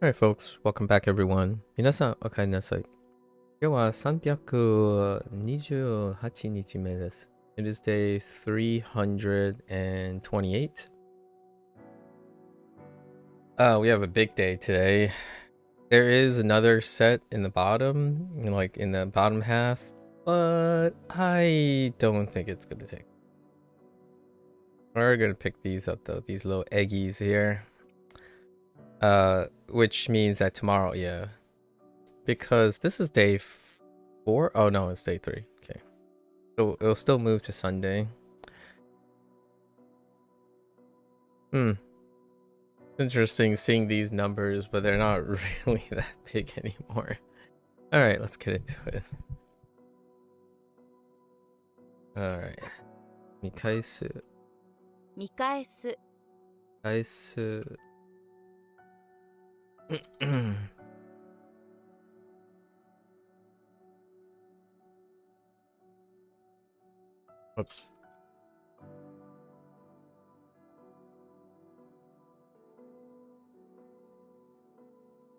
Alright folks, welcome back everyone. 皆さん、おかえりなさい。今日は328日目です。It is day 328. We have a big day today. There is another set in the bottom, like in the bottom half, but I don't think it's gonna take. We're gonna pick these up though, these little eggies here. Which means that tomorrow, yeah. Because this is day 4? Oh no, it's day 3. Okay. So it'll still move to Sunday. It's interesting seeing these numbers, but they're not really that big anymore. Alright, let's get into it. Alright. 見返す。返す。Whoops.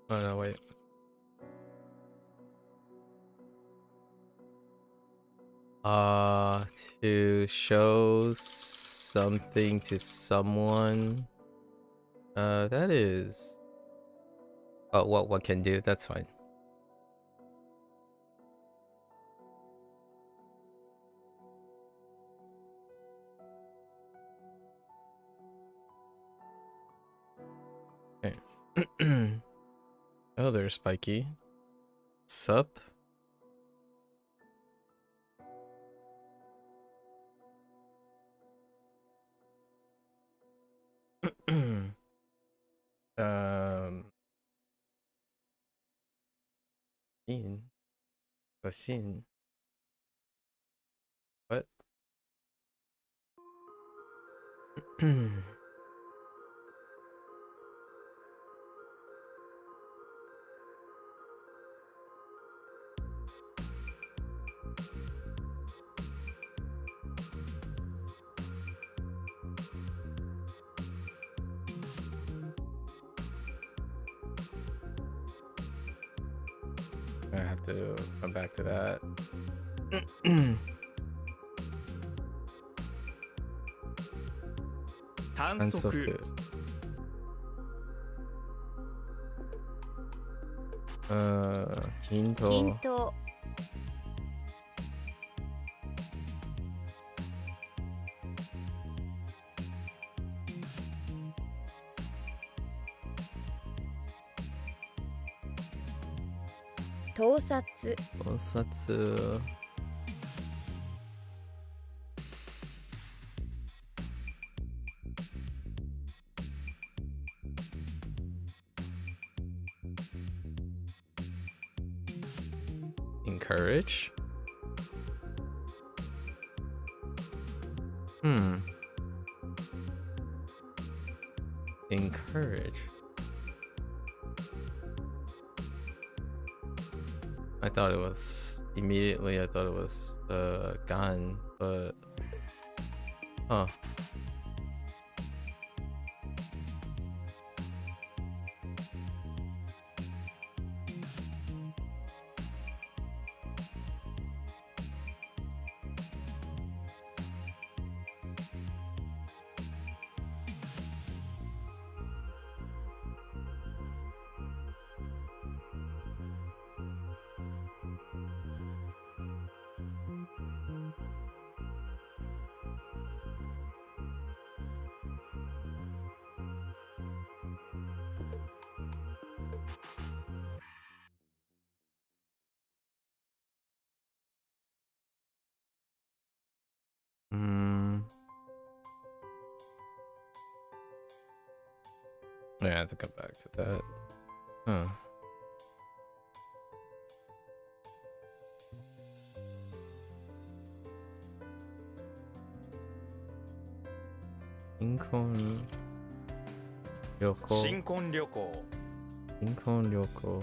Oh no, wait. To show something to someone. That is... Oh, what can do? That's fine. Okay. Oh, there's Spiky. Sup? Shin. What? I have to come back to that. 短足。均等。盗撮。盗撮。Encourage? Encourage. I thought it was immediately, I thought it was gun, but huh. I have to come back to that. Huh. Shinkon Ryoko. 新婚旅行。新婚旅行。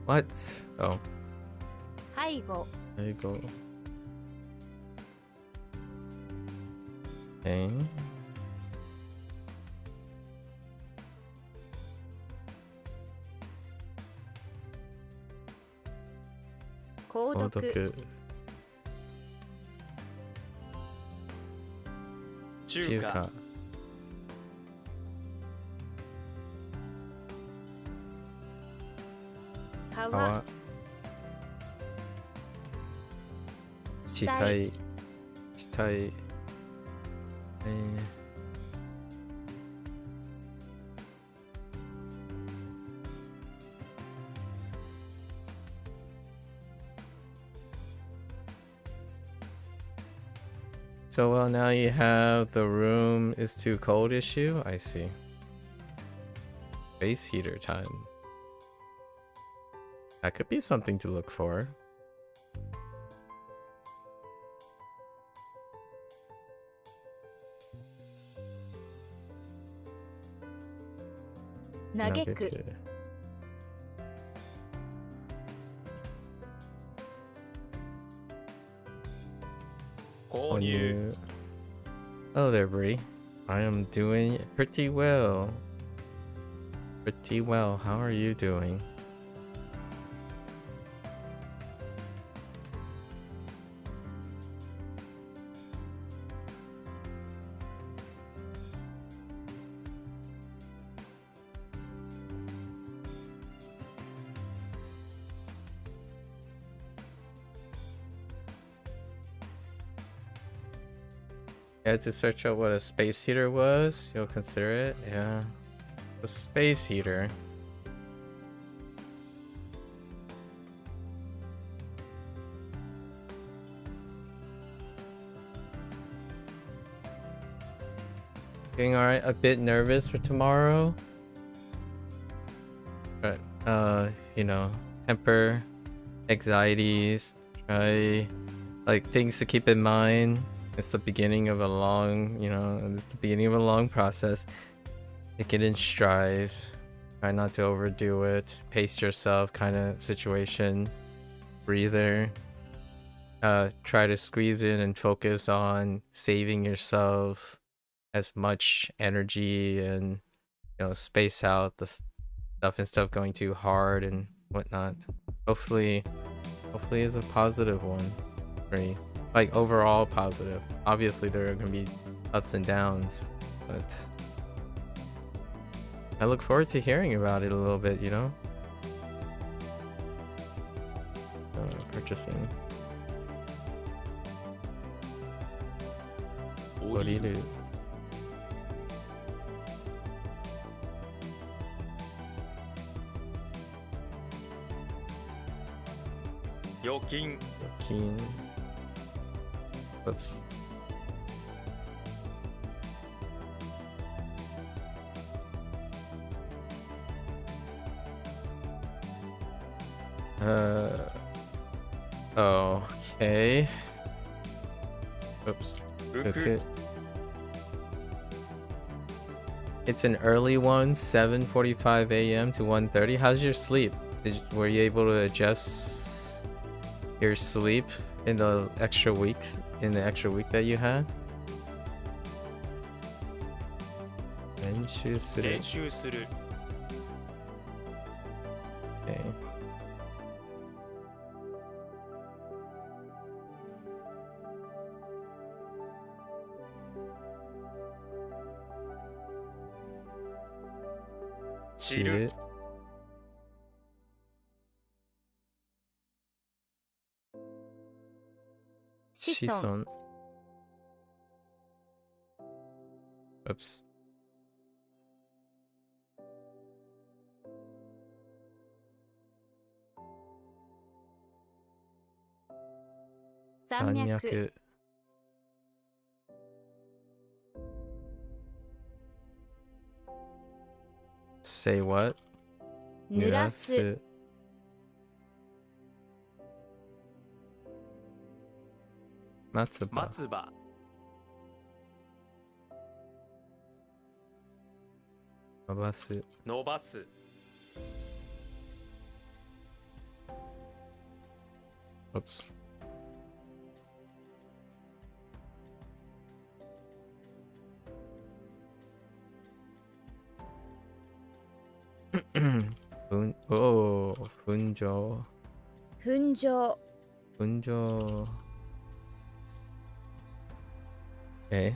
What? Oh, 背後 there you go. Okay. 購購読読。中華。川川。死体。死体。So well, now you have the room is too cold issue. I see. Space heater time. That could be something to look for. Nageku. Oh there, Bree. I am doing pretty well. Pretty well. How are you doing? You had to search out what a space heater was? You'll consider it? Yeah. A space heater. Doing alright, a bit nervous for tomorrow. But, you know, temper, anxieties, try, like, things to keep in mind. It's the beginning of a long, you know, it's the beginning of a long process. Take it in strides. Try not to overdo it. Pace yourself kind of situation. Breather. Try to squeeze in and focus on saving yourself as much energy and, you know, space out the stuff instead of going too hard and whatnot. Hopefully it's a positive one for you. Like overall positive. Obviously there are gonna be ups and downs, but I look forward to hearing about it a little bit, you know? Purchasing. What do you do? Yokin. Keen. Oops. Okay. Oops. Okay. It's an early one, 7:45 a.m. to 1:30. How's your sleep? Were you able to adjust your sleep in the extra week that you had? 練習する。練習する。 Okay. Chill. Shison. Oops. Sanmyaku. Say what? 濡らす。松葉。松葉。伸ばす。伸ばす。Oops. Oh, Funjo. 奮上 Funjo. Okay.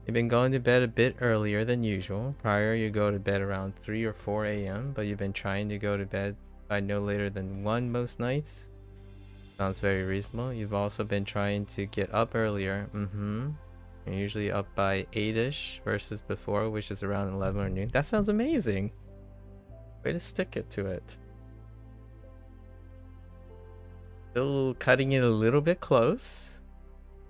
You've been going to bed a bit earlier than usual. Prior, you go to bed around 3 or 4 a.m., but you've been trying to go to bed by no later than 1 most nights. Sounds very reasonable. You've also been trying to get up earlier. You're usually up by 8-ish versus before, which is around 11 or noon. That sounds amazing. Way to stick it to it. Still cutting it a little bit close,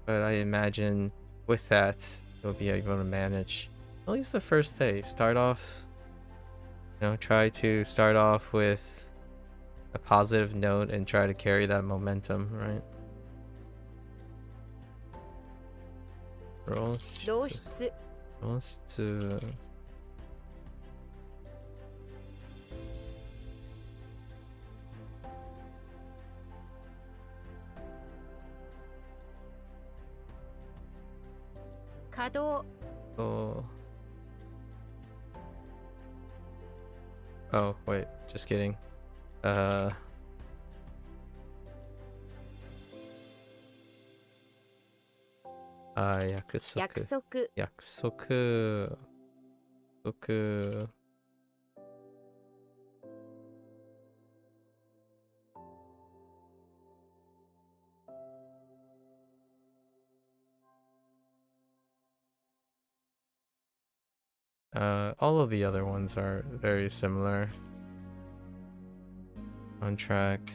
but I imagine with that, you'll be able to manage at least the first day. Start off, try to start off with a positive note and try to carry that momentum, right? 漏出 稼働 Oh, wait, just kidding. Yakusoku. 約束 Yakusoku. Yakusoku. All of the other ones are very similar. Contract,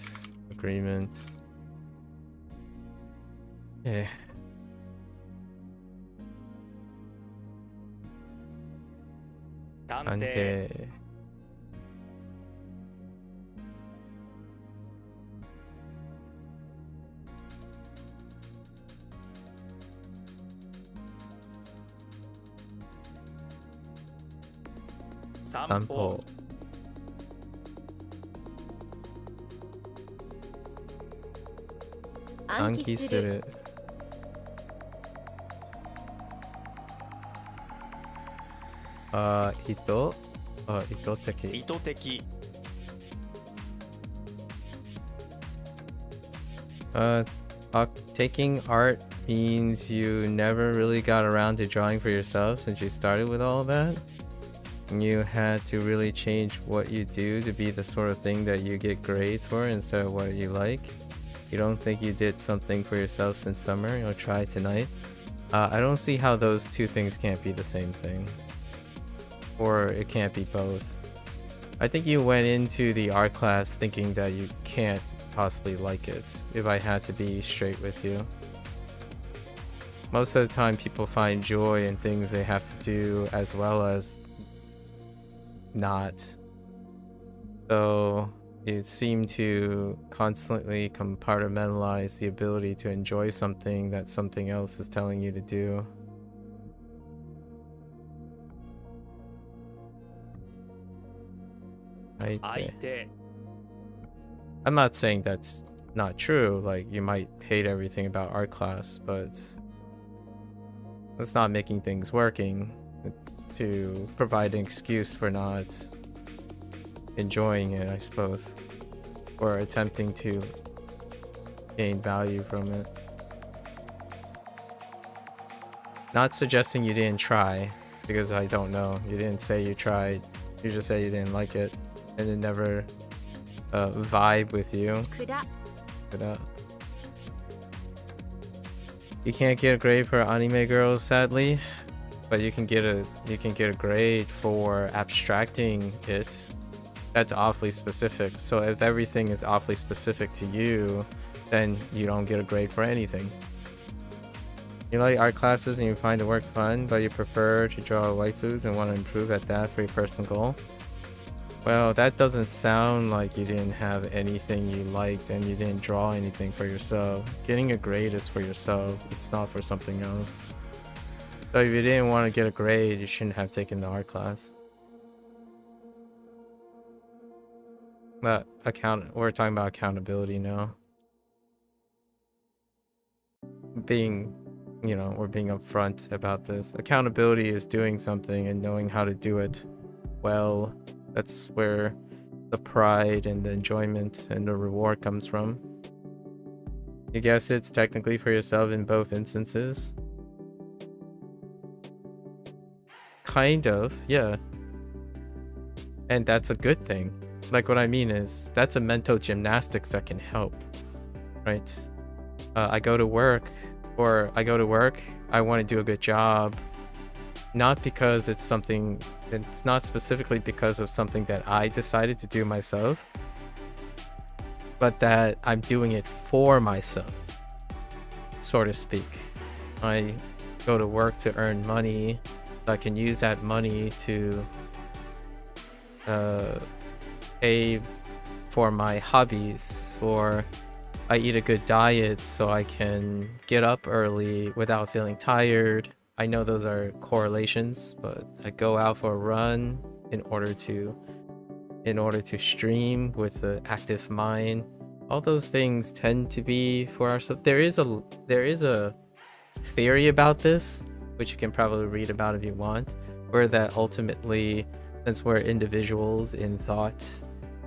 agreement. Yeah. Tante. Sampo. 暗記する る 意図的 意図的 taking art means you never really got around to drawing for yourself since you started with all that. You had to really change what you do to be the sort of thing that you get grades for instead of what you like. You don't think you did something for yourself since summer? You'll try tonight. I don't see how those two things can't be the same thing. Or it can't be both. I think you went into the art class thinking that you can't possibly like it, if I had to be straight with you. Most of the time people find joy in things they have to do as well as not. So you seem to constantly compartmentalize the ability to enjoy something that something else is telling you to do. I'm not saying that's not true, like you might hate everything about art class, but that's not making things working. It's to provide an excuse for not enjoying it, I suppose, or attempting to gain value from it. Not suggesting you didn't try, because I don't know. You didn't say you tried, you just say you didn't like it, and it never vibe with you. You can't get a grade for anime girls, sadly, but you can get a grade for abstracting it. That's awfully specific. So if everything is awfully specific to you, then you don't get a grade for anything. You like art classes and you find the work fun, but you prefer to draw waifus and want to improve at that for your personal goal. Well, that doesn't sound like you didn't have anything you liked and you didn't draw anything for yourself. Getting a grade is for yourself, it's not for something else. So if you didn't want to get a grade, you shouldn't have taken the art class. We're talking about accountability now. Being, you know, we're being upfront about this. Accountability is doing something and knowing how to do it well. That's where the pride and the enjoyment and the reward comes from. You guess it's technically for yourself in both instances. Kind of, yeah. And that's a good thing. Like, what I mean is, that's a mental gymnastics that can help, right? I go to work, I want to do a good job, not because it's not specifically because of something that I decided to do myself, but that I'm doing it for myself, so to speak. I go to work to earn money, so I can use that money to pay for my hobbies, or I eat a good diet so I can get up early without feeling tired. I know those are correlations, but I go out for a run in order to stream with an active mind. All those things tend to be for ourselves. There is a theory about this, which you can probably read about if you want, where that ultimately, since we're individuals in thought,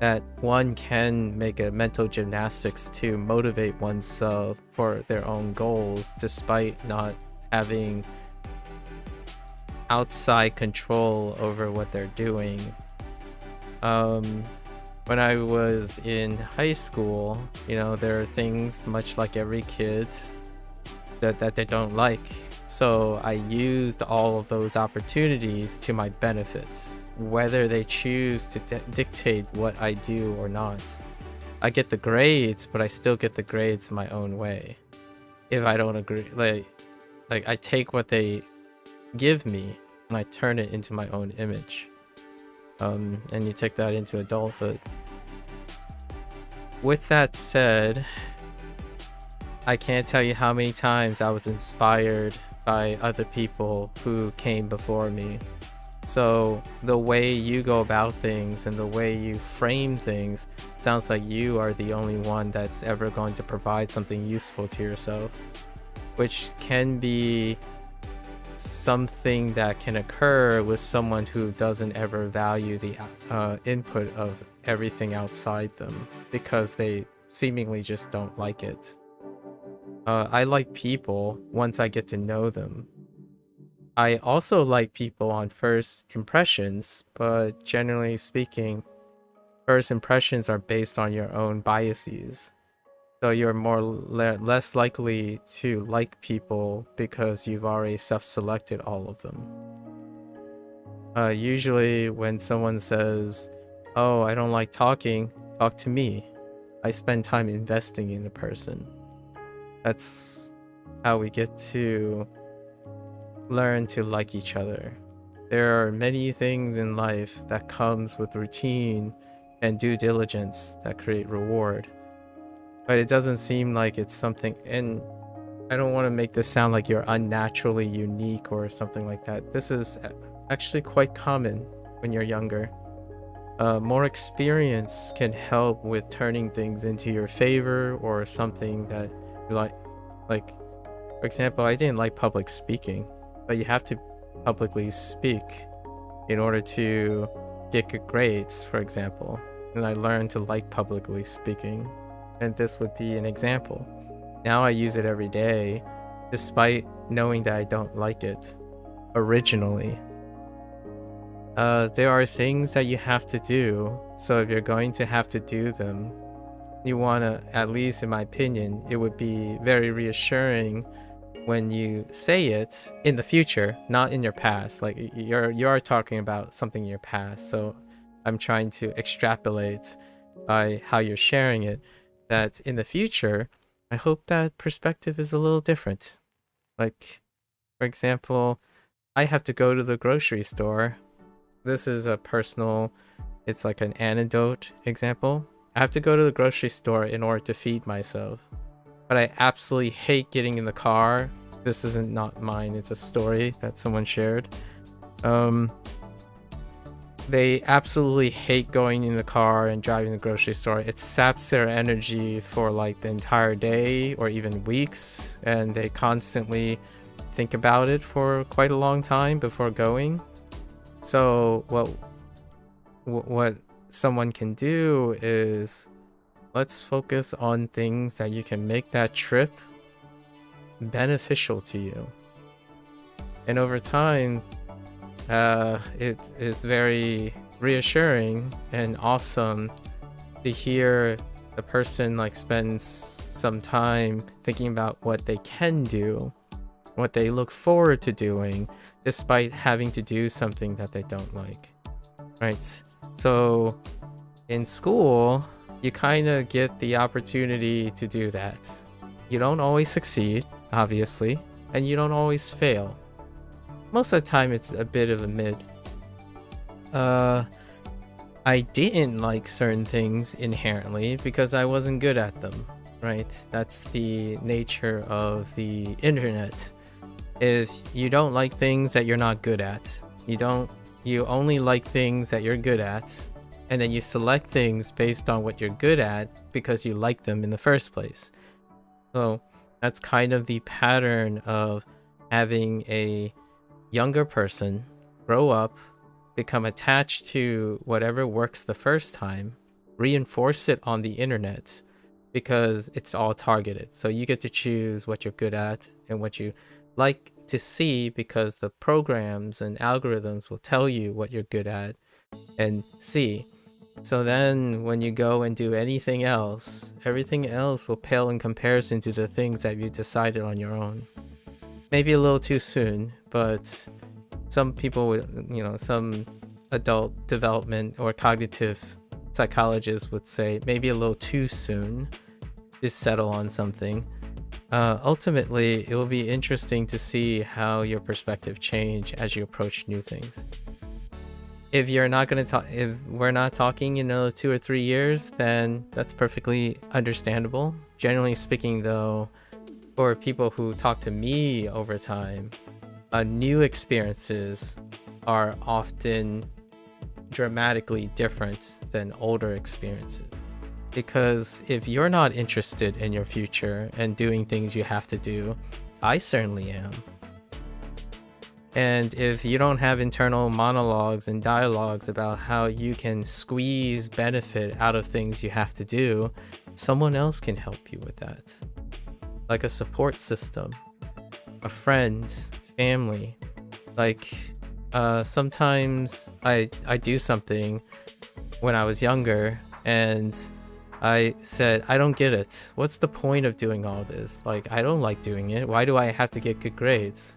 that one can make a mental gymnastics to motivate oneself for their own goals despite not having outside control over what they're doing. When I was in high school, you know, there are things, much like every kid, that they don't like. So I used all of those opportunities to my benefits, whether they choose to dictate what I do or not. I get the grades, but I still get the grades my own way. If I don't agree, like I take what they give me and I turn it into my own image. And you take that into adulthood. With that said, I can't tell you how many times I was inspired by other people who came before me. So the way you go about things and the way you frame things sounds like you are the only one that's ever going to provide something useful to yourself, which can be something that can occur with someone who doesn't ever value the input of everything outside them because they seemingly just don't like it. I like people once I get to know them. I also like people on first impressions, but generally speaking, first impressions are based on your own biases. So you're less likely to like people because you've already self-selected all of them. Usually when someone says, "Oh, I don't like talking, talk to me," I spend time investing in a person. That's how we get to learn to like each other. There are many things in life that comes with routine and due diligence that create reward. But it doesn't seem like it's something, and I don't want to make this sound like you're unnaturally unique or something like that. This is actually quite common when you're younger. More experience can help with turning things into your favor or something that you like. Like, for example, I didn't like public speaking, but you have to publicly speak in order to get good grades, for example. And I learned to like publicly speaking. And this would be an example. Now I use it every day, despite knowing that I don't like it originally. There are things that you have to do, so if you're going to have to do them, you want to, at least in my opinion, it would be very reassuring when you say it in the future, not in your past. Like you are talking about something in your past, so I'm trying to extrapolate by how you're sharing it, that in the future, I hope that perspective is a little different. Like, for example, I have to go to the grocery store. This is a personal, it's like an anecdote example. I have to go to the grocery store in order to feed myself. But I absolutely hate getting in the car. This isn't not mine, it's a story that someone shared. they absolutely hate going in the car and driving the grocery store. It saps their energy for like the entire day or even weeks, and they constantly think about it for quite a long time before going. So what someone can do is, let's focus on things that you can make that trip beneficial to you. And over time, it is very reassuring and awesome to hear the person like spends some time thinking about what they can do, what they look forward to doing, despite having to do something that they don't like, right? So in school, you kind of get the opportunity to do that. You don't always succeed, obviously, and you don't always fail. Most of the time, it's a bit of a mid. I didn't like certain things inherently because I wasn't good at them, right? That's the nature of the internet. If you don't like things that you're not good at, you only like things that you're good at, and then you select things based on what you're good at because you like them in the first place. So that's kind of the pattern of having a younger person grow up, become attached to whatever works the first time, reinforce it on the internet because it's all targeted. So you get to choose what you're good at and what you like to see because the programs and algorithms will tell you what you're good at and see. So then when you go and do anything else, everything else will pale in comparison to the things that you decided on your own. Maybe a little too soon, but some people would, some adult development or cognitive psychologists would say maybe a little too soon to settle on something. Ultimately, it will be interesting to see how your perspective change as you approach new things. If you're not going to talk, if we're not talking in 2 or 3 years, then that's perfectly understandable. Generally speaking, though, for people who talk to me over time, new experiences are often dramatically different than older experiences. Because if you're not interested in your future and doing things you have to do, I certainly am. And if you don't have internal monologues and dialogues about how you can squeeze benefit out of things you have to do, someone else can help you with that. Like a support system, a friend, family. Like sometimes I do something when I was younger and I said, I don't get it. What's the point of doing all this? Like, I don't like doing it. Why do I have to get good grades?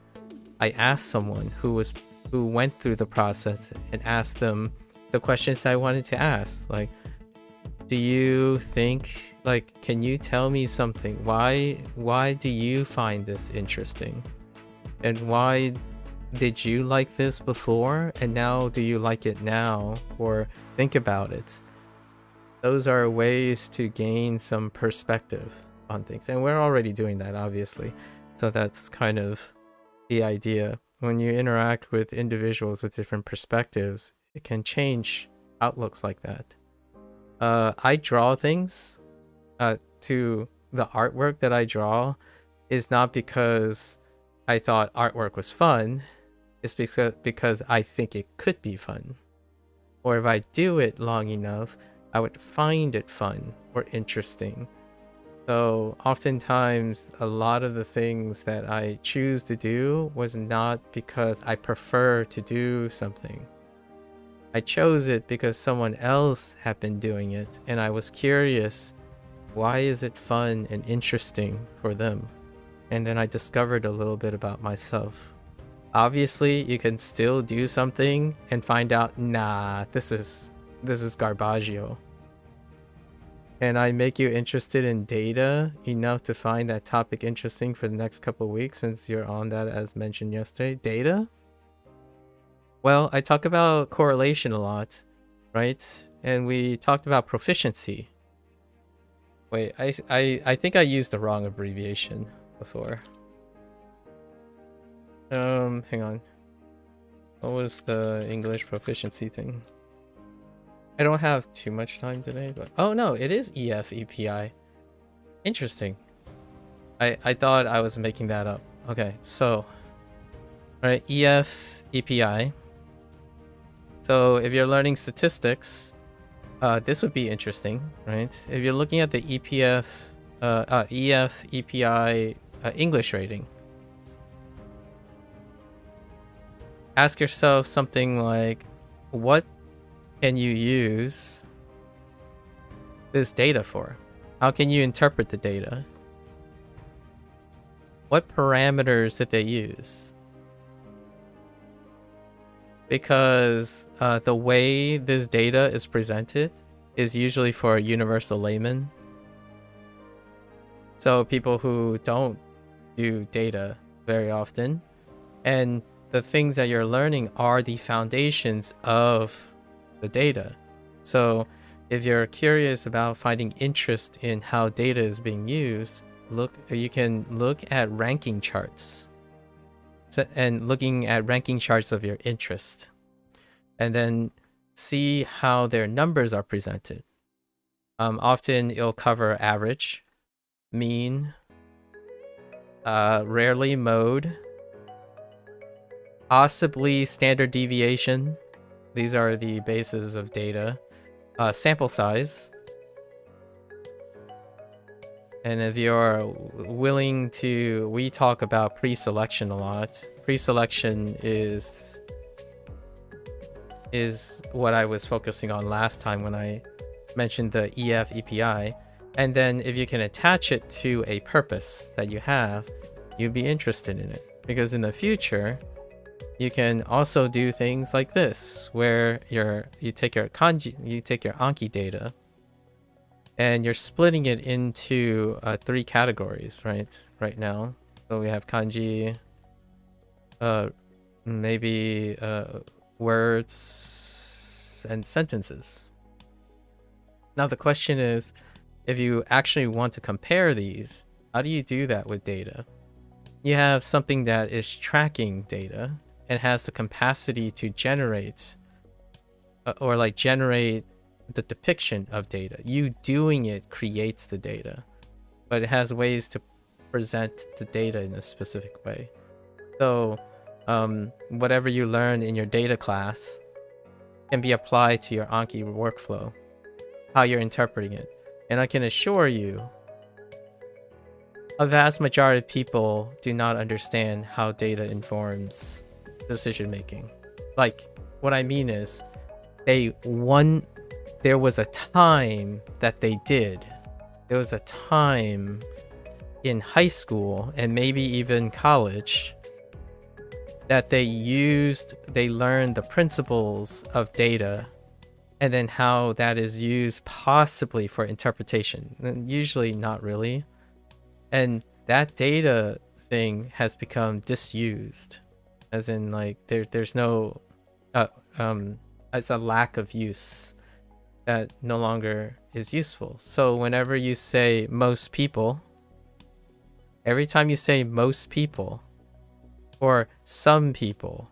I asked someone who went through the process and asked them the questions I wanted to ask. Like, do you think, like, can you tell me something? Why do you find this interesting? And why did you like this before? And now do you like it now? Or think about it. Those are ways to gain some perspective on things. And we're already doing that, obviously. So that's kind of the idea. When you interact with individuals with different perspectives, it can change outlooks like that. I draw things. To the artwork that I draw is not because I thought artwork was fun. It's because I think it could be fun. Or if I do it long enough, I would find it fun or interesting. So oftentimes, a lot of the things that I choose to do was not because I prefer to do something. I chose it because someone else had been doing it, and I was curious, why is it fun and interesting for them? And then I discovered a little bit about myself. Obviously, you can still do something and find out, nah, this is garbaggio. And I make you interested in data enough to find that topic interesting for the next couple of weeks, since you're on that as mentioned yesterday. Data? Well, I talk about correlation a lot, right? And we talked about proficiency. Wait, I think I used the wrong abbreviation before. Hang on. What was the English proficiency thing? I don't have too much time today, but oh no, it is EF EPI. Interesting. I thought I was making that up. Okay, so right, EF EPI. So if you're learning statistics, this would be interesting, right? If you're looking at the EF EPI English rating, ask yourself something like, what can you use this data for? How can you interpret the data? What parameters did they use? Because the way this data is presented is usually for a universal layman. So people who don't do data very often, and the things that you're learning are the foundations of the data. So if you're curious about finding interest in how data is being used, you can look at ranking charts. And looking at ranking charts of your interest, and then see how their numbers are presented. Often it'll cover average, mean, rarely mode, possibly standard deviation. These are the bases of data. Sample size. And if you're willing to, we talk about pre-selection a lot. Pre-selection is what I was focusing on last time when I mentioned the EF EPI. And then if you can attach it to a purpose that you have, you'd be interested in it. Because in the future, you can also do things like this, where you take your Anki data, and you're splitting it into 3 categories, right now. So we have kanji, maybe words and sentences. Now the question is, if you actually want to compare these, how do you do that with data? You have something that is tracking data and has the capacity to generate generate the depiction of data. You doing it creates the data, but it has ways to present the data in a specific way. So whatever you learn in your data class can be applied to your Anki workflow, how you're interpreting it. And I can assure you, a vast majority of people do not understand how data informs decision making. Like, what I mean is, there was a time that they did. There was a time in high school and maybe even college that they learned the principles of data, and then how that is used possibly for interpretation. And usually not really. And that data thing has become disused. As in, like, there's no it's a lack of use that no longer is useful. So whenever you say most people, every time you say most people or some people,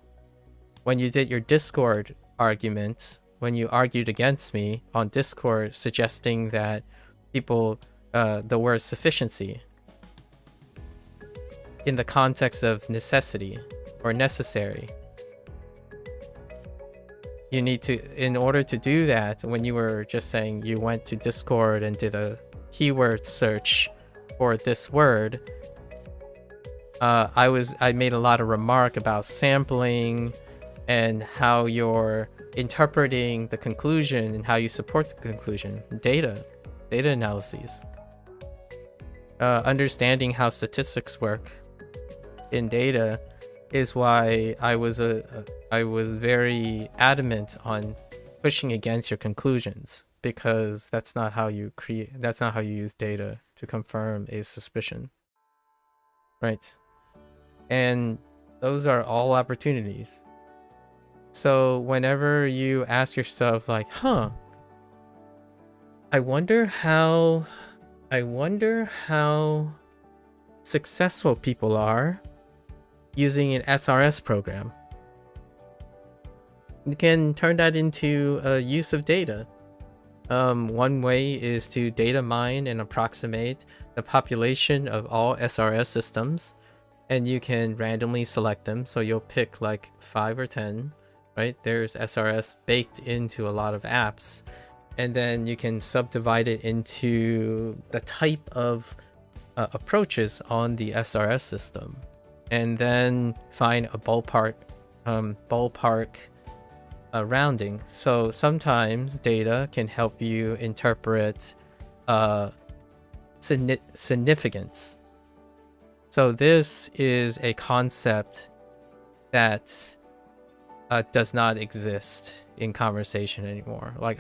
when you did your Discord argument, when you argued against me on Discord suggesting that people, the word sufficiency in the context of necessity or necessary, you need to, in order to do that, when you were just saying you went to Discord and did a keyword search for this word, I made a lot of remark about sampling and how you're interpreting the conclusion and how you support the conclusion. Data analyses, understanding how statistics work in data is why I was very adamant on pushing against your conclusions, because that's not how you use data to confirm a suspicion, right? And those are all opportunities. So whenever you ask yourself, like, I wonder how successful people are using an SRS program, you can turn that into a use of data. One way is to data mine and approximate the population of all SRS systems, and you can randomly select them. So you'll pick like 5 or 10, right? There's SRS baked into a lot of apps, and then you can subdivide it into the type of approaches on the SRS system, and then find a ballpark rounding. So sometimes data can help you interpret significance. So this is a concept that does not exist in conversation anymore. Like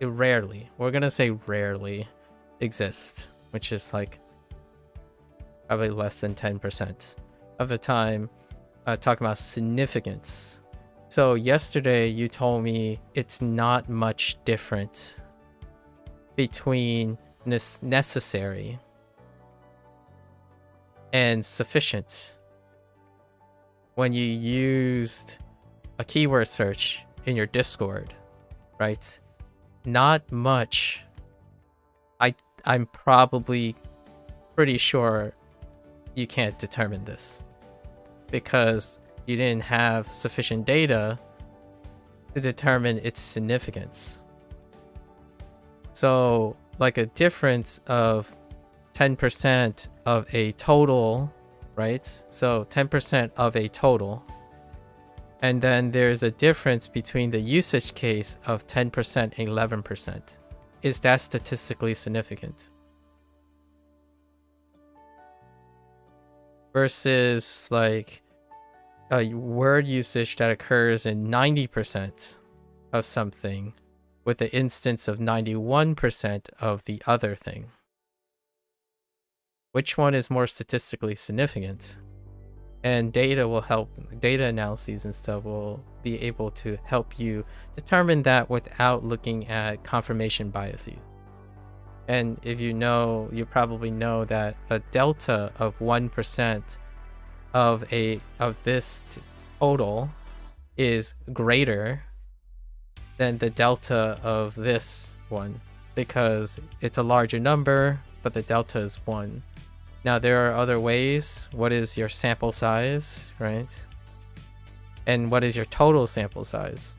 it rarely, we're gonna say rarely exists, which is like probably less than 10% of the time talking about significance. So yesterday you told me it's not much different between necessary and sufficient when you used a keyword search in your Discord, right? Not much. I'm probably pretty sure you can't determine this because you didn't have sufficient data to determine its significance. So like a difference of 10% of a total, right? So 10% of a total. And then there's a difference between the usage case of 10% and 11%. Is that statistically significant? Versus like a word usage that occurs in 90% of something with the instance of 91% of the other thing. Which one is more statistically significant? And data will help, data analyses and stuff will be able to help you determine that without looking at confirmation biases. And if you know, you probably know that a delta of 1% of this total is greater than the delta of this one because it's a larger number, but the delta is 1. Now there are other ways. What is your sample size, right? And what is your total sample size?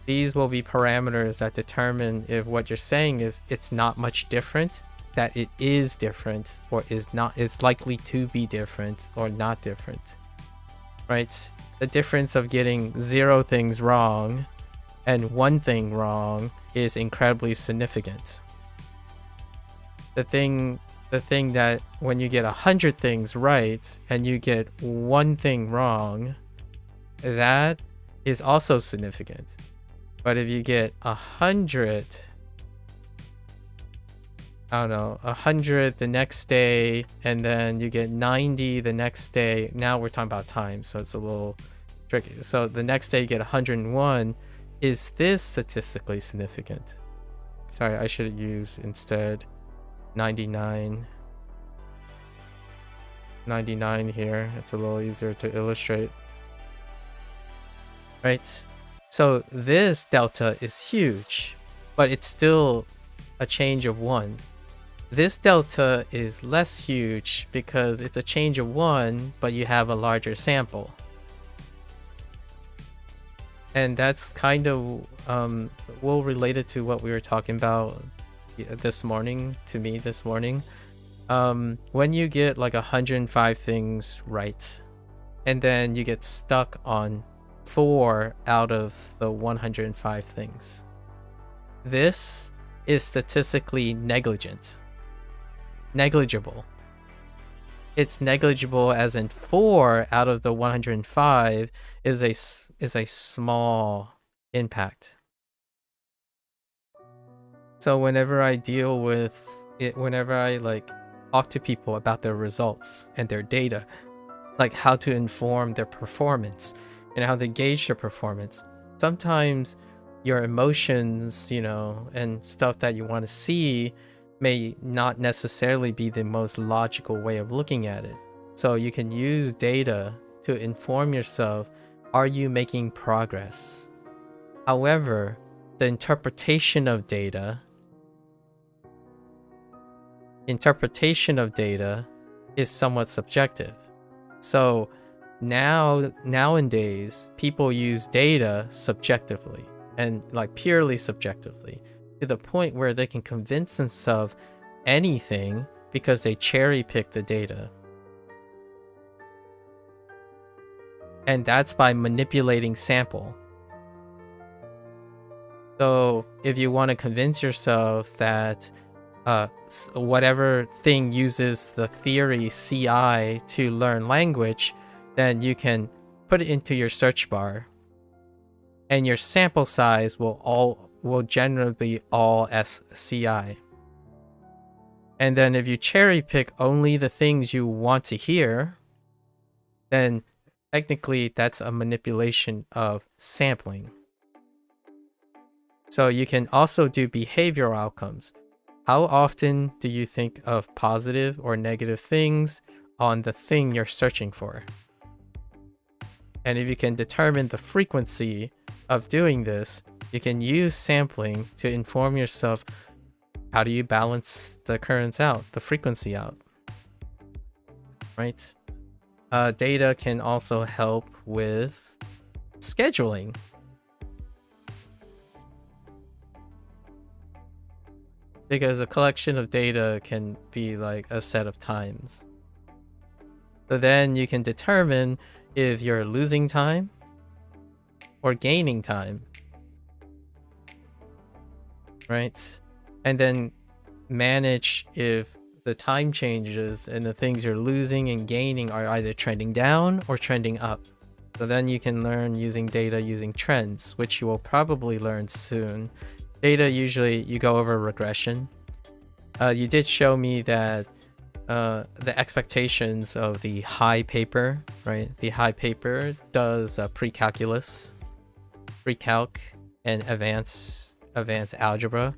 These will be parameters that determine if what you're saying is it's not much different, that it is different, or is likely to be different or not different, right? The difference of getting 0 things wrong and 1 thing wrong is incredibly significant. The thing that when you get 100 things right and you get 1 thing wrong, that is also significant. But if you get 100, I don't know, 100 the next day, and then you get 90 the next day, now we're talking about time, so it's a little tricky. So the next day you get 101, is this statistically significant? Sorry, I should use instead 99 here. It's a little easier to illustrate, right? So this delta is huge, but it's still a change of 1. This delta is less huge because it's a change of 1, but you have a larger sample. And that's kind of well related to what we were talking about this morning, to me this morning. When you get like 105 things right, and then you get stuck on 4 out of the 105 things, this is statistically negligible. It's negligible as in 4 out of the 105 is a small impact. So whenever I deal with it, whenever I like talk to people about their results and their data, like how to inform their performance and how to gauge their performance, sometimes your emotions, you know, and stuff that you want to see may not necessarily be the most logical way of looking at it. So you can use data to inform yourself, are you making progress? However, the interpretation of data is somewhat subjective. So nowadays people use data subjectively and like purely subjectively, to the point where they can convince themselves anything because they cherry pick the data. And that's by manipulating sample. So if you want to convince yourself that whatever thing uses the theory CI to learn language, then you can put it into your search bar, and your sample size will generally be all SCI. And then if you cherry pick only the things you want to hear, then technically that's a manipulation of sampling. So you can also do behavioral outcomes. How often do you think of positive or negative things on the thing you're searching for? And if you can determine the frequency of doing this, you can use sampling to inform yourself, how do you balance the currents out, the frequency out, right? Data can also help with scheduling. Because a collection of data can be like a set of times. So then you can determine if you're losing time or gaining time, right? And then manage if the time changes and the things you're losing and gaining are either trending down or trending up. So then you can learn using data using trends, which you will probably learn soon. Data, usually you go over regression. You did show me that the expectations of the high paper, right? The high paper does pre-calculus, pre-calc, and advanced algebra.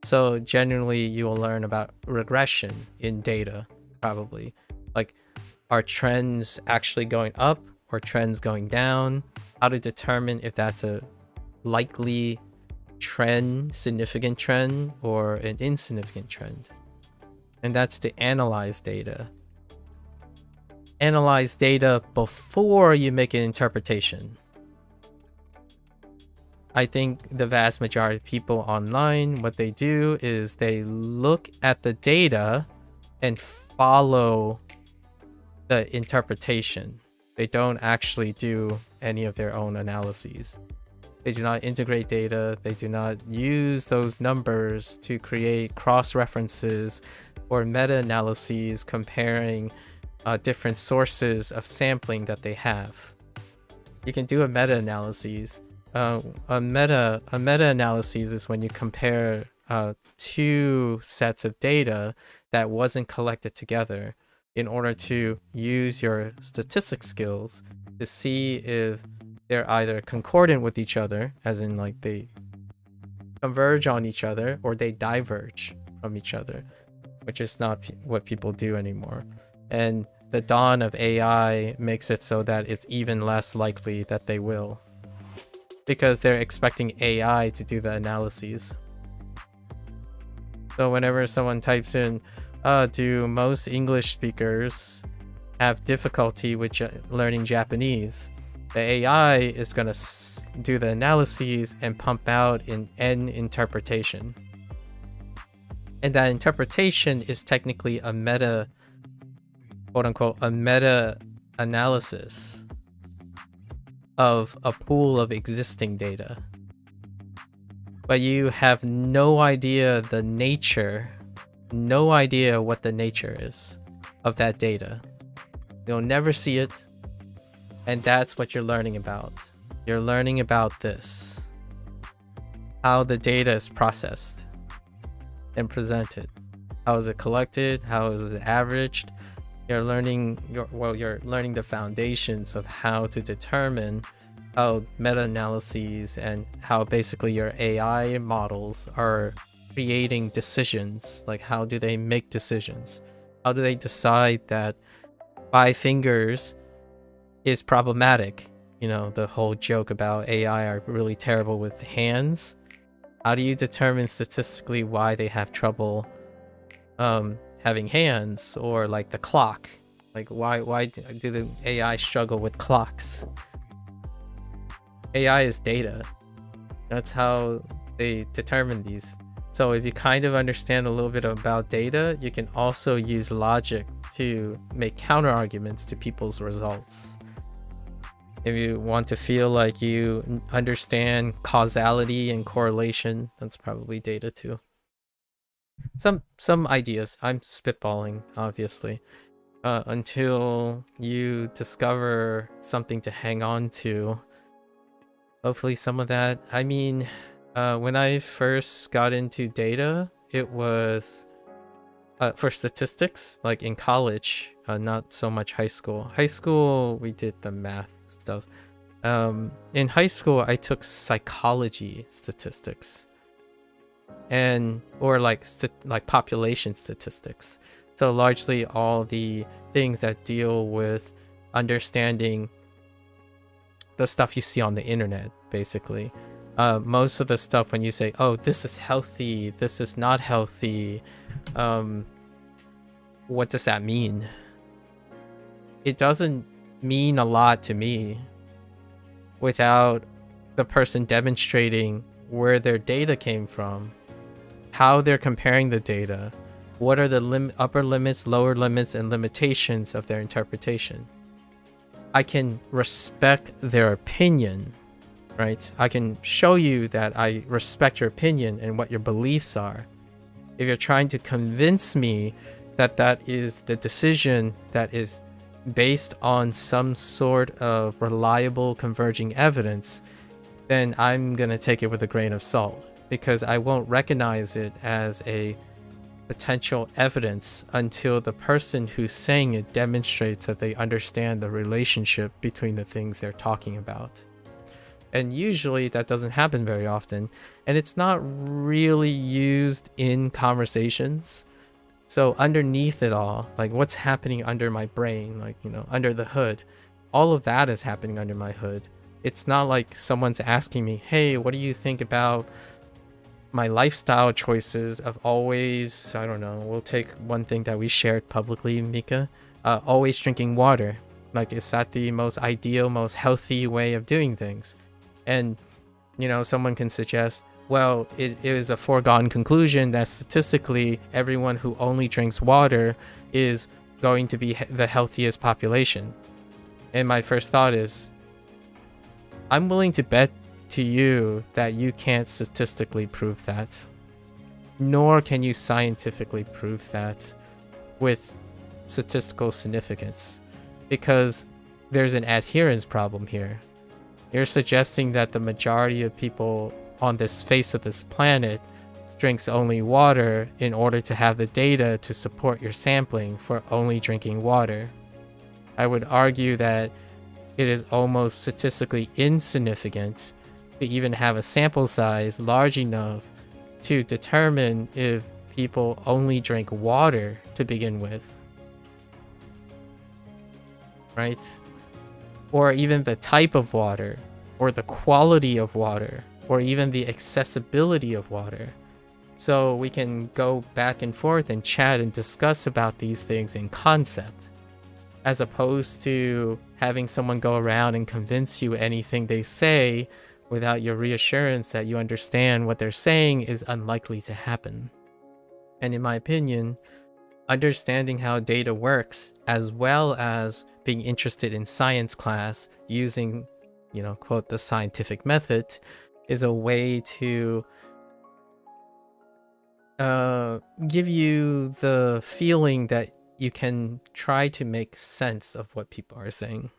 So generally you will learn about regression in data, probably. Like, are trends actually going up or trends going down? How to determine if that's a likely trend, significant trend, or an insignificant trend. And that's to analyze data. Analyze data before you make an interpretation. I think the vast majority of people online, what they do is they look at the data and follow the interpretation. They don't actually do any of their own analyses. They do not integrate data. They do not use those numbers to create cross-references or meta-analyses comparing different sources of sampling that they have. You can do a meta-analysis. A meta-analysis is when you compare two sets of data that wasn't collected together in order to use your statistics skills to see if they're either concordant with each other, as in like they converge on each other, or they diverge from each other, which is not what people do anymore. And the dawn of AI makes it so that it's even less likely that they will, because they're expecting AI to do the analyses. So whenever someone types in, do most English speakers have difficulty with learning Japanese? The AI is going to do the analyses and pump out an interpretation. And that interpretation is technically a meta, quote unquote, a meta analysis of a pool of existing data. But you have no idea the nature, no idea what the nature is of that data. You'll never see it. And that's what you're learning about. You're learning about this. How the data is processed and presented. How is it collected? How is it averaged? You're learning you're learning the foundations of how to determine how meta-analyses and how basically your AI models are creating decisions. Like, how do they make decisions? How do they decide that 5 fingers is problematic? You know, the whole joke about AI are really terrible with hands. How do you determine statistically why they have trouble having hands, or like the clock? Like why do the AI struggle with clocks? AI is data. That's how they determine these. So if you kind of understand a little bit about data, you can also use logic to make counter arguments to people's results. If you want to feel like you understand causality and correlation, that's probably data too. Some ideas. I'm spitballing, obviously. Until you discover something to hang on to. Hopefully some of that. I mean, when I first got into data, it was for statistics, like in college, not so much high school. High school, we did the math stuff. In high school, I took psychology statistics, or like population statistics. So largely all the things that deal with understanding the stuff you see on the internet, basically. Most of the stuff when you say, oh, this is healthy, this is not healthy, what does that mean? It doesn't mean a lot to me without the person demonstrating where their data came from, how they're comparing the data, what are the upper limits, lower limits, and limitations of their interpretation. I can respect their opinion, right? I can show you that I respect your opinion and what your beliefs are. If you're trying to convince me that that is the decision that is based on some sort of reliable converging evidence, then I'm going to take it with a grain of salt, because I won't recognize it as a potential evidence until the person who's saying it demonstrates that they understand the relationship between the things they're talking about. And usually that doesn't happen very often, and it's not really used in conversations. So underneath it all, like what's happening under my brain, like, you know, under the hood, all of that is happening under my hood. It's not like someone's asking me, hey, what do you think about my lifestyle choices of always, I don't know, we'll take one thing that we shared publicly, Mika, always drinking water. Like, is that the most ideal, most healthy way of doing things? And, you know, someone can suggest, well, it is a foregone conclusion that statistically everyone who only drinks water is going to be the healthiest population. And my first thought is, I'm willing to bet to you that you can't statistically prove that, nor can you scientifically prove that with statistical significance, because there's an adherence problem here. You're suggesting that the majority of people on this face of this planet drinks only water in order to have the data to support your sampling for only drinking water. I would argue that it is almost statistically insignificant to even have a sample size large enough to determine if people only drink water to begin with. Right? Or even the type of water, or the quality of water, or even the accessibility of water. So we can go back and forth and chat and discuss about these things in concept, as opposed to having someone go around and convince you anything they say without your reassurance that you understand what they're saying is unlikely to happen. And in my opinion, understanding how data works, as well as being interested in science class using, you know, quote, the scientific method, is a way to give you the feeling that you can try to make sense of what people are saying.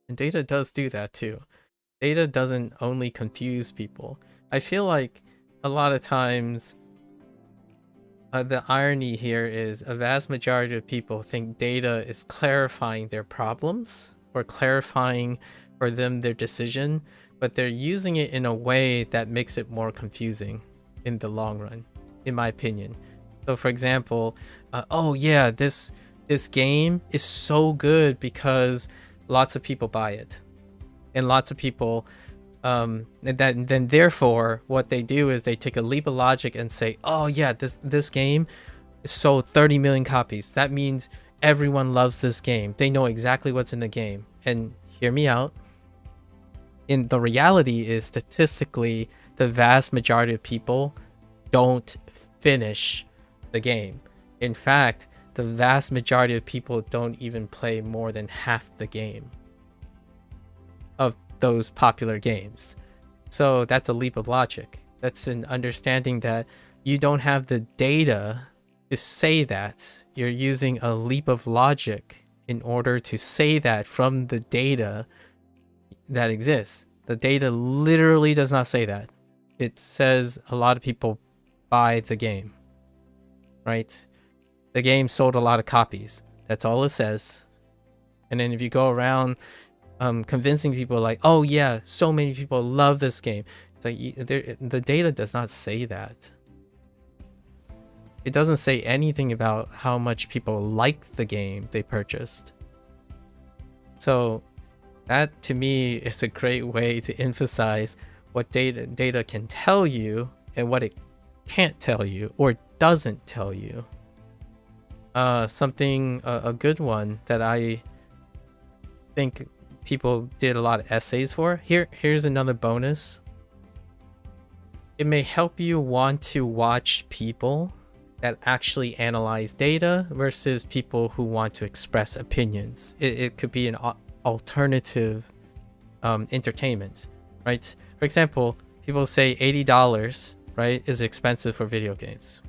And data does do that too. Data doesn't only confuse people. I feel like a lot of times the irony here is a vast majority of people think data is clarifying their problems or clarifying for them their decision, but they're using it in a way that makes it more confusing in the long run, in my opinion. So for example, oh yeah, this game is so good because lots of people buy it. And lots of people And then therefore what they do is they take a leap of logic and say, oh yeah, this game sold 30 million copies. That means everyone loves this game. They know exactly what's in the game. And hear me out. In the reality is, statistically, the vast majority of people don't finish the game. In fact, the vast majority of people don't even play more than half the game of those popular games. So that's a leap of logic. That's an understanding that you don't have the data to say that. You're using a leap of logic in order to say that from the data that exists. The data literally does not say that. It says a lot of people buy the game, right? The game sold a lot of copies. That's all it says. And then if you go around convincing people like, oh yeah, so many people love this game, it's like the data does not say that. It doesn't say anything about how much people like the game they purchased. So that to me is a great way to emphasize what data can tell you and what it can't tell you or doesn't tell you. A good one that I think people did a lot of essays for. Here's another bonus. It may help you want to watch people that actually analyze data versus people who want to express opinions. It could be an alternative entertainment, right? For example, people say $80, right, is expensive for video games.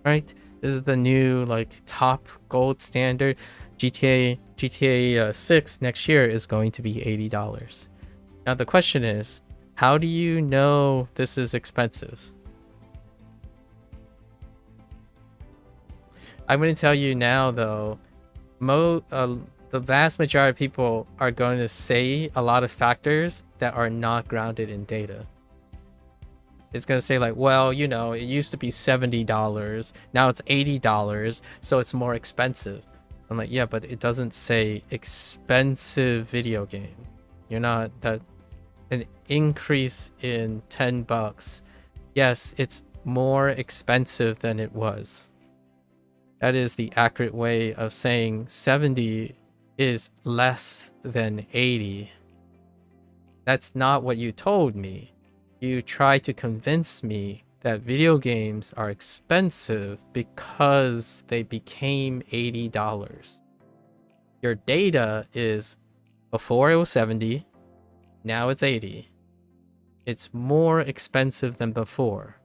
Right? This is the new like top gold standard. GTA 6 next year is going to be $80. Now the question is, how do you know this is expensive? I'm going to tell you now though, the vast majority of people are going to say a lot of factors that are not grounded in data. It's going to say like, well, you know, it used to be $70, now it's $80, so it's more expensive. I'm like, yeah, but it doesn't say expensive video game. You're not that an increase in $10. Yes, it's more expensive than it was. That is the accurate way of saying 70 is less than 80. That's not what you told me. You tried to convince me that video games are expensive because they became $80. Your data is before it was 70, now it's 80. It's more expensive than before.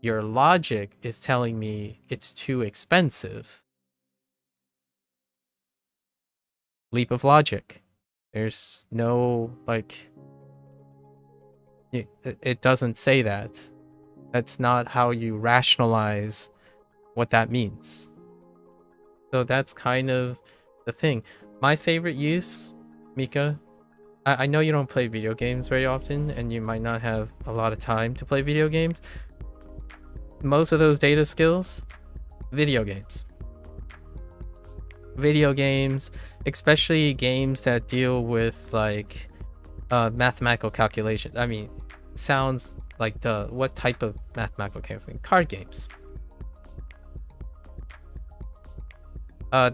Your logic is telling me it's too expensive. Leap of logic. There's no, like, it doesn't say that. That's not how you rationalize what that means. So that's kind of the thing. My favorite use, Mika, I know you don't play video games very often and you might not have a lot of time to play video games. Most of those data skills, video games. Video games, especially games that deal with like mathematical calculations. I mean, sounds like what type of mathematical calculation? Card games.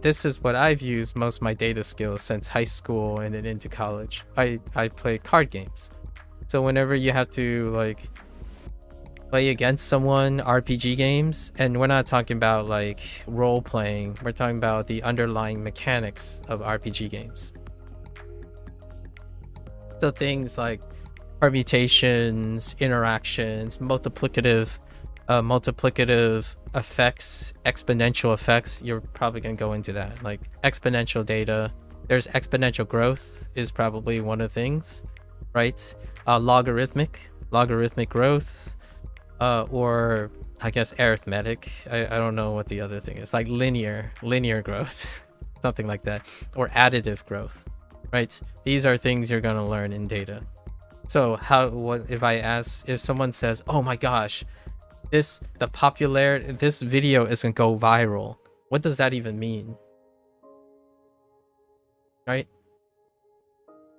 This is what I've used most of my data skills since high school and then into college. I play card games. So whenever you have to like play against someone, RPG games, and we're not talking about like role playing, we're talking about the underlying mechanics of RPG games. So things like permutations, interactions, multiplicative effects, exponential effects. You're probably going to go into that, like exponential data. There's exponential growth is probably one of the things, right? Logarithmic growth, or I guess arithmetic. I don't know what the other thing is, like linear growth, something like that, or additive growth, right? These are things you're going to learn in data. So what if someone says, oh my gosh, this video is gonna go viral, what does that even mean? right?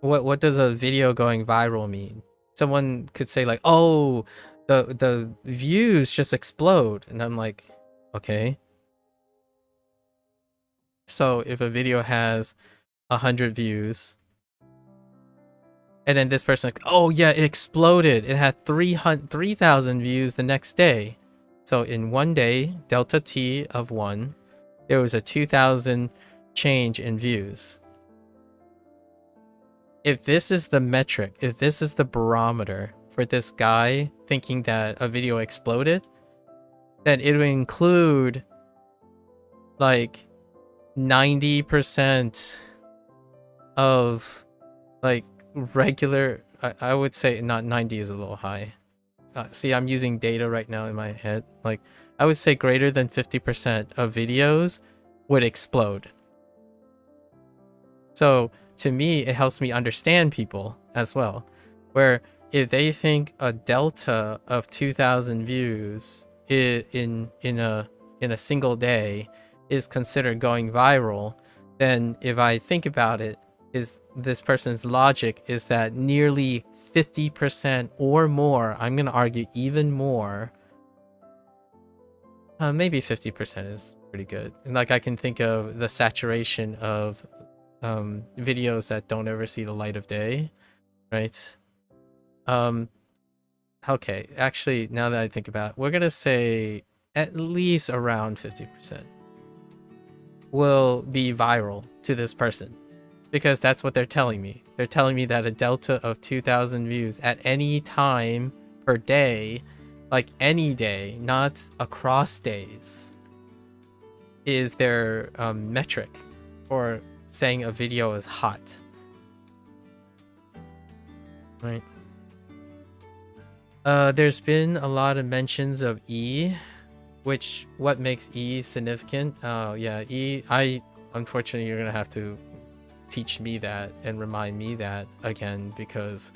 What does a video going viral mean? Someone could say like, oh, the views just explode, and I'm like, okay. So if a video has 100 views, and then this person like, oh yeah, it exploded. It had 3,000 views the next day. So in one day, delta t of 1, there was a 2,000 change in views. If this is the metric, if this is the barometer for this guy thinking that a video exploded, then it would include like 90% of like regular, I would say, not 90 is a little high. See, I'm using data right now in my head. Like, I would say greater than 50% of videos would explode. So to me, it helps me understand people as well. Where if they think a delta of 2,000 views in a single day is considered going viral, then if I think about it, is this person's logic is that nearly 50% or more, I'm going to argue even more, maybe 50% is pretty good. And like I can think of the saturation of videos that don't ever see the light of day, right? Okay, actually, now that I think about it, we're going to say at least around 50% will be viral to this person. Because that's what they're telling me. They're telling me that a delta of 2,000 views at any time per day, like any day, not across days, is their metric for saying a video is hot. Right. There's been a lot of mentions of E, which what makes E significant? Oh yeah, E. Unfortunately, you're gonna have to teach me that and remind me that again, because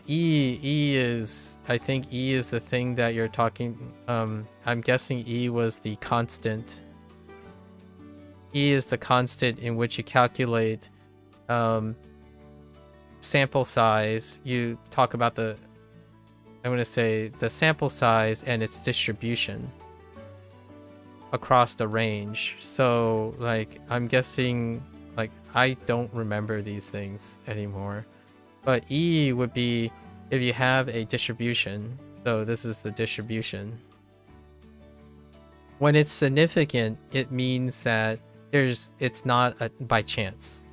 E is, I think E is the thing that you're talking, I'm guessing E was the constant. E is the constant in which you calculate sample size. You talk about the, I'm going to say the sample size and its distribution across the range. So like I'm guessing, like I don't remember these things anymore, but E would be if you have a distribution. So this is the distribution. When it's significant, it means that it's not by chance.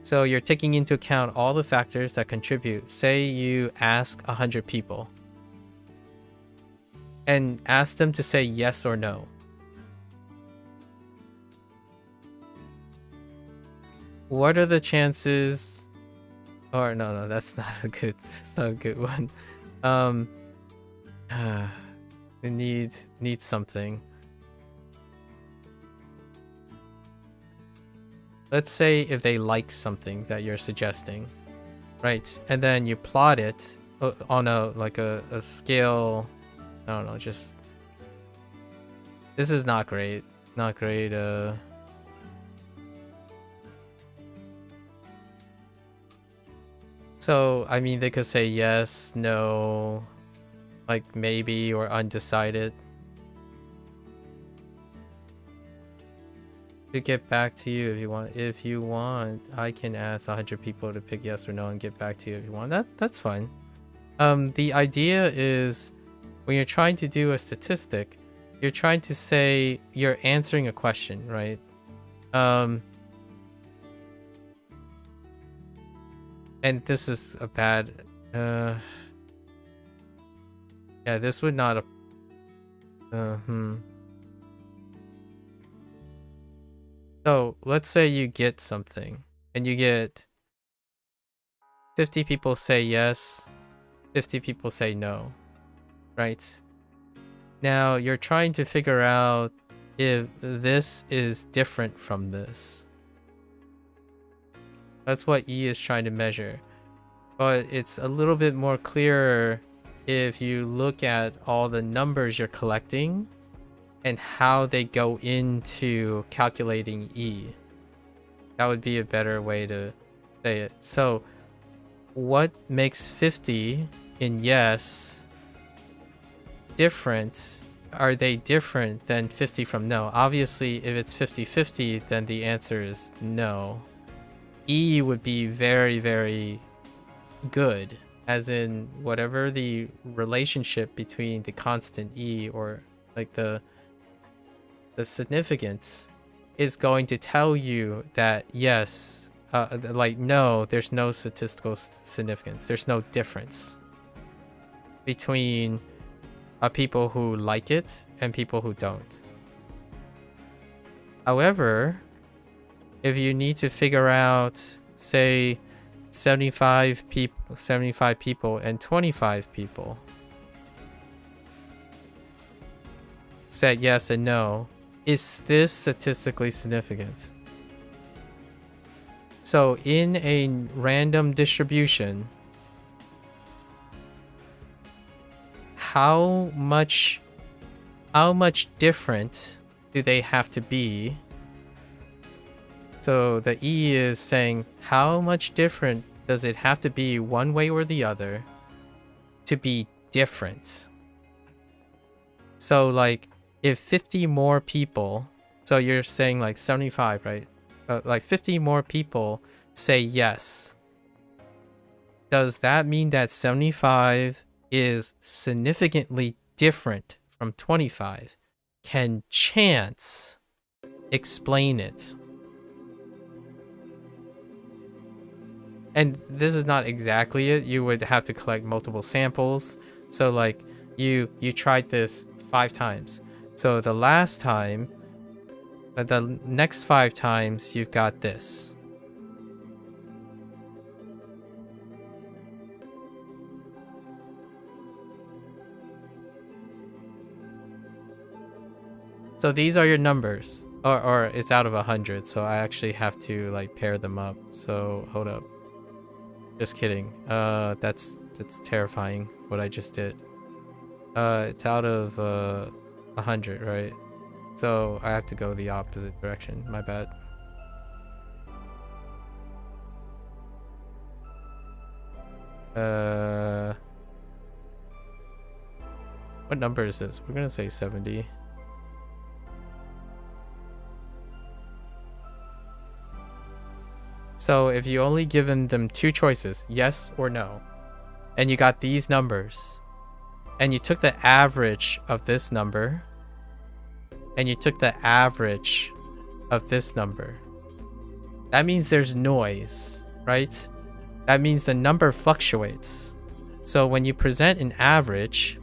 So you're taking into account all the factors that contribute. Say you ask 100 people and ask them to say yes or no. What are the chances? Or no, that's not a good. That's not a good one. It needs something. Let's say if they like something that you're suggesting, right? And then you plot it on a scale. I don't know. Just this is not great. Not great. So, I mean, they could say yes, no, like maybe, or undecided. To get back to you if you want. If you want, I can ask 100 people to pick yes or no and get back to you if you want. That's fine. The idea is when you're trying to do a statistic, you're trying to say you're answering a question, right? And this is a bad, yeah, this would not, So let's say you get something and you get 50 people say yes, 50 people say no, right? Now you're trying to figure out if this is different from this. That's what E is trying to measure. But it's a little bit more clearer if you look at all the numbers you're collecting and how they go into calculating E. That would be a better way to say it. So what makes 50 in yes different? Are they different than 50 from no? Obviously, if it's 50-50, then the answer is no. E would be very, very good, as in whatever the relationship between the constant E or like the significance is going to tell you that yes, like no, there's no statistical significance. There's no difference between people who like it and people who don't. However, if you need to figure out, say, 75 people and 25 people said yes and no, is this statistically significant? So in a random distribution, how much different do they have to be? So the E is saying how much different does it have to be one way or the other to be different? So like if 50 more people, so you're saying like 75, right? Like 50 more people say yes. Does that mean that 75 is significantly different from 25? Can chance explain it? And this is not exactly it. You would have to collect multiple samples. So like you tried this 5 times. So the last time, the next 5 times, you've got this. So these are your numbers, or it's out of 100. So I actually have to like pair them up. So hold up. Just kidding. That's terrifying what I just did. It's out of 100, right? So I have to go the opposite direction. My bad. What number is this? We're gonna say 70. So if you only given them 2 choices, yes or no, and you got these numbers, and you took the average of this number, and you took the average of this number, that means there's noise, right? That means the number fluctuates. So when you present an average,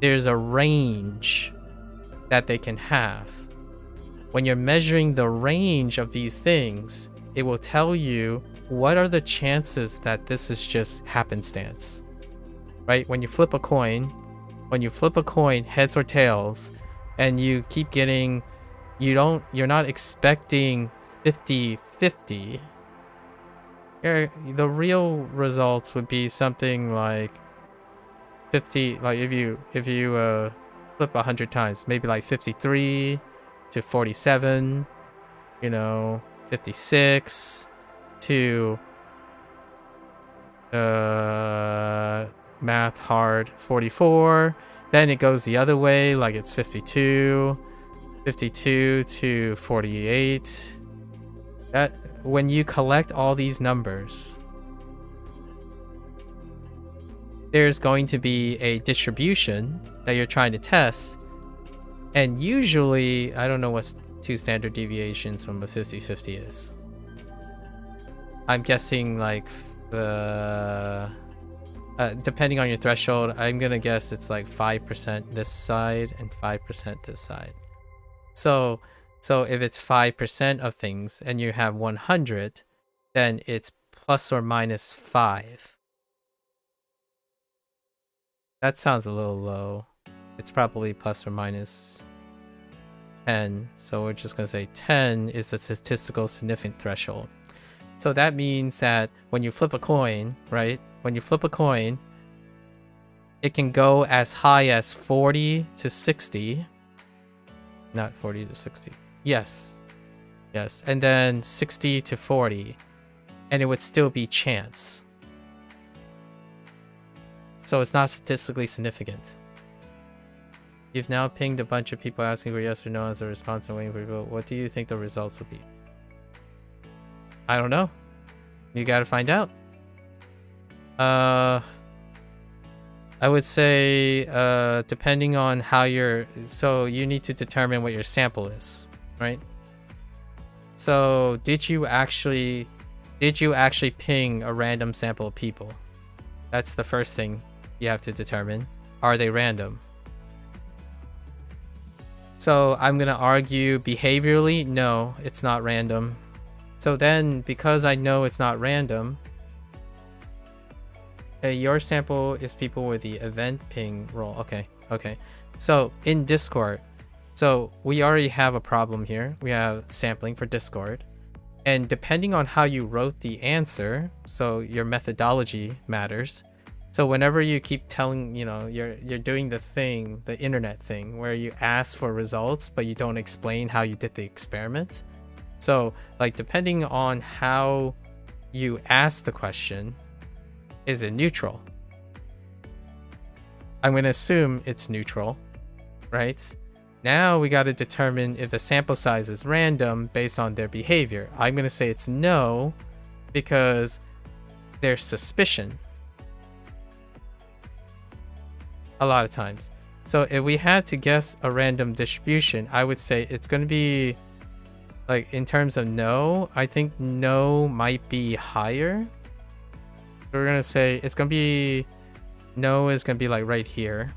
there's a range that they can have. When you're measuring the range of these things, it will tell you what are the chances that this is just happenstance, right? When you flip a coin, heads or tails, and you keep getting, you're not expecting 50-50. The real results would be something like 50, like if you flip 100 times, maybe like 53 to 47, 56 to math hard 44. Then it goes the other way, like it's 52 to 48. That when you collect all these numbers, there's going to be a distribution that you're trying to test, and usually I don't know what 2 standard deviations from a 50-50 is. I'm guessing like depending on your threshold, I'm gonna guess it's like 5% this side and 5% this side. So if it's 5% of things and you have 100, then it's plus or minus 5. That sounds a little low. It's probably plus or minus 10. So we're just gonna say 10 is the statistical significant threshold. So that means that when you flip a coin, right? When you flip a coin, it can go as high as 40 to 60, Not 40 to 60. Yes. Yes. And then 60 to 40. And it would still be chance. So it's not statistically significant. You've now pinged a bunch of people asking for yes or no as a response and waiting for people. What do you think the results would be? I don't know. You gotta find out. I would say, depending on how so you need to determine what your sample is, right? So did you actually ping a random sample of people? That's the first thing you have to determine. Are they random? So I'm gonna argue behaviorally, no, it's not random. So then, because I know it's not random, your sample is people with the event ping role. Okay. So in Discord, so we already have a problem here. We have sampling for Discord. And depending on how you wrote the answer, so your methodology matters. So whenever you keep telling, you're doing the internet thing, where you ask for results, but you don't explain how you did the experiment. So, like, depending on how you ask the question, is it neutral? I'm going to assume it's neutral, right? Now we got to determine if the sample size is random based on their behavior. I'm going to say it's no, because there's suspicion. A lot of times. So if we had to guess a random distribution, I would say it's going to be, like, in terms of no, I think no might be higher. We're going to say it's going to be, no is going to be like right here.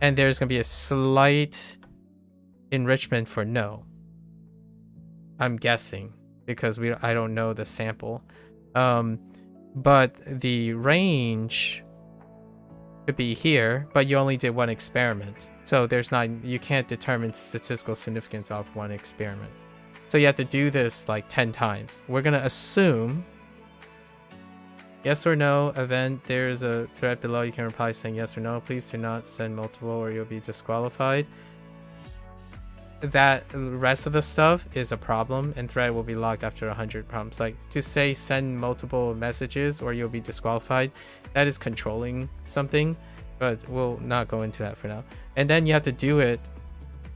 And there's going to be a slight enrichment for no. I'm guessing, because I don't know the sample. But the range could be here, but you only did one experiment. So you can't determine statistical significance off one experiment. So you have to do this like 10 times. We're going to assume yes or no event. There's a thread below. You can reply saying yes or no. Please do not send multiple or you'll be disqualified. That rest of the stuff is a problem, and thread will be locked after 100 prompts. Like, to say send multiple messages or you'll be disqualified, that is controlling something, but we'll not go into that for now. And then you have to do it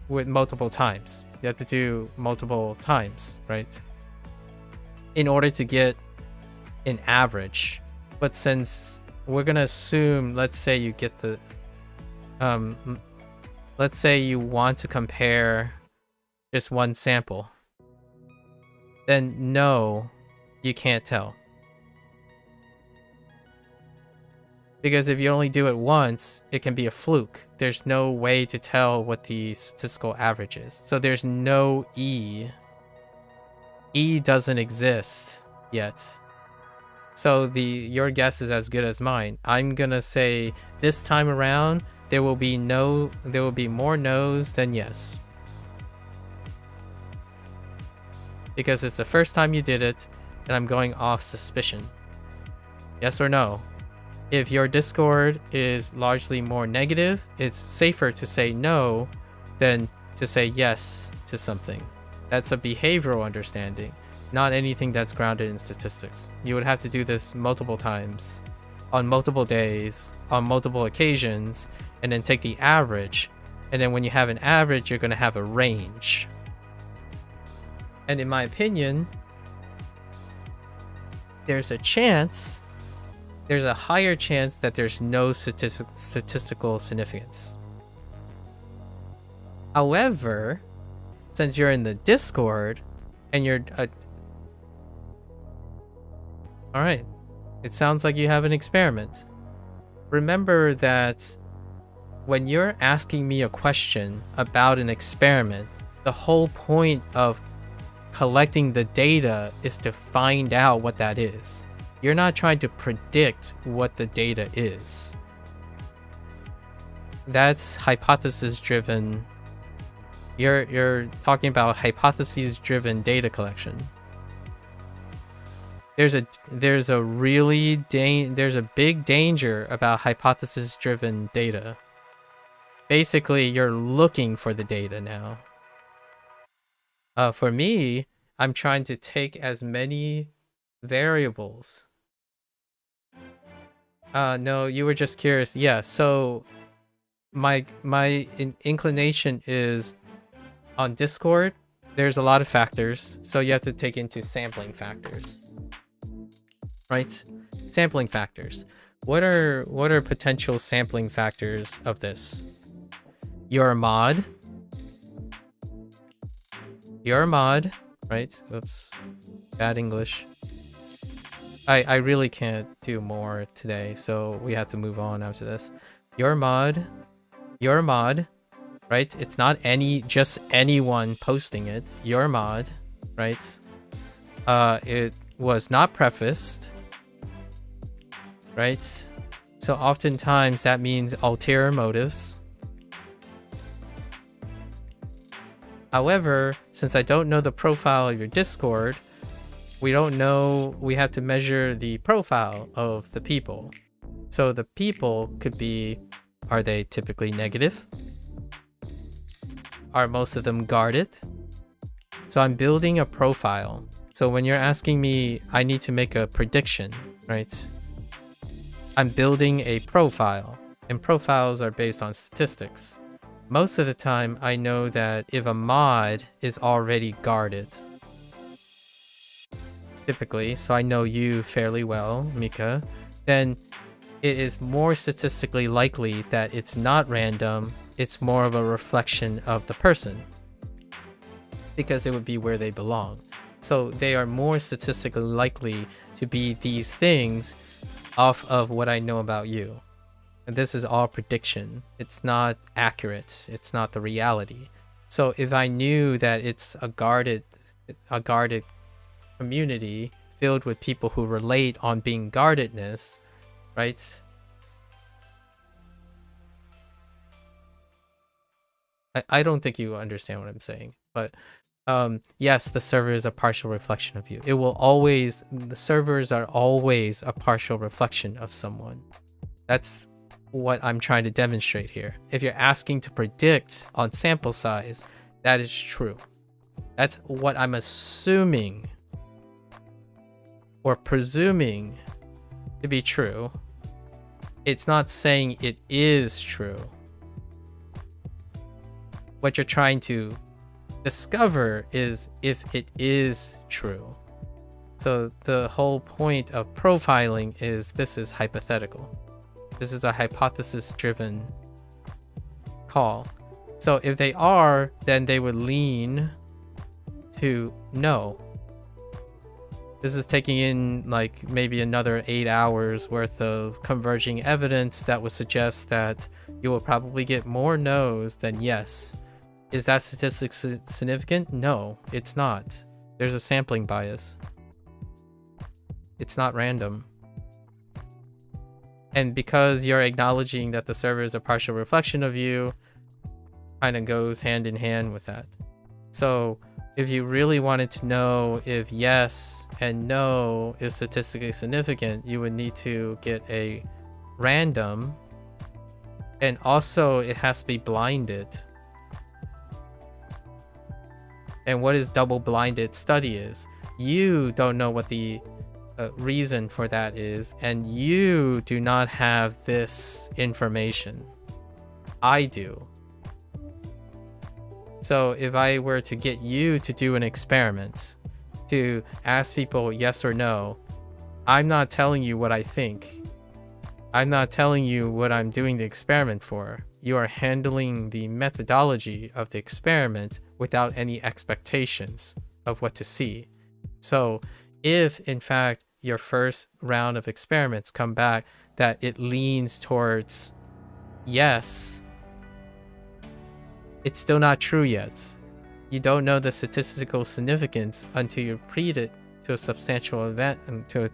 with multiple times. You have to do multiple times, right? In order to get an average. But since we're gonna assume, let's say you get the let's say you want to compare just one sample, then no, you can't tell. Because if you only do it once, it can be a fluke. There's no way to tell what the statistical average is. So there's no E. E doesn't exist yet. So your guess is as good as mine. I'm gonna say this time around, there will be more no's than yes. Because it's the first time you did it, and I'm going off suspicion. Yes or no? If your Discord is largely more negative, it's safer to say no than to say yes to something. That's a behavioral understanding, not anything that's grounded in statistics. You would have to do this multiple times, on multiple days, on multiple occasions, and then take the average. And then when you have an average, you're going to have a range. And in my opinion, there's a higher chance that there's no statistical significance. However, since you're in the Discord and you're all right, it sounds like you have an experiment. Remember that when you're asking me a question about an experiment, the whole point of collecting the data is to find out what that is. You're not trying to predict what the data is. That's hypothesis driven. You're talking about hypothesis driven data collection. There's a big danger about hypothesis driven data. basically you're looking for the data now. For me, I'm trying to take as many variables. No, you were just curious. Yeah, so my inclination is on Discord, there's a lot of factors, so you have to take into sampling factors. Right? Sampling factors. What are potential sampling factors of this? You're a mod. You're a mod, right? Oops. Bad English. I really can't do more today, so we have to move on after this. You're a mod. You're a mod, right? It's not just anyone posting it. You're a mod, right? It was not prefaced, right? So oftentimes that means ulterior motives. However, since I don't know the profile of your Discord, we don't know, we have to measure the profile of the people. So the people could be, are they typically negative? Are most of them guarded? So I'm building a profile. So when you're asking me, I need to make a prediction, right? I'm building a profile, and profiles are based on statistics. Most of the time, I know that if a mod is already guarded, typically, so I know you fairly well, Mika, then it is more statistically likely that it's not random, it's more of a reflection of the person, because it would be where they belong. So they are more statistically likely to be these things off of what I know about you. And this is all prediction. It's not accurate. It's not the reality. So if I knew that it's a guarded community filled with people who relate on being guardedness, right? I don't think you understand what I'm saying, but yes, the server is a partial reflection of you. It will always, the servers are always a partial reflection of someone. That's what I'm trying to demonstrate here. If you're asking to predict on sample size, that is true. That's what I'm assuming or presuming to be true. It's not saying it is true. What you're trying to discover is if it is true. So the whole point of profiling is this is hypothetical. This is a hypothesis-driven call. So if they are, then they would lean to no. This is taking in like maybe another 8 hours worth of converging evidence that would suggest that you will probably get more no's than yes. Is that statistically significant? No, it's not. There's a sampling bias. It's not random. And because you're acknowledging that the server is a partial reflection of you, kind of goes hand in hand with that. So if you really wanted to know if yes and no is statistically significant, you would need to get a random, and also it has to be blinded. And what is double-blinded study is, you don't know what the reason for that is, and you do not have this information. I do. So if I were to get you to do an experiment, to ask people yes or no, I'm not telling you what I think. I'm not telling you what I'm doing the experiment for. You are handling the methodology of the experiment without any expectations of what to see. So if in fact your first round of experiments come back that it leans towards yes, it's still not true yet. You don't know the statistical significance until you repeat it to a substantial event and to a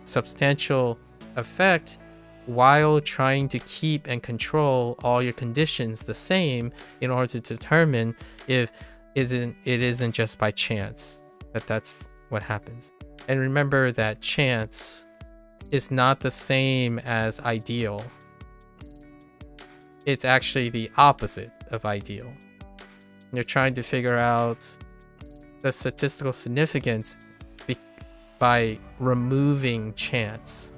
substantial effect, while trying to keep and control all your conditions the same in order to determine if it isn't just by chance that's what happens. And remember that chance is not the same as ideal. it's actually the opposite of ideal. You're trying to figure out the statistical significance by removing chance.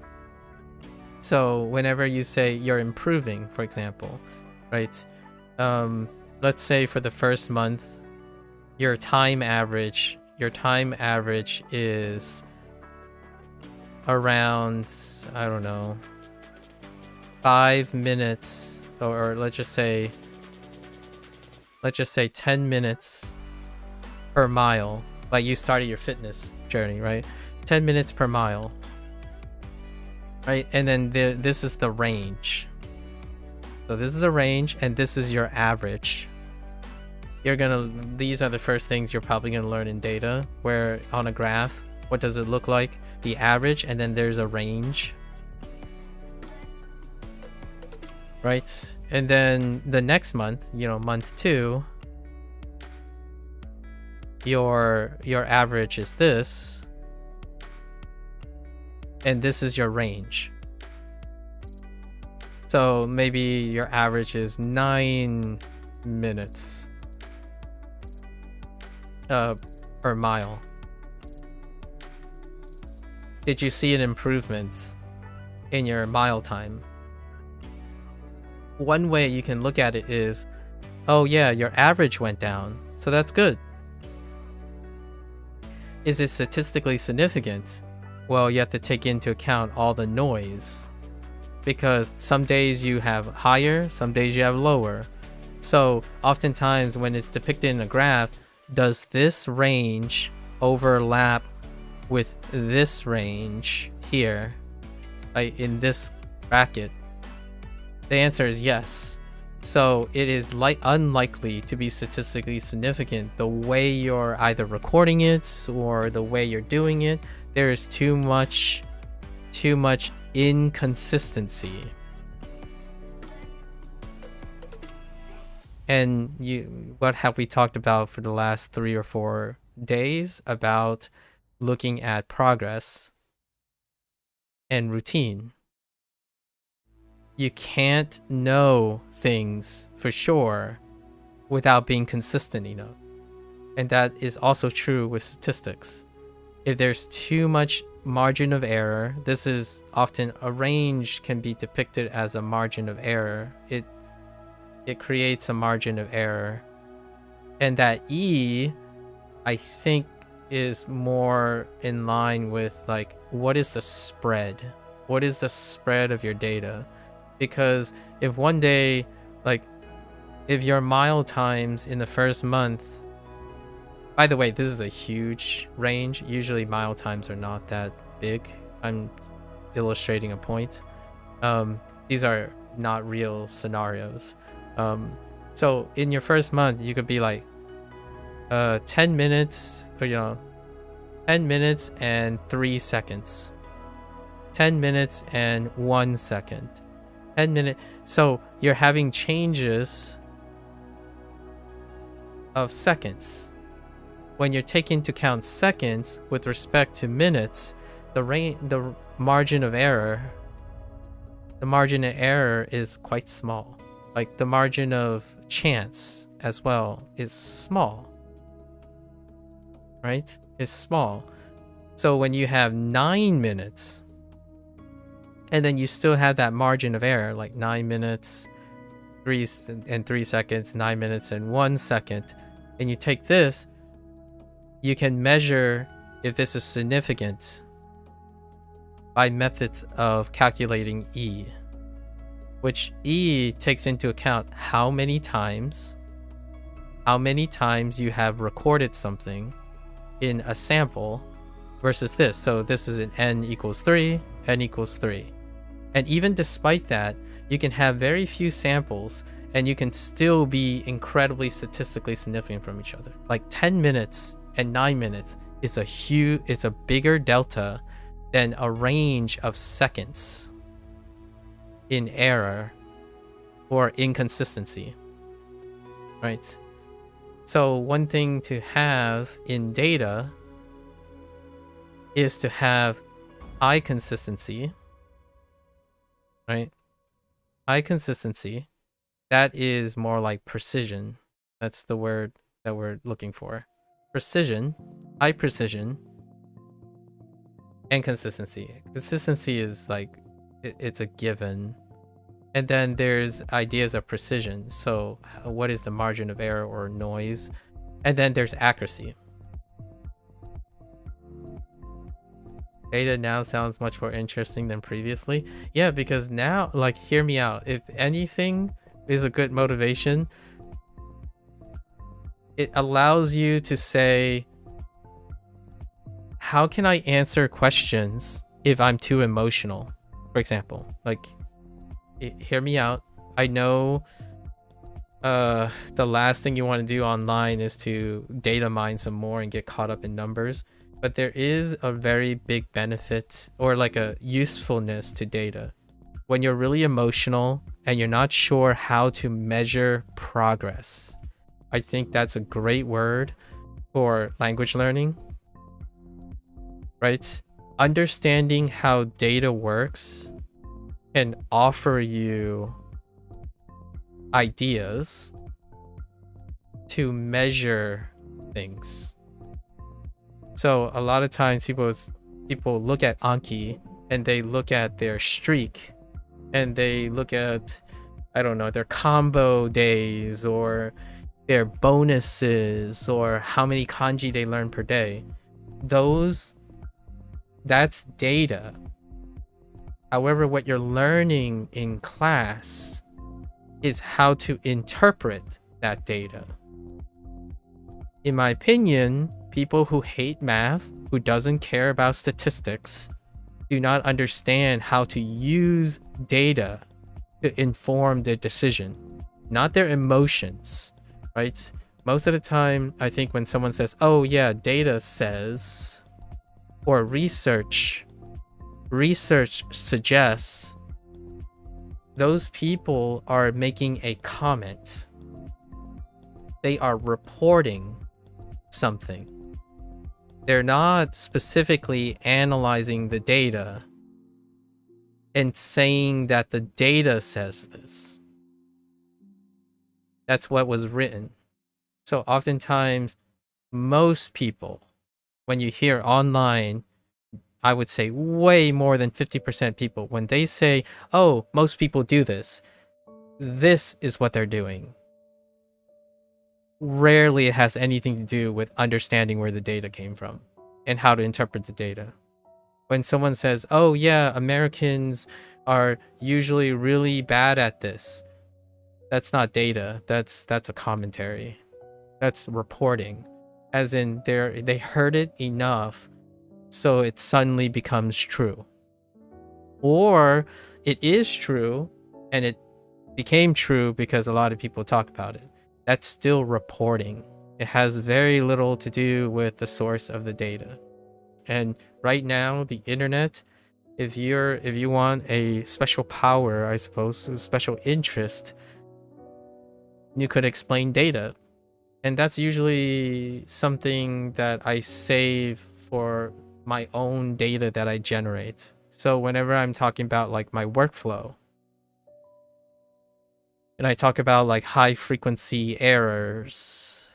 So whenever you say you're improving, for example, right? Let's say for the first month, your time average is around, I don't know, 5 minutes, or let's just say 10 minutes per mile. Like you started your fitness journey, right? 10 minutes per mile, right? And then this is the range. So this is the range, and this is your average. These are the first things you're probably gonna learn in data, where on a graph, what does it look like? The average, and then there's a range, right? And then the next month, month 2, your average is this, and this is your range. So maybe your average is 9 minutes per mile. Did you see an improvement in your mile time? One way you can look at it is, oh yeah, your average went down, so that's good. Is it statistically significant? Well, you have to take into account all the noise, because some days you have higher, some days you have lower. So oftentimes when it's depicted in a graph, does this range overlap with this range here, like in this bracket? The answer is yes. So it is unlikely to be statistically significant the way you're either recording it or the way you're doing it. There is too much inconsistency. And what have we talked about for the last 3 or 4 days about looking at progress and routine? You can't know things for sure without being consistent enough. And that is also true with statistics. If there's too much margin of error, this is often a range can be depicted as a margin of error. It creates a margin of error. And that E, I think, is more in line with like, what is the spread? What is the spread of your data? Because if one day, like, if your mile times in the first month, by the way, this is a huge range. Usually mile times are not that big. I'm illustrating a point. These are not real scenarios. So in your first month, you could be like 10 minutes, or 10 minutes and 3 seconds. 10 minutes and 1 second. 10 minutes. So you're having changes of seconds. When you're taking into account seconds with respect to minutes, the margin of error is quite small. Like the margin of chance as well is small, right? It's small. So when you have 9 minutes and then you still have that margin of error, like 9 minutes, 3 seconds, 9 minutes and 1 second, and you take this, you can measure if this is significant by methods of calculating E, which E takes into account how many times you have recorded something in a sample versus this. So this is an n equals 3, n equals 3. And even despite that, you can have very few samples and you can still be incredibly statistically significant from each other. Like 10 minutes and 9 minutes is it's a bigger delta than a range of seconds in error or inconsistency, right? So one thing to have in data is to have high consistency, right? High consistency, that is more like precision. That's the word that we're looking for. Precision, high precision, and consistency. Consistency is like, it's a given. And then there's ideas of precision. So what is the margin of error or noise? And then there's accuracy. Data now sounds much more interesting than previously. Yeah, because now, like, hear me out. If anything is a good motivation, it allows you to say, how can I answer questions if I'm too emotional? For example, like, hear me out. I know the last thing you want to do online is to data mine some more and get caught up in numbers. But there is a very big benefit, or like a usefulness to data. When you're really emotional and you're not sure how to measure progress, I think that's a great word for language learning, right? Understanding how data works can offer you ideas to measure things. So a lot of times people look at Anki and they look at their streak and they look at, I don't know, their combo days or their bonuses or how many kanji they learn per day. That's data. However, what you're learning in class is how to interpret that data. In my opinion, people who hate math, who doesn't care about statistics, do not understand how to use data to inform their decision, not their emotions, right? Most of the time, I think when someone says, oh yeah, data says, or research suggests, those people are making a comment. They are reporting something. They're not specifically analyzing the data and saying that the data says this. That's what was written. So oftentimes, most people, when you hear online, I would say way more than 50% people, when they say, oh, most people do this, this is what they're doing. Rarely it has anything to do with understanding where the data came from and how to interpret the data. When someone says, oh yeah, Americans are usually really bad at this, that's not data. That's a commentary. That's reporting. As in, they heard it enough so it suddenly becomes true. Or it is true and it became true because a lot of people talk about it. That's still reporting. It has very little to do with the source of the data. And right now, the internet, if you want a special power, I suppose, a special interest, you could explain data. And that's usually something that I save for my own data that I generate. So whenever I'm talking about like my workflow, and I talk about like high frequency errors,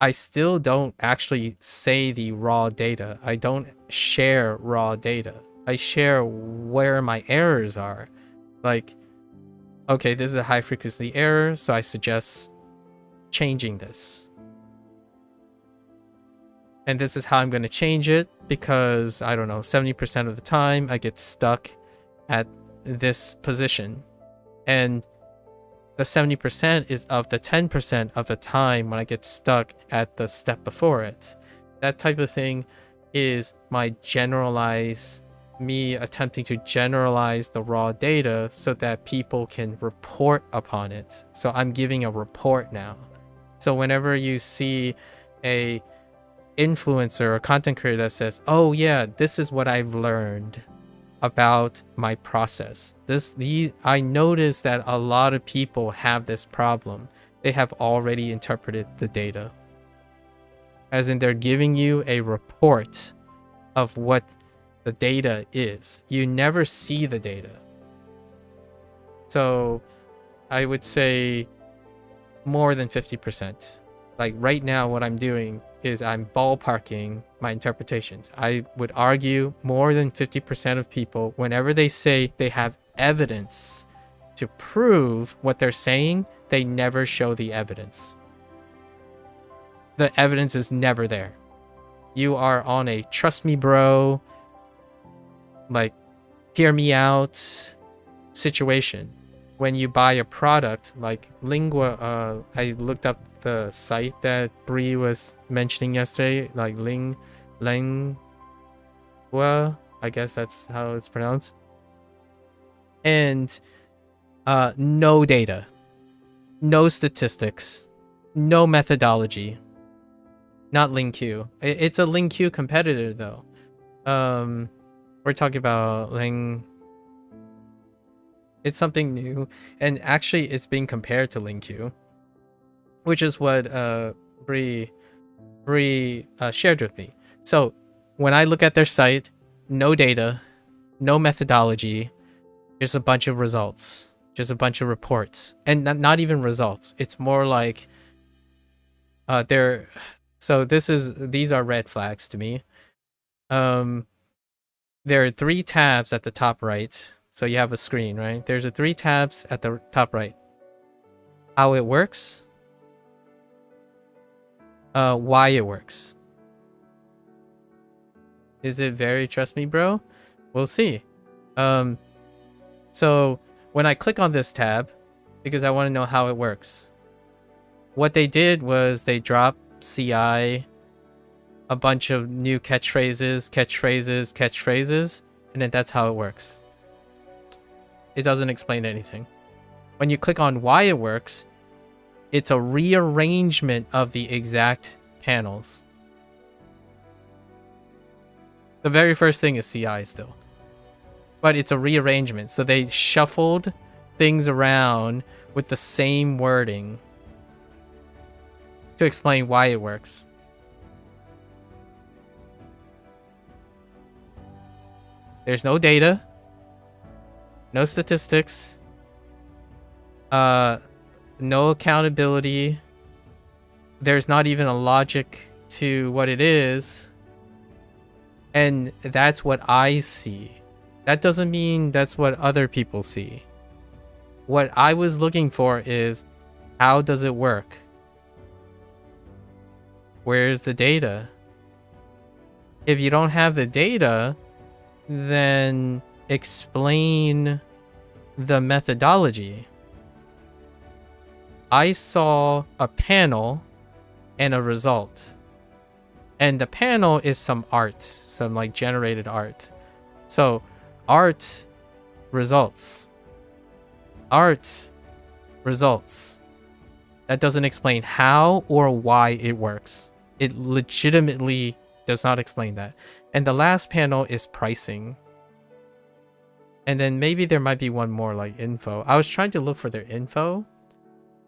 I still don't actually say the raw data. I don't share raw data. I share where my errors are. Like, okay, this is a high frequency error, so I suggest changing this. And this is how I'm going to change it because, I don't know, 70% of the time I get stuck at this position. And the 70% is of the 10% of the time when I get stuck at the step before it. That type of thing is me attempting to generalize the raw data so that people can report upon it. So I'm giving a report now. So whenever you see a influencer or content creator that says, oh yeah, this is what I've learned about my process. I noticed that a lot of people have this problem. They have already interpreted the data. As in, they're giving you a report of what the data is. You never see the data. So I would say more than 50%. Like right now, what I'm doing is I'm ballparking my interpretations. I would argue more than 50% of people, whenever they say they have evidence to prove what they're saying, they never show the evidence. The evidence is never there. You are on a trust me, bro, like hear me out situation. When you buy a product like Lingua, I looked up the site that Bree was mentioning yesterday, like Lingua, I guess that's how it's pronounced. And no data, no statistics, no methodology. Not LingQ. It's a LingQ competitor though. We're talking about it's something new, and actually it's being compared to LingQ, which is what Bree shared with me. So when I look at their site, no data, no methodology, just a bunch of results, just a bunch of reports, and not even results. It's more like so these are red flags to me. There are 3 tabs at the top right. So you have a screen, right? There's 3 tabs at the top right. How it works, why it works. Is it very trust me, bro? We'll see. So when I click on this tab, because I want to know how it works, what they did was they dropped CI, a bunch of new catchphrases, and then that's how it works. It doesn't explain anything. When you click on why it works, it's a rearrangement of the exact panels. The very first thing is CI still, but it's a rearrangement. So they shuffled things around with the same wording to explain why it works. There's no data, no statistics, no accountability. There's not even a logic to what it is. And that's what I see. That doesn't mean that's what other people see. What I was looking for is, how does it work? Where's the data? If you don't have the data, then explain the methodology. I saw a panel and a result. And the panel is some art, some like generated art. So art results. Art results. That doesn't explain how or why it works. It legitimately does not explain that. And the last panel is pricing. And then maybe there might be one more like info. I was trying to look for their info.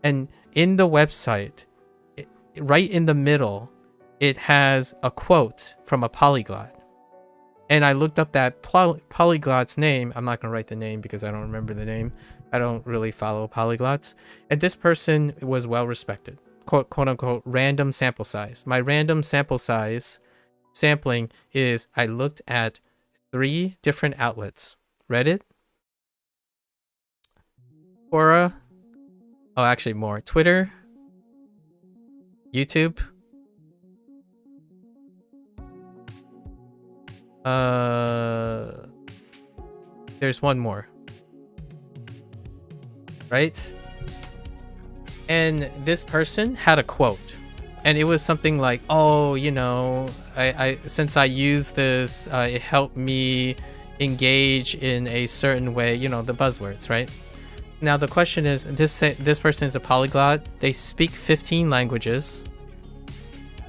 And in the website, right in the middle, it has a quote from a polyglot. And I looked up that polyglot's name. I'm not going to write the name because I don't remember the name. I don't really follow polyglots. And this person was well respected. Quote unquote, random sample size. My random sample size sampling is I looked at 3 different outlets. Reddit, Quora, oh actually more, Twitter, YouTube, there's one more, right? And this person had a quote, and it was something like, oh, you know, I since I use this, it helped me engage in a certain way, you know, the buzzwords, right? Now the question is, this person is a polyglot. They speak 15 languages.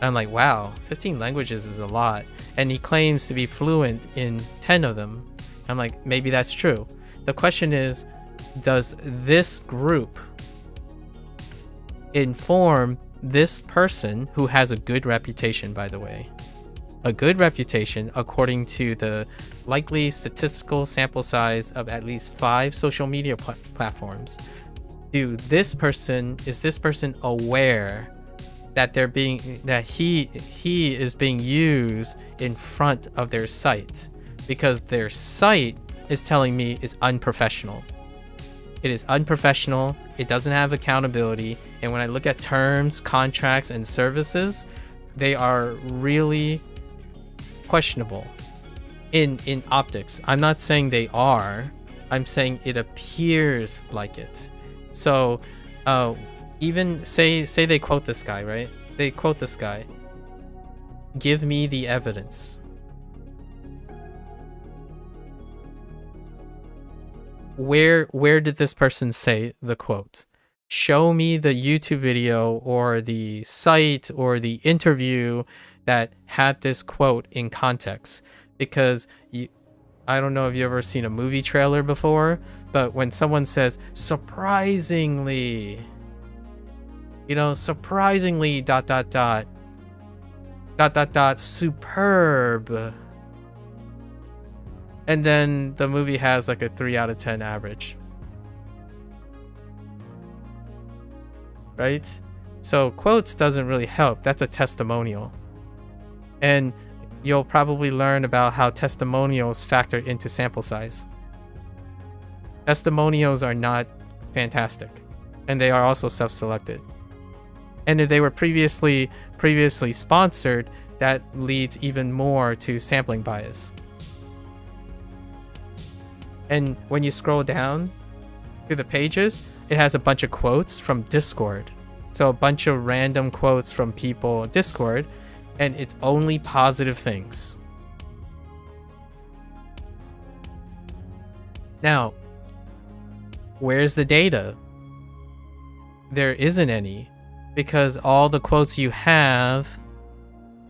I'm like, wow, 15 languages is a lot. And he claims to be fluent in 10 of them. I'm like, maybe that's true. The question is, does this group inform this person, who has a good reputation, by the way, a good reputation according to the likely statistical sample size of at least 5 social media platforms? is this person aware that he is being used in front of their site, because their site is telling me is unprofessional. It is unprofessional, it doesn't have accountability, and when I look at terms, contracts, and services, they are really questionable in optics. I'm not saying they are, I'm saying it appears like it. So even say they quote this guy, right? They quote this guy. Give me the evidence. Where did this person say the quote? Show me the YouTube video or the site or the interview that had this quote in context. Because I don't know if you've ever seen a movie trailer before, but when someone says surprisingly, surprisingly ... superb, and then the movie has like a 3 out of 10 average, right? So quotes doesn't really help. That's a testimonial, and you'll probably learn about how testimonials factor into sample size. Testimonials are not fantastic, and they are also self-selected. And if they were previously sponsored, that leads even more to sampling bias. And when you scroll down through the pages, it has a bunch of quotes from Discord. So a bunch of random quotes from people on Discord, and it's only positive things. Now, where's the data? There isn't any, because all the quotes you have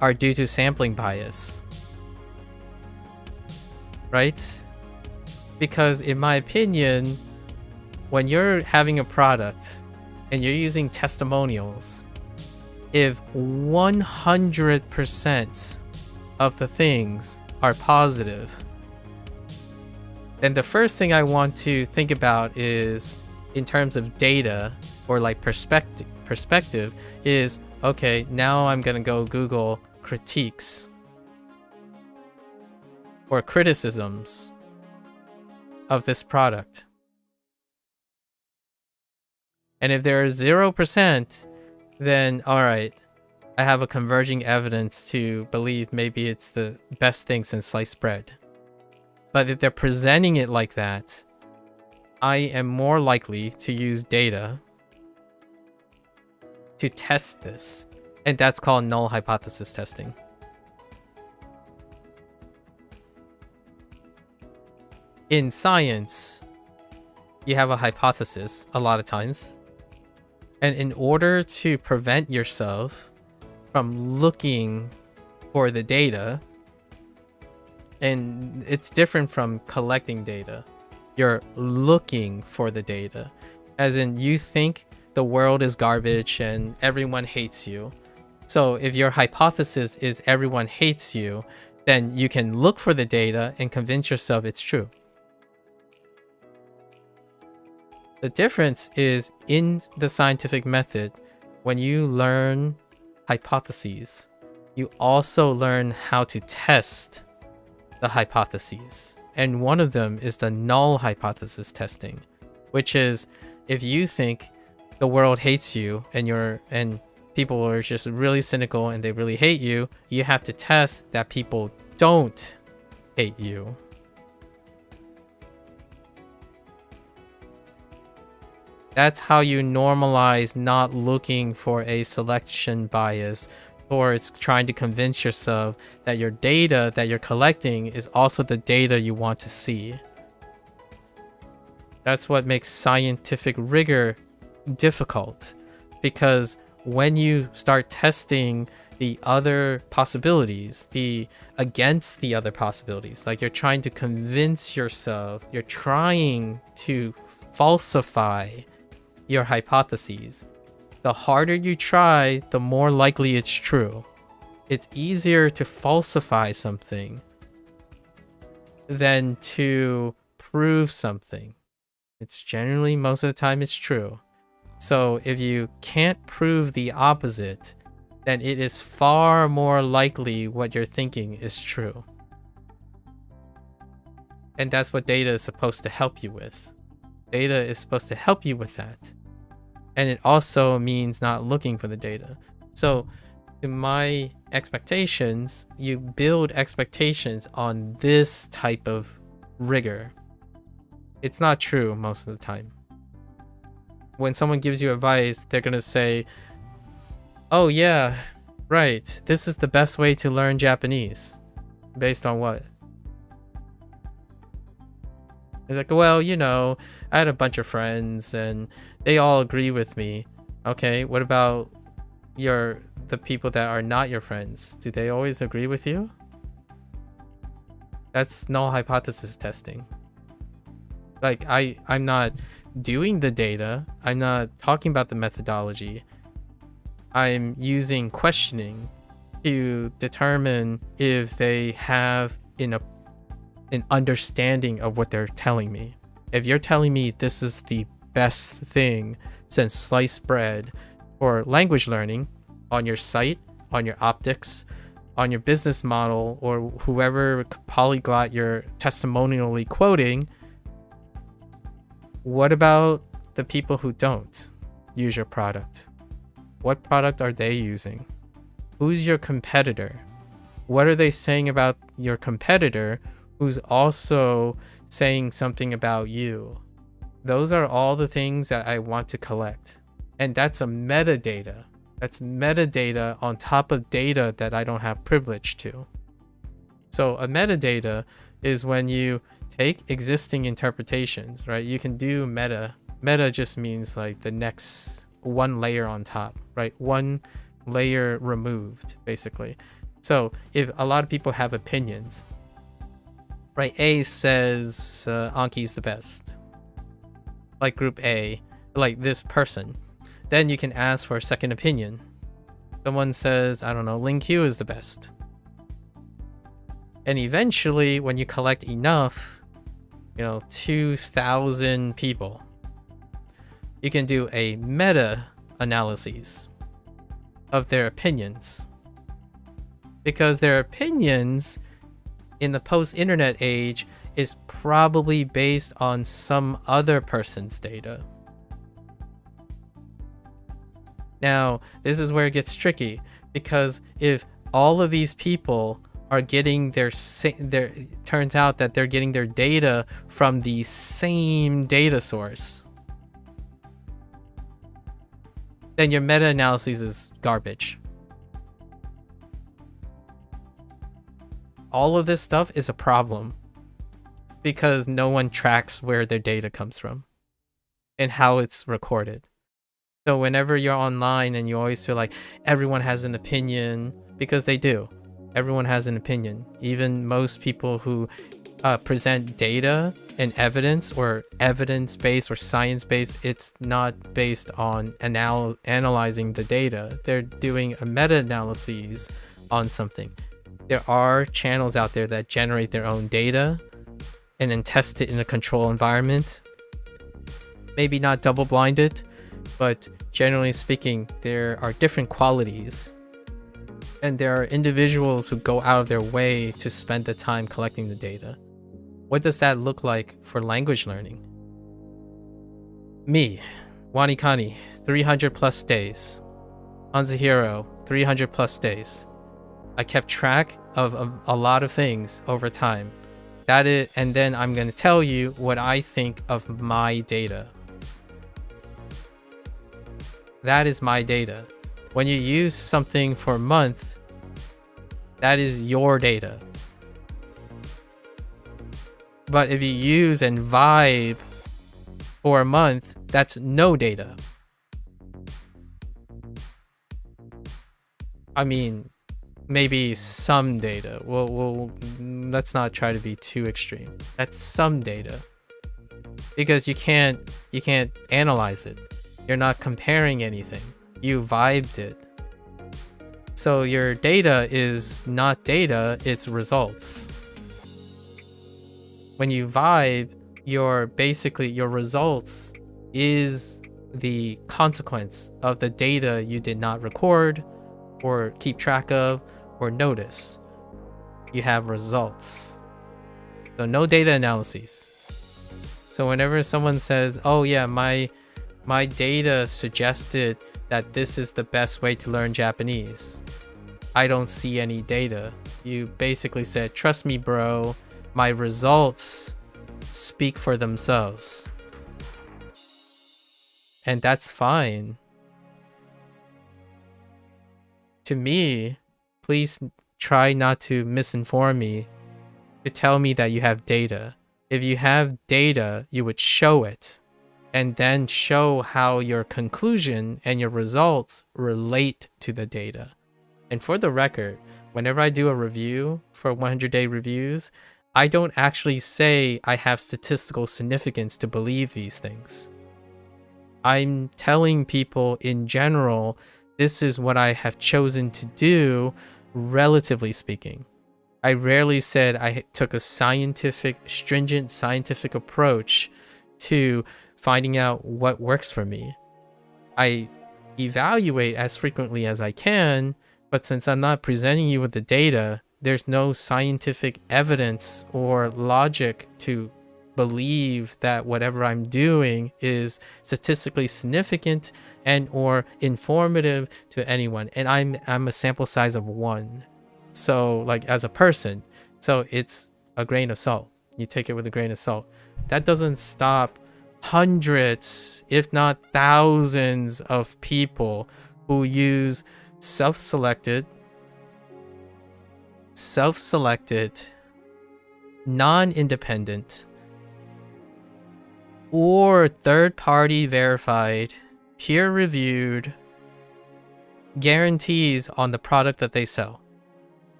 are due to sampling bias. Right? Because in my opinion, when you're having a product and you're using testimonials, if 100% of the things are positive, then the first thing I want to think about is, in terms of data or like perspective, is, okay, now I'm gonna go Google critiques or criticisms of this product. And if there is 0%, then alright, I have a converging evidence to believe maybe it's the best thing since sliced bread. But if they're presenting it like that, I am more likely to use data to test this. And that's called null hypothesis testing. In science, you have a hypothesis a lot of times. And in order to prevent yourself from looking for the data, and it's different from collecting data, you're looking for the data. As in, you think the world is garbage and everyone hates you. So if your hypothesis is everyone hates you, then you can look for the data and convince yourself it's true. The difference is, in the scientific method, when you learn hypotheses, you also learn how to test the hypotheses. And one of them is the null hypothesis testing, which is, if you think the world hates you and people are just really cynical and they really hate you, you have to test that people don't hate you. That's how you normalize not looking for a selection bias, or it's trying to convince yourself that your data that you're collecting is also the data you want to see. That's what makes scientific rigor difficult, because when you start testing the other possibilities, against the other possibilities, like you're trying to convince yourself, you're trying to falsify your hypotheses. The harder you try, the more likely it's true. It's easier to falsify something than to prove something. It's generally, most of the time, it's true. So if you can't prove the opposite, then it is far more likely what you're thinking is true. And that's what data is supposed to help you with. Data is supposed to help you with that. And it also means not looking for the data. So in my expectations, you build expectations on this type of rigor. It's not true most of the time. When someone gives you advice, they're going to say, oh yeah, right, this is the best way to learn Japanese. Based on what? It's like, well, you know, I had a bunch of friends and they all agree with me. Okay, what about the people that are not your friends? Do they always agree with you? That's null hypothesis testing. Like, I'm not doing the data. I'm not talking about the methodology. I'm using questioning to determine if they have an understanding of what they're telling me. If you're telling me this is the best thing since sliced bread for language learning on your site, on your optics, on your business model, or whoever polyglot you're testimonially quoting, what about the people who don't use your product? What product are they using? Who's your competitor? What are they saying about your competitor who's also saying something about you? Those are all the things that I want to collect. And that's a metadata. That's metadata on top of data that I don't have privilege to. So a metadata is when you take existing interpretations, right? You can do meta. Meta just means like the next one layer on top, right? One layer removed, basically. So if a lot of people have opinions, right? A says Anki's the best, like group A, like this person. Then you can ask for a second opinion. Someone says, I don't know, Ling Q is the best. And eventually, when you collect enough, 2,000 people, you can do a meta analysis of their opinions. Because their opinions in the post-internet age is probably based on some other person's data. Now, this is where it gets tricky, because if all of these people are getting turns out that they're getting their data from the same data source, then your meta-analysis is garbage. All of this stuff is a problem because no one tracks where their data comes from and how it's recorded. So whenever you're online and you always feel like everyone has an opinion, because they do. Everyone has an opinion. Even most people who present data and evidence, or evidence-based or science-based, it's not based on analyzing the data. They're doing a meta-analysis on something. There are channels out there that generate their own data and then test it in a control environment. Maybe not double-blinded, but generally speaking, there are different qualities. And there are individuals who go out of their way to spend the time collecting the data. What does that look like for language learning? Me, WaniKani, 300 plus days. HanziHero, 300 plus days. I kept track of a lot of things over time. And then I'm going to tell you what I think of my data. That is my data. When you use something for a month, that is your data. But if you use and vibe for a month, that's no data. I mean, maybe some data. Well, let's not try to be too extreme. That's some data. Because you can't analyze it. You're not comparing anything. You vibed it. So your data is not data, it's results. When you vibe, your results is the consequence of the data you did not record or keep track of or notice. You have results. So no data analyses. So whenever someone says, oh yeah, my data suggested that this is the best way to learn Japanese, I don't see any data. You basically said, trust me, bro, my results speak for themselves. And that's fine. To me, please try not to misinform me, to tell me that you have data. If you have data, you would show it, and then show how your conclusion and your results relate to the data. And for the record, whenever I do a review for 100-day reviews, I don't actually say I have statistical significance to believe these things. I'm telling people in general, this is what I have chosen to do, relatively speaking. I rarely said I took a stringent scientific approach to finding out what works for me. I evaluate as frequently as I can, but since I'm not presenting you with the data, there's no scientific evidence or logic to believe that whatever I'm doing is statistically significant and or informative to anyone. And I'm a sample size of 1. So like as a person, so it's a grain of salt. You take it with a grain of salt. That doesn't stop hundreds, if not thousands of people who use self-selected, non-independent, or third-party verified, peer-reviewed guarantees on the product that they sell.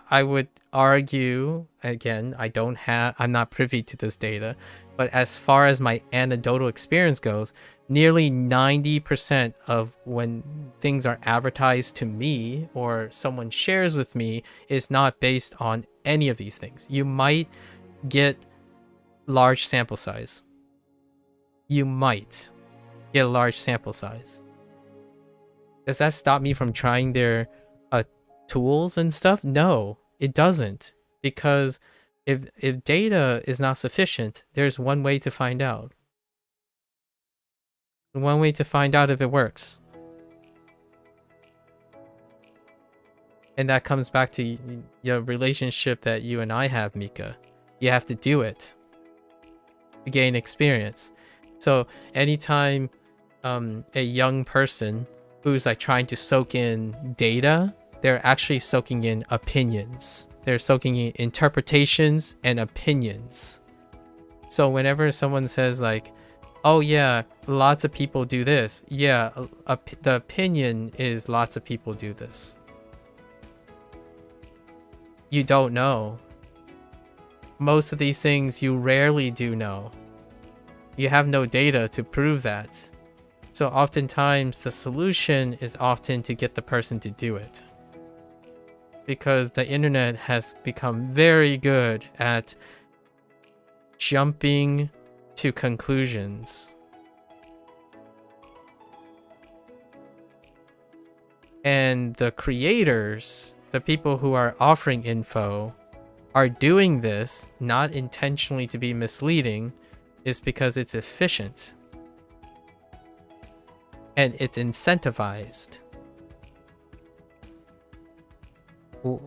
I would argue, again, I'm not privy to this data, but as far as my anecdotal experience goes, nearly 90% of when things are advertised to me or someone shares with me is not based on any of these things. You might get large sample size. You might get a large sample size. Does that stop me from trying their tools and stuff? No, it doesn't. Because if data is not sufficient, there's one way to find out. One way to find out if it works. And that comes back to your relationship that you and I have, Mika. You have to do it to gain experience. So anytime a young person who's like trying to soak in data, they're actually soaking in opinions. They're soaking in interpretations and opinions. So whenever someone says like, oh yeah, lots of people do this. Yeah, the opinion is lots of people do this. You don't know. Most of these things you rarely do know. You have no data to prove that. So oftentimes the solution is often to get the person to do it. Because the internet has become very good at jumping to conclusions. And the creators, the people who are offering info, are doing this not intentionally to be misleading, is because it's efficient. And it's incentivized.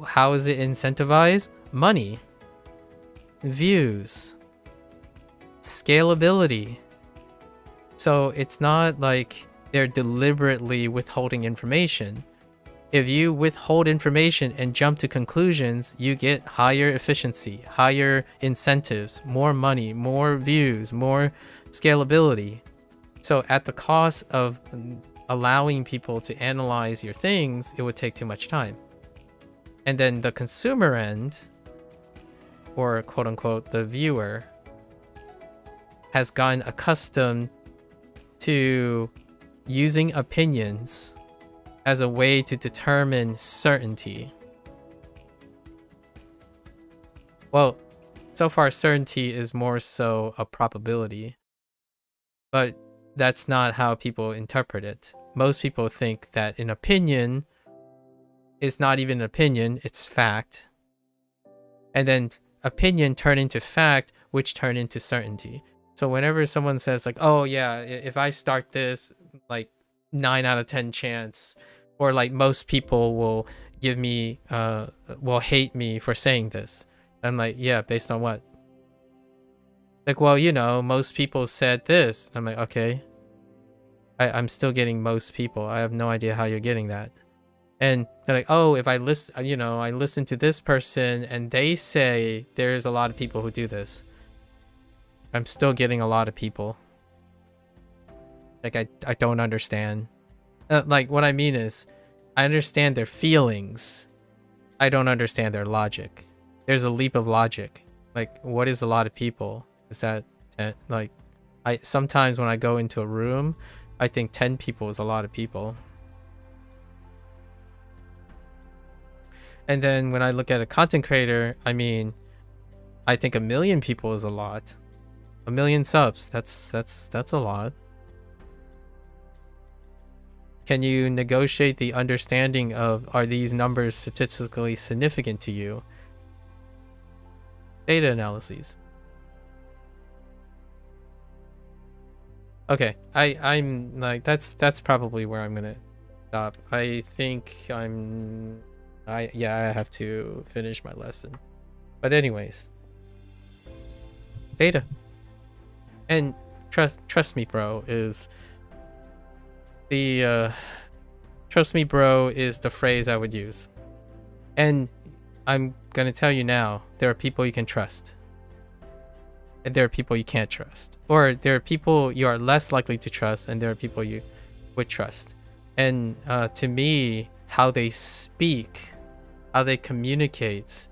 How is it incentivized? Money, views, scalability. So it's not like they're deliberately withholding information. If you withhold information and jump to conclusions, you get higher efficiency, higher incentives, more money, more views, more scalability. So at the cost of allowing people to analyze your things, it would take too much time. And then the consumer end, or quote unquote, the viewer, has gotten accustomed to using opinions as a way to determine certainty. Well, so far certainty is more so a probability, but that's not how people interpret it. Most people think that an opinion is not even an opinion, it's fact. And then opinion turn into fact, which turn into certainty. So whenever someone says like, oh yeah, if I start this, like 9 out of 10 chance, or like most people will give me, will hate me for saying this. I'm like, yeah, based on what? Like, well, you know, most people said this. I'm like, okay. I'm still getting most people. I have no idea how you're getting that. And they're like, oh, if I listen, you know, I listen to this person and they say there's a lot of people who do this. I'm still getting a lot of people. Like, I don't understand. Like, what I mean is, I understand their feelings. I don't understand their logic. There's a leap of logic. Like, what is a lot of people? Is that, like, sometimes when I go into a room, I think 10 people is a lot of people. And then when I look at a content creator, I mean, I think 1 million people is a lot. 1 million subs, that's a lot. Can you negotiate the understanding of, are these numbers statistically significant to you? Data analyses. Okay, I'm like, that's probably where I'm gonna stop. I think I have to finish my lesson. But anyways, data. And trust me, bro, is the trust me, bro, is the phrase I would use. And I'm gonna tell you now, there are people you can trust. And there are people you can't trust. Or there are people you are less likely to trust, and there are people you would trust. And to me, how they speak, how they communicate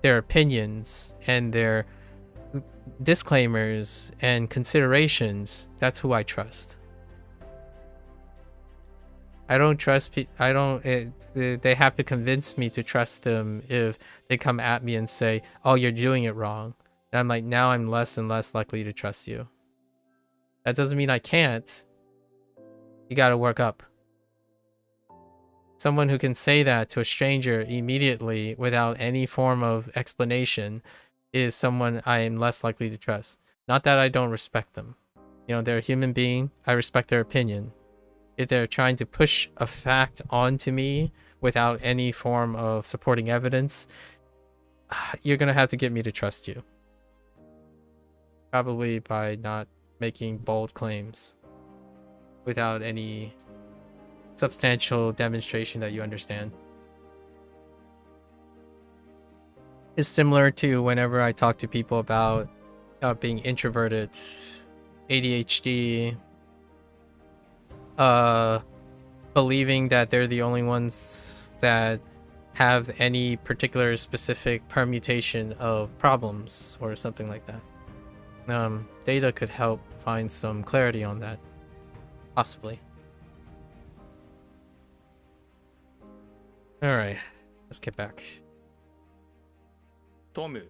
their opinions and their disclaimers and considerations, that's who I trust. I don't trust they have to convince me to trust them if they come at me and say, oh, you're doing it wrong. And I'm like, now I'm less and less likely to trust you. That doesn't mean I can't. You gotta work up. Someone who can say that to a stranger immediately without any form of explanation is someone I am less likely to trust. Not that I don't respect them. You know, they're a human being. I respect their opinion. If they're trying to push a fact onto me without any form of supporting evidence, you're gonna have to get me to trust you. Probably by not making bold claims without any substantial demonstration that you understand. It's similar to whenever I talk to people about being introverted, ADHD, believing that they're the only ones that have any particular specific permutation of problems or something like that. Data could help find some clarity on that, possibly. All right, let's get back. トム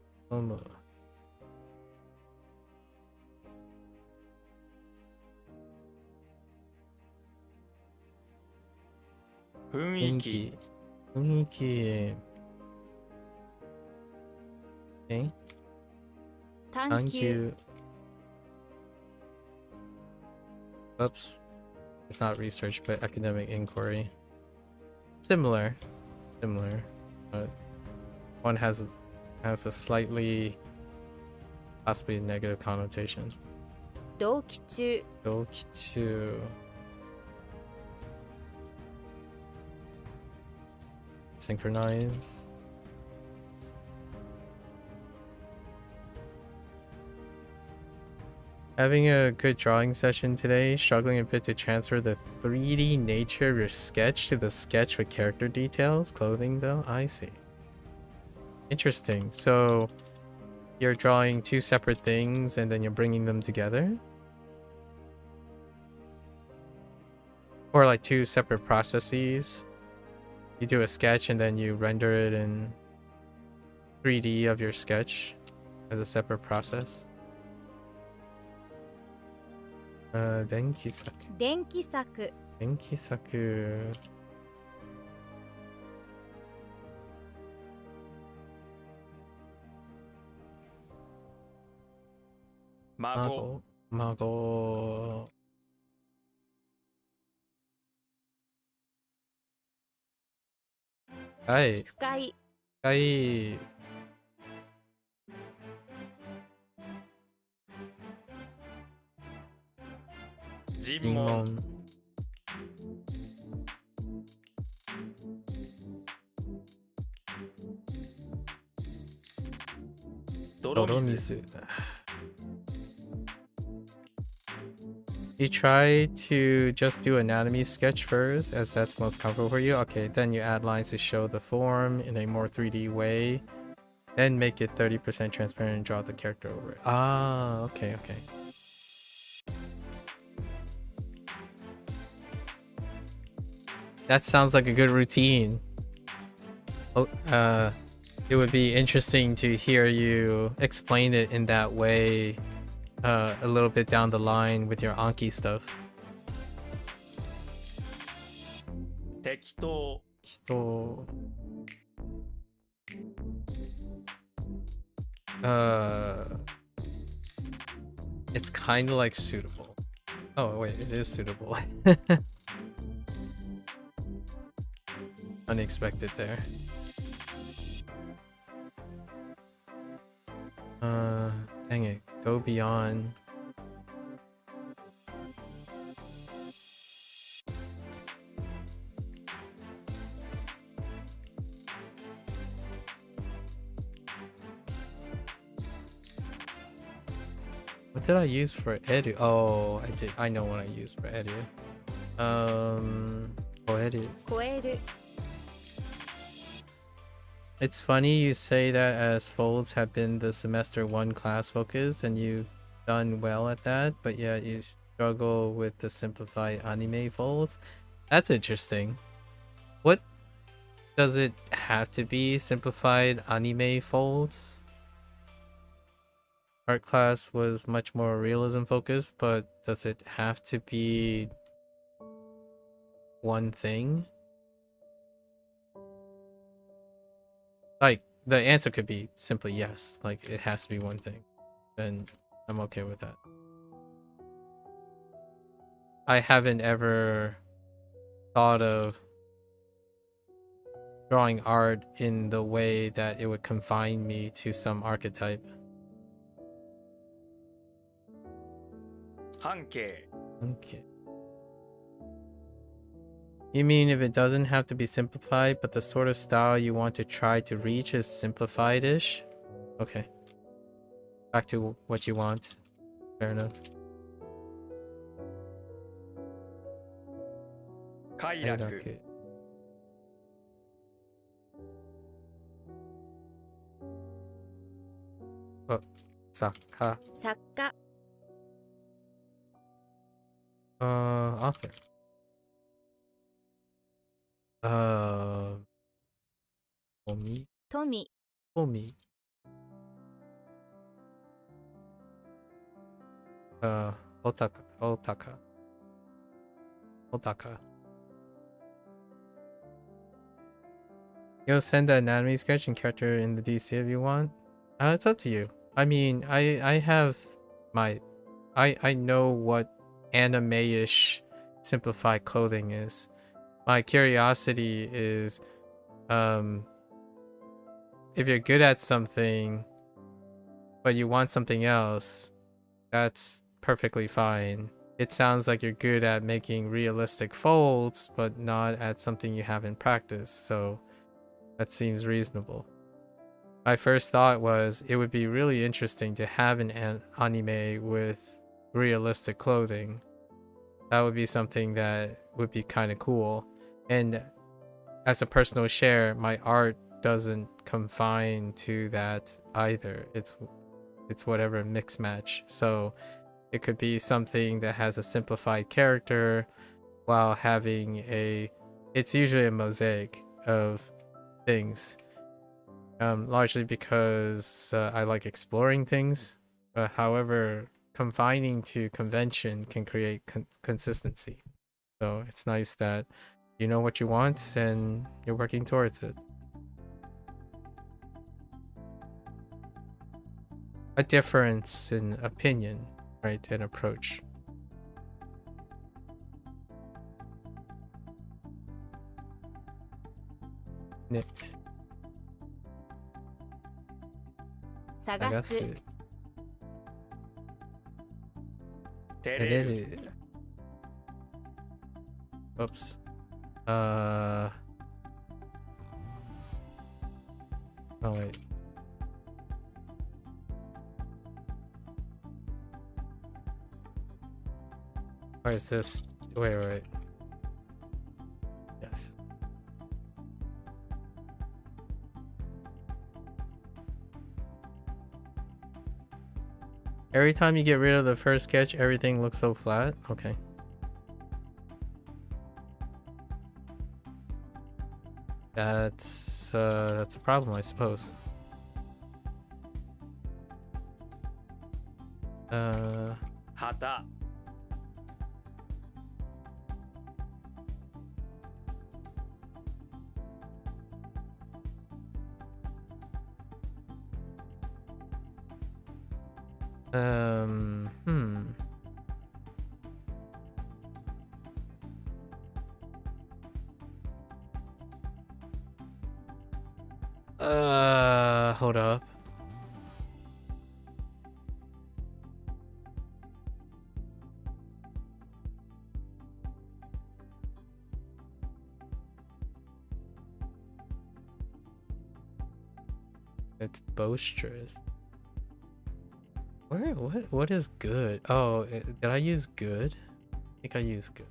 雰囲気 Funki. Okay. 探 Thank 求 you. Oops. It's not research, but academic inquiry. Similar. One has a slightly, possibly negative connotation. 同期中 Dokichu. Synchronize. Having a good drawing session today, struggling a bit to transfer the 3D nature of your sketch to the sketch with character details, clothing though. I see. Interesting. So you're drawing two separate things and then you're bringing them together? Or like two separate processes? You do a sketch and then you render it in 3D of your sketch. as a separate process. Denkisaku. 電気柵 Denkisaku. 孫 Mago. Ai. 不快 Ai. 尋 Jimon. 問 泥水 Doromizu. You try to just do anatomy sketch first, as that's most comfortable for you. Okay, then you add lines to show the form in a more 3D way. Then make it 30% transparent and draw the character over it. Ah, okay, okay. That sounds like a good routine. Oh, it would be interesting to hear you explain it in that way a little bit down the line with your Anki stuff. 適当 So, it's kind of like suitable. Oh wait, it is suitable. Unexpected there. Dang it. Go beyond. What did I use for Edu? Oh, I did. I know what I used for Edu. Edu. 超える It's funny you say that, as folds have been the semester 1 class focus and you've done well at that, but yet you struggle with the simplified anime folds. That's interesting. What does it have to be? Simplified anime folds? Art class was much more realism focused, but does it have to be one thing? Like, the answer could be simply yes. Like, it has to be one thing. Then I'm okay with that. I haven't ever thought of drawing art in the way that it would confine me to some archetype. 半径 Okay. You mean if it doesn't have to be simplified, but the sort of style you want to try to reach is simplified-ish? Okay. Back to what you want. Fair enough. 快 Hey, 楽 okay. Oh, Saka. 作家 Author. Omi. 富 Omi. Otaka. Otaka. Otaka. You'll send the anatomy sketch and character in the DC if you want. It's up to you. I mean, I have my... I know what anime-ish simplified clothing is. My curiosity is... if you're good at something, but you want something else, that's perfectly fine. It sounds like you're good at making realistic folds, but not at something you haven't practiced, so that seems reasonable. My first thought was it would be really interesting to have an anime with realistic clothing. That would be something that would be kind of cool. And as a personal share, my art doesn't confine to that either. It's whatever mix match. So it could be something that has a simplified character while having it's usually a mosaic of things. largely because I like exploring things. However, confining to convention can create consistency. So it's nice that you know what you want and you're working towards it. A difference in opinion, right, and approach. Knit. 探す Nagasu. 照れる Tereru. Oops. Oh wait. Or is this? Wait. Yes. Every time you get rid of the first sketch, everything looks so flat. Okay. That's a problem, I suppose. Uh, 旗 hmm. Hold up. It's boisterous. What is good? Oh, did I use good? I think I used good.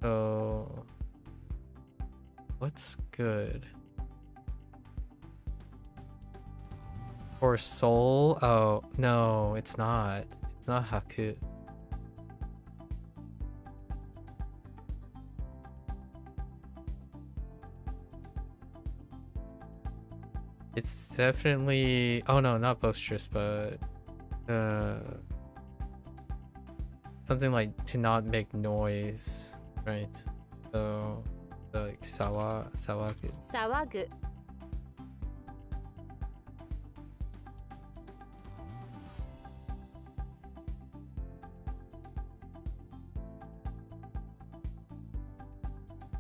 So what's good? Or soul? Oh, no, it's not. It's not haku. It's definitely, oh no, not boisterous, but something like to not make noise, right? So like sawaku. 騒ぐ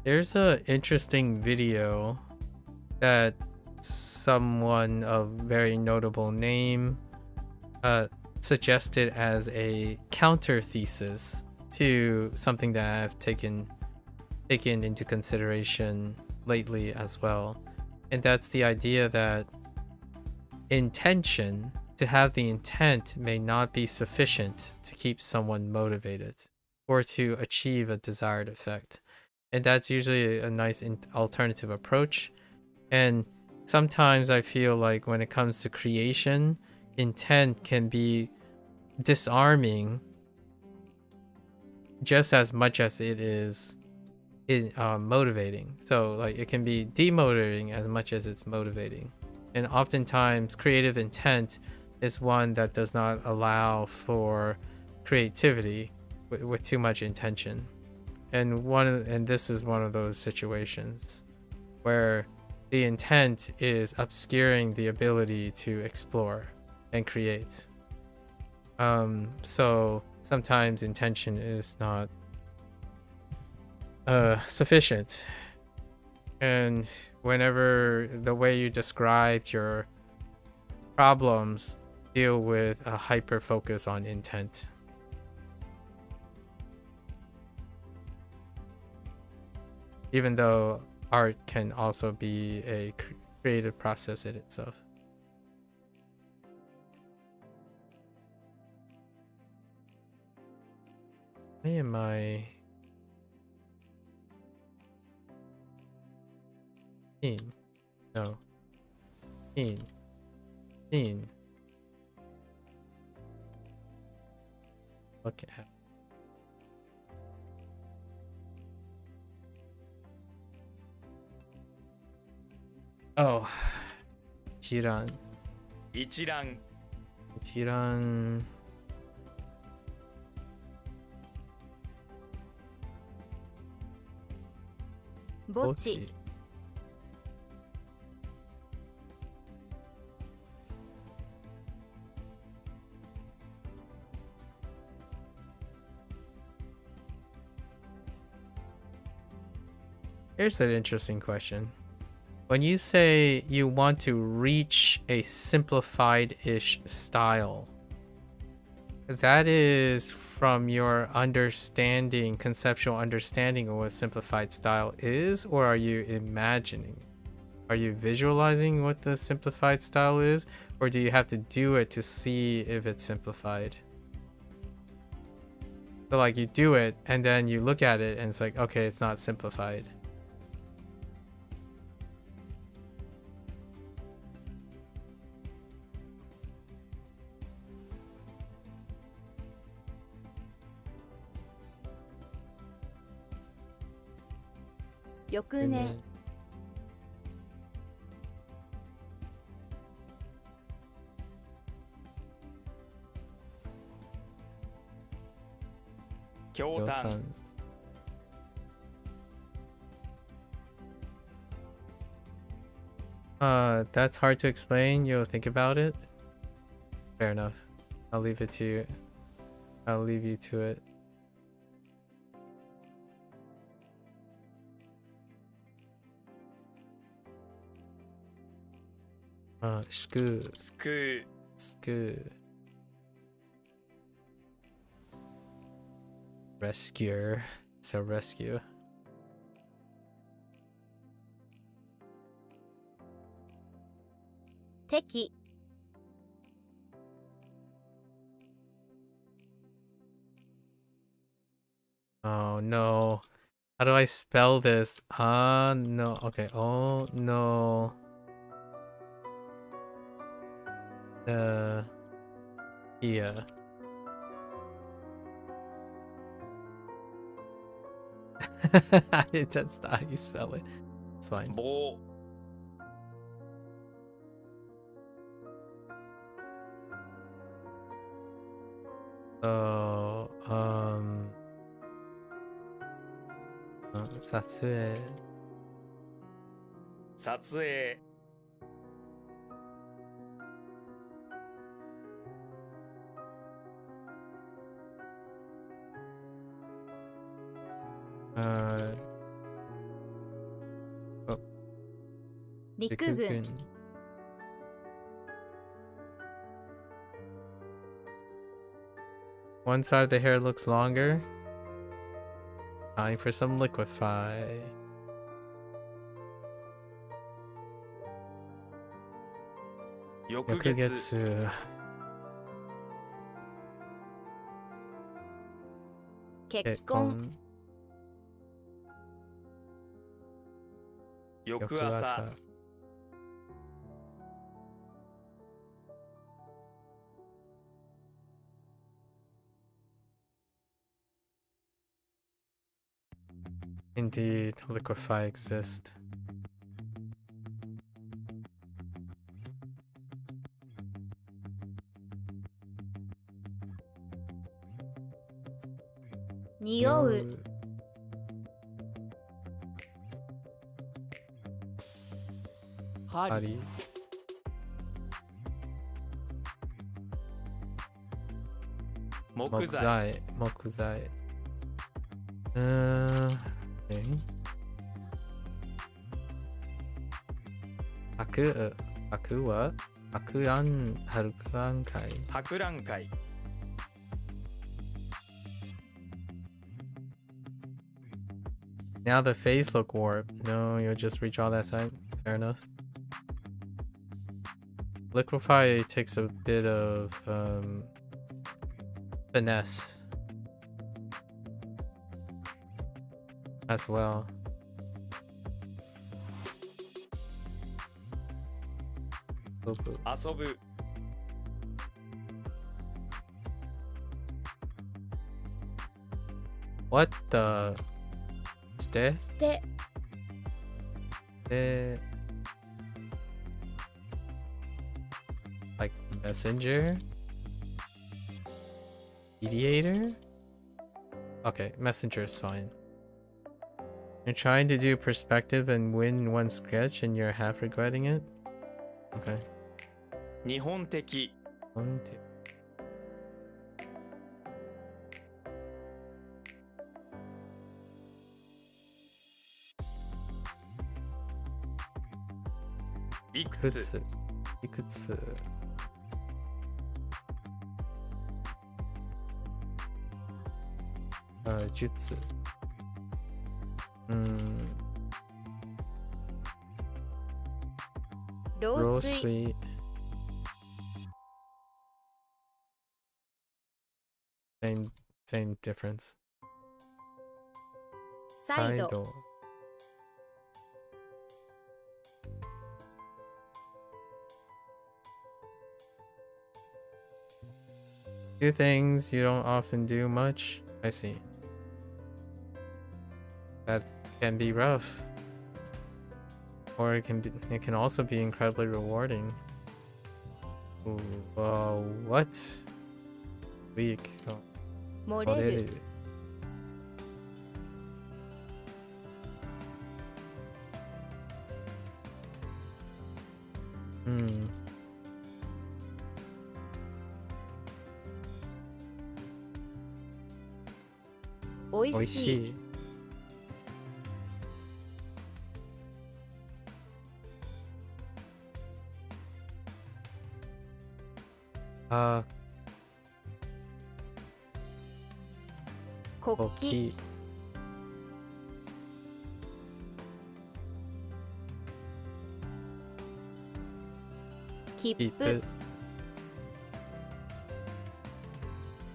There's a interesting video that someone of very notable name suggested as a counter thesis to something that I've taken into consideration lately as well. And that's the idea that intention, to have the intent, may not be sufficient to keep someone motivated or to achieve a desired effect. And that's usually a nice alternative approach. And sometimes I feel like when it comes to creation, intent can be disarming just as much as it is motivating. So like it can be demotivating as much as it's motivating. And oftentimes creative intent is one that does not allow for creativity with too much intention. And this is one of those situations where the intent is obscuring the ability to explore and create. So sometimes intention is not sufficient. And whenever the way you described your problems deal with a hyper focus on intent. Even though art can also be a creative process in itself. Why am I in? No. In. Look at. Oh, 一覧。一覧一覧。墓地。 Here's an interesting question. When you say you want to reach a simplified-ish style, that is from your understanding, conceptual understanding of what simplified style is, or are you imagining? Are you visualizing what the simplified style is, or do you have to do it to see if it's simplified? So like you do it and then you look at it and it's like, okay, it's not simplified. Yoku ne. Kyotan. That's hard to explain. You'll think about it. Fair enough. I'll leave it to you. I'll leave you to it. Sku. すく Sku. Rescuer. It's a rescue. Teki. Oh no. How do I spell this? No. Okay. Oh no. Yeah. That's not how you spell it. It's fine. 棒 So, Satsue. 撮影 陸軍。 One side of the hair looks longer. Time for some liquefy. Yokugetsu. Kekkon. Yokuasa. Indeed, liquefy exist. Niyou. Hari. Mokuzai. Mokuzai. Okay. Haku wa? Hakurankai. 博覧会 Now the face look warped. No, you'll just redraw that side. Fair enough. Liquefy takes a bit of finesse as well. Boop, boop. 遊ぶ What the? Ste? 捨て。Messenger. Mediator? Okay, messenger is fine. You're trying to do perspective and win one sketch and you're half regretting it? Okay. 日本的 One, two. Ikutsu Ikutsu. Jutsu. Hmm. 漏水 Rosui. Same difference. サイド Saido. Do things you don't often do much. I see. That can be rough. Or it can also be incredibly rewarding. Ooh, what? Weak. Oh, 漏れる moreru. Hmm. おいしい Oishi. Uh, 国旗 Koki. 切 Keep 符 it.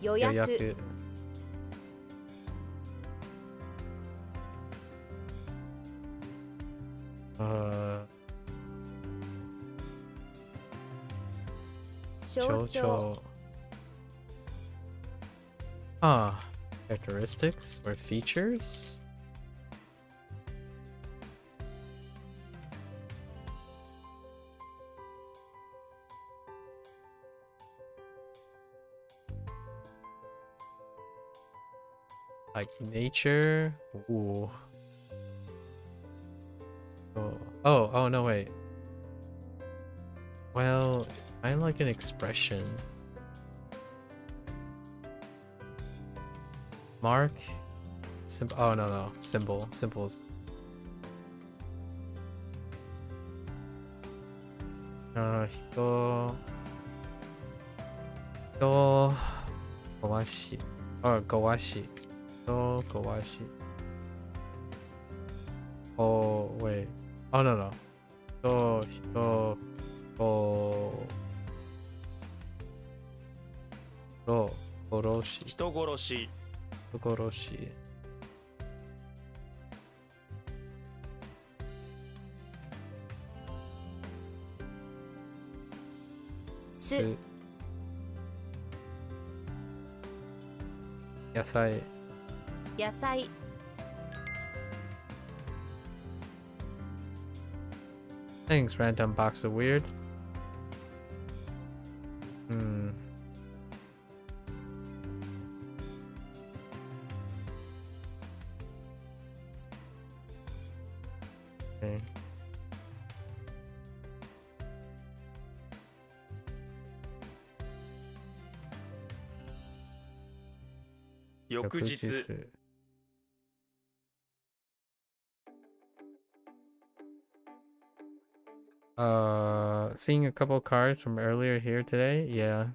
予約 Yoyaku. Uh, 象徴 Chocho. Ah, characteristics or features? Like nature? Ooh. Oh, no, wait. Well, it's kind of like an expression. Mark? Oh, no. Symbol. Symbols. Hito. Gowashi. Or gowashi. Hito gowashi. Oh, wait. Oh, no. Hito. Goroshi. 人殺し Goroshi. Su. Yasai. 野菜 Thanks, random box of weird. Hmm. Okay. 翌日 Seeing a couple cards from earlier here today. Yeah.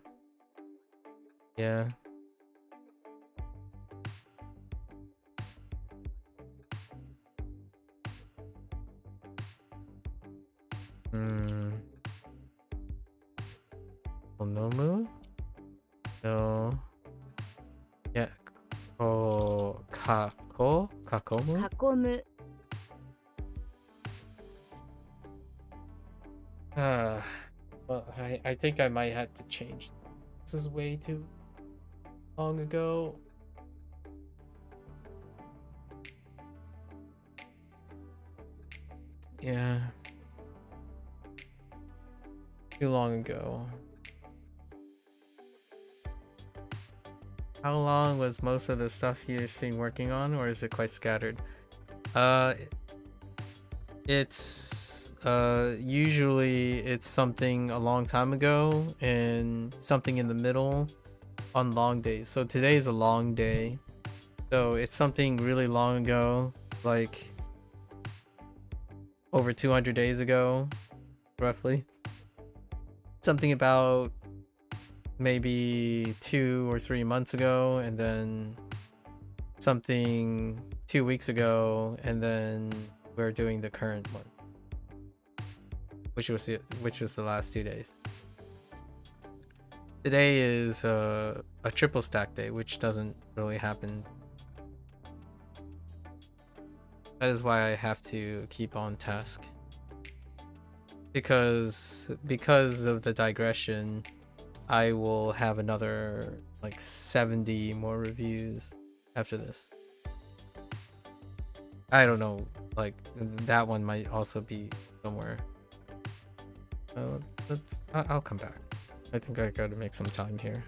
Onomu? No. Yeah. Kakomu? 囲む Well, I think I might have to change. This is way too long ago. Yeah. Too long ago. How long was most of the stuff you're seeing working on, or is it quite scattered? It's usually it's something a long time ago and something in the middle on long days. So today's a long day. So it's something really long ago, like over 200 days ago, roughly. Something about maybe 2 or 3 months ago, and then something 2 weeks ago, and then we're doing the current one, which was the last 2 days. Today is a triple stack day, which doesn't really happen. That is why I have to keep on task, because of the digression, I will have another like 70 more reviews after this. I don't know, like that one might also be somewhere. I'll come back. I think I gotta make some time here.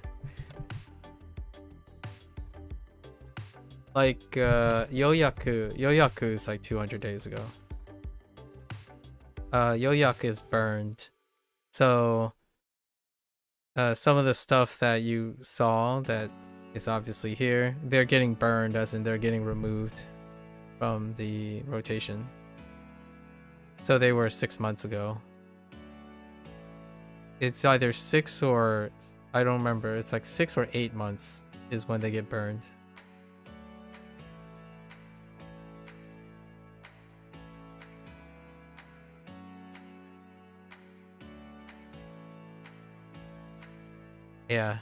Like Yoyaku is like 200 days ago. Yoyaku is burned. So some of the stuff that you saw that is obviously here, they're getting burned, as in they're getting removed from the rotation. So they were 6 months ago. It's either 6 or I don't remember. It's like 6 or 8 months is when they get burned. Yeah.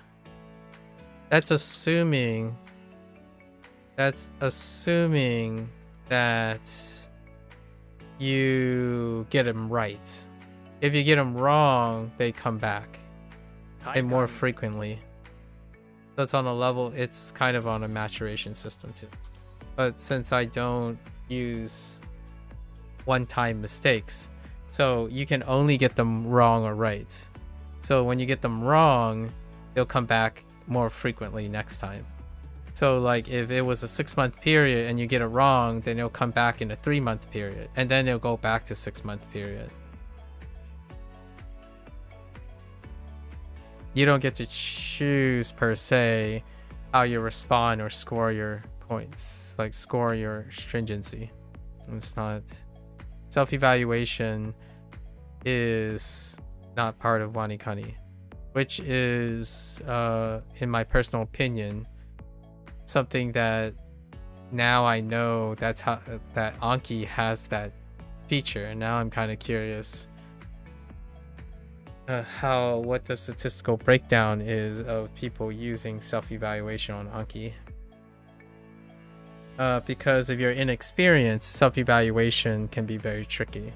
That's assuming that you get them right. If you get them wrong, they come back and more frequently. So it's on a level, it's kind of on a maturation system too. But since I don't use one-time mistakes, so you can only get them wrong or right. So when you get them wrong, they'll come back more frequently next time. So like if it was a 6-month period and you get it wrong, then it'll come back in a 3-month period, and then it'll go back to 6-month period. You don't get to choose per se how you respond or score your points, like score your stringency. It's not, self-evaluation is not part of WaniKani, which is in my personal opinion something that now I know that's how that Anki has that feature, and now I'm kind of curious what the statistical breakdown is of people using self-evaluation on Anki. Because if you're inexperienced, self-evaluation can be very tricky.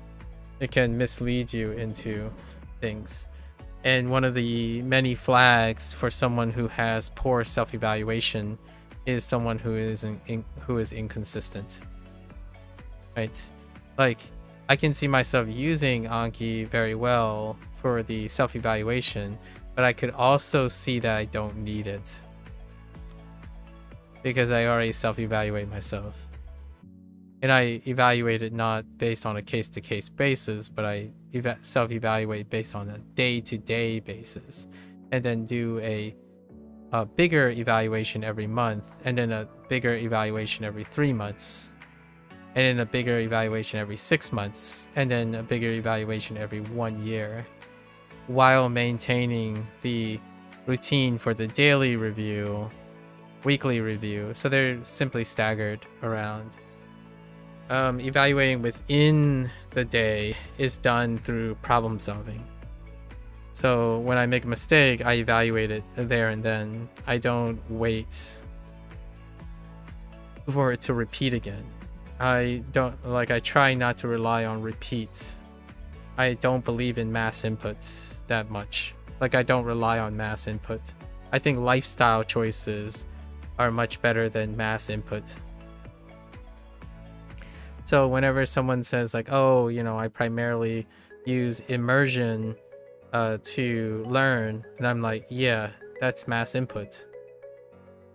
It can mislead you into things. And one of the many flags for someone who has poor self-evaluation is someone who is inconsistent. Right? Like, I can see myself using Anki very well for the self-evaluation, but I could also see that I don't need it because I already self-evaluate myself. And I evaluate it not based on a case-to-case basis, but I self-evaluate based on a day-to-day basis, and then do a bigger evaluation every month, and then a bigger evaluation every 3 months, and then a bigger evaluation every 6 months, and then a bigger evaluation every 1 year, while maintaining the routine for the daily review, weekly review. So they're simply staggered around. Evaluating within the day is done through problem solving. So when I make a mistake, I evaluate it there and then. I don't wait for it to repeat again. I try not to rely on repeats. I don't believe in mass inputs that much. Like, I don't rely on mass input. I think lifestyle choices are much better than mass input. So whenever someone says like, oh, you know, I primarily use immersion to learn, and I'm like, yeah, that's mass input.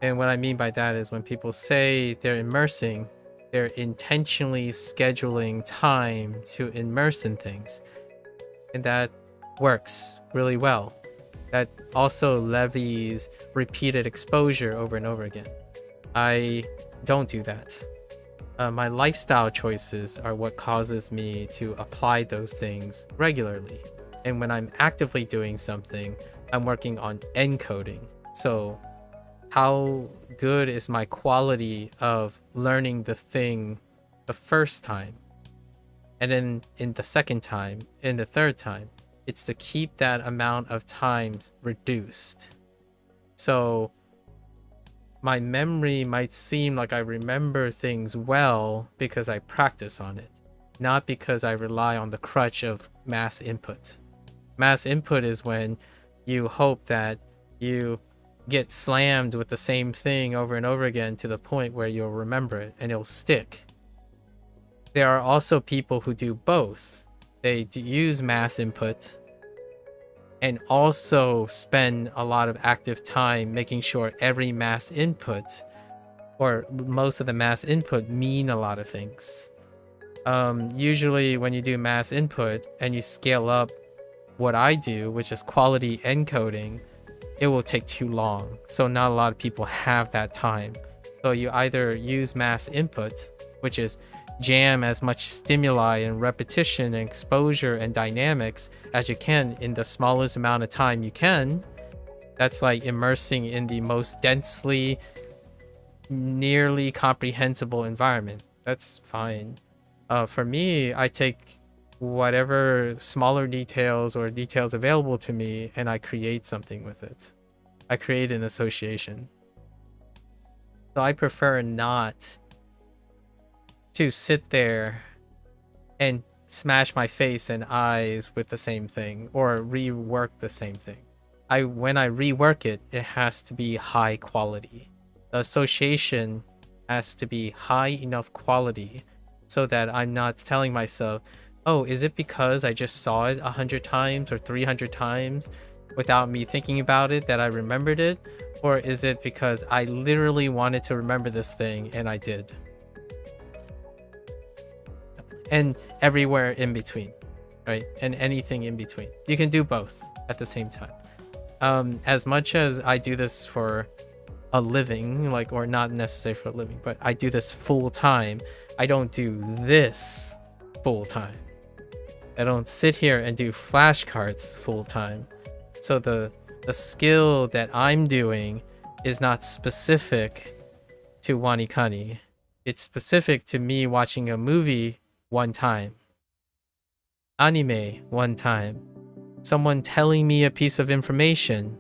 And what I mean by that is when people say they're immersing, they're intentionally scheduling time to immerse in things. And that works really well. That also levies repeated exposure over and over again. I don't do that. My lifestyle choices are what causes me to apply those things regularly. And when I'm actively doing something, I'm working on encoding. So how good is my quality of learning the thing the first time? And then in the second time, in the third time, it's to keep that amount of times reduced. So my memory might seem like I remember things well because I practice on it, not because I rely on the crutch of mass input. Mass input is when you hope that you get slammed with the same thing over and over again to the point where you'll remember it and it'll stick. There are also people who do both. They use mass input and also spend a lot of active time making sure every mass input or most of the mass input mean a lot of things. Usually when you do mass input and you scale up what I do, which is quality encoding, it will take too long. So not a lot of people have that time. So you either use mass input, which is jam as much stimuli and repetition and exposure and dynamics as you can in the smallest amount of time you can. That's like immersing in the most densely, nearly comprehensible environment. That's fine. For me, I take whatever smaller details or details available to me and I create something with it. I create an association. So I prefer not to sit there and smash my face and eyes with the same thing or rework the same thing. When I rework it, it has to be high quality. The association has to be high enough quality so that I'm not telling myself, oh, is it because I just saw it 100 times or 300 times without me thinking about it that I remembered it? Or is it because I literally wanted to remember this thing and I did? And everywhere in between, right? And anything in between. You can do both at the same time. As much as I do this for a living, like, or not necessarily for a living, but I do this full time, I don't do this full time. I don't sit here and do flashcards full time. So the skill that I'm doing is not specific to WaniKani. It's specific to me watching a movie one time, anime one time, someone telling me a piece of information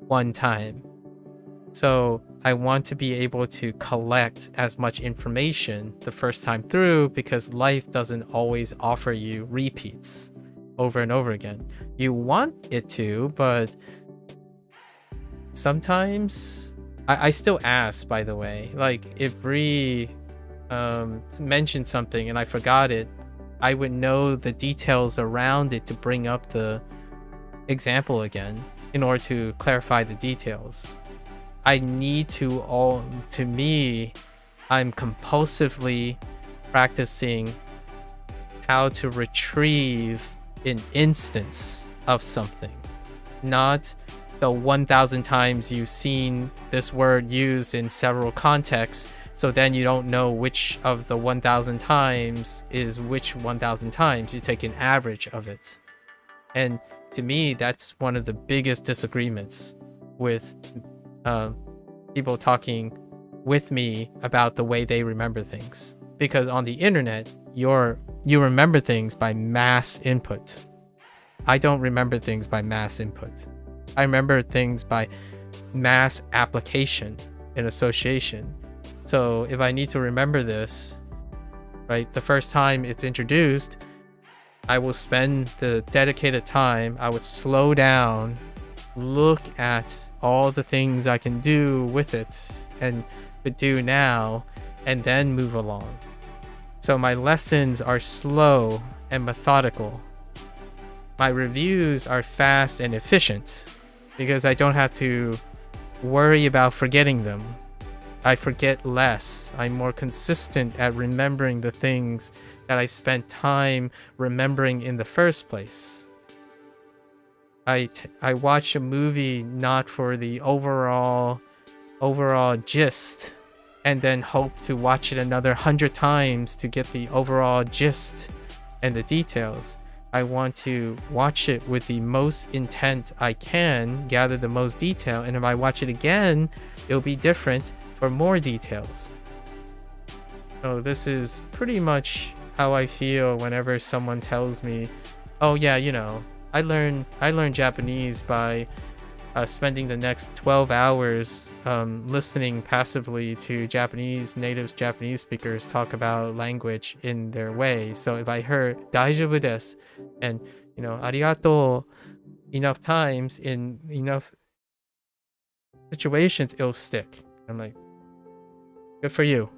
one time. So I want to be able to collect as much information the first time through because life doesn't always offer you repeats over and over again. You want it to, but sometimes I still ask, by the way, like if Bree mentioned something and I forgot it, I would know the details around it to bring up the example again in order to clarify the details. I need to me, I'm compulsively practicing how to retrieve an instance of something, not the 1,000 times you've seen this word used in several contexts, so then you don't know which of the 1,000 times is which 1,000 times. You take an average of it. And to me, that's one of the biggest disagreements with people talking with me about the way they remember things. Because on the internet, you remember things by mass input. I don't remember things by mass input. I remember things by mass application and association. So if I need to remember this, right, the first time it's introduced, I will spend the dedicated time. I would slow down, look at all the things I can do with it and could do now, and then move along. So my lessons are slow and methodical. My reviews are fast and efficient because I don't have to worry about forgetting them. I forget less. I'm more consistent at remembering the things that I spent time remembering in the first place. I watch a movie not for the overall gist, and then hope to watch it another 100 times to get the overall gist and the details. I want to watch it with the most intent I can, gather the most detail, and if I watch it again, it'll be different for more details. So this is pretty much how I feel whenever someone tells me, oh yeah, you know, I learned Japanese by spending the next 12 hours listening passively to native Japanese speakers talk about language in their way. So if I heard 大丈夫です and, you know, ありがとう enough times in enough situations, it'll stick. I'm like, good for you.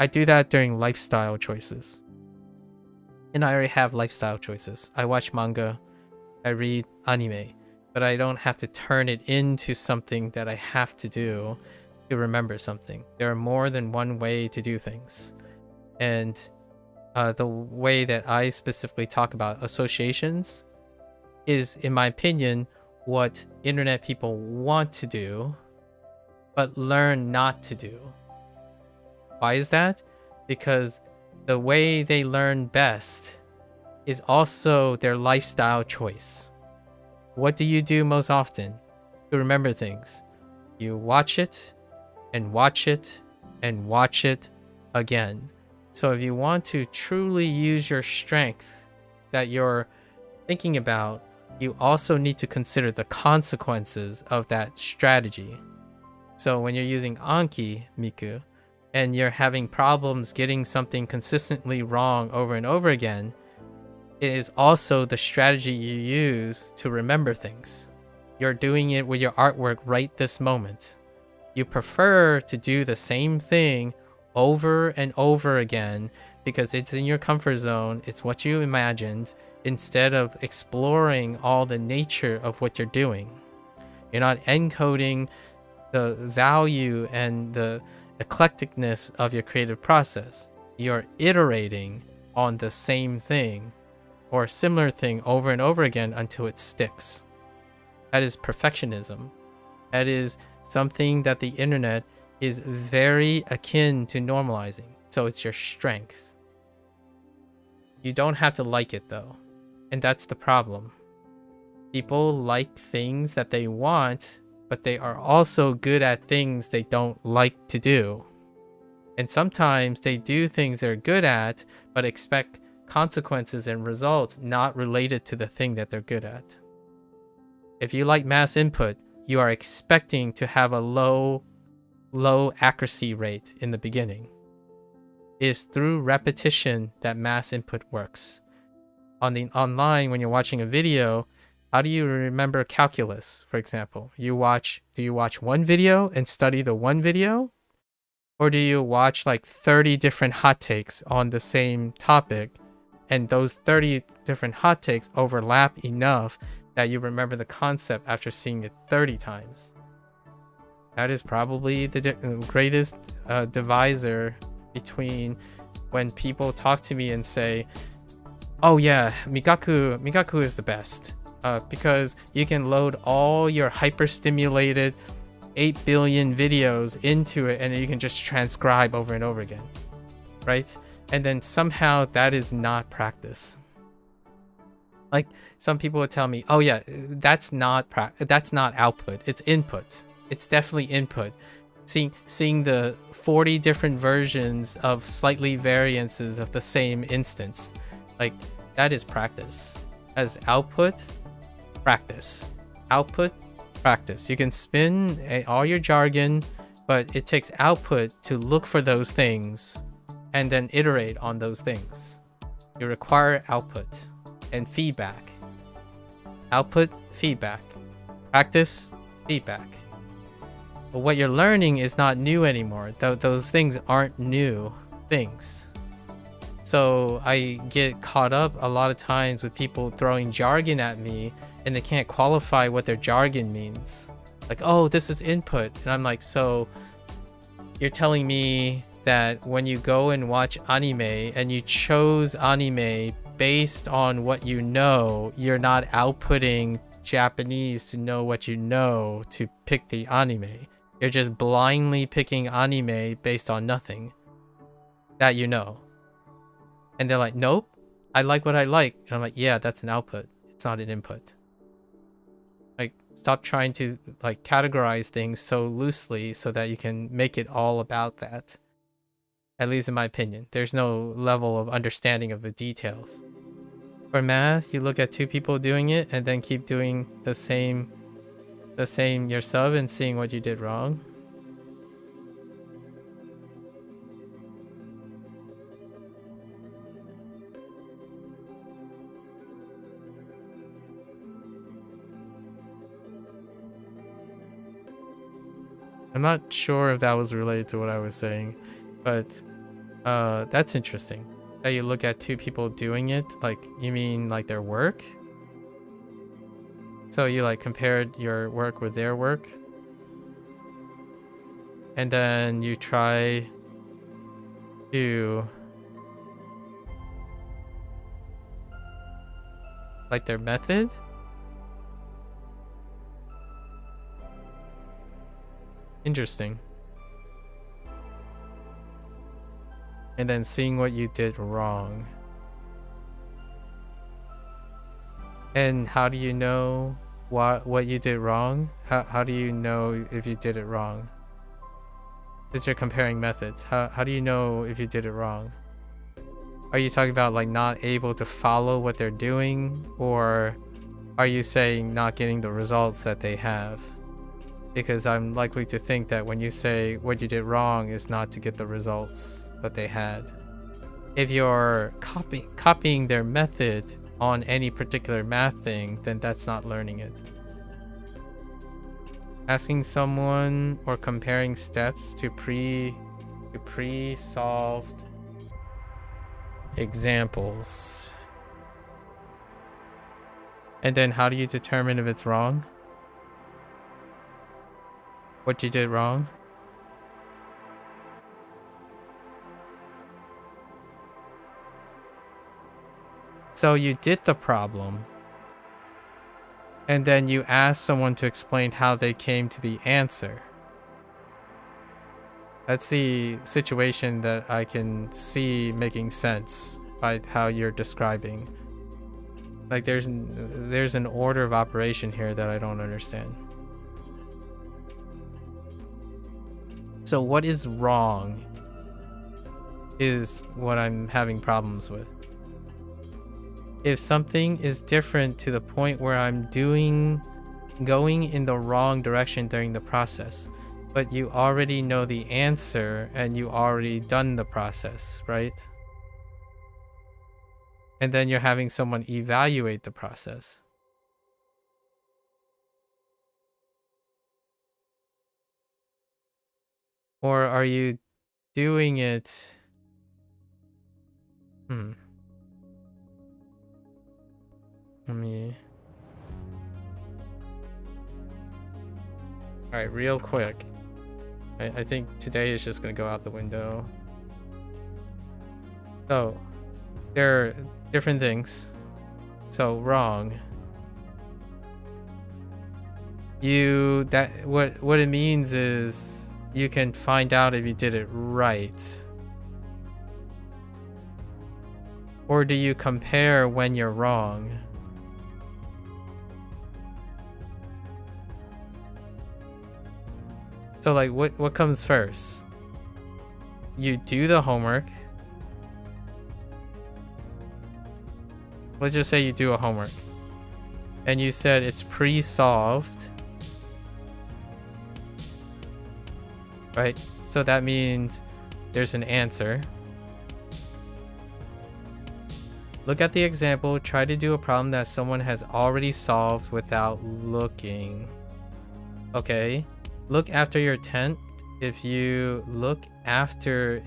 I do that during lifestyle choices. And I already have lifestyle choices. I watch manga, I read anime, but I don't have to turn it into something that I have to do to remember something. There are more than one way to do things. And the way that I specifically talk about associations is, in my opinion, what internet people want to do, but learn not to do. Why is that? Because the way they learn best is also their lifestyle choice. What do you do most often to remember things? You watch it and watch it and watch it again. So if you want to truly use your strength that you're thinking about, you also need to consider the consequences of that strategy. So when you're using Anki, Miku, and you're having problems getting something consistently wrong over and over again, it is also the strategy you use to remember things. You're doing it with your artwork right this moment. You prefer to do the same thing over and over again because it's in your comfort zone, it's what you imagined, instead of exploring all the nature of what you're doing. You're not encoding the value and the eclecticness of your creative process. You're iterating on the same thing or a similar thing over and over again until it sticks. That is perfectionism. That is something that the internet is very akin to normalizing. So it's your strength. You don't have to like it though. And that's the problem. People like things that they want, but they are also good at things they don't like to do. And sometimes they do things they're good at, but expect consequences and results not related to the thing that they're good at. If you like mass input, you are expecting to have a low accuracy rate in the beginning. It is through repetition that mass input works. Online, when you're watching a video, how do you remember calculus, for example? Do you watch one video and study the one video? Or do you watch like 30 different hot takes on the same topic, and those 30 different hot takes overlap enough that you remember the concept after seeing it 30 times? That is probably the greatest divisor between when people talk to me and say, oh yeah, Migaku is the best. Because you can load all your hyper-stimulated 8 billion videos into it and you can just transcribe over and over again, right? And then somehow that is not practice. Like some people would tell me, oh yeah, that's not output, it's input. It's definitely input. Seeing the 40 different versions of slightly variances of the same instance, like that is practice. As output, practice. Output, practice. You can spin all your jargon, but it takes output to look for those things and then iterate on those things. You require output and feedback. Output, feedback. Practice, feedback. But what you're learning is not new anymore. Those things aren't new things. So I get caught up a lot of times with people throwing jargon at me and they can't qualify what their jargon means. like, oh, this is input. And I'm like, so you're telling me that when you go and watch anime and you chose anime based on what you know, you're not outputting Japanese to know what you know to pick the anime. You're just blindly picking anime based on nothing that you know. And they're like, nope, I like what I like. And I'm like, yeah, that's an output. It's not an input. Like, stop trying to like categorize things so loosely so that you can make it all about that. At least in my opinion. There's no level of understanding of the details. For math, you look at two people doing it and then keep doing the same yourself and seeing what you did wrong. I'm not sure if that was related to what I was saying, but that's interesting. That you look at two people doing it, like, you mean like their work? So you like compared your work with their work? And then you try to like their method? Interesting. And then seeing what you did wrong. And how do you know what you did wrong? How do you know if you did it wrong? Because you're comparing methods. How do you know if you did it wrong? Are you talking about like not able to follow what they're doing? Or are you saying not getting the results that they have? Because I'm likely to think that when you say what you did wrong is not to get the results that they had. If you're copying their method on any particular math thing, then that's not learning it. Asking someone or comparing steps to pre-solved examples. And then how do you determine if it's wrong? What you did wrong? So you did the problem, and then you asked someone to explain how they came to the answer. That's the situation that I can see making sense by how you're describing. Like there's an order of operation here that I don't understand. So what is wrong is what I'm having problems with. If something is different to the point where I'm going in the wrong direction during the process, but you already know the answer and you already done the process, right? And then you're having someone evaluate the process. Or are you doing it? Let me... Alright, real quick. I think today is just gonna go out the window. So, there are different things. So, wrong. What it means is you can find out if you did it right. Or do you compare when you're wrong? So like what comes first? You do the homework. Let's just say you do a homework. And you said it's pre-solved. Right? So that means there's an answer. Look at the example. Try to do a problem that someone has already solved without looking. Okay. Look after your tent. If you look after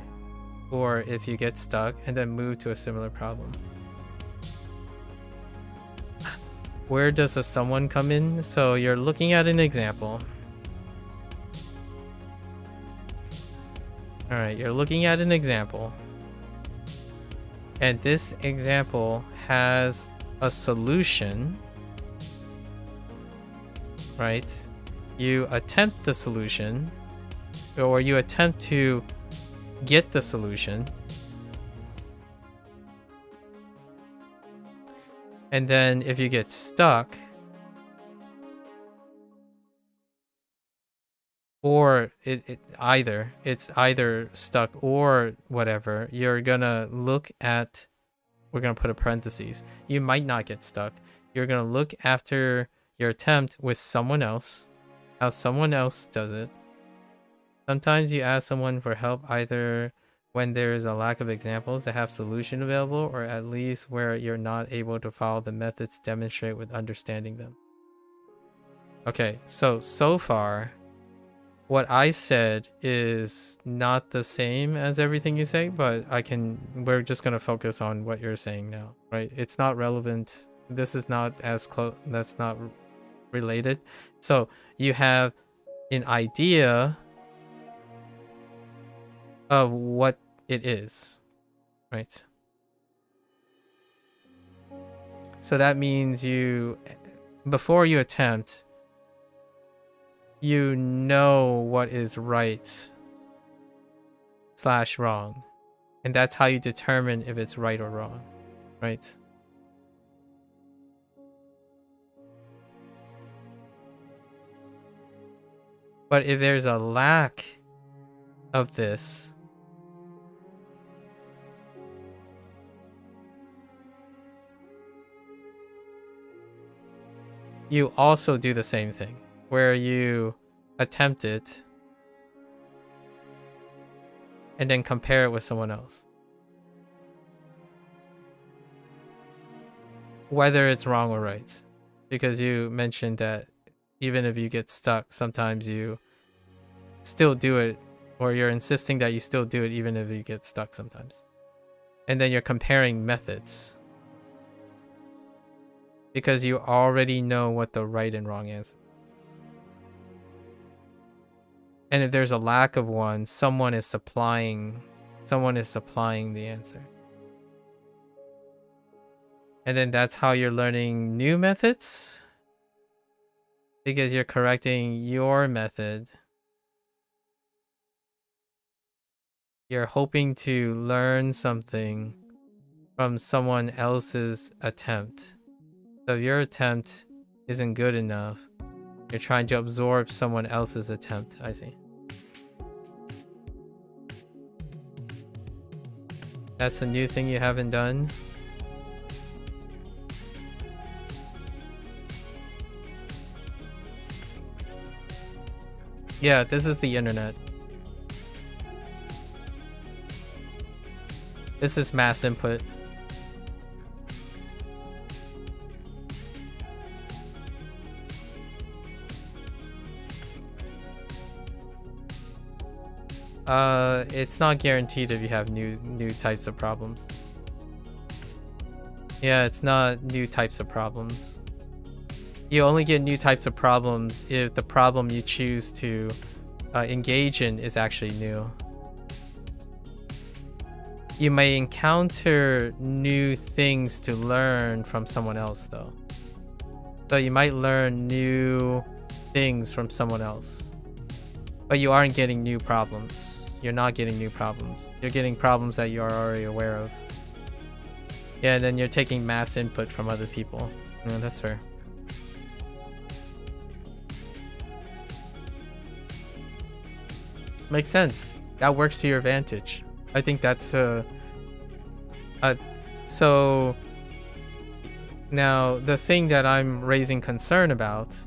or if you get stuck, and then move to a similar problem. Where does the someone come in? So you're looking at an example. All right, you're looking at an example. And this example has a solution, right? You attempt the solution, or you attempt to get the solution. And then if you get stuck, or it's either stuck or whatever, you're gonna look at, we're gonna put a parentheses, you might not get stuck. You're gonna look after your attempt with someone else, how someone else does it. Sometimes you ask someone for help either when there's a lack of examples that have solution available, or at least where you're not able to follow the methods demonstrate with understanding them. Okay, so far what I said is not the same as everything you say, but we're just going to focus on what you're saying now, right? It's not relevant. This is not as close, that's not related. So you have an idea of what it is, right? So that means before you attempt, you know what is right / wrong, and that's how you determine if it's right or wrong, right? But if there's a lack of this, you also do the same thing, where you attempt it and then compare it with someone else. Whether it's wrong or right. Because you mentioned that even if you get stuck, sometimes you still do it, or you're insisting that you still do it even if you get stuck sometimes. And then you're comparing methods, because you already know what the right and wrong answer. And if there's a lack of one, someone is supplying the answer. And then that's how you're learning new methods, because you're correcting your method. You're hoping to learn something from someone else's attempt. So if your attempt isn't good enough, you're trying to absorb someone else's attempt. I see. That's a new thing you haven't done. Yeah, this is the internet. This is mass input. It's not guaranteed if you have new types of problems. Yeah, it's not new types of problems. You only get new types of problems if the problem you choose to engage in is actually new. You may encounter new things to learn from someone else, though. So you might learn new things from someone else, but you aren't getting new problems. You're not getting new problems. You're getting problems that you're already aware of. Yeah, and then you're taking mass input from other people. Yeah, that's fair. Makes sense. That works to your advantage. I think that's so now the thing that I'm raising concern about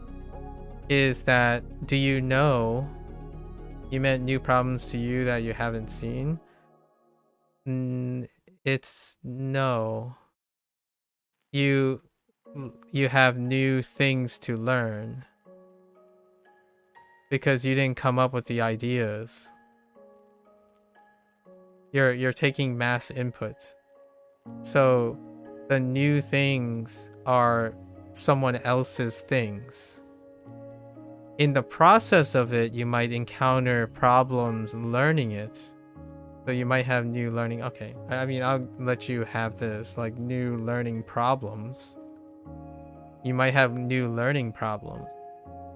is that, do you know you meant new problems to you that you haven't seen? It's no. You have new things to learn because you didn't come up with the ideas. You're taking mass input. So the new things are someone else's things. In the process of it, you might encounter problems learning it, So you might have new learning. Okay, I mean, I'll let you have this, like new learning problems. You might have new learning problems.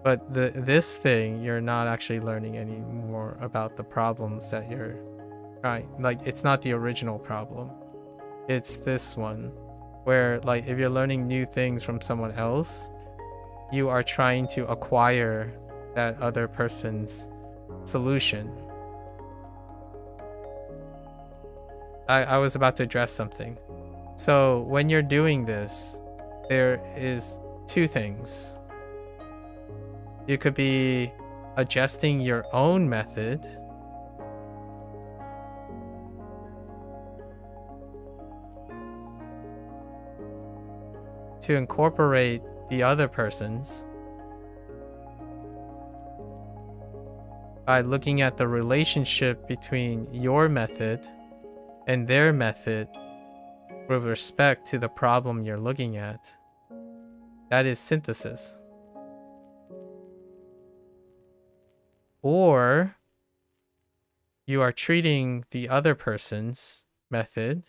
But this thing, you're not actually learning any more about the problems that you're trying. Like, it's not the original problem. It's this one. Where, like, if you're learning new things from someone else, you are trying to acquire that other person's solution. I was about to address something. So when you're doing this, there is two things. You could be adjusting your own method to incorporate the other person's by looking at the relationship between your method and their method with respect to the problem you're looking at. That is synthesis. Or you are treating the other person's method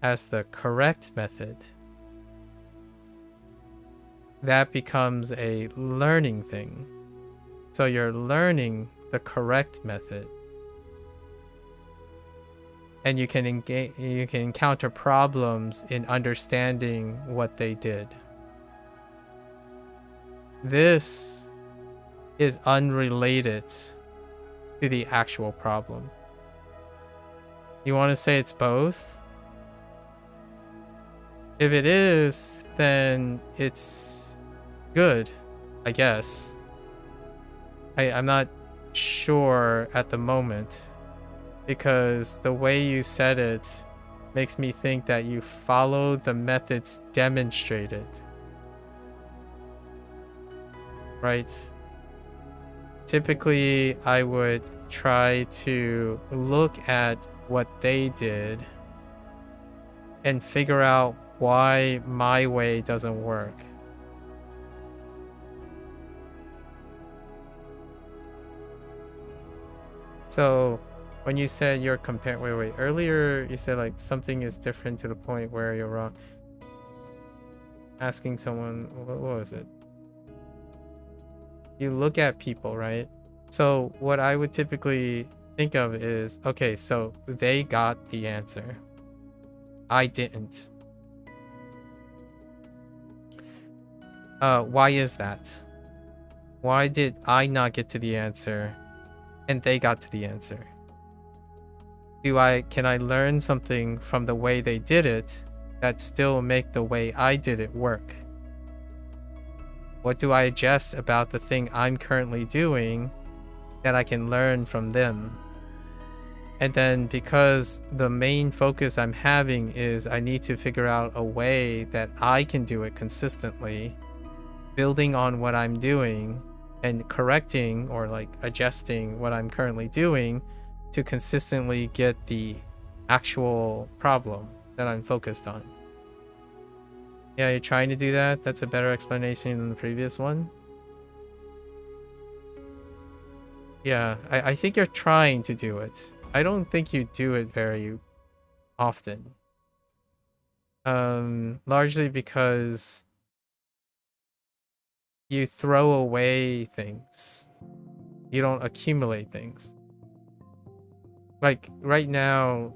as the correct method. That becomes a learning thing. So you're learning the correct method. And you can encounter problems in understanding what they did. This is unrelated to the actual problem. You want to say it's both? If it is, then it's good, I guess. I'm not sure at the moment, because the way you said it makes me think that you followed the methods demonstrated. Right? Typically, I would try to look at what they did and figure out why my way doesn't work. So when you said you're comparing, wait, earlier you said like something is different to the point where you're wrong. Asking someone, what was it? You look at people, right? So what I would typically think of is, okay, so they got the answer. I didn't. Why is that? Why did I not get to the answer and they got to the answer? Can I learn something from the way they did it that still make the way I did it work? What do I adjust about the thing I'm currently doing that I can learn from them? And then, because the main focus I'm having is I need to figure out a way that I can do it consistently, building on what I'm doing and correcting or like adjusting what I'm currently doing to consistently get the actual problem that I'm focused on. Yeah, you're trying to do that. That's a better explanation than the previous one. Yeah, I think you're trying to do it. I don't think you do it very often. Largely because you throw away things. You don't accumulate things. Like right now,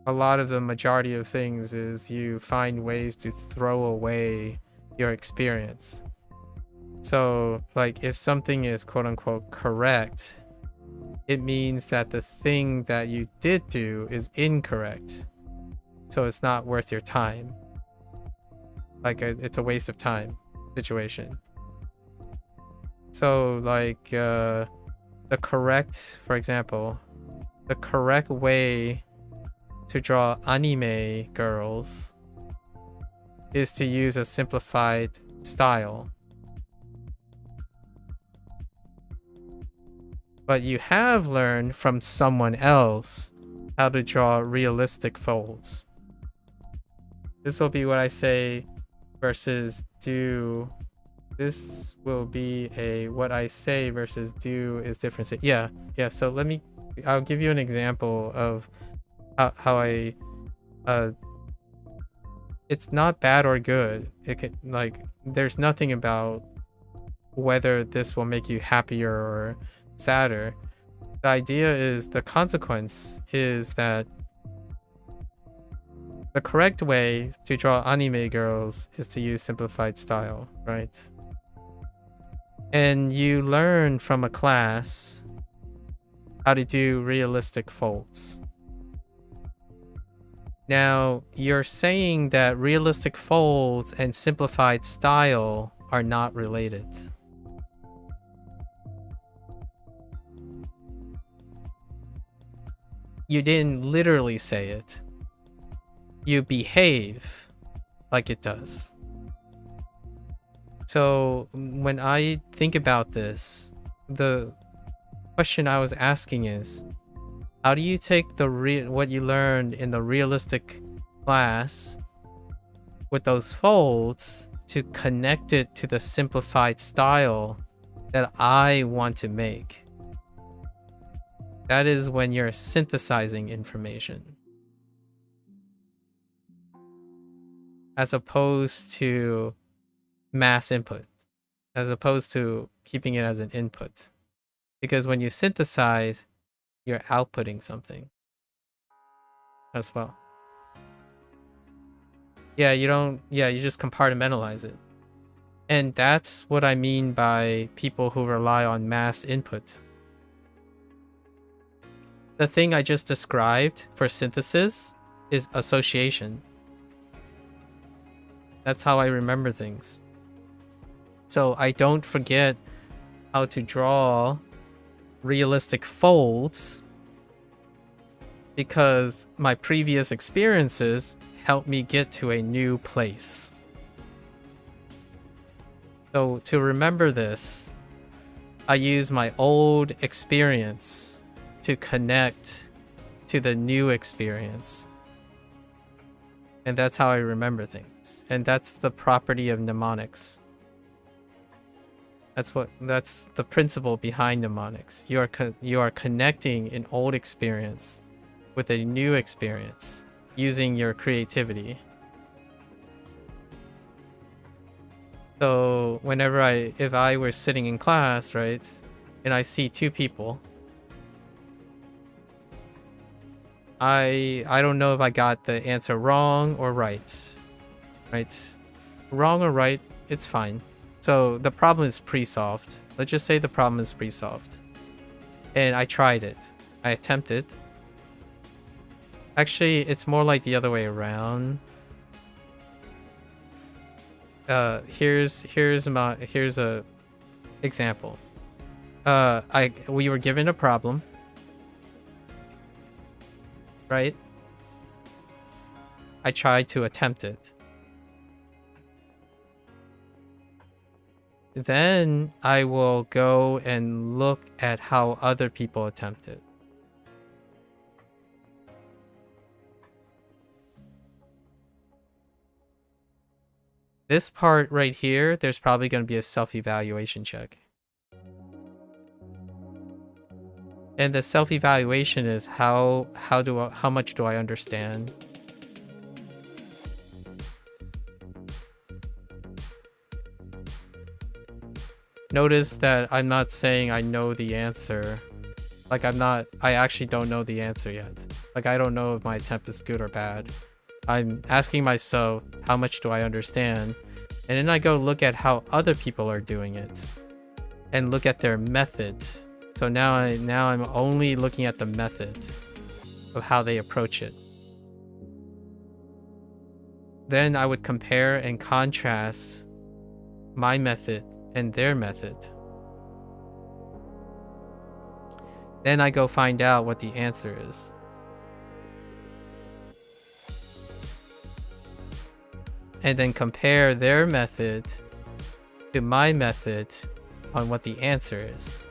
a lot of the majority of things is you find ways to throw away your experience. So like if something is quote unquote correct, it means that the thing that you did do is incorrect. So it's not worth your time. Like it's a waste of time situation. So like the correct, for example, the correct way to draw anime girls is to use a simplified style. But you have learned from someone else how to draw realistic folds. This will be what I say versus do. This will be a what I say versus do is different. Yeah. So let me I'll give you an example of how I it's not bad or good. It can, like, there's nothing about whether this will make you happier or sadder. The idea is, the consequence is that the correct way to draw anime girls is to use simplified style, right? And you learn from a class how to do realistic folds. Now, you're saying that realistic folds and simplified style are not related. You didn't literally say it. You behave like it does. So when I think about this, the question I was asking is, how do you take what you learned in the realistic class with those folds to connect it to the simplified style that I want to make? That is when you're synthesizing information, as opposed to mass input, as opposed to keeping it as an input. Because when you synthesize, you're outputting something as well. Yeah, you just compartmentalize it. And that's what I mean by people who rely on mass input. The thing I just described for synthesis is association. That's how I remember things. So I don't forget how to draw realistic folds because my previous experiences helped me get to a new place. So to remember this, I use my old experience to connect to the new experience. And that's how I remember things. And that's the property of mnemonics. That's the principle behind mnemonics. You are connecting an old experience with a new experience using your creativity. So if I were sitting in class, right, and I see two people, I don't know if I got the answer wrong or right. Right? Wrong or right, it's fine. So the problem is pre-solved. Let's just say the problem is pre-solved. And I tried it. I attempted. Actually, it's more like the other way around. Here's a example. We were given a problem. Right? I tried to attempt it. Then I will go and look at how other people attempt it. This part right here, there's probably going to be a self-evaluation check. And the self-evaluation is how much do I understand? Notice that I'm not saying I know the answer. Like I actually don't know the answer yet. Like I don't know if my attempt is good or bad. I'm asking myself, how much do I understand? And then I go look at how other people are doing it and look at their method. So now I'm only looking at the method of how they approach it. Then I would compare and contrast my method and their method. Then I go find out what the answer is. And then compare their method to my method on what the answer is.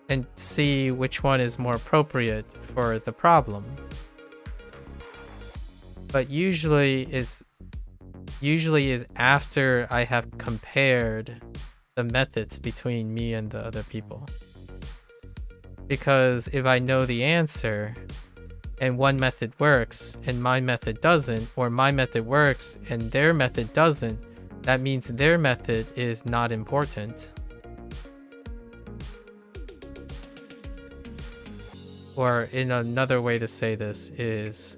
And see which one is more appropriate for the problem. But usually is after I have compared the methods between me and the other people. Because if I know the answer and one method works and my method doesn't, or my method works and their method doesn't, that means their method is not important. Or in another way to say this is,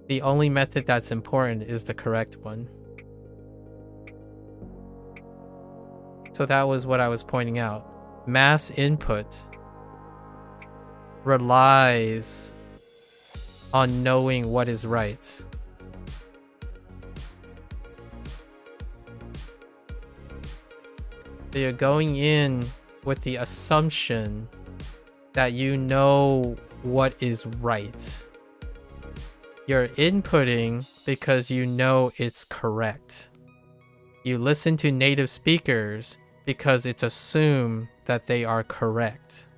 the only method that's important is the correct one. So that was what I was pointing out. Mass input relies on knowing what is right. So you're going in with the assumption that you know what is right. You're inputting because you know it's correct. You listen to native speakers because it's assumed that they are correct.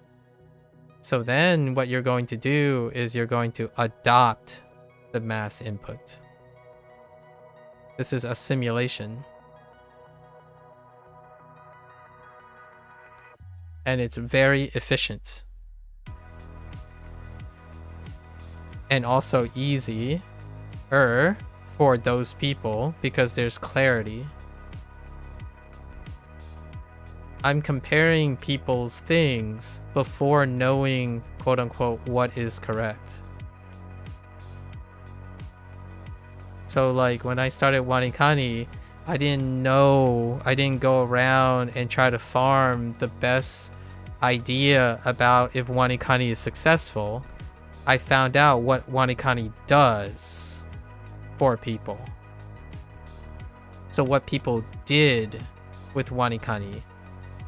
So then what you're going to do is you're going to adopt the mass input. This is assimilation. And it's very efficient. And also easier for those people because there's clarity. I'm comparing people's things before knowing, quote unquote, what is correct. So like when I started WaniKani, I didn't go around and try to farm the best idea about if WaniKani is successful. I found out what WaniKani does for people. So what people did with WaniKani.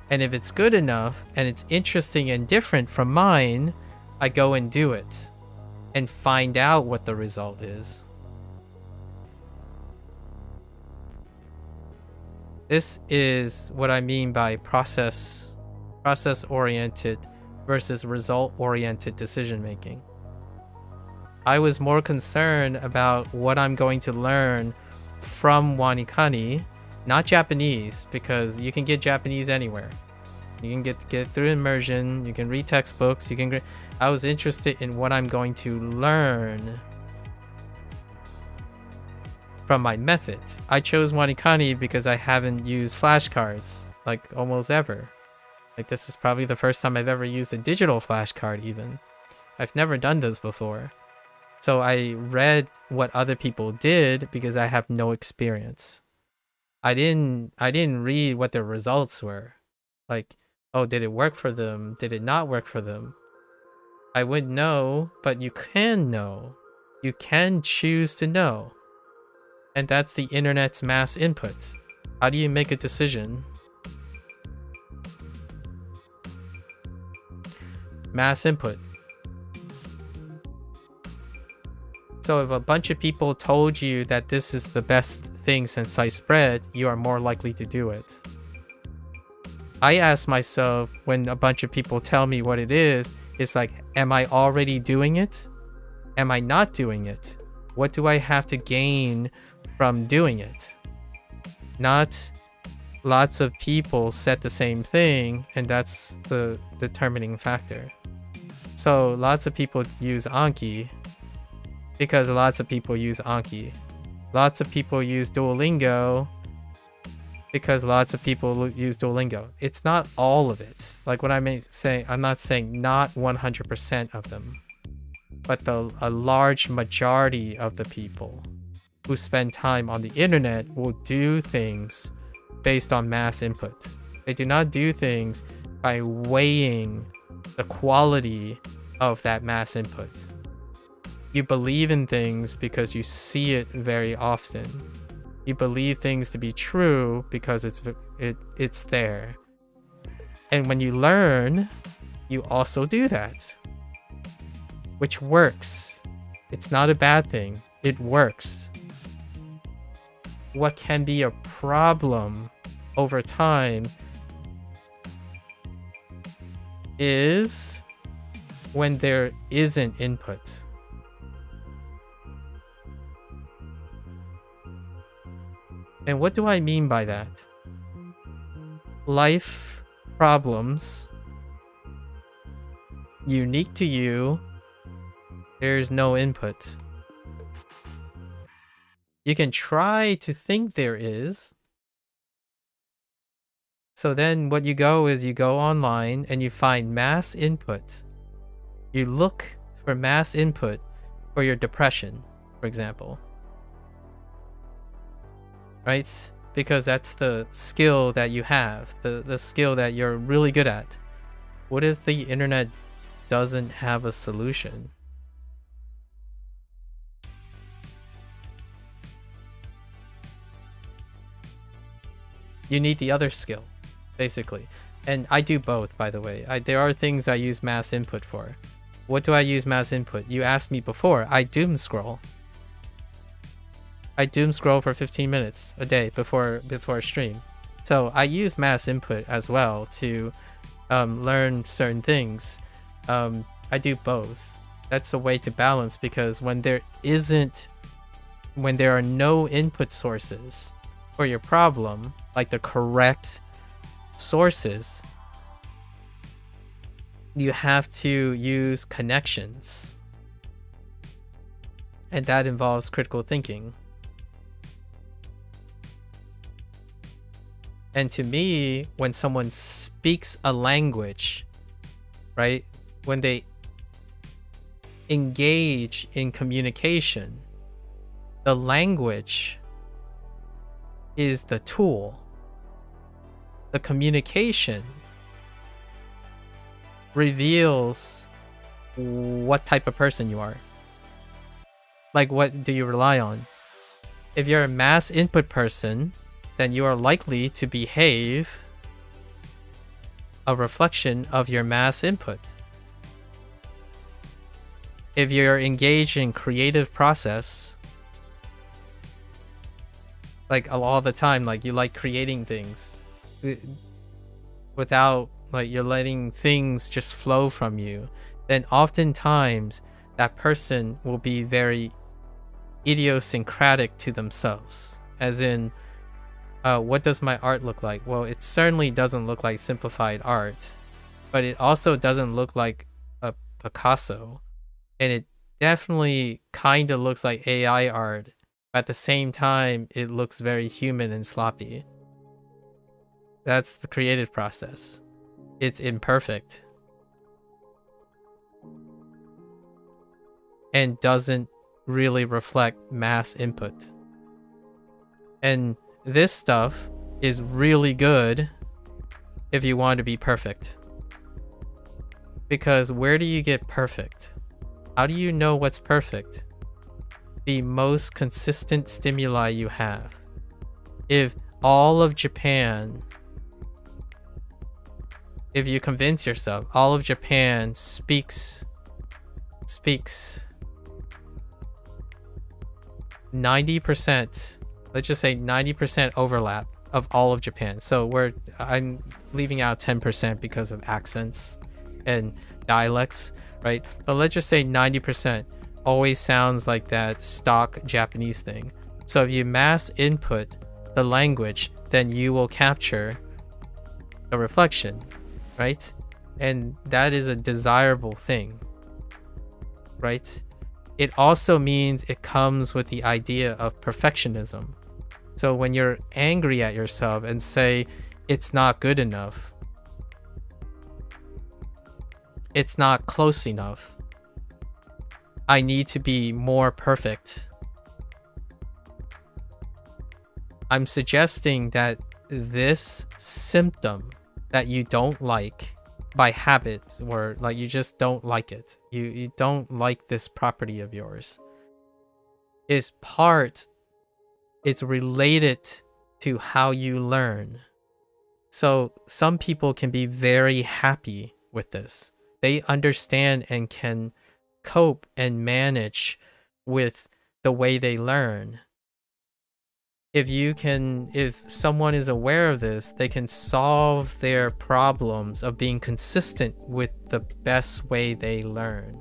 And if it's good enough and it's interesting and different from mine, I go and do it and find out what the result is. This is what I mean by process-oriented versus result-oriented decision-making. I was more concerned about what I'm going to learn from WaniKani, not Japanese, because you can get Japanese anywhere. You can get through immersion, you can read textbooks, I was interested in what I'm going to learn from my methods. I chose WaniKani because I haven't used flashcards, like almost ever. Like this is probably the first time I've ever used a digital flashcard even. I've never done this before. So I read what other people did because I have no experience. I didn't read what the results were. Like, oh, did it work for them? Did it not work for them? I wouldn't know, but you can know. You can choose to know. And that's the internet's mass input. How do you make a decision? Mass input. So if a bunch of people told you that this is the best thing since sliced bread, you are more likely to do it. I ask myself when a bunch of people tell me what it is, it's like, am I already doing it? Am I not doing it? What do I have to gain from doing it? Not lots of people said the same thing, and that's the determining factor. So lots of people use Anki because lots of people use Anki. Lots of people use Duolingo because lots of people use Duolingo. It's not all of it. Like what I'm saying, I'm not saying not 100% of them, but a large majority of the people who spend time on the internet will do things based on mass input. They do not do things by weighing the quality of that mass input. You believe in things because you see it very often. You believe things to be true because it's there. And when you learn, you also do that, which works. It's not a bad thing. It works. What can be a problem over time is when there isn't input. And what do I mean by that? life problems unique to you, there's no input. You can try to think there is. So then what you go is you go online and you find mass input. You look for mass input for your depression, for example. Right? Because that's the skill that you have, the skill that you're really good at. What if the internet doesn't have a solution? You need the other skill, basically. And I do both, by the way. There are things I use mass input for. What do I use mass input? You asked me before. I doom scroll. I doom scroll for 15 minutes a day before a stream. So I use mass input as well to learn certain things. I do both. That's a way to balance, because when there are no input sources for your problem, like the correct sources, you have to use connections. And that involves critical thinking. And to me, when someone speaks a language, right? When they engage in communication, the language is the tool. The communication reveals what type of person you are. Like, what do you rely on? If you're a mass input person, then you are likely to behave a reflection of your mass input. If you're engaged in creative process, like all the time, like you like creating things without, like, you're letting things just flow from you, then oftentimes that person will be very idiosyncratic to themselves. As in, what does my art look like? Well, it certainly doesn't look like simplified art, but it also doesn't look like a Picasso. And it definitely kind of looks like AI art. At the same time, it looks very human and sloppy. That's the creative process. It's imperfect. And doesn't really reflect mass input. And this stuff is really good if you want to be perfect. Because where do you get perfect? How do you know what's perfect? The most consistent stimuli you have. If all of Japan, if you convince yourself all of Japan speaks 90%, let's just say 90% overlap of all of Japan. So I'm leaving out 10% because of accents and dialects, right? But let's just say 90% always sounds like that stock Japanese thing. So if you mass input the language, then you will capture a reflection, right? And that is a desirable thing, right? It also means it comes with the idea of perfectionism. So when you're angry at yourself and say, it's not good enough, it's not close enough, I need to be more perfect, I'm suggesting that this symptom that you don't like by habit, or like you just don't like it, you don't like this property of yours, it's related to how you learn. So some people can be very happy with this. They understand and can cope and manage with the way they learn. If someone is aware of this, they can solve their problems of being consistent with the best way they learn.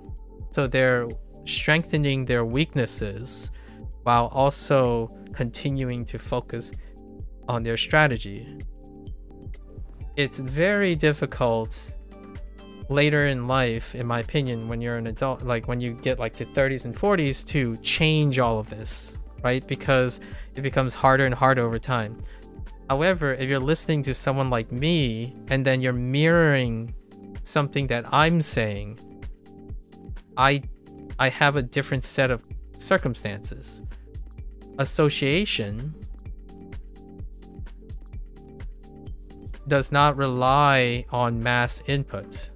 So they're strengthening their weaknesses while also continuing to focus on their strategy. it's very difficult later in life, in my opinion, when you're an adult, like when you get like to 30s and 40s, to change all of this, right? Because it becomes harder and harder over time. However, if you're listening to someone like me and then you're mirroring something that I'm saying, I have a different set of circumstances. Association does not rely on mass input.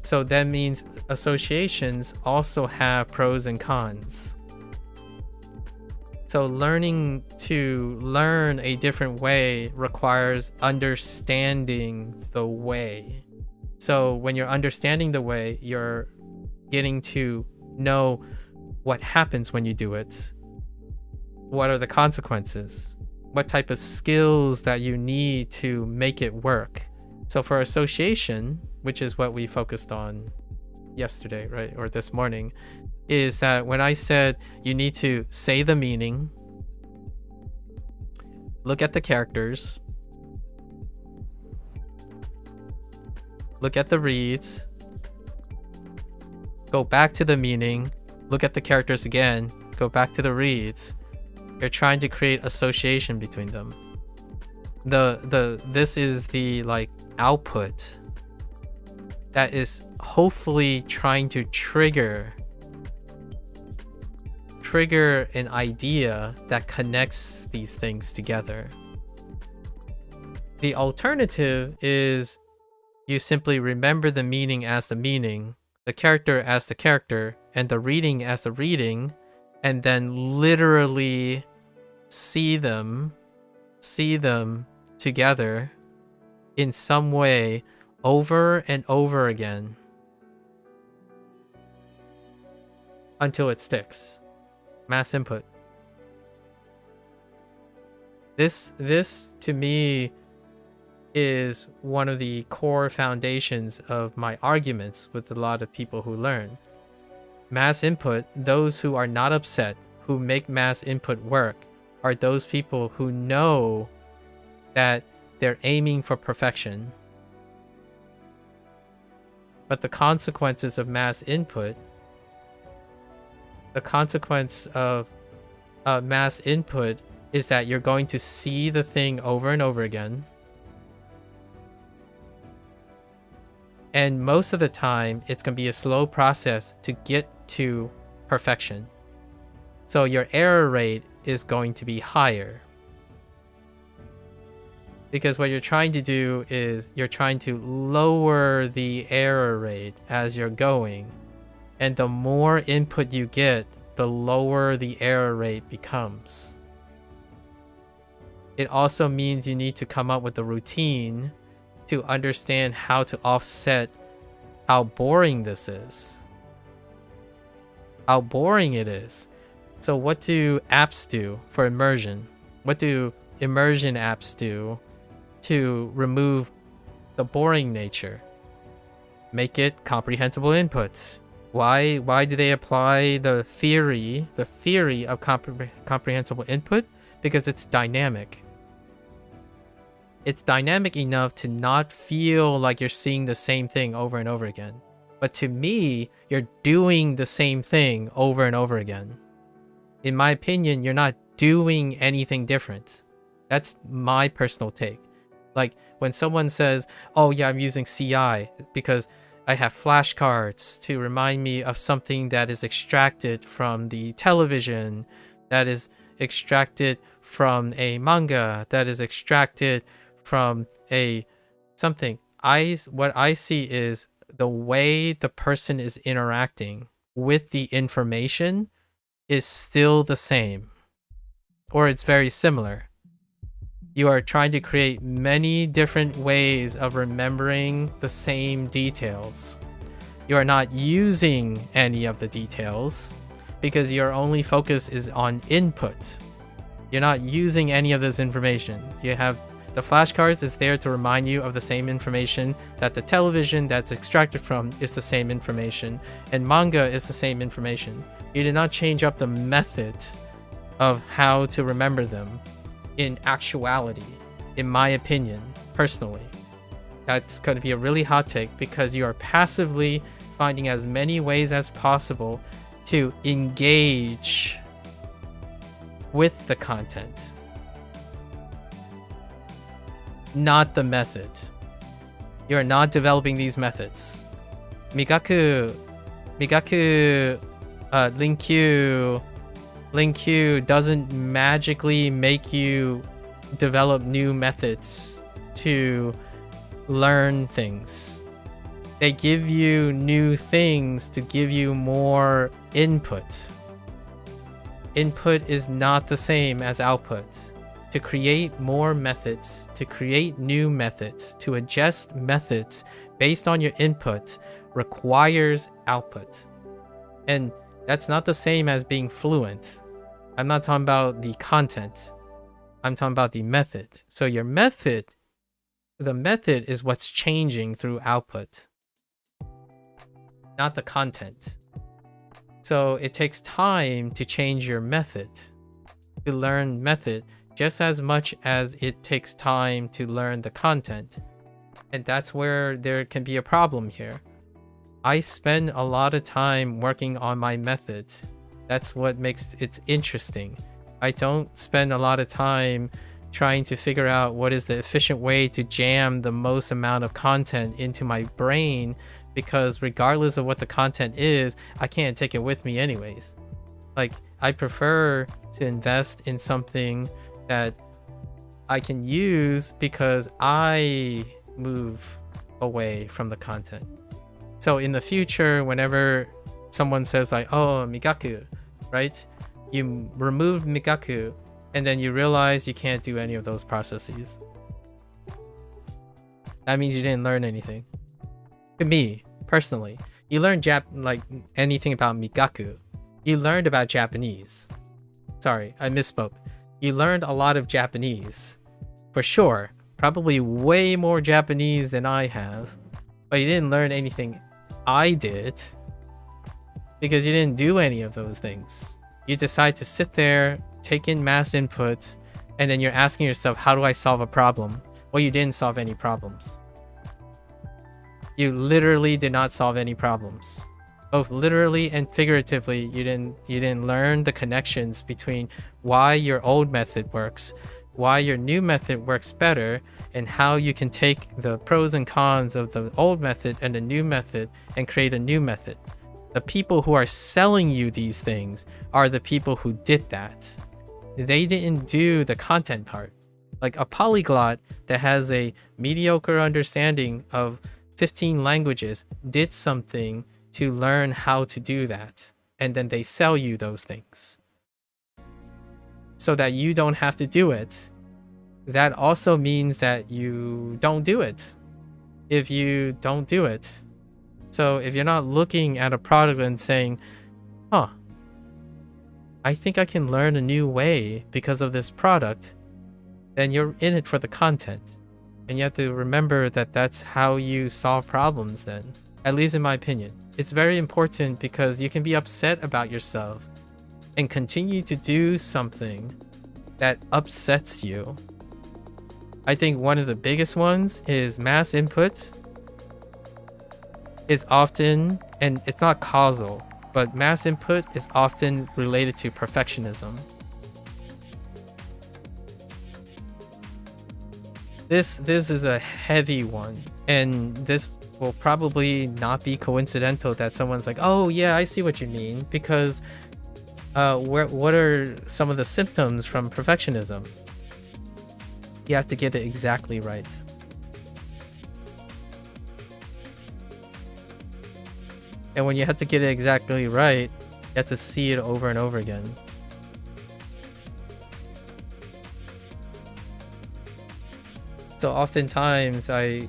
So that means associations also have pros and cons. So learning to learn a different way requires understanding the way. So when you're understanding the way, you're getting to know what happens when you do it. What are the consequences? What type of skills that you need to make it work? So for association, which is what we focused on yesterday, right? Or this morning, is that when I said you need to say the meaning, look at the characters, look at the reads, go back to the meaning, look at the characters again, go back to the reads. You're trying to create association between them. This is the like output that is hopefully trying to trigger an idea that connects these things together. The alternative is you simply remember the meaning as the meaning, the character as the character, and the reading as the reading, and then literally see them together in some way over and over again until it sticks. Mass input. This to me is one of the core foundations of my arguments with a lot of people who learn. Mass input, those who are not upset, who make mass input work, are those people who know that they're aiming for perfection. But the consequences of mass input, the consequence of mass input is that you're going to see the thing over and over again. And most of the time, it's going to be a slow process to get to perfection. So your error rate is going to be higher. Because what you're trying to do is you're trying to lower the error rate as you're going. And the more input you get, the lower the error rate becomes. It also means you need to come up with a routine to understand how to offset how boring this is. How boring it is. So what do apps do for immersion? What do immersion apps do to remove the boring nature? Make it comprehensible inputs. Why do they apply the theory of comprehensible input? Because it's dynamic. It's dynamic enough to not feel like you're seeing the same thing over and over again. But to me, you're doing the same thing over and over again. In my opinion, you're not doing anything different. That's my personal take. Like when someone says, oh yeah, I'm using CI because I have flashcards to remind me of something that is extracted from the television, that is extracted from a manga, that is extracted from a something. What I see is the way the person is interacting with the information is still the same, or it's very similar. You are trying to create many different ways of remembering the same details. You are not using any of the details because your only focus is on input. You're not using any of this information. You have the flashcards is there to remind you of the same information that the television that's extracted from is the same information, and manga is the same information. You did not change up the method of how to remember them in actuality, in my opinion, personally. That's going to be a really hot take because you are passively finding as many ways as possible to engage with the content, not the method. You're not developing these methods. Migaku, Linkyu doesn't magically make you develop new methods to learn things. They give you new things to give you more input. Input is not the same as output. To create more methods, to create new methods, to adjust methods based on your input requires output. And that's not the same as being fluent. I'm not talking about the content. I'm talking about the method. So your method, the method is what's changing through output, not the content. So it takes time to change your method, to learn method, just as much as it takes time to learn the content. And that's where there can be a problem here. I spend a lot of time working on my methods. That's what makes it interesting. I don't spend a lot of time trying to figure out what is the efficient way to jam the most amount of content into my brain, because regardless of what the content is, I can't take it with me anyways. Like, I prefer to invest in something that I can use because I move away from the content. So in the future, whenever someone says like, oh, Migaku, right? You remove Migaku and then you realize you can't do any of those processes. That means you didn't learn anything. To me, personally, you learned like anything about Migaku. You learned about Japanese. Sorry, I misspoke. You learned a lot of Japanese, for sure. Probably way more Japanese than I have, but you didn't learn anything I did because you didn't do any of those things. You decide to sit there, take in mass input, and then you're asking yourself, how do I solve a problem? Well, you didn't solve any problems. You literally did not solve any problems. Both literally and figuratively, you didn't learn the connections between why your old method works, why your new method works better, and how you can take the pros and cons of the old method and the new method and create a new method. The people who are selling you these things are the people who did that. They didn't do the content part. Like a polyglot that has a mediocre understanding of 15 languages did something to learn how to do that, and then they sell you those things so that you don't have to do it. That also means that you don't do it if you don't do it. So if you're not looking at a product and saying, huh, I think I can learn a new way because of this product, then you're in it for the content. And you have to remember that that's how you solve problems then, at least in my opinion. It's very important because you can be upset about yourself and continue to do something that upsets you. I think one of the biggest ones is mass input is often, and it's not causal, but mass input is often related to perfectionism. This is a heavy one, and this will probably not be coincidental that someone's like, oh yeah, I see what you mean, because what are some of the symptoms from perfectionism? You have to get it exactly right. And when you have to get it exactly right, you have to see it over and over again. So oftentimes I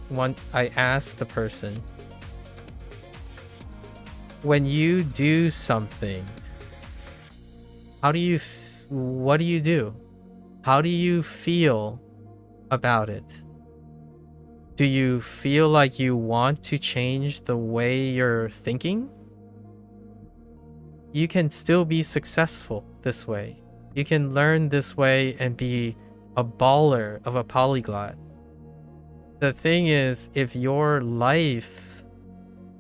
ask the person, when you do something, what do you do? How do you feel about it? Do you feel like you want to change the way you're thinking? You can still be successful this way. You can learn this way and be a baller of a polyglot. The thing is, if your life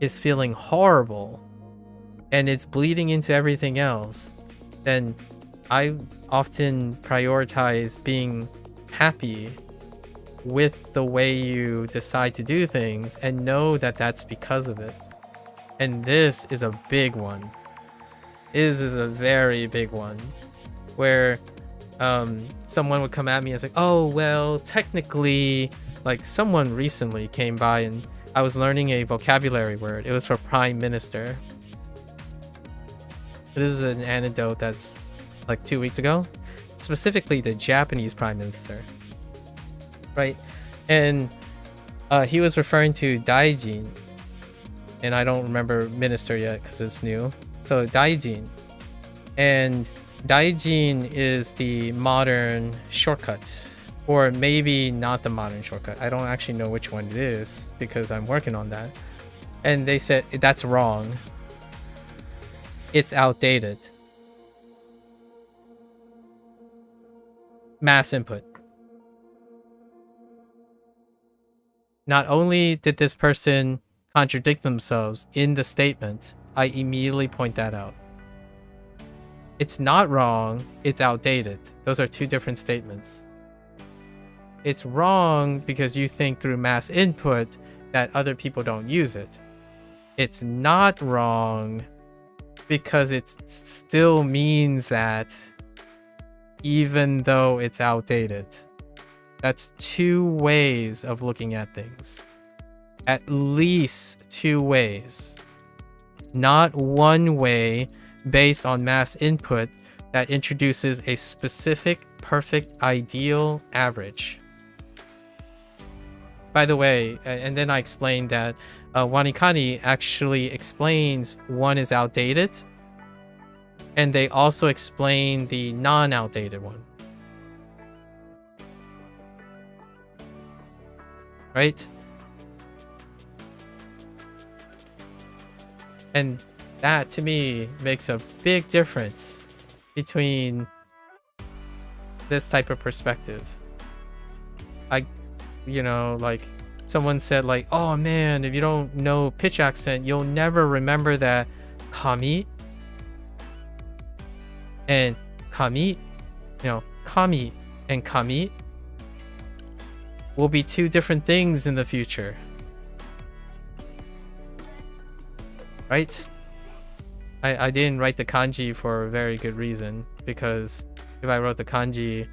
is feeling horrible and it's bleeding into everything else, then I often prioritize being happy with the way you decide to do things and know that that's because of it. And this is a big one. This is a very big one, where someone would come at me and say, oh, well, technically, like someone recently came by and I was learning a vocabulary word. It was for prime minister. This is an anecdote that's like 2 weeks ago, specifically the Japanese prime minister, right? And he was referring to daijin, and I don't remember minister yet because it's new. So daijin, and daijin is the modern shortcut, or maybe not the modern shortcut. I don't actually know which one it is because I'm working on that. And they said that's wrong. It's outdated. Mass input. Not only did this person contradict themselves in the statement, I immediately point that out. It's not wrong, it's outdated. Those are two different statements. It's wrong because you think through mass input that other people don't use it. It's not wrong because it still means that even though it's outdated. That's two ways of looking at things. At least two ways. Not one way based on mass input that introduces a specific, perfect, ideal average. By the way, and then I explained that WaniKani actually explains one is outdated, and they also explain the non-outdated one. Right? And that to me makes a big difference between this type of perspective. Like someone said, like, oh man, if you don't know pitch accent, you'll never remember that kami and kami, kami and kami will be two different things in the future. Right? I didn't write the kanji for a very good reason, because if I wrote the kanji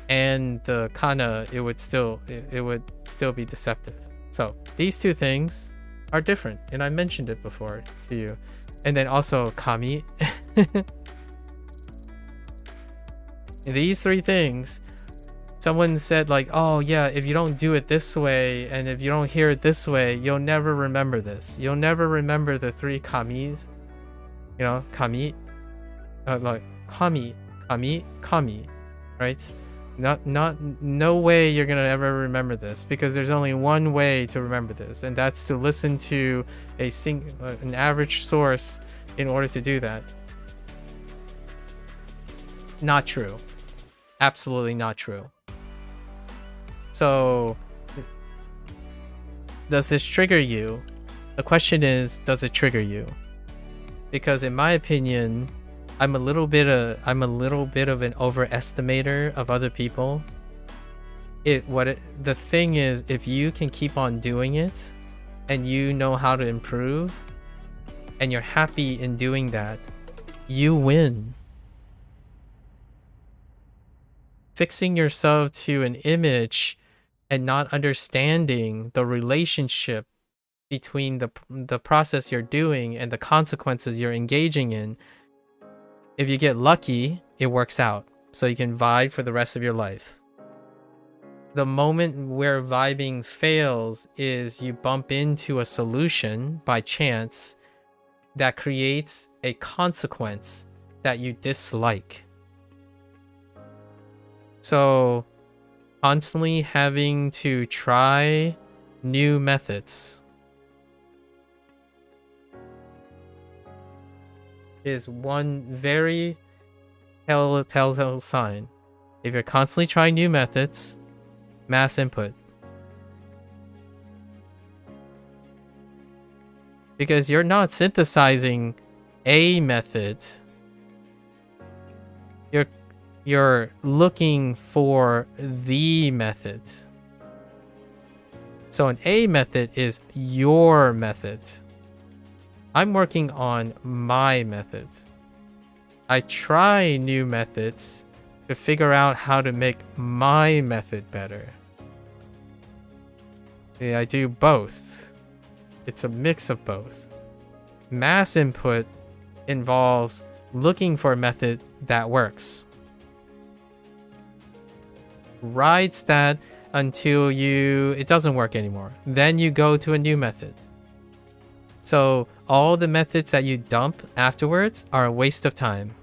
and the kana, it would still be deceptive. So these two things are different, and I mentioned it before to you. And then also kami. These three things, someone said like, oh yeah, if you don't do it this way and if you don't hear it this way, you'll never remember this. You'll never remember the three kamis. Kami, like kami, right? No way you're gonna ever remember this, because there's only one way to remember this, and that's to listen to an average source in order to do that. Not true. Absolutely not true. So, does this trigger you? The question is, does it trigger you? Because in my opinion, I'm a little bit of an overestimator of other people. The thing is, if you can keep on doing it and you know how to improve and you're happy in doing that, you win. Fixing yourself to an image and not understanding the relationship between the process you're doing and the consequences you're engaging in, if you get lucky, it works out, so you can vibe for the rest of your life. The moment where vibing fails is you bump into a solution by chance that creates a consequence that you dislike. So, constantly having to try new methods is one very telltale sign. If you're constantly trying new methods, mass input. Because you're not synthesizing a method. You're looking for the method. So an A method is your method. I'm working on my method. I try new methods to figure out how to make my method better. Yeah, I do both. It's a mix of both. Mass input involves looking for a method that works. Rides that until it doesn't work anymore. Then you go to a new method. So all the methods that you dump afterwards are a waste of time.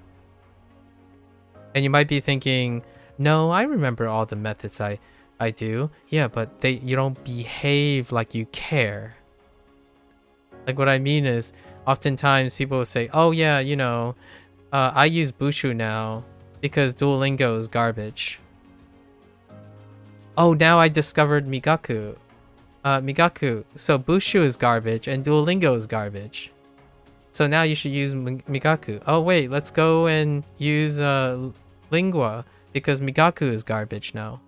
And you might be thinking, no, I remember all the methods I do. Yeah, but you don't behave like you care. Like what I mean is, oftentimes people will say, oh yeah, I use Bushu now because Duolingo is garbage. Oh, now I discovered Migaku. So Bushu is garbage and Duolingo is garbage. So now you should use Migaku. Oh wait, let's go and use Lingua because Migaku is garbage now.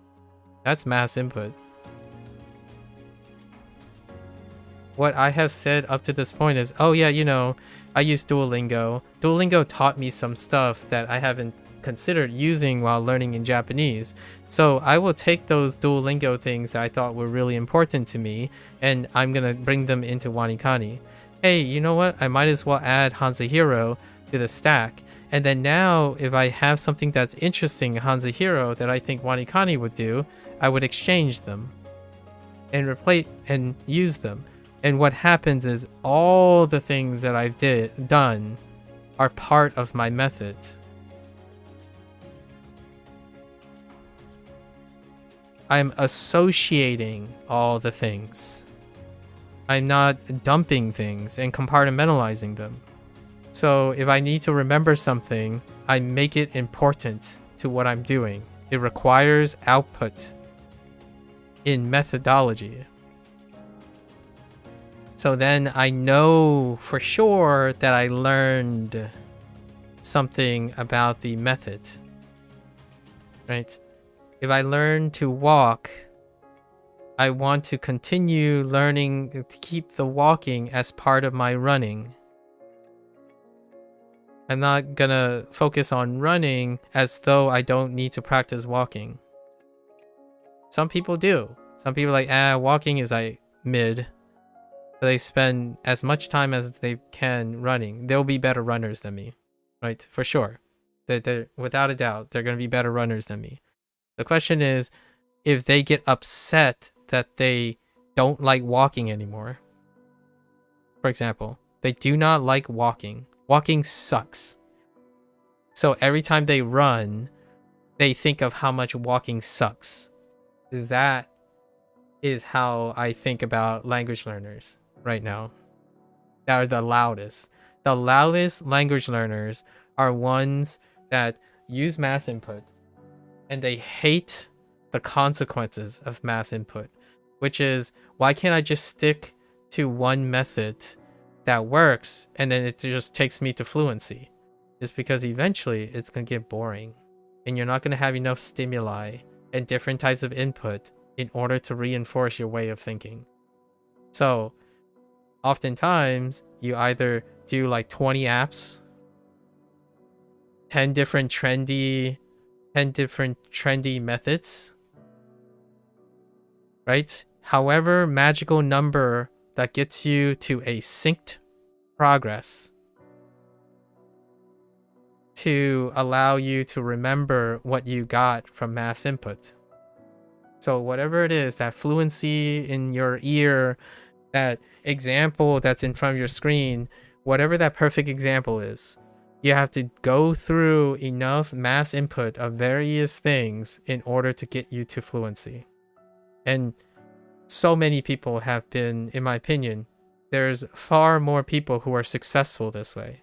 That's mass input. What I have said up to this point is, oh yeah, I use Duolingo. Duolingo taught me some stuff that I haven't considered using while learning in Japanese. So I will take those Duolingo things that I thought were really important to me, and I'm gonna bring them into WaniKani. Hey, you know what? I might as well add HanziHero to the stack. And then now, if I have something that's interesting in HanziHero that I think WaniKani would do, I would exchange them and replace and use them. And what happens is all the things that I've done are part of my method. I'm associating all the things. I'm not dumping things and compartmentalizing them. So if I need to remember something, I make it important to what I'm doing. It requires output in methodology. So then I know for sure that I learned something about the method, right? If I learn to walk, I want to continue learning to keep the walking as part of my running. I'm not gonna focus on running as though I don't need to practice walking. Some people do. Some people are like, walking is like mid. So they spend as much time as they can running. They'll be better runners than me, right? For sure. They're without a doubt, they're gonna be better runners than me. The question is, if they get upset that they don't like walking anymore. For example, they do not like walking. Walking sucks. So every time they run, they think of how much walking sucks. That is how I think about language learners right now. That are the loudest. The loudest language learners are ones that use mass input and they hate the consequences of mass input, which is, why can't I just stick to one method that works and then it just takes me to fluency? It's because eventually it's going to get boring and you're not going to have enough stimuli and different types of input in order to reinforce your way of thinking. So oftentimes you either do like 20 apps, 10 different trendy methods, right? However magical number that gets you to a synced progress to allow you to remember what you got from mass input. So whatever it is, that fluency in your ear, that example that's in front of your screen, whatever that perfect example is, you have to go through enough mass input of various things in order to get you to fluency. And so many people have been, in my opinion, there's far more people who are successful this way.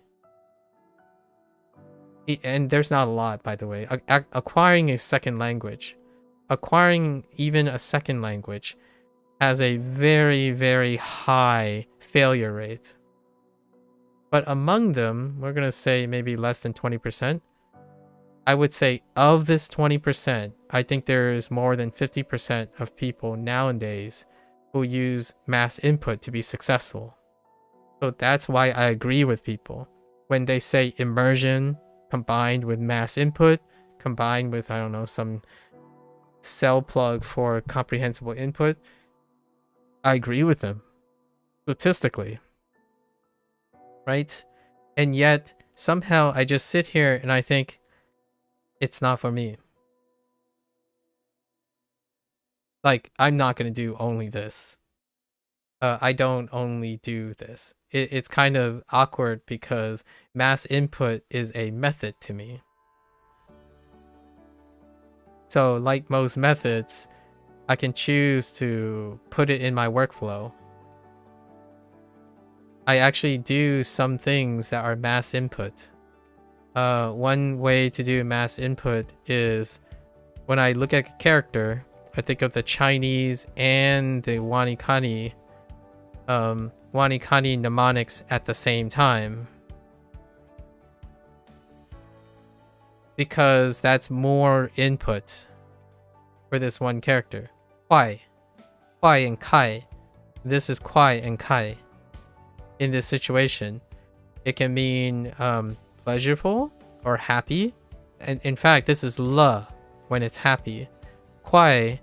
And there's not a lot, by the way. Acquiring a second language, acquiring even a second language has a very, very high failure rate. But among them, we're going to say maybe less than 20%. I would say of this 20%, I think there is more than 50% of people nowadays who use mass input to be successful. So that's why I agree with people. When they say immersion combined with mass input, combined with, I don't know, some cell plug for comprehensible input, I agree with them. Statistically. Right? And yet, somehow I just sit here and I think, it's not for me. Like, I'm not going to do only this. I don't only do this. It's kind of awkward because mass input is a method to me. So, like most methods, I can choose to put it in my workflow. I actually do some things that are mass input. One way to do mass input is when I look at a character, I think of the Chinese and the WaniKani mnemonics at the same time. Because that's more input for this one character. Kwai and Kai. This is Kwai and Kai. In this situation, it can mean pleasureful or happy. And in fact, this is la when it's happy. Kwai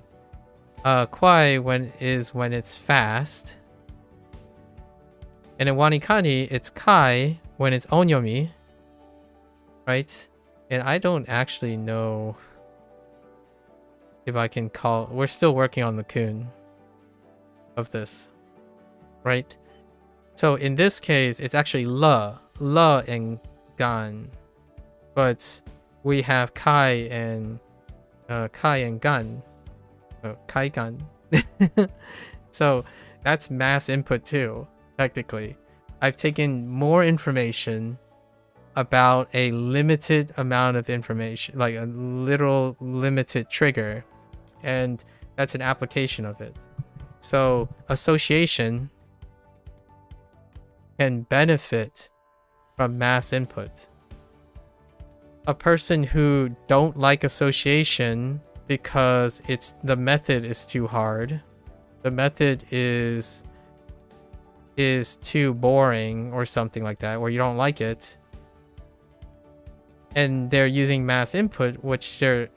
when it's fast. And in WaniKani, it's Kai when it's onyomi. Right? And I don't actually know if I can call... We're still working on the kun of this. Right? So in this case, it's actually la and gan. But we have kai and gan. Kai gan. So that's mass input too, technically. I've taken more information about a limited amount of information, like a literal limited trigger, and that's an application of it. So association can benefit from mass input. A person who don't like association because the method is too hard, the method is too boring or something like that, or you don't like it, and they're using mass input, which they're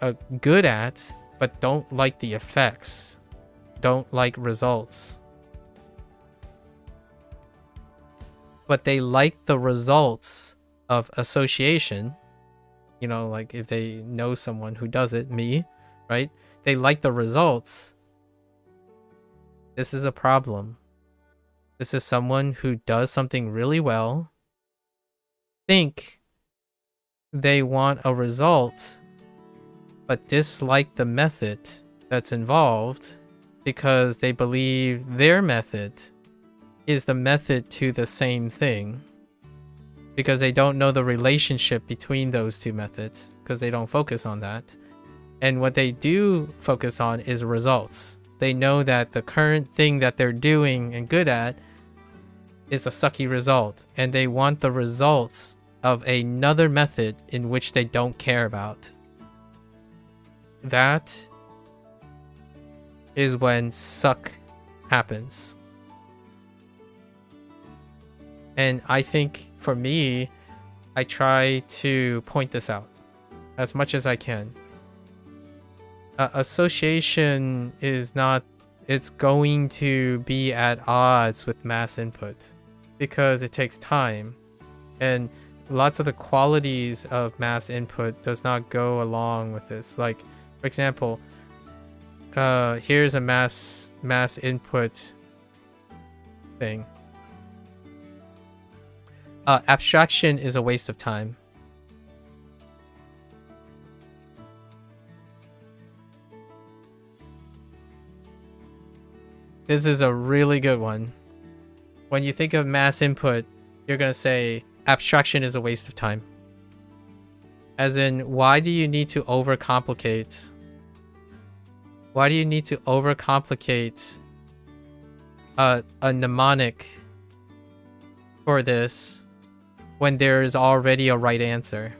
good at, but don't like the effects, don't like results. But they like the results of association. You know, like if they know someone who does it, me, right? They like the results. This is a problem. This is someone who does something really well, think they want a result, but dislike the method that's involved because they believe their method is the method to the same thing, because they don't know the relationship between those two methods, because they don't focus on that. And what they do focus on is results. They know that the current thing that they're doing and good at is a sucky result, and they want the results of another method in which they don't care about. That is when suck happens. And I think for me, I try to point this out as much as I can. Association is not, it's going to be at odds with mass input because it takes time. And lots of the qualities of mass input does not go along with this. Like, for example, here's a mass input thing. Abstraction is a waste of time. This is a really good one. When you think of mass input, you're going to say abstraction is a waste of time. As in, why do you need to overcomplicate? Why do you need to overcomplicate a mnemonic for this when there is already a right answer.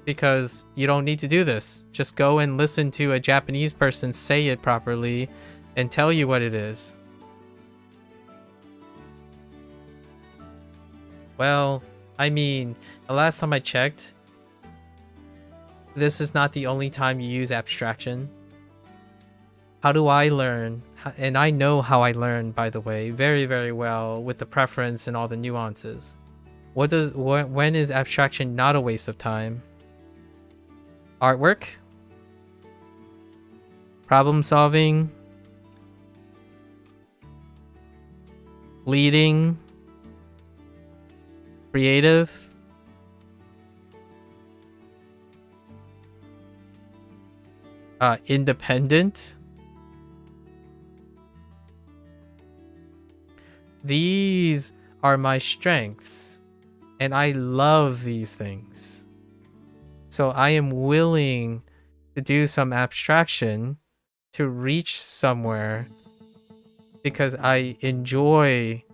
Because you don't need to do this. Just go and listen to a Japanese person say it properly and tell you what it is. Well, I mean, the last time I checked, this is not the only time you use abstraction. How do I learn? And I know how I learn, by the way, very, very well with the preference and all the nuances. When is abstraction not a waste of time? Artwork? Problem solving? Leading? Creative? Independent? These are my strengths, and I love these things. So I am willing to do some abstraction to reach somewhere because I enjoy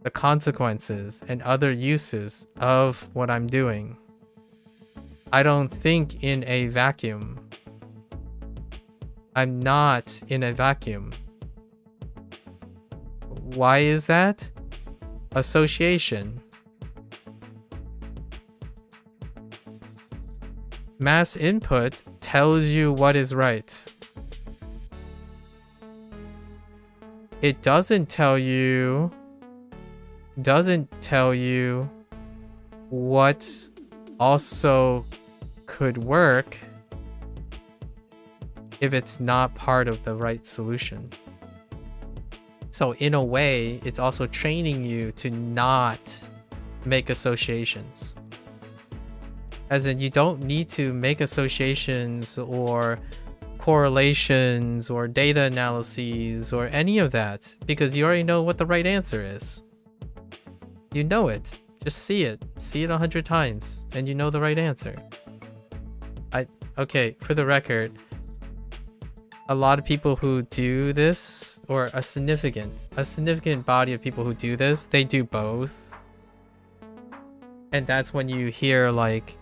the consequences and other uses of what I'm doing. I don't think in a vacuum. I'm not in a vacuum. Why is that? Association. Mass input tells you what is right. It doesn't tell you what also could work if it's not part of the right solution. So in a way, it's also training you to not make associations. As in, you don't need to make associations or correlations or data analyses or any of that because you already know what the right answer is. You know it. Just see it. See it 100 times and you know the right answer. Okay, for the record, a lot of people who do this, or a significant body of people who do this, they do both. And that's when you hear like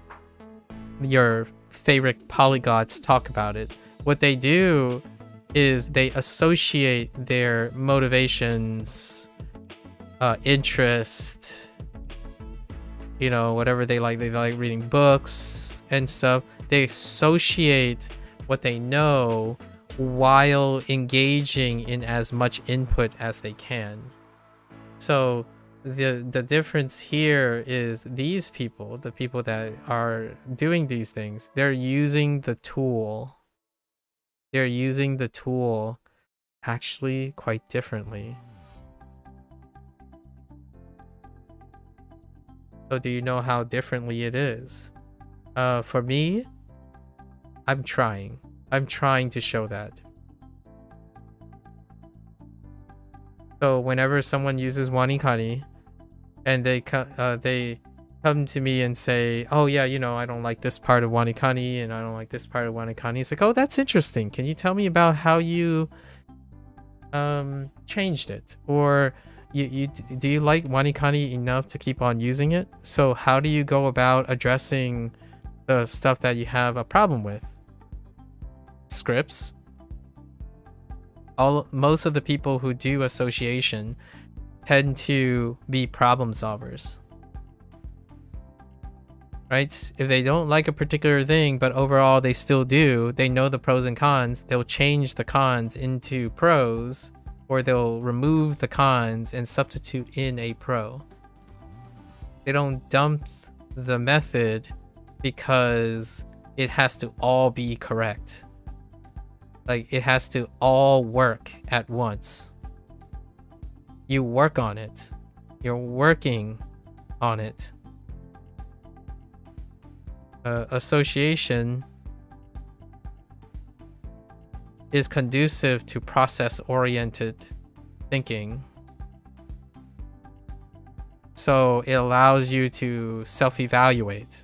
your favorite polyglots talk about it. What they do is they associate their motivations, interest, you know, whatever they like reading books and stuff. They associate what they know while engaging in as much input as they can. So the difference here is these people, the people that are doing these things, they're using the tool. They're using the tool actually quite differently. So do you know how differently it is? For me, I'm trying to show that. So whenever someone uses WaniKani and they come to me and say, oh yeah, you know, I don't like this part of WaniKani and I don't like this part of WaniKani. It's like, oh, that's interesting. Can you tell me about how you changed it? Or do you like WaniKani enough to keep on using it? So how do you go about addressing the stuff that you have a problem with? Scripts. Most of the people who do association tend to be problem solvers, right? If they don't like a particular thing, but overall they still do, they know the pros and cons, they'll change the cons into pros, or they'll remove the cons and substitute in a pro. They don't dump the method because it has to all be correct. Like, it has to all work at once. You work on it. You're working on it. Association is conducive to process-oriented thinking. So it allows you to self-evaluate.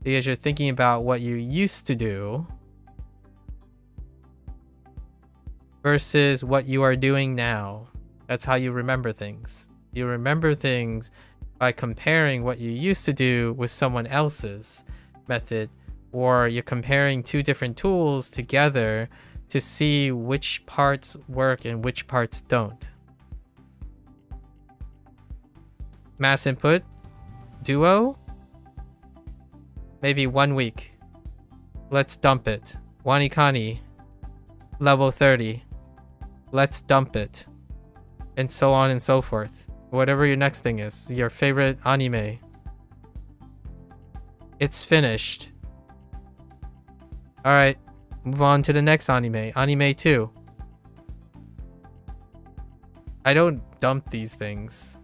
Because you're thinking about what you used to do versus what you are doing now. That's how you remember things. You remember things by comparing what you used to do with someone else's method, or you're comparing two different tools together to see which parts work and which parts don't. Mass input, duo, maybe 1 week. Let's dump it. WaniKani, level 30. Let's dump it. And so on and so forth. Whatever your next thing is. Your favorite anime. It's finished. Alright, move on to the next anime. Anime 2. I don't dump these things.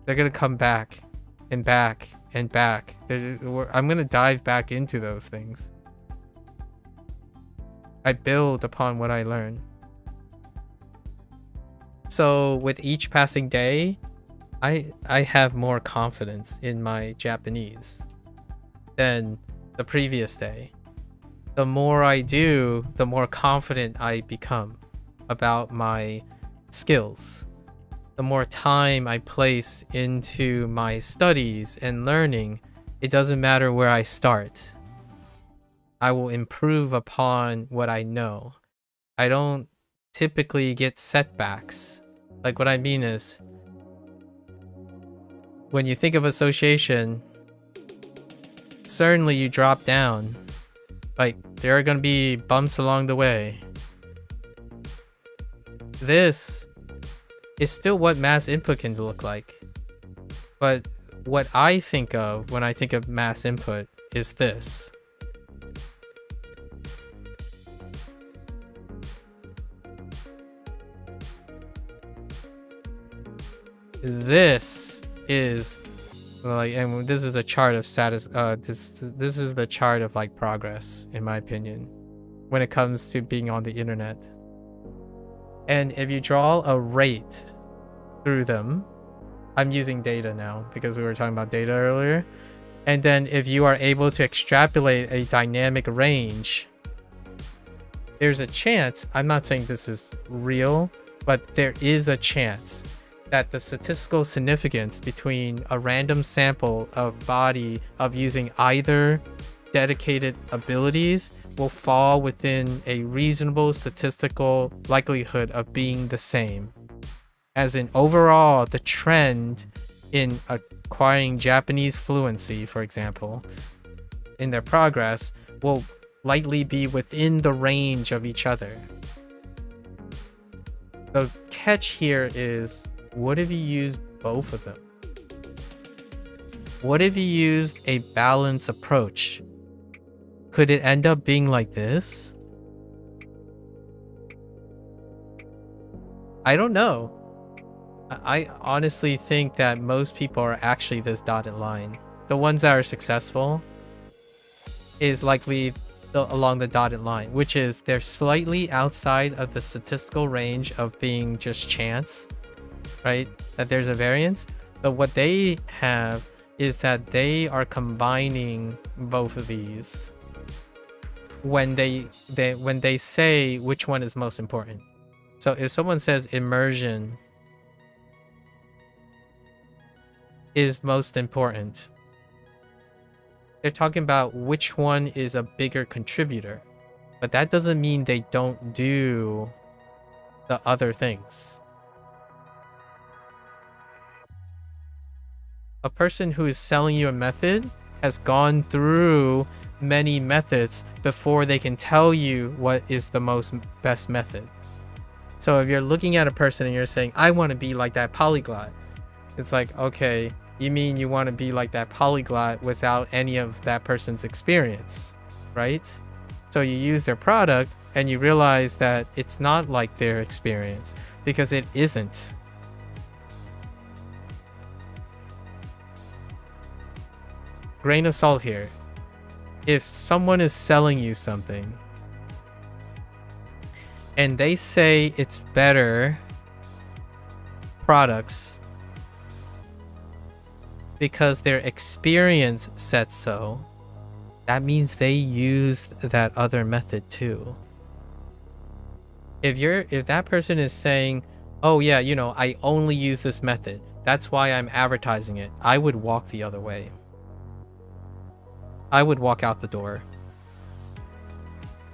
They're gonna come back and back and back. I'm gonna dive back into those things. I build upon what I learn. So with each passing day, I have more confidence in my Japanese than the previous day. The more I do, the more confident I become about my skills. The more time I place into my studies and learning, it doesn't matter where I start. I will improve upon what I know. I don't typically get setbacks. Like, what I mean is, when you think of association, certainly you drop down. Like, there are gonna be bumps along the way. This is still what mass input can look like. But what I think of when I think of mass input is this. This is like, and this is a chart of status. This is the chart of like progress, in my opinion, when it comes to being on the internet. And if you draw a rate through them, I'm using data now because we were talking about data earlier. And then if you are able to extrapolate a dynamic range, there's a chance, I'm not saying this is real, but there is a chance that the statistical significance between a random sample of body of using either dedicated abilities will fall within a reasonable statistical likelihood of being the same. As in, overall, the trend in acquiring Japanese fluency, for example, in their progress, will likely be within the range of each other. The catch here is, what if you use both of them? What if you used a balanced approach? Could it end up being like this? I don't know. I honestly think that most people are actually this dotted line. The ones that are successful is likely along the dotted line, which is they're slightly outside of the statistical range of being just chance, right? That there's a variance. But what they have is that they are combining both of these when they say which one is most important. So if someone says immersion is most important, they're talking about which one is a bigger contributor, but that doesn't mean they don't do the other things. A person who is selling you a method has gone through many methods before they can tell you what is the best method. So if you're looking at a person and you're saying, I want to be like that polyglot, it's like, okay, you mean you want to be like that polyglot without any of that person's experience, right? So you use their product and you realize that it's not like their experience, because it isn't. Grain of salt here. If someone is selling you something and they say it's better products because their experience said so, that means they used that other method too. If that person is saying, oh yeah, you know, I only use this method, that's why I'm advertising it, I would walk the other way. I would walk out the door.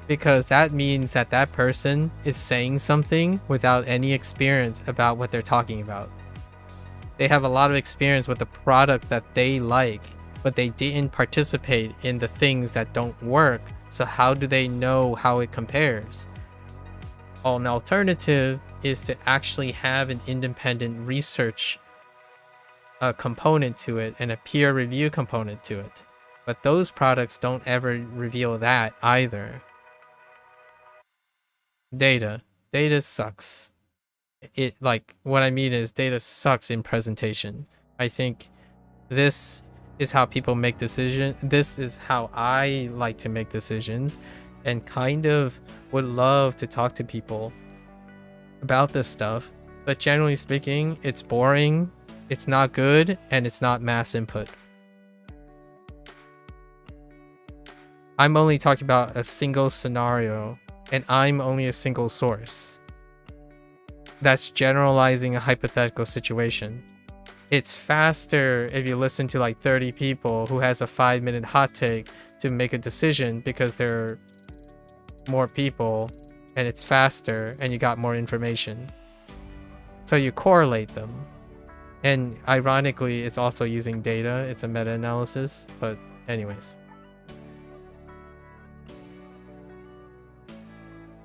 Because that means that that person is saying something without any experience about what they're talking about. They have a lot of experience with the product that they like, but they didn't participate in the things that don't work. So how do they know how it compares? Well, an alternative is to actually have an independent research component to it and a peer review component to it. But those products don't ever reveal that either. Data sucks. It, like, what I mean is data sucks in presentation. I think this is how people make decisions. This is how I like to make decisions, and kind of would love to talk to people about this stuff. But generally speaking, it's boring, it's not good, and it's not mass input. I'm only talking about a single scenario, and I'm only a single source. That's generalizing a hypothetical situation. It's faster if you listen to like 30 people who has a 5-minute hot take to make a decision because there are more people and it's faster and you got more information. So you correlate them. And ironically, it's also using data. It's a meta-analysis, but anyways.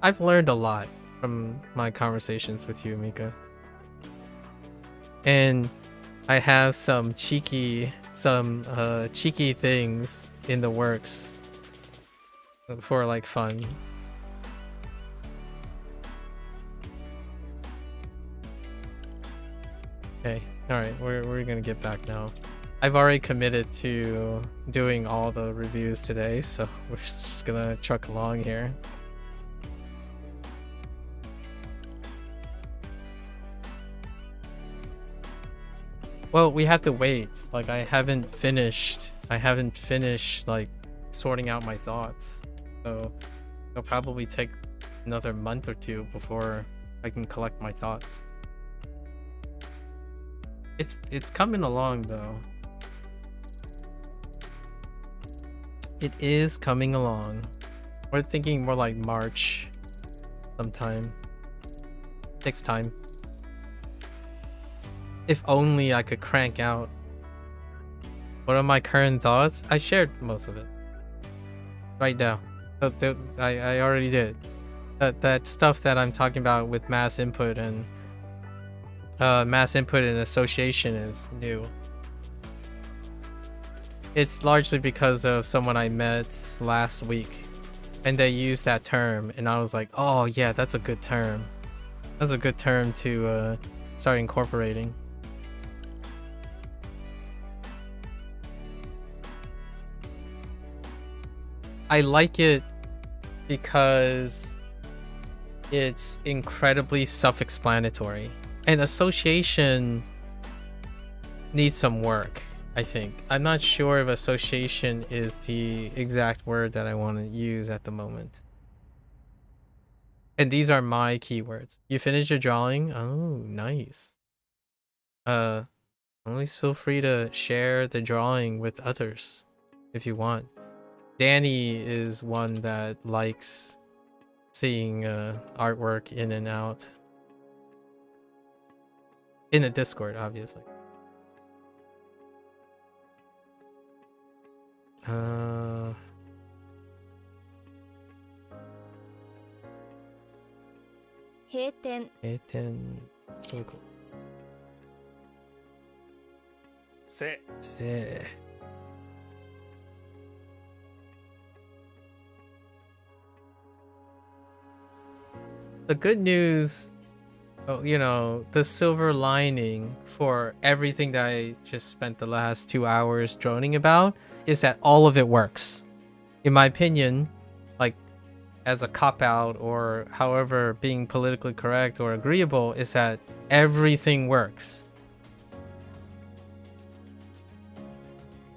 I've learned a lot from my conversations with you, Mika. And I have some cheeky things in the works for like fun. Okay, alright, we're gonna get back now. I've already committed to doing all the reviews today, so we're just gonna truck along here. Well, we have to wait. Like, I haven't finished like sorting out my thoughts. So it'll probably take another month or two before I can collect my thoughts. It's coming along though. It is coming along. We're thinking more like March sometime. Takes time. If only I could crank out. What are my current thoughts? I shared most of it right now. I already did. That stuff that I'm talking about with mass input and association is new. It's largely because of someone I met last week, and they used that term, and I was like, oh yeah, that's a good term. That's a good term to start incorporating. I like it because it's incredibly self-explanatory, and association needs some work, I think. I'm not sure if association is the exact word that I want to use at the moment. And these are my keywords. You finished your drawing? Oh, nice. Always feel free to share the drawing with others if you want. Danny is one that likes seeing artwork in and out. In a Discord, obviously. Heiten. So cool. せ The good news, you know, the silver lining for everything that I just spent the last 2 hours droning about is that all of it works. In my opinion, like, as a cop-out or however being politically correct or agreeable, is that everything works.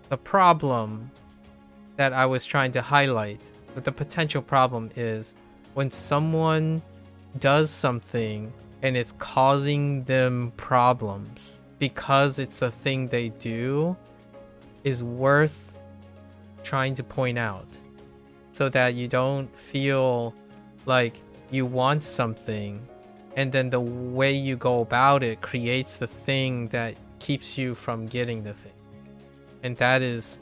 The problem that I was trying to highlight, but the potential problem is when someone does something and it's causing them problems because it's the thing they do is worth trying to point out, so that you don't feel like you want something and then the way you go about it creates the thing that keeps you from getting the thing. And that is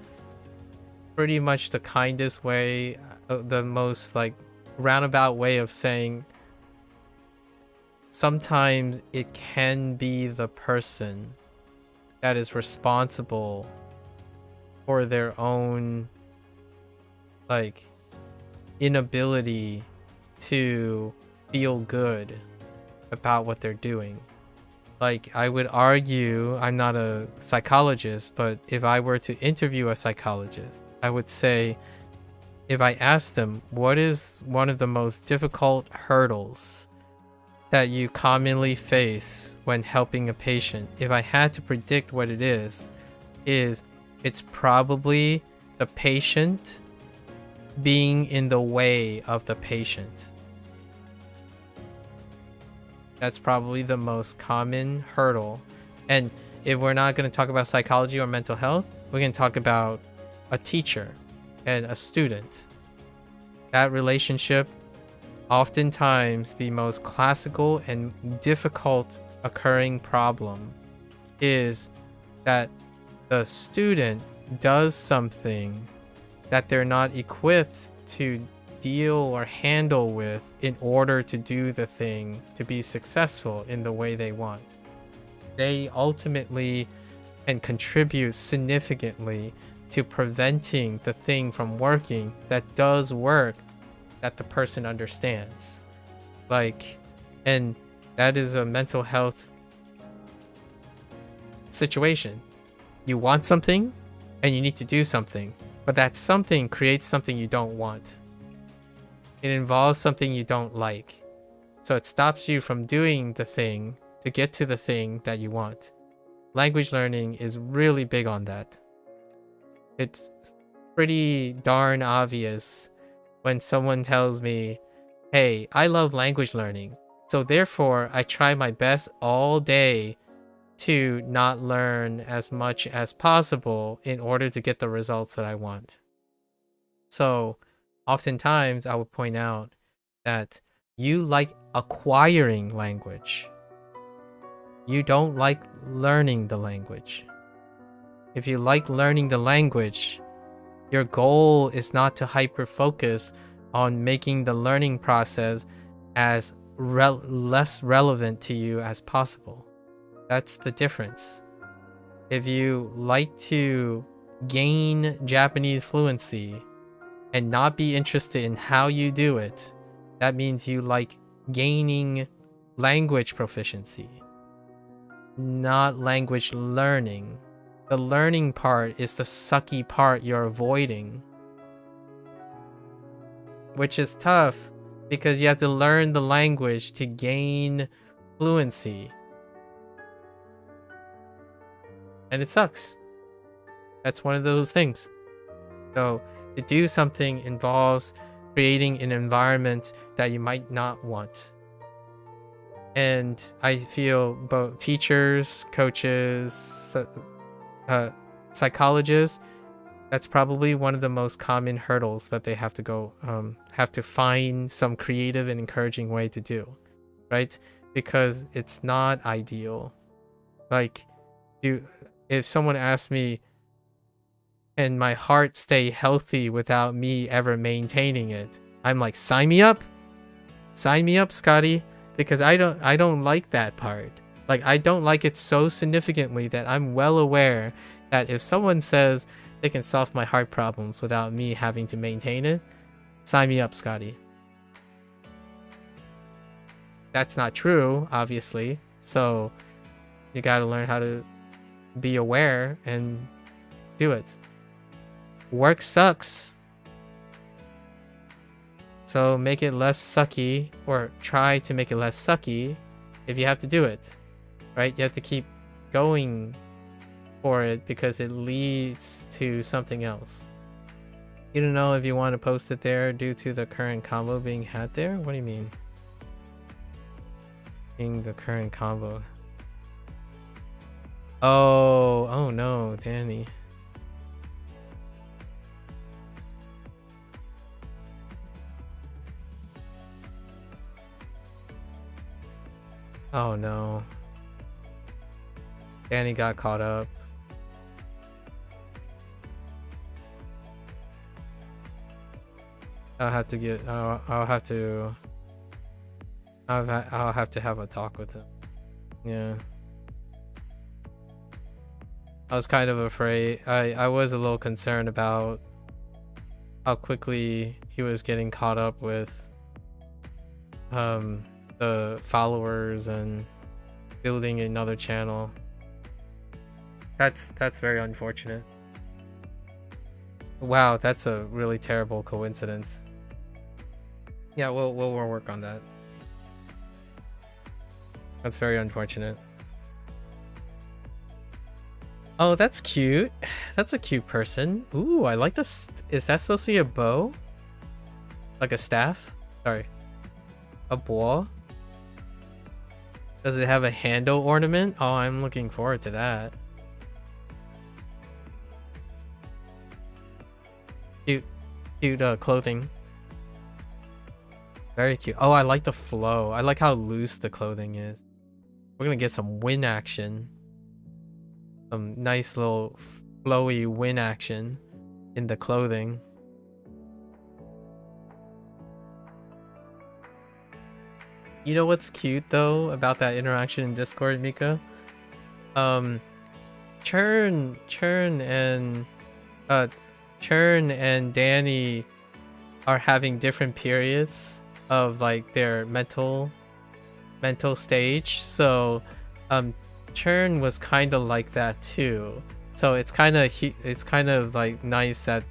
pretty much the kindest way, the most like roundabout way of saying sometimes it can be the person that is responsible for their own like inability to feel good about what they're doing. Like, I would argue, I'm not a psychologist, but if I were to interview a psychologist, I would say, if I asked them, what is one of the most difficult hurdles that you commonly face when helping a patient? If I had to predict what it is it's probably the patient being in the way of the patient. That's probably the most common hurdle. And if we're not going to talk about psychology or mental health, we can talk about a teacher and a student. That relationship, oftentimes the most classical and difficult occurring problem is that the student does something that they're not equipped to deal or handle with in order to do the thing to be successful in the way they want. They ultimately can contribute significantly to preventing the thing from working that does work, that the person understands. Like, and that is a mental health situation. You want something and you need to do something, but that something creates something you don't want. It involves something you don't like. So it stops you from doing the thing to get to the thing that you want. Language learning is really big on that. It's pretty darn obvious when someone tells me, hey, I love language learning, so therefore I try my best all day to not learn as much as possible in order to get the results that I want. So oftentimes I would point out that you like acquiring language. You don't like learning the language. If you like learning the language, your goal is not to hyper-focus on making the learning process as less relevant to you as possible. That's the difference. If you like to gain Japanese fluency and not be interested in how you do it, that means you like gaining language proficiency, not language learning. The learning part is the sucky part you're avoiding, which is tough because you have to learn the language to gain fluency. And it sucks. That's one of those things. So to do something involves creating an environment that you might not want. And I feel both teachers, coaches, psychologists, that's probably one of the most common hurdles that they have to find some creative and encouraging way to do, right? Because it's not ideal. Like, if someone asks me, can my heart stay healthy without me ever maintaining it? I'm like, sign me up, Scotty, because I don't like that part. Like, I don't like it so significantly that I'm well aware that if someone says they can solve my heart problems without me having to maintain it, sign me up, Scotty. That's not true, obviously. So you gotta learn how to be aware and do it. Work sucks. So make it less sucky, or try to make it less sucky if you have to do it, right? You have to keep going for it because it leads to something else. You don't know if you want to post it there due to the current combo being had there? What do you mean? in the current combo. Oh no, Danny. Oh no. Danny got caught up. I'll have to get. I'll have to have a talk with him. Yeah. I was kind of afraid. I was a little concerned about how quickly he was getting caught up with the followers and building another channel. That's very unfortunate. Wow, that's a really terrible coincidence. Yeah, we'll work on that. That's very unfortunate. Oh, that's cute. That's a cute person. Ooh, I like this. Is that supposed to be a bow? Like a staff? Sorry. A bow? Does it have a handle ornament? Oh, I'm looking forward to that. Cute clothing. Very cute. Oh, I like the flow. I like how loose the clothing is. We're gonna get some wind action. Some nice little flowy wind action in the clothing. You know what's cute though about that interaction in Discord, Mika? Churn and Danny are having different periods of like their mental stage. So Churn was kind of like that too. So it's kind of like nice that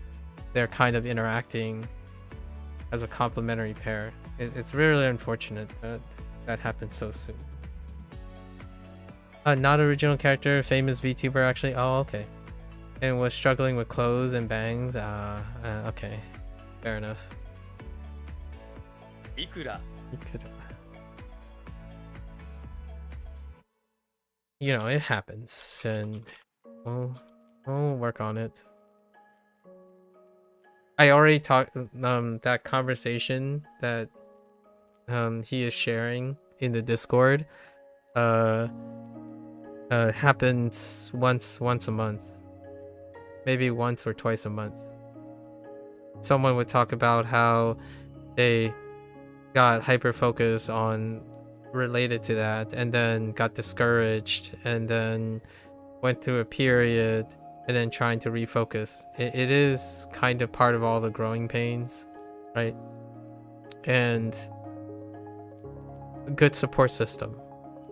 they're kind of interacting as a complementary pair. It's really unfortunate that that happened so soon. Not original character, famous VTuber actually. Oh, okay. And was struggling with clothes and bangs. Okay, fair enough. Ikura. You know, it happens, and we'll work on it. I already talked that conversation that he is sharing in the Discord happens once a month, maybe once or twice a month. Someone would talk about how they got hyper focused on related to that and then got discouraged and then went through a period and then trying to refocus. It is kind of part of all the growing pains, right? And a good support system.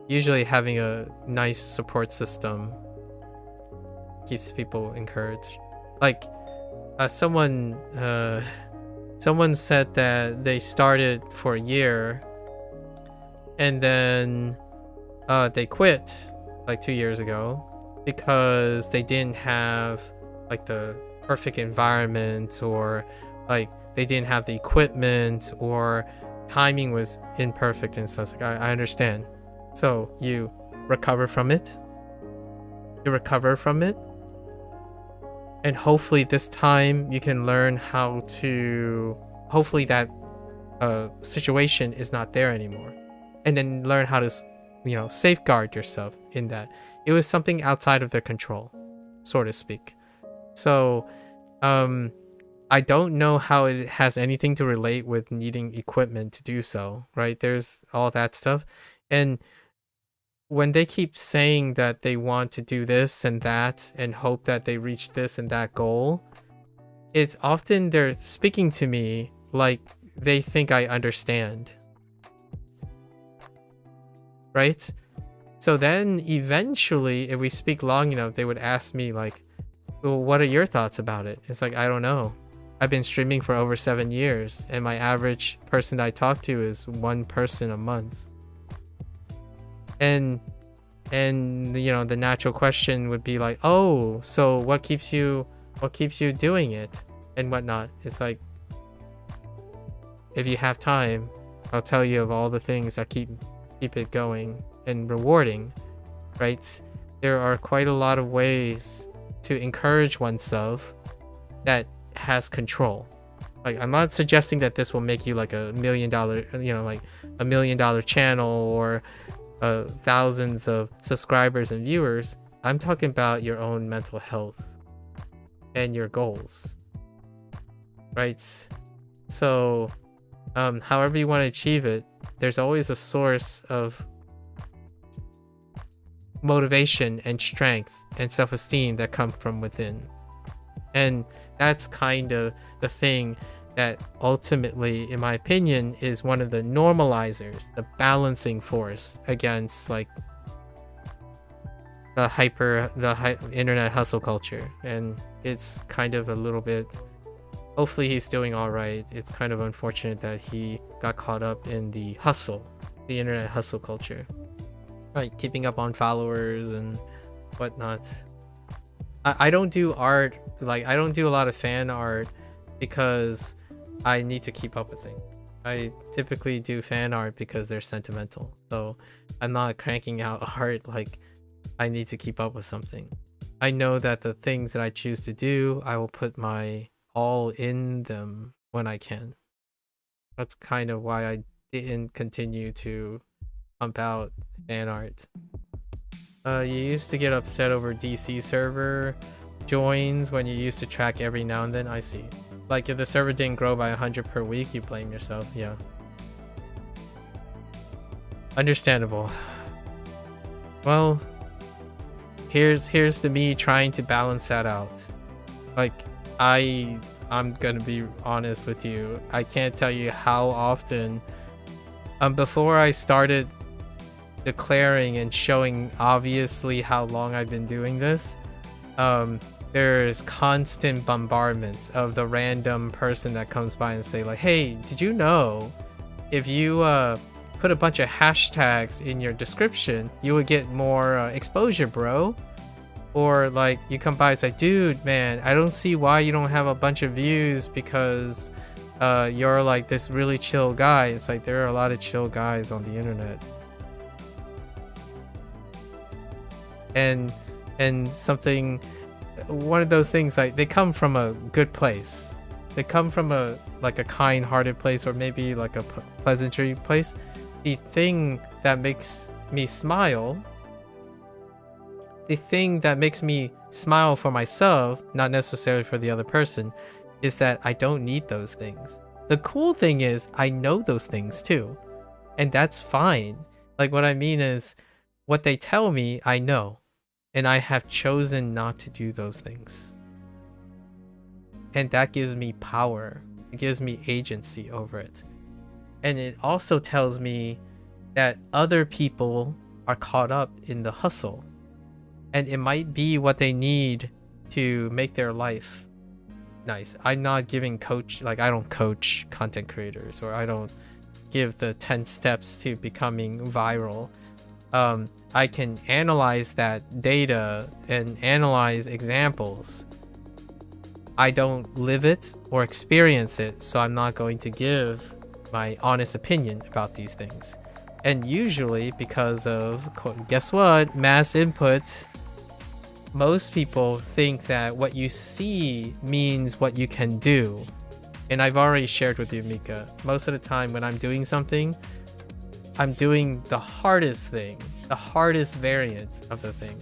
Usually having a nice support system keeps people encouraged. Like someone said that they started for a year and then they quit like 2 years ago because they didn't have like the perfect environment, or like they didn't have the equipment, or timing was imperfect and stuff. Like I understand. So you recover from it. And hopefully this time you can learn how to, hopefully that situation is not there anymore, and then learn how to, you know, safeguard yourself in that. It was something outside of their control, so to speak. So I don't know how it has anything to relate with needing equipment to do so, right? There's all that stuff. And when they keep saying that they want to do this and that and hope that they reach this and that goal, it's often they're speaking to me like they think I understand, right? So then eventually, if we speak long enough, they would ask me like, well, what are your thoughts about it? It's like, I don't know. I've been streaming for over 7 years, and my average person I talk to is 1 person a month. And you know, the natural question would be like, oh, so what keeps you doing it and whatnot? It's like, if you have time, I'll tell you of all the things that keep keep it going and rewarding, right? There are quite a lot of ways to encourage oneself that has control. Like, I'm not suggesting that this will make you like $1 million, like $1 million channel or thousands of subscribers and viewers. I'm talking about your own mental health and your goals, right? So however you want to achieve it, there's always a source of motivation and strength and self-esteem that come from within. And that's kind of the thing that ultimately, in my opinion, is one of the normalizers, the balancing force against like the internet hustle culture. And it's kind of a little bit, hopefully he's doing all right. It's kind of unfortunate that he got caught up in the internet hustle culture, right? Keeping up on followers and whatnot. I don't do art, like I don't do a lot of fan art because I need to keep up with things. I typically do fan art because they're sentimental. So I'm not cranking out art like I need to keep up with something. I know that the things that I choose to do, I will put my all in them when I can. That's kind of why I didn't continue to pump out fan art. You used to get upset over DC server joins when you used to track every now and then. I see. Like if the server didn't grow by 100 per week, you blame yourself. Yeah. Understandable. Well, here's to me trying to balance that out. Like I'm gonna be honest with you. I can't tell you how often before I started declaring and showing obviously how long I've been doing this, there's constant bombardments of the random person that comes by and say like, hey, did you know if you put a bunch of hashtags in your description, you would get more exposure, bro? Or like you come by and say, dude, man, I don't see why you don't have a bunch of views because you're like this really chill guy. It's like there are a lot of chill guys on the internet. And something, one of those things, like they come from a good place. They come from a kind-hearted place, or maybe like a pleasantry place. The thing that makes me smile, for myself, not necessarily for the other person, is that I don't need those things. The cool thing is I know those things too, and that's fine. Like what I mean is what they tell me, I know. And I have chosen not to do those things. And that gives me power. It gives me agency over it. And it also tells me that other people are caught up in the hustle. And it might be what they need to make their life nice. I'm not giving I don't coach content creators, or I don't give the 10 steps to becoming viral. I can analyze that data and analyze examples. I don't live it or experience it, so I'm not going to give my honest opinion about these things. And usually because of, guess what, mass input, most people think that what you see means what you can do. And I've already shared with you, Mika, most of the time when I'm doing something, I'm doing the hardest thing, the hardest variant of the thing.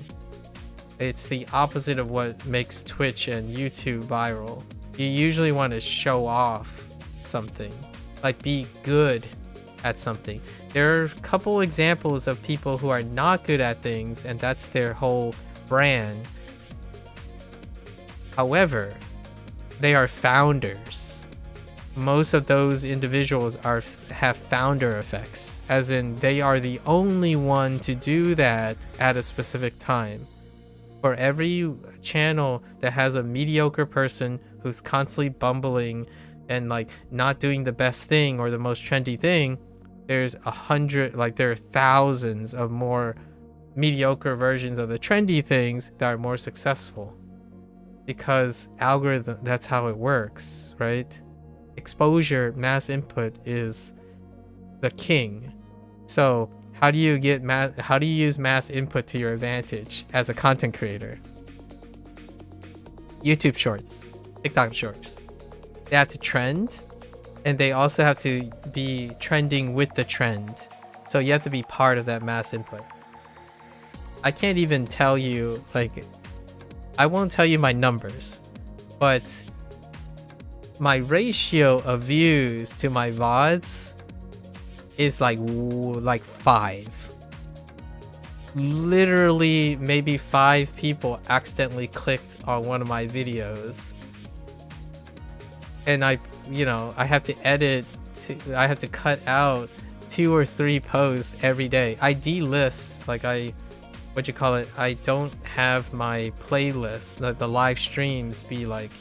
It's the opposite of what makes Twitch and YouTube viral. You usually want to show off something, like be good at something. There are a couple examples of people who are not good at things, and that's their whole brand. However, they are founders. Most of those individuals have founder effects, as in they are the only one to do that at a specific time. For every channel that has a mediocre person who's constantly bumbling and like not doing the best thing or the most trendy thing, there's there are thousands of more mediocre versions of the trendy things that are more successful. Because algorithm, that's how it works, right? Exposure, mass input is the king. So how do you get how do you use mass input to your advantage as a content creator? YouTube Shorts, TikTok Shorts. They have to trend, and they also have to be trending with the trend. So you have to be part of that mass input. I can't even tell you, like, I won't tell you my numbers, but my ratio of views to my VODs is like 5. Literally, maybe 5 people accidentally clicked on one of my videos, and I have to edit. I have to cut out 2 or 3 posts every day. I delist, like I don't have my playlist, the live streams be like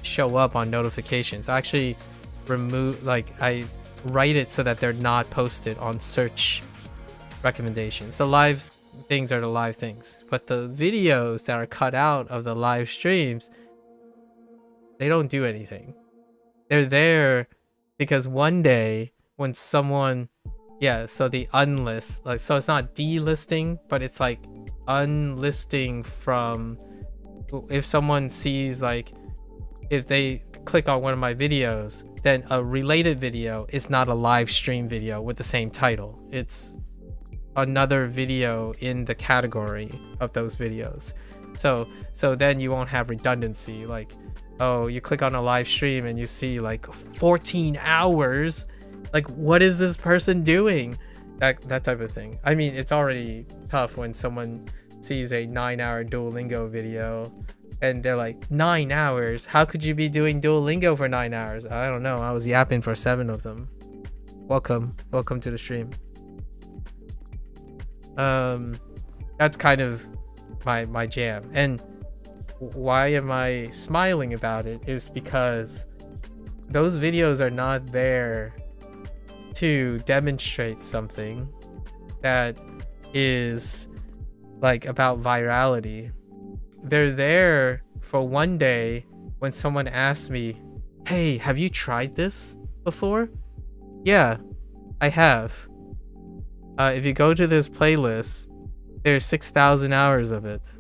show up on notifications. I actually remove, like I write it so that they're not posted on search recommendations. The live things are the live things, but the videos that are cut out of the live streams, they don't do anything. They're there because one day when someone, so the unlist, like, so it's not delisting, but it's like unlisting from, if someone sees, like, if they click on one of my videos, then a related video is not a live stream video with the same title. It's another video in the category of those videos. So then you won't have redundancy. Like, oh, you click on a live stream and you see like 14 hours. Like, what is this person doing? That type of thing. I mean, it's already tough when someone sees a 9-hour Duolingo video and they're like, 9 hours? How could you be doing Duolingo for 9 hours? I don't know. I was yapping for 7 of them. Welcome to the stream. That's kind of my jam. And why am I smiling about it is because those videos are not there to demonstrate something that is like about virality. They're there for one day when someone asks me, hey, have you tried this before? Yeah, I have. If you go to this playlist, there's 6,000 hours of it.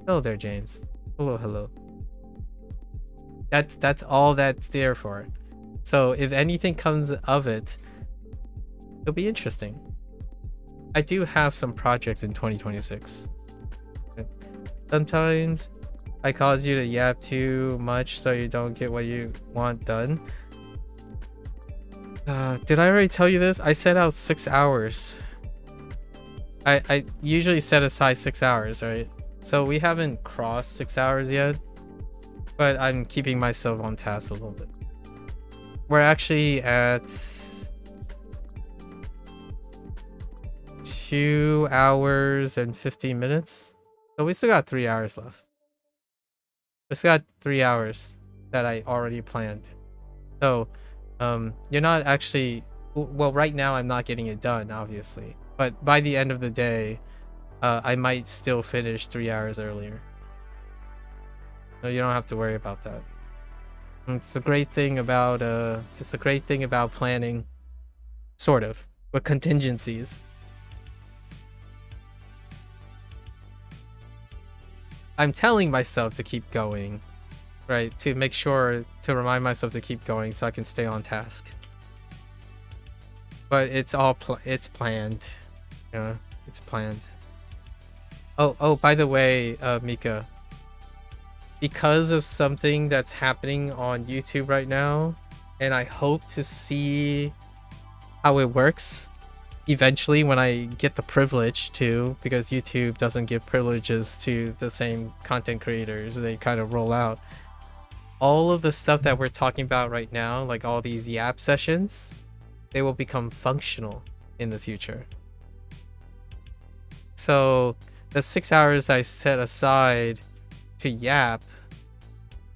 Hello there, James. Hello. That's all that's there for. So if anything comes of it, it'll be interesting. I do have some projects in 2026. Sometimes I cause you to yap too much so you don't get what you want done. Did I already tell you this? I set out 6 hours. I usually set aside 6 hours, right? So we haven't crossed 6 hours yet, but I'm keeping myself on task a little bit. We're actually at 2 hours and 15 minutes. So we still got 3 hours left. We still got 3 hours that I already planned. So you're not actually, well, right now I'm not getting it done, obviously, but by the end of the day I might still finish 3 hours earlier. So you don't have to worry about that. It's a great thing about planning, sort of, with contingencies. I'm telling myself to keep going, right? To make sure to remind myself to keep going so I can stay on task. But it's all it's planned. Yeah, it's planned. Oh, by the way, Mika, because of something that's happening on YouTube right now, and I hope to see how it works eventually when I get the privilege to, because YouTube doesn't give privileges to the same content creators. They kind of roll out. All of the stuff that we're talking about right now, like all these yap sessions, they will become functional in the future. So the 6 hours I set aside to yap,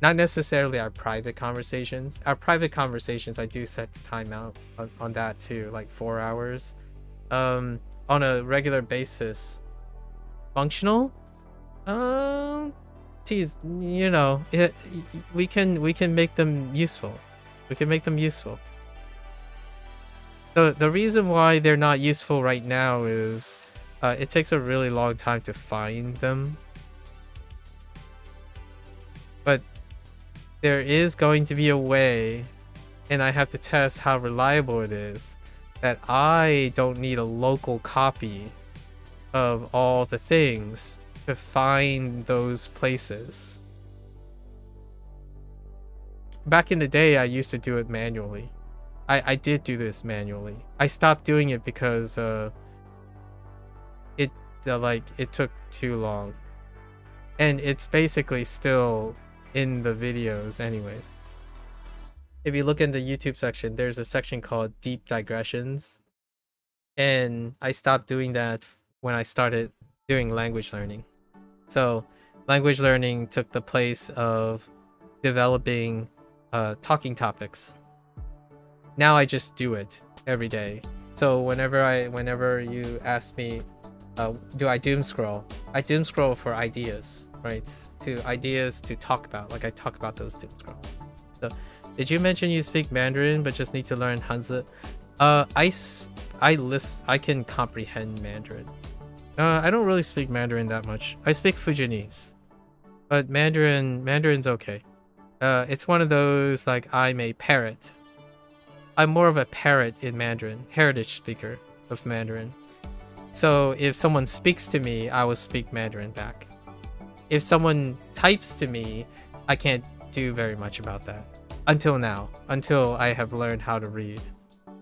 not necessarily our private conversations. Our private conversations, I do set time out on that too, like 4 hours. On a regular basis. Functional? Geez, you know, we can make them useful. We can make them useful. The reason why they're not useful right now is it takes a really long time to find them. But there is going to be a way, and I have to test how reliable it is, that I don't need a local copy of all the things to find those places. Back in the day, I used to do it manually. I did do this manually. I stopped doing it because it took too long. And it's basically still in the videos anyways. If you look in the YouTube section, there's a section called Deep Digressions. And I stopped doing that when I started doing language learning. So language learning took the place of developing talking topics. Now I just do it every day. So whenever you ask me, do I doom scroll? I doom scroll for ideas, right? To ideas to talk about. Like I talk about those doom scroll. So, did you mention you speak Mandarin but just need to learn Hanzi? I can comprehend Mandarin. I don't really speak Mandarin that much. I speak Fujianese, but Mandarin's okay. It's one of those like I'm a parrot. I'm more of a parrot in Mandarin, heritage speaker of Mandarin. So if someone speaks to me, I will speak Mandarin back. If someone types to me, I can't do very much about that. Until now, until I have learned how to read.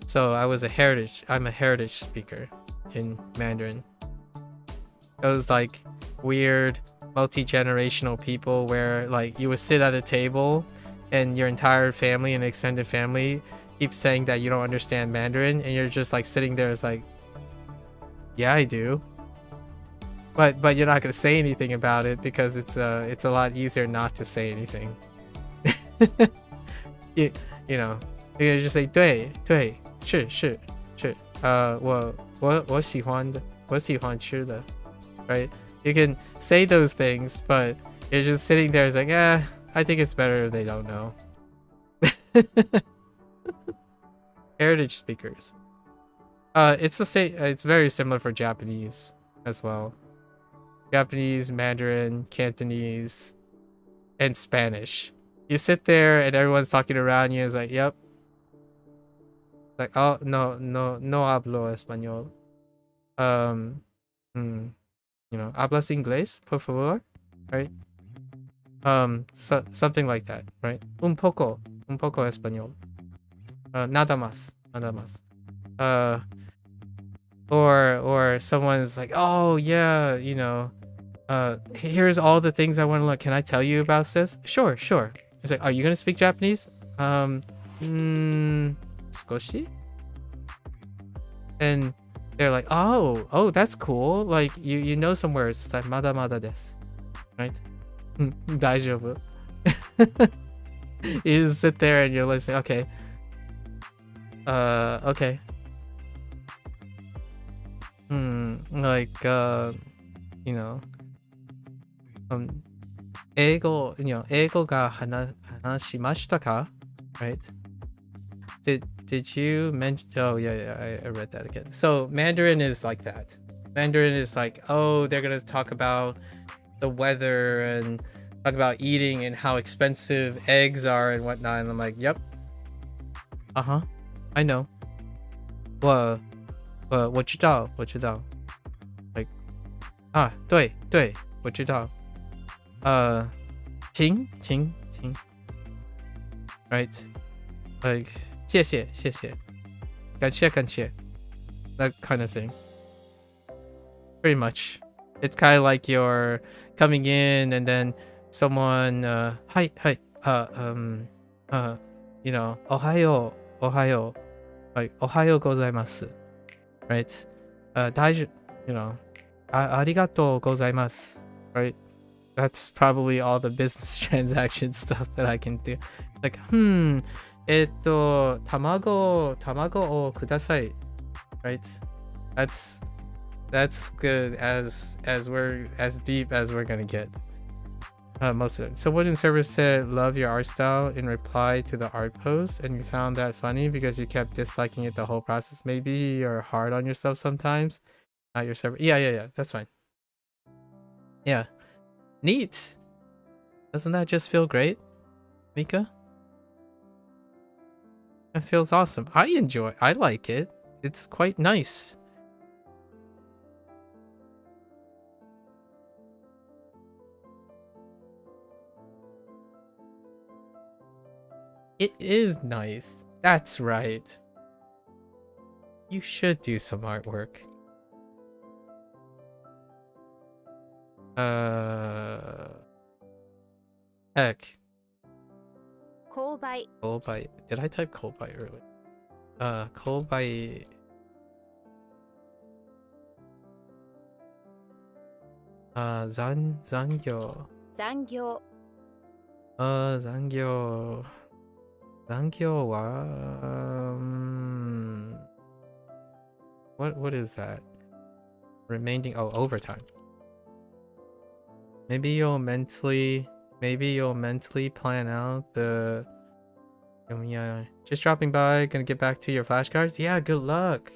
So I'm a heritage speaker in Mandarin. Those like weird multi-generational people where like you would sit at a table and your entire family and extended family keeps saying that you don't understand Mandarin, and you're just like sitting there as like, yeah, I do. But you're not gonna say anything about it because it's a lot easier not to say anything. you know, you just say 对对是是是我喜欢吃的, right? You can say those things, but you're just sitting there as like, I think it's better if they don't know. Heritage speakers. It's the same. It's very similar for Japanese as well. Japanese, Mandarin, Cantonese, and Spanish. You sit there and everyone's talking around you. It's like, yep. Like, oh no hablo español. You know, hablas inglés, por favor, right? Something like that, right? Un poco español. Nada más. Or someone's like, oh yeah, you know, here's all the things I want to learn. Can I tell you about this? Sure. It's like, are you gonna speak Japanese? Skoshi? And they're like, oh, that's cool. Like you know some words. It's like mada desu, right? Daijoubu. You just sit there and you're listening. Okay. Okay. Like you know, 英語が話しましたか? Right? Did you mention? Oh yeah, I read that again. So Mandarin is like that. Mandarin is like, oh, they're gonna talk about the weather and talk about eating and how expensive eggs are and whatnot. And I'm like, yep. I know. 我知道 like 对我知道请 right, like 谢谢感谢 that kind of thing. Pretty much it's kind of like you're coming in and then someone hi you know, ohayo like ohayo gozaimasu, right? You know, arigatou gozaimasu, right? That's probably all the business transaction stuff that I can do. Like, tamago o kudasai, right? That's good as we're as deep as we're gonna get. Most of them. So Wooden Server said, love your art style in reply to the art post, and you found that funny because you kept disliking it the whole process. Maybe you're hard on yourself sometimes. Not your server. Yeah. That's fine. Yeah. Neat. Doesn't that just feel great, Mika? That feels awesome. I like it. It's quite nice. It is nice. That's right. You should do some artwork. Heck. 購買 Kolbai. Did I type Kolbai earlier? Kolbai. Zangyo. 残業 Zangyo. Zangyo wa. What is that? Remaining. Oh, overtime. Maybe you'll mentally plan out the. Yeah, just dropping by. Gonna get back to your flashcards. Yeah, good luck.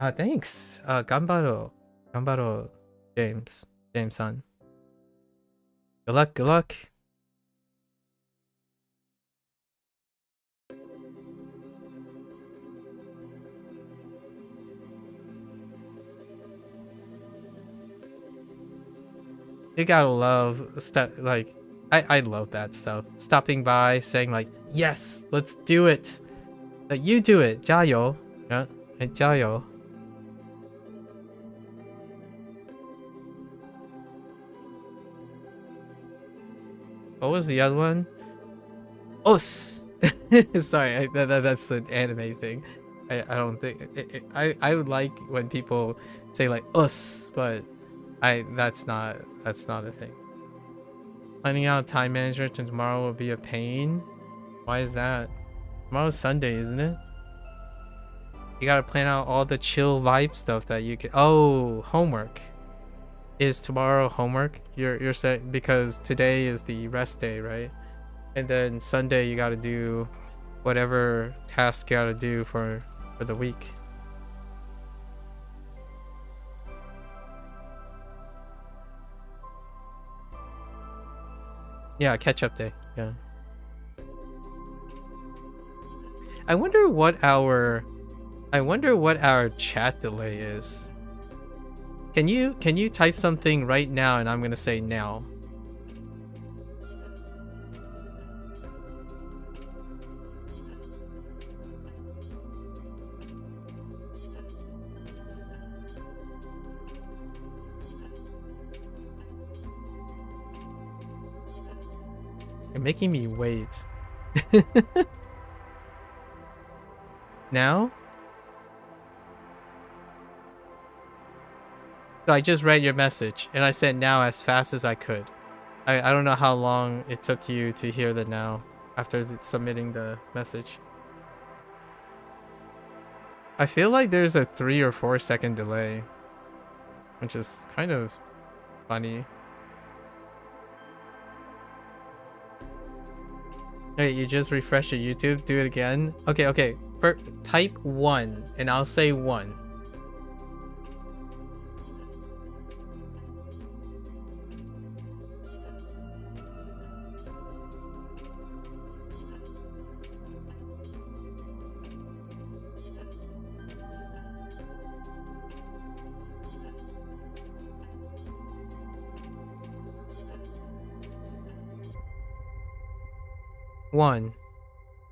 Thanks. Gambaro, James-san. Good luck. You gotta love stuff like I love that stuff. Stopping by, saying like, yes, let's do it. You do it. 加油. Yeah, 加油. What was the other one? Us. Sorry, that's an anime thing. I don't think I would like when people say like us, but that's not a thing. Planning out time management tomorrow will be a pain. Why is that? Tomorrow's Sunday, isn't it? You gotta plan out all the chill vibe stuff that you can. Oh, homework. Is tomorrow homework? You're set because today is the rest day, right? And then Sunday you gotta do whatever task you gotta do for the week. Yeah, catch-up day. Yeah. I wonder what our chat delay is. Can you type something right now and I'm gonna say now? You're making me wait. Now? So I just read your message and I said now as fast as I could. I don't know how long it took you to hear the now after submitting the message. I feel like there's a 3 or 4 second delay, which is kind of funny. Hey, you just refresh your YouTube, do it again. Okay. Type 1 and I'll say 1. One.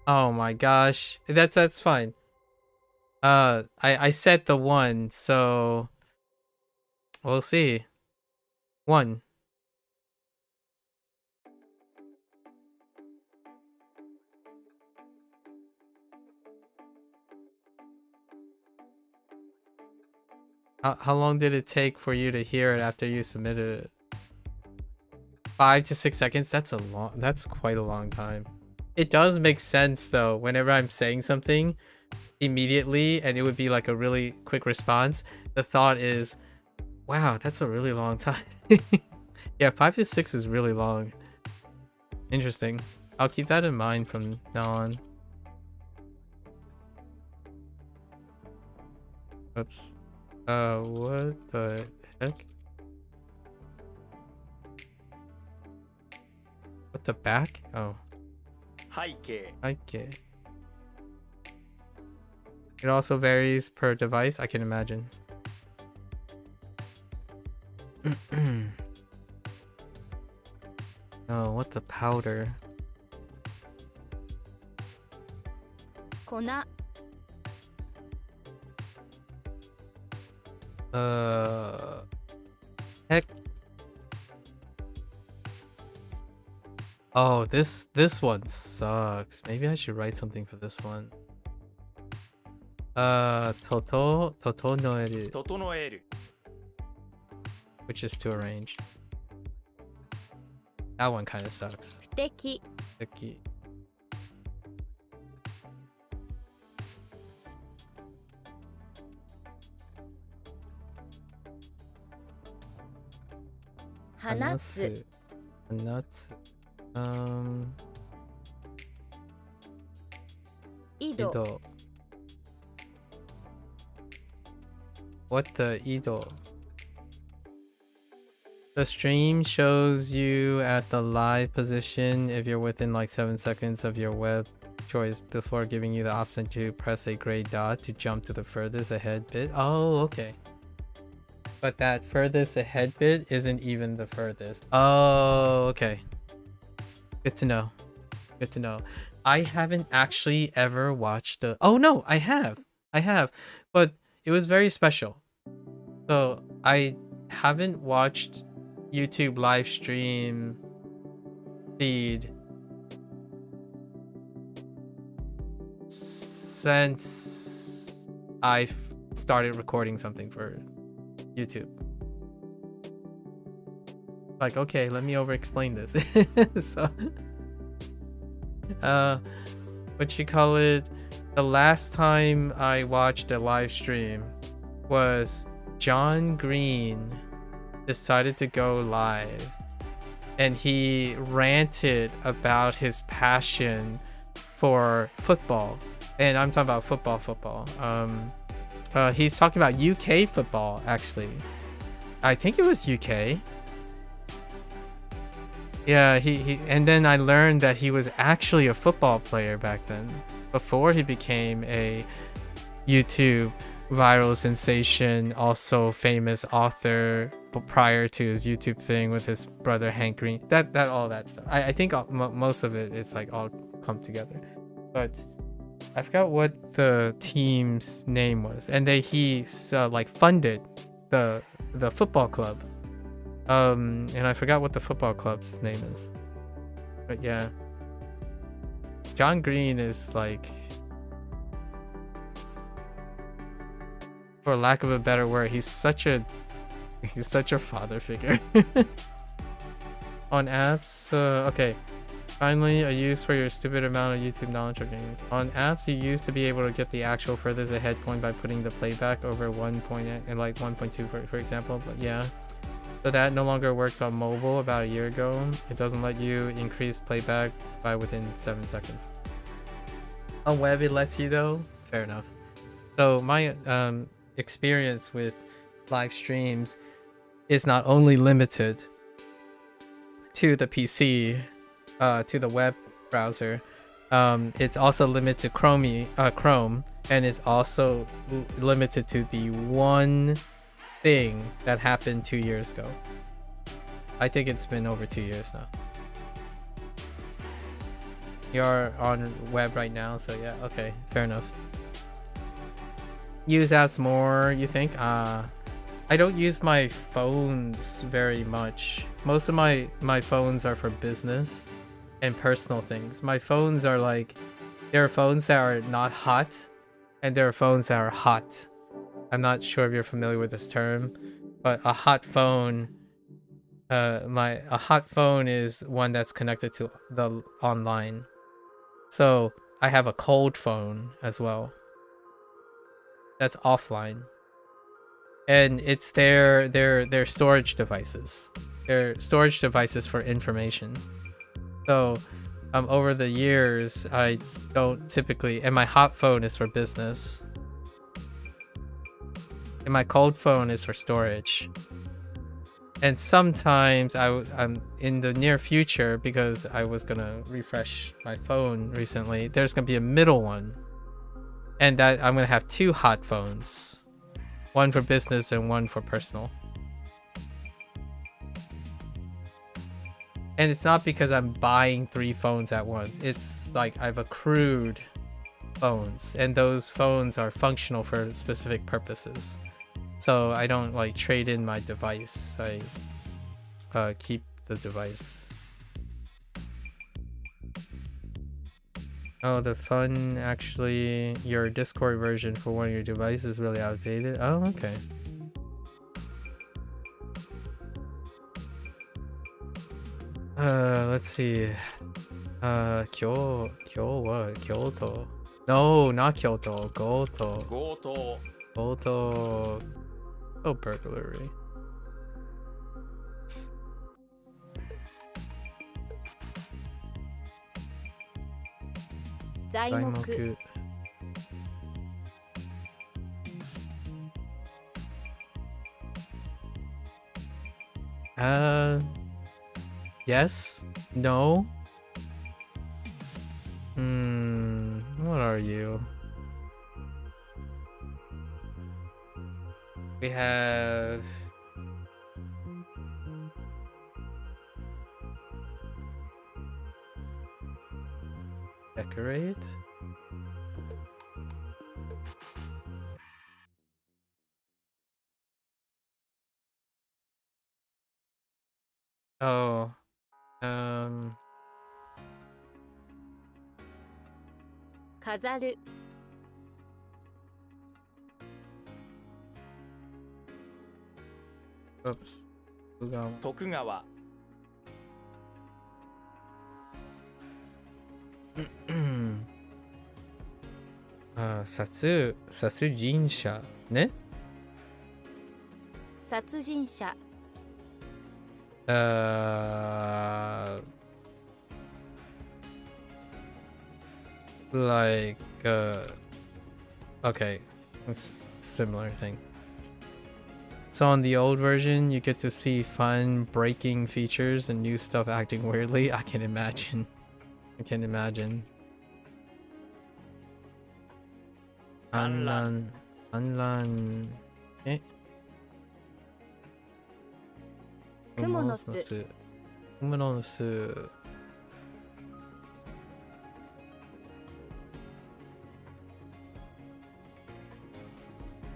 Oh my gosh. That's fine. I set the 1, so we'll see. 1. How long did it take for you to hear it after you submitted it? 5 to 6 seconds? That's quite a long time. It does make sense though, whenever I'm saying something immediately and it would be like a really quick response, the thought is, wow, that's a really long time. Yeah, 5 to 6 is really long. Interesting. I'll keep that in mind from now on. Oops. What the heck? What the back? Oh. 背景 Okay. It also varies per device, I can imagine. Oh, what the powder? 粉 Heck. Oh, this one sucks. Maybe I should write something for this one. Totonoeru, 整える which is to arrange. That one kind of sucks. 不適 Icky. 放つ Nuts. 井戸 Ido. What the Ido? The stream shows you at the live position if you're within like 7 seconds of your web choice before giving you the option to press a gray dot to jump to the furthest ahead bit. Oh, okay. But that furthest ahead bit isn't even the furthest. Oh, okay. Good to know. Good to know. I haven't actually ever watched the... Oh no, I have. But it was very special. So I haven't watched YouTube live stream feed since I started recording something for YouTube. Like, okay, let me over explain this. So what you call it, the last time I watched a live stream was John Green decided to go live and he ranted about his passion for football, and I'm talking about football. He's talking about UK football, actually. I think it was UK. Yeah, he and then I learned that he was actually a football player back then, before he became a YouTube viral sensation, also famous author, but prior to his YouTube thing with his brother Hank Green. That all that stuff. I think most of it is like all come together. But I forgot what the team's name was, and he like funded the football club. And I forgot what the football club's name is. But yeah, John Green is like, for lack of a better word, he's such a father figure. On apps, okay. Finally, a use for your stupid amount of YouTube knowledge or games. On apps, you used to be able to get the actual furthest ahead point by putting the playback over 1 point and like 1.2 for example. But yeah, so that no longer works on mobile. About a year ago, it doesn't let you increase playback by within 7 seconds. On web, it lets you though. Fair enough. So my experience with live streams is not only limited to the PC, to the web browser, it's also limited to Chrome, and it's also limited to the one thing that happened 2 years ago. I think it's been over 2 years now. You're on web right now, so yeah, okay, fair enough. Use apps more, you think? I don't use my phones very much. Most of my phones are for business and personal things. My phones are like, there are phones that are not hot, and there are phones that are hot. I'm not sure if you're familiar with this term, but a hot phone, a hot phone is one that's connected to the online. So I have a cold phone as well. That's offline, and it's their storage devices. they're storage devices for information. So over the years, I don't typically, and my hot phone is for business, and my cold phone is for storage. And sometimes I'm in the near future, because I was gonna refresh my phone recently, there's gonna be a middle one, and that I'm gonna have two hot phones, one for business and one for personal. And it's not because I'm buying 3 phones at once. It's like I've accrued phones, and those phones are functional for specific purposes. So I don't like trade in my device. I keep the device. Oh, the fun, actually, your Discord version for one of your devices is really outdated. Oh, okay. Let's see. Kyoto. No, not Kyoto. Goto. 強盗 Goto. Oh, burglary. Zaimoku. Yes. No. What are you? We have decorate. Oh, Kazaru. oops. Ugawa. 徳川 殺人者ね。殺人者。 Like okay, it's a similar thing. So on the old version, you get to see fun breaking features and new stuff acting weirdly. I can imagine. I can imagine. Anlan. Eh? クモの巣。クモの巣。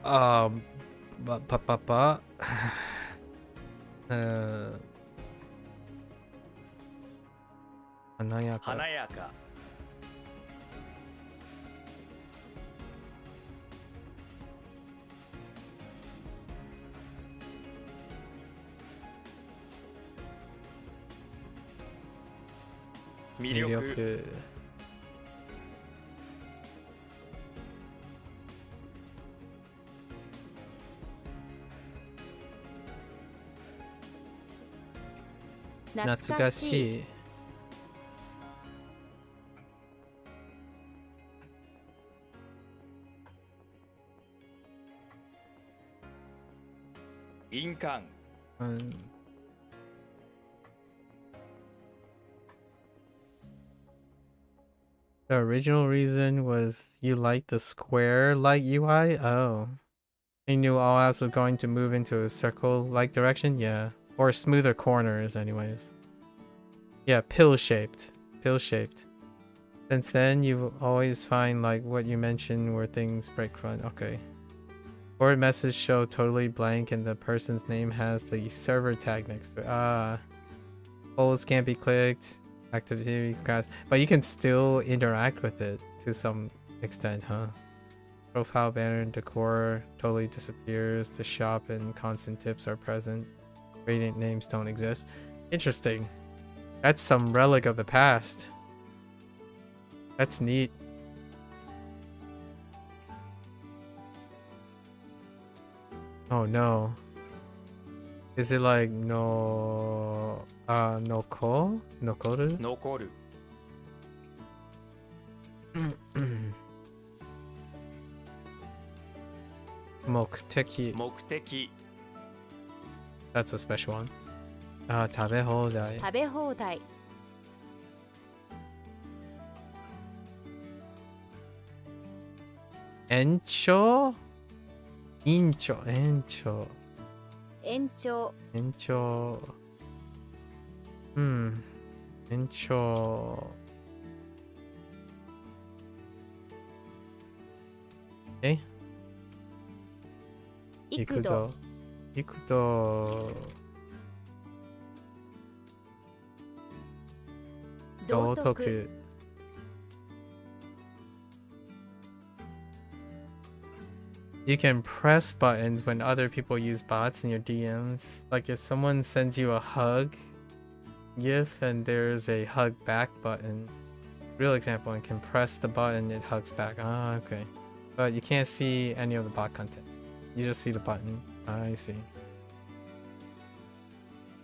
華やか。華やか 魅力 懐かしい。印鑑 The original reason was you liked the square-like UI? Oh. You knew all else was going to move into a circle-like direction? Yeah. Or smoother corners, anyways. Yeah, pill-shaped. Pill-shaped. Since then, you always find, like, what you mentioned where things break front. Okay. Forward message show totally blank and the person's name has the server tag next to it. Ah. Polls can't be clicked. Activities grass, but you can still interact with it to some extent, huh? Profile banner and decor totally disappears. The shop and constant tips are present. Radiant names don't exist. Interesting. That's some relic of the past. That's neat. Oh no. Is it like nokoru? 残る Mokuteki. 目的 That's a special one. 食べ放題。食べ放題 延長 延長 延長 延長 延長 Okay. 幾度幾度道徳 道徳 You can press buttons when other people use bots in your DMs. Like if someone sends you a hug GIF and there's a hug back button. Real example, you can press the button, it hugs back. Ah, okay. But you can't see any of the bot content. You just see the button. I see.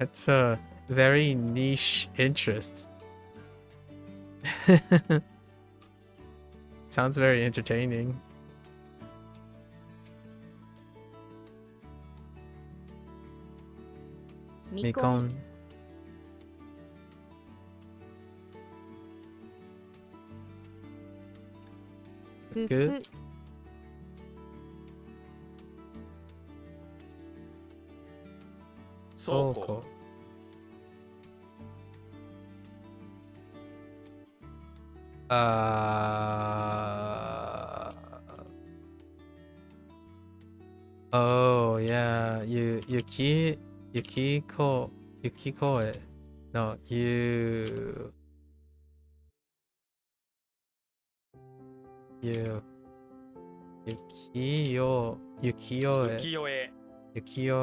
It's a very niche interest. Sounds very entertaining. Mikon Mikon. Good. 倉庫 Oh yeah, Yukiko. No, Yukiyo. 浮世絵 Yukiyo.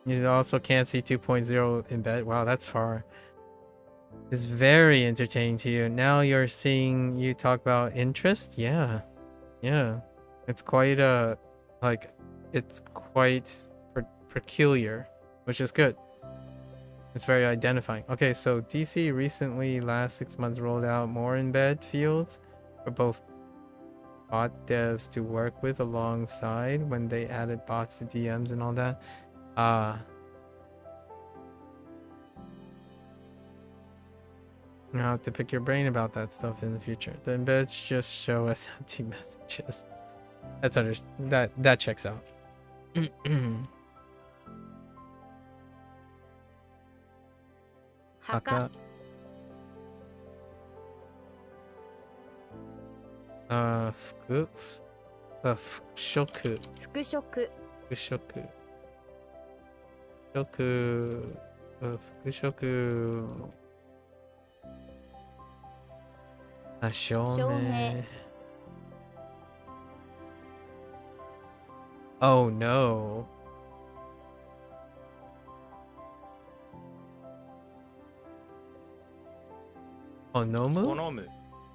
You also can't see 2.0 in bed. Wow, that's far. It's very entertaining to you. Now you're seeing you talk about interest. Yeah. It's quite it's quite peculiar, which is good. It's very identifying. Okay, so DC recently, last 6 months, rolled out more embed fields for both bot devs to work with alongside when they added bots to DMs and all that. I'll have to pick your brain about that stuff in the future. The embeds just show us empty messages. That's that checks out. Haka Fukushoku. 服飾 Fukushoku. 照明. Oh no. Konomu? 好む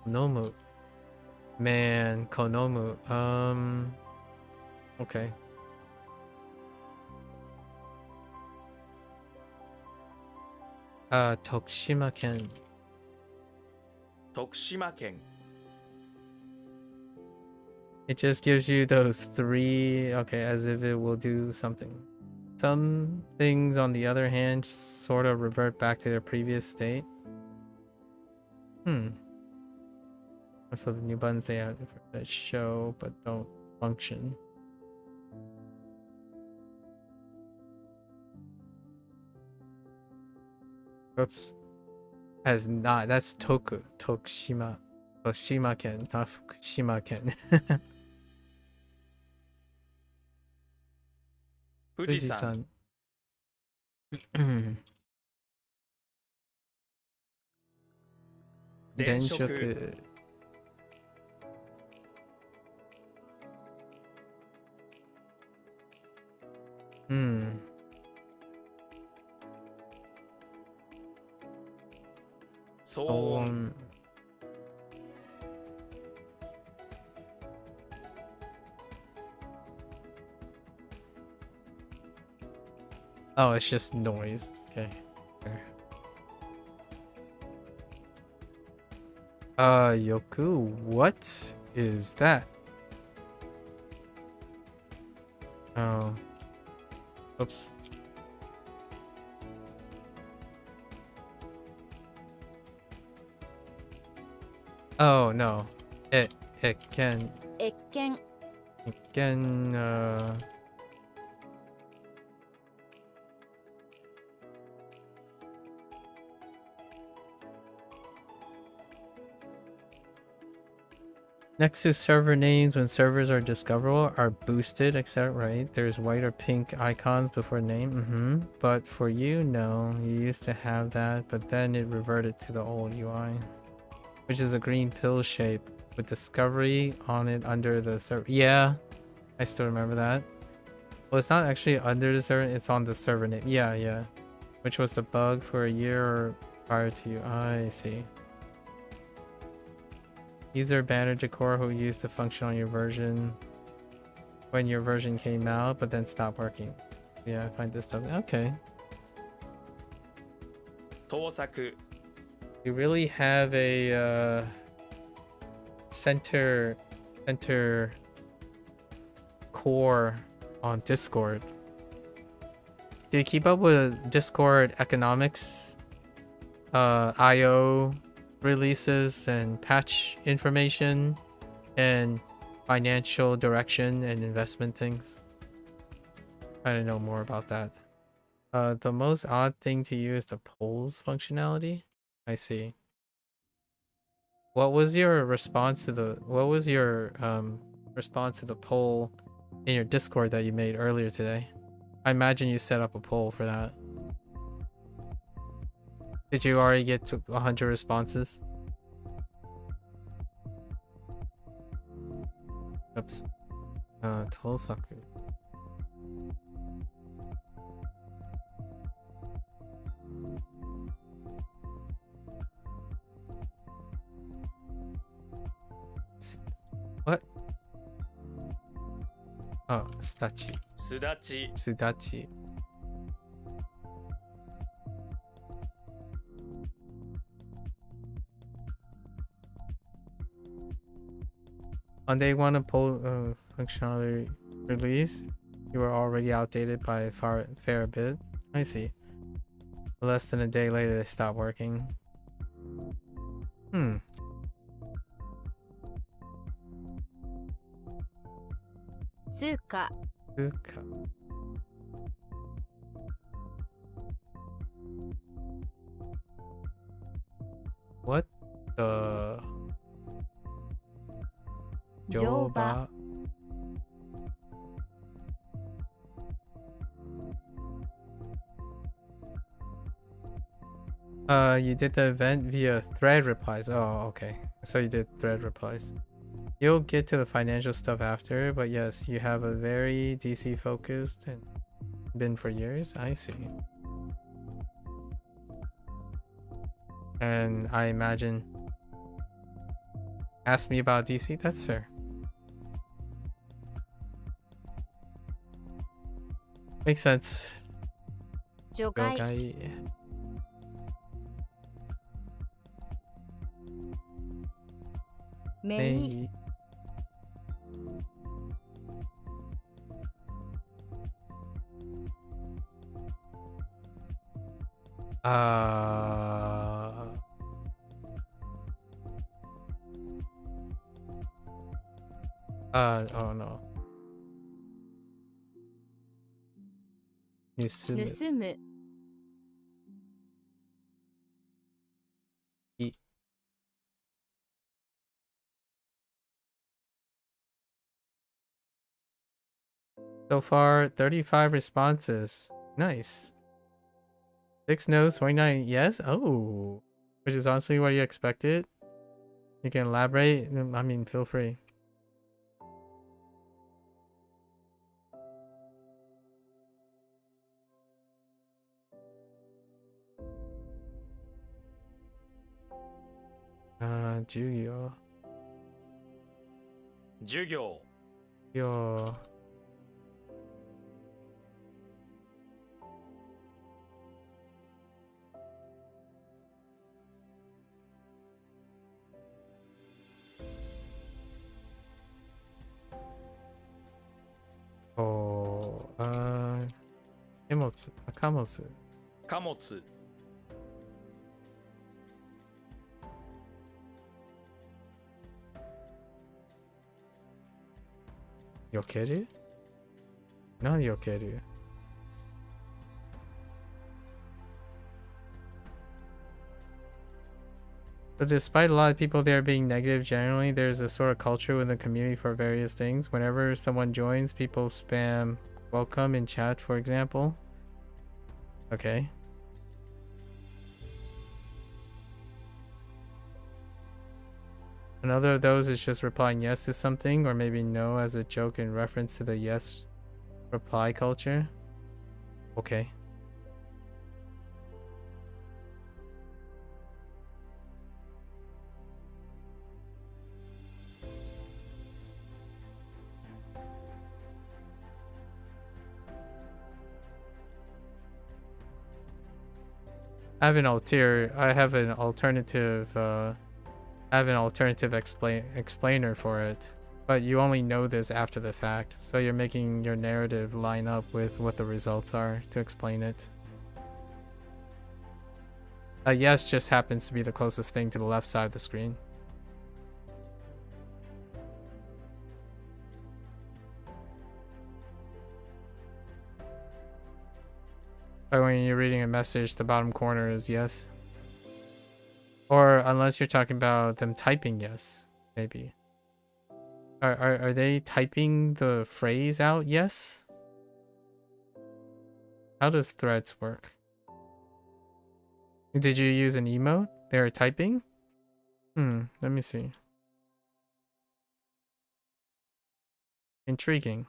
Konomu. Man, Konomu. Okay. Tokushima Ken. 徳島県 It just gives you those three, okay, as if it will do something. Some things, on the other hand, sort of revert back to their previous state. So the new buttons they added that show but don't function. Oops. Has not. That's Tokushima. Toshima Ken, not Fukushima Ken. 富士山 Fujisan. 電飾 Denshoku. Hmm. 騒音 Phone. Oh, it's just noise. Okay. Fair. Yoku, what is that? Oh. Oops. Oh no. It can 越見 next to server names when servers are discoverable are boosted, etc. Right? There's white or pink icons before name. But for you, no. You used to have that, but then it reverted to the old UI, which is a green pill shape with discovery on it under the server. Yeah, I still remember that. Well, it's not actually under the server, it's on the server name. Yeah. Which was the bug for a year or prior to you. I see. User banner decor who used to function on your version when your version came out, but then stopped working. Yeah, I find this stuff. Okay. 盗作 You really have a center core on Discord. Do you keep up with Discord economics, IO releases and patch information and financial direction and investment things? I don't know more about that. The most odd thing to you is the polls functionality. I see. What was your response to the response to the poll in your Discord that you made earlier today? I imagine you set up a poll for that. Did you already get to 100 responses? Oops. Tosaku. What? Oh, Stachi. すだち Sudachi. On day one of poll functionality release, you were already outdated by a fair bit. I see. Less than a day later, they stopped working. Hmm. 通貨 Luka. What the? 乗馬 You did the event via thread replies. Oh, okay. So you did thread replies. You'll get to the financial stuff after, but yes, you have a very DC focused and been for years. I see. And I imagine ask me about DC. That's fair. Makes sense. 除外 Yogai. Mei Mei. Oh no. 盗む。盗む So far, 35 responses. Nice. 6 no's, 29 yes? Oh. Which is honestly what you expected. You can elaborate. I mean, feel free. Jugyo. 授業 Yo. Oh, Kimotsu, Kamosu. 貨物 Yokeru? Not yokeru. But despite a lot of people there being negative generally, there's a sort of culture within the community for various things. Whenever someone joins, people spam welcome in chat, for example. Okay. Another of those is just replying yes to something, or maybe no as a joke in reference to the yes reply culture. Okay. I have an alternative explainer for it, but you only know this after the fact, so you're making your narrative line up with what the results are to explain it. A yes just happens to be the closest thing to the left side of the screen. But when you're reading a message, the bottom corner is yes. Or unless you're talking about them typing yes, maybe. Are they typing the phrase out yes? How does threads work? Did you use an emote? They're typing? Let me see. Intriguing.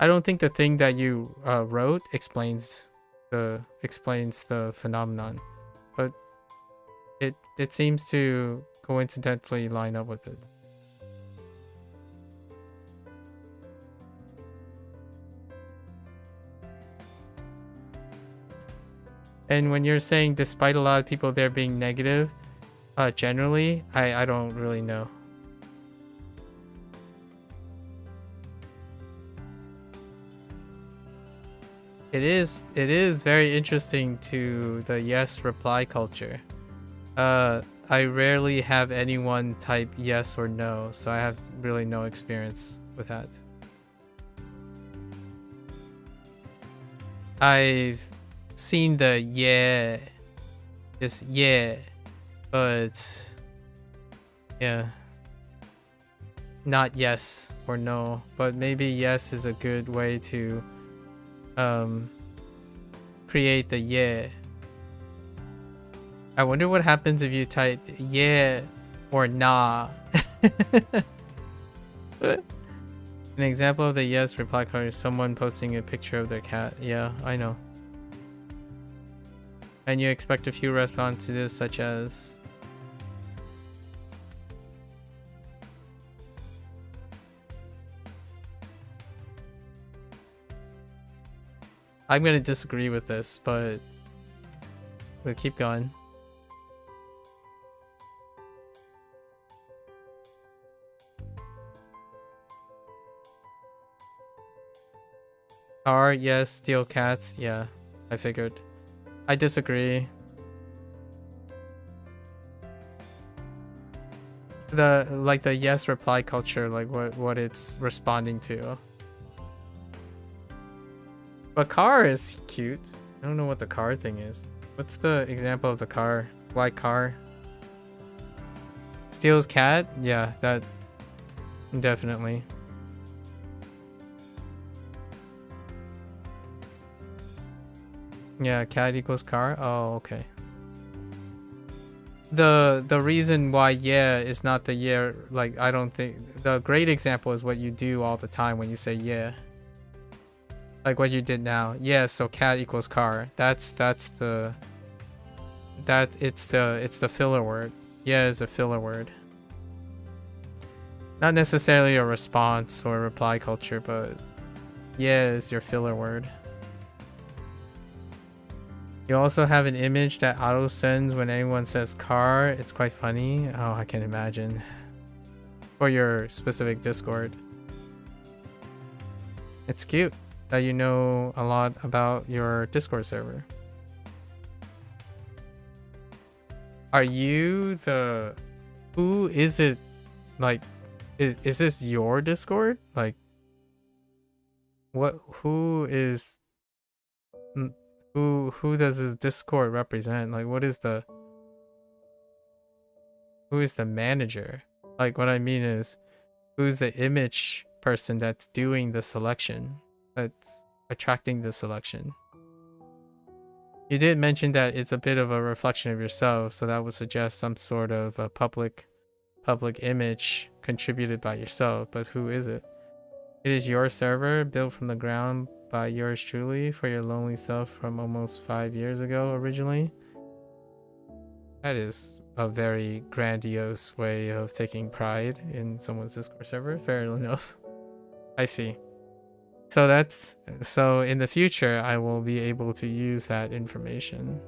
I don't think the thing that you wrote explains the phenomenon, but it seems to coincidentally line up with it. And when you're saying despite a lot of people there being negative, generally, I don't really know. It is very interesting to the yes reply culture. I rarely have anyone type yes or no, so I have really no experience with that. I've seen the yeah, just yeah, but yeah, not yes or no, but maybe yes is a good way to create the yeah. I wonder what happens if you typed yeah or nah. An example of the yes reply card is someone posting a picture of their cat. Yeah, I know. And you expect a few responses such as I'm gonna disagree with this, but we'll keep going. Car, yes. Steal cats, yeah. I figured. I disagree. The yes reply culture, like what it's responding to. But car is cute. I don't know what the car thing is. What's the example of the car? White car? Steals cat? Yeah, that definitely. Yeah, cat equals car. Oh, okay. The reason why yeah is not the yeah, like I don't think the great example is what you do all the time when you say yeah. Like what you did now. Yeah, so cat equals car. It's the filler word. Yeah is a filler word. Not necessarily a response or a reply culture, but yeah is your filler word. You also have an image that auto sends when anyone says car. It's quite funny. Oh, I can imagine. For your specific Discord. It's cute that you know a lot about your Discord server. Are you the... Who is it? Like, is this your Discord? Like, what? Who is... Who does this Discord represent? Like, what is the... Who is the manager? Like, what I mean is, who's the image person that's doing the selection? That's attracting the selection? You did mention that it's a bit of a reflection of yourself, so that would suggest some sort of a public image contributed by yourself, but who is it? It is your server, built from the ground by yours truly for your lonely self from almost 5 years ago originally. That is a very grandiose way of taking pride in someone's Discord server. Fair enough. I see. So in the future, I will be able to use that information.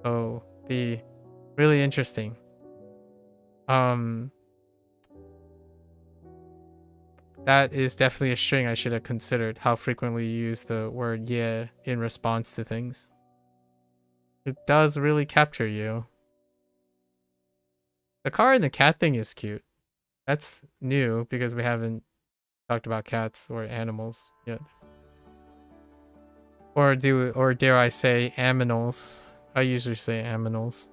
Oh, be really interesting. That is definitely a string I should have considered. How frequently you use the word "yeah" in response to things. It does really capture you. The car and the cat thing is cute. That's new because we haven't talked about cats or animals yet. Or dare I say aminals. I usually say aminals.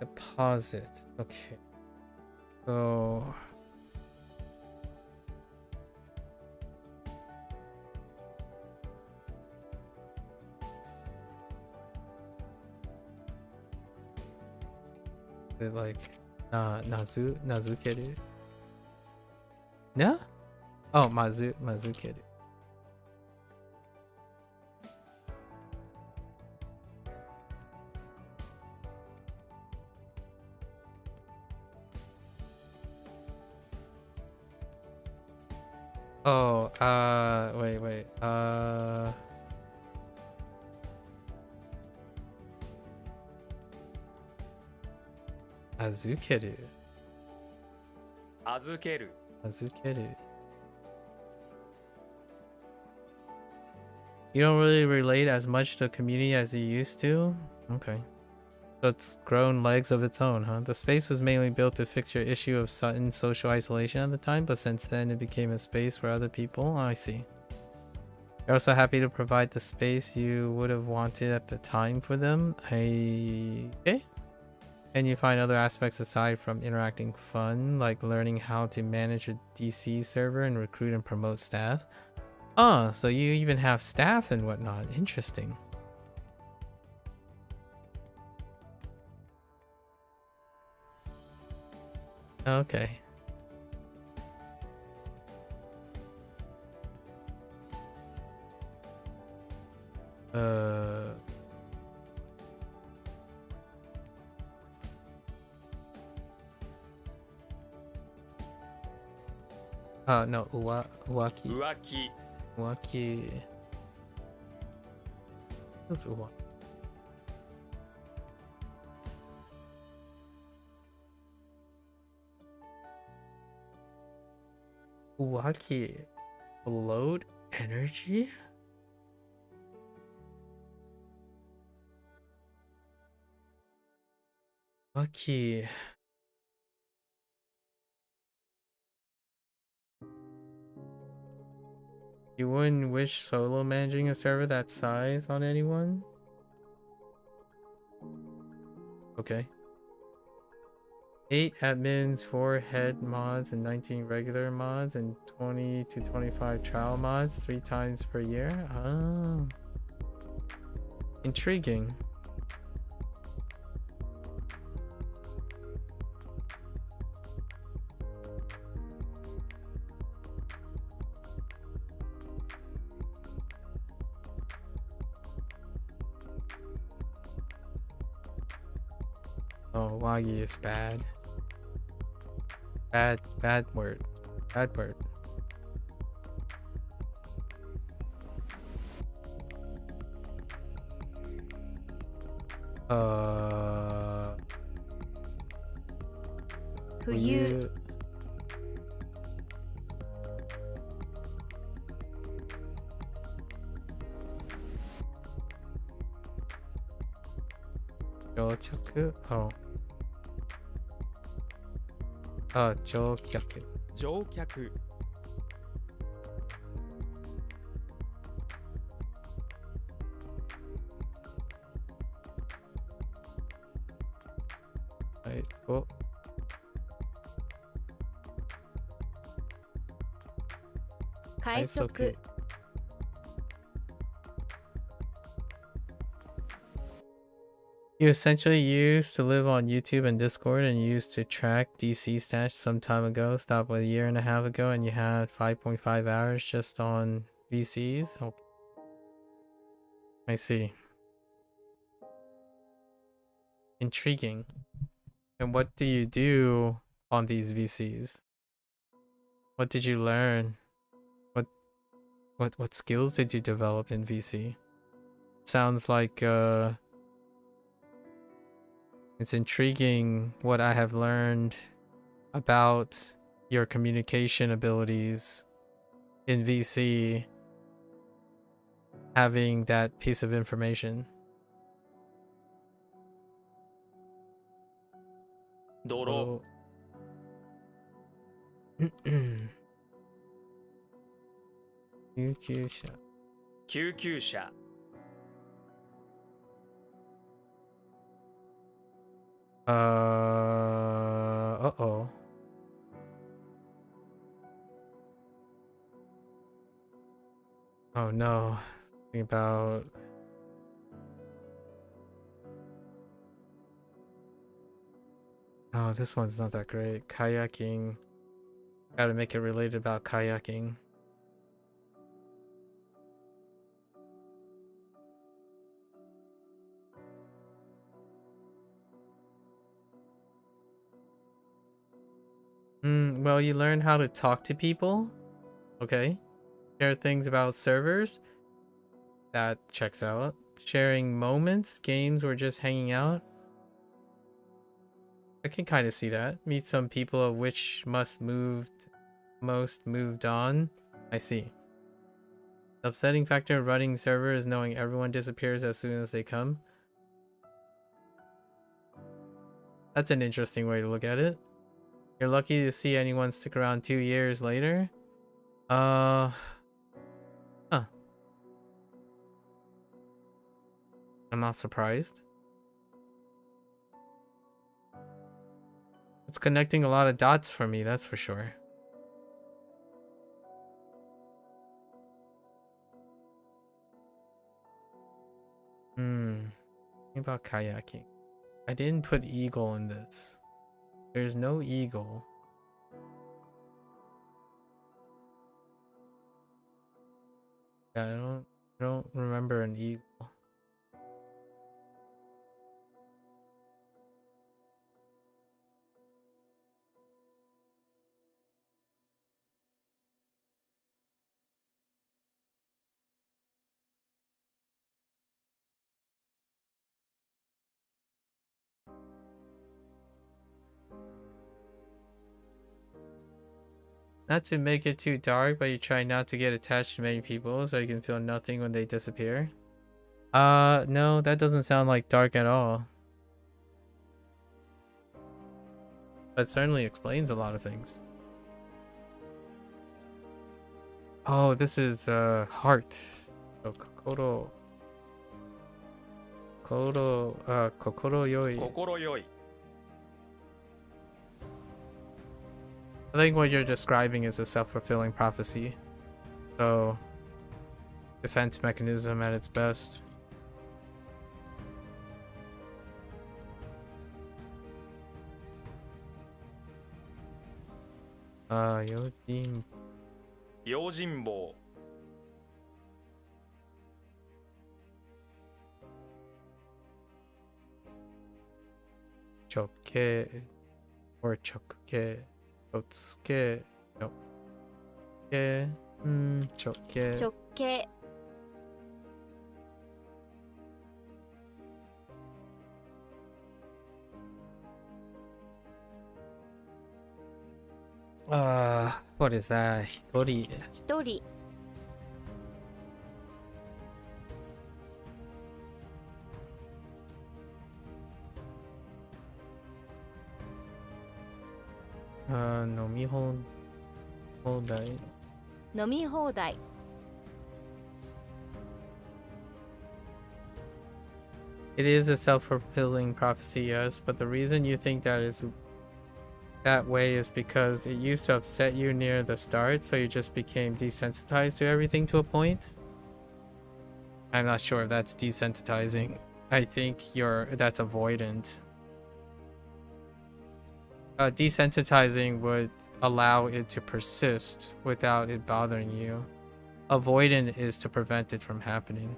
Deposit. Okay. So is it like nazukeru? No? Oh, mazukeru. Oh, wait. Azukeru. 預ける Azukeru. You don't really relate as much to the community as you used to? Okay. So it's grown legs of its own, huh? The space was mainly built to fix your issue of sudden social isolation at the time, but since then it became a space for other people. Oh, I see. You're also happy to provide the space you would have wanted at the time for them. Okay. And you find other aspects aside from interacting fun, like learning how to manage a DC server and recruit and promote staff. Oh, so you even have staff and whatnot. Interesting. Okay. No, uwaki. 浮気 Uwaki. What's uwaki? Uwaki. Load energy? Uwaki. You wouldn't wish solo managing a server that size on anyone? Okay. 8 admins, 4 head mods, and 19 regular mods, and 20 to 25 trial mods 3 times per year? Oh. Intriguing. Oh, Wagi is bad. Bad word. Bad word. Who you 到着 oh あ乗客乗客 はいお快速 You essentially used to live on YouTube and Discord and used to track DC stats some time ago. Stopped a year and a half ago and you had 5.5 hours just on VCs. Okay. I see. Intriguing. And what do you do on these VCs? What did you learn? What skills did you develop in VC? Sounds like it's intriguing what I have learned about your communication abilities in VC, having that piece of information. ドロ 救急車救急車 uh-oh. Oh no. Think about oh, this one's not that great. Kayaking. Gotta make it related about kayaking. Well, you learn how to talk to people. Okay. Share things about servers. That checks out. Sharing moments, games, or just hanging out. I can kind of see that. Meet some people of which most moved on. I see. The upsetting factor of running server is knowing everyone disappears as soon as they come. That's an interesting way to look at it. You're lucky to see anyone stick around 2 years later. Huh. I'm not surprised. It's connecting a lot of dots for me, that's for sure. Think about kayaking. I didn't put eagle in this. There's no eagle. Yeah, I don't remember an eagle. Not to make it too dark, but you try not to get attached to many people so you can feel nothing when they disappear. No, that doesn't sound like dark at all. But certainly explains a lot of things. Oh, this is heart. So kokoro yoi. 心よい I think what you're describing is a self-fulfilling prophecy. So, defense mechanism at its best. Yojin. 用心棒 Choke or choke. Otsuke. No. Choke. 直径 What is that? Hitori. 一人 Choke. Nomiho Hodai. 飲み放題 It is a self-fulfilling prophecy, yes, but the reason you think that is that way is because it used to upset you near the start, so you just became desensitized to everything to a point. I'm not sure if that's desensitizing. I think that's avoidant. Desensitizing would allow it to persist without it bothering you. Avoidant is to prevent it from happening.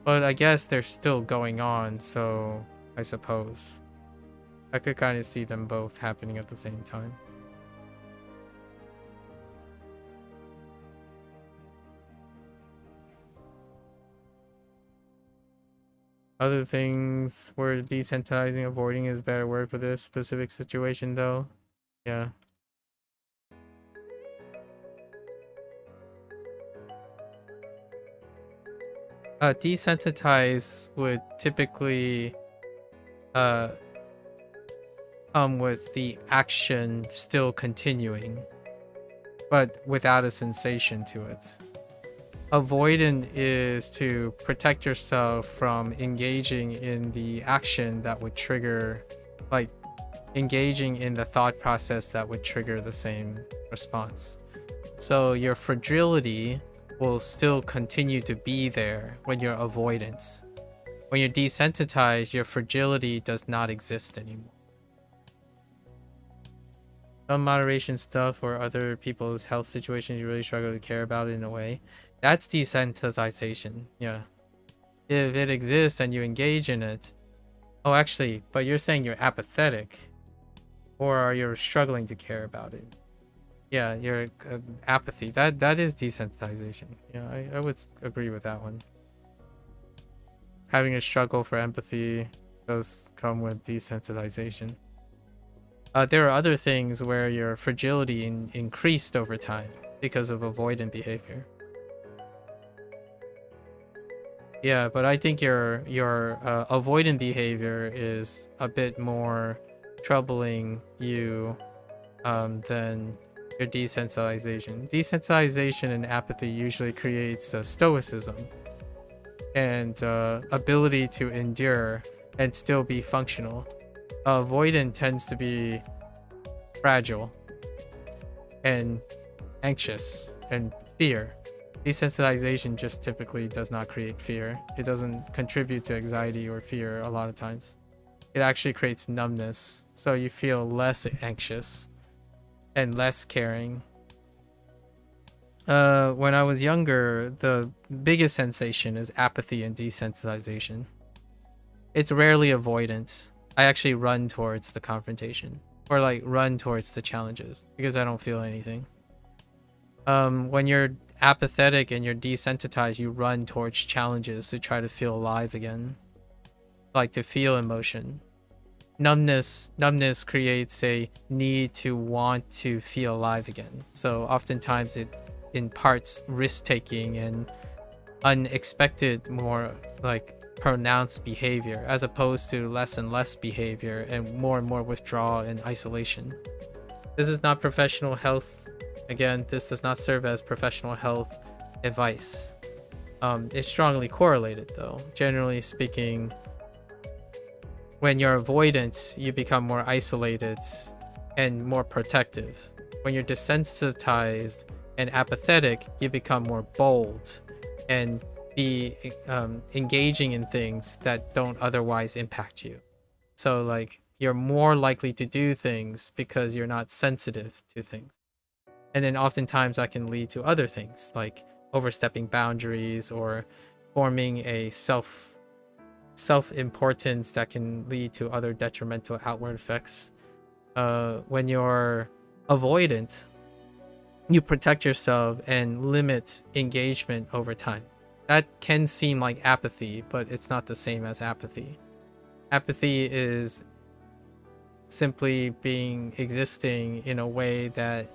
But I guess they're still going on, so I suppose I could kind of see them both happening at the same time. Other things where desensitizing, avoiding is a better word for this specific situation, though. Yeah. Desensitize would typically come with the action still continuing, but without a sensation to it. Avoidant is to protect yourself from engaging in the action that would trigger, like engaging in the thought process that would trigger the same response. So your fragility will still continue to be there when you're avoidant. When you're desensitized, your fragility does not exist anymore. Some moderation stuff or other people's health situations you really struggle to care about it in a way. That's desensitization, yeah. If it exists and you engage in it. Oh, actually, but you're saying you're apathetic. Or you're struggling to care about it. Yeah, your apathy. That is desensitization. Yeah, I would agree with that one. Having a struggle for empathy does come with desensitization. There are other things where your fragility increased over time because of avoidant behavior. Yeah, but I think your avoidant behavior is a bit more troubling you than your desensitization. Desensitization and apathy usually creates stoicism and ability to endure and still be functional. Avoidant tends to be fragile and anxious and fear. Desensitization just typically does not create fear. It doesn't contribute to anxiety or fear a lot of times. It actually creates numbness, so you feel less anxious and less caring. When I was younger, the biggest sensation is apathy and desensitization. It's rarely avoidance. I actually run towards the confrontation or like run towards the challenges because I don't feel anything. When you're apathetic and you're desensitized, you run towards challenges to try to feel alive again, like to feel emotion. Numbness creates a need to want to feel alive again. So oftentimes it imparts risk-taking and unexpected, more like pronounced behavior, as opposed to less and less behavior and more withdrawal and isolation. This is not professional health. Again, this does not serve as professional health advice. It's strongly correlated though. Generally speaking, when you're avoidant, you become more isolated and more protective. When you're desensitized and apathetic, you become more bold and be engaging in things that don't otherwise impact you. So like you're more likely to do things because you're not sensitive to things. And then oftentimes that can lead to other things like overstepping boundaries or forming a self-importance that can lead to other detrimental outward effects. When you're avoidant, you protect yourself and limit engagement over time. That can seem like apathy, but it's not the same as apathy. Apathy is simply existing in a way that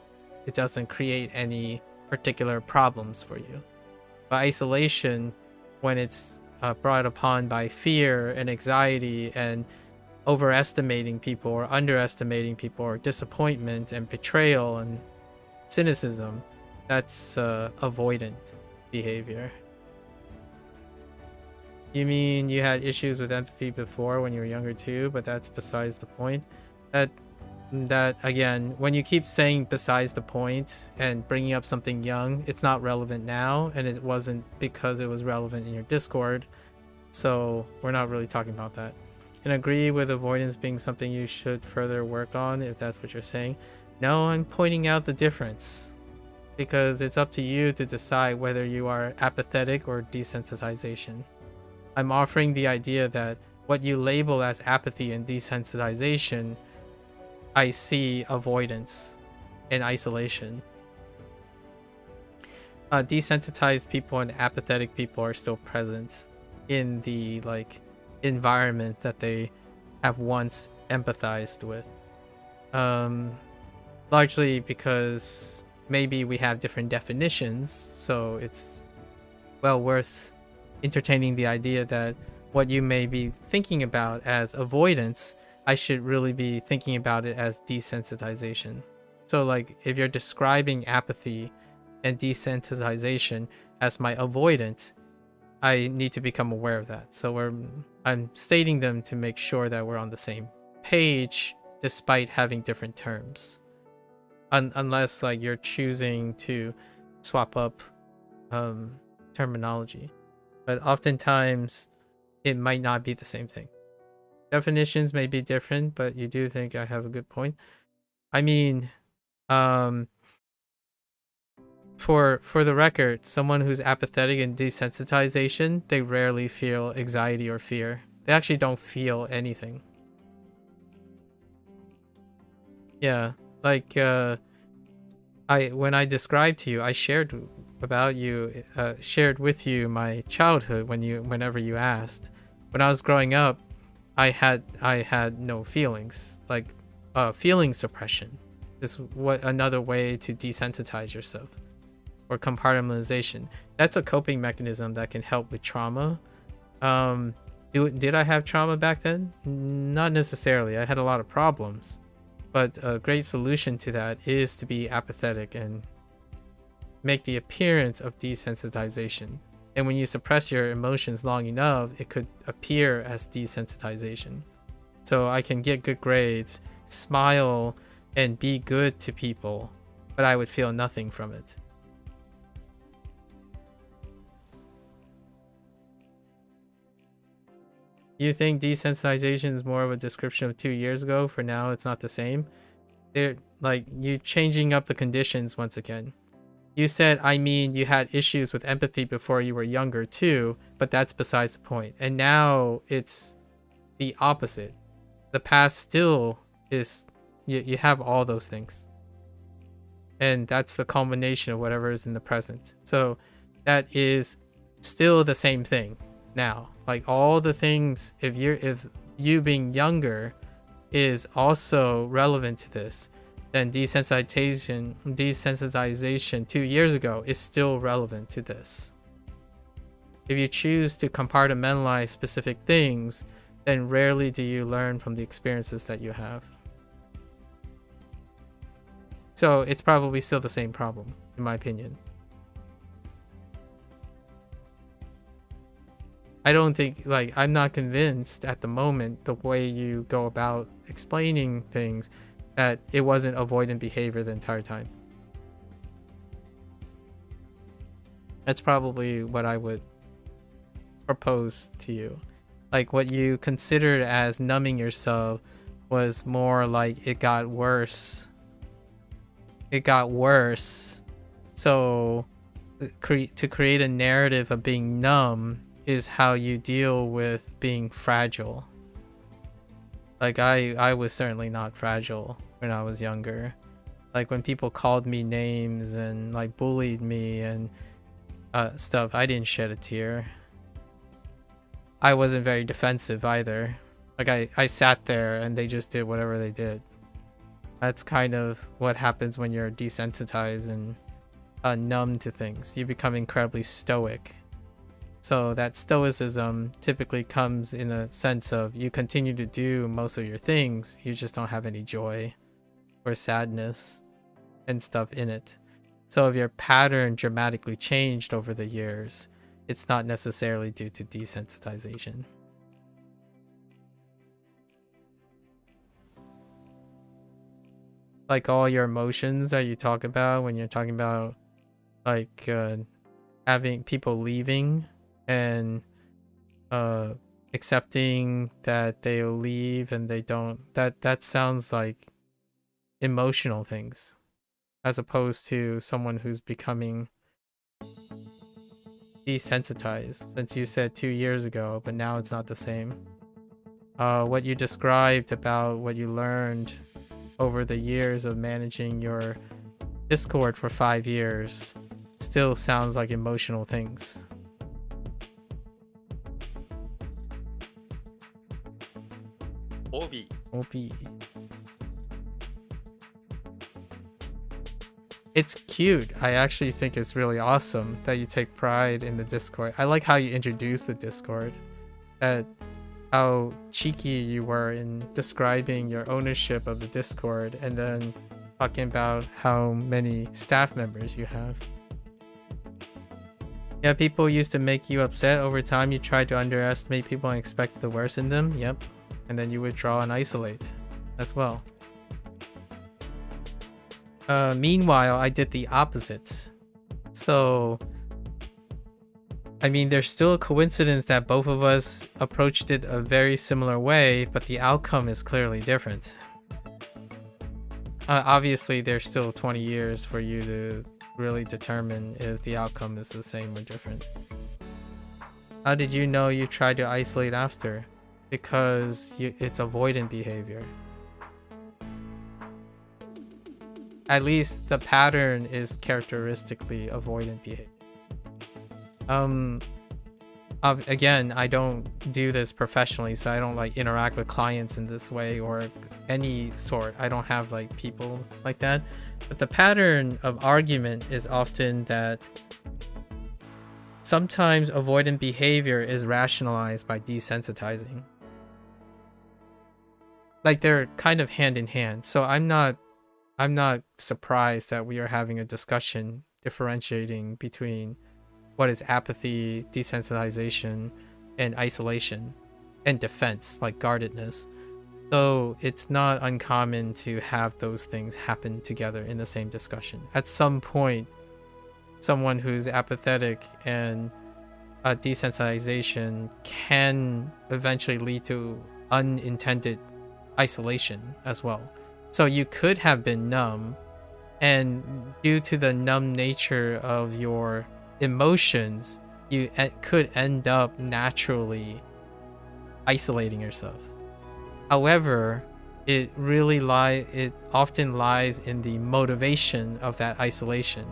it doesn't create any particular problems for you. But isolation, when it's brought upon by fear and anxiety and overestimating people or underestimating people, or disappointment and betrayal and cynicism. That's avoidant behavior. You mean you had issues with empathy before when you were younger too, but that's besides the point. That again, when you keep saying besides the point and bringing up something young, it's not relevant now, and it wasn't because it was relevant in your Discord, so we're not really talking about that. And agree with avoidance being something you should further work on, if that's what you're saying. No, I'm pointing out the difference, because it's up to you to decide whether you are apathetic or desensitization. I'm offering the idea that what you label as apathy and desensitization, I see avoidance and isolation. Desensitized people and apathetic people are still present in the environment that they have once empathized with. Largely because maybe we have different definitions, so it's well worth entertaining the idea that what you may be thinking about as avoidance, I should really be thinking about it as desensitization. So like if you're describing apathy and desensitization as my avoidance, I need to become aware of that. So I'm stating them to make sure that we're on the same page despite having different terms. Unless like you're choosing to swap up terminology. But oftentimes it might not be the same thing. Definitions may be different, but you do think I have a good point. I mean, for the record, someone who's apathetic and desensitization, they rarely feel anxiety or fear. They actually don't feel anything. Yeah, like when I described to you, I shared about you, shared with you my childhood whenever you asked. When I was growing up, I had no feelings, like feeling suppression is what another way to desensitize yourself, or compartmentalization. That's a coping mechanism that can help with trauma. Did I have trauma back then? Not necessarily. I had a lot of problems, but a great solution to that is to be apathetic and make the appearance of desensitization. And when you suppress your emotions long enough, it could appear as desensitization. So I can get good grades, smile, and be good to people, but I would feel nothing from it. You think desensitization is more of a description of 2 years ago? For now, it's not the same. They're like you changing up the conditions once again. You said, I mean, you had issues with empathy before you were younger too, but that's besides the point. And now it's the opposite. The past still is, you have all those things. And that's the culmination of whatever is in the present. So that is still the same thing now. Like all the things, if you being younger is also relevant to this, then desensitization 2 years ago is still relevant to this. If you choose to compartmentalize specific things, then rarely do you learn from the experiences that you have. So it's probably still the same problem, in my opinion. I don't think, like, I'm not convinced at the moment the way you go about explaining things that it wasn't avoidant behavior the entire time. That's probably what I would propose to you. Like what you considered as numbing yourself was more like it got worse. It got worse. So to create a narrative of being numb is how you deal with being fragile. Like I was certainly not fragile when I was younger. Like when people called me names and like bullied me and stuff, I didn't shed a tear. I wasn't very defensive either. Like I sat there and they just did whatever they did. That's kind of what happens when you're desensitized and numb to things. You become incredibly stoic. So that stoicism typically comes in a sense of you continue to do most of your things, you just don't have any joy or sadness and stuff in it. So if your pattern dramatically changed over the years, it's not necessarily due to desensitization. Like all your emotions that you talk about when you're talking about like having people leaving and accepting that they'll leave and they don't, that sounds like emotional things as opposed to someone who's becoming desensitized, since you said 2 years ago, but now it's not the same. What you described about what you learned over the years of managing your Discord for 5 years still sounds like emotional things. Obi. Obi. It's cute. I actually think it's really awesome that you take pride in the Discord. I like how you introduced the Discord. That how cheeky you were in describing your ownership of the Discord and then talking about how many staff members you have. Yeah, people used to make you upset. Over time, you tried to underestimate people and expect the worst in them. Yep. And then you withdraw and isolate as well. Meanwhile, I did the opposite. So, I mean, there's still a coincidence that both of us approached it a very similar way, but the outcome is clearly different. Obviously, there's still 20 years for you to really determine if the outcome is the same or different. How did you know you tried to isolate after? Because it's avoidant behavior. At least the pattern is characteristically avoidant behavior. Again, I don't do this professionally, so I don't like interact with clients in this way or any sort. I don't have like people like that. But the pattern of argument is often that sometimes avoidant behavior is rationalized by desensitizing. Like they're kind of hand in hand. So I'm not surprised that we are having a discussion differentiating between what is apathy, desensitization, and isolation, and defense, like guardedness. So it's not uncommon to have those things happen together in the same discussion. At some point, someone who's apathetic and desensitization can eventually lead to unintended isolation as well. So you could have been numb, and due to the numb nature of your emotions, you could end up naturally isolating yourself. However, it often lies in the motivation of that isolation.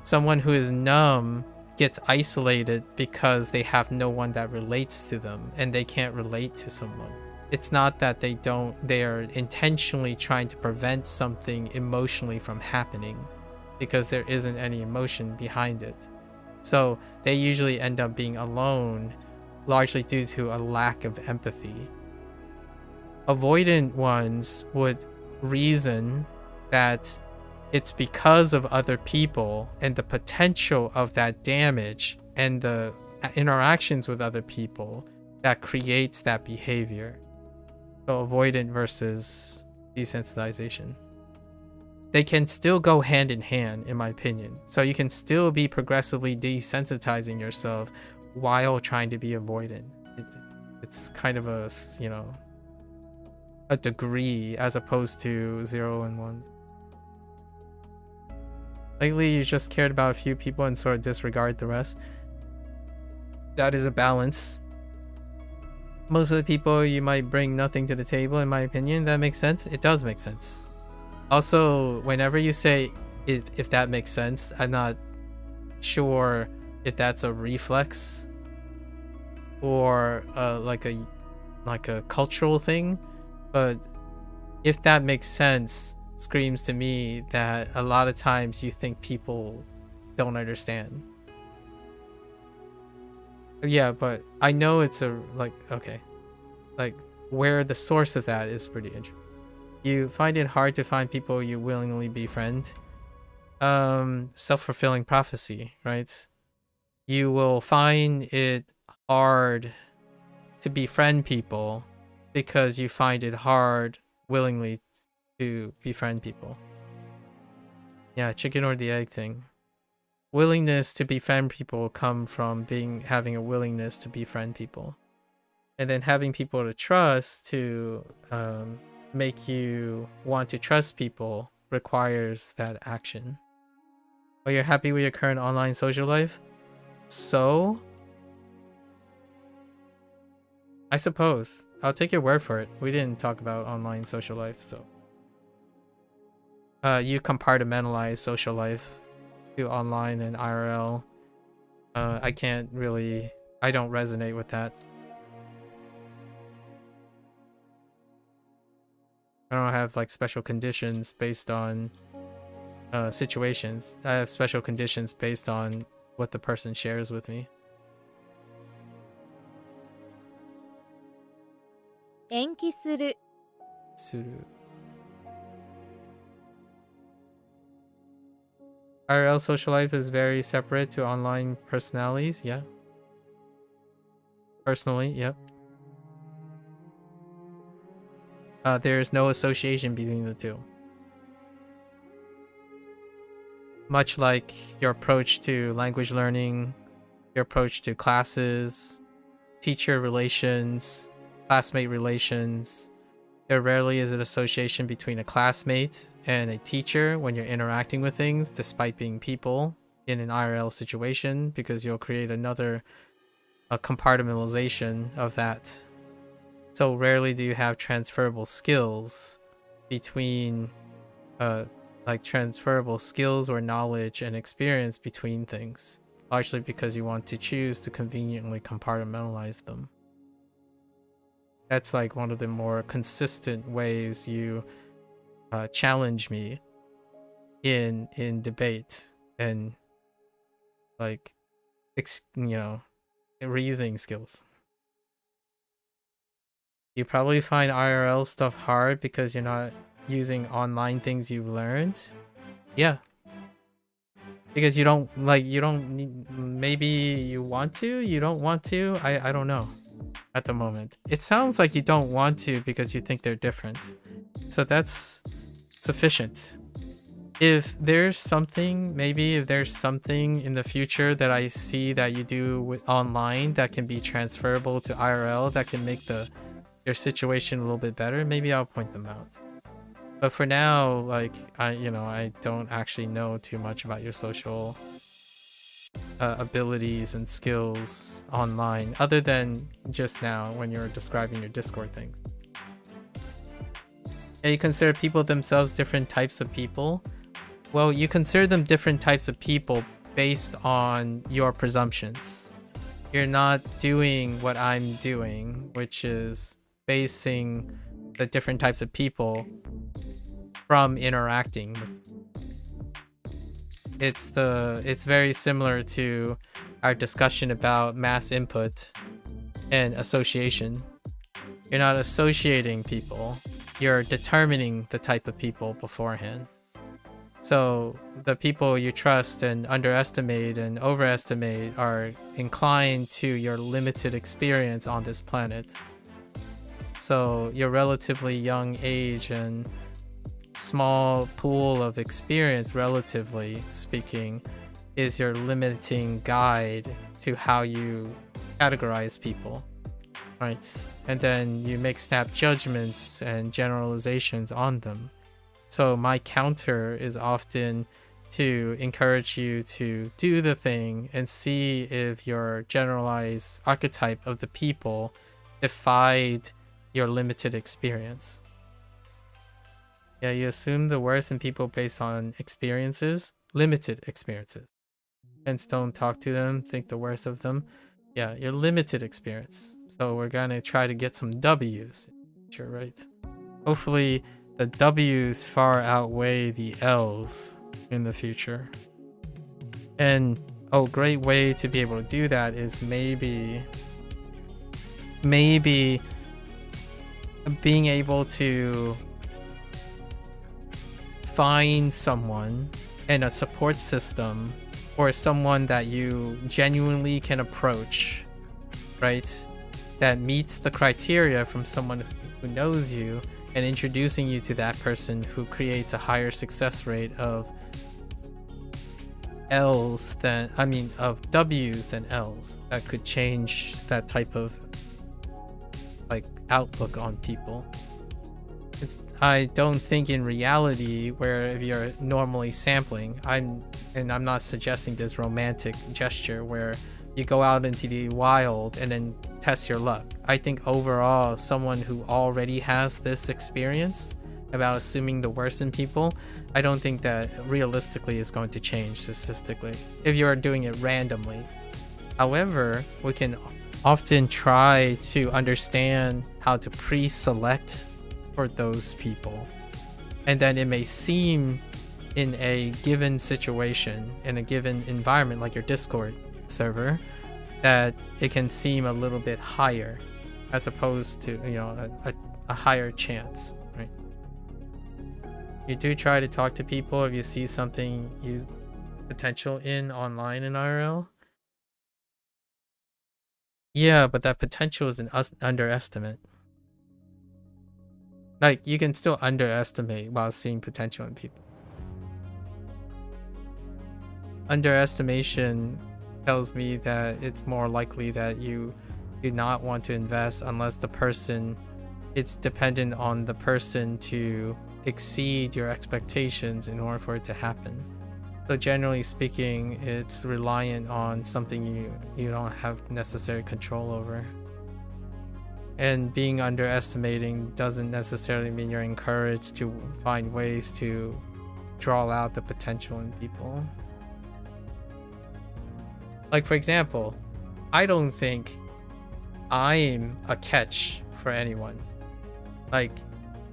Someone who is numb gets isolated because they have no one that relates to them and they can't relate to someone. It's not that they are intentionally trying to prevent something emotionally from happening, because there isn't any emotion behind it. So they usually end up being alone, largely due to a lack of empathy. Avoidant ones would reason that it's because of other people and the potential of that damage and the interactions with other people that creates that behavior. So avoidant versus desensitization. They can still go hand in hand, in my opinion. So you can still be progressively desensitizing yourself while trying to be avoidant. It's kind of a, a degree as opposed to 0 and 1s. Lately, you just cared about a few people and sort of disregard the rest. That is a balance. Most of the people, you might bring nothing to the table, in my opinion. That makes sense. It does make sense. Also, whenever you say if that makes sense, I'm not sure if that's a reflex or like a cultural thing, but if that makes sense, screams to me that a lot of times you think people don't understand. Yeah, but I know it's a like okay, like where the source of that is pretty interesting. You find it hard to find people you willingly befriend. Self-fulfilling prophecy, right? You will find it hard to befriend people because you find it hard willingly to befriend people. Yeah, chicken or the egg thing. Willingness to befriend people come from having a willingness to befriend people, and then having people to trust to make you want to trust people requires that action. Oh, you're happy with your current online social life? So I suppose I'll take your word for it. We didn't talk about online social life, so you compartmentalize social life to online and IRL. I don't resonate with that. I don't have like special conditions based on situations. I have special conditions based on what the person shares with me. 延期する Suru. IRL social life is very separate to online personalities. Yeah. Personally, yep. There's no association between the two. Much like your approach to language learning, your approach to classes, teacher relations, classmate relations, there rarely is an association between a classmate and a teacher when you're interacting with things, despite being people in an IRL situation, because you'll create a compartmentalization of that. So rarely do you have transferable skills between like transferable skills or knowledge and experience between things, largely because you want to choose to conveniently compartmentalize them. That's like one of the more consistent ways you challenge me in debate and like reasoning skills. You probably find IRL stuff hard because you're not using online things you've learned. Yeah. Because you don't need, maybe you want to, you don't want to. I don't know at the moment. It sounds like you don't want to because you think they're different. So that's sufficient. If there's something in the future that I see that you do with online that can be transferable to IRL, that can make your situation a little bit better, maybe I'll point them out. But for now, like I don't actually know too much about your social abilities and skills online, other than just now when you're describing your Discord things. Yeah, you consider people themselves different types of people. Well, you consider them different types of people based on your presumptions. You're not doing what I'm doing, which is basing the different types of people from interacting with. It's very similar to our discussion about mass input and association. You're not associating people, you're determining the type of people beforehand. So the people you trust and underestimate and overestimate are inclined to your limited experience on this planet. So your relatively young age and small pool of experience, relatively speaking, is your limiting guide to how you categorize people, right? And then you make snap judgments and generalizations on them. So my counter is often to encourage you to do the thing and see if your generalized archetype of the people defied your limited experience. Yeah, you assume the worst in people based on experiences, limited experiences. Hence, don't talk to them, think the worst of them. Yeah, your limited experience. So we're gonna try to get some W's. Sure, right? Hopefully, the W's far outweigh the L's in the future. And oh, great way to be able to do that is maybe being able to find someone in a support system or someone that you genuinely can approach, right? That meets the criteria from someone who knows you, and introducing you to that person who creates a higher success rate of L's than, I mean, of W's than L's. That could change that type of like outlook on people. I don't think in reality, where if you're normally sampling, I'm not suggesting this romantic gesture where you go out into the wild and then test your luck. I think overall, someone who already has this experience about assuming the worst in people, I don't think that realistically is going to change statistically if you're doing it randomly. However, we can often try to understand how to pre-select for those people. And then it may seem in a given situation, in a given environment like your Discord server, that it can seem a little bit higher as opposed to, you know, a higher chance, right? You do try to talk to people if you see something you potential in online in IRL. Yeah, but that potential is an underestimate. Like, you can still underestimate while seeing potential in people. Underestimation tells me that it's more likely that you do not want to invest unless it's dependent on the person to exceed your expectations in order for it to happen. So generally speaking, it's reliant on something you don't have necessary control over. And being underestimating doesn't necessarily mean you're encouraged to find ways to draw out the potential in people. Like, for example, I don't think I'm a catch for anyone. Like,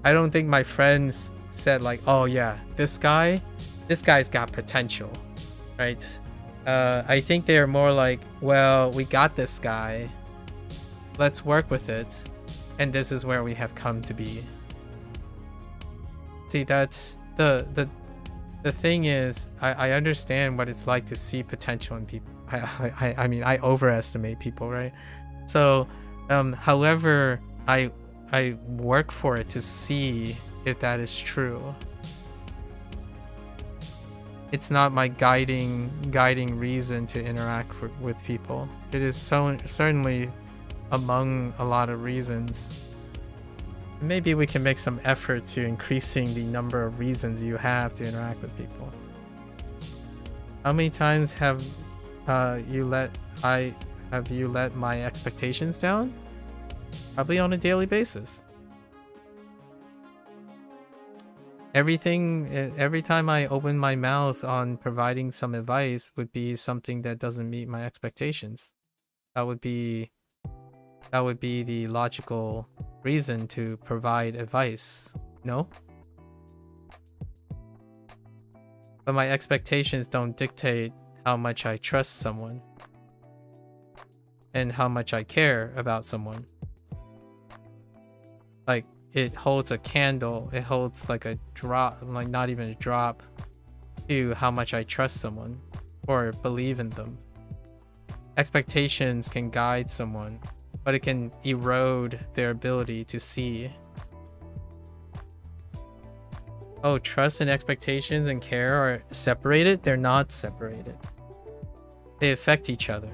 I don't think my friends said like, oh yeah, this guy's got potential, right? I think they're more like, well, we got this guy, let's work with it, and this is where we have come to be. See, that's the thing is, I understand what it's like to see potential in people. I mean, I overestimate people, right? So, however, I work for it to see if that is true. It's not my guiding reason to interact with people. It is certainly among a lot of reasons. Maybe we can make some effort to increasing the number of reasons you have to interact with people. How many times have you let my expectations down? Probably on a daily basis. Every time I open my mouth on providing some advice would be something that doesn't meet my expectations. That would be the logical reason to provide advice, no? But my expectations don't dictate how much I trust someone and how much I care about someone. Like, it holds a candle, it holds like a drop, like not even a drop, to how much I trust someone or believe in them. Expectations can guide someone, but it can erode their ability to see. Oh, trust and expectations and care are separated? They're not separated. They affect each other.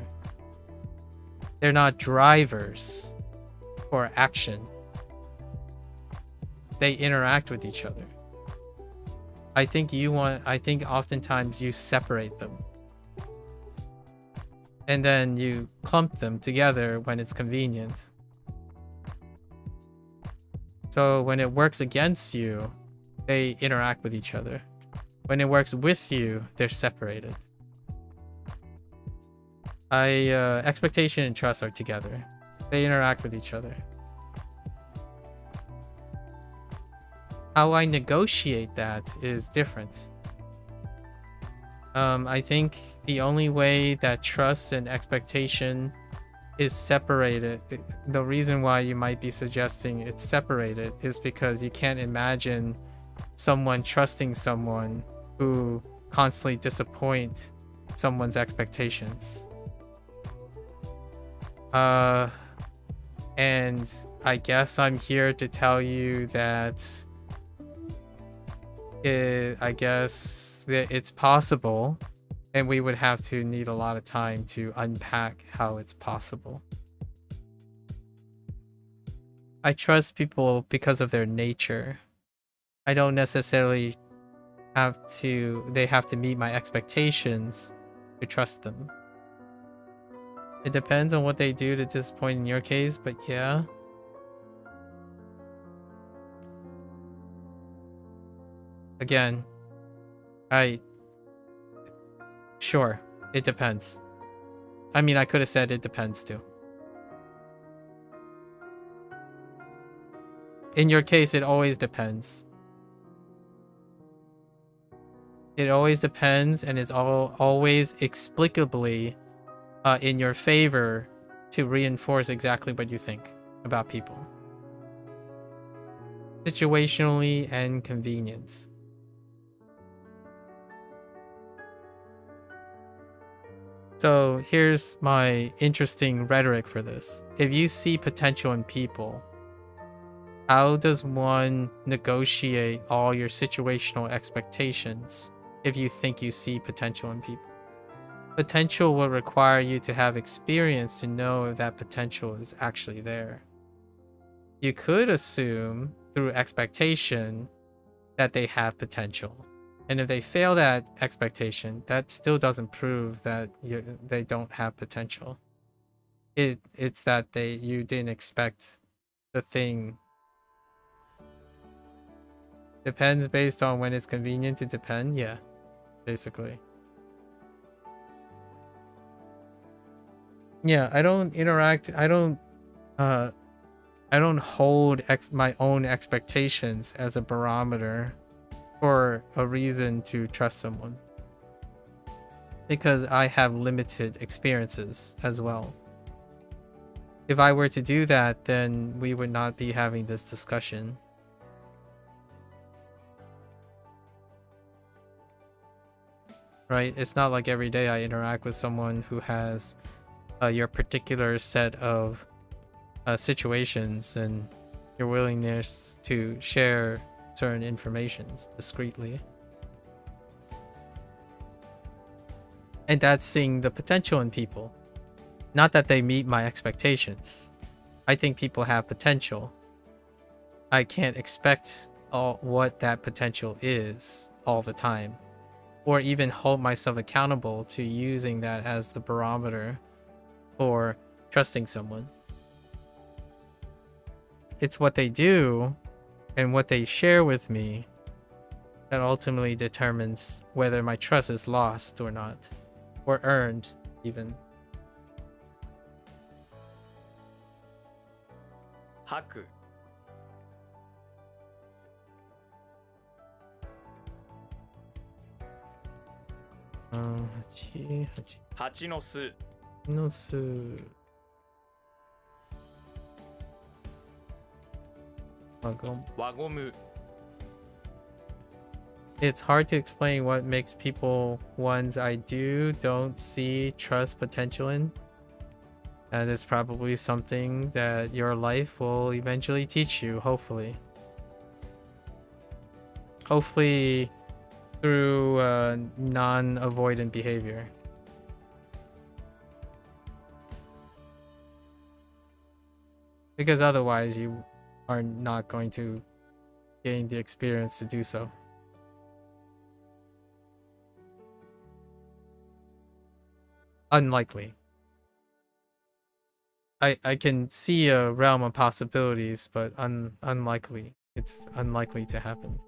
They're not drivers for action. They interact with each other. I think oftentimes you separate them. And then you clump them together when it's convenient. So when it works against you, they interact with each other. When it works with you, they're separated. Expectation and trust are together. They interact with each other. How I negotiate that is different. I think the only way that trust and expectation is separated, the reason why you might be suggesting it's separated is because you can't imagine someone trusting someone who constantly disappoint someone's expectations. And I guess I'm here to tell you that I guess that it's possible, and we would have to need a lot of time to unpack how it's possible. I trust people because of their nature. I don't necessarily they have to meet my expectations to trust them. It depends on what they do to disappoint in your case, but yeah. Again, sure, it depends. I mean, I could have said it depends too. In your case, it always depends. It always depends, and is always explicably in your favor to reinforce exactly what you think about people. Situationally and convenience. So here's my interesting rhetoric for this. If you see potential in people, how does one negotiate all your situational expectations if you think you see potential in people? Potential will require you to have experience to know if that potential is actually there. You could assume through expectation that they have potential. And if they fail that expectation, that still doesn't prove that they don't have potential. It's that you didn't expect the thing. Depends based on when it's convenient to depend. Yeah, basically. Yeah, I don't interact. I don't hold my own expectations as a barometer for a reason to trust someone, because I have limited experiences as well. If I were to do that, then we would not be having this discussion. Right? It's not like every day I interact with someone who has your particular set of situations and your willingness to share certain informations discreetly. And that's seeing the potential in people. Not that they meet my expectations. I think people have potential. I can't expect what that potential is all the time, or even hold myself accountable to using that as the barometer for trusting someone. It's what they do and what they share with me that ultimately determines whether my trust is lost or not, or earned even. 吐く 蜂の巣 の巣 輪ゴム It's hard to explain what makes people ones I don't see trust potential in. That is probably something that your life will eventually teach you, hopefully. Hopefully through non-avoidant behavior. Because otherwise you are not going to gain the experience to do so. Unlikely. I can see a realm of possibilities, but unlikely. It's unlikely to happen.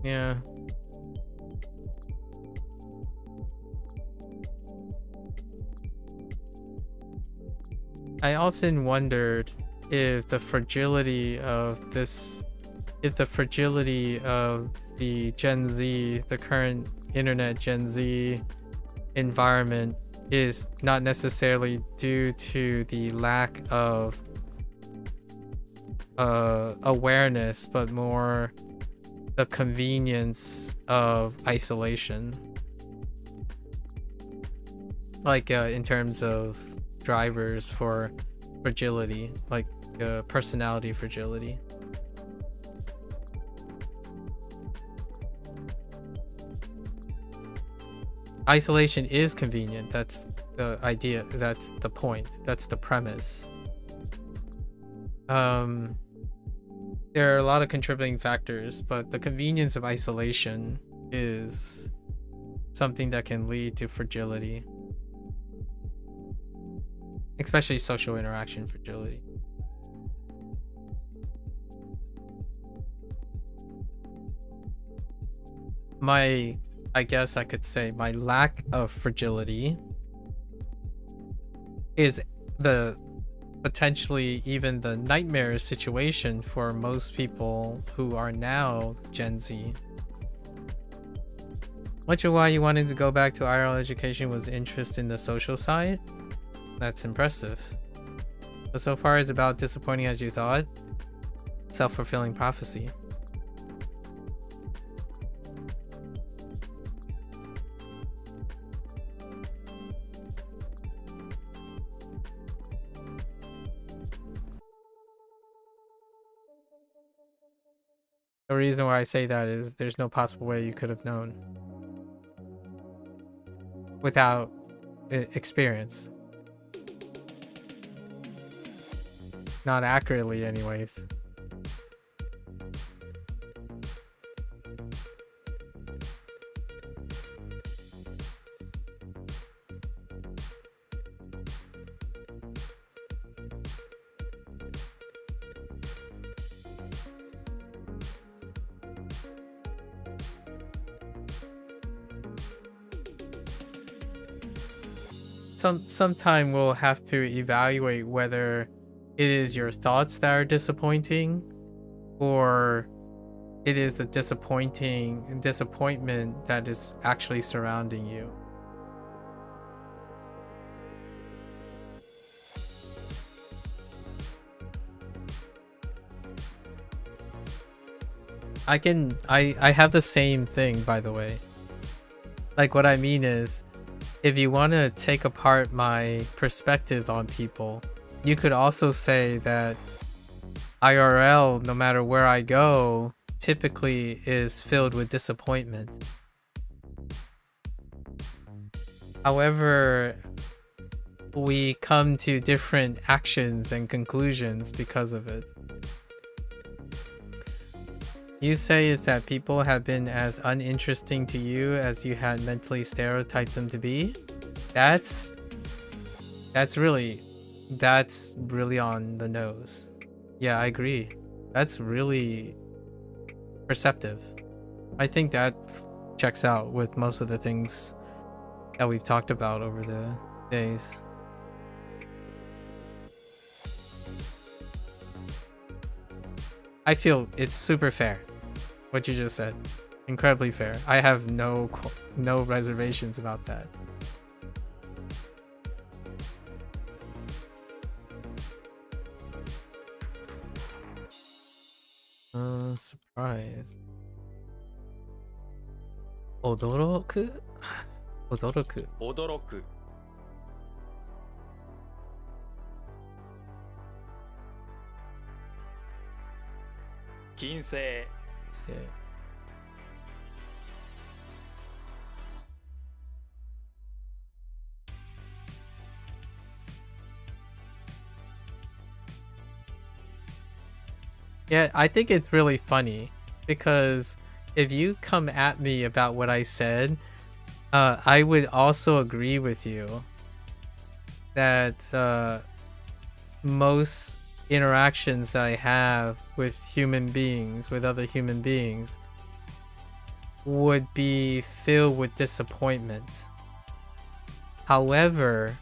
Yeah. I often wondered if the fragility of this, if the fragility of the Gen Z, the current internet Gen Z environment is not necessarily due to the lack of awareness, but more the convenience of isolation. Like in terms of drivers for fragility, like personality fragility. Isolation is convenient. That's the idea. That's the point. That's the premise. There are a lot of contributing factors, but the convenience of isolation is something that can lead to fragility, especially social interaction fragility. I guess I could say my lack of fragility is the potentially even the nightmare situation for most people who are now Gen Z. Much of why you wanted to go back to IRL education was interest in the social side. That's impressive. But so far it's about disappointing as you thought. Self-fulfilling prophecy. The reason why I say that is there's no possible way you could have known without experience. Not accurately anyways. Sometime we'll have to evaluate whether it is your thoughts that are disappointing or it is the disappointment that is actually surrounding you. I have the same thing, by the way. Like, what I mean is, if you want to take apart my perspective on people, you could also say that IRL, no matter where I go, typically is filled with disappointment. However, we come to different actions and conclusions because of it. You say is that people have been as uninteresting to you as you had mentally stereotyped them to be? That's really on the nose. Yeah, I agree. That's really perceptive. I think that checks out with most of the things that we've talked about over the days. I feel it's super fair. What you just said, incredibly fair. I have no reservations about that. Surprise. Odoroku? Odoroku. 驚く 金星 Yeah, I think it's really funny because if you come at me about what I said, I would also agree with you that most interactions that I have with human beings, with other human beings, would be filled with disappointment. However,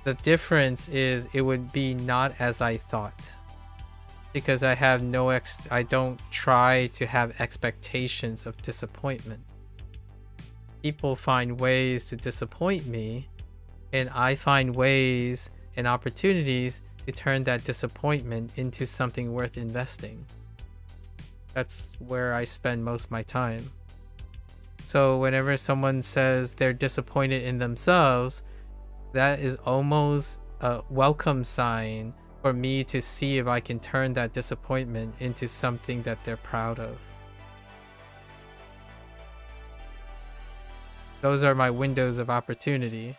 The difference is it would be not as I thought. Because I have I don't try to have expectations of disappointment. People find ways to disappoint me, and I find ways and opportunities to turn that disappointment into something worth investing. That's where I spend most of my time. So whenever someone says they're disappointed in themselves, that is almost a welcome sign for me to see if I can turn that disappointment into something that they're proud of. Those are my windows of opportunity.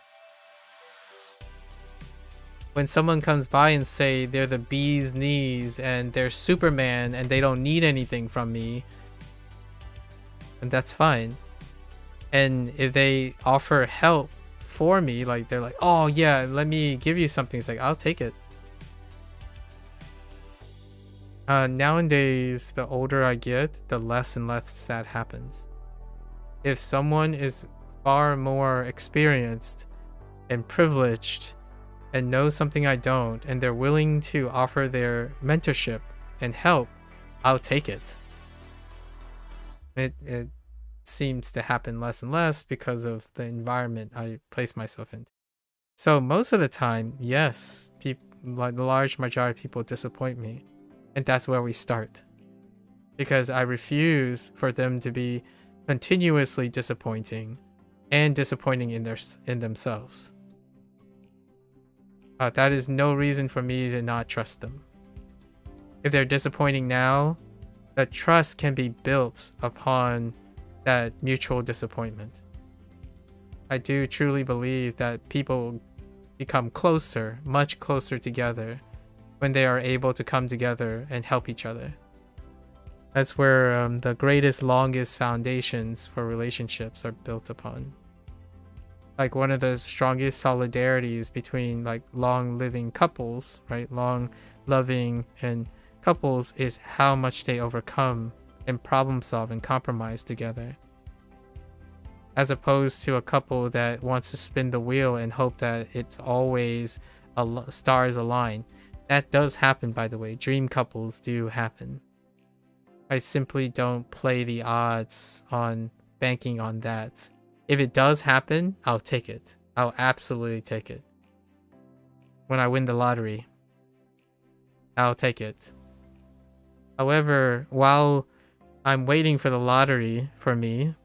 When someone comes by and say they're the bee's knees and they're Superman and they don't need anything from me, and that's fine. And if they offer help for me, like they're like, oh yeah, let me give you something, it's like, I'll take it. Nowadays, the older I get, the less and less that happens. If someone is far more experienced and privileged and knows something I don't, and they're willing to offer their mentorship and help, I'll take it. It seems to happen less and less because of the environment I place myself in. So most of the time, yes, like the large majority of people disappoint me. And that's where we start. Because I refuse for them to be continuously disappointing and disappointing in themselves. That is no reason for me to not trust them. If they're disappointing now, the trust can be built upon that mutual disappointment. I do truly believe that people become closer, much closer together when they are able to come together and help each other. That's where the greatest, longest foundations for relationships are built upon. Like one of the strongest solidarities between like long living couples, right? Long loving and couples is how much they overcome and problem solve and compromise together. As opposed to a couple that wants to spin the wheel and hope that it's always stars align. That does happen, by the way. Dream couples do happen. I simply don't play the odds on banking on that. If it does happen, I'll take it. I'll absolutely take it. When I win the lottery, I'll take it. However, while I'm waiting for the lottery for me,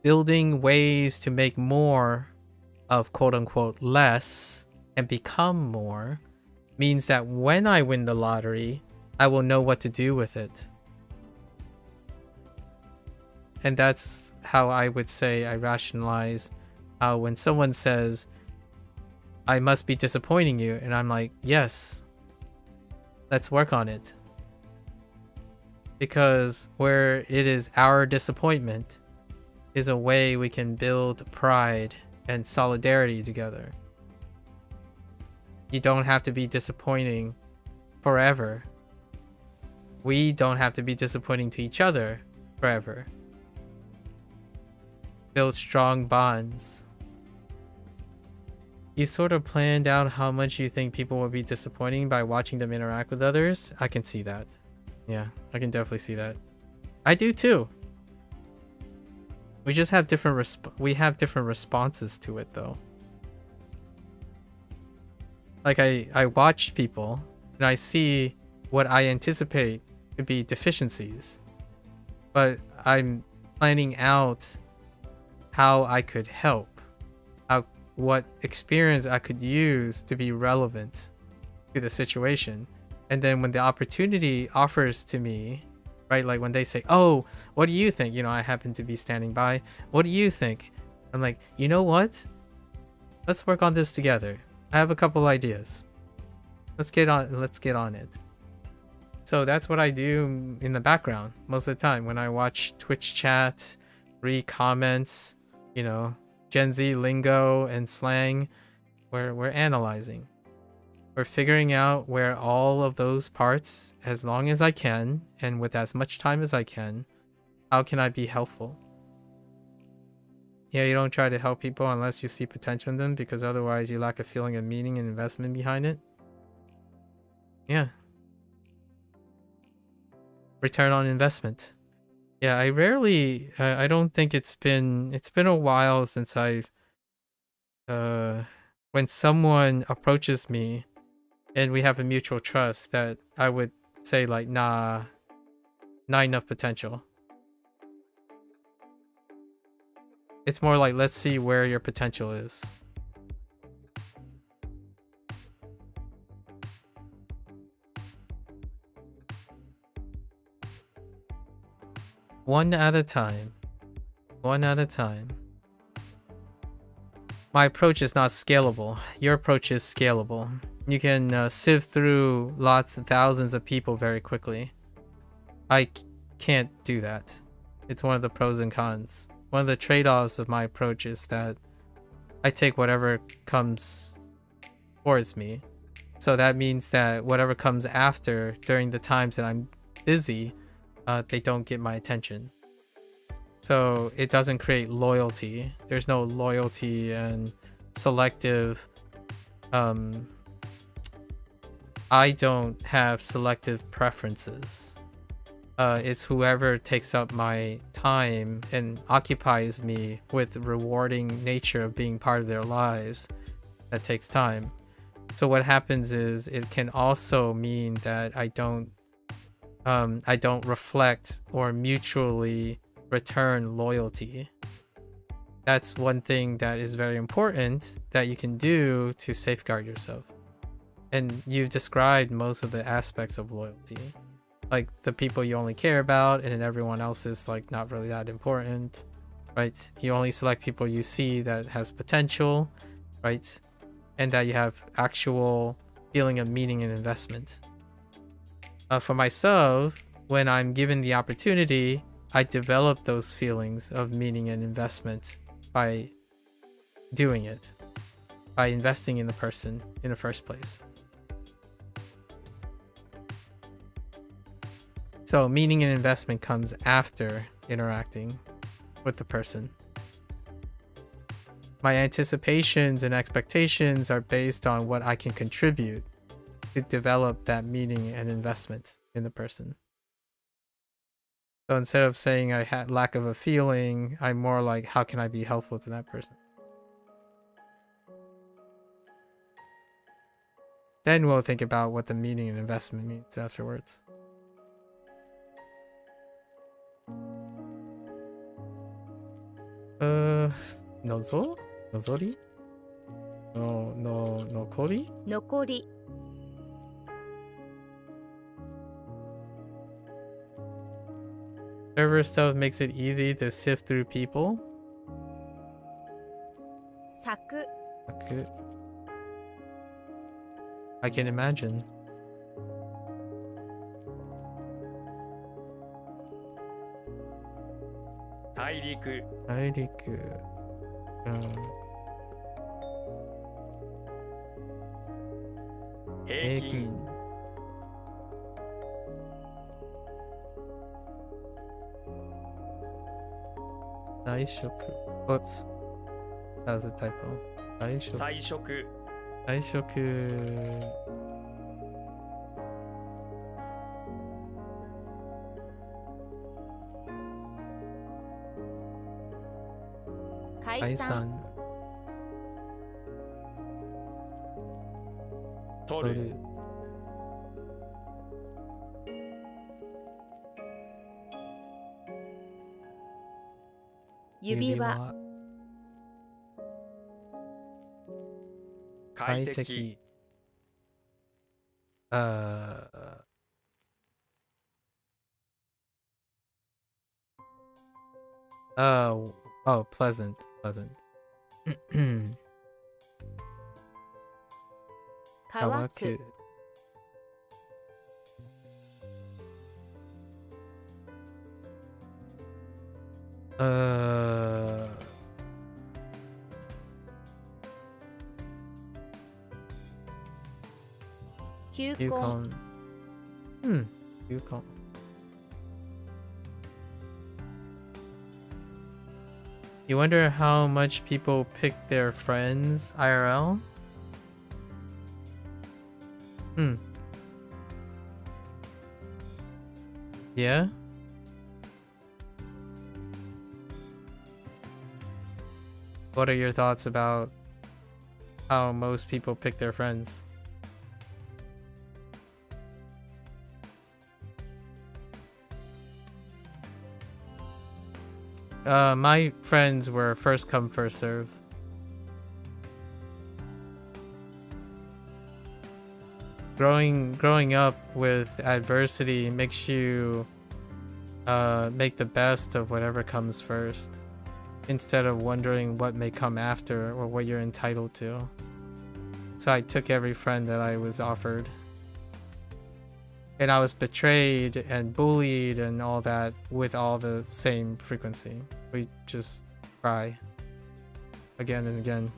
building ways to make more of quote-unquote less and become more means that when I win the lottery, I will know what to do with it. And that's how I would say I rationalize how when someone says, I must be disappointing you, and I'm like, yes, let's work on it. Because where it is our disappointment is a way we can build pride and solidarity together. You don't have to be disappointing forever. We don't have to be disappointing to each other forever. Build strong bonds. You sort of planned out how much you think people will be disappointing by watching them interact with others. I can see that. Yeah, I can definitely see that. I do too. We just have different responses to it though. Like I watch people and I see what I anticipate to be deficiencies, but I'm planning out how I could help, what experience I could use to be relevant to the situation. And then when the opportunity offers to me, right, like when they say, oh, what do you think? You know, I happen to be standing by. What do you think? I'm like, you know what? Let's work on this together. I have a couple ideas. Let's get on it. So that's what I do in the background most of the time when I watch Twitch chat, read comments, you know, Gen Z lingo and slang. We're analyzing. We're figuring out where all of those parts, as long as I can, and with as much time as I can, how can I be helpful? Yeah, you don't try to help people unless you see potential in them, because otherwise you lack a feeling of meaning and investment behind it. Yeah. Return on investment. Yeah, I rarely, I don't think it's been a while since when someone approaches me and we have a mutual trust, that I would say like, nah, not enough potential. It's more like, let's see where your potential is. One at a time. One at a time. My approach is not scalable. Your approach is scalable. You can sift through lots and thousands of people very quickly. I can't do that. It's one of the pros and cons. One of the trade-offs of my approach is that I take whatever comes towards me. So that means that whatever comes after, during the times that I'm busy, they don't get my attention. So it doesn't create loyalty. There's no loyalty and selective. I don't have selective preferences. It's whoever takes up my time and occupies me with the rewarding nature of being part of their lives that takes time. So what happens is, it can also mean that I don't reflect or mutually return loyalty. That's one thing that is very important that you can do to safeguard yourself. And you've described most of the aspects of loyalty. Like the people you only care about, and then everyone else is like not really that important, right? You only select people you see that has potential, right? And that you have actual feeling of meaning and investment. For myself, when I'm given the opportunity, I develop those feelings of meaning and investment by doing it, by investing in the person in the first place. So meaning and investment comes after interacting with the person. My anticipations and expectations are based on what I can contribute to develop that meaning and investment in the person. So instead of saying I had lack of a feeling, I'm more like, how can I be helpful to that person? Then we'll think about what the meaning and investment means afterwards. Nozo? Nozori? Nokori? 残り Server stuff makes it easy to sift through people. 咲く I can imagine. 大陸大陸。平均大食。Oops. That was a typo. 大食。菜食大食。解散取る指輪快適Oh, pleasant. 乾く球根 球根。You wonder how much people pick their friends IRL? Hmm. Yeah? What are your thoughts about how most people pick their friends? My friends were first come, first serve. Growing up with adversity makes you make the best of whatever comes first, instead of wondering what may come after or what you're entitled to. So I took every friend that I was offered. And I was betrayed and bullied and all that with all the same frequency. We just cry again and again.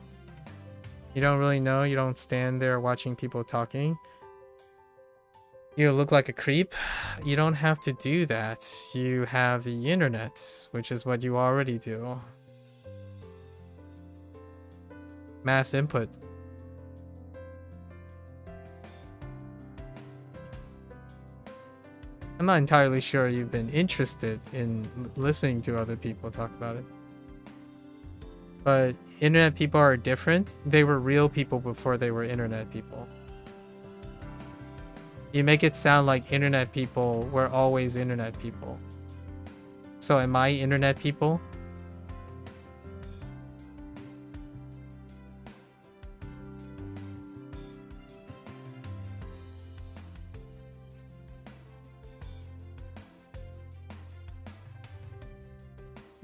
You don't really know, you don't stand there watching people talking. You look like a creep. You don't have to do that. You have the internet, which is what you already do. Mass input. I'm not entirely sure you've been interested in listening to other people talk about it. But internet people are different. They were real people before they were internet people. You make it sound like internet people were always internet people. So am I internet people?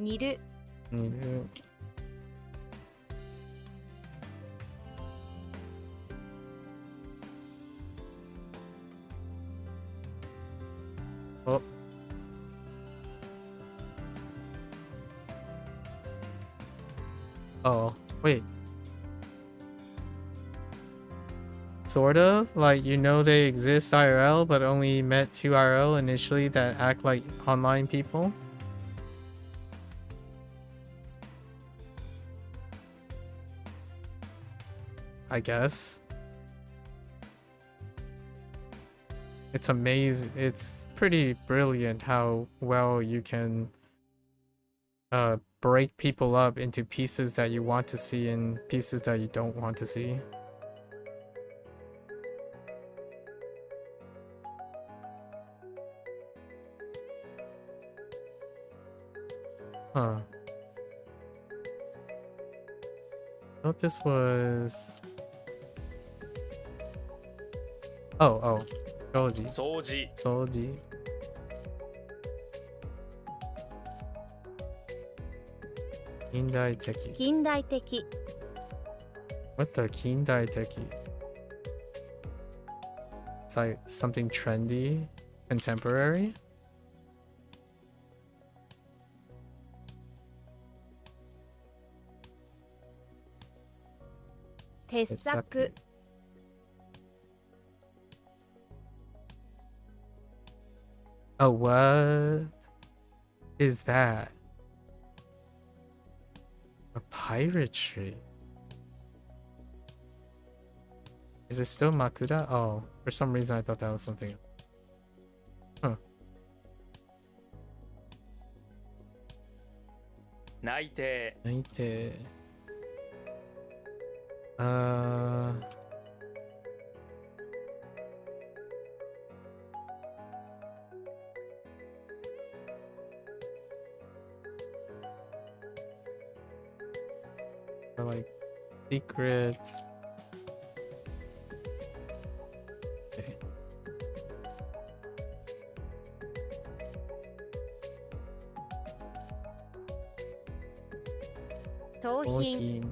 Niru. Oh. Oh, wait. Sort of? Like, you know they exist IRL, but only met 2 IRL initially that act like online people? I guess. It's amazing. It's pretty brilliant how well you can break people up into pieces that you want to see and pieces that you don't want to see. Huh. I thought this was... Oh. Shoji. 掃除 Soji. Kindai teki. 近代的 What the Kindai teki? It's like something trendy, contemporary? It's 傑作 Oh, what is that? A pirate tree? Is it still Makuda? Oh, for some reason I thought that was something. Huh. 内定 Naite. Or like secrets. Okay. 盗品 Ohin.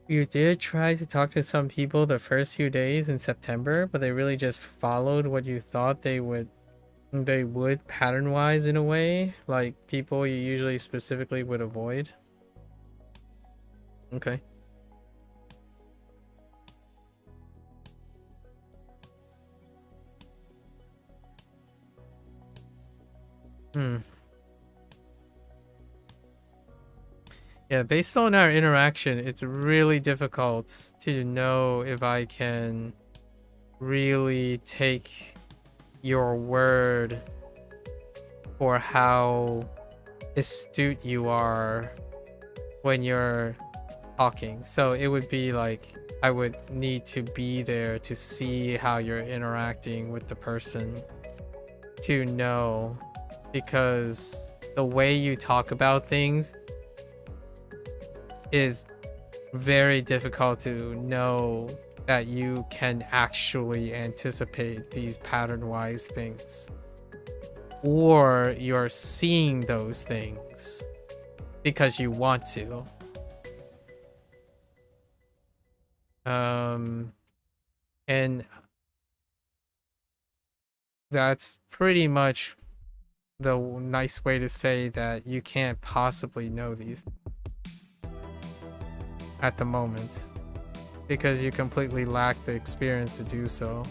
You did try to talk to some people the first few days in September, but they really just followed what you thought they would pattern-wise in a way, like people you usually specifically would avoid. Okay. Yeah, based on our interaction, it's really difficult to know if I can really take your word for how astute you are when you're talking. So it would be like I would need to be there to see how you're interacting with the person to know, because the way you talk about things is very difficult to know that you can actually anticipate these pattern-wise things, or you're seeing those things because you want to. And that's pretty much the nice way to say that you can't possibly know these at the moment, because you completely lack the experience to do so.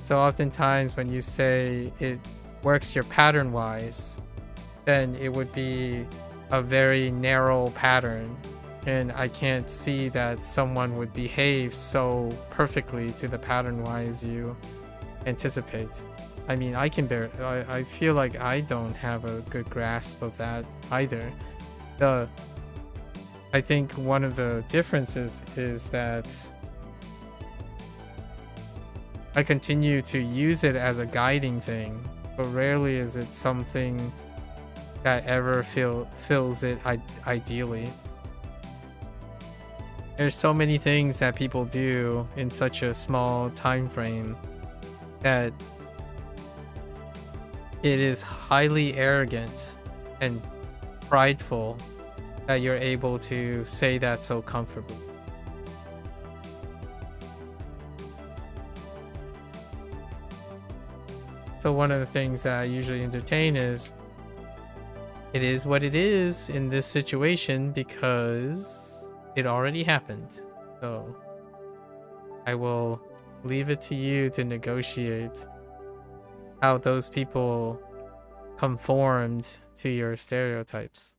So oftentimes when you say it works your pattern wise, then it would be a very narrow pattern, and I can't see that someone would behave so perfectly to the pattern wise you anticipate. I mean, I feel like I don't have a good grasp of that either. I think one of the differences is that I continue to use it as a guiding thing, but rarely is it something that ever fills it ideally. There's so many things that people do in such a small time frame that it is highly arrogant and prideful that you're able to say that so comfortably. So one of the things that I usually entertain is, it is what it is in this situation because it already happened. So I will leave it to you to negotiate how those people conformed to your stereotypes.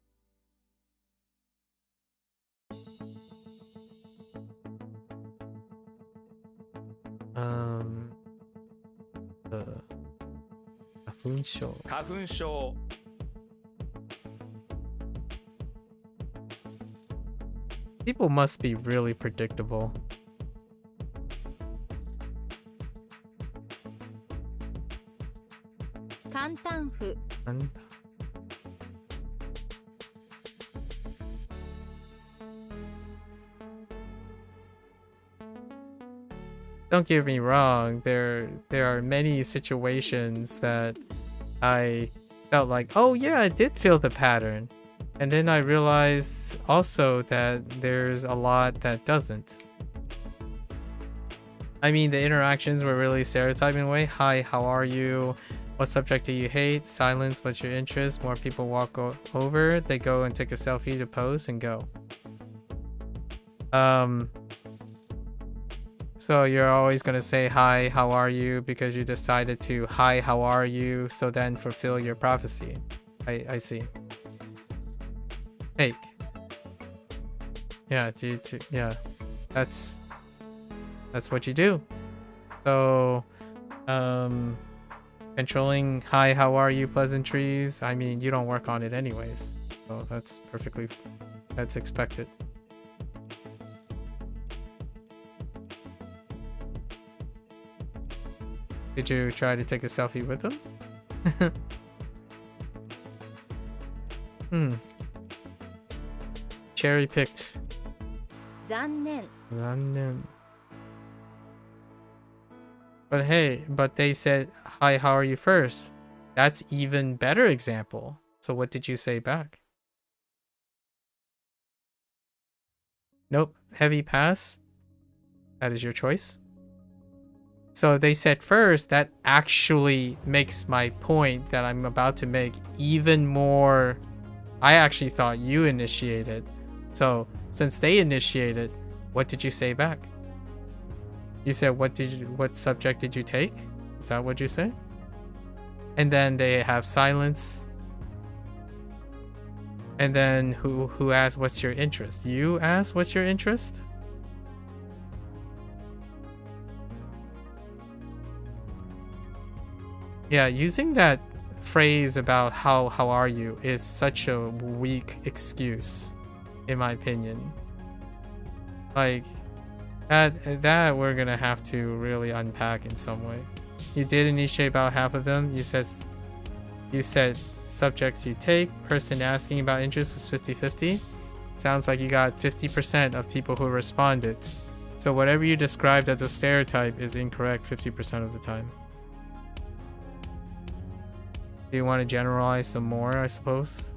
The 花粉症。花粉症 People must be really predictable. 簡単符 And don't get me wrong, there are many situations that I felt like, oh yeah, I did feel the pattern. And then I realized also that there's a lot that doesn't. I mean, the interactions were really stereotyping way. Hi, how are you? What subject do you hate? Silence, what's your interest? More people walk over, they go and take a selfie to pose and go. So you're always gonna say hi, how are you? Because you decided to hi, how are you? So then fulfill your prophecy. I see. Fake. Yeah, yeah. That's what you do. So, controlling hi, how are you pleasantries. I mean, you don't work on it anyways. So that's expected. Did you try to take a selfie with them? Cherry picked. 残念 But hey, they said, hi, how are you first? That's even better example. So what did you say back? Nope, heavy pass. That is your choice. So they said first, that actually makes my point that I'm about to make even more. I actually thought you initiated. So since they initiated, what did you say back? You said, what subject did you take? Is that what you said? And then they have silence. And then who asked what's your interest? You asked what's your interest? Yeah, using that phrase about how are you is such a weak excuse, in my opinion. Like that we're gonna have to really unpack in some way. You did initiate about half of them. You said subjects you take, person asking about interest was 50-50. Sounds like you got 50% of people who responded. So whatever you described as a stereotype is incorrect 50% of the time. Do you want to generalize some more, I suppose?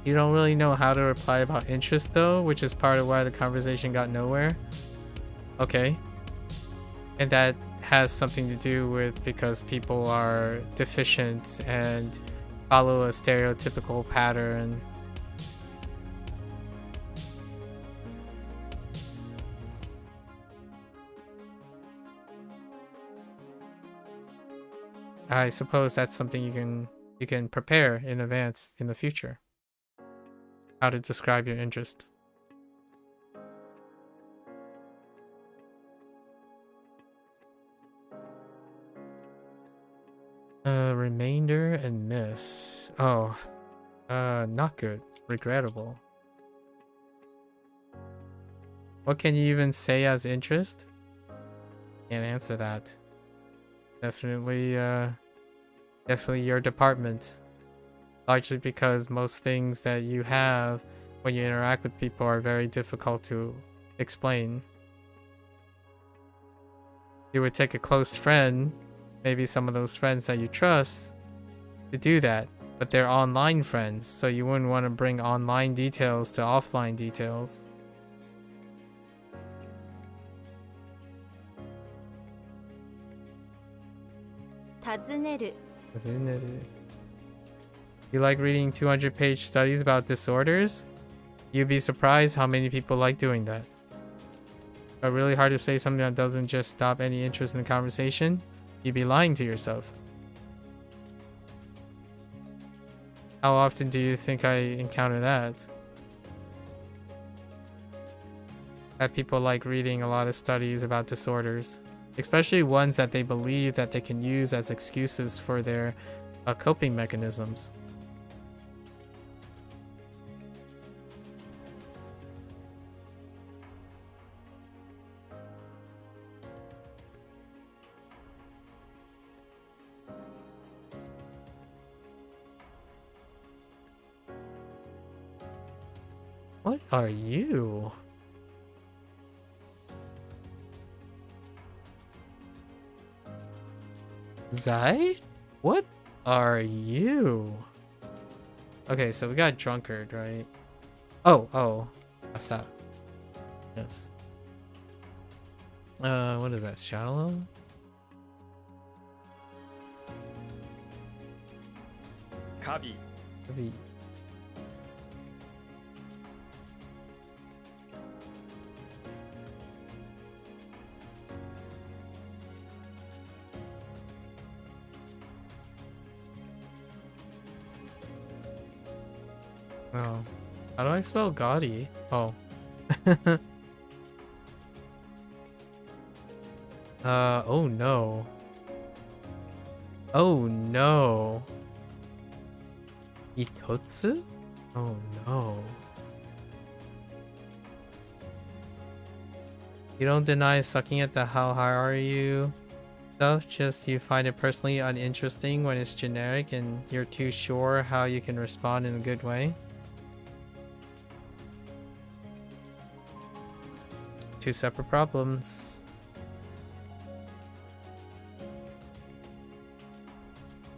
You don't really know how to reply about interest though, which is part of why the conversation got nowhere. Okay. And that has something to do with because people are deficient and follow a stereotypical pattern. I suppose that's something you can prepare in advance in the future. How to describe your interest. Remainder and miss. Oh, not good. Regrettable. What can you even say as interest? Can't answer that. Definitely your department. Largely because most things that you have when you interact with people are very difficult to explain. You would take a close friend, maybe some of those friends that you trust, to do that, but they're online friends, so you wouldn't want to bring online details to offline details. You like reading 200-page studies about disorders? You'd be surprised how many people like doing that. But really hard to say something that doesn't just stop any interest in the conversation. You'd be lying to yourself. How often do you think I encounter that? That people like reading a lot of studies about disorders. Especially ones that they believe that they can use as excuses for their coping mechanisms. What are you? Zai? What are you? Okay, so we got drunkard, right? Oh. What's that? Yes. What is that? Shallow? Kabi. Maybe. Oh. How do I spell gaudy? Oh. Oh no. Oh no. Ikotsu? Oh no. You don't deny sucking at the how high are you stuff, just you find it personally uninteresting when it's generic and you're too sure how you can respond in a good way. Two separate problems.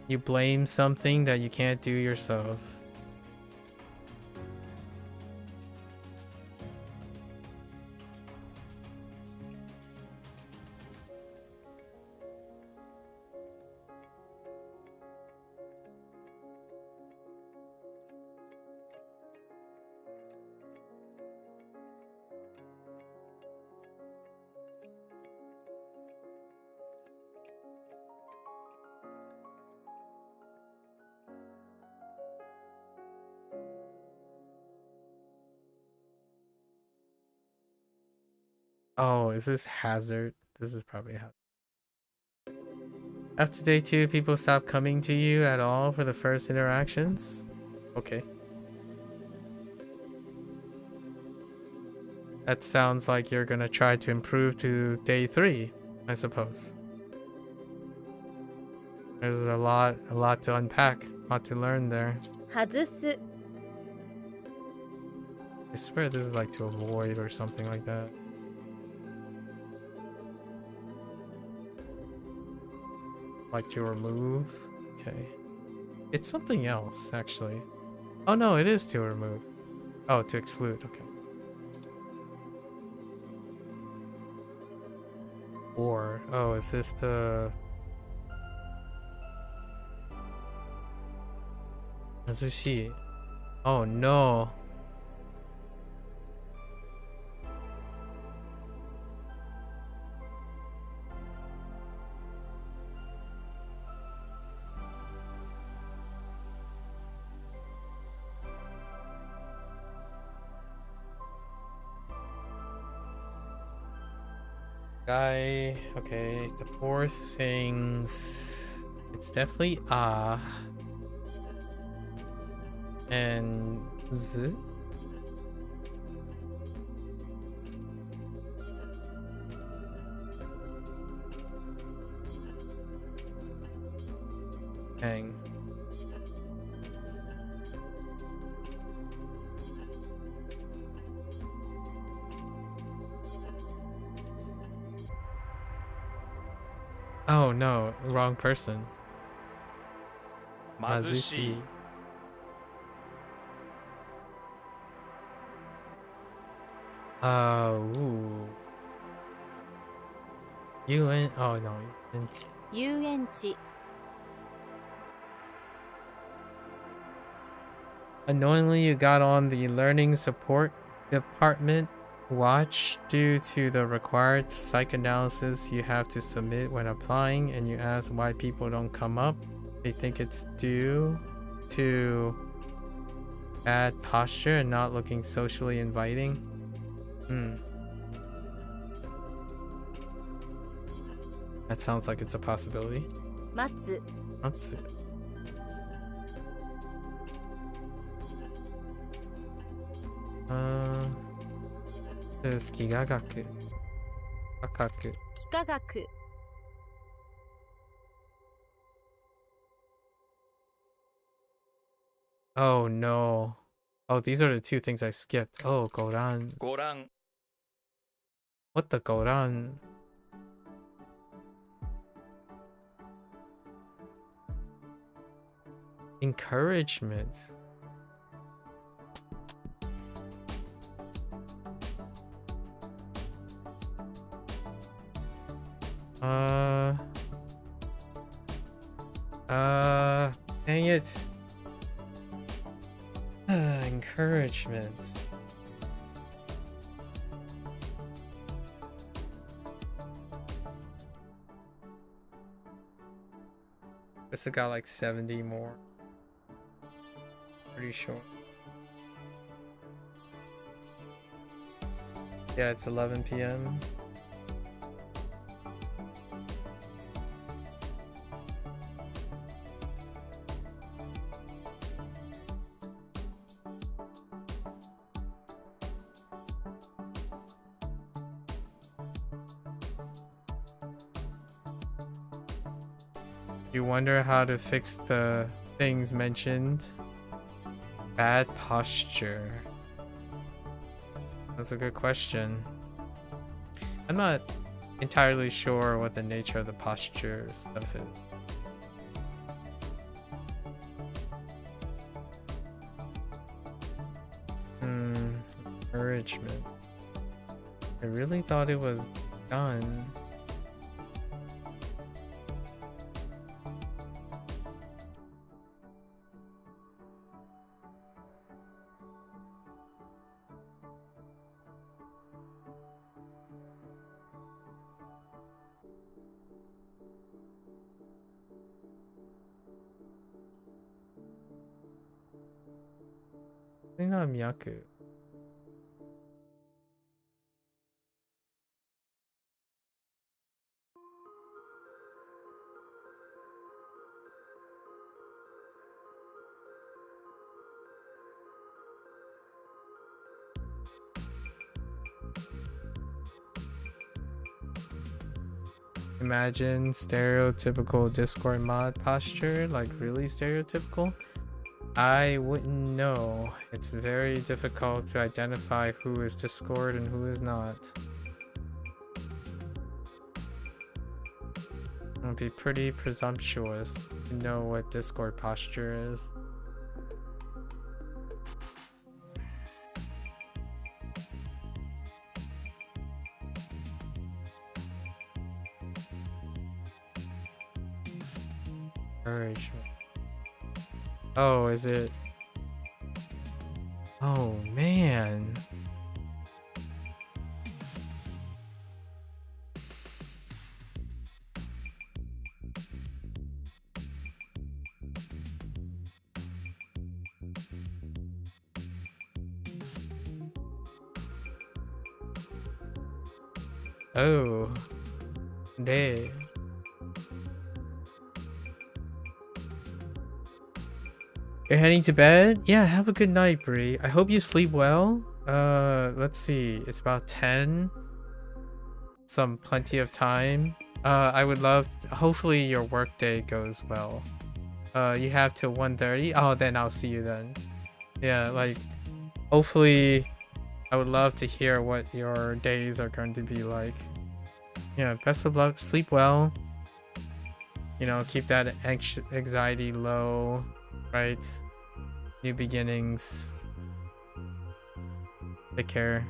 You blame something that you can't do yourself. Oh, is this hazard? This is probably hazard. After day 2, people stop coming to you at all for the first interactions? Okay. That sounds like you're gonna try to improve to day 3, I suppose. There's a lot to unpack, a lot to learn there. 外す I swear this is like to avoid or something like that. Like to remove? Okay. It's something else, actually. Oh no, it is to remove. Oh, to exclude, okay. Or, oh, is this the... Azushi. Oh no. Guy, okay, the 4 things. It's definitely and Z. Hang. Oh no, wrong person. 貧しい Mazushi. Ooh. UN. Oh no, UNT. 遊園地 Annoyingly, you got on the learning support department watch due to the required psychoanalysis you have to submit when applying, and you ask why people don't come up. They think it's due to bad posture and not looking socially inviting. That sounds like it's a possibility. 待つ That's it. This 幾何学価格 幾何学 Oh no. Oh, these are the 2 things I skipped. Oh, Goran. ご覧 What the Goran? Encouragement. Dang it. Encouragement. Guess I got like 70 more. Pretty sure. Yeah, it's 11 p.m. You wonder how to fix the things mentioned. Bad posture. That's a good question. I'm not entirely sure what the nature of the posture stuff is. Encouragement. I really thought it was done. I think not Miyaku. Imagine stereotypical Discord mod posture, like really stereotypical. I wouldn't know. It's very difficult to identify who is Discord and who is not. It would be pretty presumptuous to know what Discord posture is. Encouragement. Oh, is it? Oh, man. Oh. Day. You're heading to bed? Yeah, have a good night, Bree. I hope you sleep well. Let's see. It's about 10. Some plenty of time. I would love to, hopefully your workday goes well. You have till 1:30. Oh, then I'll see you then. Yeah, like hopefully I would love to hear what your days are going to be like. Yeah, best of luck. Sleep well. You know, keep that anxiety low, right? New beginnings. Take care.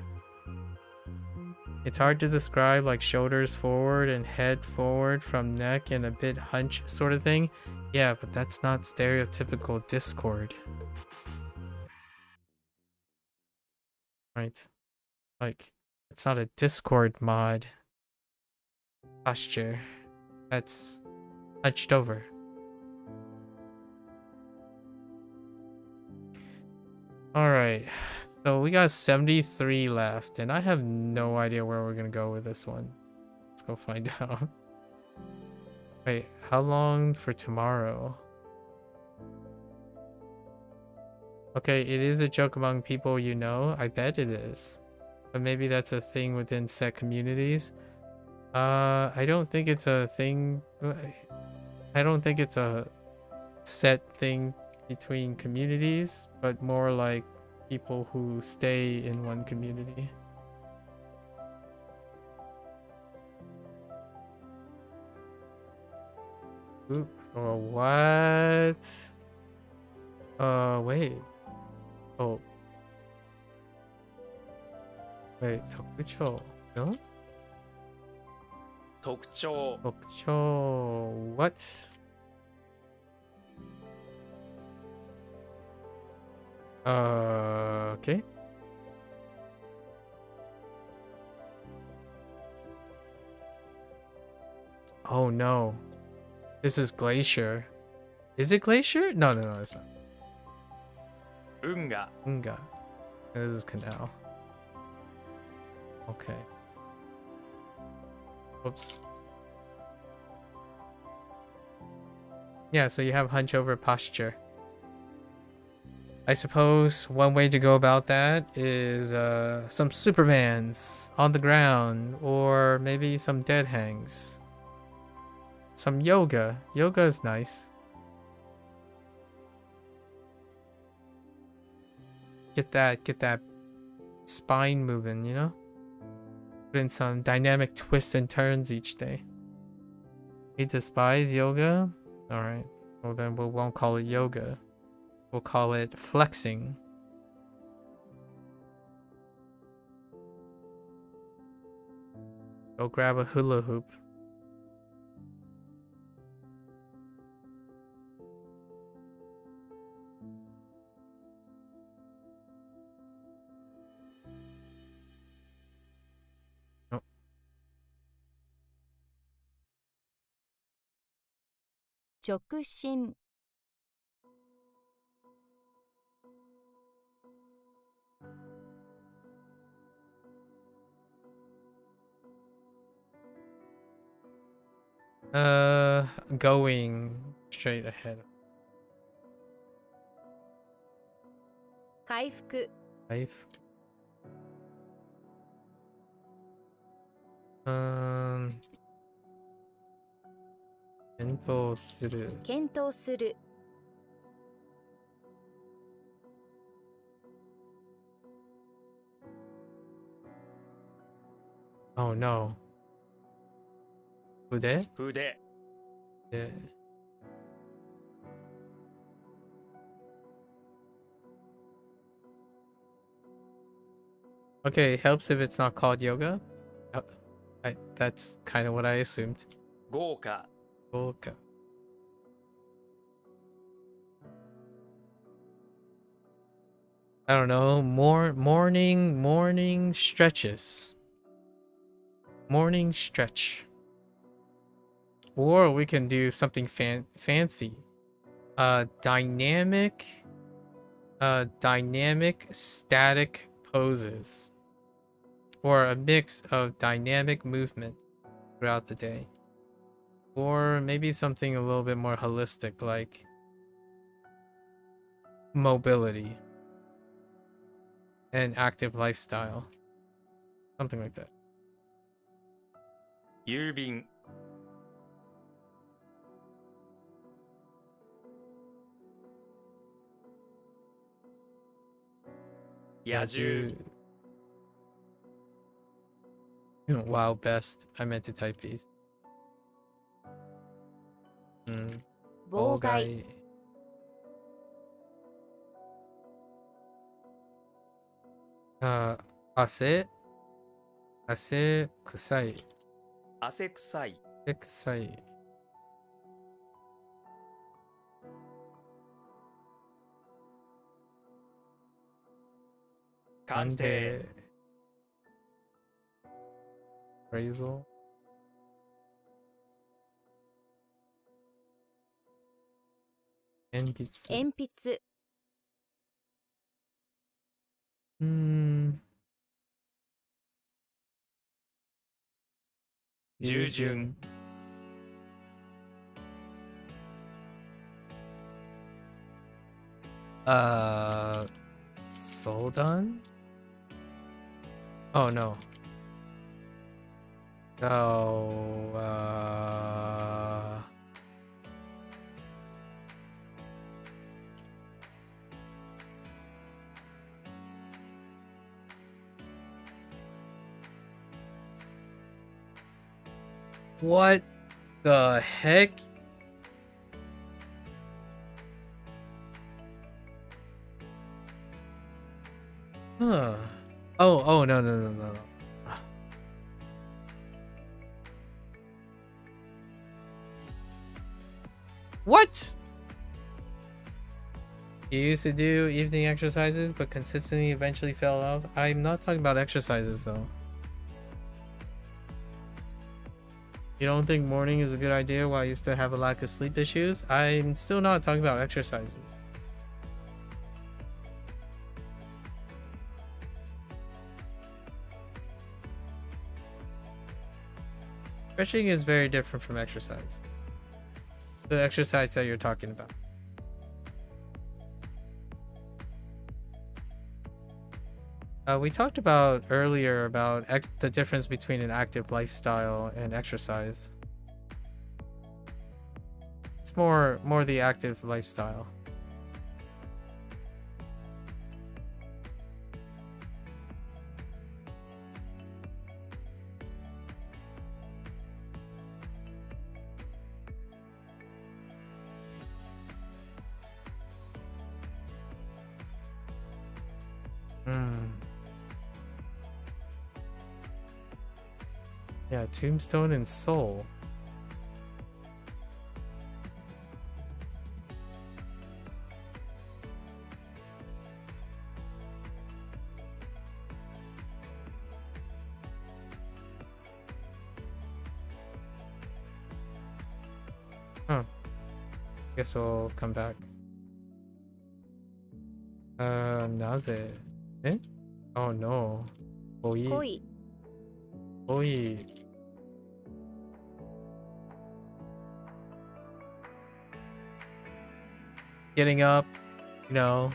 It's hard to describe, like shoulders forward and head forward from neck and a bit hunch sort of thing. Yeah, but that's not stereotypical Discord. Right? Like, it's not a Discord mod posture. That's hunched over. Alright. So we got 73 left, and I have no idea where we're gonna go with this one. Let's go find out. Wait, how long for tomorrow? Okay, it is a joke among people you know. I bet it is. But maybe that's a thing within set communities. I don't think it's a thing. I don't think it's a set thing between communities, but more like people who stay in one community. Oop. Oh, what? Wait. Oh. Wait, Tokucho. No? 特徴 Tokucho. What? Okay. Oh no. This is Glacier. Is it Glacier? No, no, no, it's not. 運河 Unga. This is Canal. Okay. Whoops. Yeah, so you have hunch over posture. I suppose one way to go about that is some Supermans on the ground, or maybe some dead hangs. Some yoga. Yoga is nice. Get that spine moving, you know? Put in some dynamic twists and turns each day. We despise yoga? Alright. Well then we won't call it yoga. We'll call it flexing. Go grab a hula hoop. Oh. 直進 Going straight ahead. 回復 Life. 検討する。検討する Oh no. 筆筆 Okay, it helps if it's not called yoga. That's kind of what I assumed. 豪華 Yoga. I don't know. Morning stretches. Morning stretch. Or we can do something fancy. Dynamic static poses. Or a mix of dynamic movement throughout the day. Or maybe something a little bit more holistic, like mobility and active lifestyle. Something like that. 郵便 野獣 Wow, best. I meant to type these. 妨害 汗臭い。汗臭い臭い。鑑定 Appraisal. 鉛筆。鉛筆 従順 Soldan? Oh no. Oh, what the heck? Huh. Oh, no. What? You used to do evening exercises, but consistently eventually fell off? I'm not talking about exercises, though. You don't think morning is a good idea while you still have a lack of sleep issues? I'm still not talking about exercises. Stretching is very different from exercise. The exercise that you're talking about. We talked about earlier about the difference between an active lifestyle and exercise. It's more the active lifestyle. Yeah, Tombstone and Soul. Huh. Guess we'll come back. Naze. Eh? Oh no. Koi. 恋 Getting up, you know,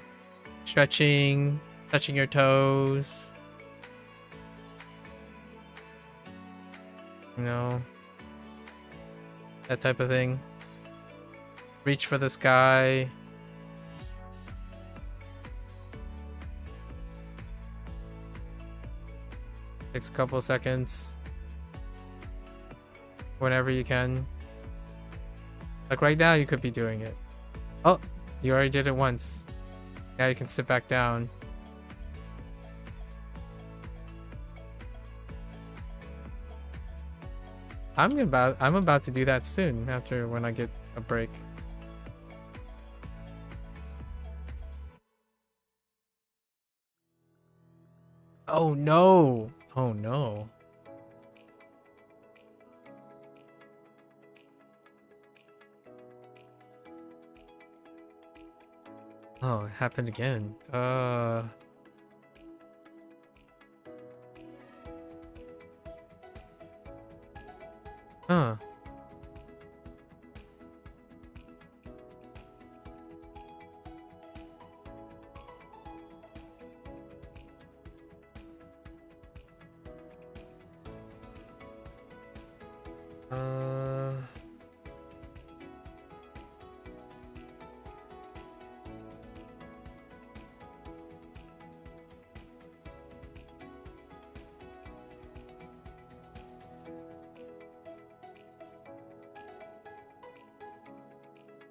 stretching, touching your toes. You know, that type of thing. Reach for the sky. Takes a couple seconds. Whenever you can. Like right now, you could be doing it. Oh, you already did it once. Now you can sit back down. I'm about to do that soon after when I get a break. Oh no. Oh no. Oh, it happened again. Huh.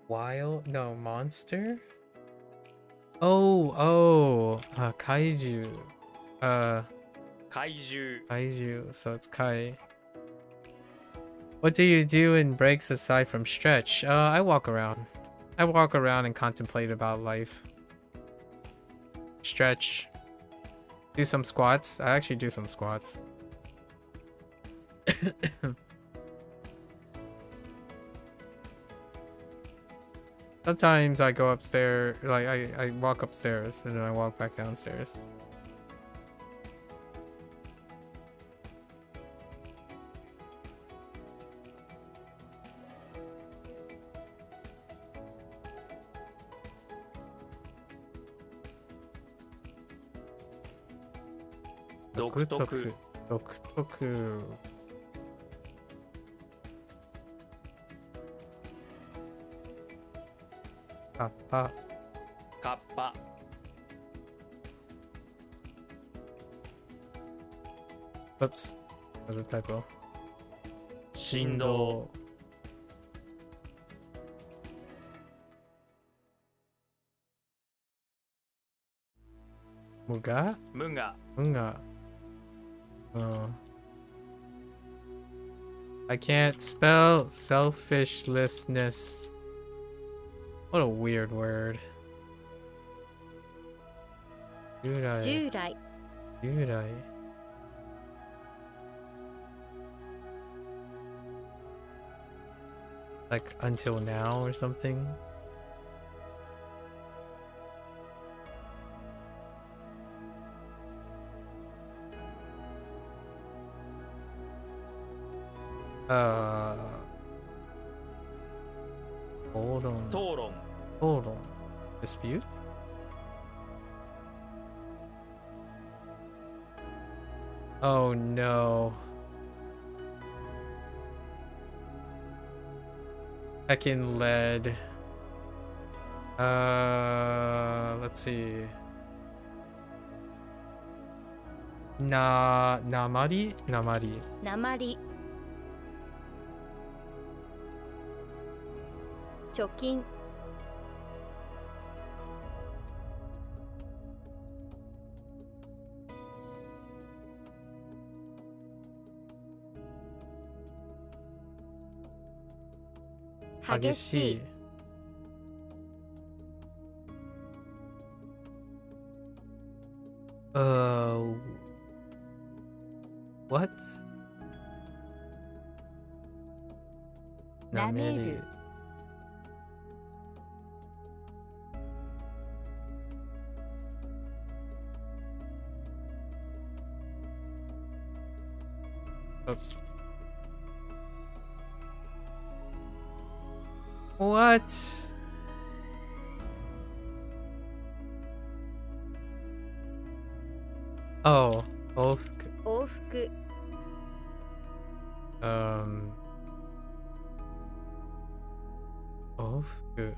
Wild? No, monster? Kaiju. 怪獣 Kaiju, so it's Kai. What do you do in breaks aside from stretch? I walk around. I walk around and contemplate about life. Stretch. Do some squats. I actually do some squats. Sometimes I go upstairs, like I walk upstairs and then I walk back downstairs. Doktoku. Doktoku. Kappa. カッパ Oops. That was a typo. 振動 Muga? 無我 Munga. Oh. I can't spell selfishlessness. What a weird word. Yurai. 従来 Yurai. Like until now or something? Hold on. 討論 Hold on. Dispute? Oh no. Heckin' lead. Let's see. Namari? Namari. 鉛貯金 激しい What? 舐める Oops. What? Oh, oh, 往復 um, Tofugu.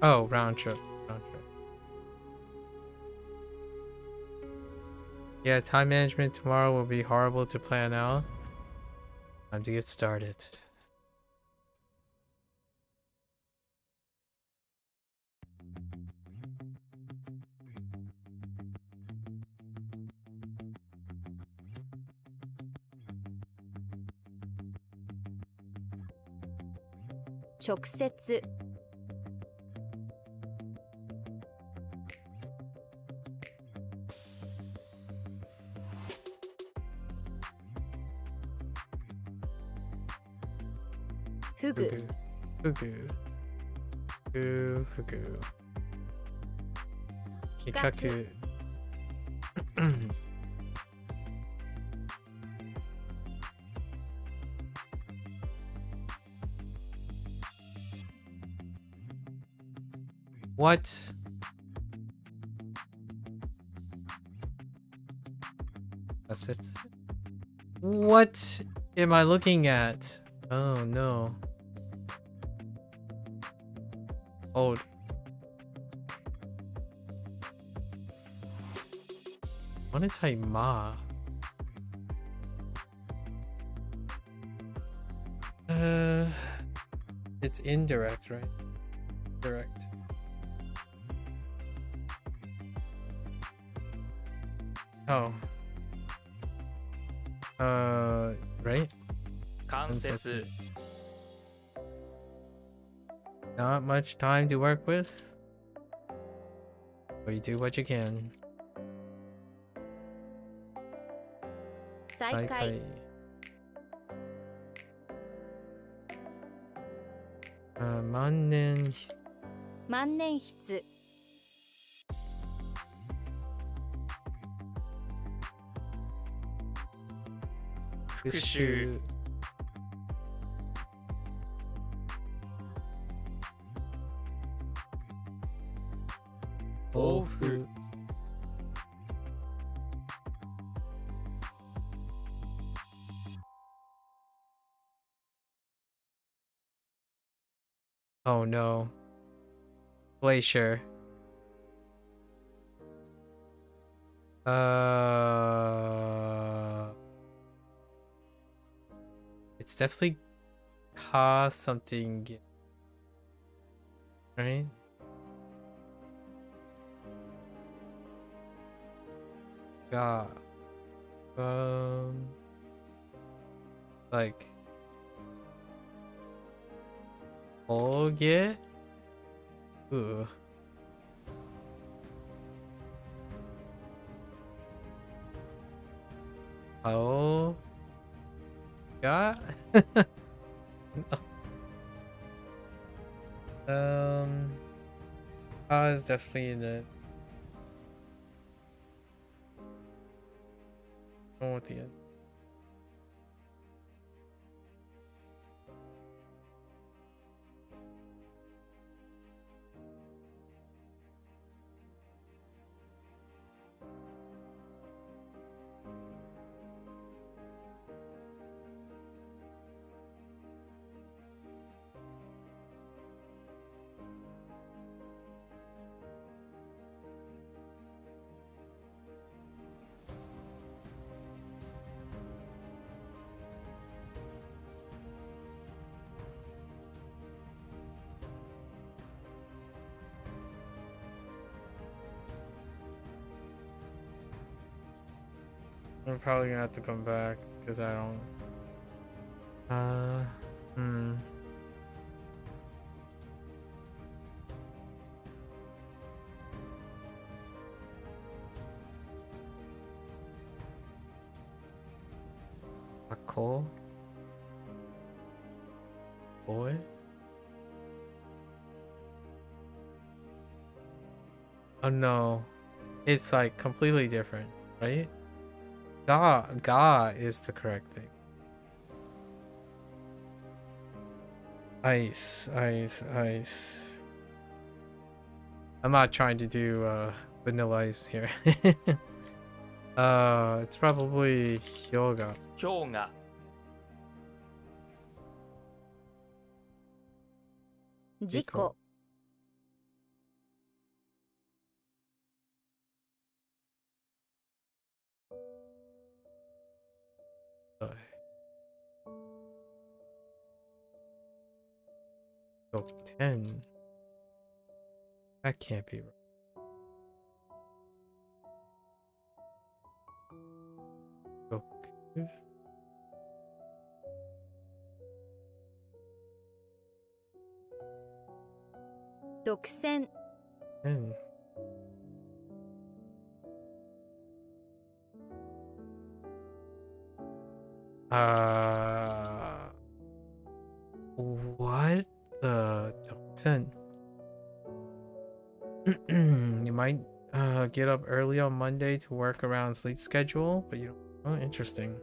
Oh, round trip. Round trip. Yeah, time management tomorrow will be horrible to plan out. Time to get started.直接 ふぐ Fugu. Fugu. Kikaku. What? That's it. What am I looking at? Oh no. Hold. Ma. It's indirect, right? Direct. Oh. Right? 関節 Not much time to work with. But you do what you can. 再開 万年万年筆 復習 豆腐 Oh no. Glacier. It's definitely cost something, right? Yeah. Like. Oh yeah. Ooh. Oh. Yeah. It's definitely in it. Oh, at the end. I'm probably gonna have to come back because I don't. A call? Boy? Oh no. It's like completely different, right? Ga is the correct thing. Ice. I'm not trying to do vanilla ice here. It's probably Hyoga. 氷河 事故 Oh, 10. That can't be right. Okay. 独占 10. What the Doksen? You might get up early on Monday to work around sleep schedule, but you don't. Oh, interesting.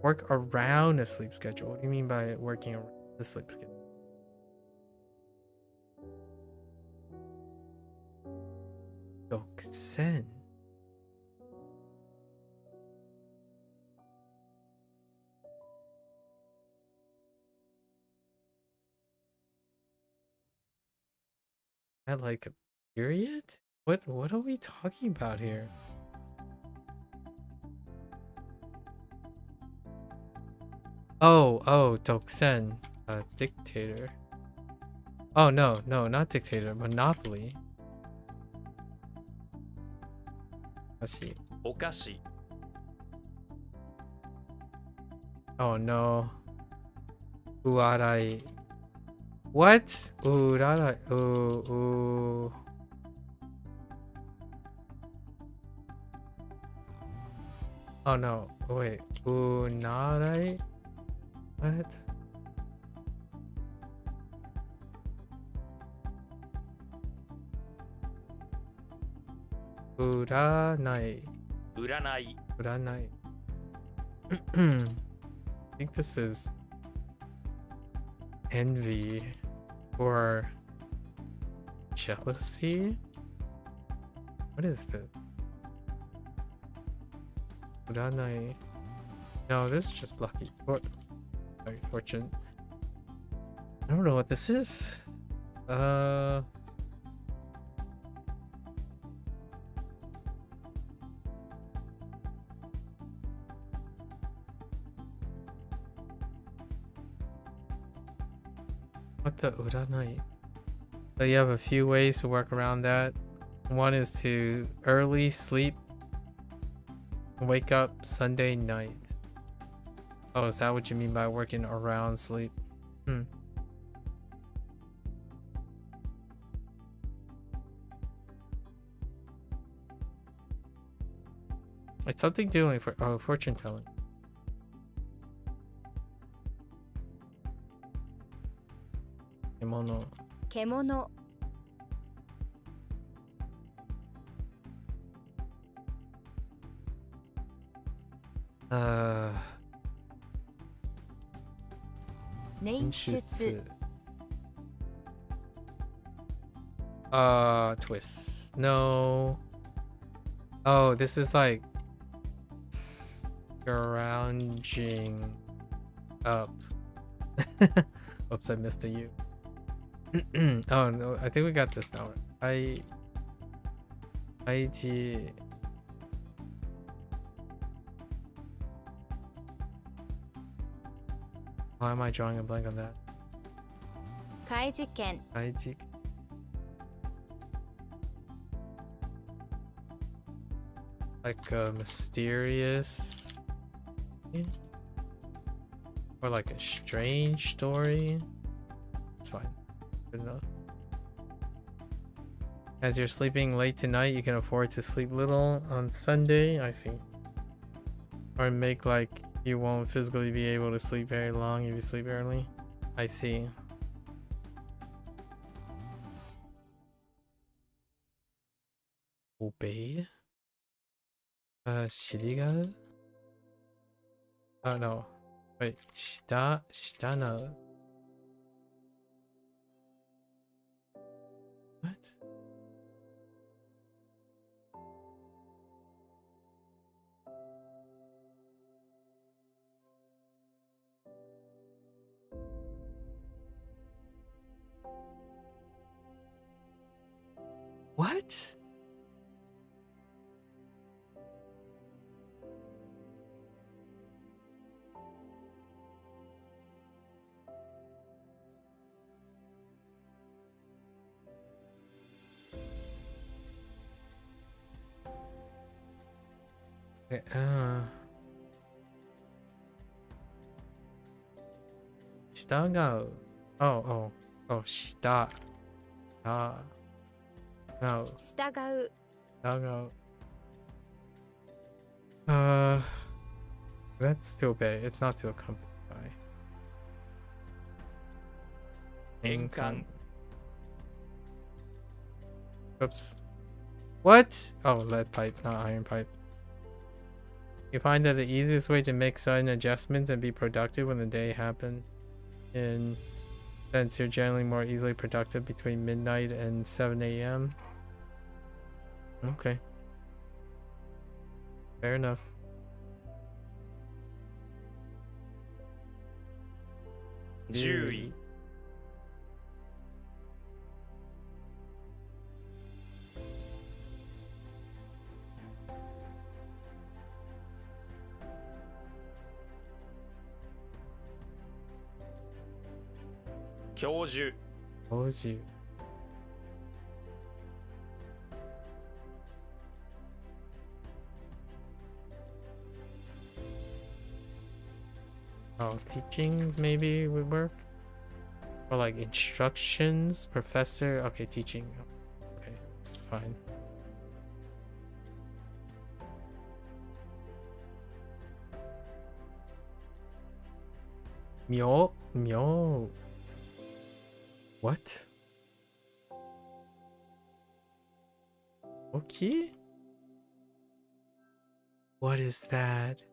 Work around a sleep schedule. What do you mean by working around the sleep schedule? Doksen. At like a period? What are we talking about here? Oh, Doksen. Dictator. Oh no, not dictator, monopoly. I see. お菓子 Oh no. Uarai. What? Urarai. Ooh. Oh no. Wait. Unarai? What? Uranai. 占い Uranai. I think this is envy or jealousy. What is this? Uranai. No, this is just lucky. Or sorry, fortune. I don't know what this is. What the uranai? So you have a few ways to work around that. One is to early sleep, wake up Sunday night. Oh, is that what you mean by working around sleep? It's something doing for fortune telling. Kimono. 獣 捻出 Twist. No. Oh, this is like scrounging up. Oops, I missed a U. Oh no, I think we got this now. IG. Why am I drawing a blank on that? 怪事件 IG. Like a mysterious or like a strange story. It's fine. Good enough. As you're sleeping late tonight, you can afford to sleep little on Sunday. I see. Or make like you won't physically be able to sleep very long if you sleep early. I see. Obey? Shirigaru? Oh no. Wait, shitana. What? What? Okay, Stagao. Shita. Ah. No. 従う Stagao. That's to obey. It's not to accompany by. 円環 Oops. What? Oh, lead pipe, not iron pipe. You find that the easiest way to make sudden adjustments and be productive when the day happens, and since you're generally more easily productive between midnight and 7 a.m. Okay. Fair enough. Jury. Kyoju. Told. Oh, teachings maybe would work? Or like instructions, professor. Okay, teaching. Okay, that's fine. Myo. What? Okay. What is that?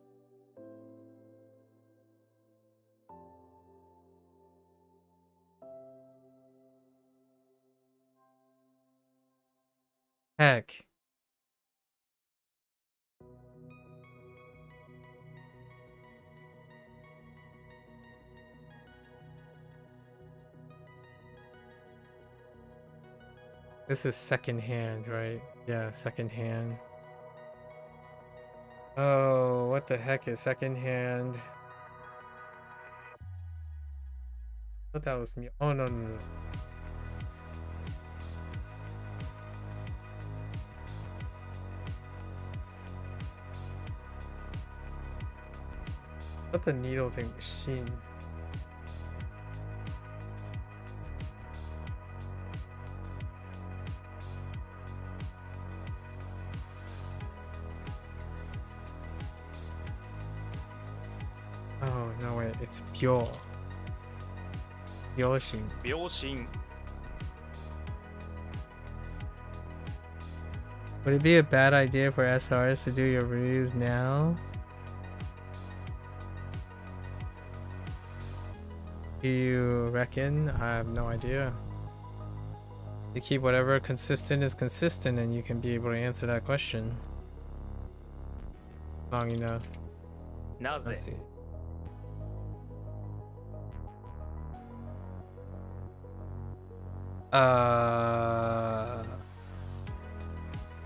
Heck. This is second hand, right? Yeah, second hand. Oh, what the heck is second hand? I thought that was me. Oh, no. I thought the needle thing was Shin. Oh, no, wait. It's Pyo. Yoshin. 秒針 Would it be a bad idea for SRs to do your reviews now? Do you reckon? I have no idea. You keep whatever consistent is consistent and you can be able to answer that question. Long enough. な Let's ぜ see.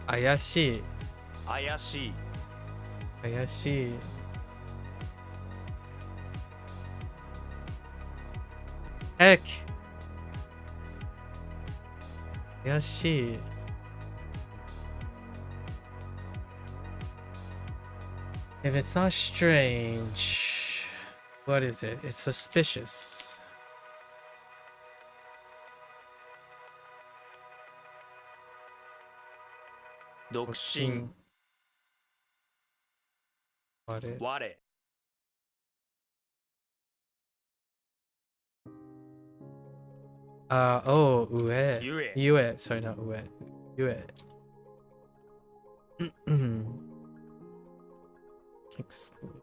Ayashi. 怪しい Ayashi. Heck. Ayashi. If it's not strange, what is it? It's suspicious. 独身 What it? 我 Oh, ue. ゆえ Yue. Sorry, not ue. Yue. Exclude.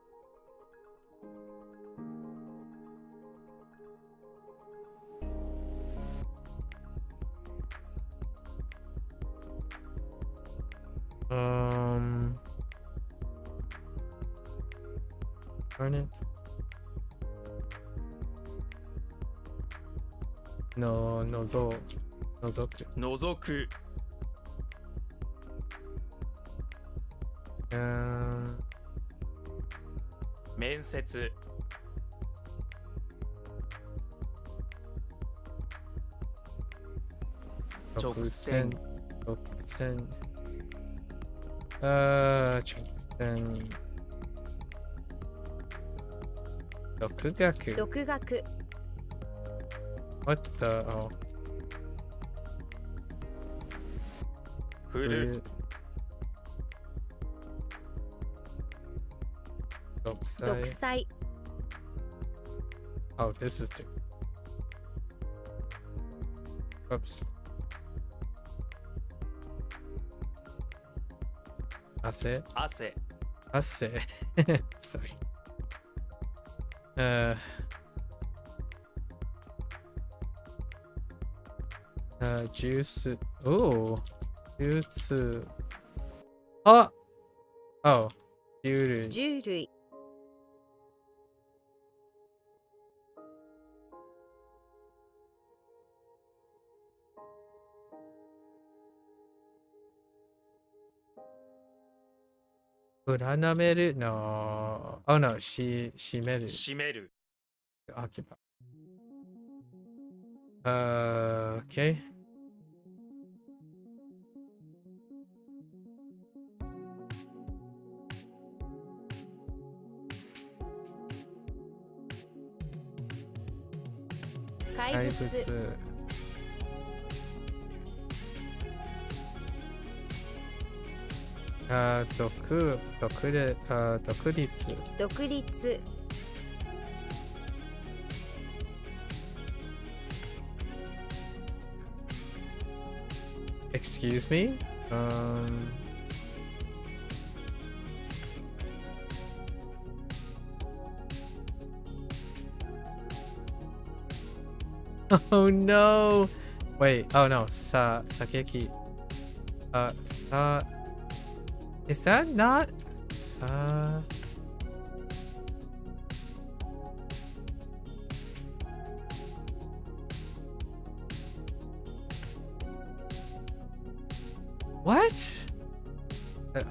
Darn it. No, nozoku. 覗く面接 直線 直線 直線 独学 独学 What the oh 振る 独裁独裁 Oh, this is the Oops. Ase. 汗 Ase. Sorry. Juice. Oh. Juice. Oh. Oh. Yuru. 獣類 Uranameru? No. Oh no. Shimeru. 閉める Occupy. Okay. Kaibutsu. 独立 独立 Excuse me? Oh no! Wait, oh no, Sakeki. Is that not What?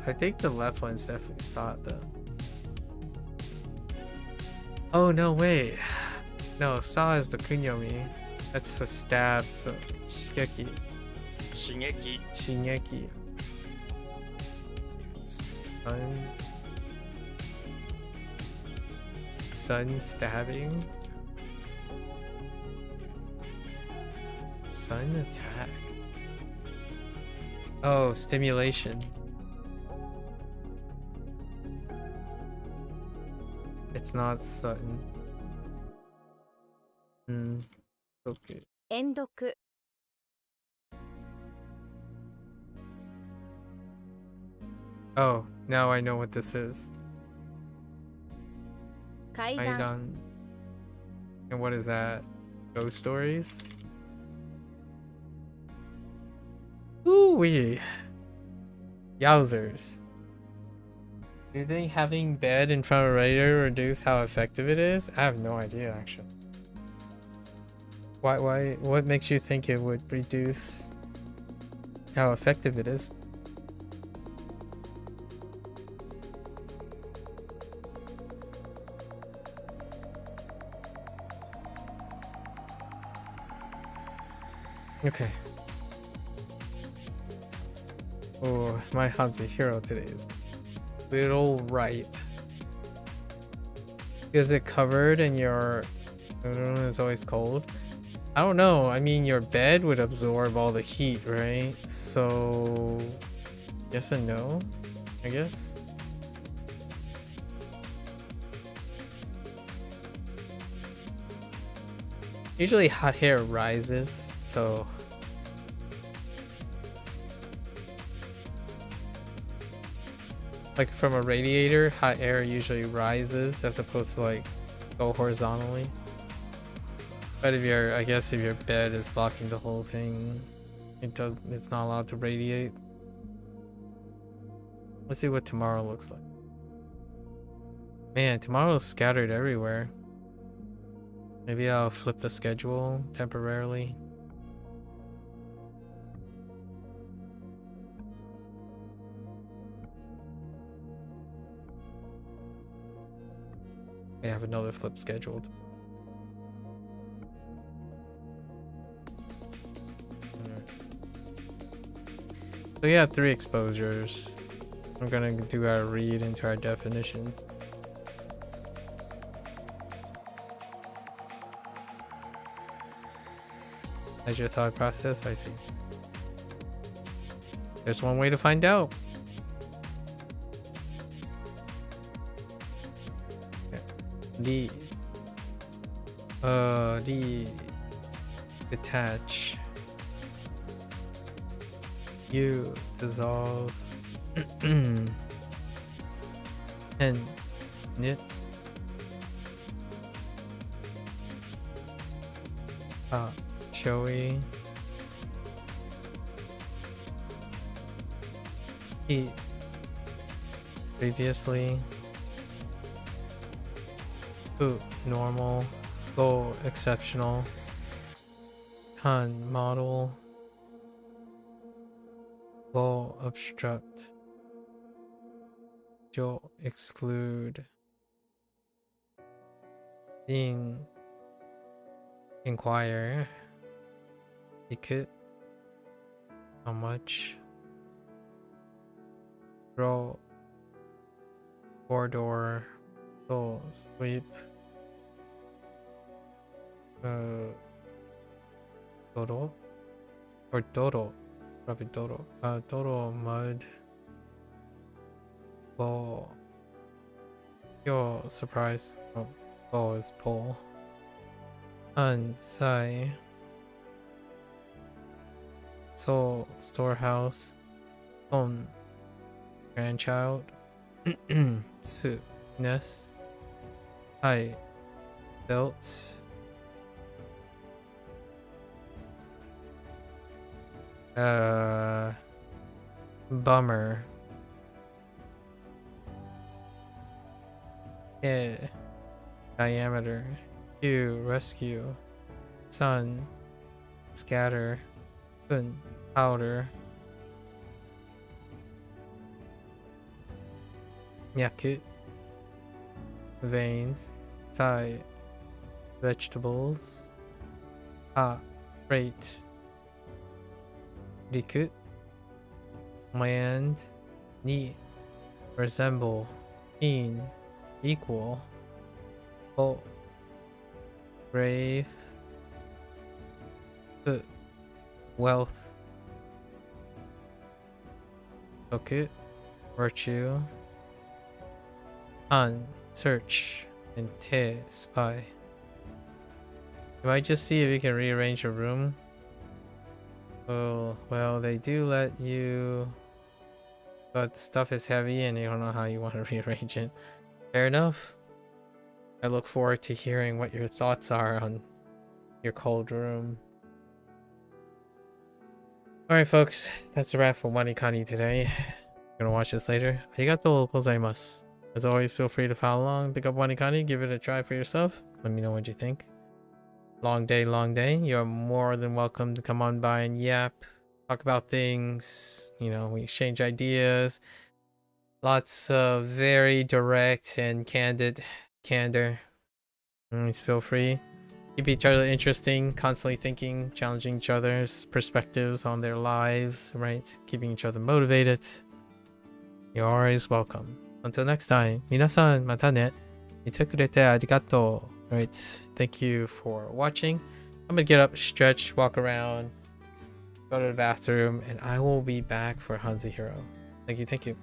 I think the left one's definitely Sa though. Oh no, wait. No, Sa is the kunyomi. That's a stab, so Shigeki. 刺激 Shingeki. Sun stabbing. Sun attack. Oh, stimulation. It's not Sutton. Okay. 遠読 Oh, now I know what this is. 階段 Aidan. And what is that? Ghost stories? Ooh wee. Yowzers. Do you think having bed in front of a radiator reduce how effective it is? I have no idea actually. What makes you think it would reduce how effective it is? Okay. Oh, my HanziHero today is little ripe. Is it covered in your room is always cold? I don't know. I mean, your bed would absorb all the heat, right? So, yes and no, I guess. Usually hot hair rises, so like from a radiator, hot air usually rises as opposed to like go horizontally. But if I guess if your bed is blocking the whole thing, it's not allowed to radiate. Let's see what tomorrow looks like. Man, tomorrow's scattered everywhere. Maybe I'll flip the schedule temporarily. I have another flip scheduled. So yeah, 3 exposures. I'm gonna do our read into our definitions. As your thought process, I see. There's one way to find out. The detach. You dissolve. And knit. Showy. Eat. Previously. Ooh, normal. Go exceptional. Con model. Go obstruct. Jo exclude. In inquire. Ticket. How much? Roll. Corridor. So sleep. Dodo or Dodo, probably Dodo. Dodo mud. Ball. Yo, surprise. Oh, ball is pull. Unsai. Soul storehouse. Own grandchild. Soup. Nest. Hi. Belt. Bummer. Yeah. Diameter. Q. Rescue. Sun. Scatter. Kun. Powder. Yakut. Veins. Tai. Vegetables. Freight. Rikut. Land. Ni. Resemble. In. Equal. Bolt. Brave. Wealth. Okay. Virtue. An. Search. And te. Spy. Do I just see if we can rearrange a room? Oh, well, they do let you, but the stuff is heavy and you don't know how you want to rearrange it. Fair enough. I look forward to hearing what your thoughts are on your cold room. Alright folks, that's a wrap for WaniKani today. Gonna watch this later. Arigatou gozaimasu. As always, feel free to follow along, pick up WaniKani, give it a try for yourself. Let me know what you think. Long day, long day. You're more than welcome to come on by and yap, talk about things. You know, we exchange ideas. Lots of very direct and candid candor. Always feel free. Keep each other interesting, constantly thinking, challenging each other's perspectives on their lives, right? Keeping each other motivated. You're always welcome. Until next time, minasan mata ne. Ite kurete arigatou. Alright, thank you for watching. I'm gonna get up, stretch, walk around, go to the bathroom, and I will be back for HanziHero. Thank you, thank you.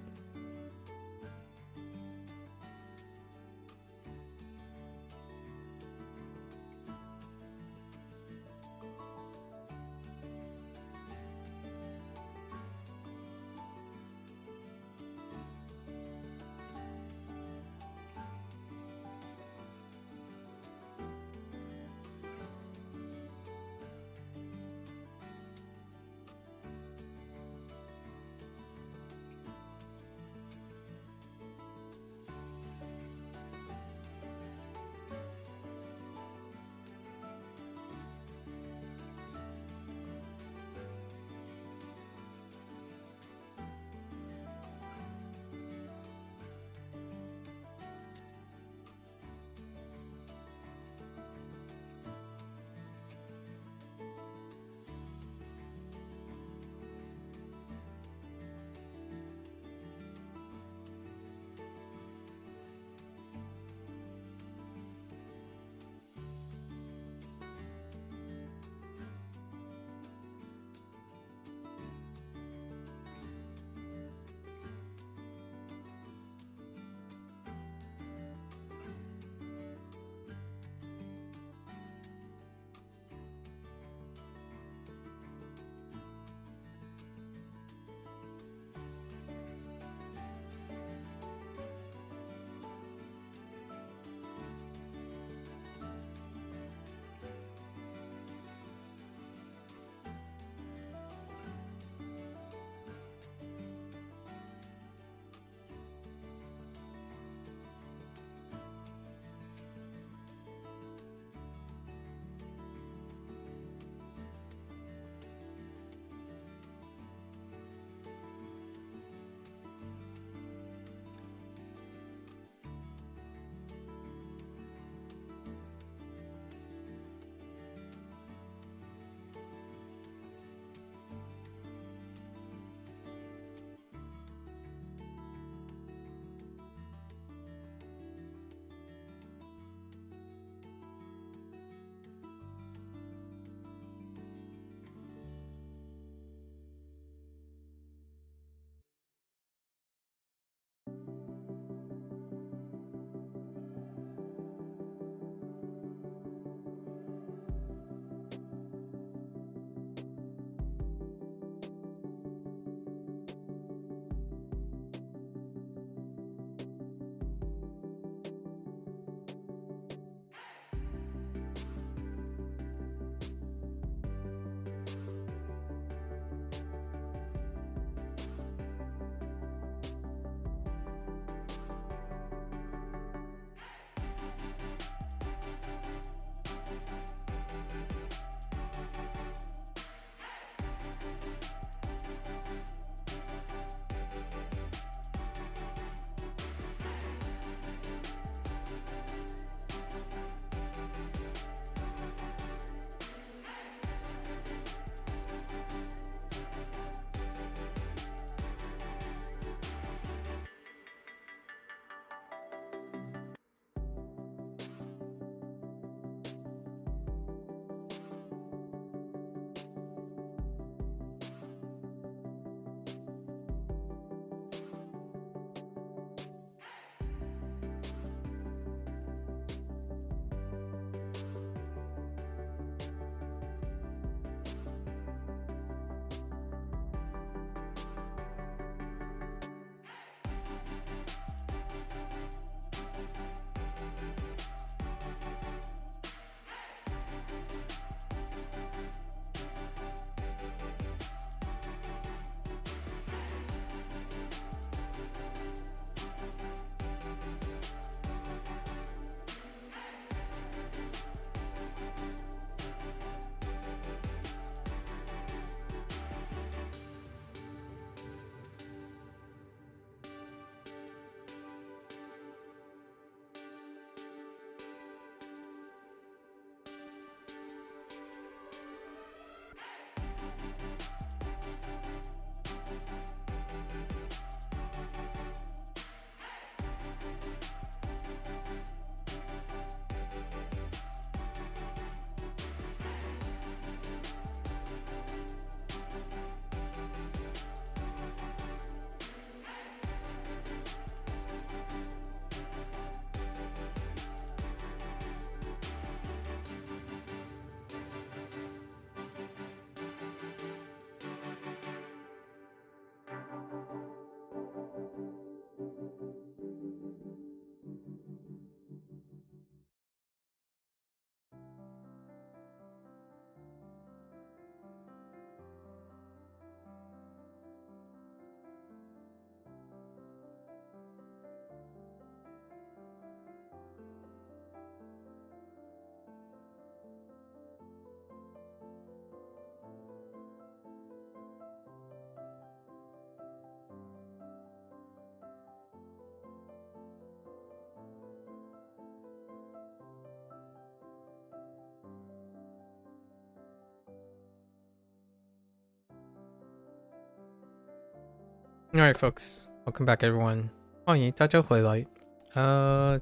Alright, folks, welcome back, everyone. 欢迎大家回来。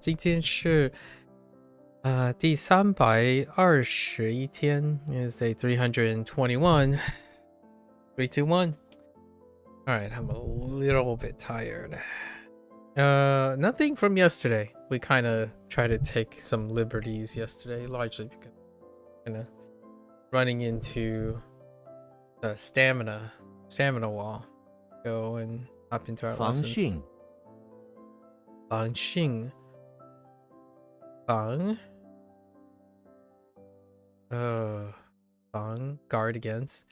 今天是第321天 is day 321. 321. Alright, I'm a little bit tired. Nothing from yesterday. We kind of tried to take some liberties yesterday, largely because kind of running into the stamina wall. Go and hop into our 防 lessons. 训 防训 防 防 guard against.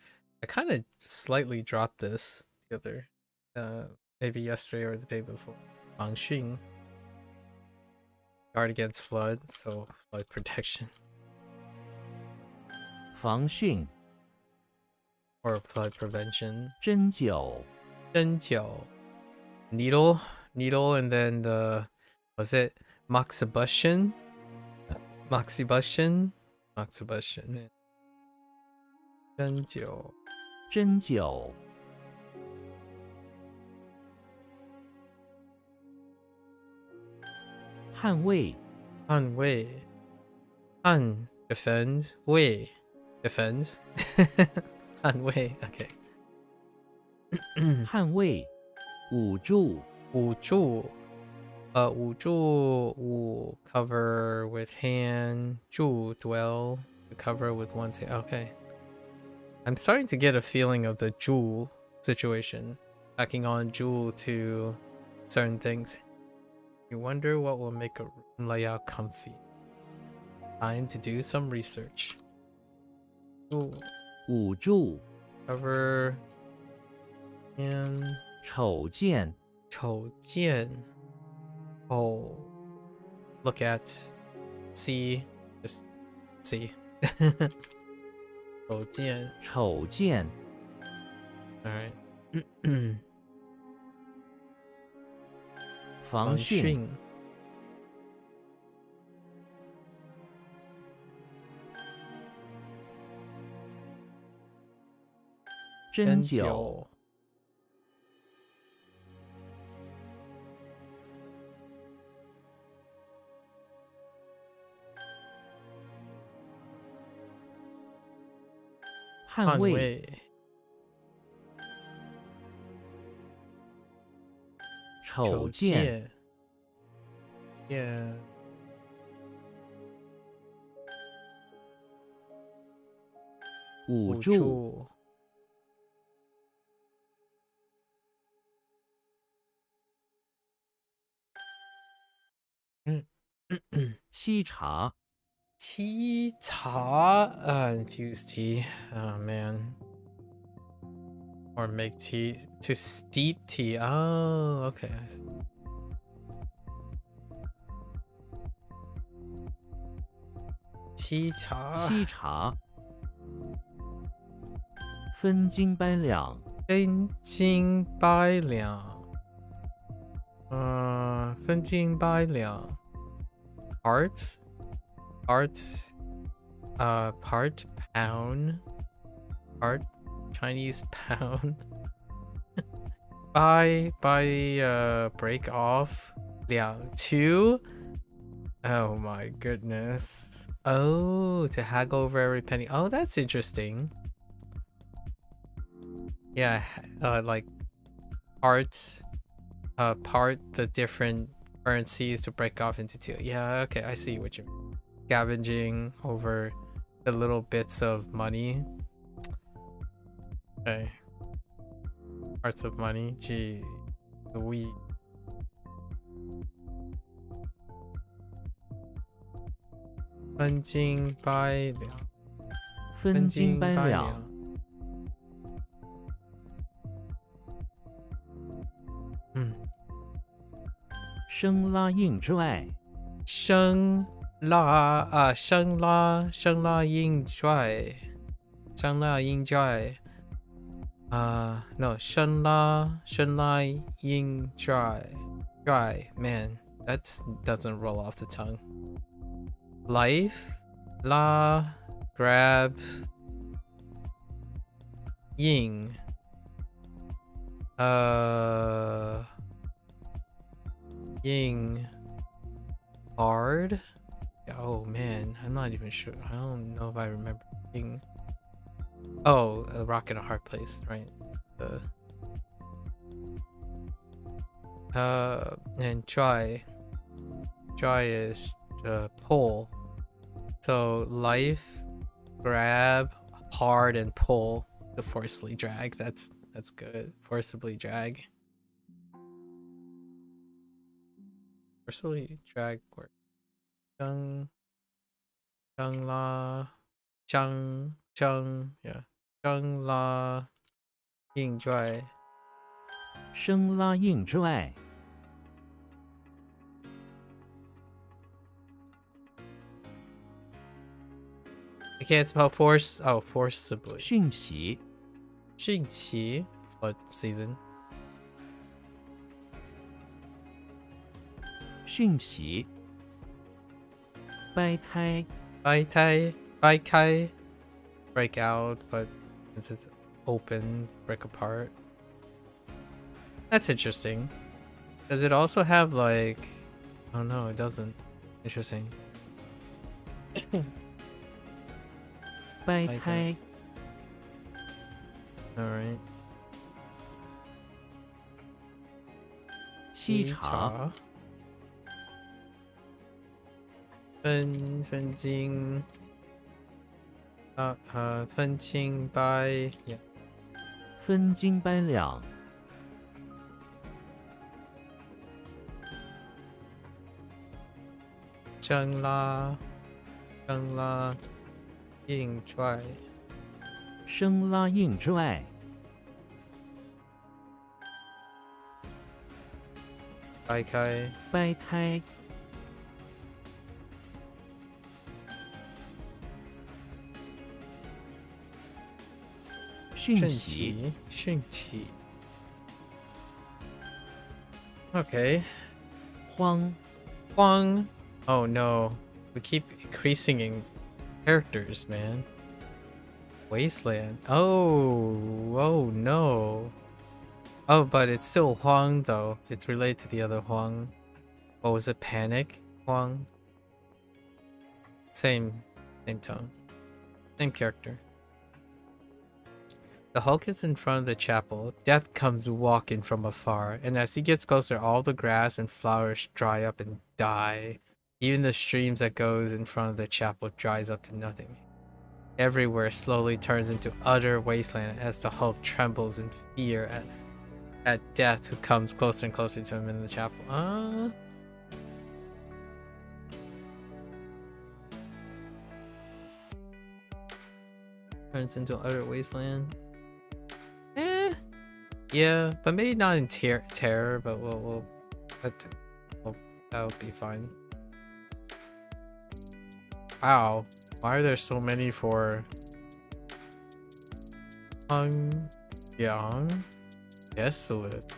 I kind of slightly dropped this the other maybe yesterday or the day before. 防训 guard against flood, so flood protection 防训 or flood prevention. 针灸针灸 needle, and then the was it moxibustion? Moxibustion. 针灸针灸捍卫捍卫 han defend 卫 defend 捍卫 okay 捍卫捂住捂住捂住捂 cover with hand 住 dwell to cover with one hand. Okay, I'm starting to get a feeling of the jewel situation, tacking on jewel to certain things. You wonder what will make a room layout comfy. Time to do some research. Jewel 捂住 cover and 瞅见瞅见 oh look at see just see 瞅见瞅见 all right 防训针灸捍卫捍卫瞅见yeah 捂捂住沏茶tea cha infused tea, oh man, or make tea to steep tea. Oh, okay, I see. Tea cha 沏茶分斤八两分斤八两分斤八两 part pound part Chinese pound by break off 两 two. Oh my goodness. Oh, to haggle over every penny. Oh, that's interesting. Yeah, like part the different currencies to break off into two. Yeah, okay, I see what you mean. Scavenging over the little bits of money. Okay. Parts of money. Gee, the we. 分斤八两分斤八两生拉硬拽生拉硬拽no 生拉硬拽 man, that doesn't roll off the tongue. Life la grab ying Ying. Hard? Oh man, I'm not even sure. I don't know if I remember Ying. Oh, a rock in a hard place, right? And try. Try is pull. So life, grab, hard, and pull. The forcibly drag. That's good. Forcibly drag. Forcibly drag work. Chung la chung yeah. Chung la ying dry. 生拉硬拽， I can't spell force. Oh, forcibly. 迅起， Qingqi. What season? 迅起，掰开， Bai kai. Break out, but since it's open, break apart. That's interesting. Does it also have like... Oh no, it doesn't. Interesting. 掰开， Alright. 沏茶，分金分清掰 yeah. 分斤八两，生拉硬拽生拉硬拽，掰开掰开，迅起，迅起 Okay. 慌， Hoang. Oh no. We keep increasing in characters, man. Wasteland. Oh no. Oh, but it's still Hoang though. It's related to the other Hoang. Oh, was it Panic? Hoang? Same tone. Same character. The Hulk is in front of the chapel. Death comes walking from afar, and as he gets closer, all the grass and flowers dry up and die. Even the streams that goes in front of the chapel dries up to nothing. Everywhere slowly turns into utter wasteland as the Hulk trembles in fear at Death, who comes closer and closer to him in the chapel. Turns into utter wasteland. Yeah, but maybe not in terror, but that'll be fine. Wow, why are there so many for Hoang? Desolate.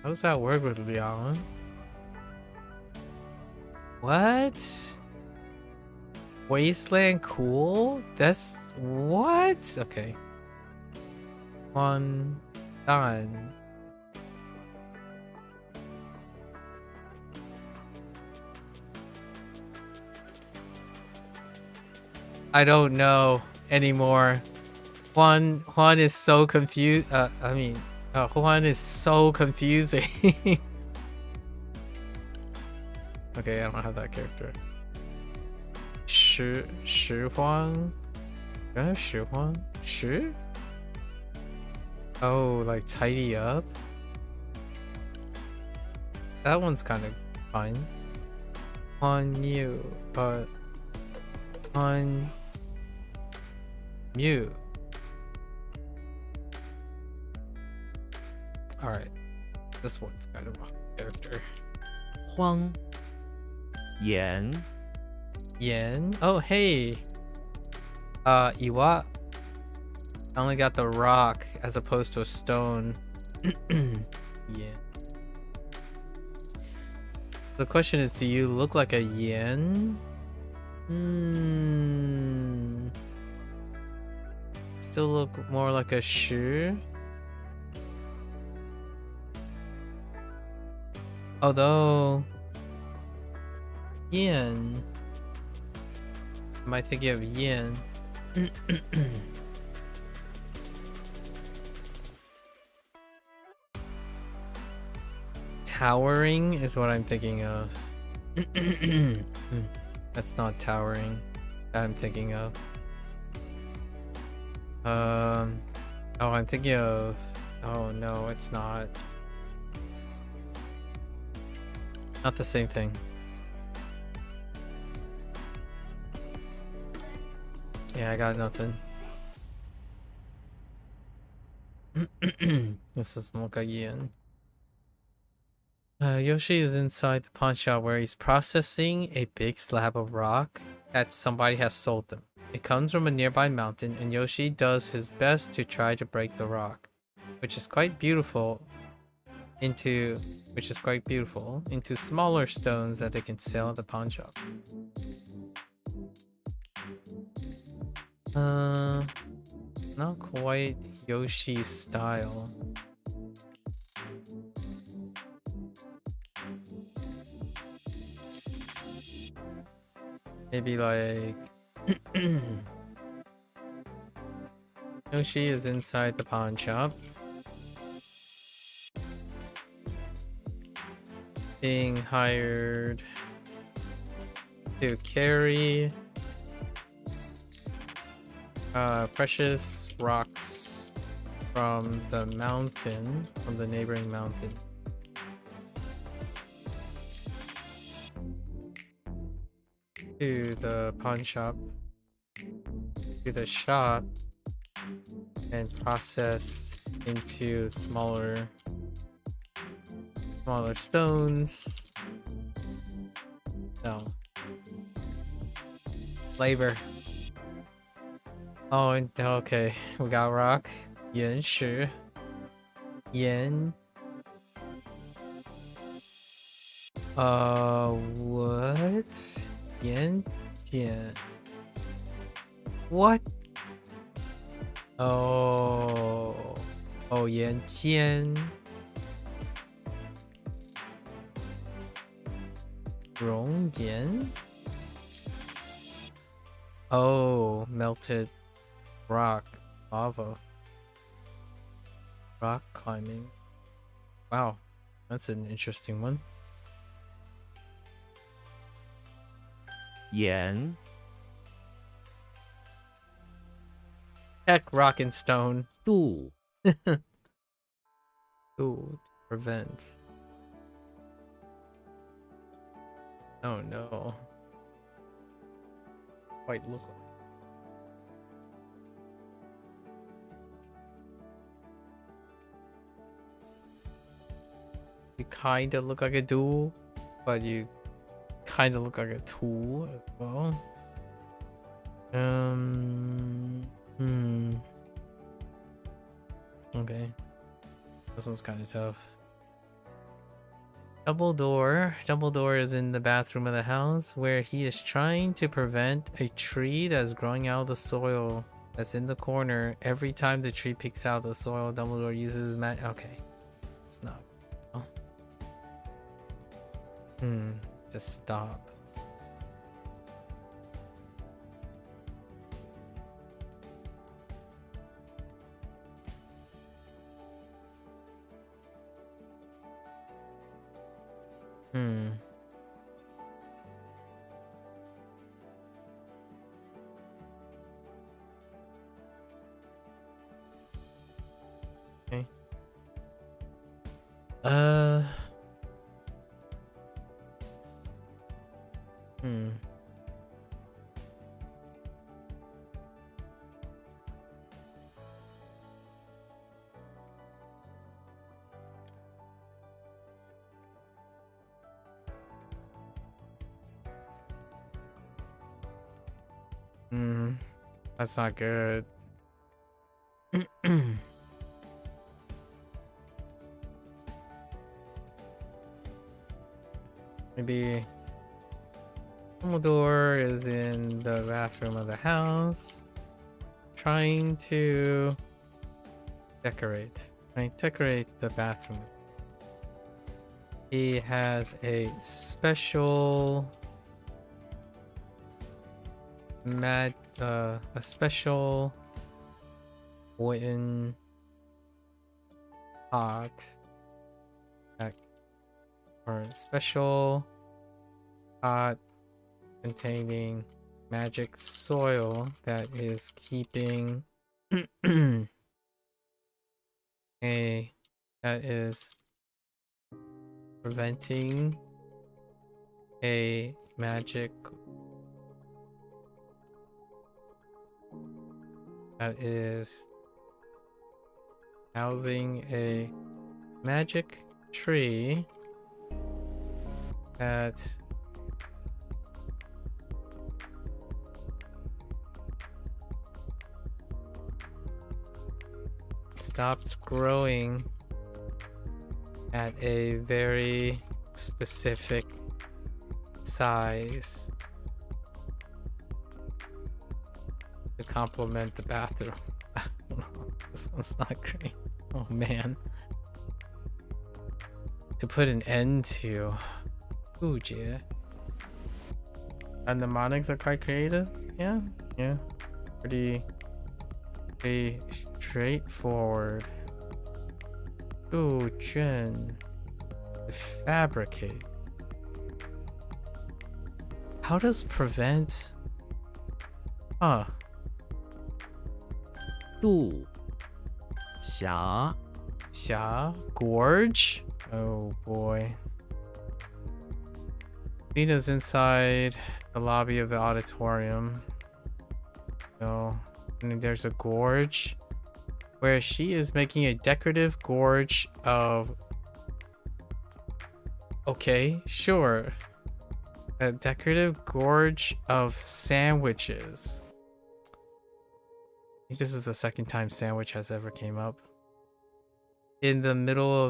How does that work with Liang? What? Wasteland cool? That's what? Okay. One done. I don't know anymore. Juan is so confused. Juan is so confusing. Okay, I don't have that character. Shi Huang? Do I have Shi Huang? Shi? Oh, like tidy up? That one's kind of fine. Huan Yu. Huan Yu. Alright. This one's kind of a character. 慌，眼， Yen. Oh, hey. Iwa. I only got the rock as opposed to a stone. Yeah. The question is, do you look like a yen? Still look more like a shi. Although yen. Am I thinking of yen? Towering is what I'm thinking of. That's not towering that I'm thinking of. Oh, I'm thinking of. Oh no, it's not. Not the same thing. Yeah, I got nothing. This doesn't look like yen. Yoshi is inside the pawn shop where he's processing a big slab of rock that somebody has sold them. It comes from a nearby mountain, and Yoshi does his best to try to break the rock, which is quite beautiful, into smaller stones that they can sell at the pawn shop. Not quite Yoshi's style. Maybe like Yoshi is inside the pawn shop, being hired to carry precious rocks from the mountain, from the neighboring mountain. To the pawn shop, to the shop, and process into smaller stones. No. Labor. Oh, and okay, we got rock. Yen shi. Yen. What? Yen Tian. What? Oh. Oh, Yen Tian. Rong Yen? Oh, melted rock. Lava. Rock climbing. Wow, that's an interesting one. Yen. Heck, rock and stone. 度 Ooh, prevent. Oh no. Quite look like. You kinda look like a duel, but you kinda look like a tool as well. Okay. This one's kinda tough. Dumbledore is in the bathroom of the house where he is trying to prevent a tree that's growing out of the soil that's in the corner. Every time the tree picks out the soil, Dumbledore uses his okay. It's not. Oh. Just stop. Okay. That's not good. Maybe Dumbledore is in the bathroom of the house trying to decorate. Right? Decorate the bathroom. He has a special a special wooden pot or special pot containing magic soil that is keeping that is preventing a magic that is housing a magic tree that stops growing at a very specific size to complement the bathroom. This one's not great. Oh man. To put an end to. Ooh, yeah. And the mnemonics are quite creative. Yeah, yeah. Pretty straightforward. Ooh, Jen. Fabricate. How does prevent? Huh. 渡峡 Xia? Gorge? Oh boy. Lina's inside the lobby of the auditorium. So, and there's a gorge where she is making a decorative gorge of. Okay, sure. A decorative gorge of sandwiches. I think this is the second time sandwich has ever came up. In the middle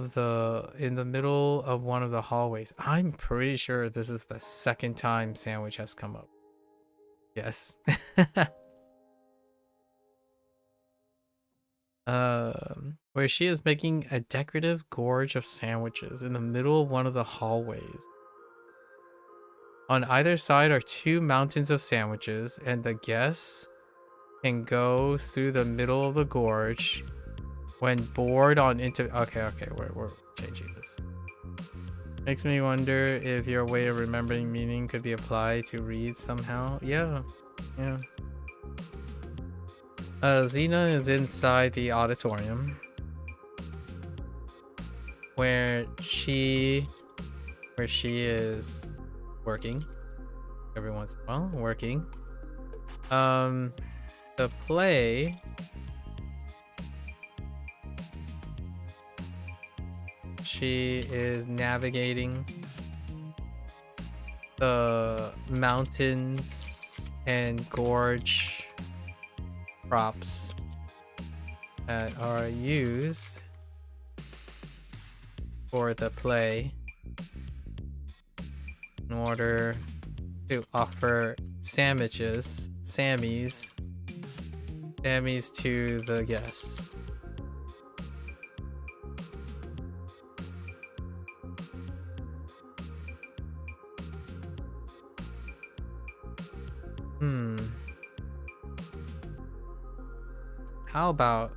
of one of the hallways. I'm pretty sure this is the second time sandwich has come up. Yes. Where she is making a decorative gorge of sandwiches in the middle of one of the hallways. On either side are two mountains of sandwiches, and the guests can go through the middle of the gorge when bored on into. Okay, we're changing this. Makes me wonder if your way of remembering meaning could be applied to read somehow. Yeah. Xena is inside the auditorium where she is working every once in a while. Working. The play. She is navigating the mountains and gorge props that are used for the play in order to offer Sammys to the guests. How about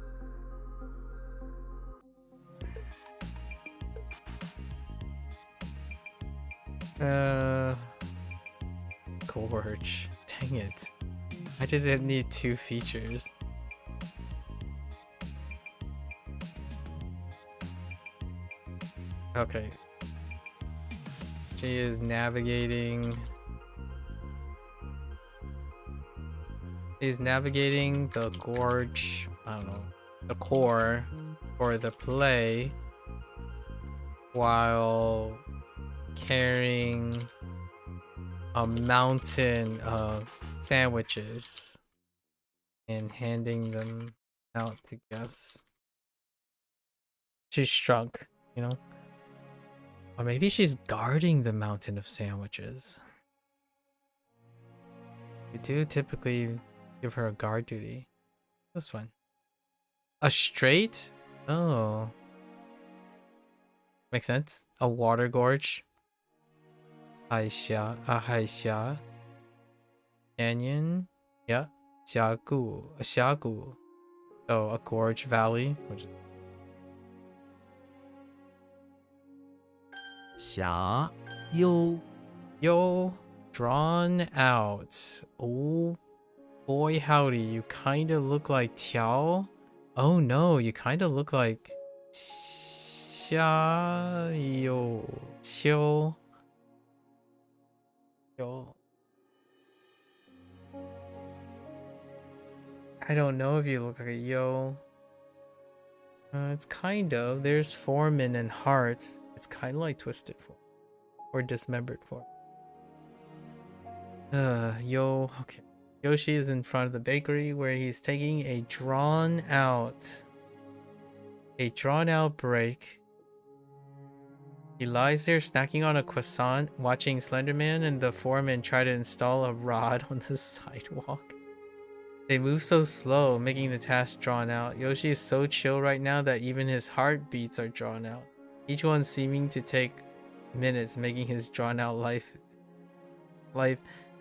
gorge? Dang it. I didn't need two features. Okay. She is navigating. She's navigating the gorge, I don't know, the core for the play while carrying a mountain of sandwiches and handing them out to guests. She's shrunk, you know? Or maybe she's guarding the mountain of sandwiches. We do typically give her a guard duty. This one. A straight? Oh. Makes sense? A water gorge. Haixia, a haixia. Canyon. Yeah. Xiagu, a xiagu. So a gorge valley. Which is 狭优 yo, drawn out. Oh boy, howdy. You kind of look like Tiao. Oh no, you kind of look like Xia Yo. Xiu. Yo. I don't know if you look like a yo. It's kind of. There's foreman and hearts. It's kind of like twisted form or dismembered form. Yo. Okay. Yoshi is in front of the bakery where he's taking a drawn out break. He lies there snacking on a croissant, watching Slenderman and the foreman try to install a rod on the sidewalk. They move so slow, making the task drawn out. Yoshi is so chill right now that even his heartbeats are drawn out. Each one seeming to take minutes, making his drawn out life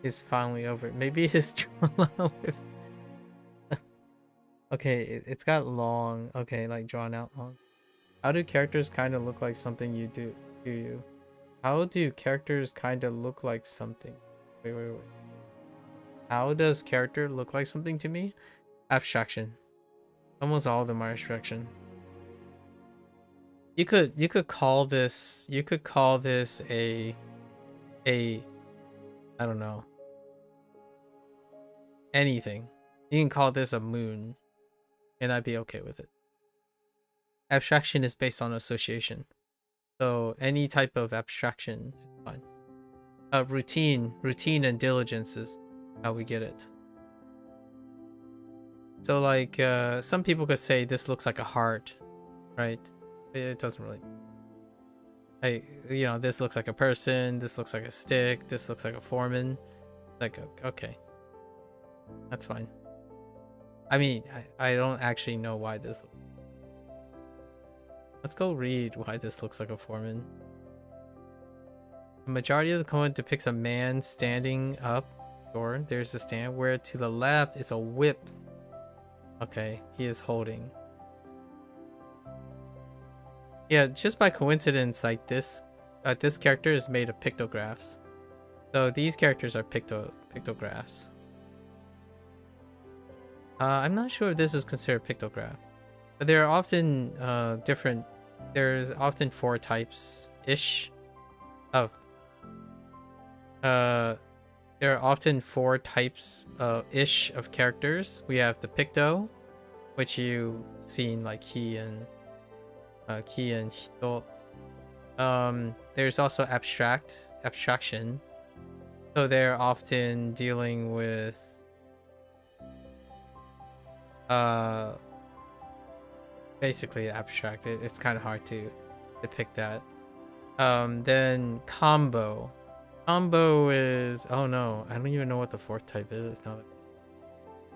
is finally over. Maybe his drawn out life... Okay, it's got long. Okay, like drawn out long. How do characters kind of look like something you do you? How do characters kind of look like something? Wait. How does character look like something to me? Abstraction. Almost all of them are abstraction. You could call this a I don't know. Anything. You can call this a moon and I'd be okay with it. Abstraction is based on association. So any type of abstraction is fine. Routine and diligence is how we get it. So like some people could say this looks like a heart, right? It doesn't really. This looks like a person, this looks like a stick, this looks like a foreman. Like, okay. That's fine. I mean, I don't actually know why this. Let's go read why this looks like a foreman. The majority of the comment depicts a man standing up. Or there's a stand where to the left is a whip. Okay, he is holding. Yeah, just by coincidence, like this character is made of pictographs. So these characters are pictographs. I'm not sure if this is considered pictograph, but there are often different. There's often 4 types ish of. There are often 4 types ish of characters. We have the picto, which you've seen like Ki and Hito. There's also abstraction. So they're often dealing with basically abstract. It's kind of hard to depict that. Then combo. Combo is, oh no, I don't even know what the 4th type is now.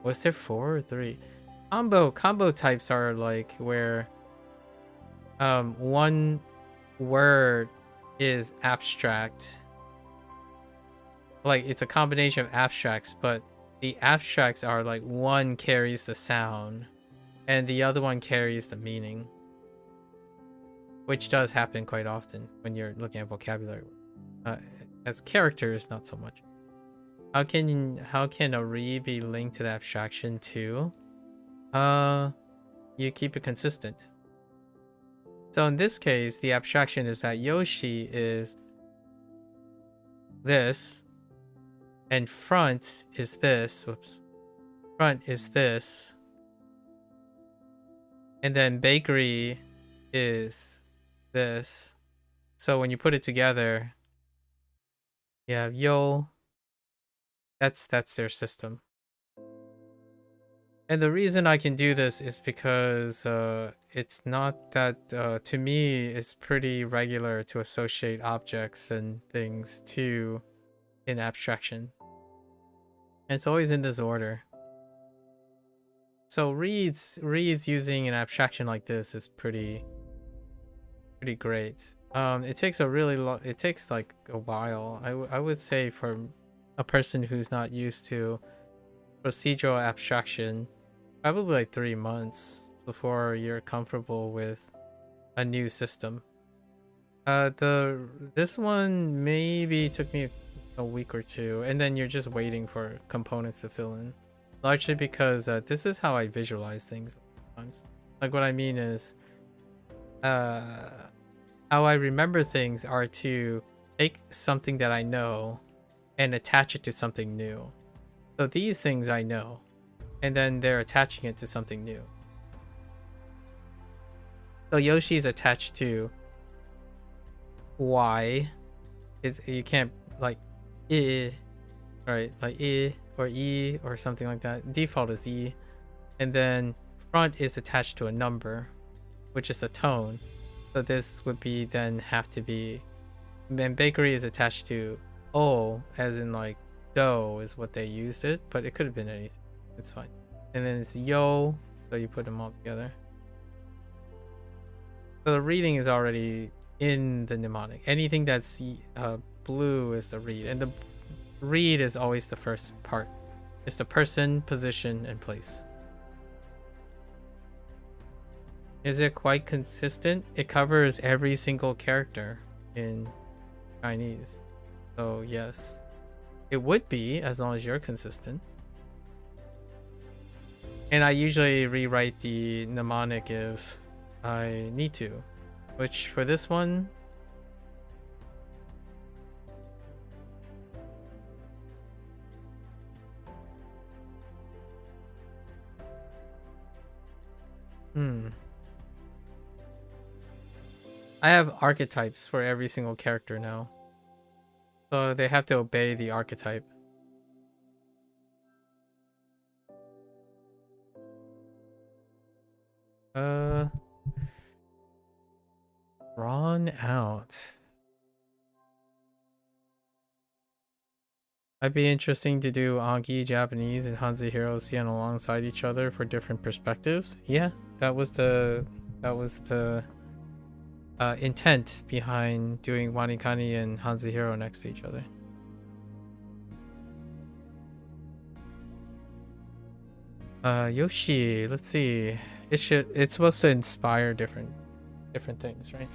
Was there 4 or 3? Combo types are like where one word is abstract. Like it's a combination of abstracts, but the abstracts are like one carries the sound and the other one carries the meaning, which does happen quite often when you're looking at vocabulary. As characters, not so much. How can a re be linked to the abstraction too? You keep it consistent. So in this case, the abstraction is that Yoshi is this, and front is this. Whoops. Front is this, and then bakery is this. So when you put it together, you have yo. That's their system. And the reason I can do this is because it's not that, to me, it's pretty regular to associate objects and things to in abstraction. And it's always in this order. So reads using an abstraction like this is pretty great. It takes a really long. It takes like a while. I would say for a person who's not used to procedural abstraction, probably like 3 months before you're comfortable with a new system. This one maybe took me a week or two, and then you're just waiting for components to fill in. Largely because this is how I visualize things sometimes. Like what I mean is, how I remember things are to take something that I know and attach it to something new. So these things I know, and then they're attaching it to something new. So Yoshi is attached to Y. You can't like I, right? Like I or E or something like that. Default is E, and then front is attached to a number, which is a tone. So this would be then have to be, and bakery is attached to O, as in like dough is what they used it, but it could have been anything. It's fine. And then it's yo, so you put them all together. So the reading is already in the mnemonic. Anything that's blue is the read, and the read is always the first part. It's the person, position, and place. Is it quite consistent? It covers every single character in Chinese. So yes, it would be as long as you're consistent. And I usually rewrite the mnemonic if I need to, which for this one, I have archetypes for every single character now. So they have to obey the archetype. Drawn out. Might be interesting to do Anki Japanese and HanziHero stand alongside each other for different perspectives. Yeah, that was the intent behind doing WaniKani and HanziHero next to each other. Yoshi, let's see. It's supposed to inspire different things, right?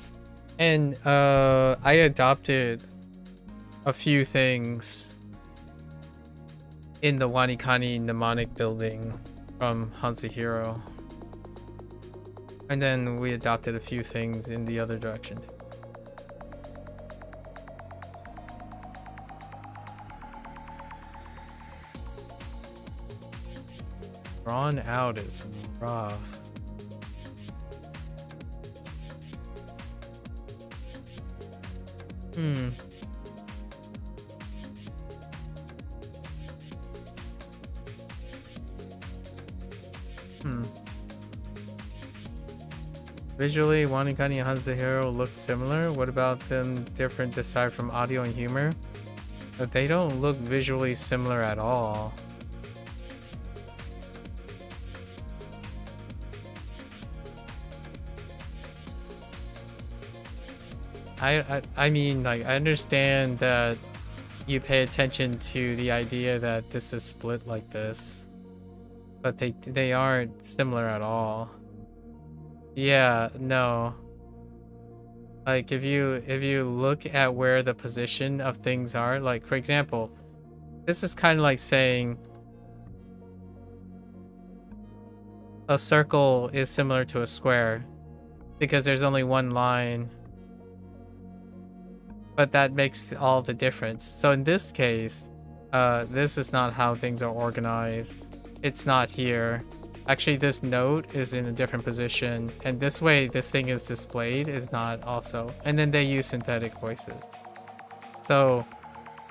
And I adopted a few things in the WaniKani mnemonic building from HanziHero. And then we adopted a few things in the other direction. Drawn out is rough. Visually, WaniKani and HanziHero look similar. What about them different aside from audio and humor? But they don't look visually similar at all. I mean, like, I understand that you pay attention to the idea that this is split like this, but they aren't similar at all. Yeah, no. Like if you look at where the position of things are, like for example, this is kind of like saying a circle is similar to a square because there's only one line. But that makes all the difference. So in this case, this is not how things are organized. It's not here. Actually, this note is in a different position, and this way this thing is displayed is not also. And then they use synthetic voices. So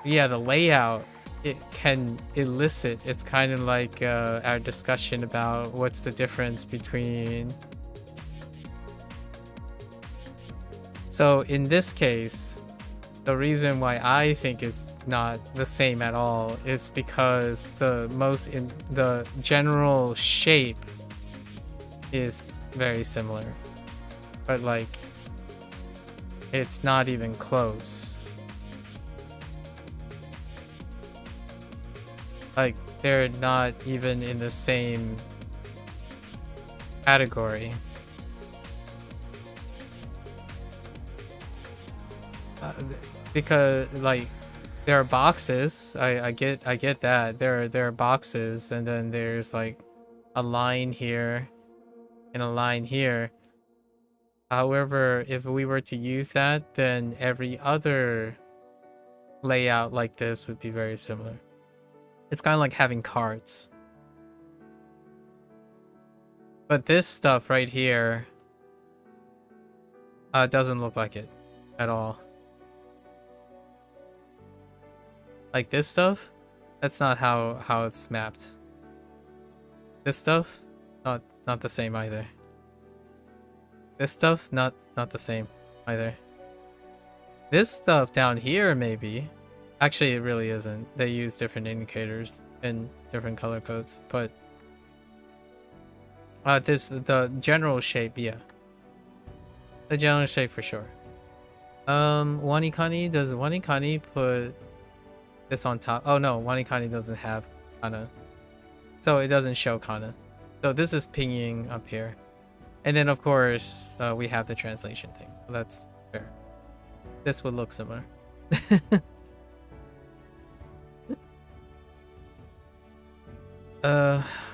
yeah, the layout, it can elicit. It's kind of like our discussion about what's the difference between. So in this case, the reason why I think it's not the same at all is because the general shape is very similar, but like It's not even close. Like, they're not even in the same category. Because like there are boxes. I get that. There are boxes, and then there's like a line here and a line here. However, if we were to use that, then every other layout like this would be very similar. It's kind of like having cards. But this stuff right here doesn't look like it at all. Like this stuff, that's not how it's mapped. This stuff, not the same either. This stuff, not the same either. This stuff down here, maybe. Actually, it really isn't. They use different indicators and different color codes, but the general shape, yeah. The general shape for sure. WaniKani, does WaniKani put this on top? Oh no, WaniKani doesn't have kana. So it doesn't show kana. So this is pinging up here. And then of course, we have the translation thing. So that's fair. This would look similar.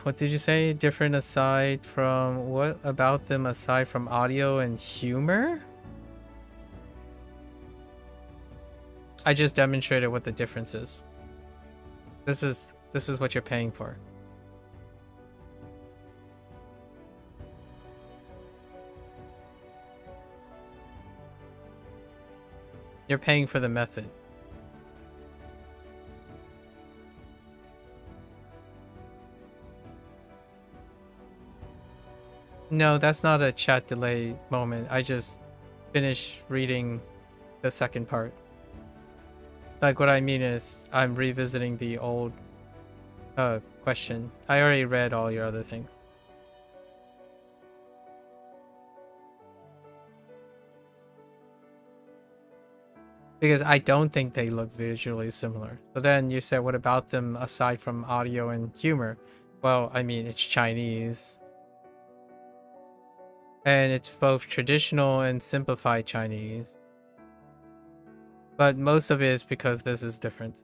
What did you say? Different aside from what about them aside from audio and humor? I just demonstrated what the difference is. This is what you're paying for. You're paying for the method. No, that's not a chat delay moment. I just finished reading the second part. Like what I mean is I'm revisiting the old question. I already read all your other things. Because I don't think they look visually similar. So then you said, what about them aside from audio and humor? Well, I mean, it's Chinese. And it's both traditional and simplified Chinese. But most of it is because this is different.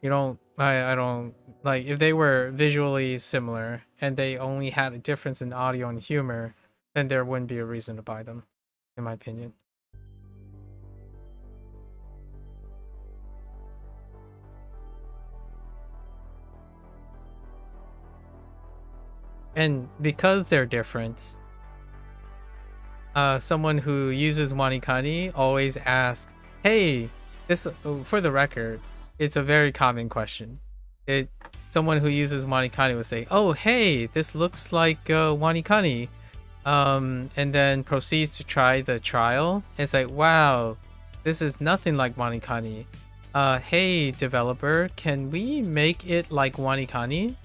You don't, I don't, like, if they were visually similar and they only had a difference in audio and humor, then there wouldn't be a reason to buy them, in my opinion. And because they're different, someone who uses WaniKani always asks, hey, this, for the record, it's a very common question. Someone who uses WaniKani would say, oh, hey, this looks like WaniKani. And then proceeds to try the trial. It's like, wow, this is nothing like WaniKani. Hey, developer, can we make it like WaniKani?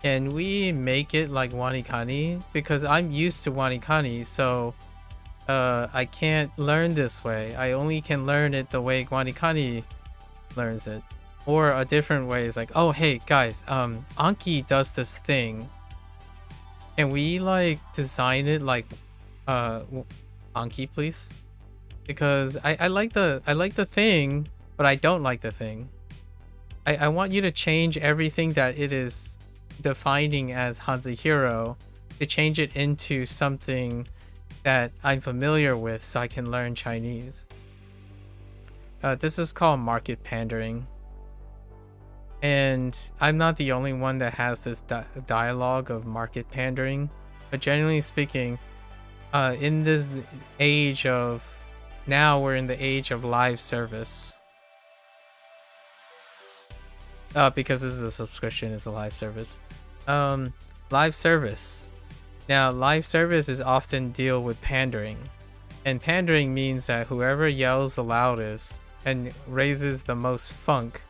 Can we make it like WaniKani? Because I'm used to WaniKani, so I can't learn this way. I only can learn it the way WaniKani learns it. Or a different way is like, oh hey guys, Anki does this thing. Can we like design it like Anki, please? Because I like the thing, but I don't like the thing. I want you to change everything that it is defining as HanziHero to change it into something that I'm familiar with so I can learn Chinese. This is called market pandering. And I'm not the only one that has this dialogue of market pandering. But generally speaking, in this age of... Now we're in the age of live service. Because this is a subscription, it's a live service. Live service. Now, live service is often deal with pandering. And pandering means that whoever yells the loudest and raises the most funk,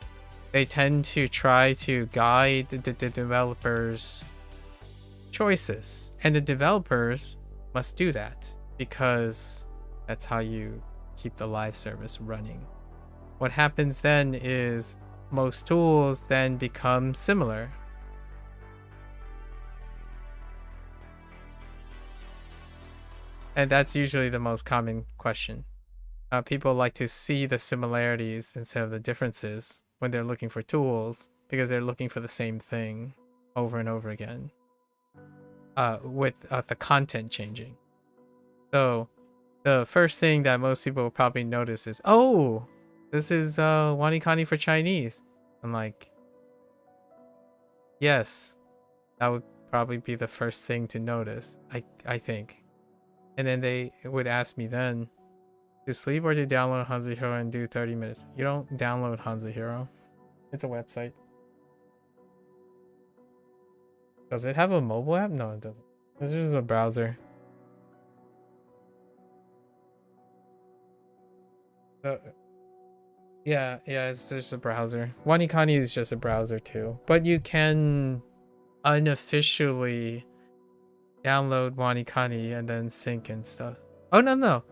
they tend to try to guide the developers choices, and the developers must do that because that's how you keep the live service running. What happens then is most tools then become similar. And that's usually the most common question. People like to see the similarities instead of the differences when they're looking for tools because they're looking for the same thing over and over again with the content changing. So the first thing that most people will probably notice is, oh, this is WaniKani for Chinese. I'm like, yes, that would probably be the first thing to notice, I think. And then they would ask me then, to sleep or to download HanziHero and do 30 minutes? You don't download HanziHero. It's a website. Does it have a mobile app? No, it doesn't. It's just a browser. Yeah, it's just a browser. WaniKani is just a browser too. But you can unofficially download WaniKani and then sync and stuff. Oh no.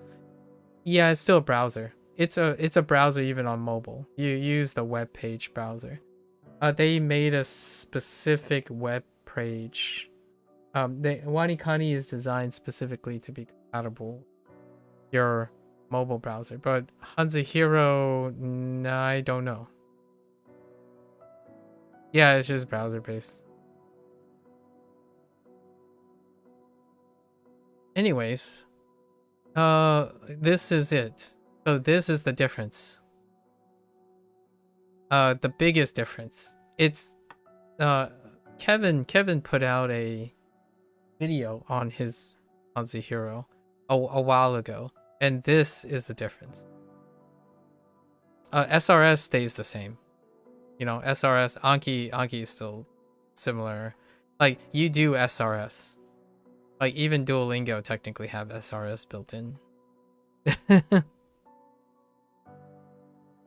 Yeah, it's still a browser. It's a browser even on mobile. You use the web page browser. They made a specific web page. WaniKani is designed specifically to be compatible with your mobile browser, but HanziHero, I don't know. Yeah, it's just browser based. Anyways, this is it. So this is the difference. The biggest difference. It's Kevin put out a video on his HanziHero a while ago, and this is the difference. SRS stays the same. You know, SRS Anki is still similar. Like, you do SRS. Like, even Duolingo technically have SRS built in.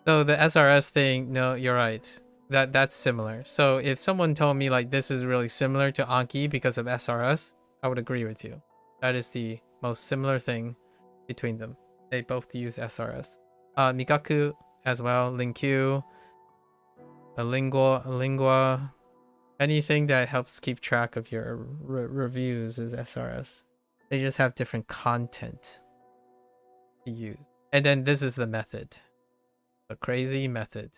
So the SRS thing, no, you're right. That's similar. So if someone told me like this is really similar to Anki because of SRS, I would agree with you. That is the most similar thing between them. They both use SRS. Mikaku as well, Linkyu, Lingua. Anything that helps keep track of your reviews is SRS. They just have different content to use. And then this is the method. A crazy method.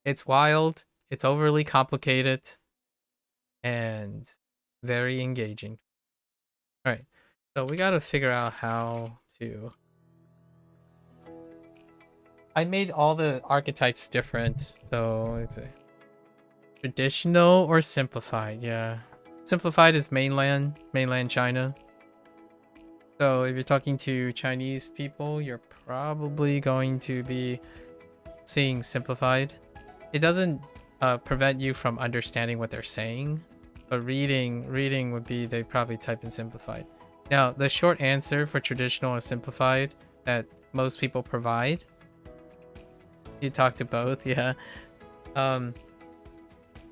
It's wild, it's overly complicated, and very engaging. Alright, so we gotta figure out how to... I made all the archetypes different, so it's a traditional or simplified, yeah. Simplified is mainland China. So if you're talking to Chinese people, you're probably going to be seeing simplified. It doesn't prevent you from understanding what they're saying, but reading would be they probably type in simplified. Now, the short answer for traditional or simplified that most people provide, you talk to both, yeah.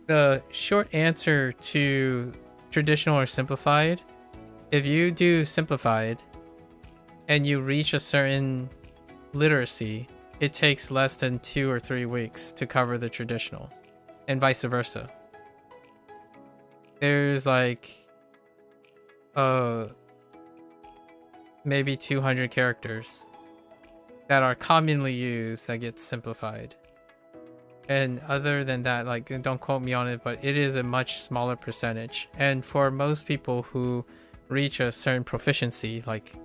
The short answer to traditional or simplified, if you do simplified and you reach a certain literacy, it takes less than 2 or 3 weeks to cover the traditional, and vice versa. There's like maybe 200 characters that are commonly used that get simplified. And other than that, like, don't quote me on it, but it is a much smaller percentage. And for most people who reach a certain proficiency, like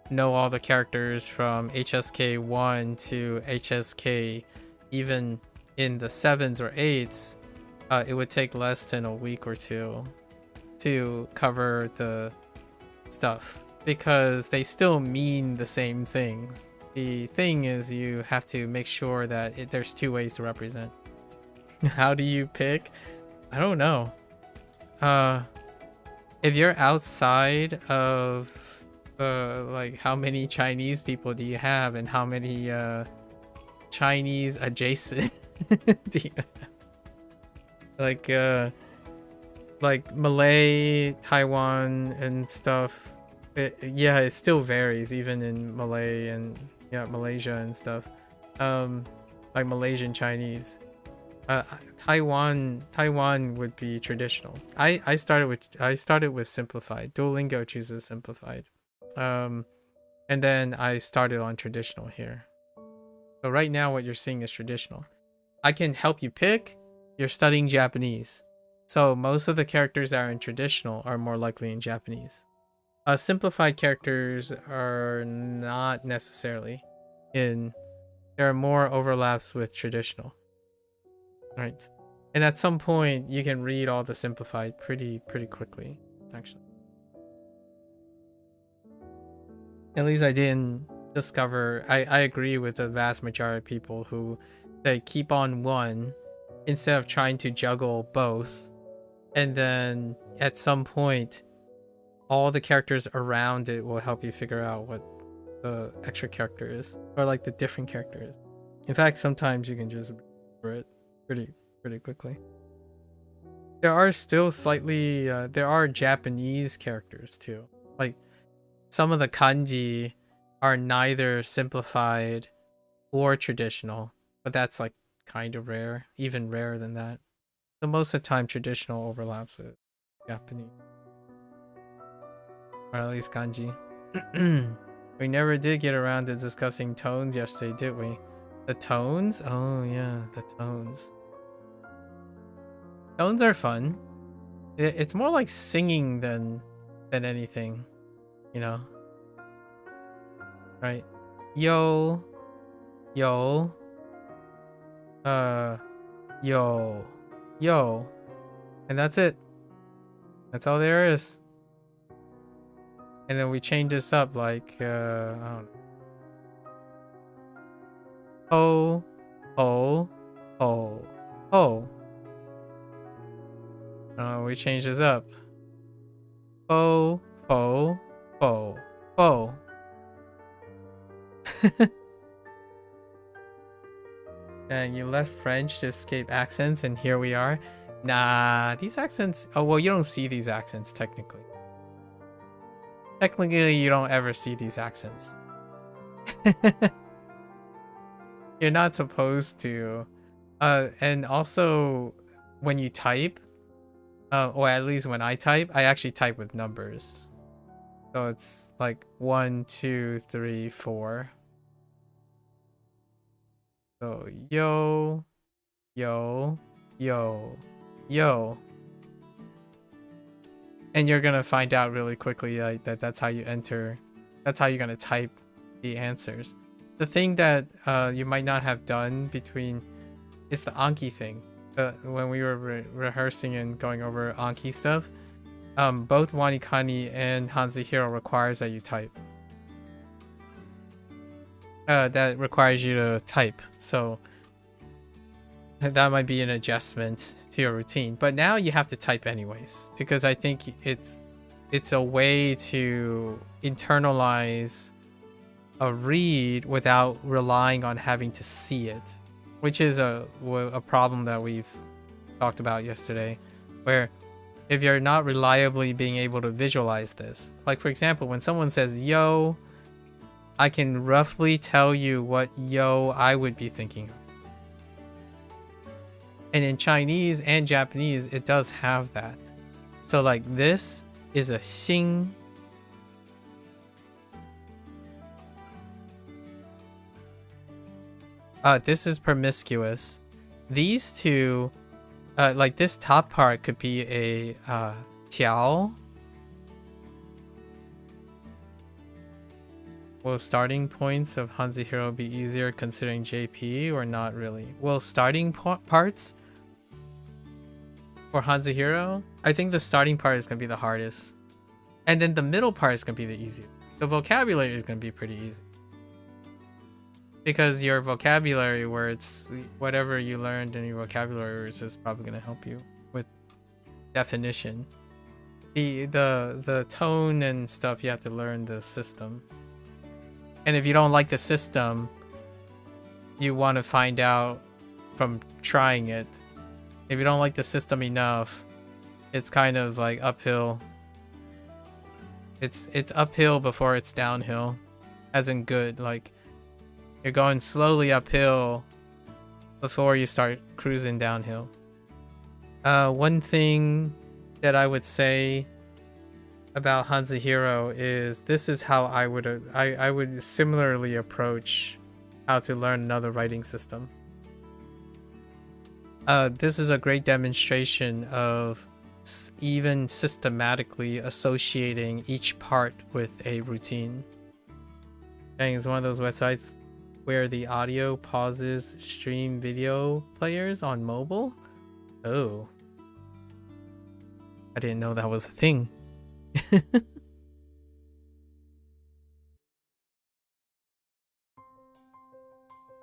know all the characters from HSK 1 to HSK even in the 7s or 8s, it would take less than a week or 2 to cover the stuff, because they still mean the same things. The thing is, you have to make sure that there's 2 ways to represent. How do you pick? I don't know. If you're outside of like, how many Chinese people do you have, and how many Chinese adjacent do you have? Like, like Malay, Taiwan, and stuff. Yeah, it still varies even in Malay and Malaysia and stuff. Like Malaysian Chinese. Taiwan would be traditional. I started with simplified. Duolingo chooses simplified. And then I started on traditional here. So right now what you're seeing is traditional. I can help you pick. You're studying Japanese. So most of the characters that are in traditional are more likely in Japanese. Simplified characters are not necessarily in. There are more overlaps with traditional. Right. And at some point you can read all the simplified pretty quickly, actually. At least I didn't discover. I agree with the vast majority of people who they keep on one instead of trying to juggle both, and then at some point all the characters around it will help you figure out what the extra character is, or like the different characters. In fact, sometimes you can just read it pretty quickly. There are still slightly there are Japanese characters too. Like some of the kanji are neither simplified or traditional, but that's like kind of rare, even rarer than that. So most of the time traditional overlaps with Japanese, or at least kanji. We never did get around to discussing tones yesterday, did we? The tones? Oh yeah, the tones. Tones are fun. It's more like singing than anything, you know? Right? Yo. Yo. Yo. Yo. And that's it. That's all there is. And then we change this up like, I don't know. Ho. Ho. Ho. Ho. We change this up. Ho. Ho. Ho. Ho. And you left French to escape accents, and here we are. Nah, these accents... Oh, well, you don't see these accents, technically. Technically, you don't ever see these accents. You're not supposed to. And also, when you type, or at least when I type, I actually type with numbers. So it's like 1, 2, 3, 4. So yo, yo, yo, yo. And you're gonna find out really quickly that that's how you enter. That's how you're gonna type the answers. The thing that you might not have done between is the Anki thing. When we were rehearsing and going over Anki stuff, both WaniKani and HanziHero requires that you type. That requires you to type. So that might be an adjustment to your routine. But now you have to type anyways, because I think it's a way to internalize a read without relying on having to see it, which is a problem that we've talked about yesterday, where if you're not reliably being able to visualize this, like for example, when someone says yo, I can roughly tell you what yo I would be thinking. And in Chinese and Japanese, it does have that. So like this is a xing. This is promiscuous. These two, like this top part could be a tiao. Will starting points of HanziHero be easier considering JP or not really? Well, starting parts for HanziHero, I think the starting part is going to be the hardest. And then the middle part is going to be the easiest. The vocabulary is going to be pretty easy. Because your vocabulary words, whatever you learned in your vocabulary words is probably going to help you with definition. The tone and stuff, you have to learn the system. And if you don't like the system, you want to find out from trying it. If you don't like the system enough, it's kind of like uphill. It's uphill before it's downhill, as in good. Like you're going slowly uphill before you start cruising downhill. One thing that I would say about HanziHero is this is how I would similarly approach how to learn another writing system. This is a great demonstration of even systematically associating each part with a routine. Dang, it's one of those websites where the audio pauses stream video players on mobile. Oh, I didn't know that was a thing.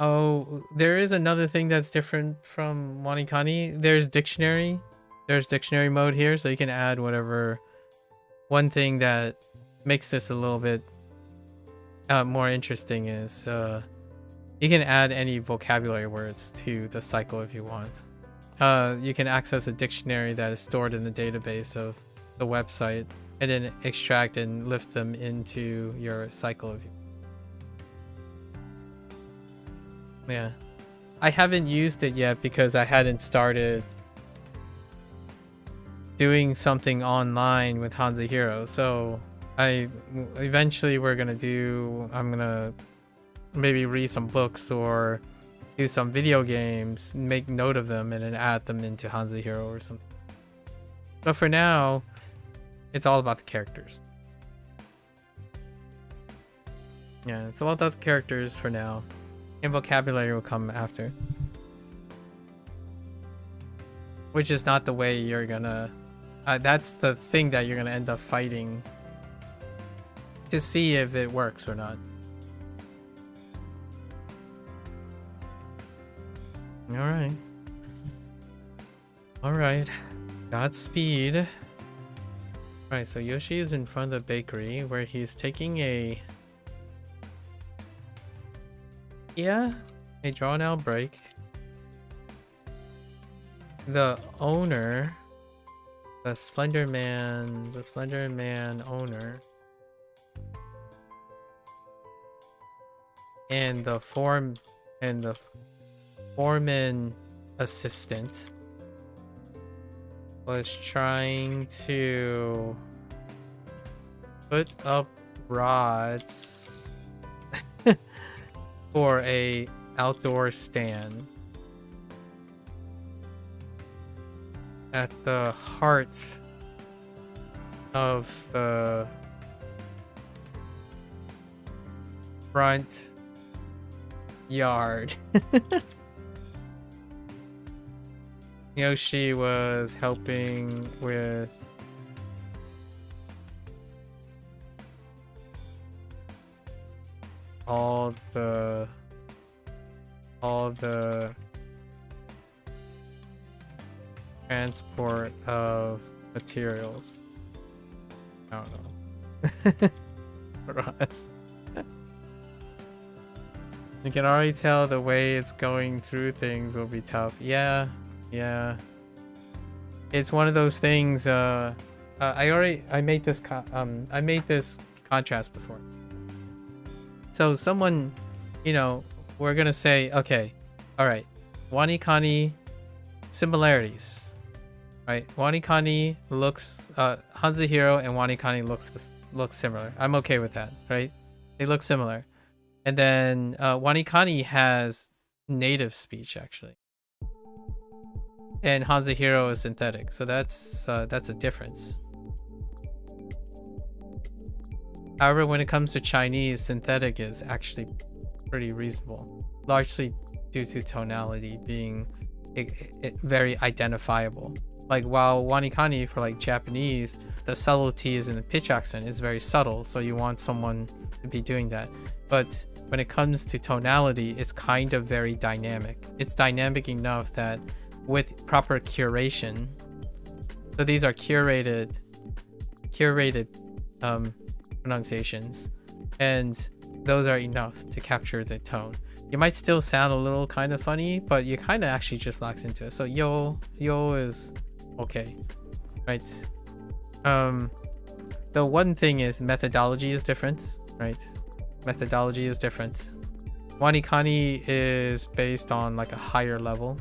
Oh, there is another thing that's different from WaniKani. There's dictionary. There's dictionary mode here, so you can add whatever. One thing that makes this a little bit more interesting is you can add any vocabulary words to the cycle if you want. You can access a dictionary that is stored in the database of the website and then extract and lift them into your cycle if you. Yeah, I haven't used it yet because I hadn't started doing something online with HanziHero. So eventually I'm gonna maybe read some books or do some video games, make note of them, and then add them into HanziHero or something. But for now, it's all about the characters. Yeah, it's all about the characters for now. And vocabulary will come after. Which is not the way you're gonna... that's the thing that you're gonna end up fighting to see if it works or not. Alright. Alright. Godspeed. Alright, so Yoshi is in front of the bakery where he's taking a drawn out break. The owner, the Slender Man owner, and the foreman assistant was trying to put up rods for a outdoor stand at the heart of the front yard. Yoshi was helping with all the transport of materials. I don't know. Rods. You can already tell the way it's going through things will be tough. Yeah. It's one of those things. I made this contrast before. So someone, we're gonna say, okay, all right, WaniKani similarities, right? WaniKani looks, HanziHero and WaniKani looks similar. I'm okay with that, right? They look similar. And then WaniKani has native speech actually, and HanziHero is synthetic. So that's a difference. However, when it comes to Chinese, synthetic is actually pretty reasonable, largely due to tonality being very identifiable. Like while WaniKani for like Japanese, the subtleties in the pitch accent is very subtle, so you want someone to be doing that. But when it comes to tonality, it's kind of very dynamic. It's dynamic enough that with proper curation, so these are curated pronunciations, and those are enough to capture the tone. You might still sound a little kind of funny, but you kind of actually just locks into it. So yo is okay. right? The one thing is methodology is different, right? Methodology is different. WaniKani is based on like a higher level,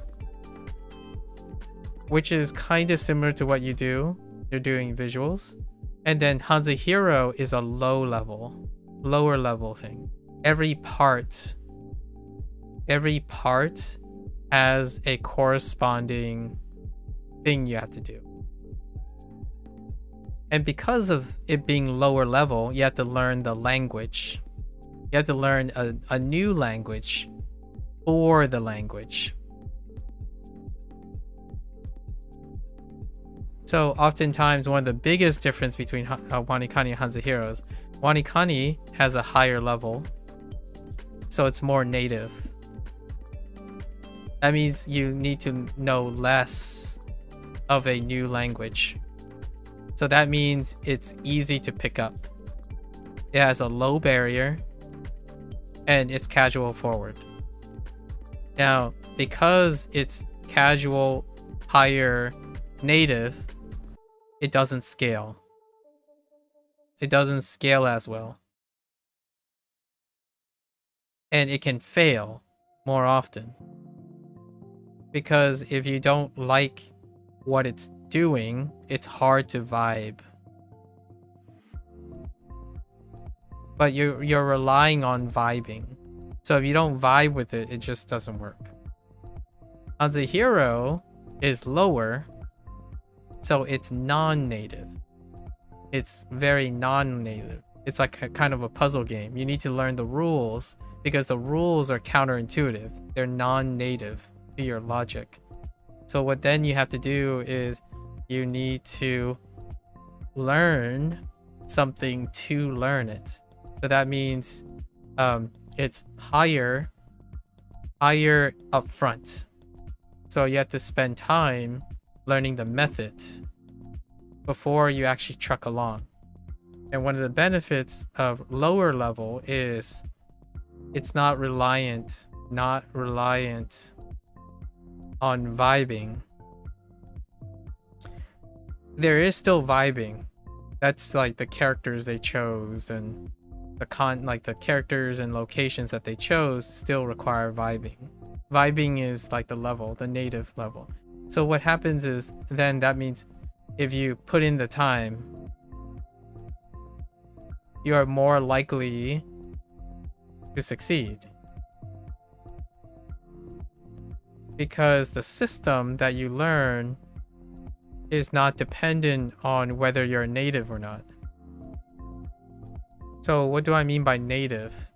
which is kind of similar to what you do. You're doing visuals. And then HanziHero is a lower level thing. Every part has a corresponding thing you have to do. And because of it being lower level, you have to learn the language. You have to learn a new language for the language. So oftentimes one of the biggest difference between WaniKani and HanziHero is WaniKani has a higher level, so it's more native. That means you need to know less of a new language. So that means it's easy to pick up. It has a low barrier and it's casual forward. Now, because it's casual, higher, native, it doesn't scale. It doesn't scale as well. And it can fail more often. Because if you don't like what it's doing, it's hard to vibe. But you're relying on vibing. So if you don't vibe with it, it just doesn't work. HanziHero is lower, so it's non-native. It's very non-native. It's like a kind of a puzzle game. You need to learn the rules because the rules are counterintuitive. They're non-native to your logic. So what then you have to do is you need to learn something to learn it. So that means it's higher up front. So you have to spend time learning the method before you actually truck along. And one of the benefits of lower level is it's not reliant on vibing. There is still vibing. That's like the characters they chose and the characters and locations that they chose still require vibing. Vibing is like the level, the native level. So what happens is then that means if you put in the time, you are more likely to succeed. Because the system that you learn is not dependent on whether you're native or not. So what do I mean by native?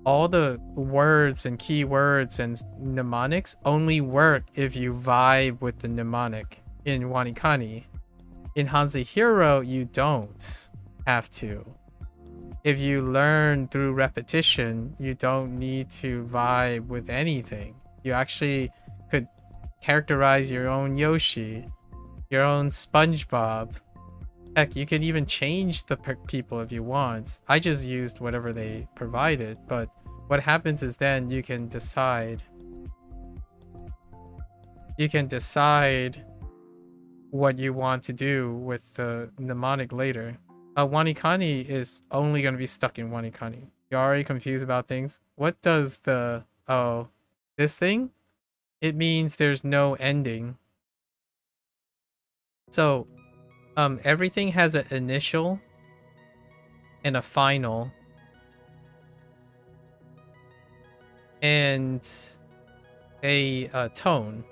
All the words and keywords and mnemonics only work if you vibe with the mnemonic in WaniKani. In HanziHero, you don't have to. If you learn through repetition, you don't need to vibe with anything. You actually could characterize your own Yoshi, your own SpongeBob. Heck, you can even change the people if you want. I just used whatever they provided, but what happens is then you can decide. You can decide what you want to do with the mnemonic later. WaniKani is only going to be stuck in WaniKani. You're already confused about things. What does this thing? It means there's no ending. So, everything has an initial and a final. And a tone.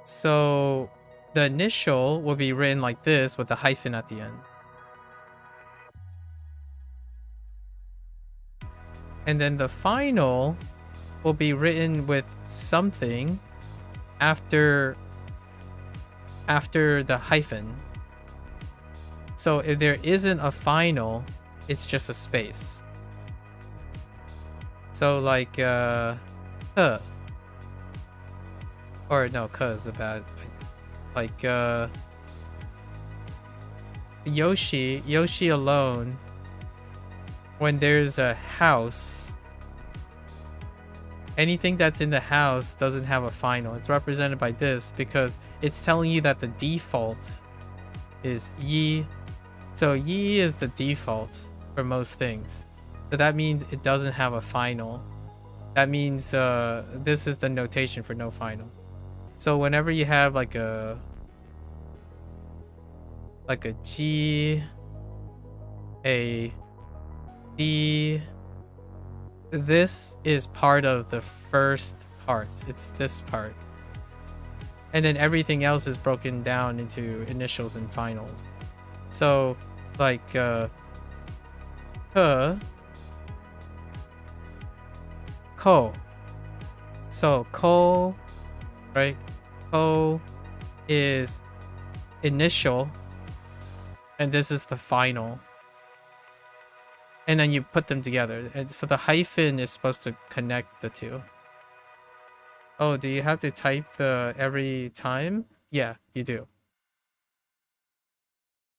So the initial will be written like this with a hyphen at the end. And then the final will be written with something after the hyphen. So if there isn't a final, it's just a space. So like or no, is a bad, like Yoshi alone, when there's a house, anything that's in the house doesn't have a final. It's represented by this because it's telling you that the default is yi. So yi is the default for most things. So that means it doesn't have a final. That means this is the notation for no finals. So whenever you have like a G, a D, this is part of the first part. It's this part. And then everything else is broken down into initials and finals. So like ko. So ko, right? Ko is initial, and this is the final. And then you put them together. And so the hyphen is supposed to connect the two. Oh, do you have to type the every time? Yeah, you do.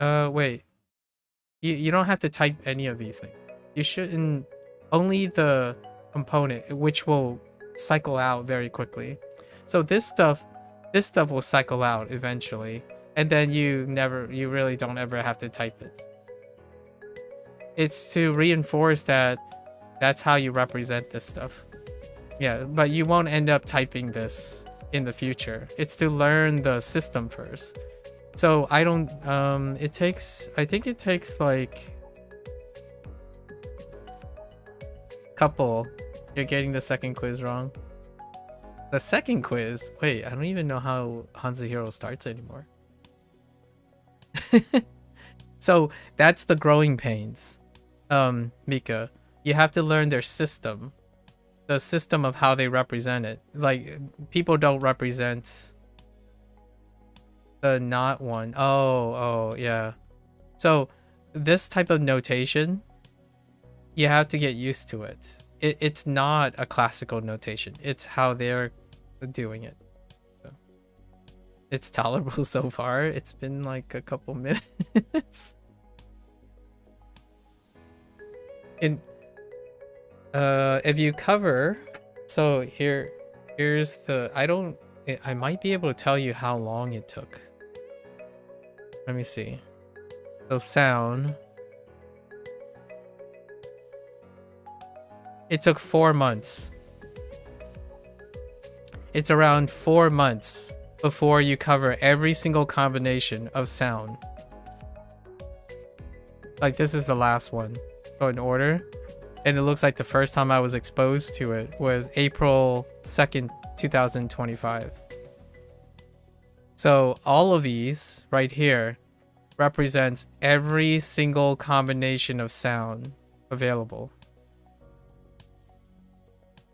Wait. You don't have to type any of these things. You shouldn't. Only the component, which will cycle out very quickly. So this stuff will cycle out eventually, and then you really don't ever have to type it. It's to reinforce that that's how you represent this stuff. Yeah, but you won't end up typing this in the future. It's to learn the system first. So I don't I think it takes like couple. You're getting the second quiz wrong. The second quiz? Wait, I don't even know how HanziHero starts anymore. So that's the growing pains. Mika, you have to learn their system. The system of how they represent it. Like, people don't represent the not one. Oh, yeah. So this type of notation, you have to get used to it. It's not a classical notation. It's how they're doing it. So, it's tolerable so far. It's been like a couple minutes. If you cover, so here's the, I might be able to tell you how long it took. Let me see. So sound. It took 4 months. It's around 4 months before you cover every single combination of sound. Like, this is the last one. Go in order. And it looks like the first time I was exposed to it was April 2nd, 2025. So all of these right here represents every single combination of sound available.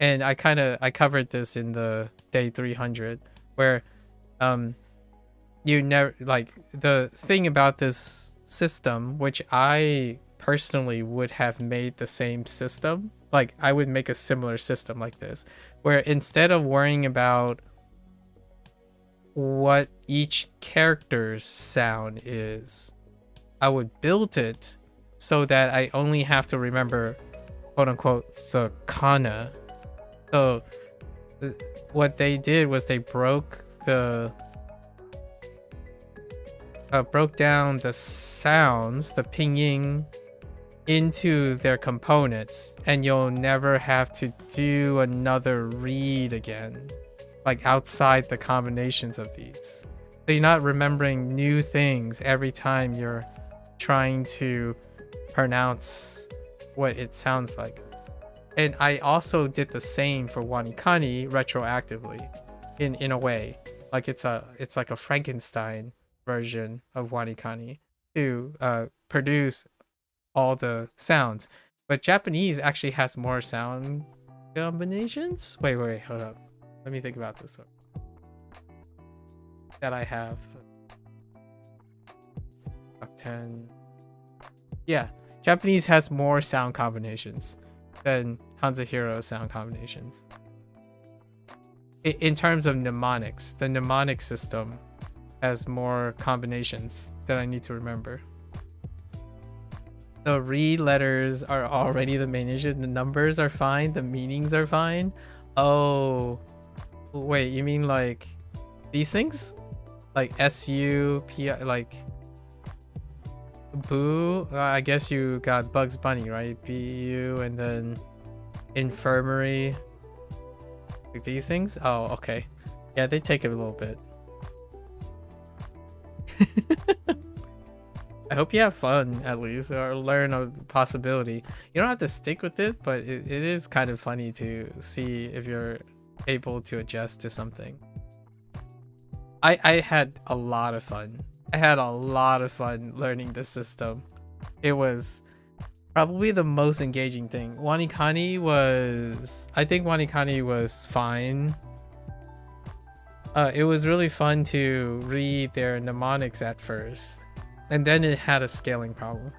And I covered this in the day 300, where you never, like, the thing about this system, which I personally would have made the same system, like I would make a similar system like this, where instead of worrying about what each character's sound is, I would build it so that I only have to remember, quote unquote, the kana. So what they did was they broke down the sounds, the pinyin, into their components, and you'll never have to do another read again, like outside the combinations of these. So you're not remembering new things every time you're trying to pronounce what it sounds like. And I also did the same for WaniKani retroactively, in a way. Like it's like a Frankenstein version of WaniKani to produce all the sounds. But Japanese actually has more sound combinations. Wait, hold up. Let me think about this one. That I have. Top 10. Yeah, Japanese has more sound combinations than HanziHero sound combinations. In terms of mnemonics, the mnemonic system has more combinations that I need to remember. The read letters are already the main issue. The numbers are fine. The meanings are fine. Oh, wait, you mean like these things? Like SUP, like Boo? I guess you got Bugs Bunny, right? BU and then Infirmary. Like these things? Oh, okay. Yeah, they take a little bit. I hope you have fun at least, or learn a possibility. You don't have to stick with it, but it is kind of funny to see if you're able to adjust to something. I had a lot of fun. I had a lot of fun learning this system. It was probably the most engaging thing. WaniKani was... I think WaniKani was fine. It was really fun to read their mnemonics at first. And then it had a scaling problem.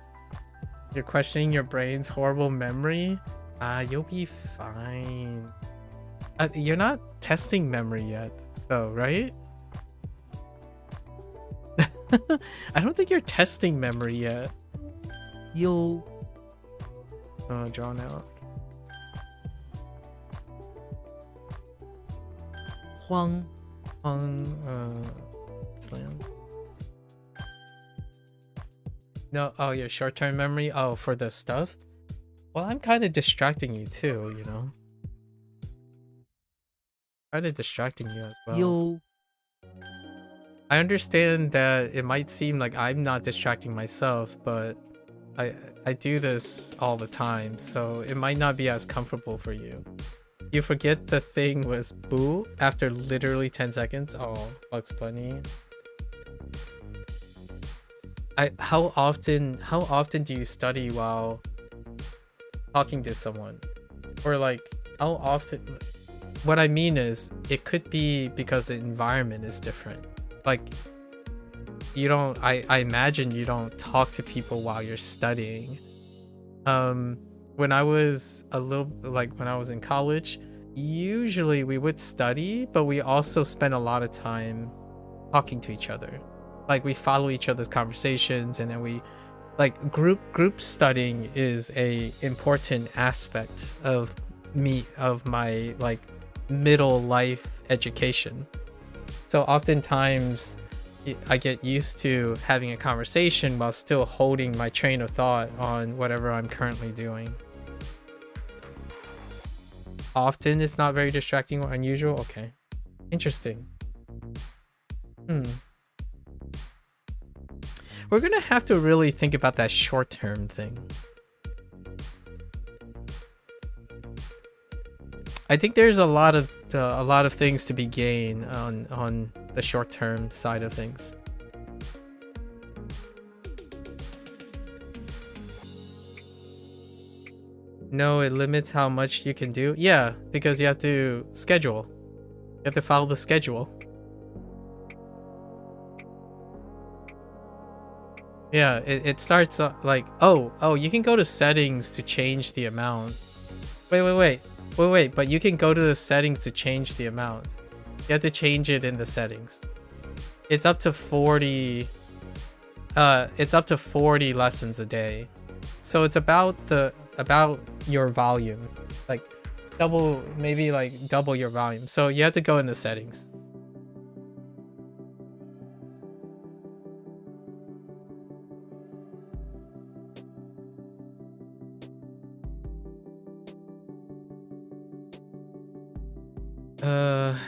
You're questioning your brain's horrible memory? You'll be fine. You're not testing memory yet, though, right? I don't think you're testing memory yet. 优 Drawn out. 荒 Slam. No, oh, your short-term memory? Oh, for the stuff? Well, I'm kind of distracting you too, you know? Kind of distracting you as well. 优 I understand that it might seem like I'm not distracting myself, but I do this all the time, so it might not be as comfortable for you. You forget the thing was Boo after literally 10 seconds? Oh, Bugs Bunny. How often do you study while talking to someone? Or like, how often... What I mean is, it could be because the environment is different. Like, you don't... I imagine you don't talk to people while you're studying. When I was when I was in college, usually we would study, but we also spent a lot of time talking to each other. Like, we follow each other's conversations, and then we like group studying is a important aspect of my like middle life education. So oftentimes I get used to having a conversation while still holding my train of thought on whatever I'm currently doing. Often it's not very distracting or unusual. Okay, interesting. We're gonna have to really think about that short-term thing. I think there's a lot of things to be gained on the short-term side of things. No, it limits how much you can do. Yeah, because you have to schedule. You have to follow the schedule. Yeah, it starts like, oh, you can go to settings to change the amount. Wait, but you can go to the settings to change the amount. You have to change it in the settings. It's up to 40 lessons a day. So it's about your volume. Like maybe double your volume. So you have to go into settings.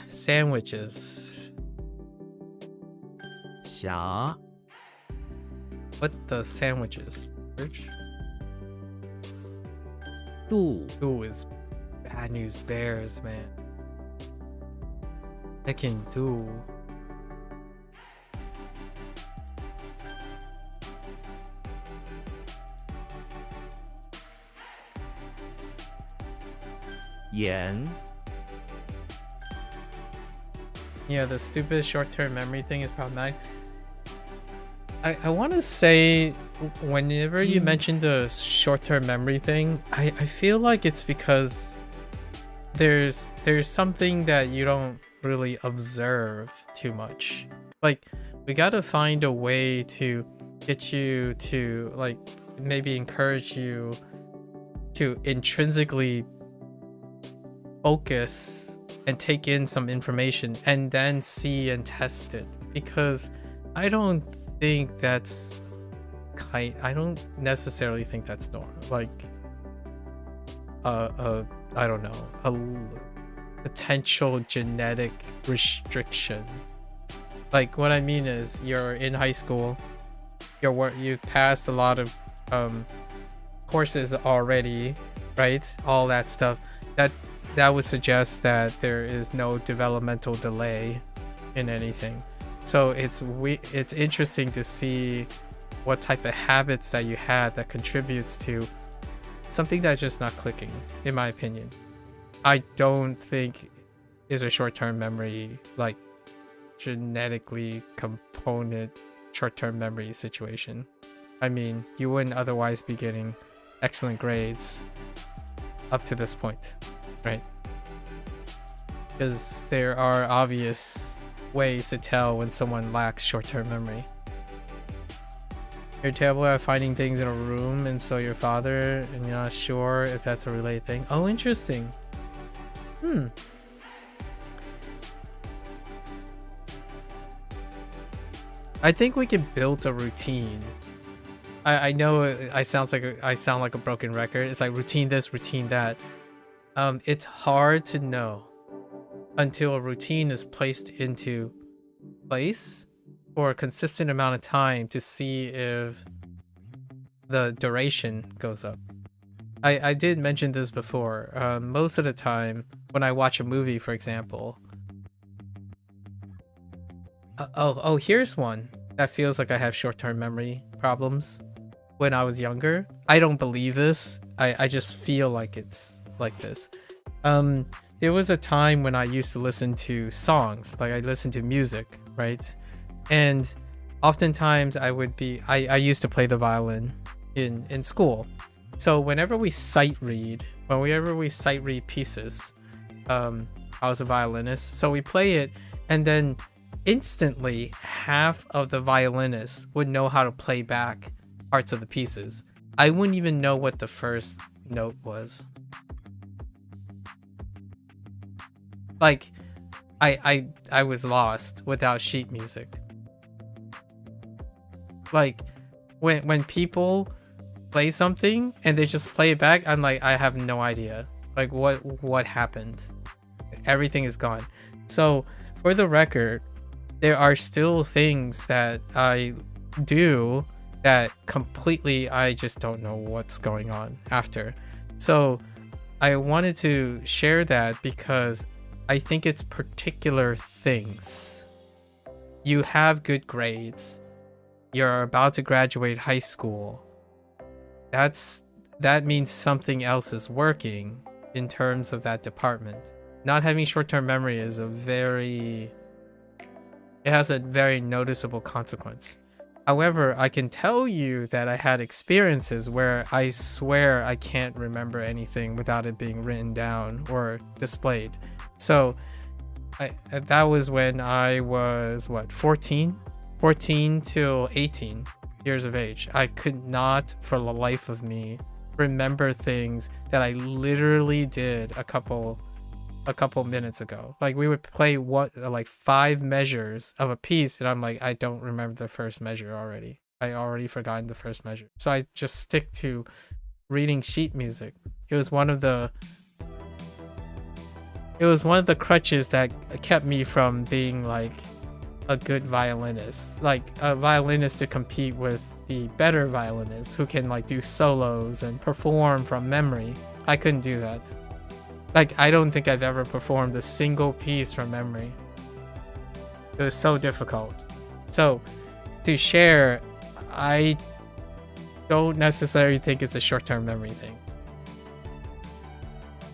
Sandwiches. 侠 What the sandwiches? Search. 度 Ooh, is bad news bears, man. I can do.盐 Yeah, the stupid short-term memory thing is problematic. I want to say, whenever you mention the short-term memory thing, I feel like it's because there's something that you don't really observe too much. Like, we gotta find a way to get you to, like, maybe encourage you to intrinsically focus and take in some information and then see and test it, because I don't think that's I don't necessarily think that's normal. Like I don't know, a potential genetic restriction. Like what I mean is, you're in high school, you passed a lot of courses already, right? All that stuff. That would suggest that there is no developmental delay in anything. So it's interesting to see what type of habits that you had that contributes to something that's just not clicking, in my opinion. I don't think is a short-term memory, like genetically component short-term memory situation. I mean, you wouldn't otherwise be getting excellent grades up to this point, right? Because there are obvious ways to tell when someone lacks short-term memory. You're terrible at finding things in a room, and so your father, and you're not sure if that's a related thing. Oh, interesting. I think we can build a routine. I know I sound like a broken record. It's like routine this, routine that. It's hard to know until a routine is placed into place for a consistent amount of time to see if the duration goes up. I did mention this before. Most of the time when I watch a movie, for example, here's one that feels like I have short-term memory problems. When I was younger, I don't believe this. I just feel like it's like this. There was a time when I used to listen to songs, like I listened to music, right? And oftentimes I used to play the violin in school. So whenever we sight read pieces, I was a violinist, so we play it, and then instantly half of the violinists would know how to play back parts of the pieces. I wouldn't even know what the first note was. Like, I was lost without sheet music. Like, when people play something and they just play it back, I'm like, I have no idea. Like, what happened? Everything is gone. So, for the record, there are still things that I do that completely I just don't know what's going on after. So, I wanted to share that because I think it's particular things. You have good grades. You're about to graduate high school. That means something else is working in terms of that department. Not having short-term memory is it has a very noticeable consequence. However, I can tell you that I had experiences where I swear I can't remember anything without it being written down or displayed. So that was when I was 14 till 18 years of age. I could not for the life of me remember things that I literally did a couple minutes ago. Like, we would play 5 measures of a piece, and I'm like, I don't remember the first measure already. I already forgotten the first measure. So I just stick to reading sheet music. It was one of the crutches that kept me from being like a good violinist, like a violinist to compete with the better violinists who can like do solos and perform from memory. I couldn't do that. Like, I don't think I've ever performed a single piece from memory. It was so difficult. So, to share, I don't necessarily think it's a short-term memory thing.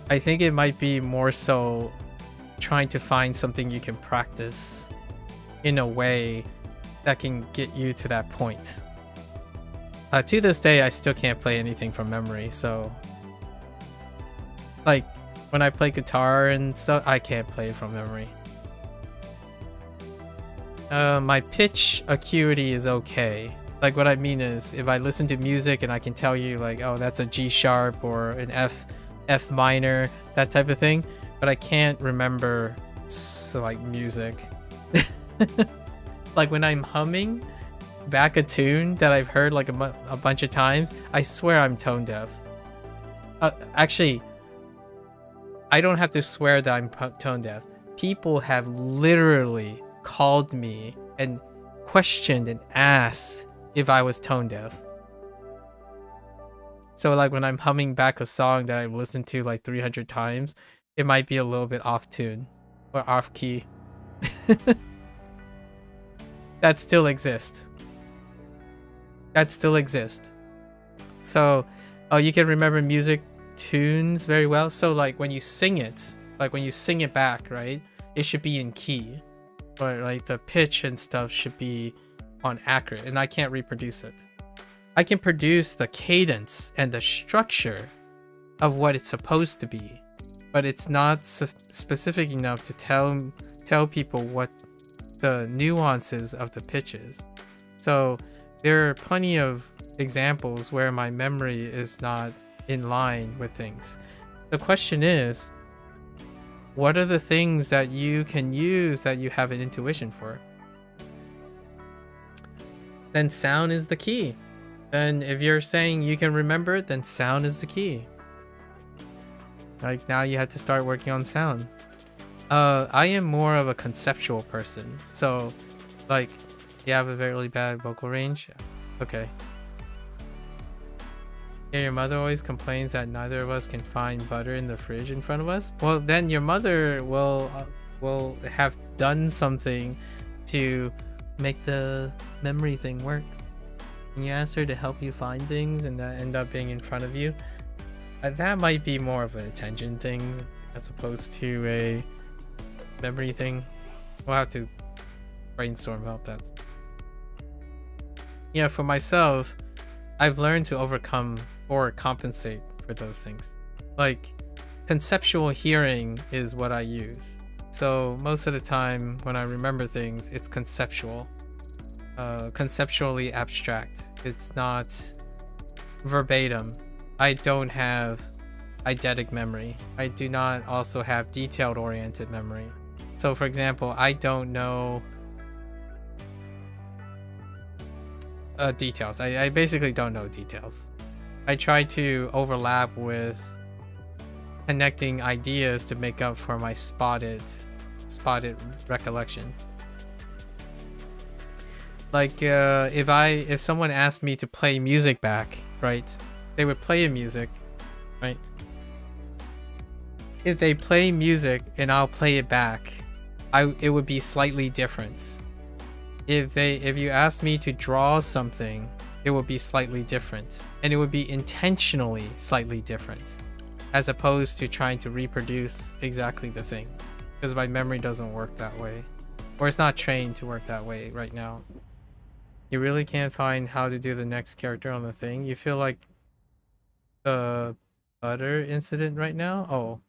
I think it might be more so trying to find something you can practice in a way that can get you to that point. To this day, I still can't play anything from memory, so like when I play guitar and stuff, I can't play it from memory. My pitch acuity is okay. Like, what I mean is, if I listen to music and I can tell you like, oh, that's a G sharp or an F minor, that type of thing, but I can't remember like music. Like when I'm humming back a tune that I've heard like a bunch of times, I swear I'm tone deaf. Actually, I don't have to swear that I'm tone deaf. People have literally called me and questioned and asked if I was tone deaf. So like when I'm humming back a song that I've listened to like 300 times, it might be a little bit off tune or off key. That still exists. That still exists. So, oh, you can remember music tunes very well. So like when you sing it back, right? It should be in key. Or like the pitch and stuff should be on accurate, and I can't reproduce it. I can produce the cadence and the structure of what it's supposed to be, but it's not specific enough to tell people what the nuances of the pitches. So there are plenty of examples where my memory is not in line with things. The question is, what are the things that you can use that you have an intuition for? Then sound is the key. And if you're saying you can remember it, then sound is the key. Like now you have to start working on sound. I am more of a conceptual person. So like you have a very bad vocal range. Okay. Yeah, your mother always complains that neither of us can find butter in the fridge in front of us. Well, then your mother will have done something to make the memory thing work. And you ask her to help you find things and that end up being in front of you. That might be more of an attention thing as opposed to a memory thing. We'll have to brainstorm about that. Yeah, for myself, I've learned to overcome or compensate for those things. Like conceptual hearing is what I use. So most of the time when I remember things, it's conceptual. Conceptually abstract. It's not verbatim. I don't have eidetic memory. I do not also have detailed oriented memory. So for example, I don't know details. I basically don't know details. I try to overlap with connecting ideas to make up for my spotted recollection. Like if someone asked me to play music back, right? They would play a music, right? If they play music and I'll play it back, it would be slightly different. If you ask me to draw something, it would be slightly different, and it would be intentionally slightly different, as opposed to trying to reproduce exactly the thing, because my memory doesn't work that way, or it's not trained to work that way right now. You really can't find how to do the next character on the thing. You feel like the butter incident right now? Oh,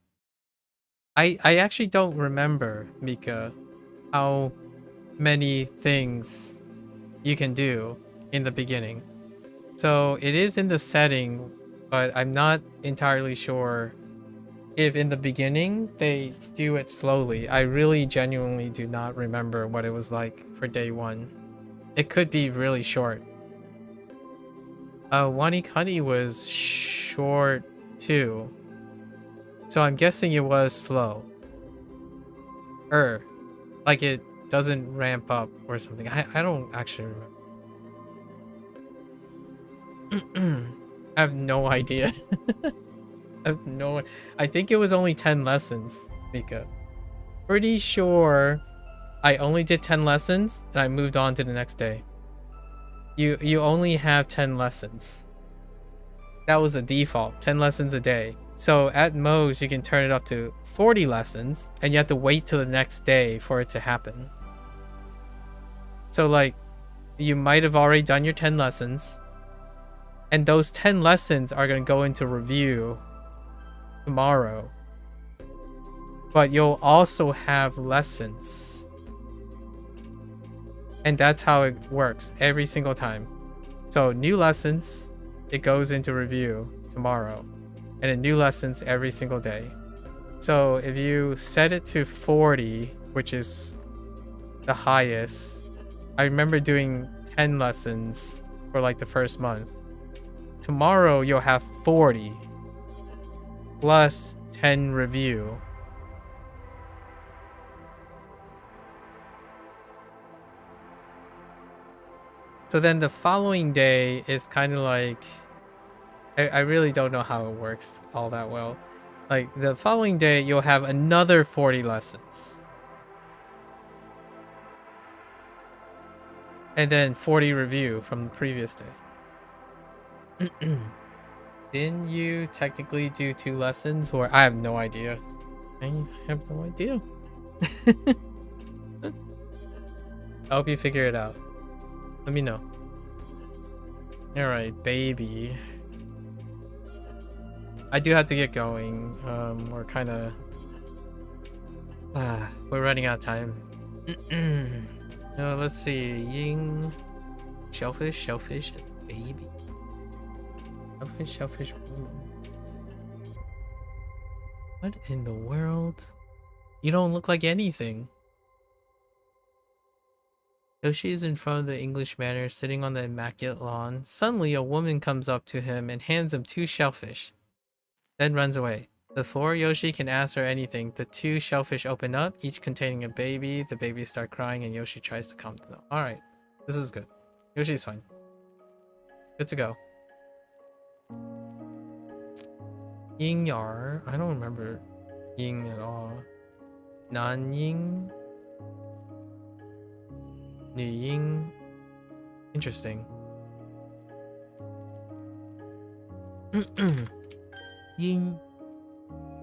I actually don't remember, Mika, how many things you can do in the beginning. So it is in the setting, but I'm not entirely sure if in the beginning they do it slowly. I really genuinely do not remember what it was like for day one. It could be really short. WaniKani was short too. So I'm guessing it was slow. Like it doesn't ramp up or something. I don't actually remember. I have no idea. I think it was only 10 lessons, Mika. Pretty sure I only did 10 lessons and I moved on to the next day. You only have 10 lessons. That was a default, 10 lessons a day. So at most you can turn it up to 40 lessons and you have to wait till the next day for it to happen. So like you might have already done your 10 lessons, and those 10 lessons are going to go into review tomorrow. But you'll also have lessons. And that's how it works every single time. So new lessons, it goes into review tomorrow. And then new lessons every single day. So if you set it to 40, which is the highest, I remember doing 10 lessons for like the first month. Tomorrow you'll have 40 plus 10 review. So then the following day is kind of like, I really don't know how it works all that well. Like the following day, you'll have another 40 lessons. And then 40 review from the previous day. Didn't you technically do 2 lessons? Or I have no idea. I have no idea. I hope you figure it out. Let me know. Alright, baby. I do have to get going. We're kind of... we're running out of time. Let's see. Ying... Shellfish, shellfish, baby. Shellfish, shellfish, woman. What in the world? You don't look like anything. Yoshi is in front of the English manor, sitting on the immaculate lawn. Suddenly, a woman comes up to him and hands him 2 shellfish, then runs away. Before Yoshi can ask her anything, the 2 shellfish open up, each containing a baby. The babies start crying, and Yoshi tries to calm them. Alright, this is good. Yoshi's fine. Good to go. Ying Yar. I don't remember Ying at all. Nan Ying. Nu Ying. Interesting. Ying.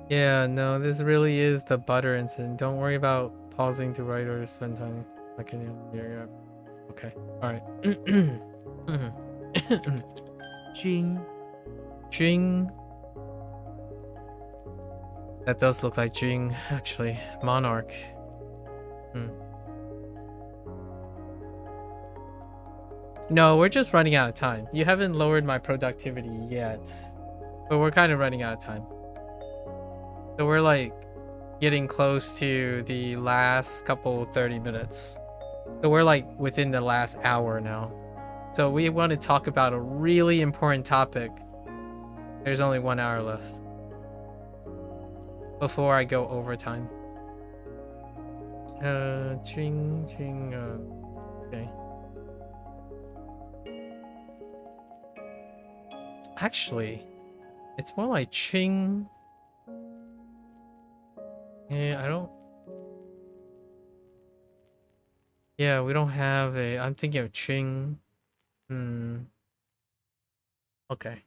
Yeah, no, this really is the butter incident. Don't worry about pausing to write or spend time. Like in the okay. Alright. Jing. Jing. That does look like Jing, actually. Monarch. No, we're just running out of time. You haven't lowered my productivity yet. But we're kind of running out of time. So we're like getting close to the last couple 30 minutes. So we're like within the last hour now. So we want to talk about a really important topic. There's only 1 hour left before I go overtime. Ching, okay. Actually, it's more like Ching. Yeah, I don't. Yeah, we don't have a. I'm thinking of Ching. Okay.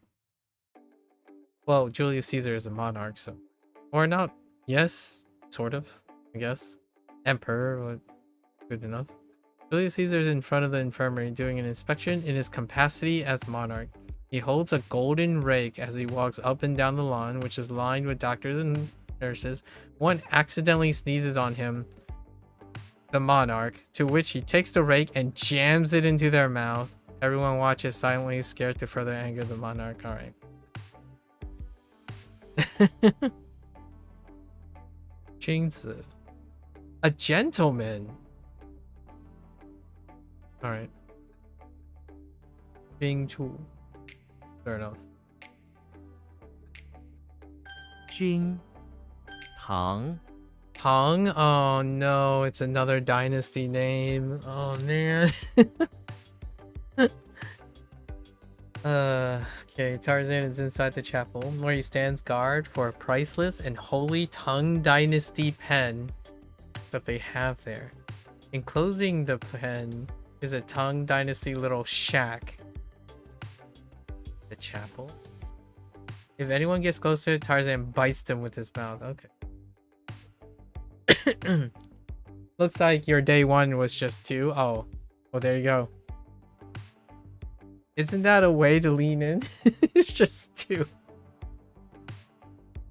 Well, Julius Caesar is a monarch, so. Or not. Yes, sort of, I guess. Emperor, good enough. Julius Caesar is in front of the infirmary doing an inspection in his capacity as monarch. He holds a golden rake as he walks up and down the lawn, which is lined with doctors and nurses. One accidentally sneezes on him, the monarch, to which he takes the rake and jams it into their mouth. Everyone watches silently, scared to further anger the monarch. Alright. Jingzi. A gentleman. Alright. Jing Chu. Fair enough. Jing. Tang. Hoang? Oh no, it's another dynasty name. Oh man. Okay, Tarzan is inside the chapel where he stands guard for a priceless and holy Tang Dynasty pen that they have there. Enclosing the pen is a Tang Dynasty little shack. The chapel? If anyone gets closer, Tarzan bites them with his mouth. Okay. Looks like your day 1 was just 2. Oh, well, there you go. Isn't that a way to lean in? It's just 2.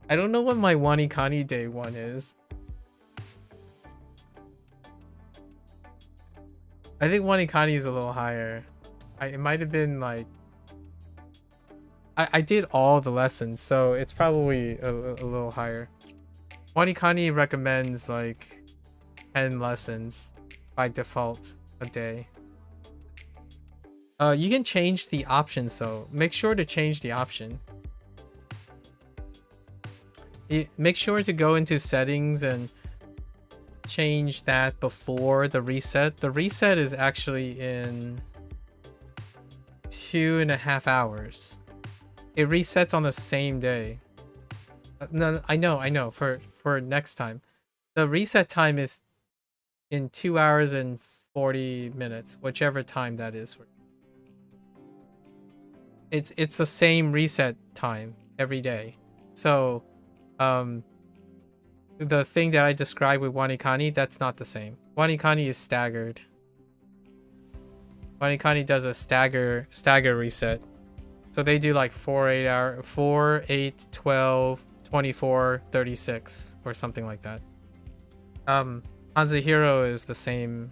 I don't know what my WaniKani day 1 is. I think WaniKani is a little higher. It might have been like... I did all the lessons, so it's probably a little higher. WaniKani recommends like 10 lessons by default a day. You can change the option, so make sure to change the option. Make sure to go into settings and change that before the reset. The reset is actually in 2.5 hours. It resets on the same day. No, I know. For next time, the reset time is in 2 hours and 40 minutes, whichever time that is. It's the same reset time every day. So, the thing that I described with WaniKani, that's not the same. WaniKani is staggered. WaniKani does a stagger reset. So they do like 4, 8, 12, 24, 36, or something like that. HanziHero is the same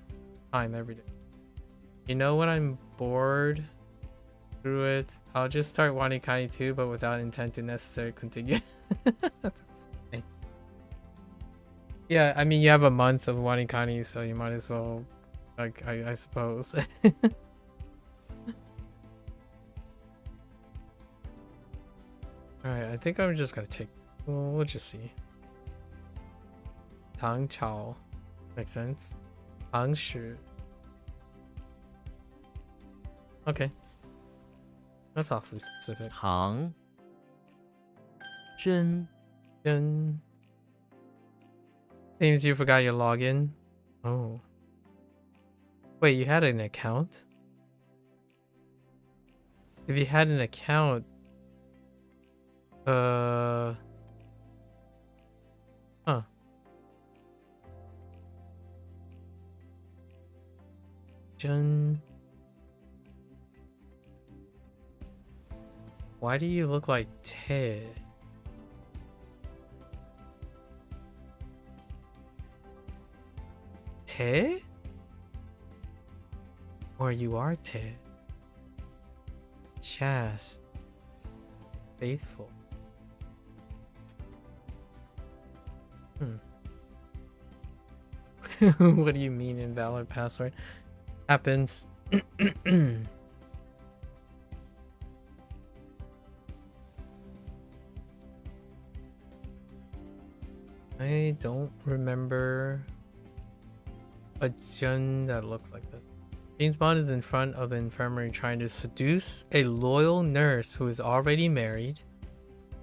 time every day. You know, when I'm bored through it, I'll just start WaniKani too, but without intent to necessarily continue. Yeah, I mean, you have a month of WaniKani, so you might as well, like, I suppose. Alright, I think I'm just gonna take... Well, we'll just see. Tang Chao. Makes sense. Tang Shu. Okay. That's awfully specific. 唐真 Dun. Seems you forgot your login. Oh. Wait, you had an account? If you had an account... Huh. Jun. Why do you look like Te? Te? Or you are Te? Chast. Faithful. What do you mean invalid password? Happens. I don't remember a Jun that looks like this. James Bond is in front of the infirmary trying to seduce a loyal nurse who is already married.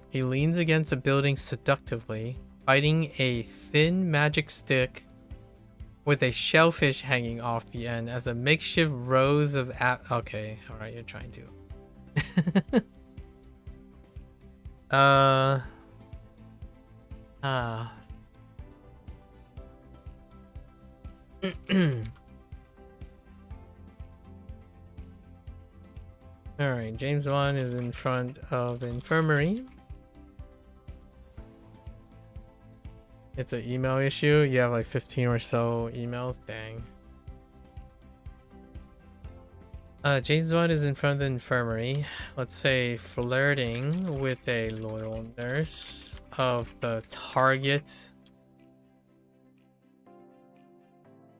He leans against the building seductively, fighting a thin magic stick with a shellfish hanging off the end as a makeshift rose of okay, alright, you're trying to. Alright, James Bond is in front of the infirmary. It's an email issue. You have like 15 or so emails. Dang. James Bond is in front of the infirmary. Let's say flirting with a loyal nurse of the target.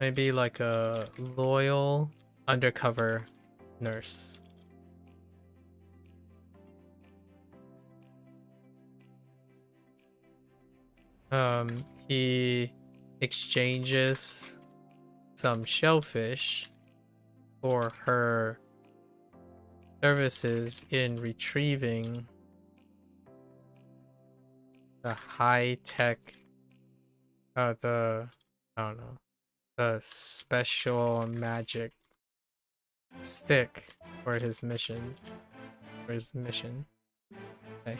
Maybe like a loyal undercover nurse. He exchanges some shellfish for her services in retrieving the high-tech, I don't know, the special magic stick for his missions, for his mission. Okay.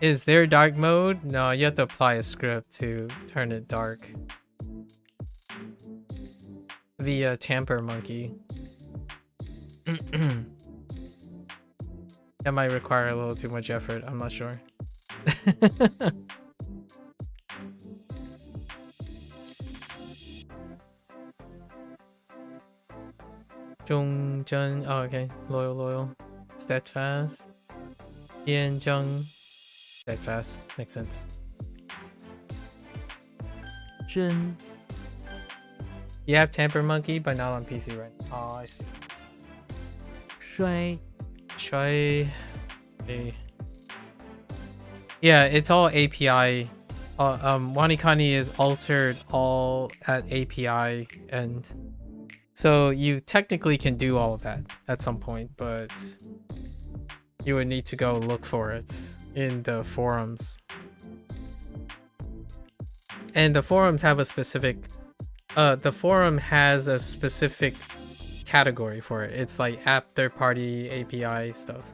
Is there dark mode? No, you have to apply a script to turn it dark. The tamper monkey. That might require a little too much effort, I'm not sure. Oh, okay. Loyal. Steadfast. Yanjung. Steadfast. Makes sense. 真 You have Tamper Monkey, but not on PC, right? Oh, I see. 衰 Try a... Yeah, it's all API. WaniKani is altered all at API, and so you technically can do all of that at some point, but you would need to go look for it in the forums. And the forums have a specific the forum has a specific category for it. It's like app third-party API stuff.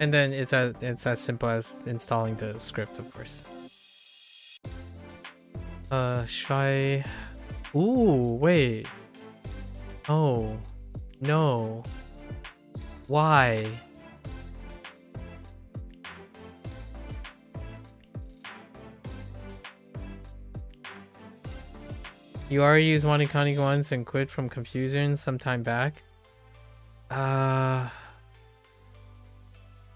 And then it's as simple as installing the script, of course. Should I... Ooh, wait. Oh, no. Why? You already used WaniKani once and quit from Confusion some time back?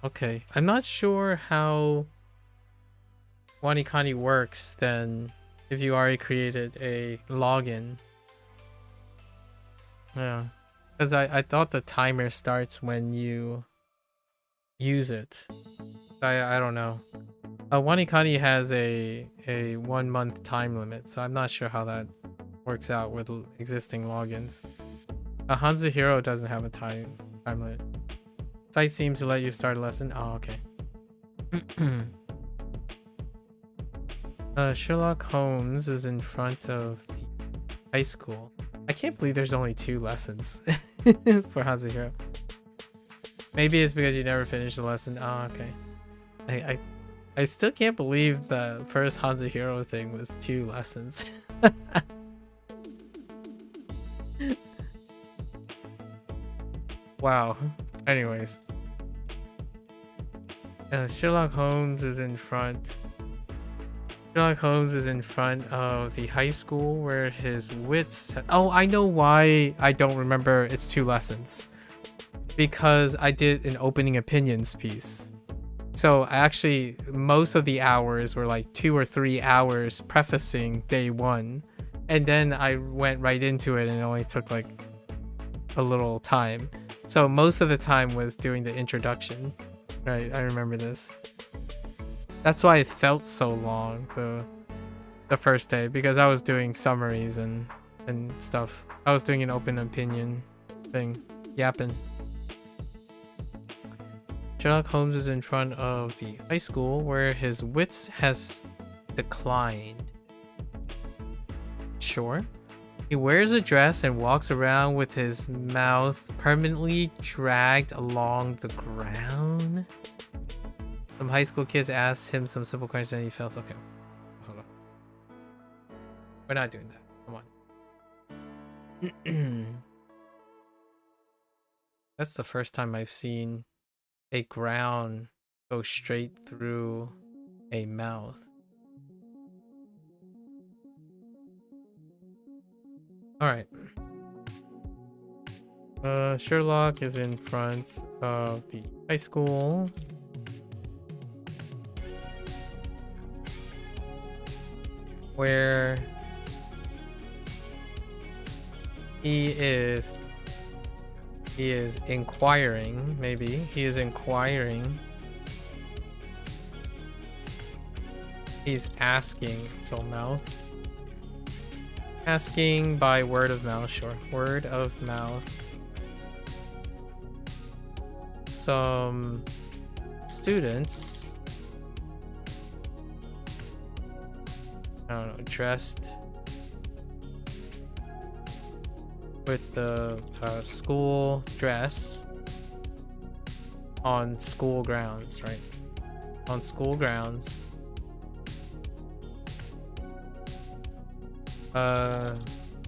Okay. I'm not sure how WaniKani works then if you already created a login. Yeah. Because I thought the timer starts when you use it. I don't know. WaniKani has a 1 month time limit, so I'm not sure how that works out with existing logins. HanziHero doesn't have a time limit. Site seems to let you start a lesson. Oh, okay. Sherlock Holmes is in front of the high school. I can't believe there's only 2 lessons for HanziHero. Maybe it's because you never finished the lesson. Oh, okay. I still can't believe the first HanziHero thing was 2 lessons. Wow. Anyways. Sherlock Holmes is in front. Sherlock Holmes is in front of the high school where his wits... Oh, I know why I don't remember it's 2 lessons. Because I did an opening opinions piece. So actually, most of the hours were like 2 or 3 hours prefacing day 1. And then I went right into it and it only took like a little time. So most of the time was doing the introduction. Right, I remember this. That's why it felt so long the first day, because I was doing summaries and stuff. I was doing an open opinion thing, yapping. Sherlock Holmes is in front of the high school where his wits has declined. Sure. He wears a dress and walks around with his mouth permanently dragged along the ground. Some high school kids asked him some simple questions and he felt okay. Hold on. We're not doing that. Come on. That's the first time I've seen a ground go straight through a mouth. Alright. Sherlock is in front of the high school. Where he is inquiring, maybe. He is inquiring. He's asking, so mouth. Asking by word of mouth, sure. Word of mouth. Some students, I don't know, dressed with the school dress on school grounds, right? On school grounds. I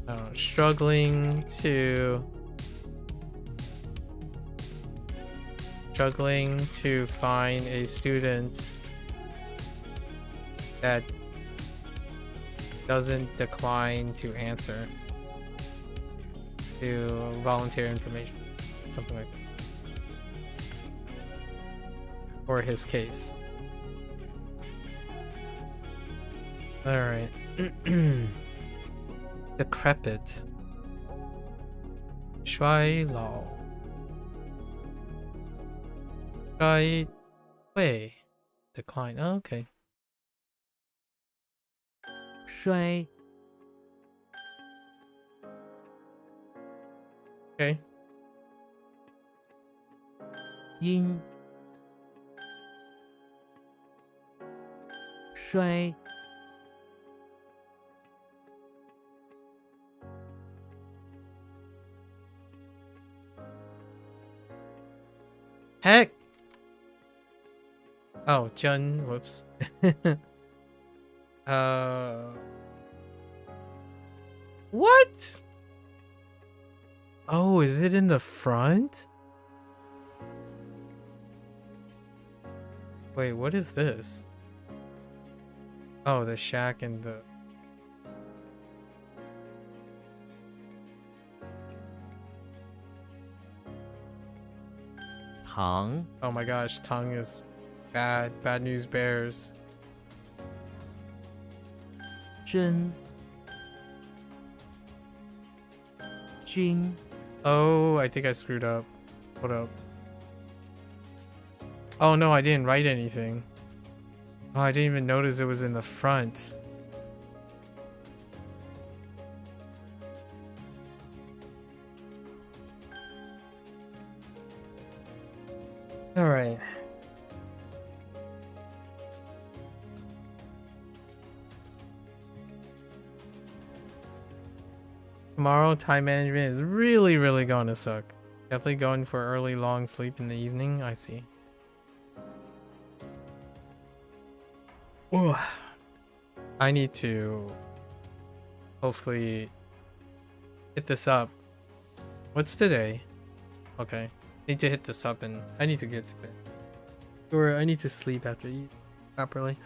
don't know, struggling to find a student that doesn't decline to answer, to volunteer information, something like that, for his case. Alright. Decrepit. Shuai Lao. Shuai Wei. Decline. Oh, okay. 衰 Okay. 阴衰 Heck! Oh, Jun. Whoops. What? Oh, is it in the front? Wait, what is this? Oh, the shack and the...糖 Oh my gosh, tongue is bad. Bad news bears. 真君 Oh, I think I screwed up. Hold up. Oh no, I didn't write anything. Oh, I didn't even notice it was in the front. All right. Tomorrow, time management is really going to suck. Definitely going for early, long sleep in the evening. I see. Ooh. I need to hopefully hit this up. What's today? Okay. Need to hit this up and I need to get to bed. Or I need to sleep after eat properly.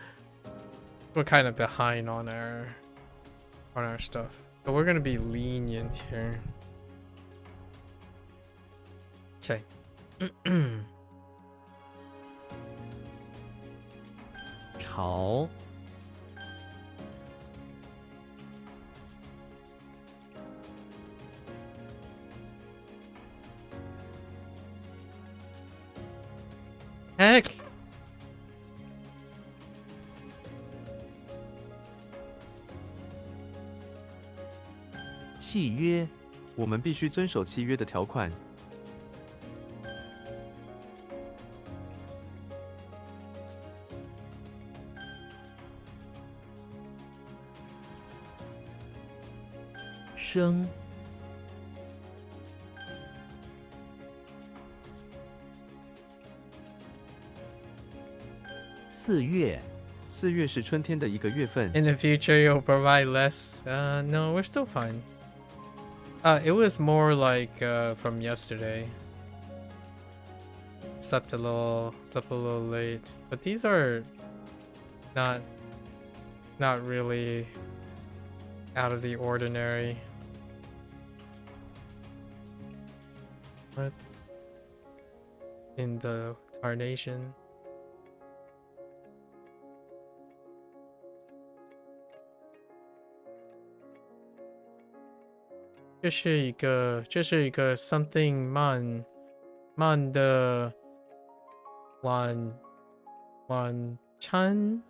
We're kind of behind on our stuff. But we're gonna be lenient here. Okay. 潮 Heck! 契约 我们必须遵守契约的条款。生 四月4月是春天的一个月份。 In the future, you'll provide less. No, we're still fine. It was more like from yesterday. Slept a little late, but these are not really out of the ordinary. What in the tarnation? 这是一个 something 慢的晚餐。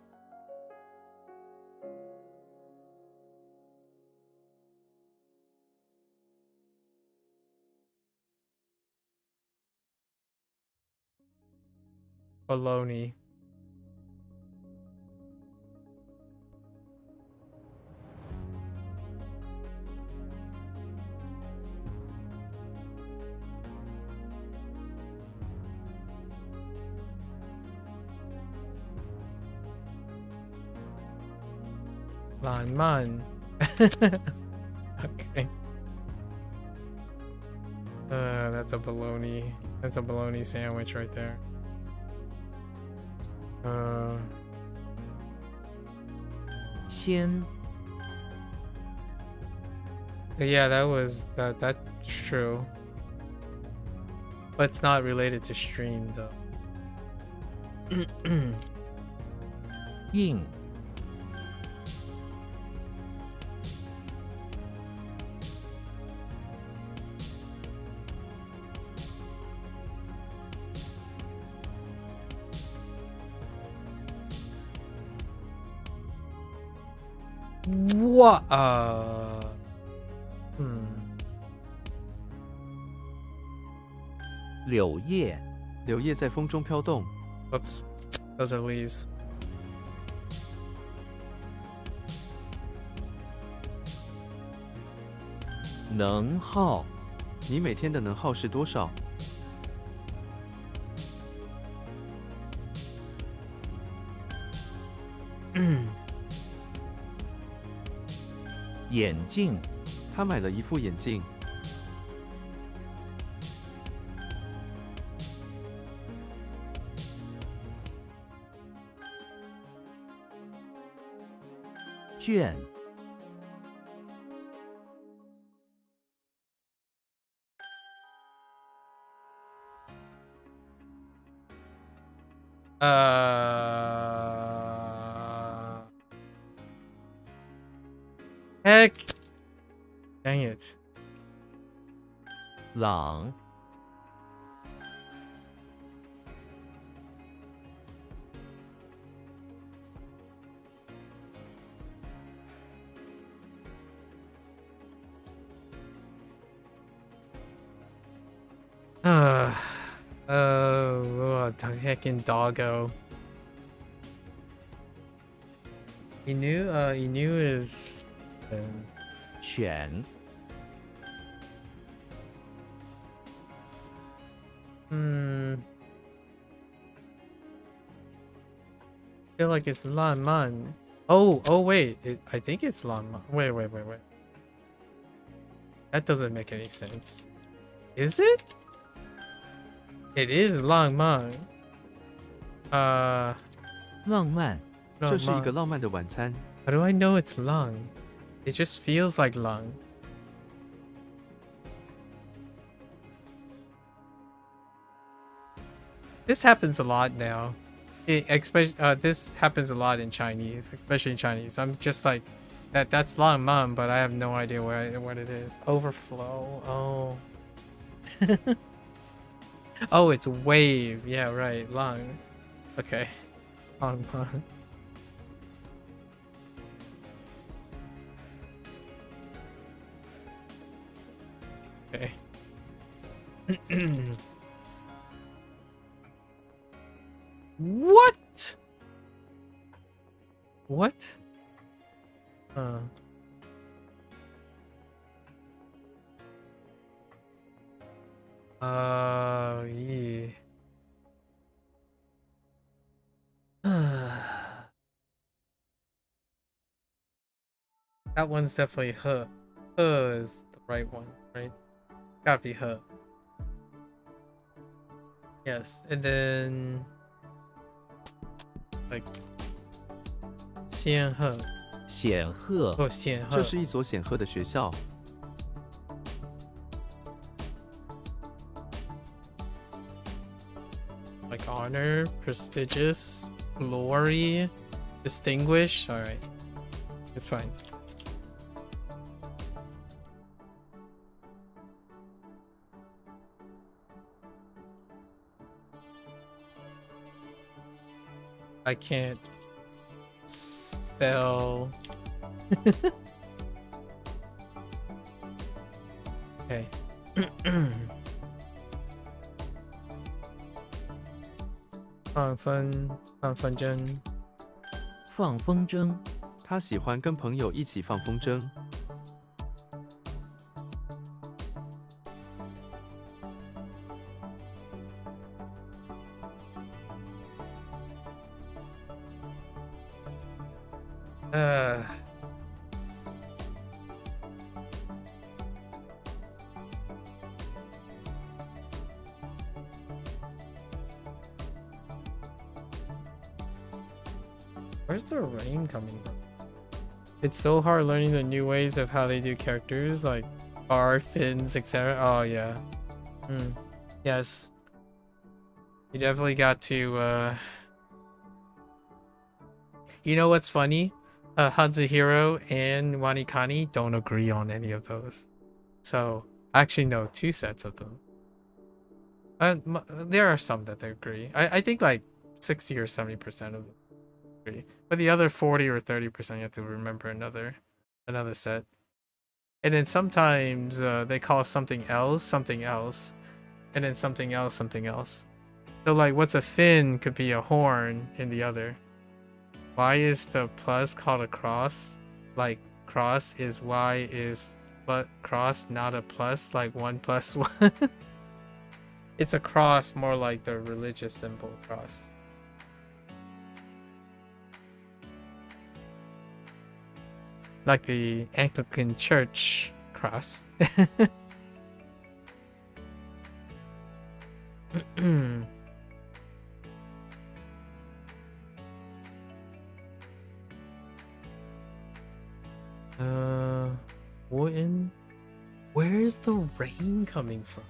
Baloney. Man. Okay. That's a bologna. That's a bologna sandwich right there.先 Yeah, that's true. But it's not related to stream though. 应 What? Hmm. 柳叶，柳叶在风中飘动， Whoops. Those are leaves. 能耗，你每天的能耗是多少？眼镜，他买了一副眼镜，卷， Heck. Dang it. 朗， Heckin' doggo. Inu is. 犬， Feel like it's Lan Man. Oh wait. I think it's Lan Man. Wait. That doesn't make any sense. Is it? It is Lan Man. 浪漫，这是一 Lan 个 Man. 浪漫的晚餐。 How do I know it's Lang? It just feels like Lang. This happens a lot now. Especially this happens a lot in Chinese, especially in Chinese. I'm just like that's Lang Man, but I have no idea what it is. Overflow. Oh. Oh, it's wave. Yeah, right. Lang. Okay. Lang Man. Okay. What? What? Yeah. That one's definitely her. Her is the right one, right? Gotta be her. Yes, and then like 仙鹤显赫，或仙鹤这是一所显赫的学校， like honor, prestigious, glory, distinguish. All right, it's fine. I can't spell. Okay. 放风筝，放风筝，他喜欢跟朋友一起放风筝。 Where's the rain coming from? It's so hard learning the new ways of how they do characters, like bar, fins, etc. Oh yeah. Yes. You definitely got to You know what's funny? HanziHero and WaniKani don't agree on any of those. So I actually know 2 sets of them. There are some that they agree. I think like 60 or 70% of them agree. 30. But the other 40 or 30%, you have to remember another set. And then sometimes they call something else, and then something else. So like what's a fin could be a horn in the other. Why is the plus called a cross? Like cross is Y is but cross, not a plus, like 1 + 1. It's a cross, more like the religious symbol cross. Like the Anglican Church cross. Wooden? Where's the rain coming from?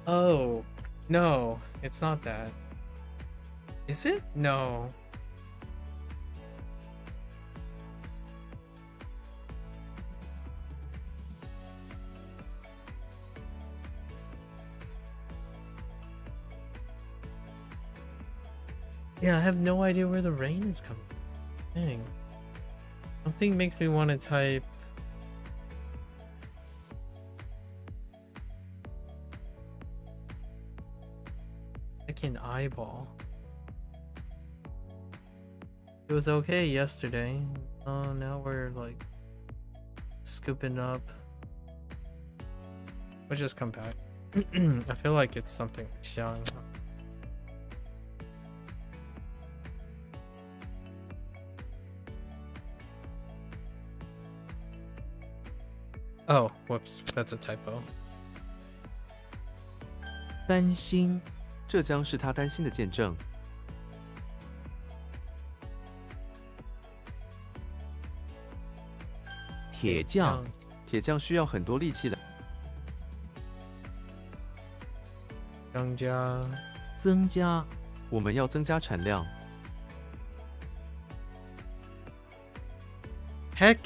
Oh, no, it's not that. Is it? No. Yeah, I have no idea where the rain is coming from. Dang. Something makes me want to type second eyeball. It was okay yesterday. Oh, now we're like scooping up. We'll just come back. I feel like it's something Xiang. Oh, whoops, that's a typo. 担心，这将是他担心的见证。铁匠，铁匠需要很多力气来。增加，增加，我们要增加产量。 Heck.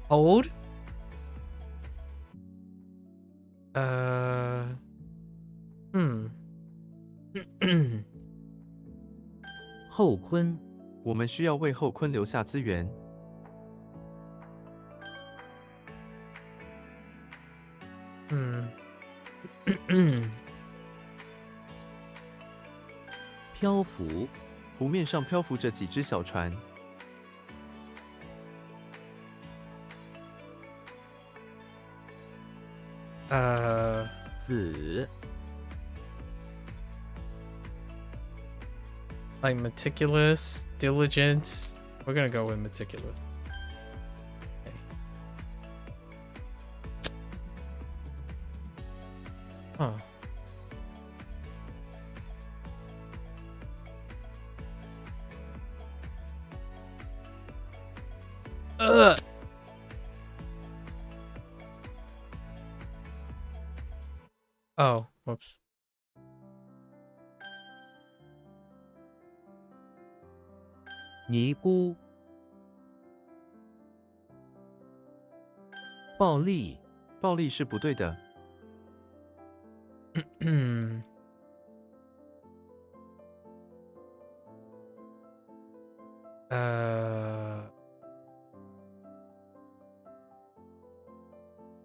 Hold. 后坤，我们需要为后坤留下资源。漂浮，湖面上漂浮着几只小船。子， like meticulous, diligent. We're gonna go with meticulous. Okay. Huh. Ugh. Oh, whoops. 尼姑，暴力，暴力是不对的。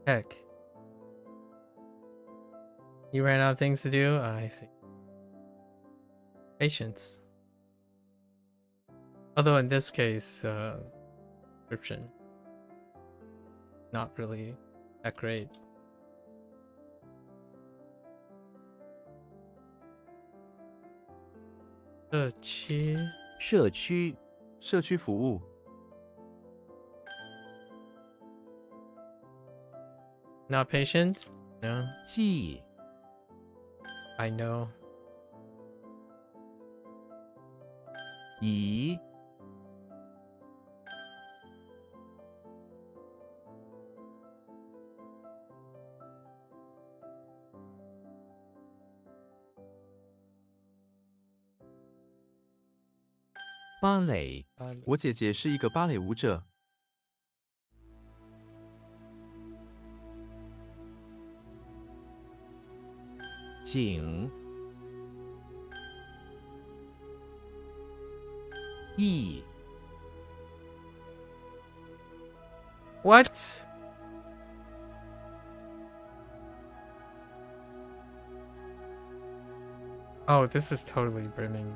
Heck. You ran out of things to do? I see. Patience. Although in this case, description, not really that great. 社区，社区服务， Not patient? No. 记， I know. 乙，芭蕾，我姐姐是一个芭蕾舞者。景，意 What? Oh, this is totally brimming.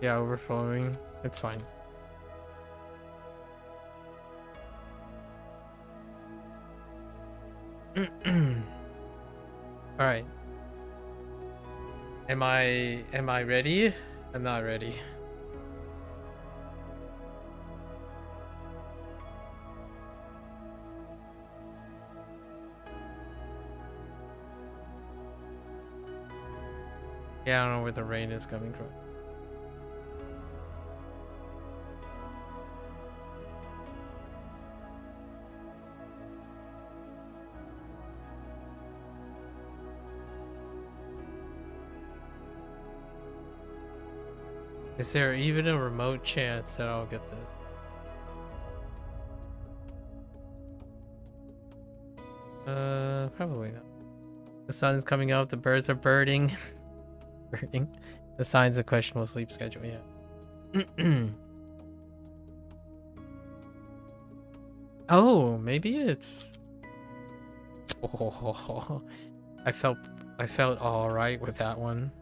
Yeah, overflowing. It's fine. All right. Am I ready? I'm not ready. Yeah, I don't know where the rain is coming from. Is there even a remote chance that I'll get this? Probably not. The sun is coming out, the birds are birding. Birding. The signs of questionable sleep schedule, yeah. Oh, maybe it's... Oh, I felt all right with that one.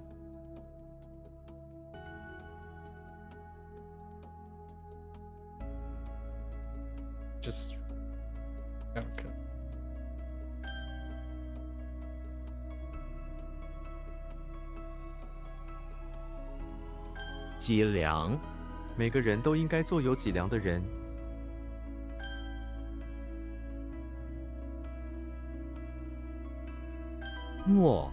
Just okay. 脊梁 每个人都应该做有脊梁的人。 墨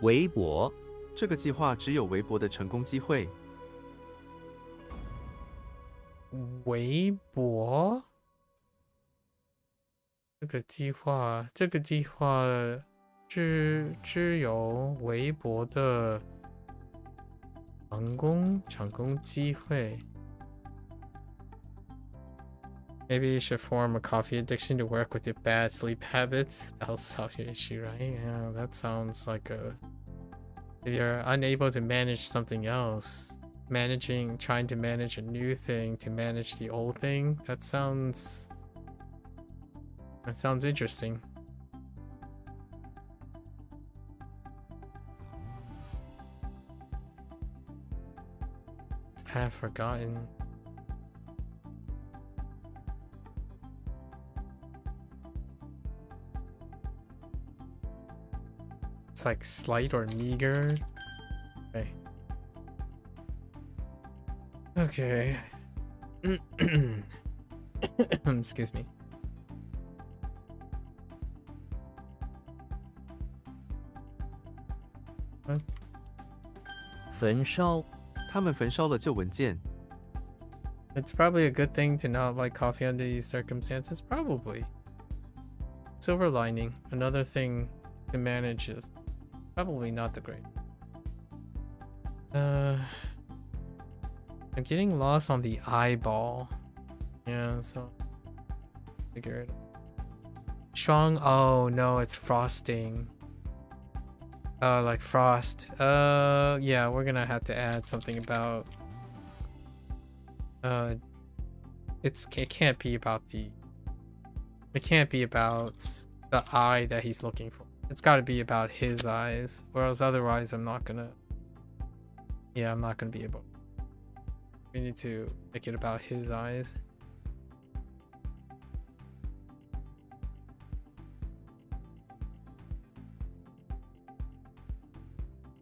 微博 这个计划只有微薄的成功机会。 微博这个计划只有微薄的成功机会。Maybe you should form a coffee addiction to work with your bad sleep habits. That'll solve your issue, right? Yeah, that sounds like a... If you're unable to manage something else, trying to manage a new thing to manage the old thing, that sounds interesting. I have forgotten. It's like slight or meager. Okay. Okay. Excuse me. What? 焚烧 他们焚烧了旧文件。 It's probably a good thing to not like coffee under these circumstances. Probably. Silver lining. Another thing to manage is probably not the great. I'm getting lost on the eyeball. Yeah, so figure it out. Strong. Oh no, it's frosting. Like frost. Yeah, we're gonna have to add something about. It can't be about the. It can't be about the eye that he's looking for. It's got to be about his eyes, or else otherwise I'm not gonna. Yeah, I'm not gonna be able. We need to make it about his eyes.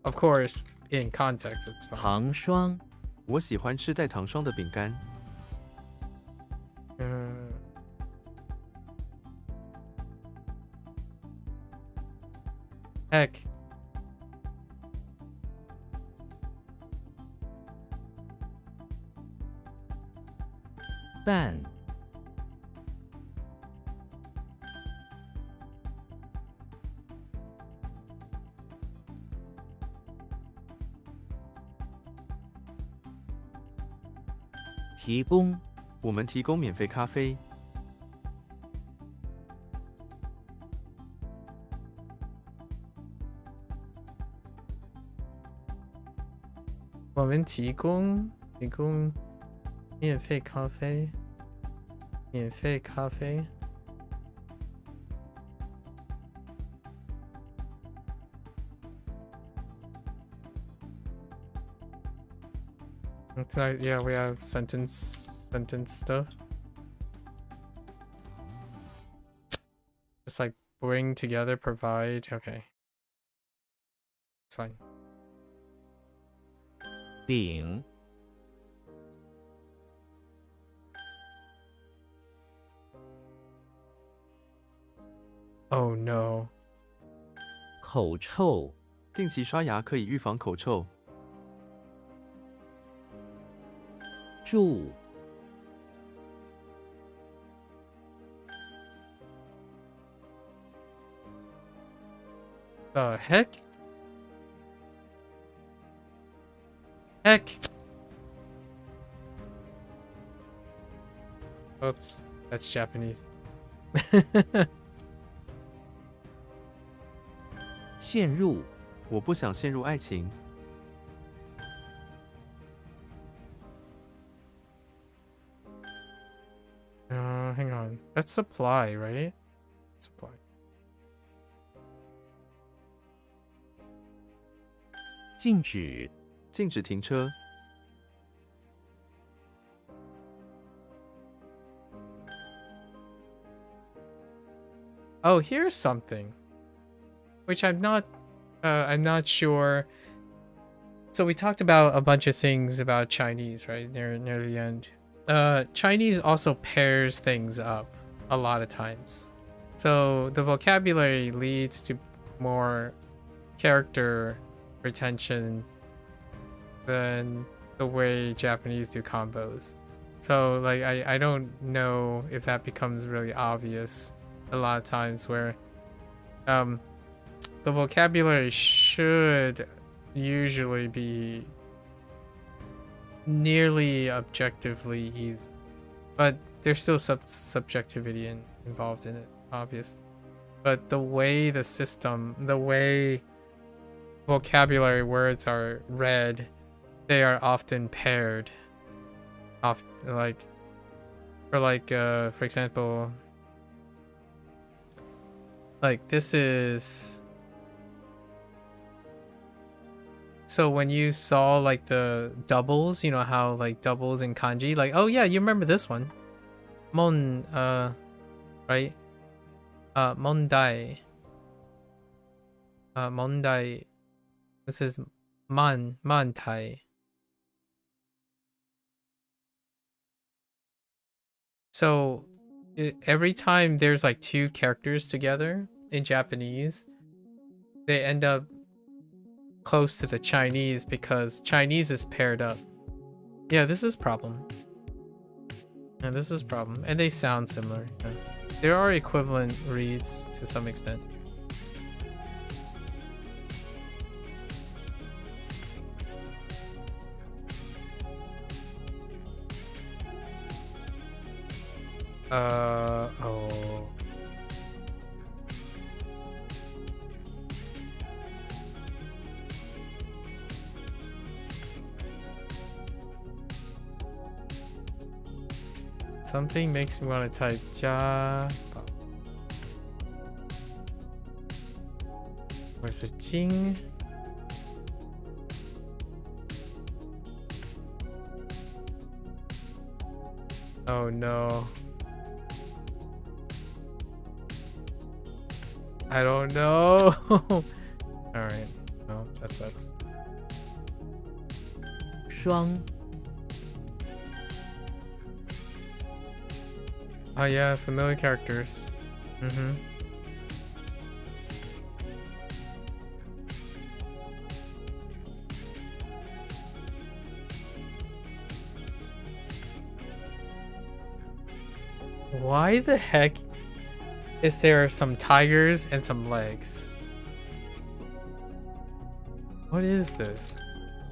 Of course, in context, it's fine. 糖霜 我喜欢吃带糖霜的饼干。 Heck. Dan. 提供我们提供免费咖啡。我们提供免费咖啡，免费咖啡。It's like, yeah, we have sentence stuff. It's like bring together, provide. Okay, it's fine. 顶 Oh no. 口臭 定期刷牙可以预防口臭。住 The heck? Heck. Oops, that's Japanese. 陷入我不想陷入爱情。 Hang on. That's supply, right? Supply. 禁止禁止停车。 Oh, here's something, which I'm not sure. So we talked about a bunch of things about Chinese, right? Near the end. Chinese also pairs things up a lot of times. So the vocabulary leads to more character retention than the way Japanese do combos. So like I don't know if that becomes really obvious a lot of times where the vocabulary should usually be nearly objectively easy, but there's still subjectivity involved in it, obviously. But the way the way vocabulary words are read, they are often paired. For example, like this is. So when you saw like the doubles, you know how like doubles in kanji, like, oh yeah, you remember this one. Right? Mondai. Mondai. This is mantai. So every time there's like two characters together in Japanese, they end up close to the Chinese because Chinese is paired up. Yeah, this is problem. And this is problem. And they sound similar. Yeah. There are equivalent reads to some extent. Oh. Something makes me want to type ja. Where's the Jing? Oh no. I don't know. Alright. Oh, that sucks. 双 Oh yeah, familiar characters. Mm-hmm. Why the heck is there some tigers and some legs? What is this?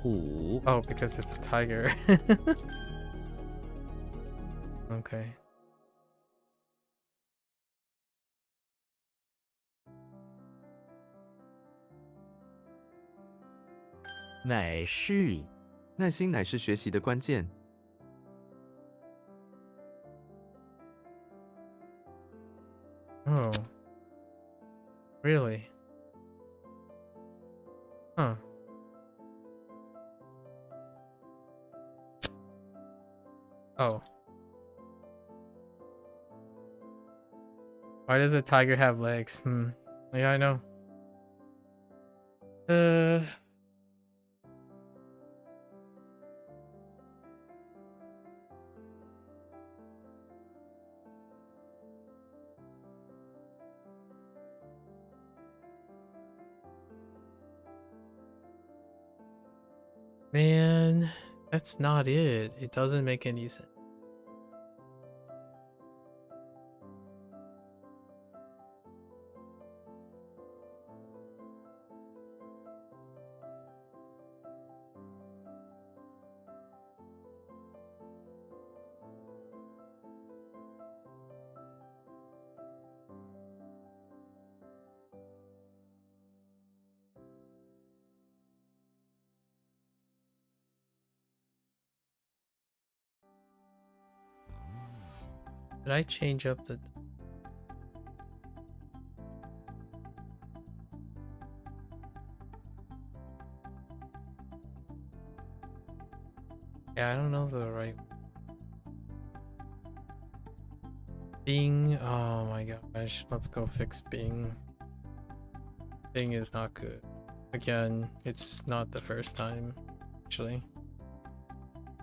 虎 Oh, because it's a tiger. Okay. 乃是耐心乃是学习的关键。 Oh. Really? Huh. Oh. Why does a tiger have legs? Yeah, I know. Man, that's not it. It doesn't make any sense. Did I change up the... Yeah, I don't know the right... Bing, oh my gosh, let's go fix Bing. Bing is not good. Again, it's not the first time, actually.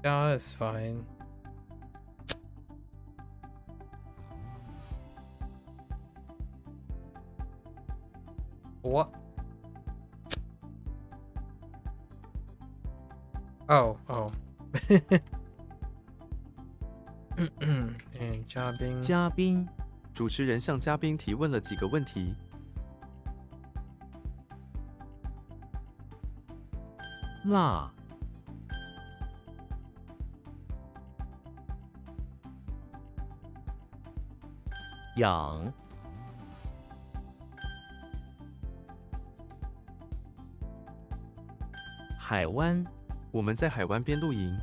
Yeah, it's fine. What? Oh. And 嘉宾。嘉宾主持人向嘉宾提问了几个问题。辣养海湾我们在海湾边露营。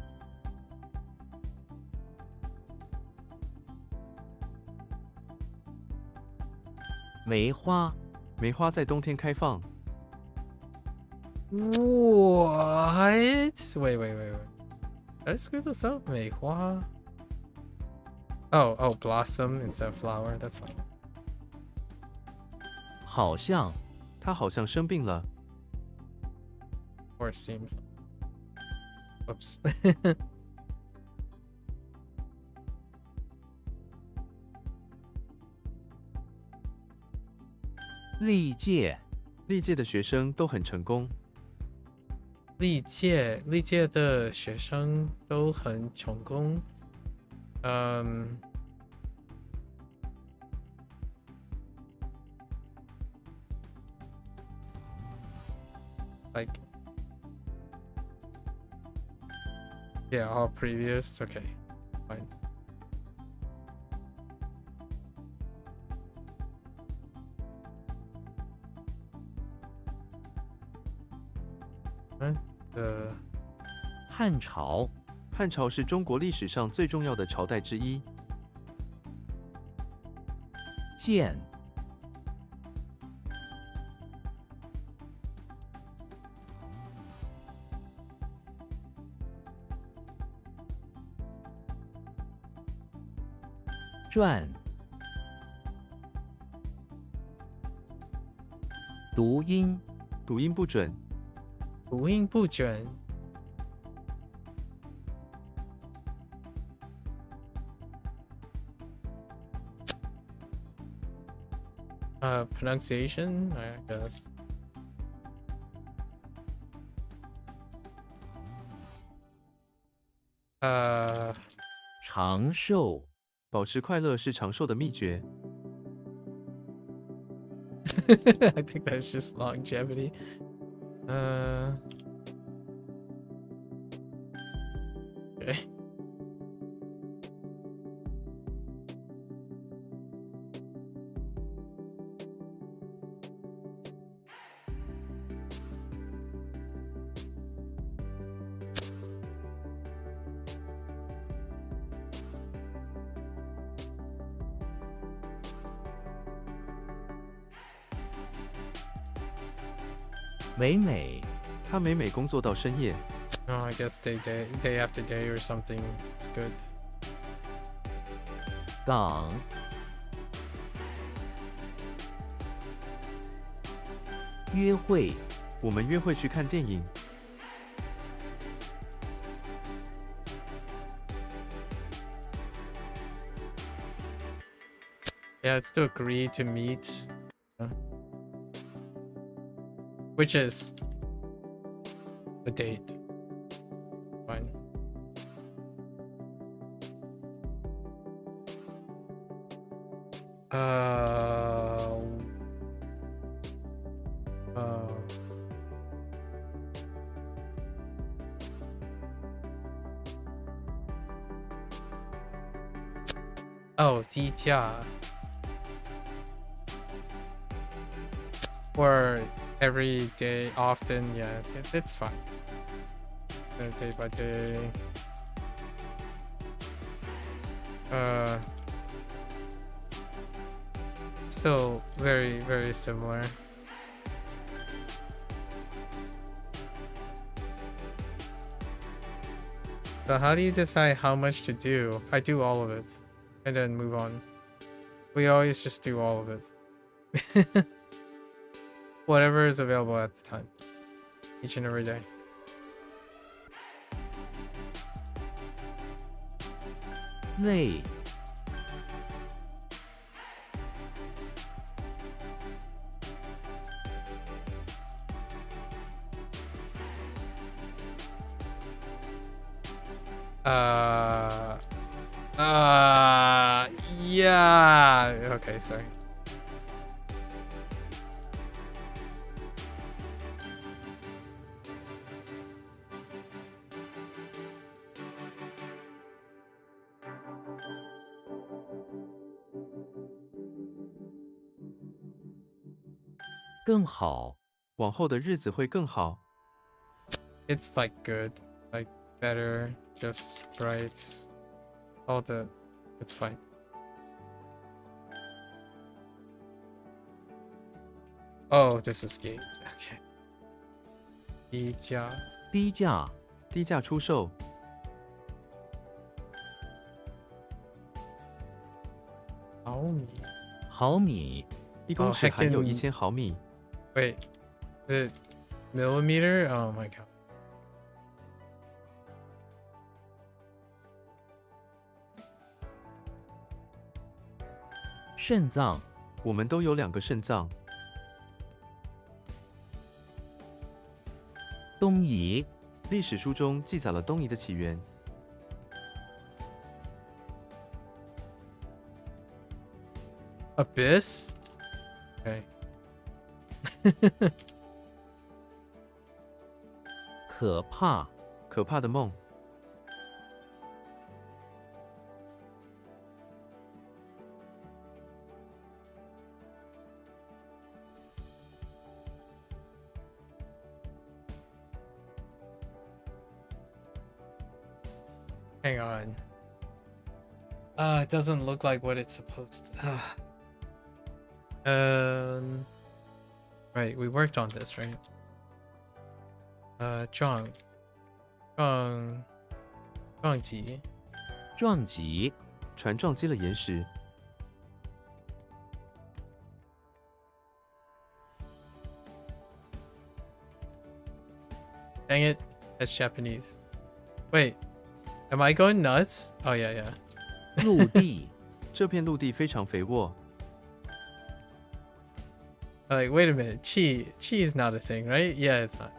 梅花梅花在冬天开放。 What? Wait. Did I screw this up? 梅花. Oh, blossom instead of flower. That's fine. 好像他好像生病了。 Or it seems. Oops. 历届历届的学生都很成功。历届的学生都很成功。Like, yeah, all previous. Okay, fine.汉朝汉朝是中国历史上最重要的朝代之一。建传读音读音不准。读音不准。Pronunciation, I guess. 长寿保持快乐是长寿的秘诀。 I think that's just longevity. Okay. 美美 他每每工作到深夜。 Oh, I guess day after day or something. It's good. 港约会我们约会去看电影。 Yeah, it's to agree to meet. Which is a date. Fine. Oh, 低价. Or every day, often, yeah, it's fine. Day by day. Still very, very similar. So how do you decide how much to do? I do all of it and then move on. We always just do all of it. Whatever is available at the time. Each and every day.累 Yeah. Okay, sorry. .更好往后的日子会更好。 It's like good, like better, just right. All the, it's fine. Oh, this is gate. Okay. 低价低价低价出售。 毫米毫米1公尺含有 heckin- 1000毫米。 Wait, is it millimeter? Oh my god. 肾脏我们都有2个肾脏。 东夷历史书中记载了东夷的起源。 Abyss? Okay. 可怕可怕的梦。 Hang on. It doesn't look like what it's supposed to. Right, we worked on this, right? Zhuang. Zhuang Ji. 撞击船撞击了岩石。 Dang it, that's Japanese. Wait, am I going nuts? Oh yeah, yeah. 陆地这片陆地非常肥沃。 Like, wait a minute, chi is not a thing, right? Yeah, it's not.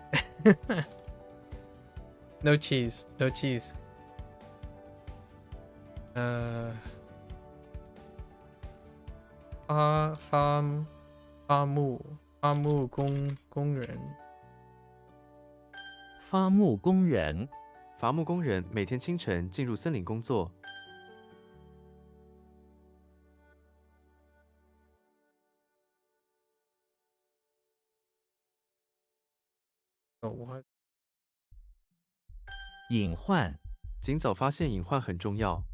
No cheese, no cheese. Fa木工人。伐木工人伐木工人每天清晨进入森林工作。 Oh, what? 隐患尽早发现隐患很重要。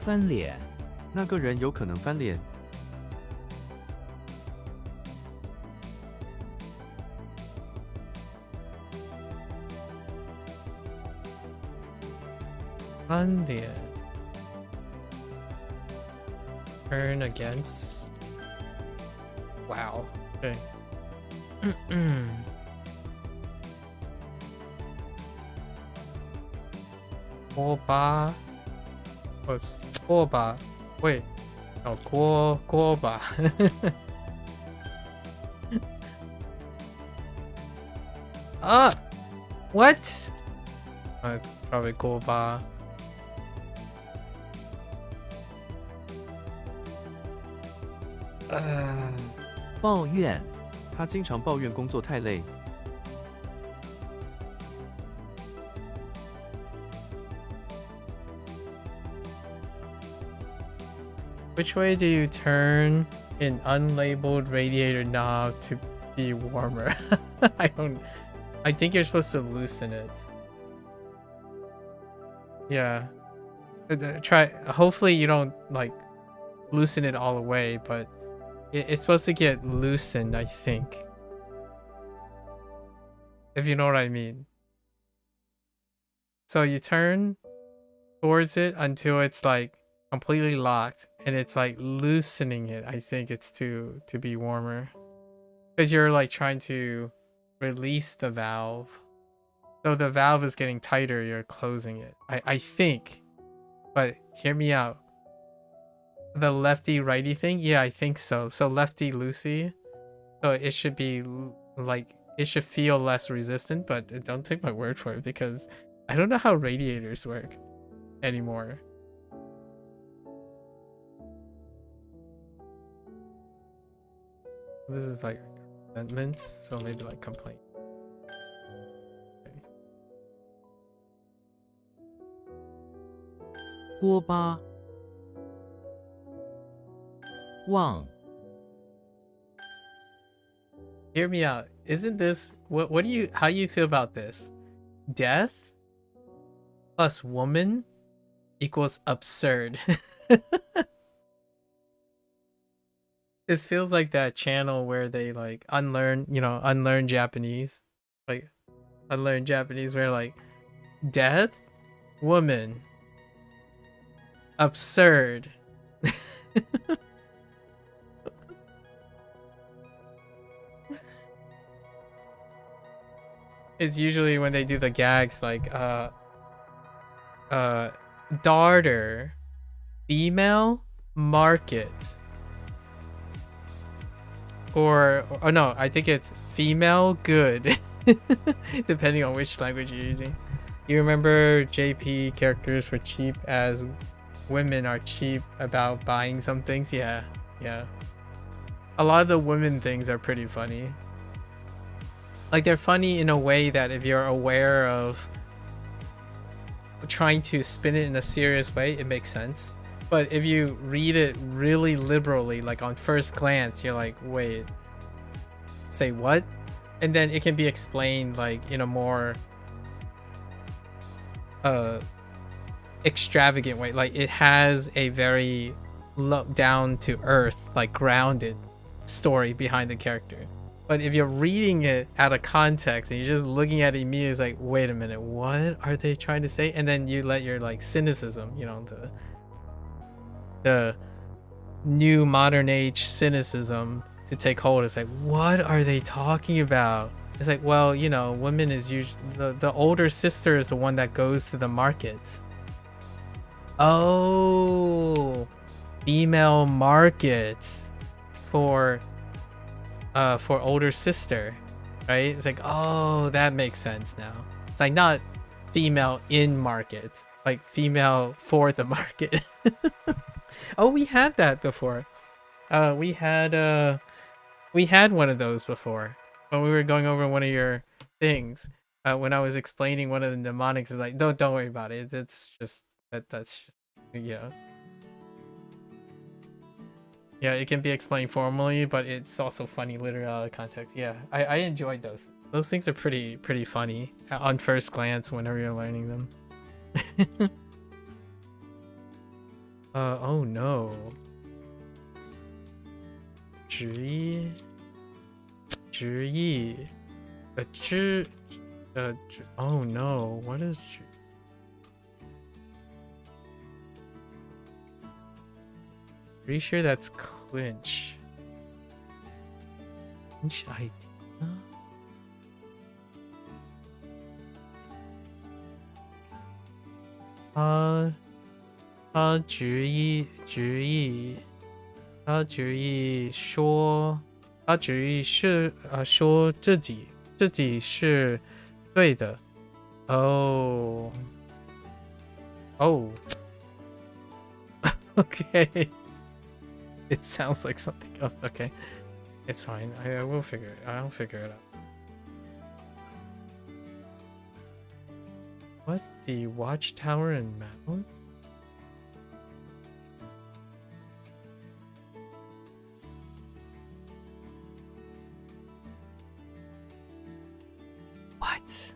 翻脸那个人有可能翻脸。Andian. Turn against. Wow. Okay. Guoba. What's Guoba? Wait. Oh, Guoba. What? Oh, it's probably Guoba. 抱怨，他经常抱怨工作太累。 Which way do you turn an unlabeled radiator knob to be warmer? I think you're supposed to loosen it. Yeah. Try. Hopefully you don't like loosen it all the way, but it's supposed to get loosened, I think. If you know what I mean. So you turn towards it until it's like completely locked, and it's like loosening it. I think it's to be warmer, because you're like trying to release the valve. So the valve is getting tighter, you're closing it. I think, but hear me out. The lefty righty thing, yeah, I think so. So lefty loosey, so it should be like, it should feel less resistant, but don't take my word for it, because I don't know how radiators work anymore. This is like resentment, so maybe like complaint. Okay. 锅巴，忘， Hear me out. Isn't this how do you feel about this? Death plus woman equals absurd. This feels like that channel where they like unlearn Japanese. Like unlearn Japanese where like death, woman, absurd. It's usually when they do the gags like daughter, female, market. Or no, I think it's female good. Depending on which language you're using. You remember JP characters were cheap as women are cheap about buying some things? Yeah. A lot of the women things are pretty funny. Like they're funny in a way that if you're aware of trying to spin it in a serious way, it makes sense. But if you read it really liberally, like on first glance, you're like, wait, say what? And then it can be explained like in a more extravagant way. Like it has a very low down to earth, like grounded story behind the character. But if you're reading it out of context and you're just looking at it immediately, it's like, wait a minute, what are they trying to say? And then you let your like cynicism, the new modern age cynicism to take hold. It's like, what are they talking about? It's like, well, women is usually the older sister is the one that goes to the market. Oh, female markets for older sister, right? It's like, oh, that makes sense now. It's like not female in market, like female for the market. Oh, we had that before. We had one of those before when we were going over one of your things. When I was explaining one of the mnemonics, is like, don't worry about it. It's just that's just, yeah, it can be explained formally, but it's also funny literally out of context. Yeah, I enjoyed those. Those things are pretty funny on first glance whenever you're learning them. Oh no. 直译 oh no, what is Pretty sure that's clinch. Clinch idea.他执意说，他执意是说自己是对的。Oh. Oh. Okay. It sounds like something else. Okay. It's fine. I will figure it. I'll figure it out. What? The watchtower and mound? What?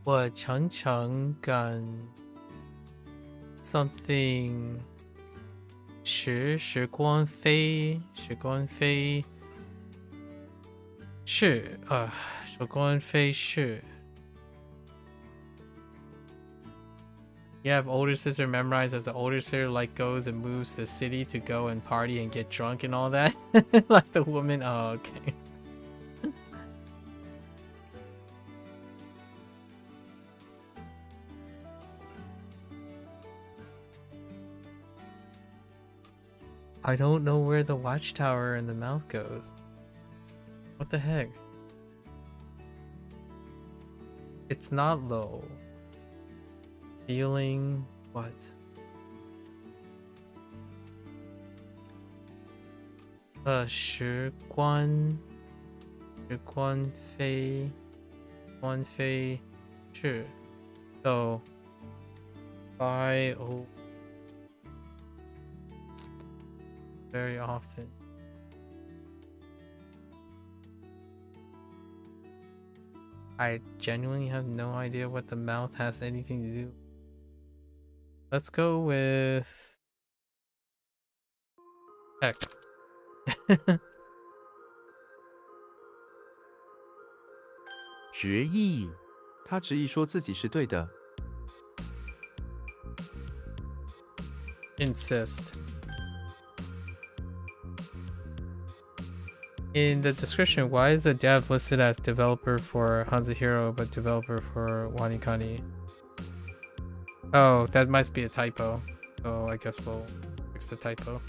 What? 常常感 something 时光飞是时光飞逝 You have older sister memorized as the older sister like goes and moves to the city to go and party and get drunk and all that. Like the woman. Oh, okay. I don't know where the watchtower and the mouth goes. What the heck? It's not low. Feeling what? Quan Fei Shi. So by very often. I genuinely have no idea what the mouth has anything to do. Let's go with heck. 执意他执意说自己是对的。 Insist. In the description, why is the dev listed as developer for HanziHero but developer for WaniKani? Oh, that must be a typo. So I guess we'll fix the typo.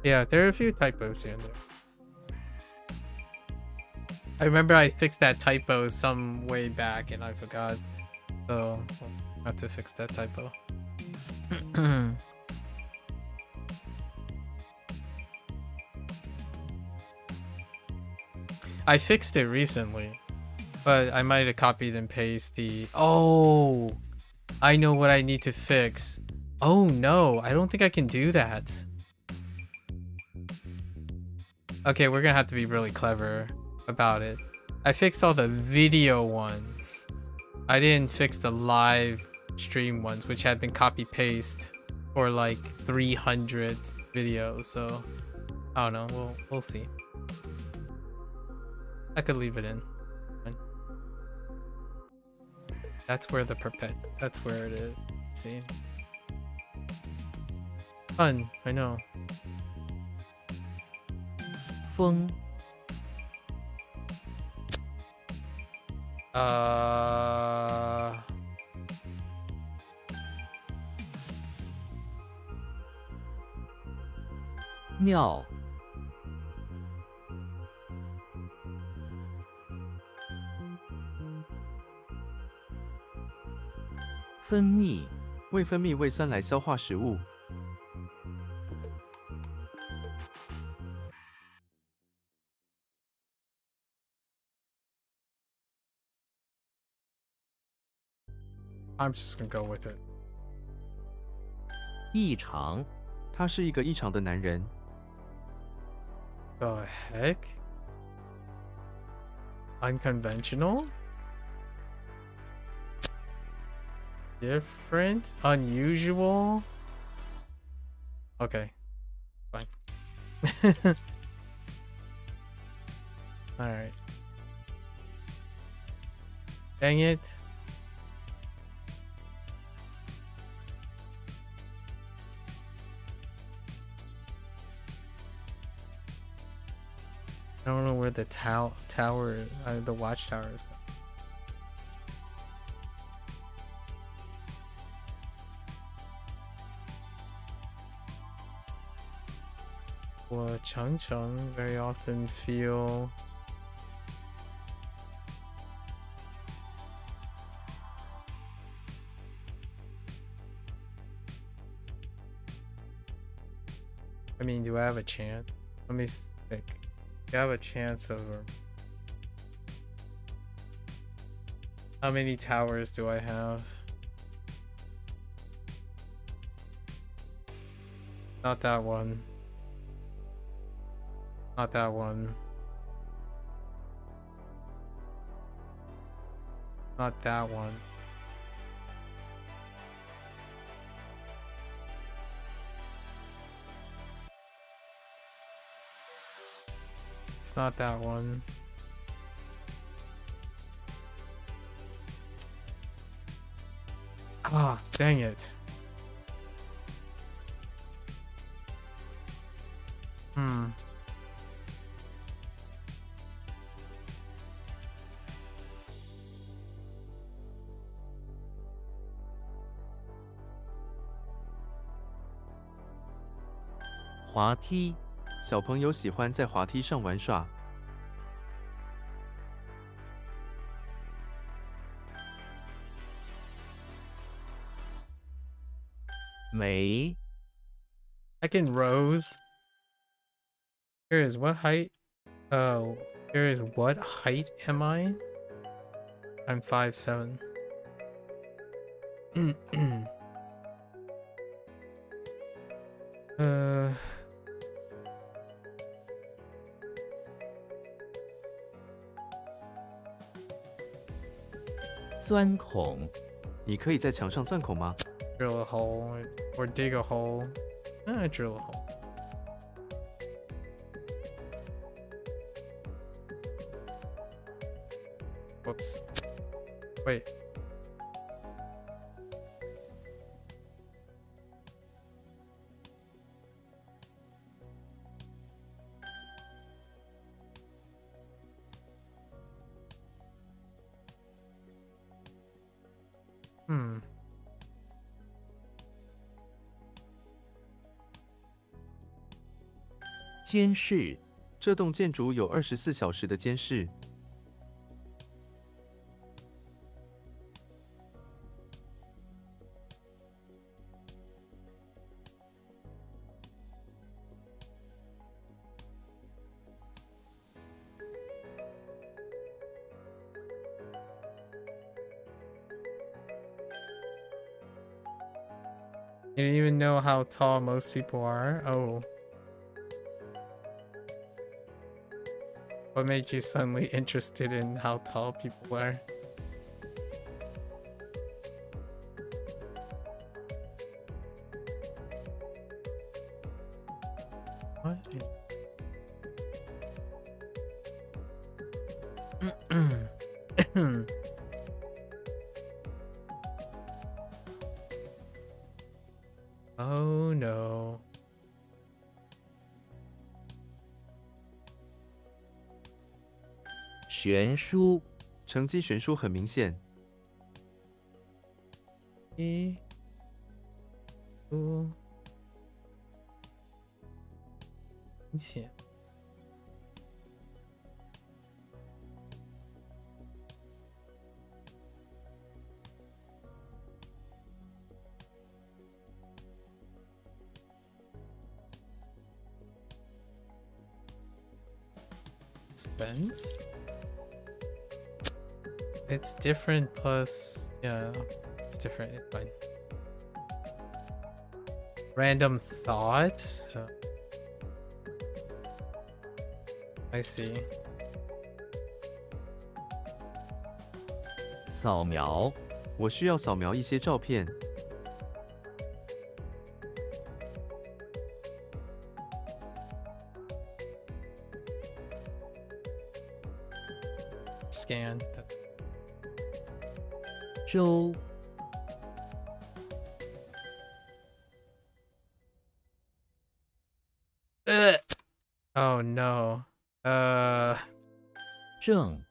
Yeah, there are a few typos here and there. I remember I fixed that typo some way back and I forgot. So I'll have to fix that typo. I fixed it recently, but I might have copied and pasted the... Oh! I know what I need to fix. Oh no, I don't think I can do that. Okay, we're gonna have to be really clever about it. I fixed all the video ones. I didn't fix the live stream ones, which had been copy-paste for like 300 videos, so I don't know, we'll see. I could leave it in. That's where the that's where it is. See? Fun, I know. 风 尿 分泌 为分泌胃酸来消化食物。 I'm just gonna go with it. 异常 他是一个异常的男人。 The heck? Unconventional? Different? Unusual? Okay. Fine. Alright. Dang it. I don't know where the tower, the watchtower is. 我常常 very often feel I mean, do I have a chance? Let me think. Do I have a chance of how many towers do I have? Not that one. Not that one. Not that one. It's not that one. Ah, dang it. Hmm.滑梯，小朋友喜欢在滑梯上玩耍。没 Second rows. Here is what height? Oh, here is what height am I? I'm 5'7". uh 钻孔，你可以在墙上钻孔吗？ drill a hole or dig a hole. Drill a hole. Whoops. Wait. Hmm. 监视，这栋建筑有24小时的监视。You didn't even know how tall most people are? Oh. What made you suddenly interested in how tall people are? What? Oh no. 悬殊，成绩悬殊很明显。一，明显。Expense? It's different plus, yeah, it's different, it's fine. Random thoughts? I see. 扫描，我需要扫描一些照片。Scan. 周 Ugh. Oh no. 正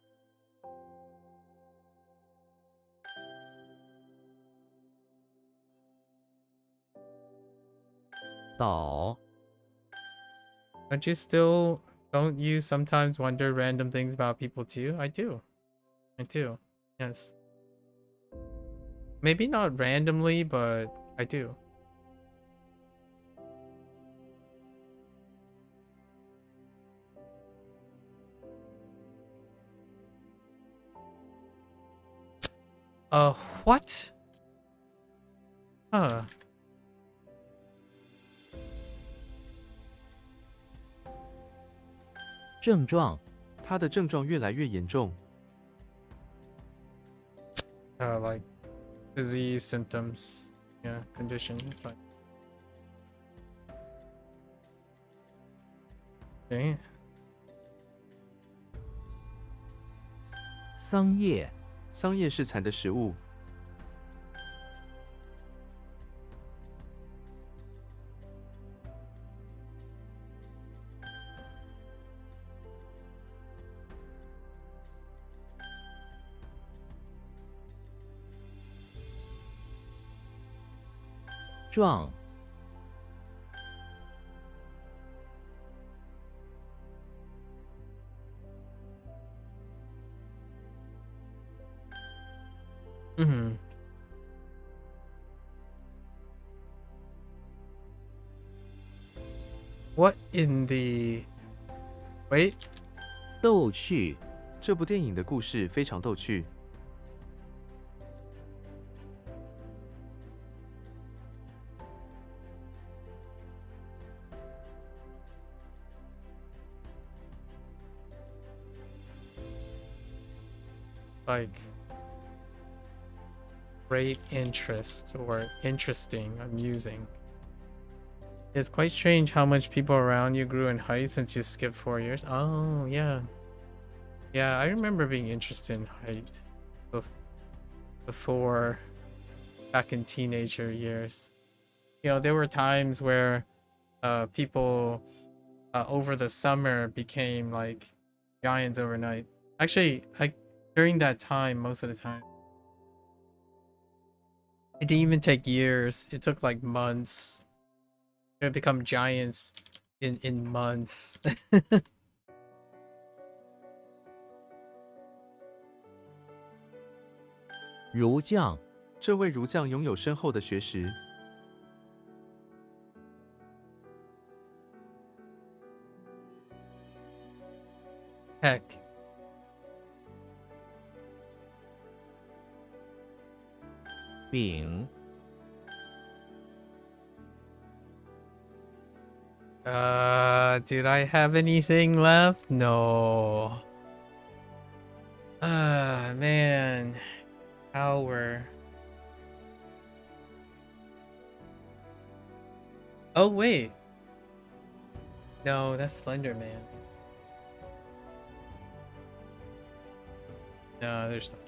岛 Don't you still, don't you sometimes wonder random things about people too? I do. I do. Yes. Maybe not randomly, but I do. What? Huh. 症状 他的症状越来越严重， Like disease symptoms. Yeah, condition. It's fine. Okay. 桑叶桑叶是蚕的食物，壮 Mm-hmm. What in the... Wait. 逗趣这部电影的故事非常逗趣。 Like... Great interest or interesting, amusing. It's quite strange how much people around you grew in height since you skipped 4 years. Oh, yeah. Yeah, I remember being interested in height before, back in teenager years. You know, there were times where people over the summer became like giants overnight. Actually, like during that time, most of the time. It didn't even take years. It took like months. They become giants in months. 儒将这位儒将拥有深厚的学识， Heck. 丙 Did I have anything left? No. Man. Power. Oh, wait. No, that's Slender Man. No, there's no.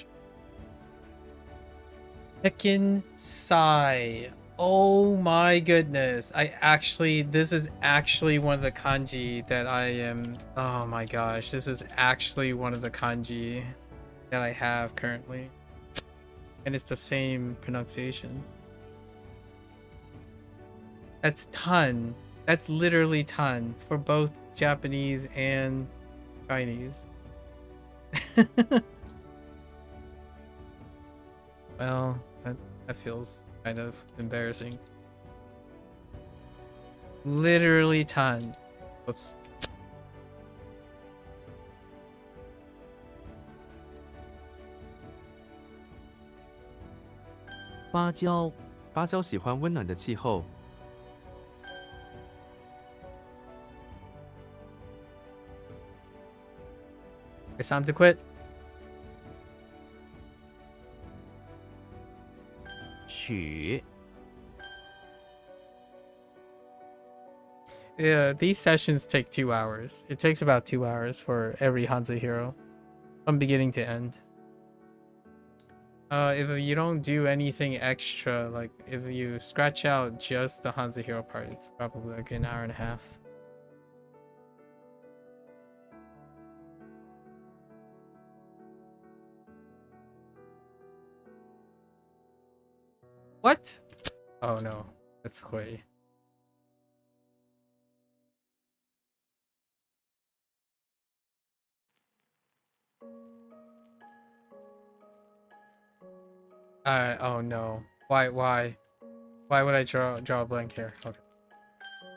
Tekken Sai. Oh my goodness. This is actually one of the kanji that I am. Oh my gosh. This is actually one of the kanji that I have currently. And it's the same pronunciation. That's ton. That's literally ton for both Japanese and Chinese. Well, that feels kind of embarrassing. Literally ton. Whoops.芭蕉芭蕉喜欢温暖的气候， It's time to quit. 曲 Yeah, these sessions take 2 hours. It takes about 2 hours for every HanziHero. from beginning to end. If you don't do anything extra, like if you scratch out just the HanziHero part, it's probably like an hour and a half. What? Oh no, that's way. Oh no. Why would I draw a blank here? Okay.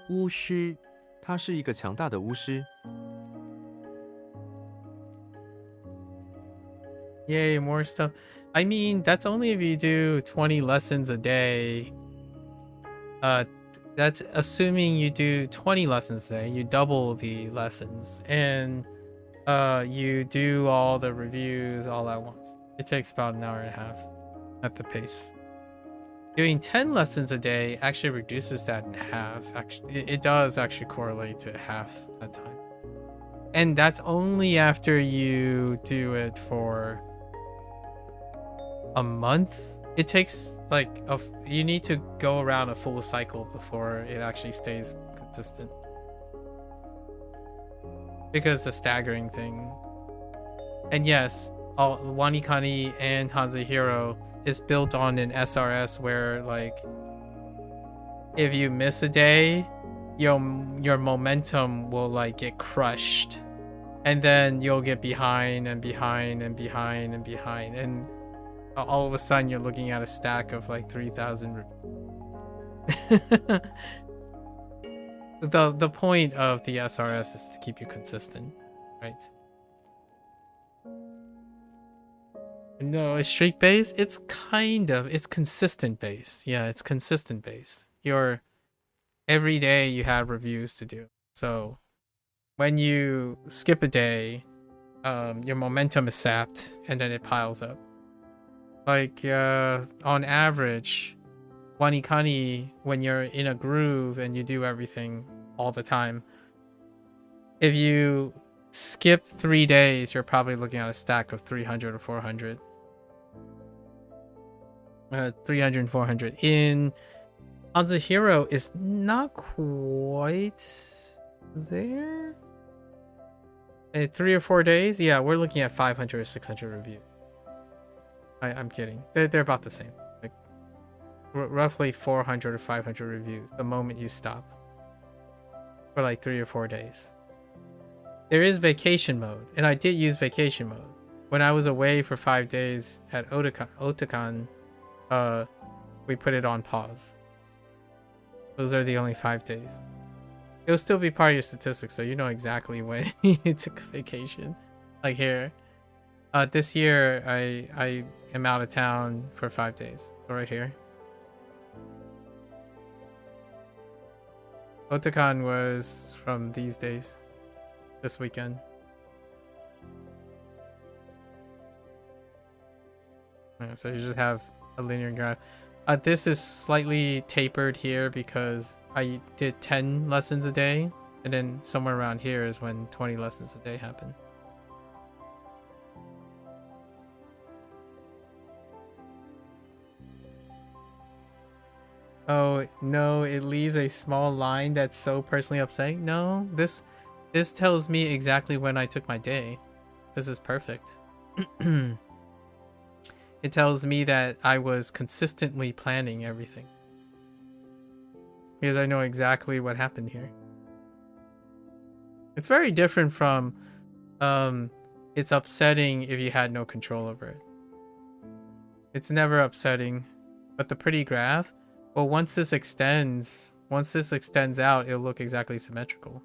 巫师，他是一个强大的巫师。 Yay, more stuff. I mean, that's only if you do 20 lessons a day. That's assuming you do 20 lessons a day. You double the lessons, and you do all the reviews all at once. It takes about an hour and a half at the pace. Doing 10 lessons a day actually reduces that in half. Actually, it does actually correlate to half that time. And that's only after you do it for a month. It takes like you need to go around a full cycle before it actually stays consistent. Because the staggering thing. And yes, all WaniKani and HanziHero is built on an SRS where like if you miss a day, your momentum will like get crushed. And then you'll get behind and behind and behind and behind, and all of a sudden you're looking at a stack of like 3,000. The point of the SRS is to keep you consistent, right? No, it's streak based. It's consistent based. Yeah, it's consistent based. Every day you have reviews to do. So when you skip a day, your momentum is sapped and then it piles up. Like on average, WaniKani, when you're in a groove and you do everything all the time, if you skip 3 days, you're probably looking at a stack of 300 or 400. 300 and 400. In HanziHero is not quite there. 3 or 4 days? Yeah, we're looking at 500 or 600 reviews. I'm kidding. They're about the same. Like roughly 400 or 500 reviews the moment you stop. For like 3 or 4 days. There is vacation mode, and I did use vacation mode. When I was away for 5 days at Otakon, we put it on pause. Those are the only 5 days. It'll still be part of your statistics, so you know exactly when you took vacation. Like here. This year, I am out of town for 5 days. So right here. Otakon was from these days. This weekend. Yeah, so you just have a linear graph. This is slightly tapered here because I did 10 lessons a day, and then somewhere around here is when 20 lessons a day happen. Oh no, it leaves a small line that's so personally upsetting. No, this tells me exactly when I took my day. This is perfect. It tells me that I was consistently planning everything. Because I know exactly what happened here. It's very different from it's upsetting if you had no control over it. It's never upsetting. But the pretty graph, well, once this extends out, it'll look exactly symmetrical.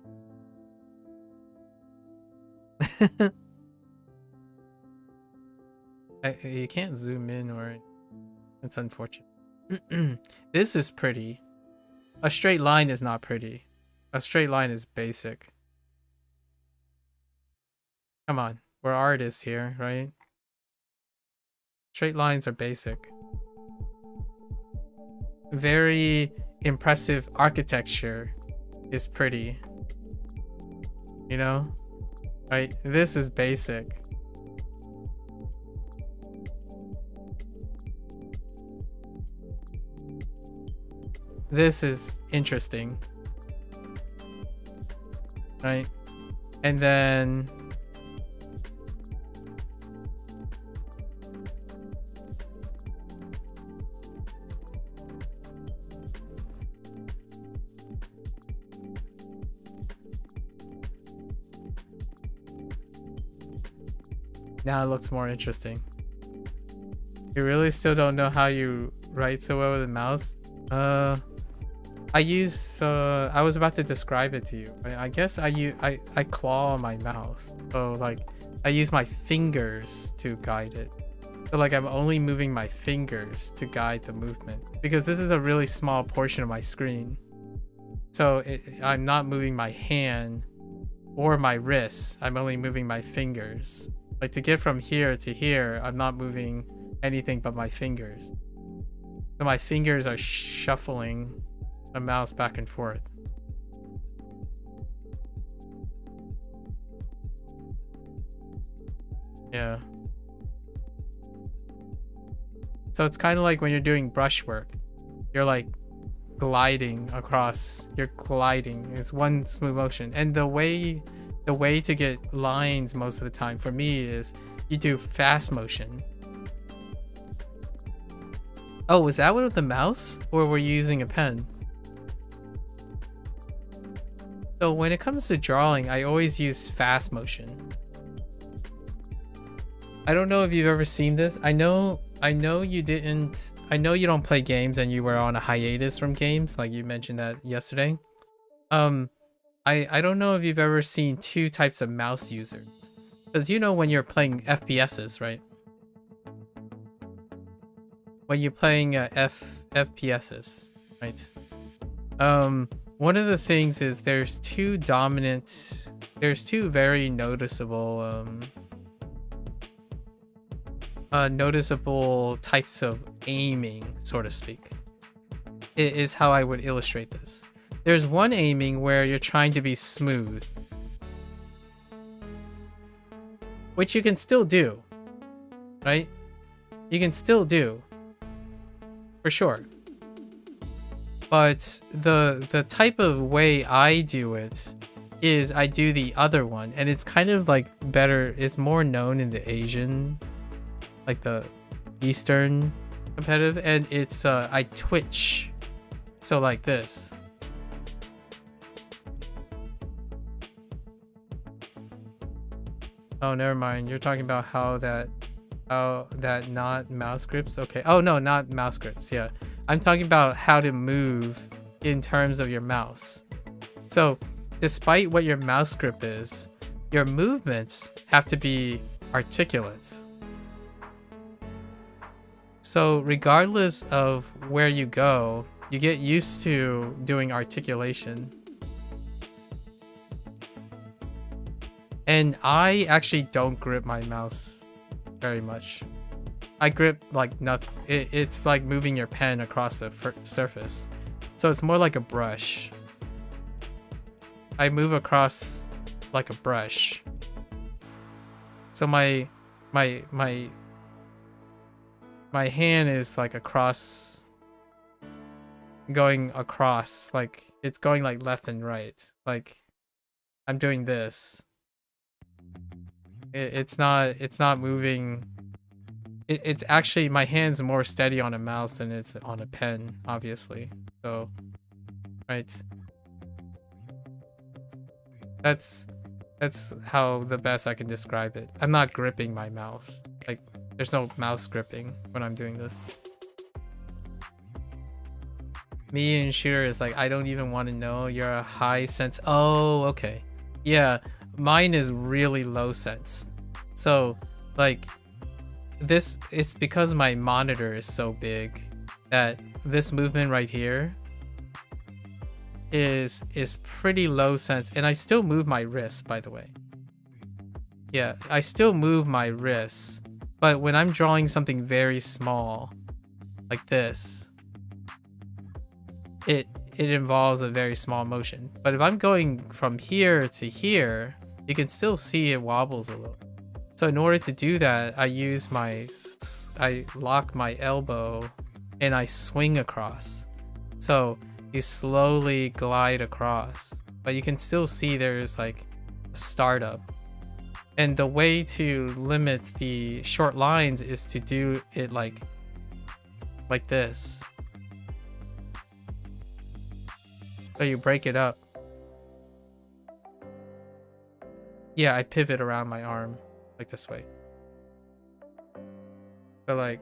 You can't zoom in, or it's unfortunate. This is pretty. A straight line is not pretty. A straight line is basic. Come on, we're artists here, right? Straight lines are basic. Very impressive architecture is pretty. You know? Right? This is basic. this is interesting, right? And then now it looks more interesting. You really still don't know how you write so well with a mouse? I was about to describe it to you. I guess I claw on my mouse. So like I use my fingers to guide it. So like I'm only moving my fingers to guide the movement because this is a really small portion of my screen. So I'm not moving my hand or my wrists. I'm only moving my fingers. Like to get from here to here, I'm not moving anything but my fingers. So my fingers are shuffling the mouse back and forth. Yeah. So it's kind of like when you're doing brushwork. You're like gliding across. You're gliding. It's one smooth motion. And the way to get lines most of the time for me is you do fast motion. Oh, was that with the mouse? Or were you using a pen? So when it comes to drawing, I always use fast motion. I don't know if you've ever seen this. I know you didn't. I know you don't play games and you were on a hiatus from games, like you mentioned that yesterday. I don't know if you've ever seen two types of mouse users. Because you know when you're playing FPSs, right? When you're playing FPSs, right? One of the things is there's two very noticeable noticeable types of aiming, so to speak. It is how I would illustrate this. There's one aiming where you're trying to be smooth, which you can still do, right? You can still do, for sure. But the type of way I do it is I do the other one, and it's kind of like better. It's more known in the Asian, like the Eastern competitive, and it's I twitch, so like this. Oh, never mind. You're talking about how that not mouse grips. Okay. Oh no, not mouse grips. Yeah. I'm talking about how to move in terms of your mouse. So, despite what your mouse grip is, your movements have to be articulate. So, regardless of where you go, you get used to doing articulation. And I actually don't grip my mouse very much. I grip like nothing. It's like moving your pen across a surface. So it's more like a brush. I move across like a brush. So my hand is like across, going across, like it's going like left and right. Like I'm doing this. It's not moving. It's actually, my hand's more steady on a mouse than it's on a pen, obviously. So, right. That's how the best I can describe it. I'm not gripping my mouse. Like, there's no mouse gripping when I'm doing this. Me and Shooter is like, I don't even want to know. You're a high sense. Oh, okay. Yeah, mine is really low sense. So, like, it's because my monitor is so big that this movement right here is pretty low sense, and I still move my wrists, by the way. Yeah, I still move my wrists, but when I'm drawing something very small like this, it involves a very small motion. But if I'm going from here to here, you can still see it wobbles a little. So in order to do that, I lock my elbow and I swing across. So you slowly glide across, but you can still see there's like a startup. And the way to limit the short lines is to do it like this. So you break it up. Yeah, I pivot around my arm like this way. So like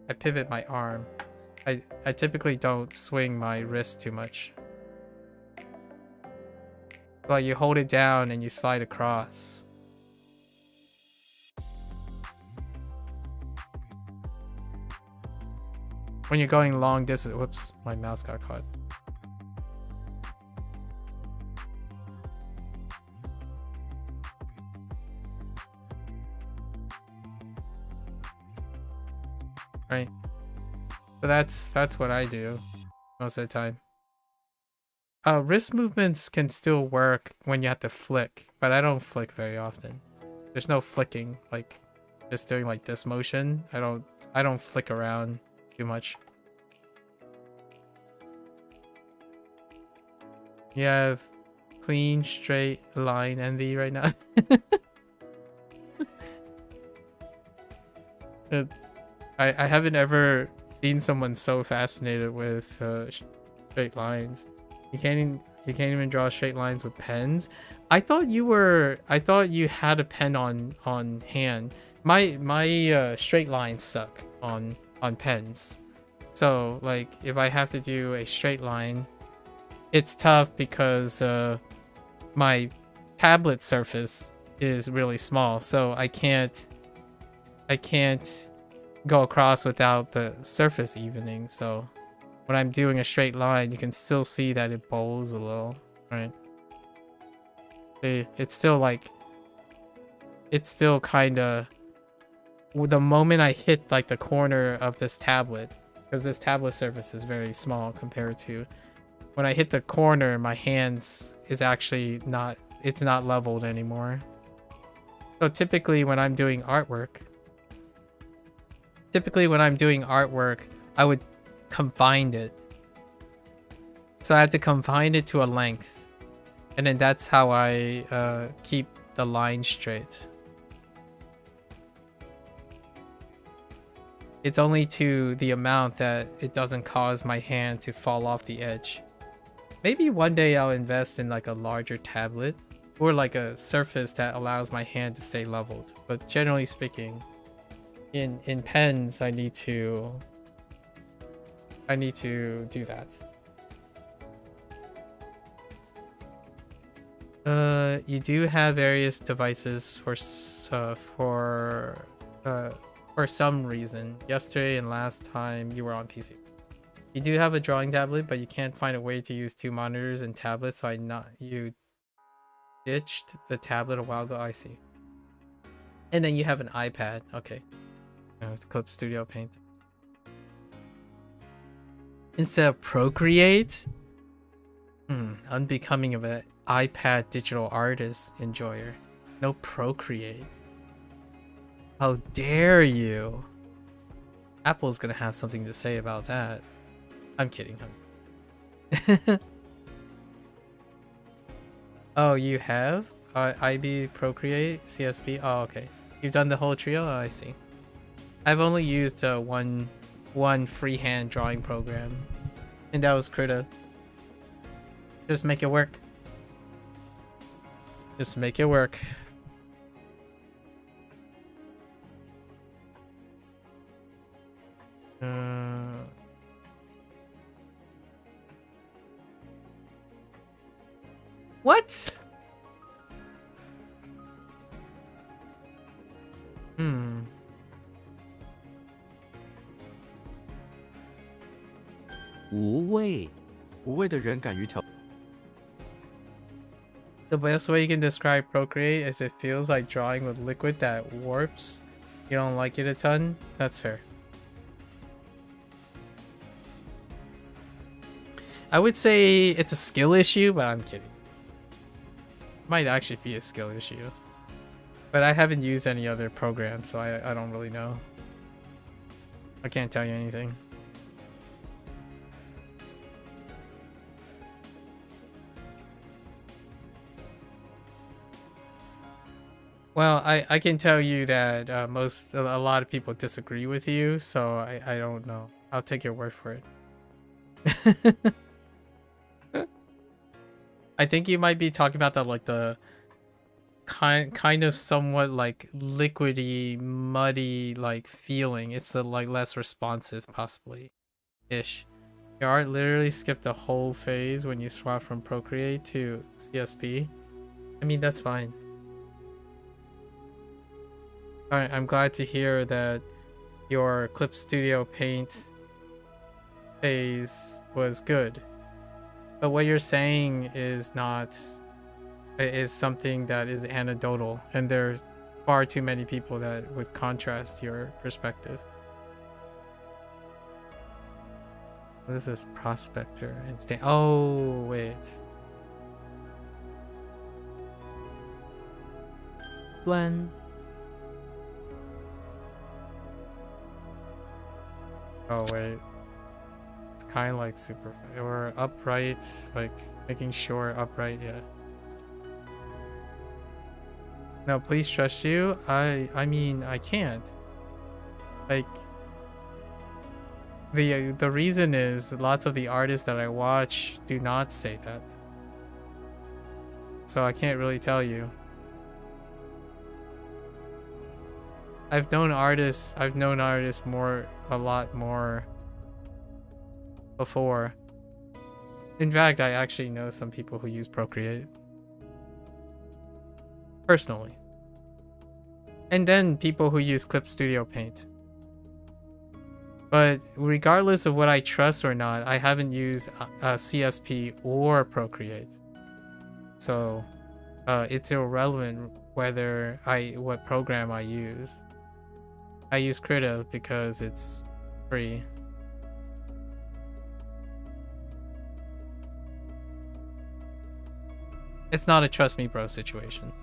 I pivot my arm. I typically don't swing my wrist too much. Like you hold it down and you slide across. When you're going long distance, whoops, my mouse got caught. Right. So that's what I do most of the time. Wrist movements can still work when you have to flick, but I don't flick very often. There's no flicking, like just doing like this motion. I don't flick around too much. You have clean, straight line envy right now. I haven't ever seen someone so fascinated with straight lines. You can't even draw straight lines with pens. I thought you had a pen on hand. My straight lines suck on pens. So like if I have to do a straight line, it's tough because my tablet surface is really small, so I can't go across without the surface evening. So when I'm doing a straight line, you can still see that it bowls a little, right? It's still kind of, the moment I hit like the corner of this tablet, because this tablet surface is very small compared to when I hit the corner, my hands is actually not, it's not leveled anymore. So typically when I'm doing artwork, I would confine it. So I have to confine it to a length. And then that's how I keep the line straight. It's only to the amount that it doesn't cause my hand to fall off the edge. Maybe one day I'll invest in like a larger tablet or like a surface that allows my hand to stay leveled. But generally speaking, in pens, I need to do that. You do have various devices for some reason. Yesterday and last time you were on PC. You do have a drawing tablet, but you can't find a way to use 2 monitors and tablets, so you ditched the tablet a while ago. I see. And then you have an iPad. Okay. Clip Studio Paint. Instead of Procreate? Unbecoming of an iPad digital artist enjoyer. No Procreate. How dare you? Apple's gonna have something to say about that. I'm kidding. Oh, you have? IB, Procreate, CSP? Oh, okay. You've done the whole trio? Oh, I see. I've only used one freehand drawing program. And that was Krita. Just make it work. Just make it work. What?无畏的人敢于挑。 The best way you can describe Procreate is it feels like drawing with liquid that warps. You don't like it a ton? That's fair. I would say it's a skill issue, but I'm kidding. Might actually be a skill issue. But I haven't used any other program, so I don't really know. I can't tell you anything. Well, I can tell you that a lot of people disagree with you, so I don't know. I'll take your word for it. I think you might be talking about the kind of somewhat like liquidy, muddy like feeling. It's the like less responsive possibly ish. Your art literally skipped the whole phase when you swap from Procreate to CSP. I mean, that's fine. I'm glad to hear that your Clip Studio Paint phase was good. But what you're saying is not... is something that is anecdotal, and there's far too many people that would contrast your perspective. This is Prospector and oh, wait. 端 Oh, wait. It's kind of like super... or upright, like making sure upright, yeah. No, please trust you. I mean, I can't. Like... The reason is lots of the artists that I watch do not say that. So I can't really tell you. I've known artists a lot more before. In fact, I actually know some people who use Procreate. Personally. And then people who use Clip Studio Paint. But regardless of what I trust or not, I haven't used CSP or Procreate. So it's irrelevant what program I use. I use Krita because it's free. It's not a trust me bro situation.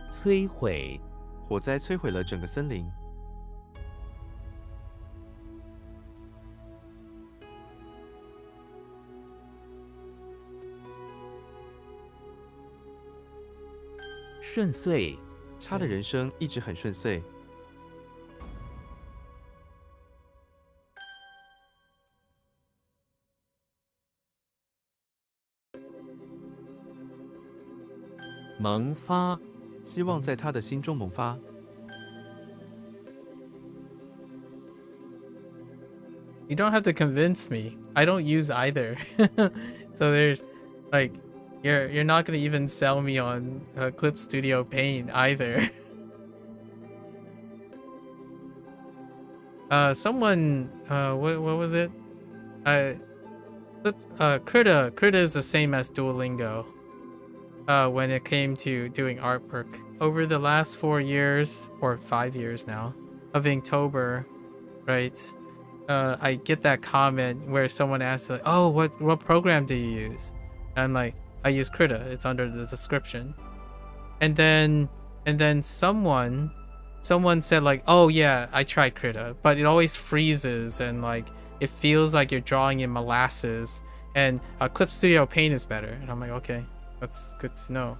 摧毁 火灾摧毁了整个森林。 顺遂 他的人生一直很顺遂。 萌发 希望在他的心中萌发。 You don't have to convince me. I don't use either. So there's like you're not gonna even sell me on Clip Studio Paint either. Someone what was it? Krita is the same as Duolingo. When it came to doing artwork over the last 4 years or 5 years now of Inktober, right? I get that comment where someone asks like, "Oh, what program do you use?" And I'm like, "I use Krita. It's under the description." And then someone said like, "Oh yeah, I tried Krita, but it always freezes and like it feels like you're drawing in molasses, and Clip Studio Paint is better." And I'm like, "Okay, that's good to know."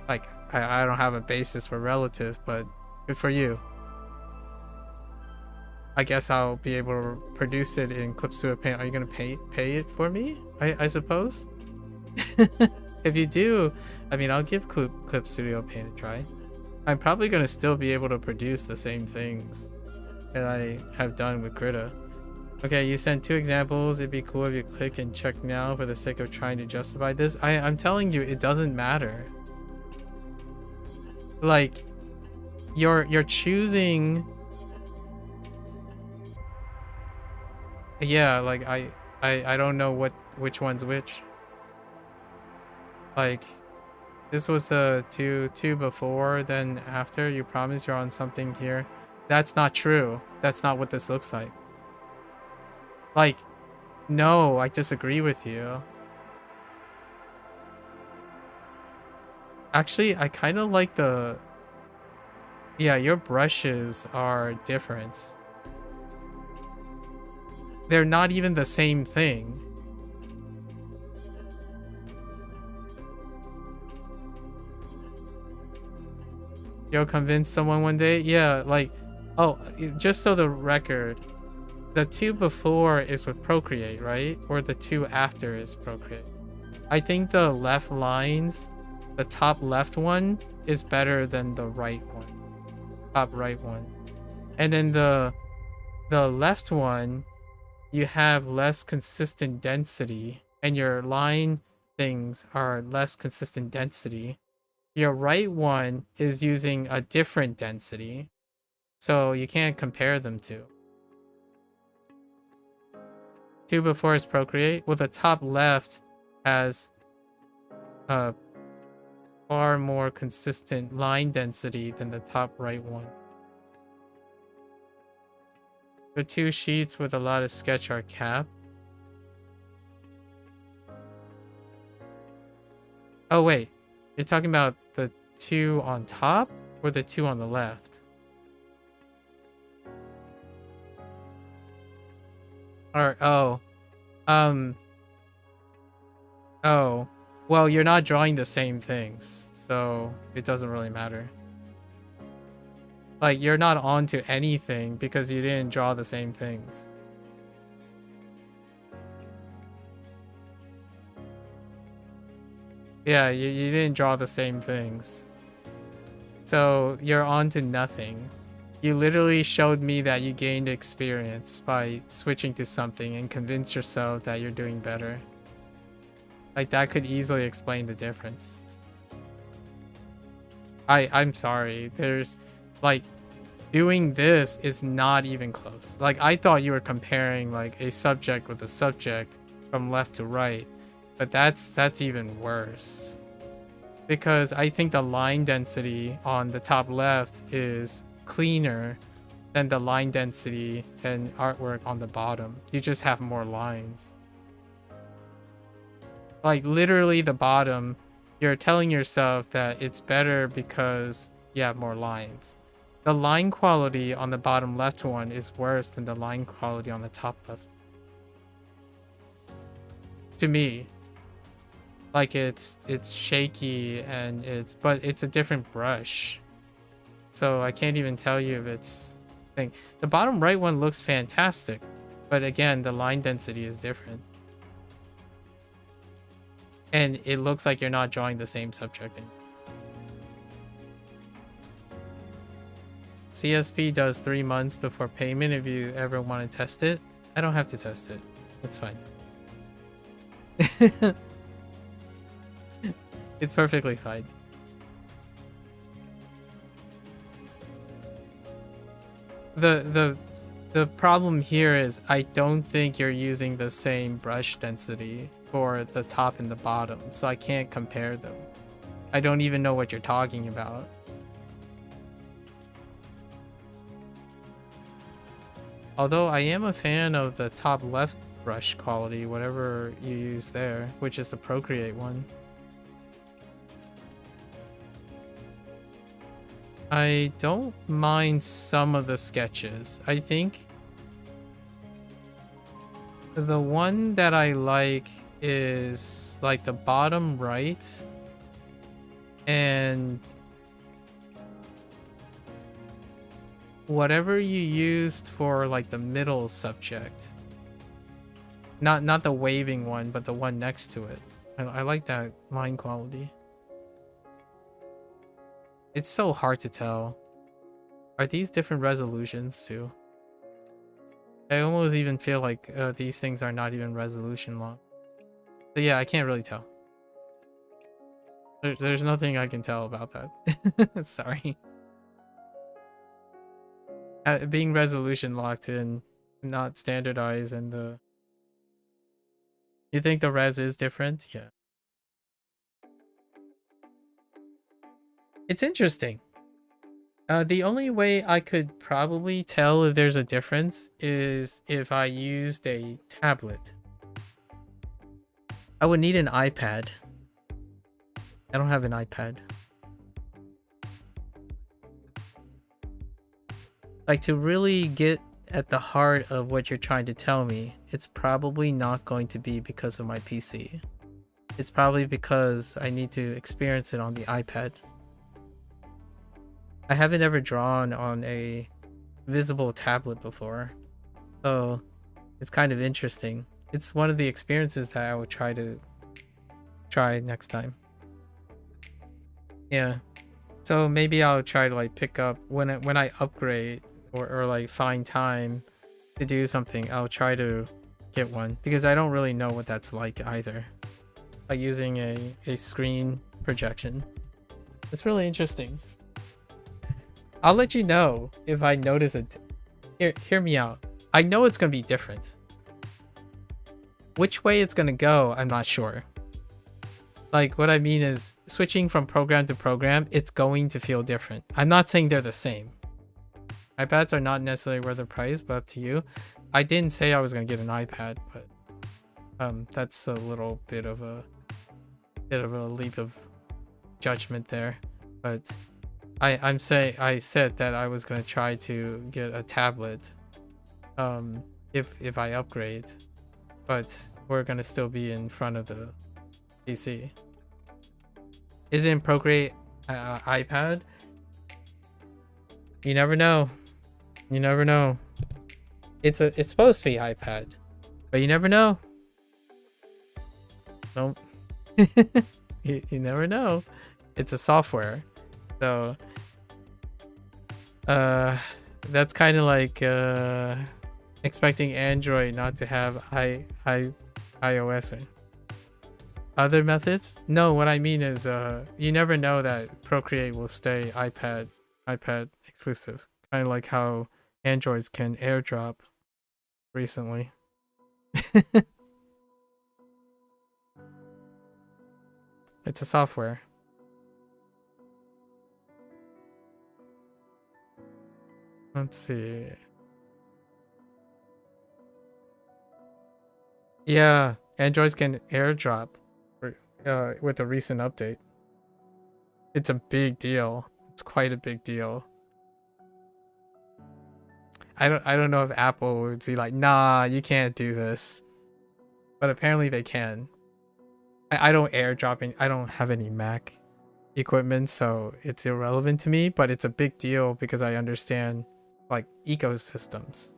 Like I don't have a basis for relative, but good for you. I guess I'll be able to produce it in Clip Studio Paint. Are you gonna pay it for me? I suppose. If you do, I mean, I'll give Clip Studio Paint a try. I'm probably gonna still be able to produce the same things that I have done with Krita. Okay, you sent 2 examples. It'd be cool if you click and check now for the sake of trying to justify this. I'm telling you, it doesn't matter. Like, you're choosing. Yeah, like I don't know which one's which. Like, this was the two before, then after. You promise you're on something here. That's not true. That's not what this looks like. Like, no, I disagree with you. Actually, I kind of like the... Yeah, your brushes are different. They're not even the same thing. You'll convince someone one day? Yeah, like... Oh, just so the record, the 2 before is with Procreate, right? Or the 2 after is Procreate. I think the left lines, the top left one is better than the right one. Top right one. And then the left one, you have less consistent density, and your line things are less consistent density. Your right one is using a different density, so you can't compare them to. 2 before is Procreate. Well, the top left has a far more consistent line density than the top right one. The 2 sheets with a lot of sketch are cap. Oh wait, you're talking about the 2 on top or the 2 on the left? Or oh, oh, well, you're not drawing the same things, so it doesn't really matter. Like, you're not onto anything because you didn't draw the same things. Yeah, you didn't draw the same things. So you're onto nothing. You literally showed me that you gained experience by switching to something and convinced yourself that you're doing better. Like, that could easily explain the difference. I'm sorry. There's, like, doing this is not even close. Like, I thought you were comparing, like, a subject with a subject from left to right. But that's even worse. Because I think the line density on the top left is cleaner than the line density and artwork on the bottom. You just have more lines. Like, literally the bottom, you're telling yourself that it's better because you have more lines. The line quality on the bottom left one is worse than the line quality on the top left. To me. Like, it's shaky and but it's a different brush. So I can't even tell you if it's thing. The bottom right one looks fantastic, but again, the line density is different. And it looks like you're not drawing the same subject in. CSP does 3 months before payment if you ever want to test it. I don't have to test it. It's fine. It's perfectly fine. The problem here is I don't think you're using the same brush density for the top and the bottom, so I can't compare them. I don't even know what you're talking about. Although I am a fan of the top left brush quality, whatever you use there, which is the Procreate one. I don't mind some of the sketches. I think the one that I like is like the bottom right and whatever you used for like the middle subject. Not the waving one, but the one next to it. I like that line quality. It's so hard to tell. Are these different resolutions too? I almost even feel like these things are not even resolution long. So yeah, I can't really tell. There's nothing I can tell about that. Sorry. Being resolution locked in, not standardized, and the... You think the res is different? Yeah. It's interesting. The only way I could probably tell if there's a difference is if I used a tablet. I would need an iPad. I don't have an iPad. like to really get at the heart of what you're trying to tell me, it's probably not going to be because of my PC. It's probably because I need to experience it on the iPad. I haven't ever drawn on a visible tablet before, so it's kind of interesting. It's one of the experiences that I would try next time. Yeah, so maybe I'll try to like pick up when I upgrade or like find time to do something. I'll try to get one because I don't really know what that's like either. Like using a screen projection. It's really interesting. I'll let you know if I notice it. Hear me out. I know it's gonna be different. Which way it's gonna go, I'm not sure. Like what I mean is switching from program to program, it's going to feel different. I'm not saying they're the same. iPads are not necessarily worth the price, but up to you. I didn't say I was gonna get an iPad, but that's a little bit of a leap of judgment there. But I said that I was gonna try to get a tablet if I upgrade, but we're gonna still be in front of the PC. Isn't Procreate iPad? You never know. You never know. It's supposed to be iPad, but you never know. Nope. you never know. It's a software, so that's kind of like expecting Android not to have iOS. Other methods? No, what I mean is you never know that Procreate will stay iPad exclusive. Kind of like how Androids can AirDrop recently. It's a software. Let's see. Yeah, Androids can AirDrop with a recent update. It's a big deal. It's quite a big deal. I don't know if Apple would be like, nah, you can't do this. But apparently they can. I don't AirDrop, I don't have any Mac equipment, so it's irrelevant to me, but it's a big deal because I understand like ecosystems,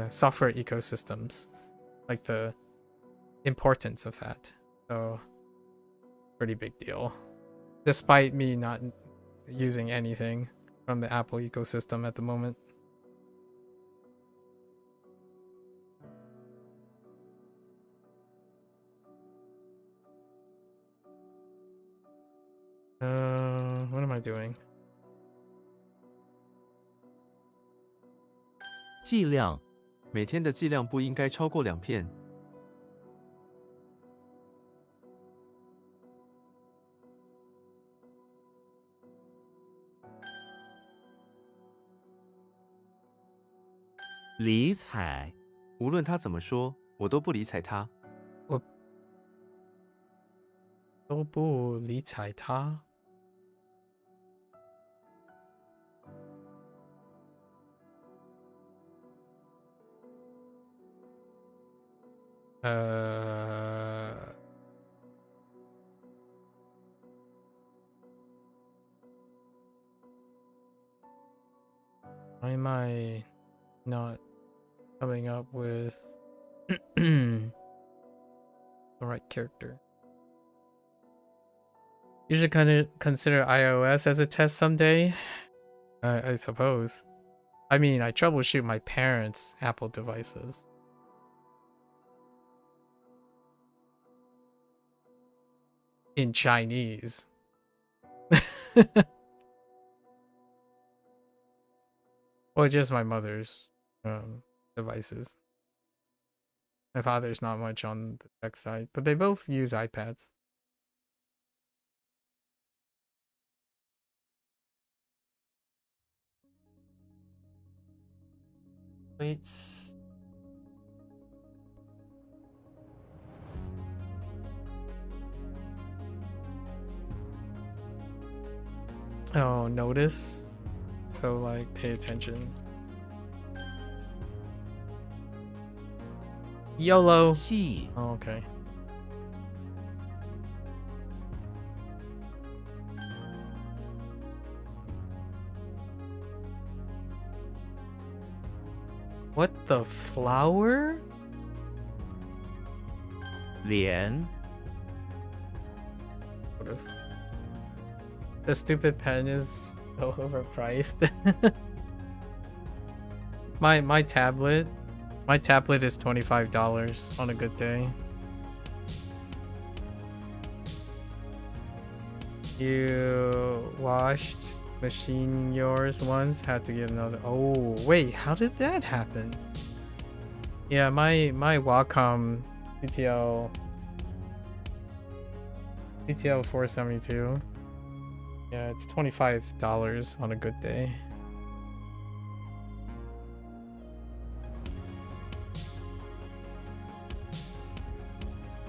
software ecosystems, like the importance of that. So pretty big deal, despite me not using anything from the Apple ecosystem at the moment. What am I doing? 剂量每天的剂量不应该超过2片。理睬无论他怎么说，我都不理睬他。我都不理睬他。Why am I not coming up with the right character? You should kind of consider iOS as a test someday, I suppose. I mean, I troubleshoot my parents' Apple devices. In Chinese. Or just my mother's devices. My father's not much on the tech side, but they both use iPads. Plates. Oh, notice. So like pay attention. YOLO. 气 Oh, okay. What the flower? 脸 The stupid pen is so overpriced. my tablet is $25 on a good day. You washed machine yours once, had to get another. Oh wait, how did that happen? Yeah, my Wacom CTL 472. Yeah, it's $25 on a good day.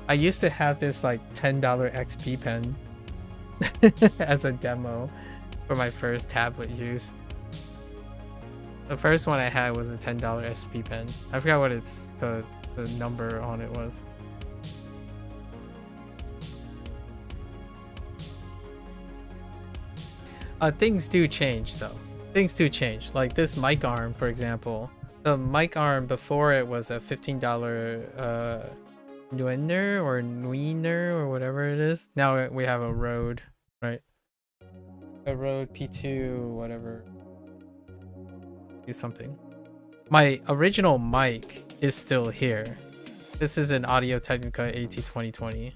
I used to have this like $10 XP pen as a demo for my first tablet use. The first one I had was a $10 SP pen. I forgot what the number on it was. Things do change though. Things do change. Like this mic arm, for example. The mic arm before it was a $15 Nuener or Nuiner or whatever it is. Now we have a Rode, right? A Rode P2, whatever. Do something. My original mic is still here. This is an Audio Technica AT2020.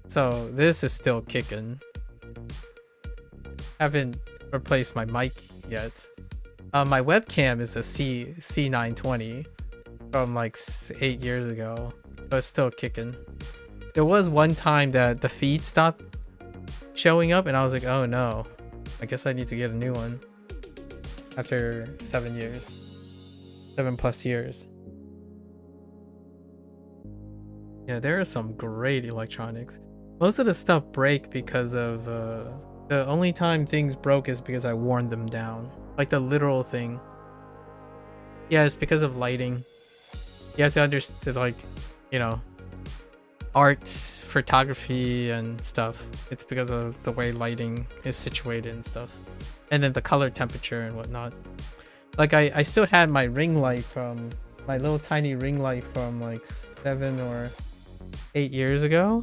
So this is still kicking. Haven't replaced my mic yet. My webcam is a C920 from like 8 years ago. So it's still kicking. There was one time that the feed stopped showing up and I was like, oh no. I guess I need to get a new one. After 7 years. 7+ years. Yeah, there are some great electronics. Most of the stuff break because of the only time things broke is because I worn them down. Like the literal thing. Yeah, it's because of lighting. You have to understand, like, you know, art, photography and stuff. It's because of the way lighting is situated and stuff. And then the color temperature and whatnot. Like I still had my ring light from my little tiny ring light from like 7 or 8 years ago.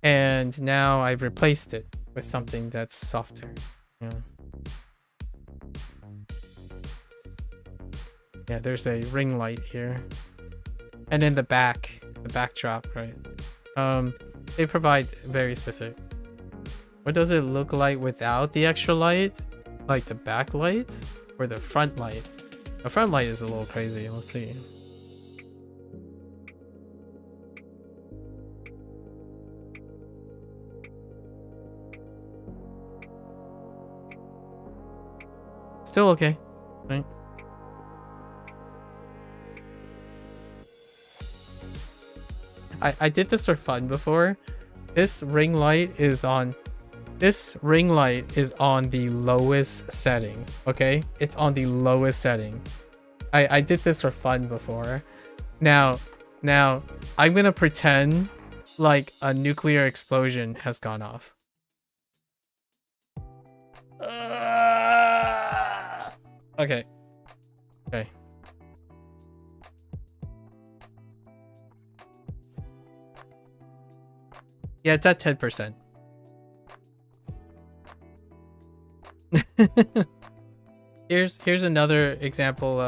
And now I've replaced it with something that's softer. Yeah. Yeah, there's a ring light here. And then the backdrop, right? They provide very specific. What does it look like without the extra light? Like the backlight or the front light? The front light is a little crazy. Let's see. Still okay, right? I did this for fun before. This ring light is on the lowest setting. Okay, it's on the lowest setting. I did this for fun before. Now I'm gonna pretend like a nuclear explosion has gone off. Okay. Yeah, it's at 10%. Here's another example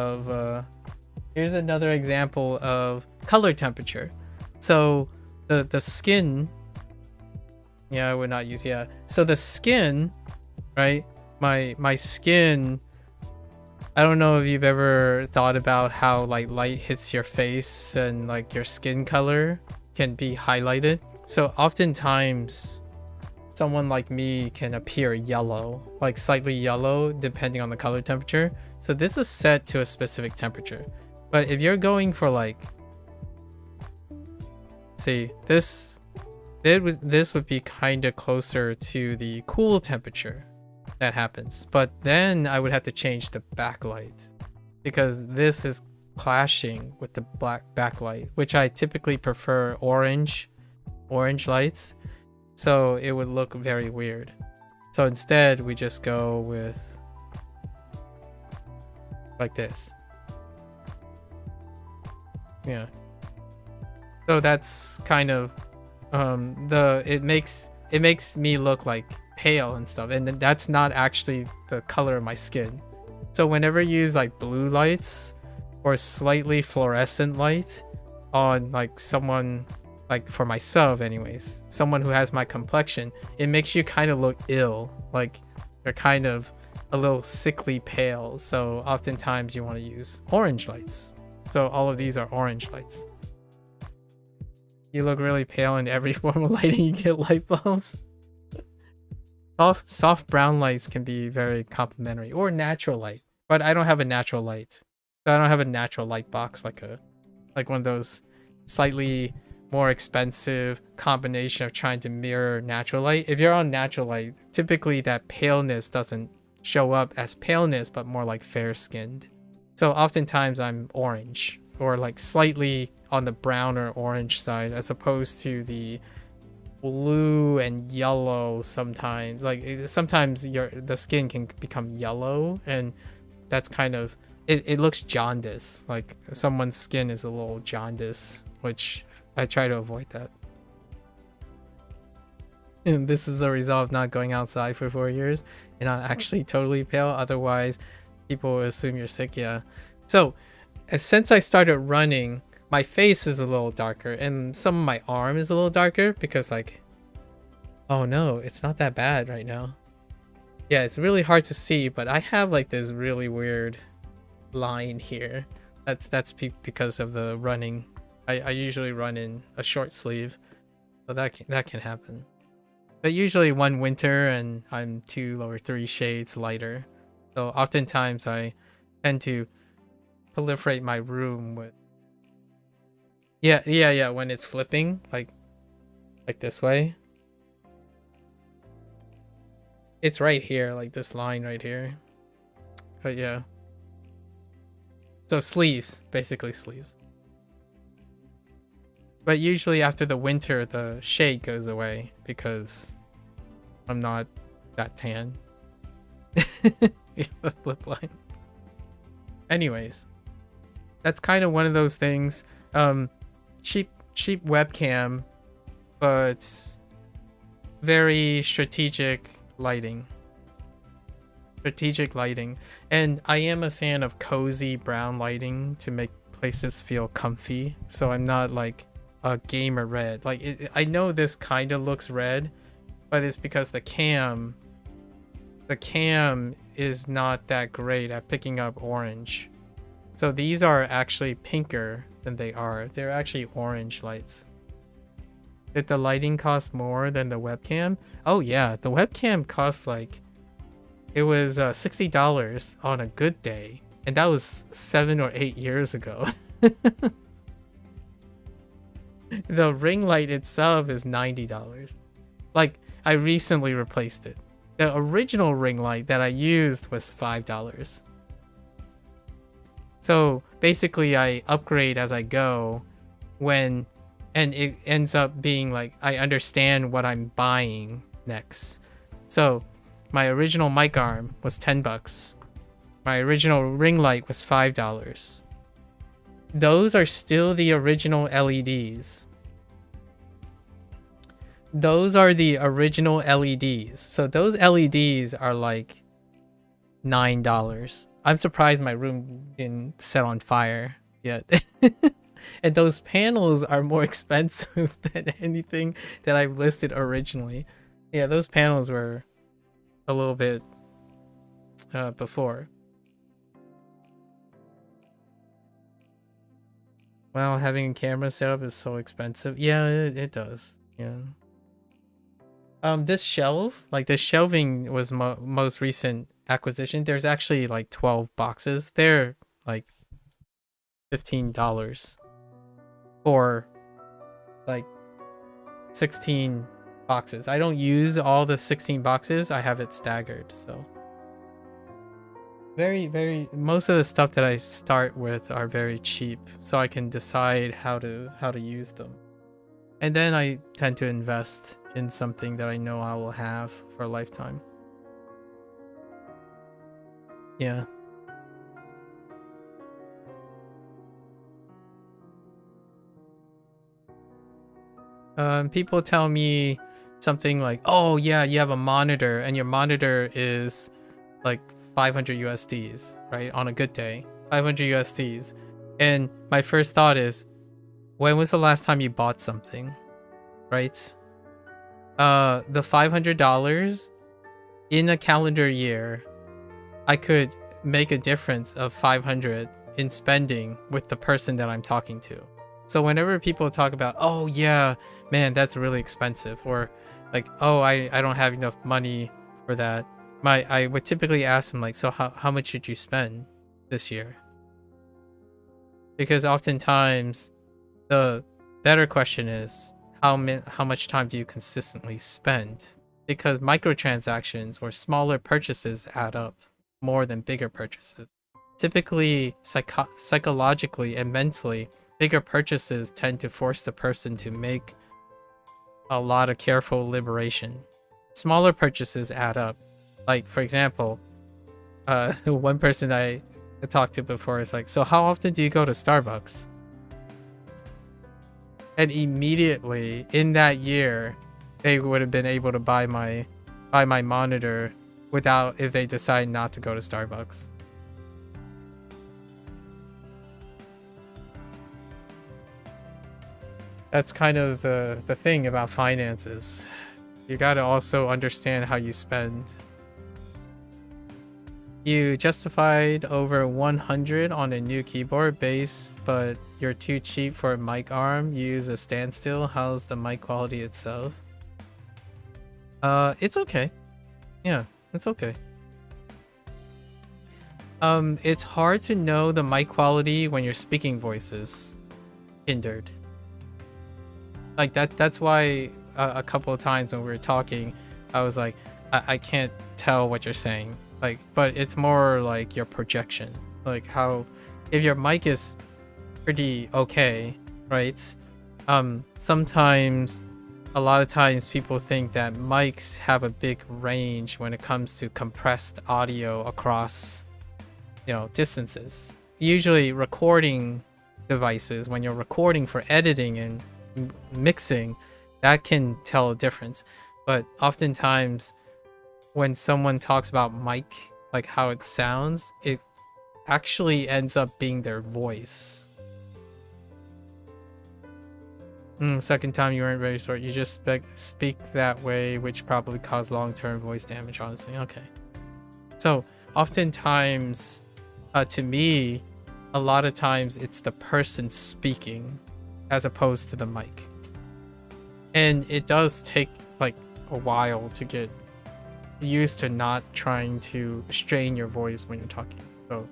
of color temperature. So the skin, yeah, I would not use, yeah. So the skin, right? My skin, I don't know if you've ever thought about how like light hits your face and like your skin color can be highlighted. So oftentimes someone like me can appear yellow, like slightly yellow depending on the color temperature. So this is set to a specific temperature. But if you're going for like, see, this would be kind of closer to the cool temperature that happens. But then I would have to change the backlight because this is clashing with the black backlight, which I typically prefer orange lights, so it would look very weird. So instead we just go with like this. Yeah. So that's kind of it makes me look like pale and stuff, and that's not actually the color of my skin. So whenever you use like blue lights or slightly fluorescent light on like someone, like for myself anyways, someone who has my complexion, it makes you kind of look ill, like you're kind of a little sickly pale. So oftentimes you want to use orange lights. So all of these are orange lights. You look really pale in every form of lighting. You get light bulbs. Soft brown lights can be very complimentary, or natural light, but I don't have a natural light. So I don't have a natural light box like one of those slightly more expensive combination of trying to mirror natural light. If you're on natural light, typically that paleness doesn't show up as paleness, but more like fair skinned. So oftentimes I'm orange, or like slightly on the brown or orange side, as opposed to the blue and yellow sometimes. Like sometimes the skin can become yellow, and that's kind of it looks jaundice, like someone's skin is a little jaundice, which I try to avoid that. And this is the result of not going outside for 4 years and not actually totally pale. Otherwise people assume you're sick. Yeah. So since I started running, my face is a little darker, and some of my arm is a little darker because, like, oh no, it's not that bad right now. Yeah, it's really hard to see, but I have like this really weird line here. That's because of the running. I usually run in a short sleeve, so that can happen. But usually one winter and I'm 2 or 3 shades lighter. So oftentimes I tend to proliferate my room with yeah when it's flipping like this way. It's right here, like this line right here. But yeah. So sleeves, basically sleeves. But usually after the winter, the shade goes away because I'm not that tan. The flip line. Anyways, that's kind of one of those things. Cheap webcam, but very strategic lighting. And I am a fan of cozy brown lighting to make places feel comfy, so I'm not like a gamer red. Like I know this kind of looks red, but it's because the cam is not that great at picking up orange. So these are actually pinker than they are. They're actually orange lights. Did the lighting cost more than the webcam? Oh yeah, the webcam cost like, it was $60 on a good day, and that was 7 or 8 years ago. The ring light itself is $90. Like, I recently replaced it. The original ring light that I used was $5. So basically I upgrade as I go, and it ends up being like I understand what I'm buying next. So my original mic arm was $10. My original ring light was $5. Those are still the original LEDs. Those are the original LEDs. So those LEDs are like $9. I'm surprised my room didn't set on fire yet. And those panels are more expensive than anything that I listed originally. Yeah, those panels were a little bit before. Wow, having a camera set up is so expensive. Yeah, it does. Yeah. This shelf, like the shelving was most recent acquisition. There's actually like 12 boxes. They're like $15 for like 16 boxes. I don't use all the 16 boxes. I have it staggered, so very most of the stuff that I start with are very cheap, so I can decide how to use them. And then I tend to invest in something that I know I will have for a lifetime. Yeah. People tell me something like, oh yeah, you have a monitor and your monitor is like 500 USDs, right? On a good day, 500 USDs. And my first thought is, when was the last time you bought something, right? The $500 in a calendar year, I could make a difference of 500 in spending with the person that I'm talking to. So whenever people talk about, oh yeah, man, that's really expensive, or like, oh, I don't have enough money for that, I would typically ask them like, so how much did you spend this year? Because oftentimes the better question is, how much time do you consistently spend? Because microtransactions or smaller purchases add up more than bigger purchases. Typically, psychologically and mentally, bigger purchases tend to force the person to make a lot of careful liberation. Smaller purchases add up. Like, for example, one person I talked to before is like, so how often do you go to Starbucks? And immediately in that year, they would have been able to buy my monitor without, if they decide not to go to Starbucks. That's kind of the thing about finances. You gotta also understand how you spend. You justified over 100 on a new keyboard base, but you're too cheap for a mic arm. You use a standstill. How's the mic quality itself? It's okay. Yeah, it's okay. It's hard to know the mic quality when your speaking voice is hindered. Like that's why a couple of times when we were talking, I was like, I can't tell what you're saying. Like, but it's more like your projection. Like how, if your mic is pretty okay, right? Sometimes, a lot of times people think that mics have a big range when it comes to compressed audio across, distances. Usually recording devices, when you're recording for editing and mixing, that can tell a difference. But oftentimes when someone talks about mic, like how it sounds, it actually ends up being their voice. Second time you weren't very short. You just speak that way, which probably caused long-term voice damage, honestly. Okay. So oftentimes, to me, a lot of times it's the person speaking as opposed to the mic. And it does take like a while to get used to not trying to strain your voice when you're talking. So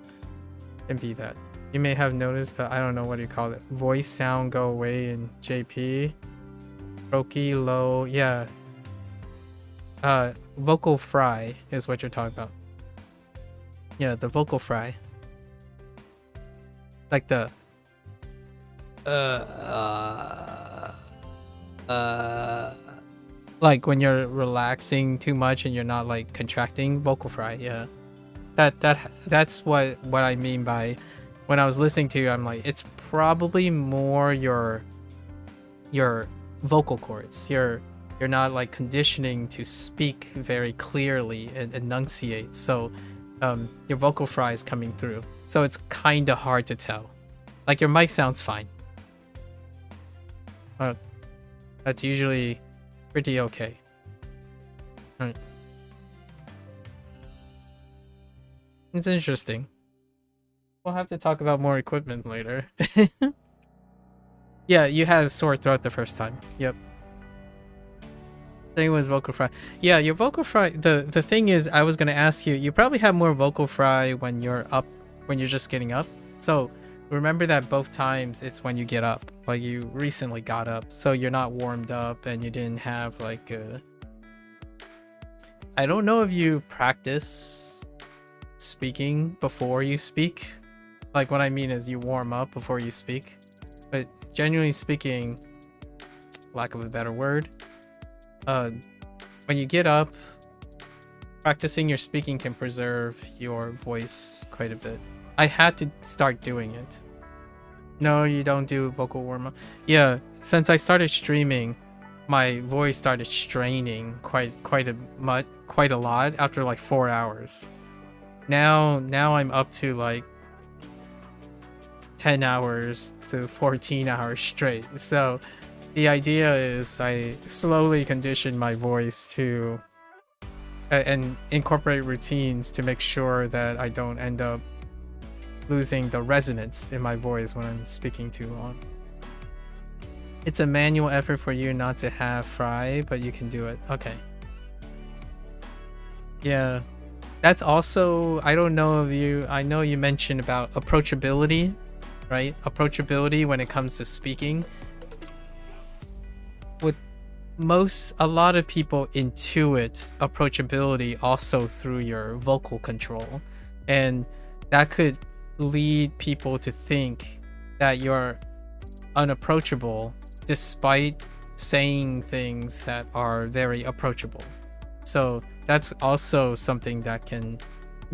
it can be that. You may have noticed that, I don't know what do you call it, voice sound go away in JP. Croaky, low, yeah. Vocal fry is what you're talking about. Yeah, the vocal fry. Like the like when you're relaxing too much and you're not like contracting, vocal fry. Yeah, that's what I mean by, when I was listening to you, I'm like, it's probably more your vocal cords. You're not like conditioning to speak very clearly and enunciate, so your vocal fry is coming through, so it's kind of hard to tell. Like your mic sounds fine. That's usually pretty okay. Alright. It's interesting. We'll have to talk about more equipment later. Yeah, you had a sore throat the first time. Yep. Thing was vocal fry. Yeah, your vocal fry. The thing is, I was gonna ask you. You probably have more vocal fry when you're up, when you're just getting up. So remember that both times it's when you get up. Like you recently got up, so you're not warmed up and you didn't have like a. I don't know if you practice speaking before you speak. Like what I mean is you warm up before you speak. But genuinely speaking, lack of a better word, when you get up, practicing your speaking can preserve your voice quite a bit. I had to start doing it. No, you don't do vocal warm-up. Yeah, since I started streaming, my voice started straining quite a lot after like 4 hours. Now I'm up to like 10 hours to 14 hours straight. So the idea is I slowly condition my voice to and incorporate routines to make sure that I don't end up losing the resonance in my voice when I'm speaking too long. It's a manual effort for you not to have fry, but you can do it. Okay. Yeah. That's also, I don't know if you, I know you mentioned about approachability, right? Approachability when it comes to speaking. With a lot of people intuit approachability also through your vocal control. And that could lead people to think that you're unapproachable despite saying things that are very approachable. So that's also something that can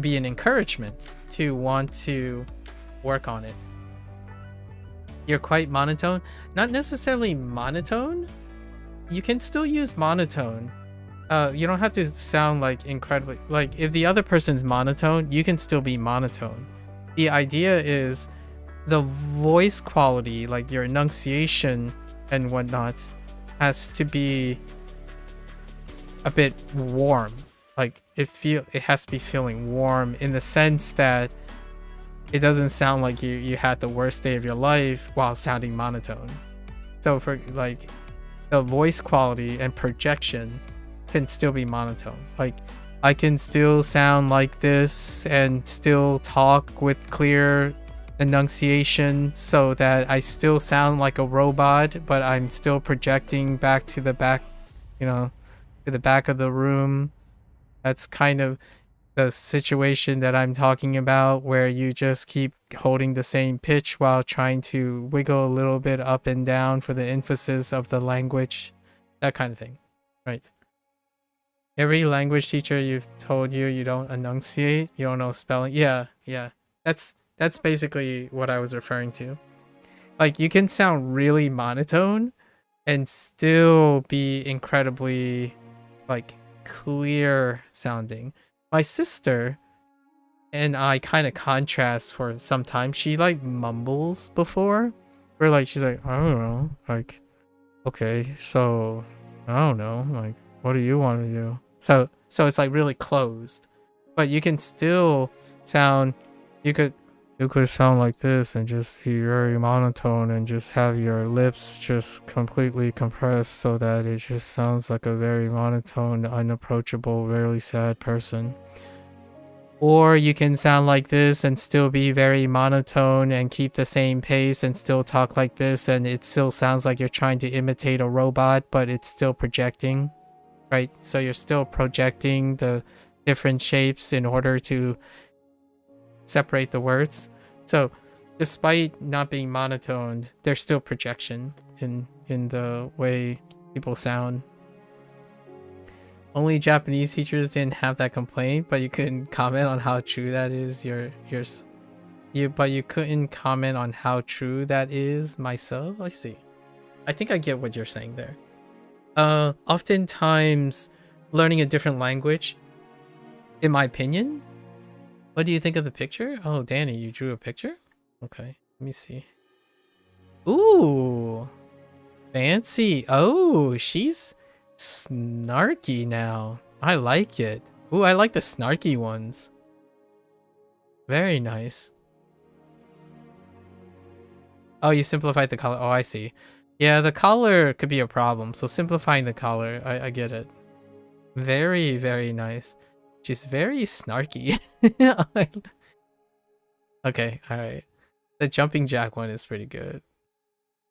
be an encouragement to want to work on it. You're quite monotone. Not necessarily monotone. You can still use monotone. You don't have to sound like incredibly, like if the other person's monotone, you can still be monotone. The idea is the voice quality, like your enunciation and whatnot, has to be a bit warm. Like it has to be feeling warm in the sense that it doesn't sound like you had the worst day of your life while sounding monotone. So for like the voice quality and projection can still be monotone. Like I can still sound like this and still talk with clear enunciation so that I still sound like a robot, but I'm still projecting back to the back, to the back of the room. That's kind of the situation that I'm talking about, where you just keep holding the same pitch while trying to wiggle a little bit up and down for the emphasis of the language, that kind of thing, right? Every language teacher you've told you don't enunciate, you don't know spelling. Yeah. That's basically what I was referring to. Like you can sound really monotone and still be incredibly like clear sounding. My sister and I kind of contrast for some time. She like mumbles before. Where like she's like, I don't know, like, okay, so I don't know, like, what do you want to do? So it's like really closed, but you can still sound. You could sound like this and just be very monotone and just have your lips just completely compressed so that it just sounds like a very monotone, unapproachable, really sad person. Or you can sound like this and still be very monotone and keep the same pace and still talk like this, and it still sounds like you're trying to imitate a robot, but it's still projecting, right? So you're still projecting the different shapes in order to separate the words. So despite not being monotoned, there's still projection in the way people sound. Only Japanese teachers didn't have that complaint, but you couldn't comment on how true that is. But you couldn't comment on how true that is myself. I see. I think I get what you're saying there. Oftentimes learning a different language, in my opinion. What do you think of the picture? Oh, Danny, you drew a picture? Okay, let me see. Ooh, fancy. Oh, she's snarky now. I like it. Ooh, I like the snarky ones. Very nice. Oh, you simplified the color. Oh, I see. Yeah, the color could be a problem. So simplifying the color, I get it. Very, very nice. She's very snarky. Okay, alright. The jumping jack one is pretty good.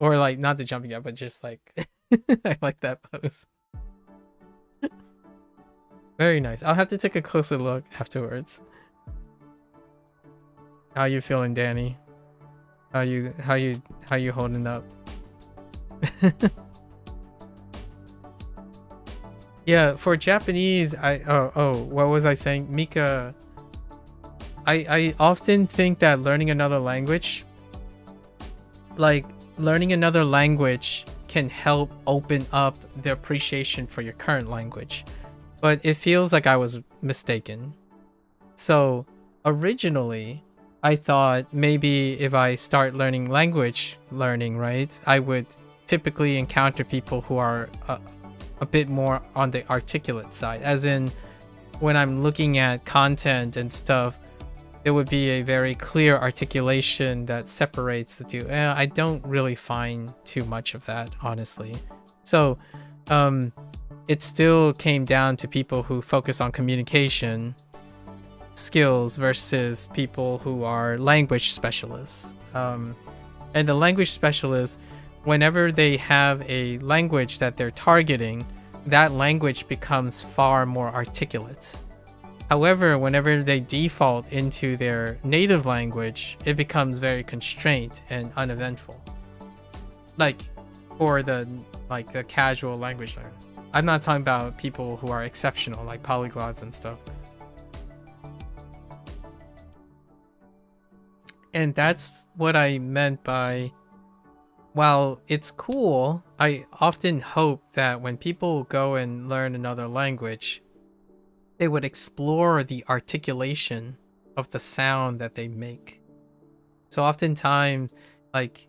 Or like, not the jumping jack, but just like, I like that pose. Very nice. I'll have to take a closer look afterwards. How you feeling, Danny? How you holding up? Yeah, for Japanese, what was I saying? Mika, I often think that learning another language, can help open up the appreciation for your current language. But it feels like I was mistaken. So originally, I thought maybe if I start learning language, right, I would typically encounter people who are a bit more on the articulate side. As in, when I'm looking at content and stuff, there would be a very clear articulation that separates the two. I don't really find too much of that, honestly. So it still came down to people who focus on communication skills versus people who are language specialists. And the language specialists, whenever they have a language that they're targeting, that language becomes far more articulate. However, whenever they default into their native language, it becomes very constrained and uneventful. Like for the casual language learner. I'm not talking about people who are exceptional, like polyglots and stuff. And that's what I meant by, while it's cool, I often hope that when people go and learn another language, they would explore the articulation of the sound that they make. So oftentimes, like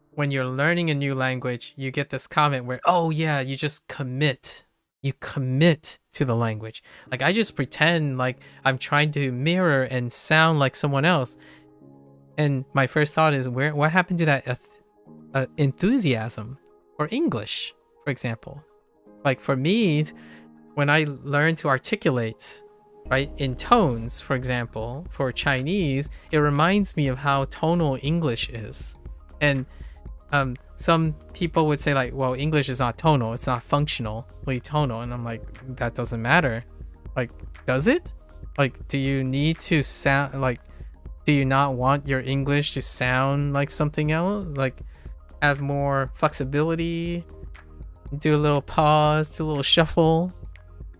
when you're learning a new language, you get this comment where, oh yeah, you just commit. You commit to the language. Like I just pretend like I'm trying to mirror and sound like someone else. And my first thought is, what happened to that enthusiasm for English, for example? Like for me, when I learn to articulate, right, in tones, for example, for Chinese, it reminds me of how tonal English is. And some people would say like, well, English is not tonal, it's not functionally tonal. And I'm like, that doesn't matter. Like, does it? Like, do you need to sound like, do you not want your English to sound like something else? Like, have more flexibility, do a little pause, do a little shuffle,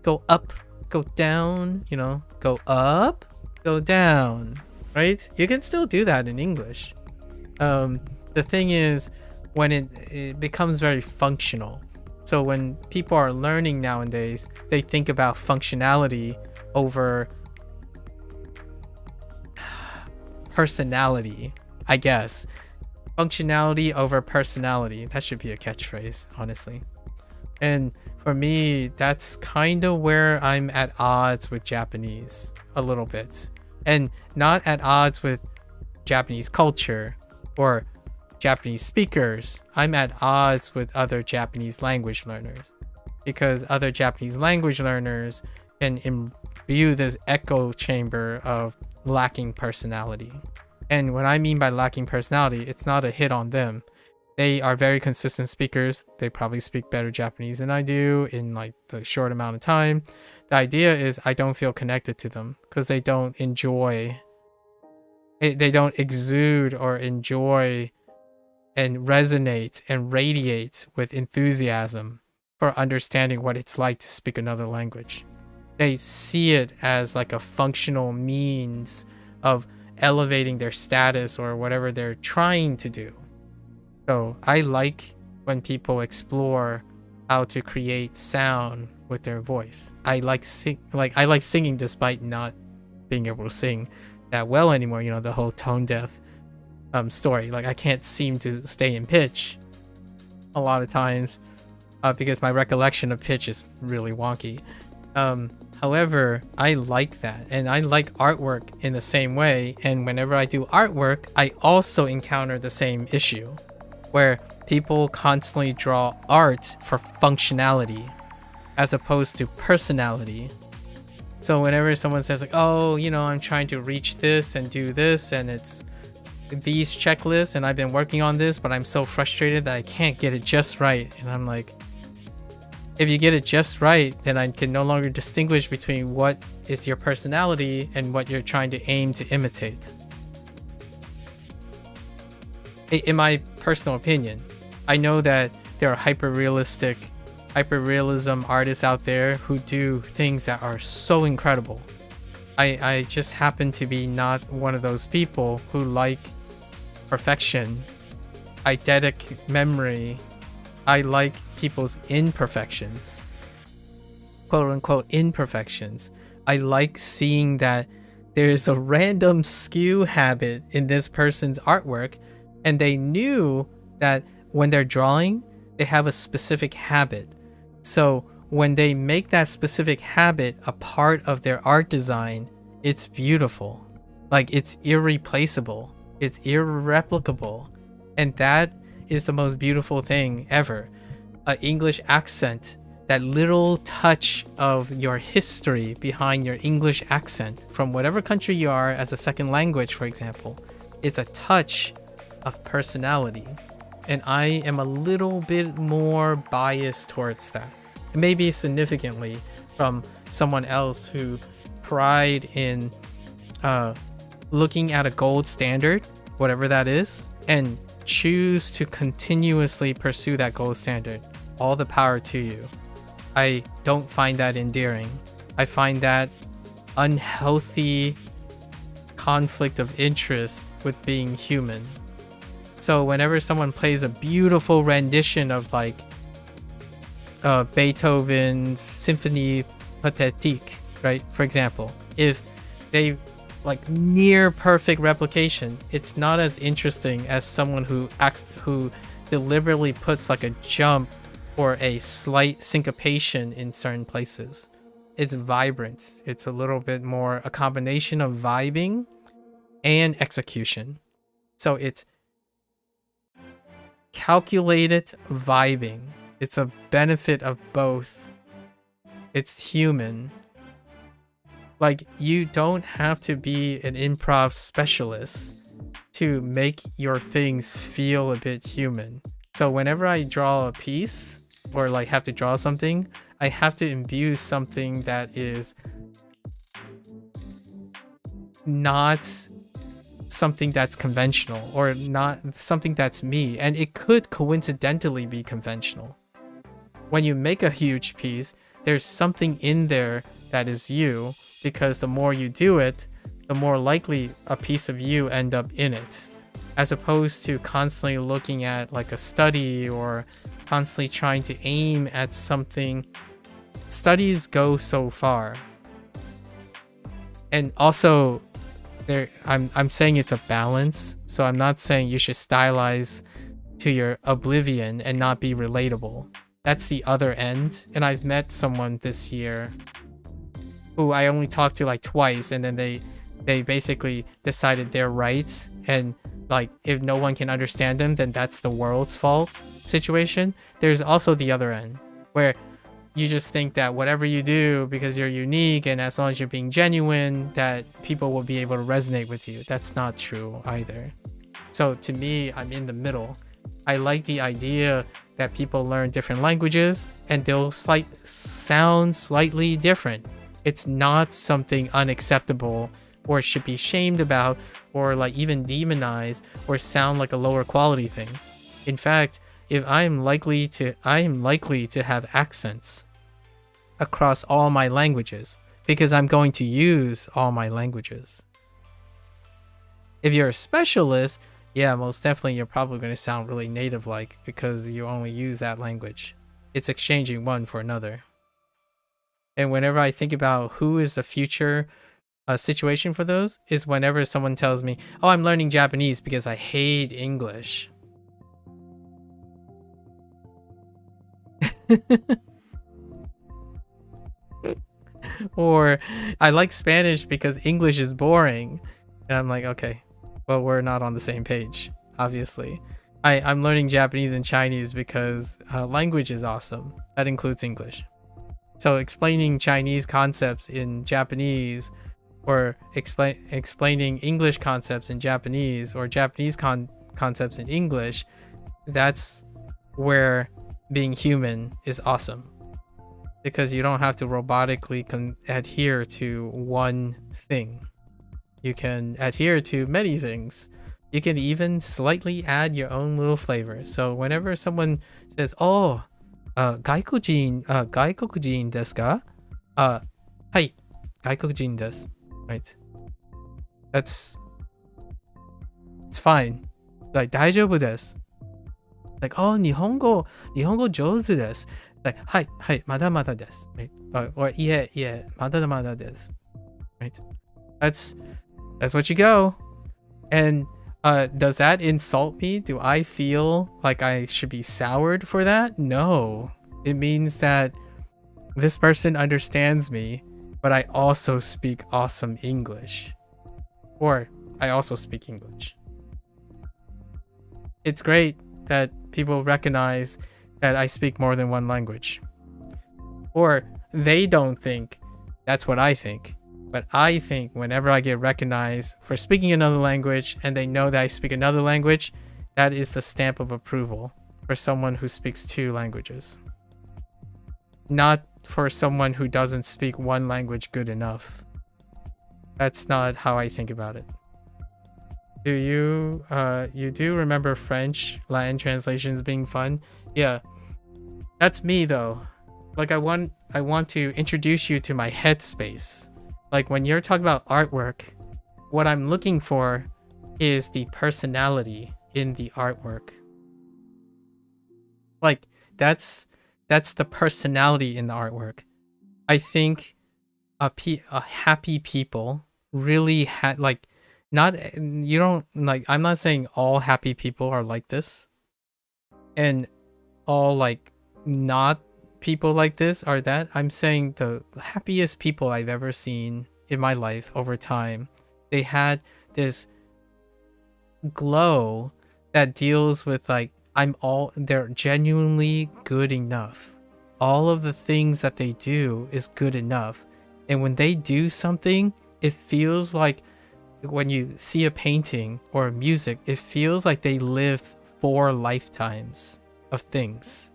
go up, go down, you know, go up, go down, right? You can still do that in English. The thing is, when it becomes very functional. So when people are learning nowadays, they think about functionality over personality, I guess. Functionality over personality. That should be a catchphrase, honestly. And for me, that's kind of where I'm at odds with Japanese a little bit. And not at odds with Japanese culture or Japanese speakers. I'm at odds with other Japanese language learners, because other Japanese language learners can imbue this echo chamber of lacking personality. And what I mean by lacking personality, it's not a hit on them. They are very consistent speakers. They probably speak better Japanese than I do in like the short amount of time. The idea is I don't feel connected to them because they don't enjoy, they don't exude or enjoy and resonate and radiate with enthusiasm for understanding what it's like to speak another language. They see it as like a functional means of elevating their status or whatever they're trying to do. So I like when people explore how to create sound with their voice. I like singing despite not being able to sing that well anymore. You know, the whole tone deaf story. Like I can't seem to stay in pitch a lot of times because my recollection of pitch is really wonky. However, I like that, and I like artwork in the same way. And whenever I do artwork, I also encounter the same issue where people constantly draw art for functionality as opposed to personality. So whenever someone says like, oh, you know, I'm trying to reach this and do this, and it's these checklists, and I've been working on this, but I'm so frustrated that I can't get it just right. And I'm like, if you get it just right, then I can no longer distinguish between what is your personality and what you're trying to aim to imitate. in my personal opinion. I know that there are hyperrealism artists out there who do things that are so incredible. I just happen to be not one of those people who like perfection, eidetic memory. I like people's imperfections, quote unquote imperfections. I like seeing that there's a random skew habit in this person's artwork, and they knew that when they're drawing, they have a specific habit. So when they make that specific habit a part of their art design, it's beautiful. Like, it's irreplaceable. It's irreplicable. And that is the most beautiful thing ever. An English accent, that little touch of your history behind your English accent from whatever country you are as a second language, for example, it's a touch of personality. And I am a little bit more biased towards that. Maybe significantly from someone else who pride in looking at a gold standard, whatever that is, and choose to continuously pursue that gold standard. All the power to you. I don't find that endearing. I find that unhealthy conflict of interest with being human. So whenever someone plays a beautiful rendition of like Beethoven's Symphony Pathétique, right? For example, if they like near perfect replication, it's not as interesting as someone who deliberately puts like a jump or a slight syncopation in certain places. It's vibrant. It's a little bit more a combination of vibing and execution. So it's calculated vibing. It's a benefit of both. It's human. Like, you don't have to be an improv specialist to make your things feel a bit human. So whenever I draw a piece or like have to draw something, I have to imbue something that is not something that's conventional or not something that's me, and it could coincidentally be conventional. When you make a huge piece, there's something in there that is you, because the more you do it, the more likely a piece of you end up in it, as opposed to constantly looking at like a study or constantly trying to aim at something. Studies go so far. And also I'm saying it's a balance, so I'm not saying you should stylize to your oblivion and not be relatable. That's the other end. And I've met someone this year who I only talked to like twice, and then they basically decided they're right, and like if no one can understand them, then that's the world's fault situation. There's also the other end where you just think that whatever you do, because you're unique and as long as you're being genuine, that people will be able to resonate with you. That's not true either. So to me, I'm in the middle. I like the idea that people learn different languages and they'll sound slightly different. It's not something unacceptable or should be shamed about or like even demonized or sound like a lower quality thing. In fact, if I am likely to have accents across all my languages because I'm going to use all my languages. If you're a specialist, yeah, most definitely you're probably going to sound really native-like because you only use that language. It's exchanging one for another. And whenever I think about who is the future situation for those, is whenever someone tells me, oh, I'm learning Japanese because I hate English. Or I like Spanish because English is boring. And I'm like, okay, well, we're not on the same page, obviously. I'm learning Japanese and Chinese because language is awesome. That includes English. So explaining Chinese concepts in Japanese, or explaining English concepts in Japanese, or Japanese concepts in English, that's where being human is awesome. Because you don't have to robotically adhere to one thing. You can adhere to many things, You can even slightly add your own little flavor. So whenever someone says, "Oh, 外国人 desu ka?" はい、外国人です. Right. It's fine. Like 大丈夫です. Like, oh, 日本語上手です. Like, はい、まだまだです. Right. Or いえ、まだまだです. Right. That's what you go. And does that insult me? Do I feel like I should be soured for that? No. It means that this person understands me, but I also speak awesome English. Or I also speak English. It's great that people recognize that I speak more than one language. Or they don't think that's what I think. But I think whenever I get recognized for speaking another language and they know that I speak another language, that is the stamp of approval for someone who speaks 2 languages. Not for someone who doesn't speak one language good enough. That's not how I think about it. Do you do remember French Latin translations being fun? Yeah. That's me though. Like I want to introduce you to my headspace. Like when you're talking about artwork, what I'm looking for is the personality in the artwork. Like that's the personality in the artwork. I think a happy people really like not you don't like I'm not saying all happy people are like this and all like not people like this are that. I'm saying the happiest people I've ever seen in my life over time, they had this glow that deals with like they're genuinely good enough. All of the things that they do is good enough. And when they do something, it feels like when you see a painting or music, it feels like they live 4 lifetimes of things.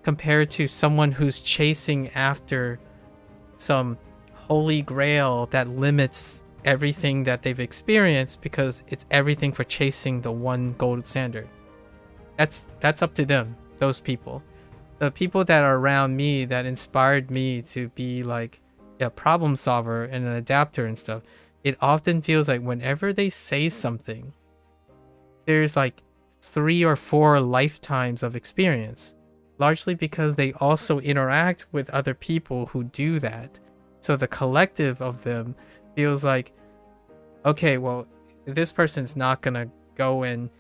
Compared to someone who's chasing after some holy grail that limits everything that they've experienced because it's everything for chasing the one gold standard. That's up to them, those people. The people that are around me that inspired me to be like a problem solver and an adapter and stuff, it often feels like whenever they say something, there's like 3 or 4 lifetimes of experience. Largely because they also interact with other people who do that. So the collective of them feels like, okay, well, this person's not gonna go and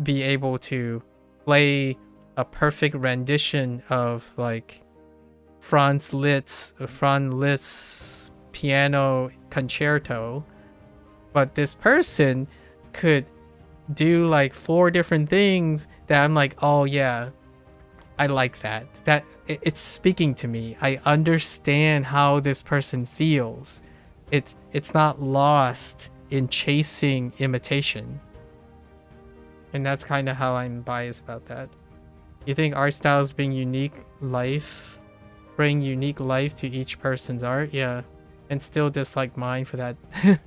be able to play a perfect rendition of like Franz Liszt's piano concerto, but this person could do like 4 different things that I'm like, oh yeah, I like that. It's speaking to me. I understand how this person feels. It's not lost in chasing imitation. And that's kind of how I'm biased about that. You think art styles bring unique life to each person's art? Yeah. And still dislike mine for that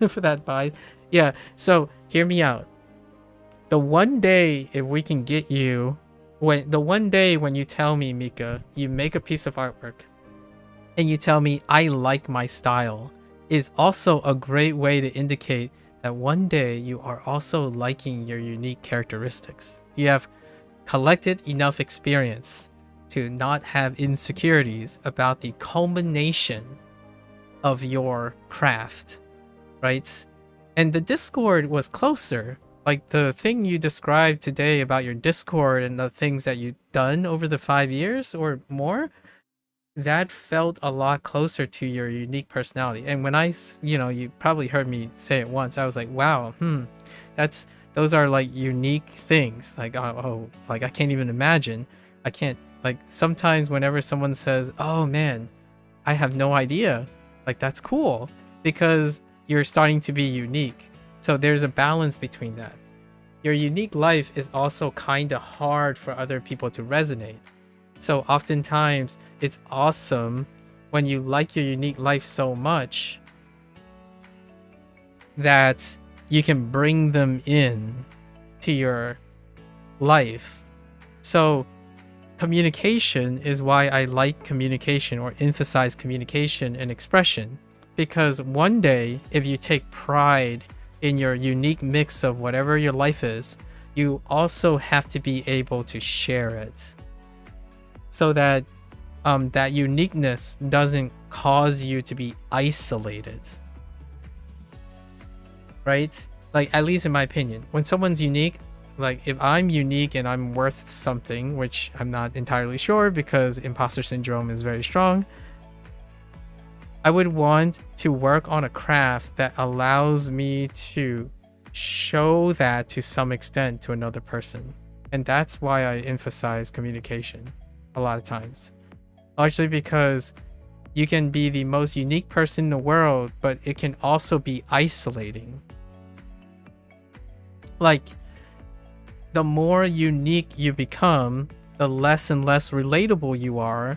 for that bias. Yeah. So hear me out. The one day if we can get you when you tell me, Mika, you make a piece of artwork and you tell me I like my style is also a great way to indicate that one day you are also liking your unique characteristics. You have collected enough experience to not have insecurities about the culmination of your craft, right? And the Discord was closer. Like the thing you described today about your Discord and the things that you've done over the 5 years or more, that felt a lot closer to your unique personality. And when you probably heard me say it once, I was like, wow, those are like unique things. Like, like I can't even imagine. I can't, like sometimes whenever someone says, oh man, I have no idea, like that's cool because you're starting to be unique. So there's a balance between that. Your unique life is also kind of hard for other people to resonate. So oftentimes it's awesome when you like your unique life so much that you can bring them in to your life. So communication is why I like communication or emphasize communication and expression, because one day if you take pride in your unique mix of whatever your life is, you also have to be able to share it so that that uniqueness doesn't cause you to be isolated, right? Like, at least in my opinion, when someone's unique, like if I'm unique and I'm worth something, which I'm not entirely sure because imposter syndrome is very strong, I would want to work on a craft that allows me to show that to some extent to another person. And that's why I emphasize communication a lot of times. Largely because you can be the most unique person in the world, but it can also be isolating. Like, the more unique you become, the less and less relatable you are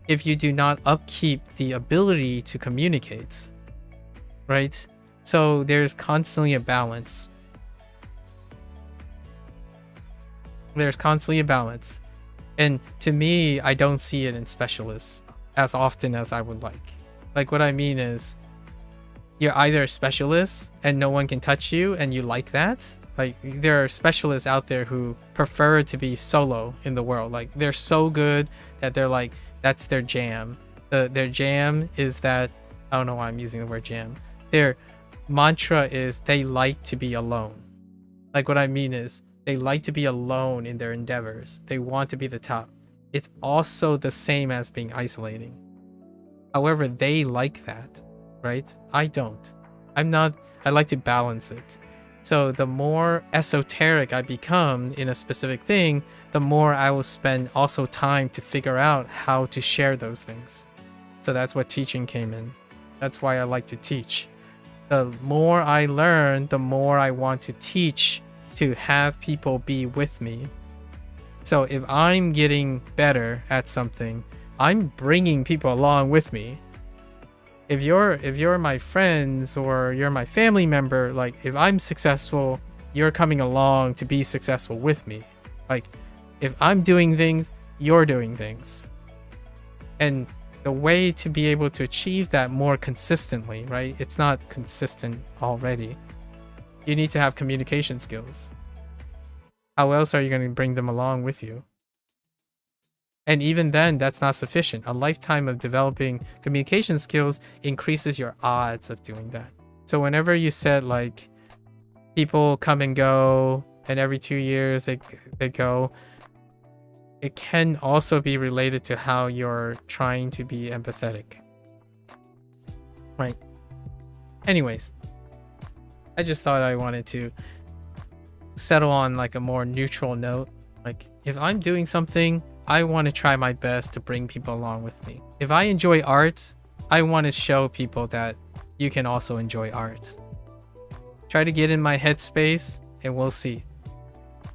if you do not upkeep the ability to communicate, right? So there's constantly a balance. There's constantly a balance. And to me, I don't see it in specialists as often as I would like. Like, what I mean is, you're either a specialist and no one can touch you and you like that. Like, there are specialists out there who prefer to be solo in the world. Like, they're so good that they're like, that's their jam. Their jam is that, I don't know why I'm using the word jam. Their mantra is they like to be alone. Like, what I mean is, they like to be alone in their endeavors. They want to be the top. It's also the same as being isolating. However, they like that, right? I don't. I like to balance it. So the more esoteric I become in a specific thing, the more I will spend also time to figure out how to share those things. So that's what teaching came in. That's why I like to teach. The more I learn, the more I want to teach, to have people be with me. So if I'm getting better at something, I'm bringing people along with me. If you're my friends or you're my family member, like, if I'm successful, you're coming along to be successful with me. Like, if I'm doing things, you're doing things. And the way to be able to achieve that more consistently, right? It's not consistent already. You need to have communication skills. How else are you going to bring them along with you? And even then, that's not sufficient. A lifetime of developing communication skills increases your odds of doing that. So whenever you said, like, people come and go, and every 2 years they go, it can also be related to how you're trying to be empathetic. Right. Anyways, I just thought I wanted to settle on like a more neutral note. Like, if I'm doing something, I want to try my best to bring people along with me. If I enjoy art, I want to show people that you can also enjoy art. Try to get in my headspace and we'll see.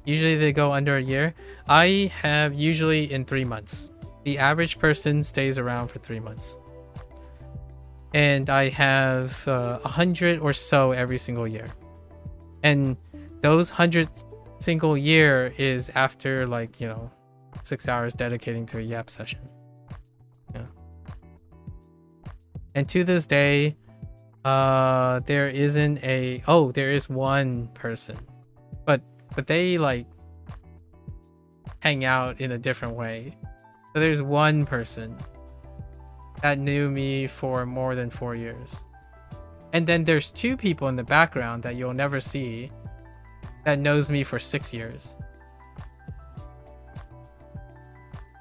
Usually they go under a year. I have usually in 3 months. The average person stays around for 3 months. And I have 100 or so every single year. And those 100 single year is after, like, 6 hours dedicating to a yap session. Yeah. And to this day, there isn't a... Oh, there is one person. But they, like, hang out in a different way. So there's one person that knew me for more than 4 years. And then there's 2 people in the background that you'll never see that knows me for 6 years.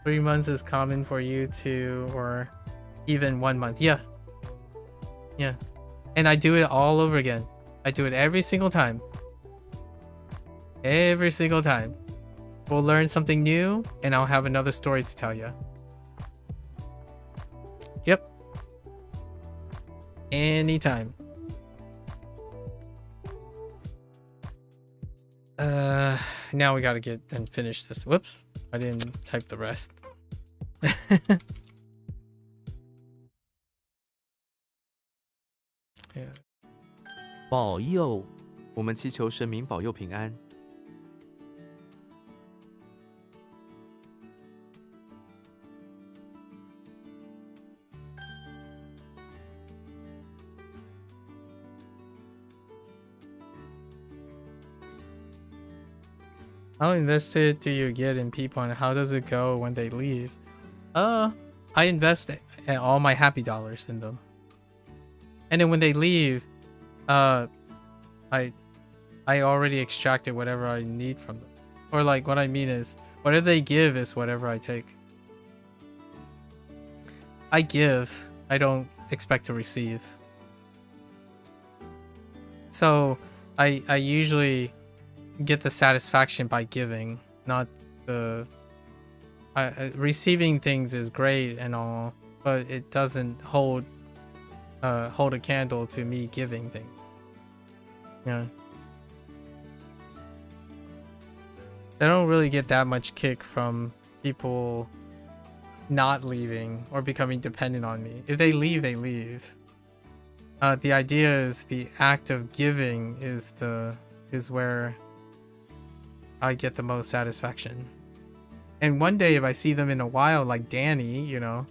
3 months is common for you to, or even 1 month. Yeah. Yeah. And I do it all over again. I do it every single time. Every single time. We'll learn something new and I'll have another story to tell you. Yep. Anytime. Now we gotta get and finish this. Whoops. I didn't type the rest. Yeah. 保佑我们祈求神明保佑平安。How invested do you get in people and how does it go when they leave? I invest all my happy dollars in them. And then when they leave, I already extracted whatever I need from them. Or like what I mean is whatever they give is whatever I take. I give, I don't expect to receive. So I usually get the satisfaction by giving, not the receiving things is great and all, but it doesn't hold a candle to me giving things. Yeah. I don't really get that much kick from people not leaving or becoming dependent on me. If they leave, they leave. The idea is the act of giving is where I get the most satisfaction. And one day if I see them in a while, like Danny, you know,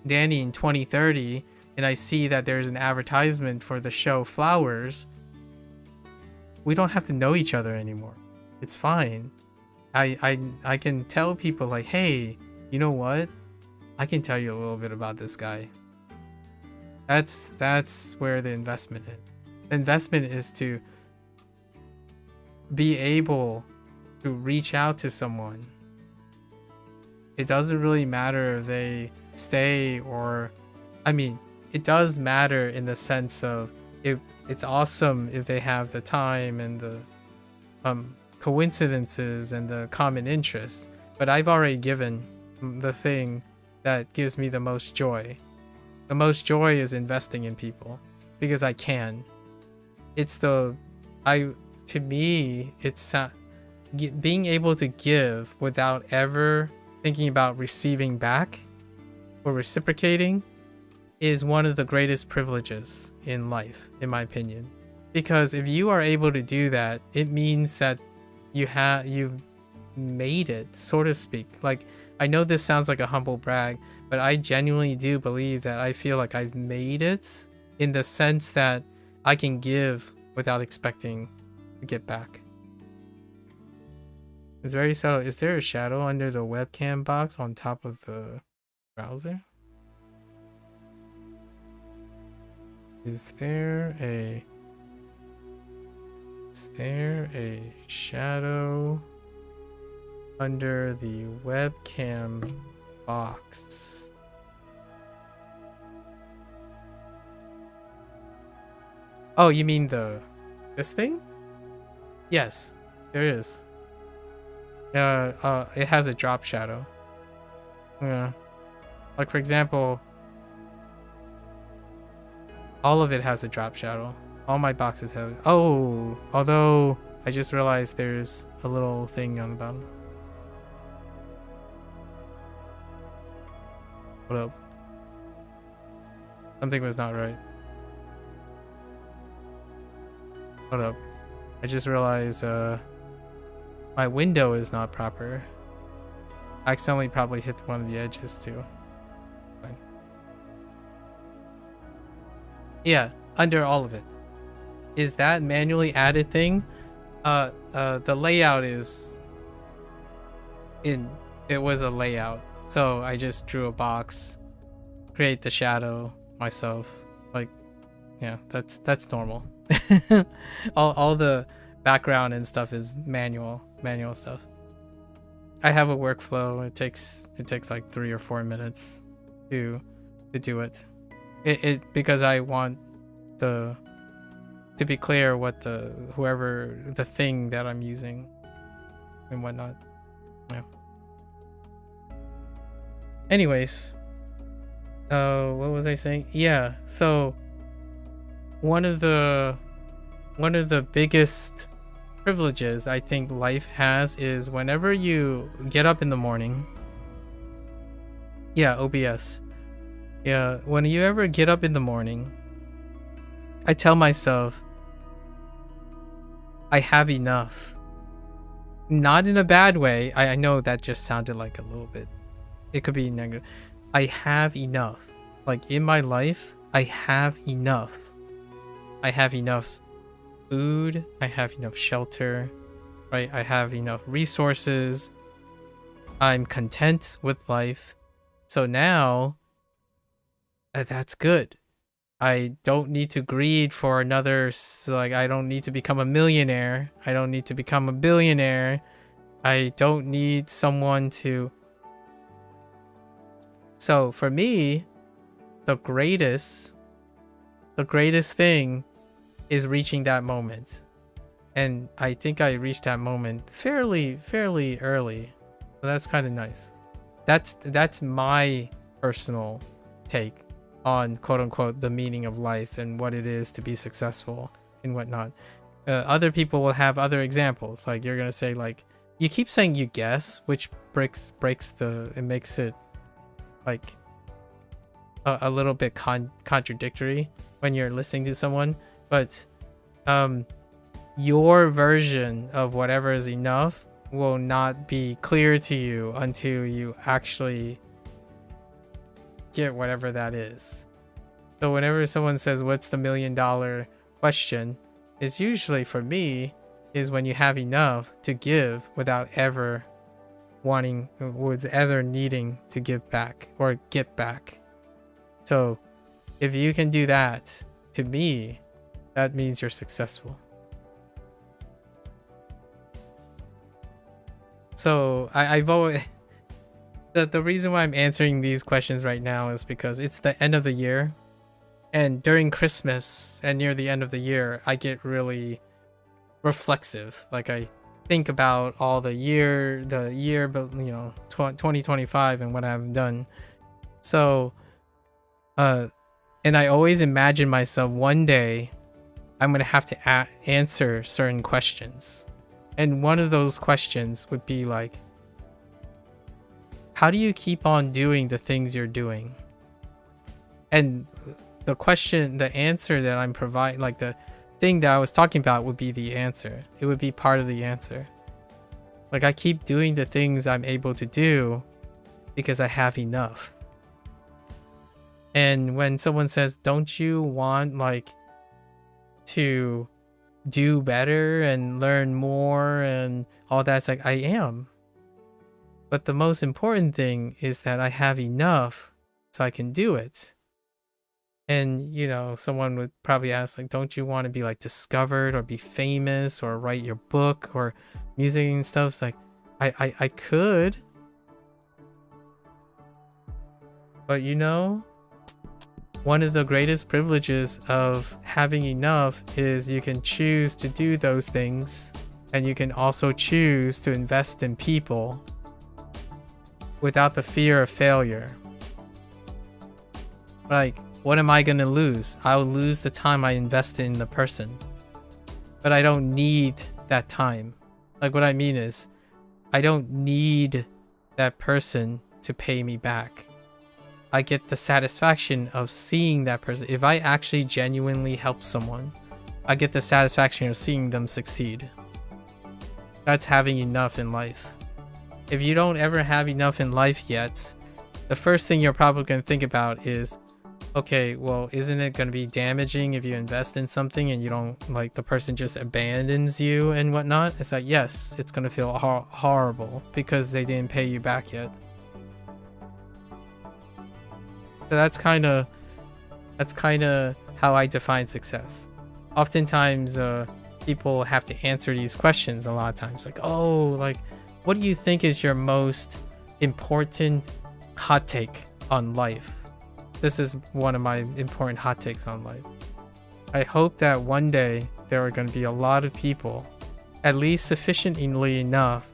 Danny in 2030, and I see that there's an advertisement for the show Flowers, we don't have to know each other anymore. It's fine. I can tell people like, hey, you know what? I can tell you a little bit about this guy. That's where the investment is. Investment is to be able to reach out to someone. It doesn't really matter if they stay or, I mean, it does matter in the sense of it's awesome if they have the time and the coincidences and the common interests, but I've already given the thing that gives me the most joy. The most joy is investing in people because I can. To me, it's being able to give without ever thinking about receiving back or reciprocating is one of the greatest privileges in life, in my opinion. Because if you are able to do that, it means that you've made it, so to speak. Like, I know this sounds like a humble brag, but I genuinely do believe that I feel like I've made it in the sense that I can give without expecting to get back. It's very subtle. Is there a shadow under the webcam box on top of the browser? Is there a shadow under the webcam box? Oh, you mean this thing? Yes, there is. It has a drop shadow. Yeah. Like for example, all of it has a drop shadow. All my boxes have it. Oh, although I just realized there's a little thing on the bottom. What up? Something was not right. Hold up. I just realized my window is not proper. I accidentally probably hit one of the edges too. Fine. Yeah, under all of it. Is that manually added thing? The layout is it was a layout. So I just drew a box, create the shadow myself. Like, yeah, that's normal. all the background and stuff is manual stuff. I have a workflow. It takes like 3 or 4 minutes to do it. It because I want to be clear what the thing that I'm using and whatnot. Yeah. Anyways, what was I saying? Yeah, so one of the biggest privileges I think life has is whenever you get up in the morning. Yeah, OBS. Yeah, when you ever get up in the morning, I tell myself, I have enough. Not in a bad way. I know that just sounded like a little bit. It could be negative. I have enough. Like in my life, I have enough. I have enough food. I have enough shelter. Right? I have enough resources. I'm content with life. So now, that's good. I don't need to greed for another, like, I don't need to become a millionaire. I don't need to become a billionaire. I don't need someone to. So for me, the greatest thing is reaching that moment. And I think I reached that moment fairly early. So that's kind of nice. That's my personal take on quote unquote the meaning of life and what it is to be successful and whatnot. Other people will have other examples. Like you're gonna say, like, you keep saying you guess, which breaks it makes it like a little bit contradictory when you're listening to someone. But your version of whatever is enough will not be clear to you until you actually get whatever that is. So whenever someone says, what's the $1 million question, is usually for me is when you have enough to give without ever needing to give back or get back. So if you can do that, to me, that means you're successful. So I've always the reason why I'm answering these questions right now is because it's the end of the year, and during Christmas and near the end of the year, I get really reflexive. Like I think about all the year, but 2025 and what I've done. So, and I always imagine myself one day I'm gonna have to answer certain questions. And one of those questions would be like, how do you keep on doing the things you're doing? And the answer that I'm providing, like the thing that I was talking about would be the answer. It would be part of the answer. Like I keep doing the things I'm able to do because I have enough. And when someone says, don't you want like to do better and learn more and all that, it's like I am. But the most important thing is that I have enough so I can do it. And someone would probably ask, like, don't you want to be like discovered or be famous or write your book or music and stuff? It's like I could, but one of the greatest privileges of having enough is you can choose to do those things, and you can also choose to invest in people without the fear of failure. Like, what am I going to lose? I'll lose the time I invested in the person, but I don't need that time. Like, what I mean is, I don't need that person to pay me back. I get the satisfaction of seeing that person. If I actually genuinely help someone, I get the satisfaction of seeing them succeed. That's having enough in life. If you don't ever have enough in life yet, the first thing you're probably going to think about is, okay, well, isn't it going to be damaging if you invest in something and you don't, like, the person just abandons you and whatnot? It's like, yes, it's going to feel horrible because they didn't pay you back yet. So that's kind of how I define success. Oftentimes, people have to answer these questions a lot of times. Like, oh, like, what do you think is your most important hot take on life? This is one of my important hot takes on life. I hope that one day there are going to be a lot of people, at least sufficiently enough,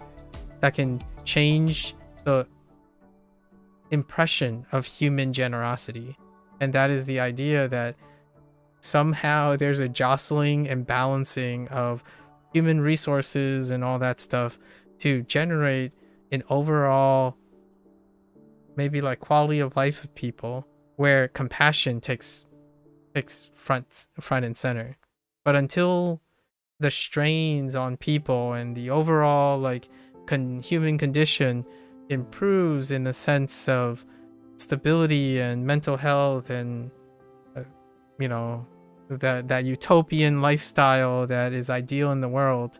that can change the impression of human generosity. And that is the idea that somehow there's a jostling and balancing of human resources and all that stuff to generate an overall maybe like quality of life of people where compassion takes front and center. But until the strains on people and the overall like human condition improves in the sense of stability and mental health and you know, that utopian lifestyle that is ideal in the world,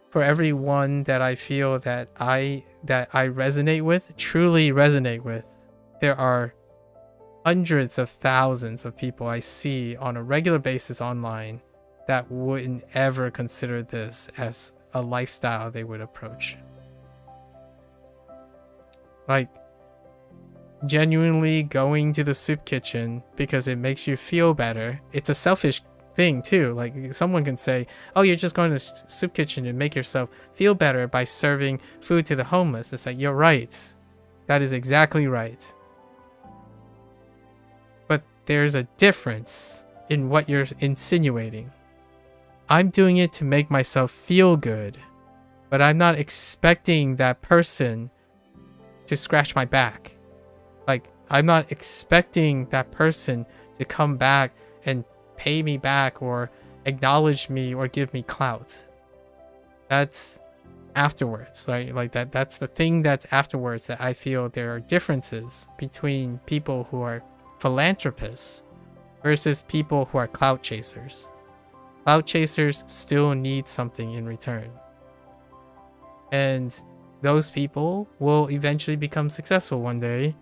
for everyone that I feel that I resonate with, truly resonate with, there are hundreds of thousands of people I see on a regular basis online that wouldn't ever consider this as a lifestyle they would approach. Like, genuinely going to the soup kitchen because it makes you feel better. It's a selfish thing too. Like, someone can say, oh, you're just going to the soup kitchen to make yourself feel better by serving food to the homeless. It's like, you're right. That is exactly right. But there's a difference in what you're insinuating. I'm doing it to make myself feel good, but I'm not expecting that person to scratch my back. Like, I'm not expecting that person to come back and pay me back or acknowledge me or give me clout. That's afterwards. Like that's the thing that's afterwards, that I feel there are differences between people who are philanthropists versus people who are clout chasers. Clout chasers still need something in return. And those people will eventually become successful one day.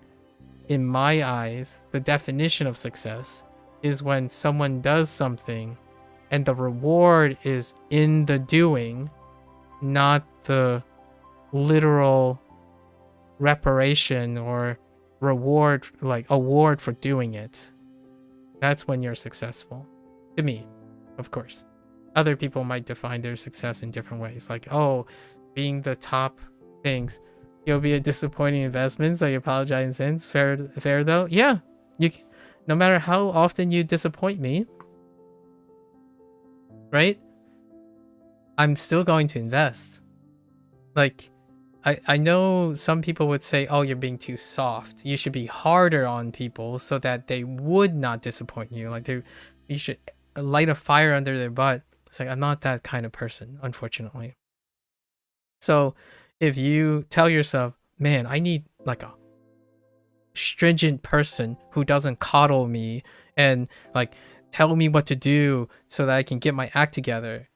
In my eyes, the definition of success is when someone does something and the reward is in the doing, not the literal reparation or reward, like award for doing it. That's when you're successful. To me, of course. Other people might define their success in different ways. Like, oh, being the top things. You'll be a disappointing investment, so you apologize in advance. Fair though? Yeah. No matter how often you disappoint me, right? I'm still going to invest. Like, I know some people would say, oh, you're being too soft. You should be harder on people so that they would not disappoint you. Like, you should light a fire under their butt. It's like, I'm not that kind of person, unfortunately. So if you tell yourself, man, I need like a stringent person who doesn't coddle me and like tell me what to do so that I can get my act together,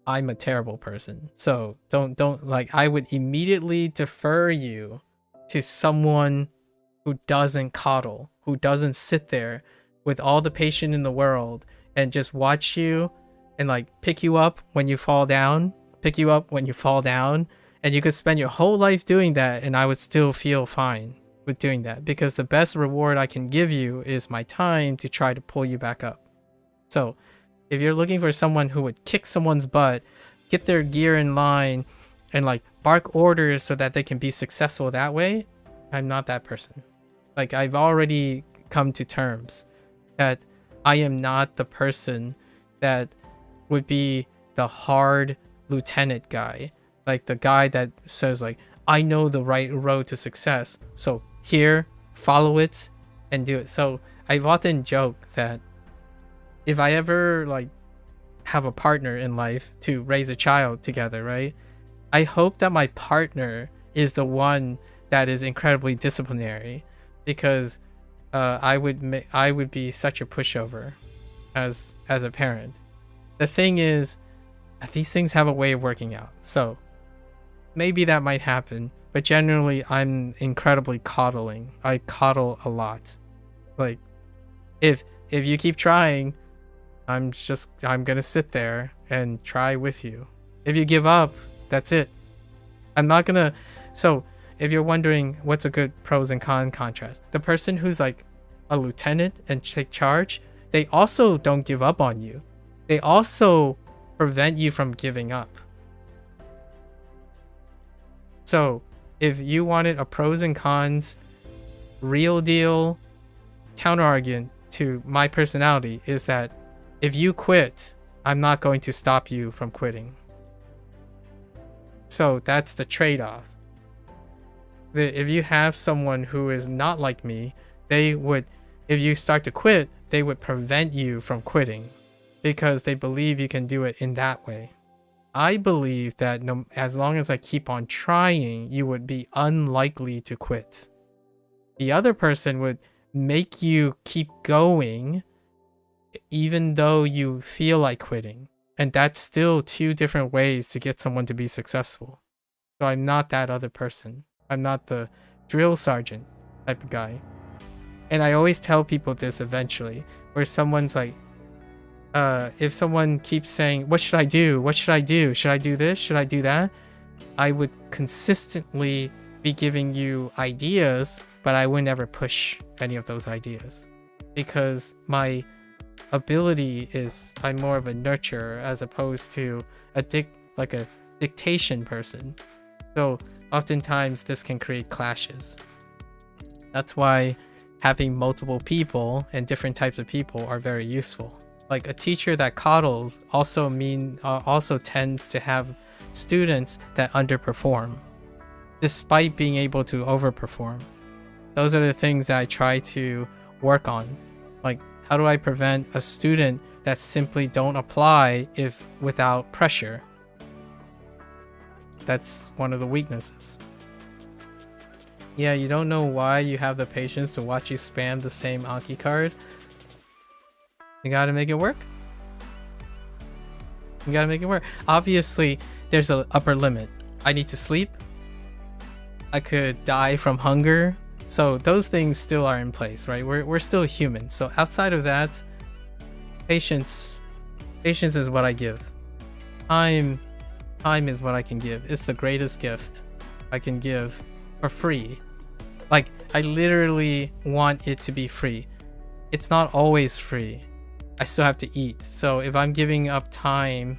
I'm a terrible person. So don't like, I would immediately defer you to someone who doesn't coddle, who doesn't sit there with all the patience in the world and just watch you and like pick you up when you fall down, and you could spend your whole life doing that and I would still feel fine with doing that, because the best reward I can give you is my time to try to pull you back up. So if you're looking for someone who would kick someone's butt, get their gear in line, and like bark orders so that they can be successful that way, I'm not that person. Like, I've already come to terms that I am not the person that would be the hard lieutenant guy. Like the guy that says like, I know the right road to success, so here, follow it and do it. So I've often joked that if I ever like have a partner in life to raise a child together, right? I hope that my partner is the one that is incredibly disciplinary, because I would be such a pushover as a parent. The thing is, these things have a way of working out. So maybe that might happen, but generally I'm incredibly coddling. I coddle a lot. Like, if you keep trying, I'm gonna sit there and try with you. If you give up, that's it. I'm not gonna. So if you're wondering what's a good pros and cons contrast, the person who's like a lieutenant and take charge, they also don't give up on you. They also prevent you from giving up. So if you wanted a pros and cons real deal counter argument to my personality, is that if you quit, I'm not going to stop you from quitting. So that's the trade-off. If you have someone who is not like me, they would, if you start to quit, they would prevent you from quitting, because they believe you can do it in that way. I believe that as long as I keep on trying, you would be unlikely to quit. The other person would make you keep going even though you feel like quitting. And that's still two different ways to get someone to be successful. So I'm not that other person. I'm not the drill sergeant type of guy. And I always tell people this eventually, where someone's like, if someone keeps saying, what should I do? What should I do? Should I do this? Should I do that? I would consistently be giving you ideas, but I would never push any of those ideas. Because my ability is, I'm more of a nurturer as opposed to a dictation person. So oftentimes this can create clashes. That's why having multiple people and different types of people are very useful. Like a teacher that coddles also tends to have students that underperform, despite being able to overperform. Those are the things that I try to work on. Like, how do I prevent a student that simply don't apply without pressure? That's one of the weaknesses. Yeah, you don't know why you have the patience to watch you spam the same Anki card. You gotta make it work. You gotta make it work. Obviously, there's an upper limit. I need to sleep. I could die from hunger. So those things still are in place, right? We're still human. So outside of that, patience is what I give. Time is what I can give. It's the greatest gift I can give for free. Like, I literally want it to be free. It's not always free. I still have to eat. So if I'm giving up time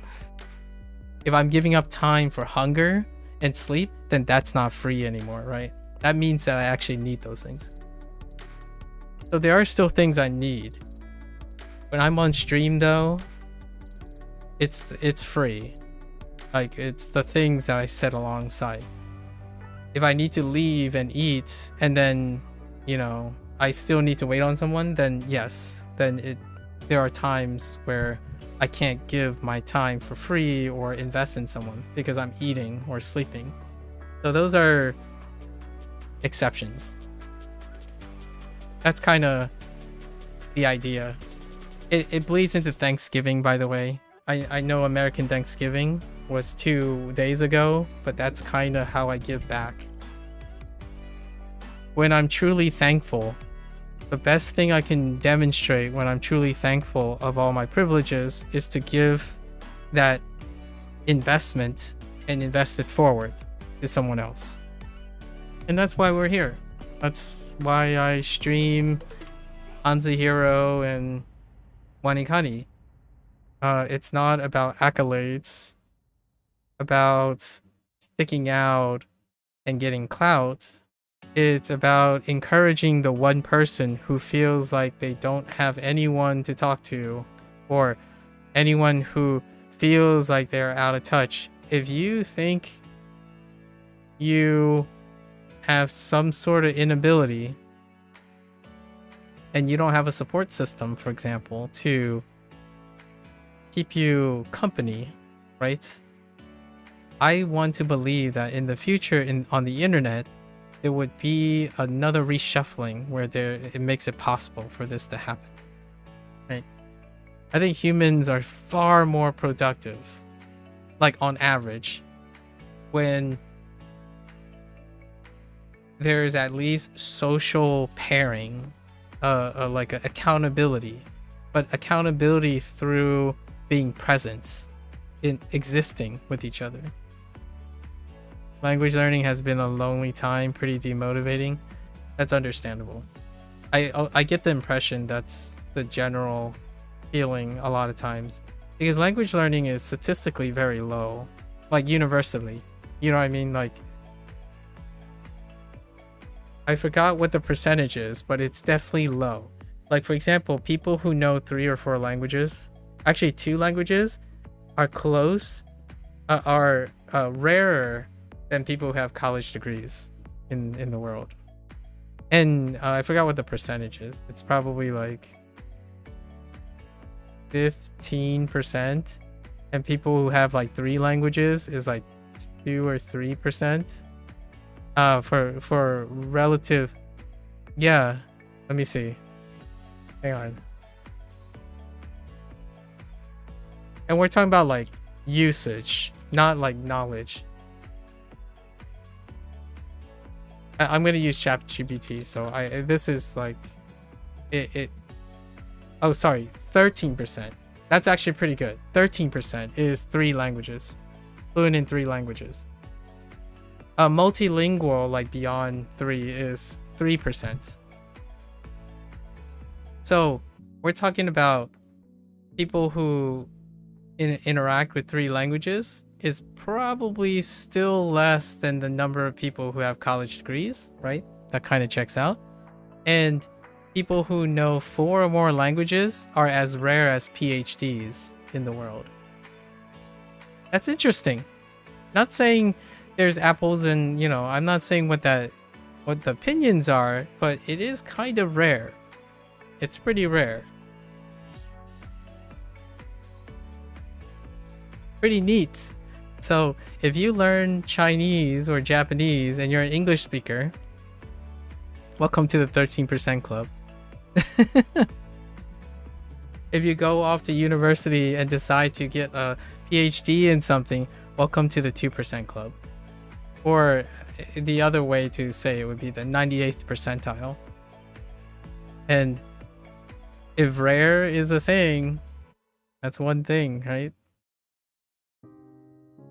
for hunger and sleep, then that's not free anymore, right? That means that I actually need those things. So there are still things I need. When I'm on stream though, it's free. Like, it's the things that I set alongside. If I need to leave and eat and then, I still need to wait on someone, then yes, there are times where I can't give my time for free or invest in someone because I'm eating or sleeping. So those are exceptions. That's kind of the idea. It bleeds into Thanksgiving, by the way. I know American Thanksgiving was 2 days ago, but that's kind of how I give back. When I'm truly thankful, the best thing I can demonstrate when I'm truly thankful of all my privileges is to give that investment and invest it forward to someone else. And that's why we're here. That's why I stream HanziHero and WaniKani. It's not about accolades, about sticking out and getting clout. It's about encouraging the one person who feels like they don't have anyone to talk to, or anyone who feels like they're out of touch. If you think you have some sort of inability and you don't have a support system, for example, to keep you company, right? I want to believe that in the future on the internet, there would be another reshuffling where it makes it possible for this to happen, right? I think humans are far more productive, like on average, when there's at least social pairing, like accountability, but accountability through being present, in existing with each other. Language learning has been a lonely time, pretty demotivating. That's understandable. I get the impression that's the general feeling a lot of times, because language learning is statistically very low, like universally. You know what I mean? Like, I forgot what the percentage is, but it's definitely low. Like, for example, people who know 3 or 4 languages, actually 2 languages, are rarer than people who have college degrees in the world. And I forgot what the percentage is. It's probably like 15%, and people who have like 3 languages is like 2 or 3%. For relative, yeah. Let me see. Hang on. And we're talking about like usage, not like knowledge. I'm gonna use ChatGPT, so this is like it. Oh, sorry, 13%. That's actually pretty good. 13% is 3 languages, fluent in 3 languages. Multilingual, like beyond 3, is 3%. So we're talking about people who interact with 3 languages is probably still less than the number of people who have college degrees, right? That kind of checks out. And people who know 4 or more languages are as rare as PhDs in the world. That's interesting. Not saying there's apples and, you know, I'm not saying what the opinions are, but it is kind of rare. It's pretty rare. Pretty neat. So if you learn Chinese or Japanese and you're an English speaker, welcome to the 13% club. If you go off to university and decide to get a PhD in something, welcome to the 2% club. Or the other way to say it would be the 98th percentile. And if rare is a thing, that's one thing, right?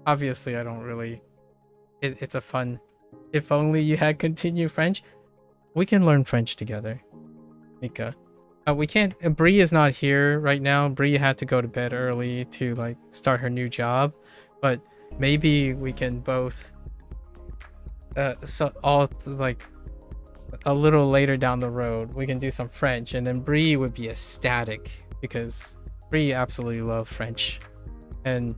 Obviously, I don't really... It's a fun... If only you had continued French. We can learn French together, Mika. We can't... Bree is not here right now. Bree had to go to bed early to like start her new job. But maybe we can both... so all like a little later down the road, we can do some French. And then Bree would be ecstatic because Bree absolutely loves French. And...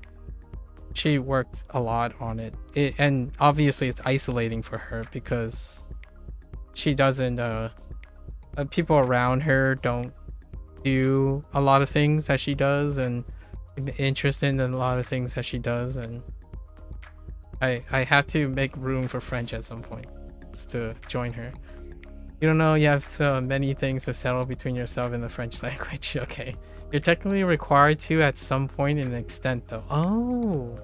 she worked a lot on it. And obviously it's isolating for her because she doesn't people around her don't do a lot of things that she does and interested in a lot of things that she does, and I have to make room for French at some point just to join her. You don't know, you have many things to settle between yourself and the French language. Okay. You're technically required to at some point in an extent though. Oh.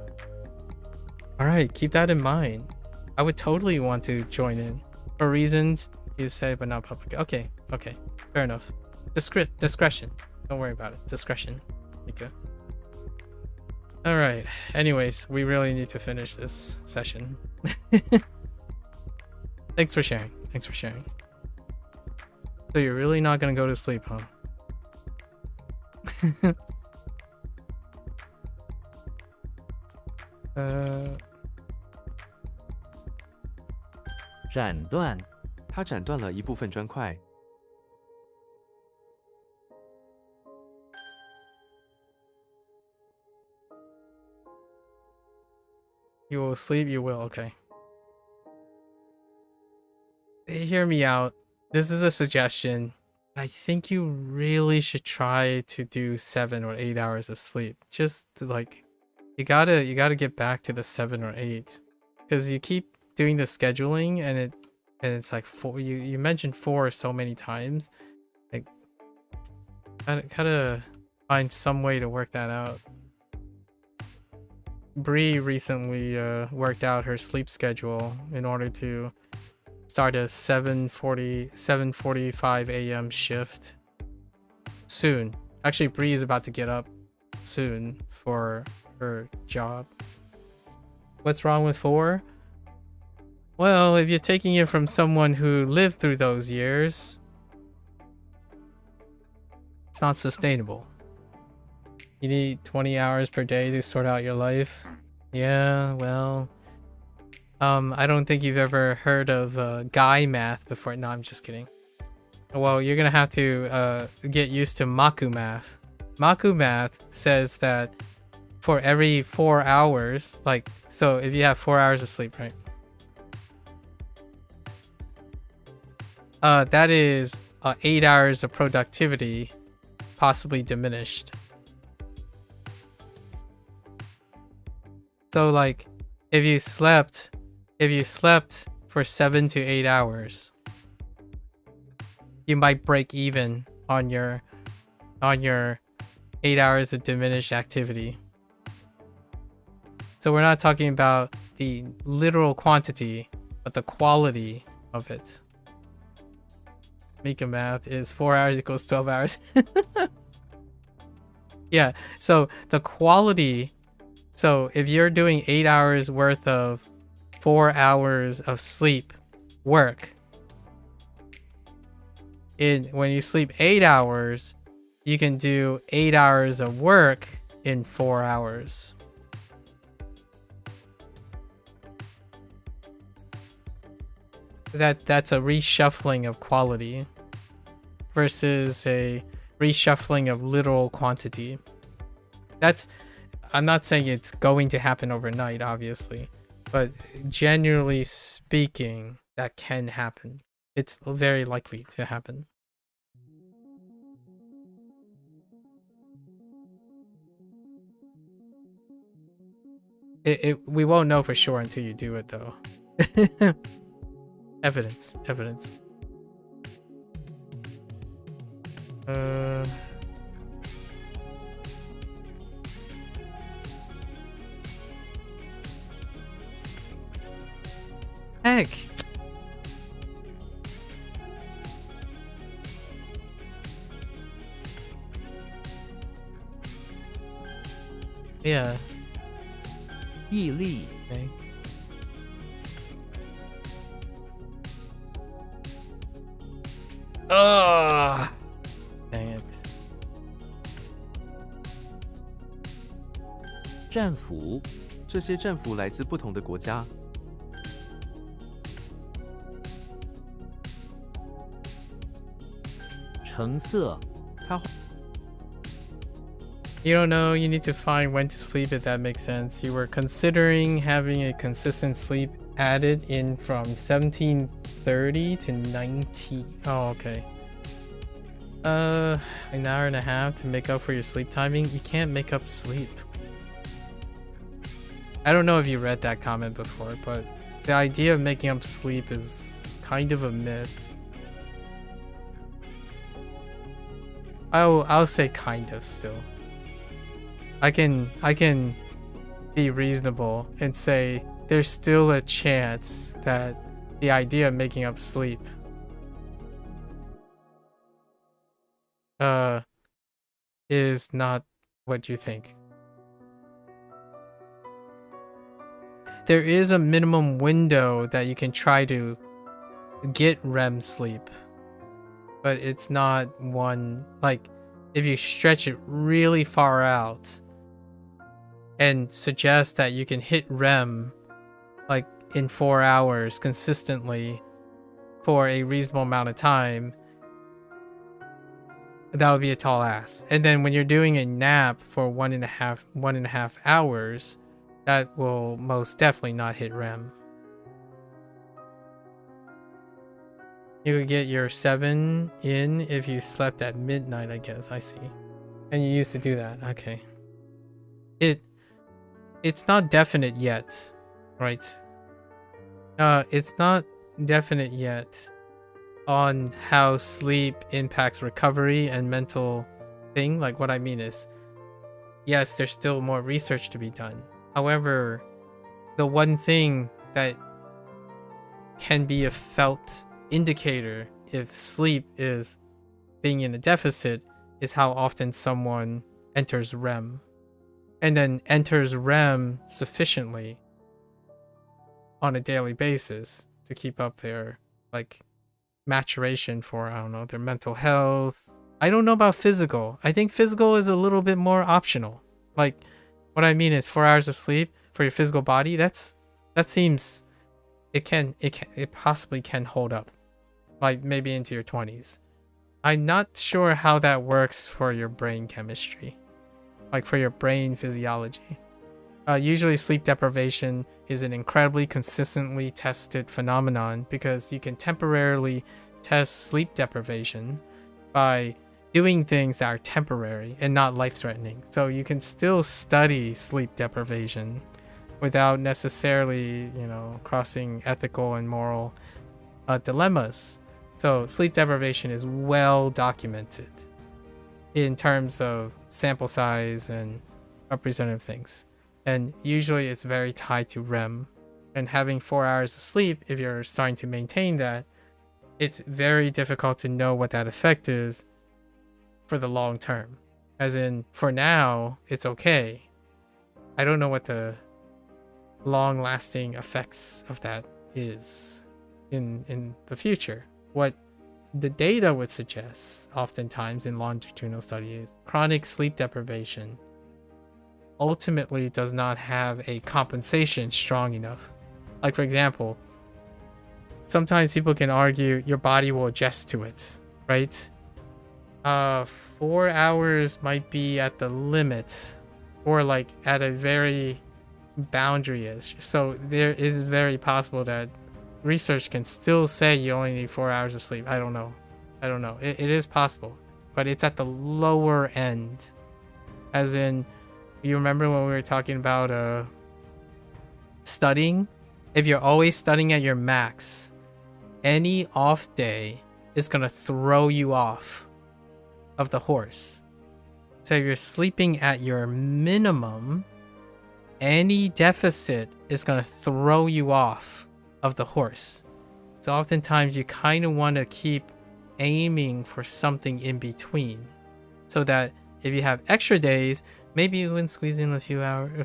Alright, keep that in mind. I would totally want to join in. For reasons you say but not public. Okay, okay. Fair enough. Discretion. Don't worry about it. Discretion. Mika. Alright. Anyways, we really need to finish this session. Thanks for sharing. Thanks for sharing. So you're really not gonna go to sleep, huh? 斩断，他斩断了一部分砖块。 You will sleep, you will, okay. Hear me out. This is a suggestion. I think you really should try to do 7 or 8 hours of sleep. Just to like, you gotta get back to the 7 or 8, because you keep doing the scheduling and it's like 4. You mentioned 4 so many times. Like, gotta find some way to work that out. Bree recently worked out her sleep schedule in order to start a 7:45 a.m. shift soon. Actually, Bree is about to get up soon for her job. What's wrong with 4? Well, if you're taking it from someone who lived through those years, it's not sustainable. You need 20 hours per day to sort out your life. Yeah, well, I don't think you've ever heard of guy math before. No, I'm just kidding. Well, you're gonna have to get used to Maku math. Maku math says that for every 4 hours, like, so if you have 4 hours of sleep, right? That is 8 hours of productivity, possibly diminished. So like if you slept for 7 to 8 hours, you might break even on your 8 hours of diminished activity. So we're not talking about the literal quantity, but the quality of it. Make a math is 4 hours equals 12 hours. Yeah, so the quality, so if you're doing 8 hours worth of 4 hours of sleep work, when you sleep 8 hours, you can do 8 hours of work in 4 hours. That's a reshuffling of quality versus a reshuffling of literal quantity. I'm not saying it's going to happen overnight, obviously, but generally speaking, that can happen. It's very likely to happen. We won't know for sure until you do it, though. Evidence. Heck. Yeah. 毅力 Okay. Ugh. Dang it. 战俘这些战俘来自不同的国家， 成色 You don't know, you need to find when to sleep, if that makes sense. You were considering having a consistent sleep added in from 1730 to 90. Oh, okay. An hour and a half to make up for your sleep timing. You can't make up sleep. I don't know if you read that comment before, but the idea of making up sleep is kind of a myth. I'll say kind of still. I can be reasonable and say there's still a chance that the idea of making up sleep is not what you think. There is a minimum window that you can try to get REM sleep, but it's not one, like, if you stretch it really far out and suggest that you can hit REM like in 4 hours consistently for a reasonable amount of time, that would be a tall ask. And then when you're doing a nap for one and a half hours, that will most definitely not hit REM. You could get your 7 in if you slept at midnight, I guess. I see. And you used to do that. Okay. It's not definite yet, right? It's not definite yet on how sleep impacts recovery and mental thing. Like, what I mean is, yes, there's still more research to be done. However, the one thing that can be a felt indicator if sleep is being in a deficit is how often someone enters REM, and then enters REM sufficiently on a daily basis to keep up their like maturation for, I don't know, their mental health. I don't know about physical. I think physical is a little bit more optional. Like, what I mean is 4 hours of sleep for your physical body, that seems it possibly can hold up, like maybe into your 20s. I'm not sure how that works for your brain chemistry, like for your brain physiology. Usually sleep deprivation is an incredibly consistently tested phenomenon because you can temporarily test sleep deprivation by doing things that are temporary and not life-threatening. So you can still study sleep deprivation without necessarily, you know, crossing ethical and moral dilemmas. So sleep deprivation is well documented in terms of sample size and representative things. And usually it's very tied to REM. And having 4 hours of sleep, if you're starting to maintain that, it's very difficult to know what that effect is for the long term. As in, for now, it's okay. I don't know what the long-lasting effects of that is in the future. What the data would suggest, oftentimes in longitudinal studies, chronic sleep deprivation ultimately does not have a compensation strong enough. Like, for example, sometimes people can argue your body will adjust to it, right? 4 hours might be at the limit, or like at a very boundary-ish. So there is very possible that research can still say you only need 4 hours of sleep. I don't know. It is possible, but it's at the lower end. As in, you remember when we were talking about studying? If you're always studying at your max, any off day is gonna throw you off of the horse. So if you're sleeping at your minimum, any deficit is gonna throw you off of the horse. So oftentimes you kind of want to keep aiming for something in between, so that if you have extra days, maybe you can squeeze in a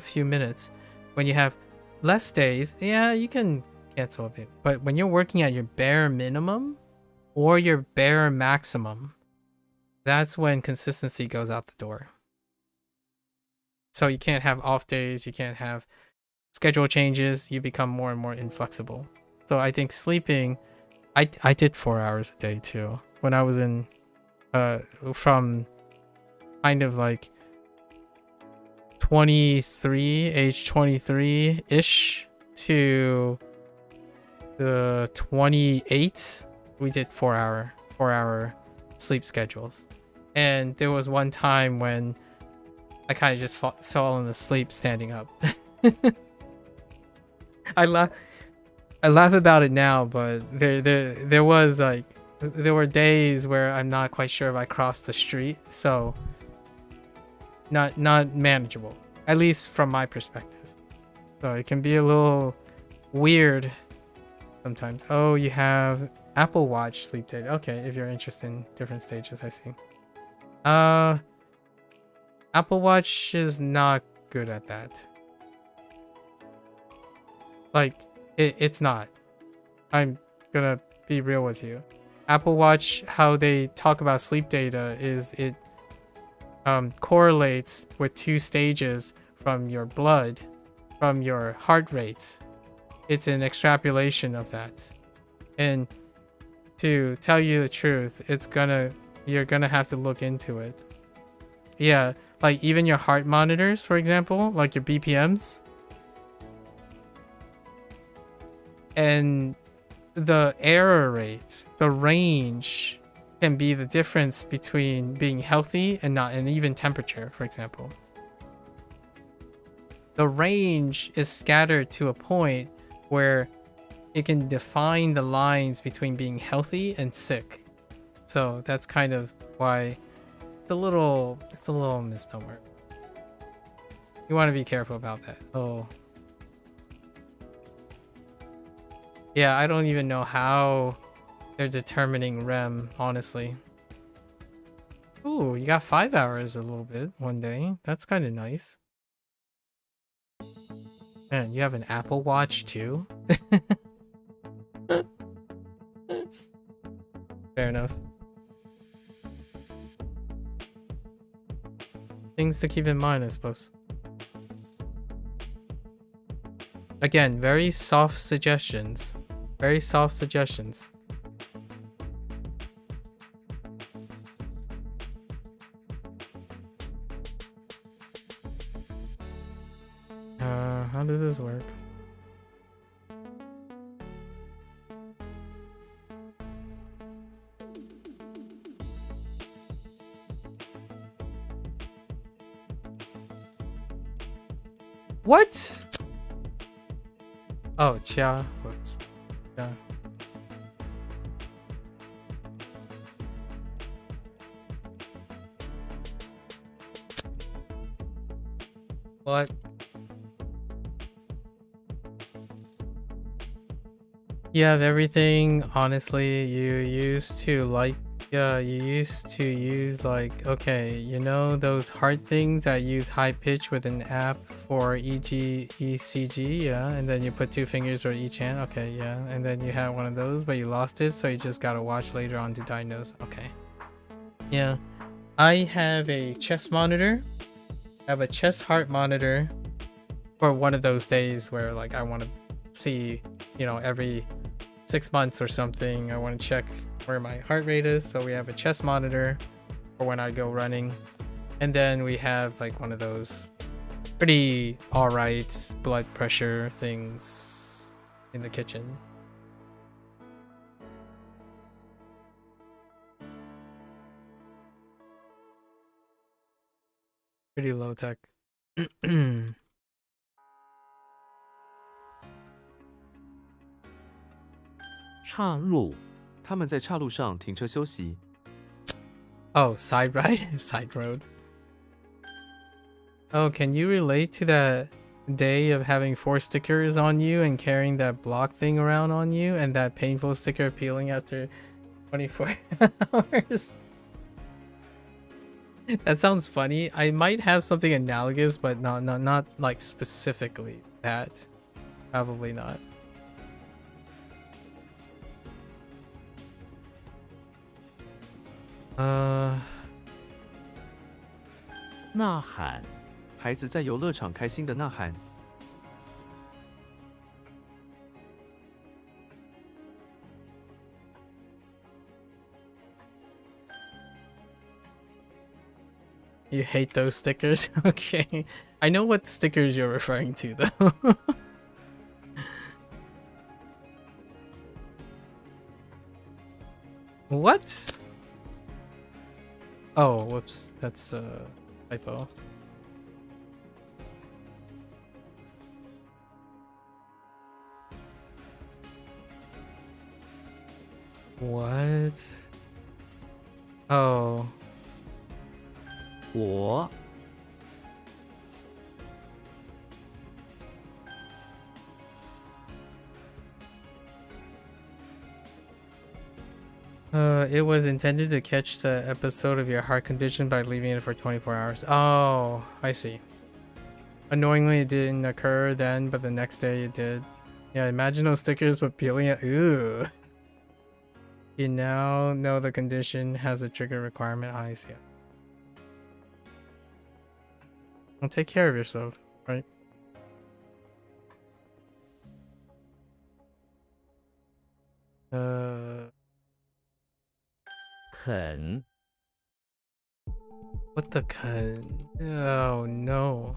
few minutes. When you have less days, yeah, you can cancel a bit. But when you're working at your bare minimum or your bare maximum, that's when consistency goes out the door. So you can't have off days, you can't have schedule changes, you become more and more inflexible. So I think sleeping, I did 4 hours a day too. When I was in, from kind of like 23, age 23-ish to the 28, we did 4 hour sleep schedules. And there was one time when I kind of just fell asleep standing up. I laugh about it now, but there were days where I'm not quite sure if I crossed the street, so not manageable, at least from my perspective. So it can be a little weird sometimes. Oh, you have Apple Watch sleep data. Okay, if you're interested in different stages, I see. Apple Watch is not good at that. Like, it's not. I'm gonna be real with you. Apple Watch, how they talk about sleep data is it correlates with 2 stages from your blood, from your heart rate. It's an extrapolation of that. And to tell you the truth, you're gonna have to look into it. Yeah, like even your heart monitors, for example, like your BPMs, and the error rate, the range can be the difference between being healthy and not, and even temperature, for example. The range is scattered to a point where it can define the lines between being healthy and sick. So that's kind of why it's a little misnomer. You want to be careful about that. Oh. Yeah, I don't even know how they're determining REM, honestly. Ooh, you got 5 hours a little bit one day. That's kind of nice. Man, you have an Apple Watch too? Fair enough. Things to keep in mind, I suppose. Again, very soft suggestions. Very soft suggestions. How does this work? What? Oh, chia. Whoops. Yeah. What? You have everything, honestly. You used to like, yeah, you used to use like, okay, you know those hard things that use high pitch with an app for ECG, yeah, and then you put 2 fingers for each hand, okay, yeah, and then you had one of those, but you lost it, so you just gotta watch later on to diagnose, okay. Yeah, I have a chest monitor. I have a chest heart monitor for one of those days where like I want to see, you know, every 6 months or something, I want to check where my heart rate is. So we have a chest monitor for when I go running. And then we have like one of those pretty alright blood pressure things in the kitchen. Pretty low tech. 岔路 他们在岔路上停车休息。 Oh, side ride? Side road. Oh, can you relate to that day of having 4 stickers on you and carrying that block thing around on you and that painful sticker peeling after 24 hours? That sounds funny. I might have something analogous, but not like specifically that. Probably not. Uh, 呐喊 孩子在游乐场开心的呐喊。 you hate those stickers? Okay. I know what stickers you're referring to though. What? Oh, whoops. That's a typo. What? Oh. 我 It was intended to catch the episode of your heart condition by leaving it for 24 hours. Oh, I see. Annoyingly, it didn't occur then, but the next day it did. Yeah, imagine those stickers with peeling it. Ooh. You now know the condition has a trigger requirement. I see. Well, take care of yourself, right?肯 What the con? Oh no.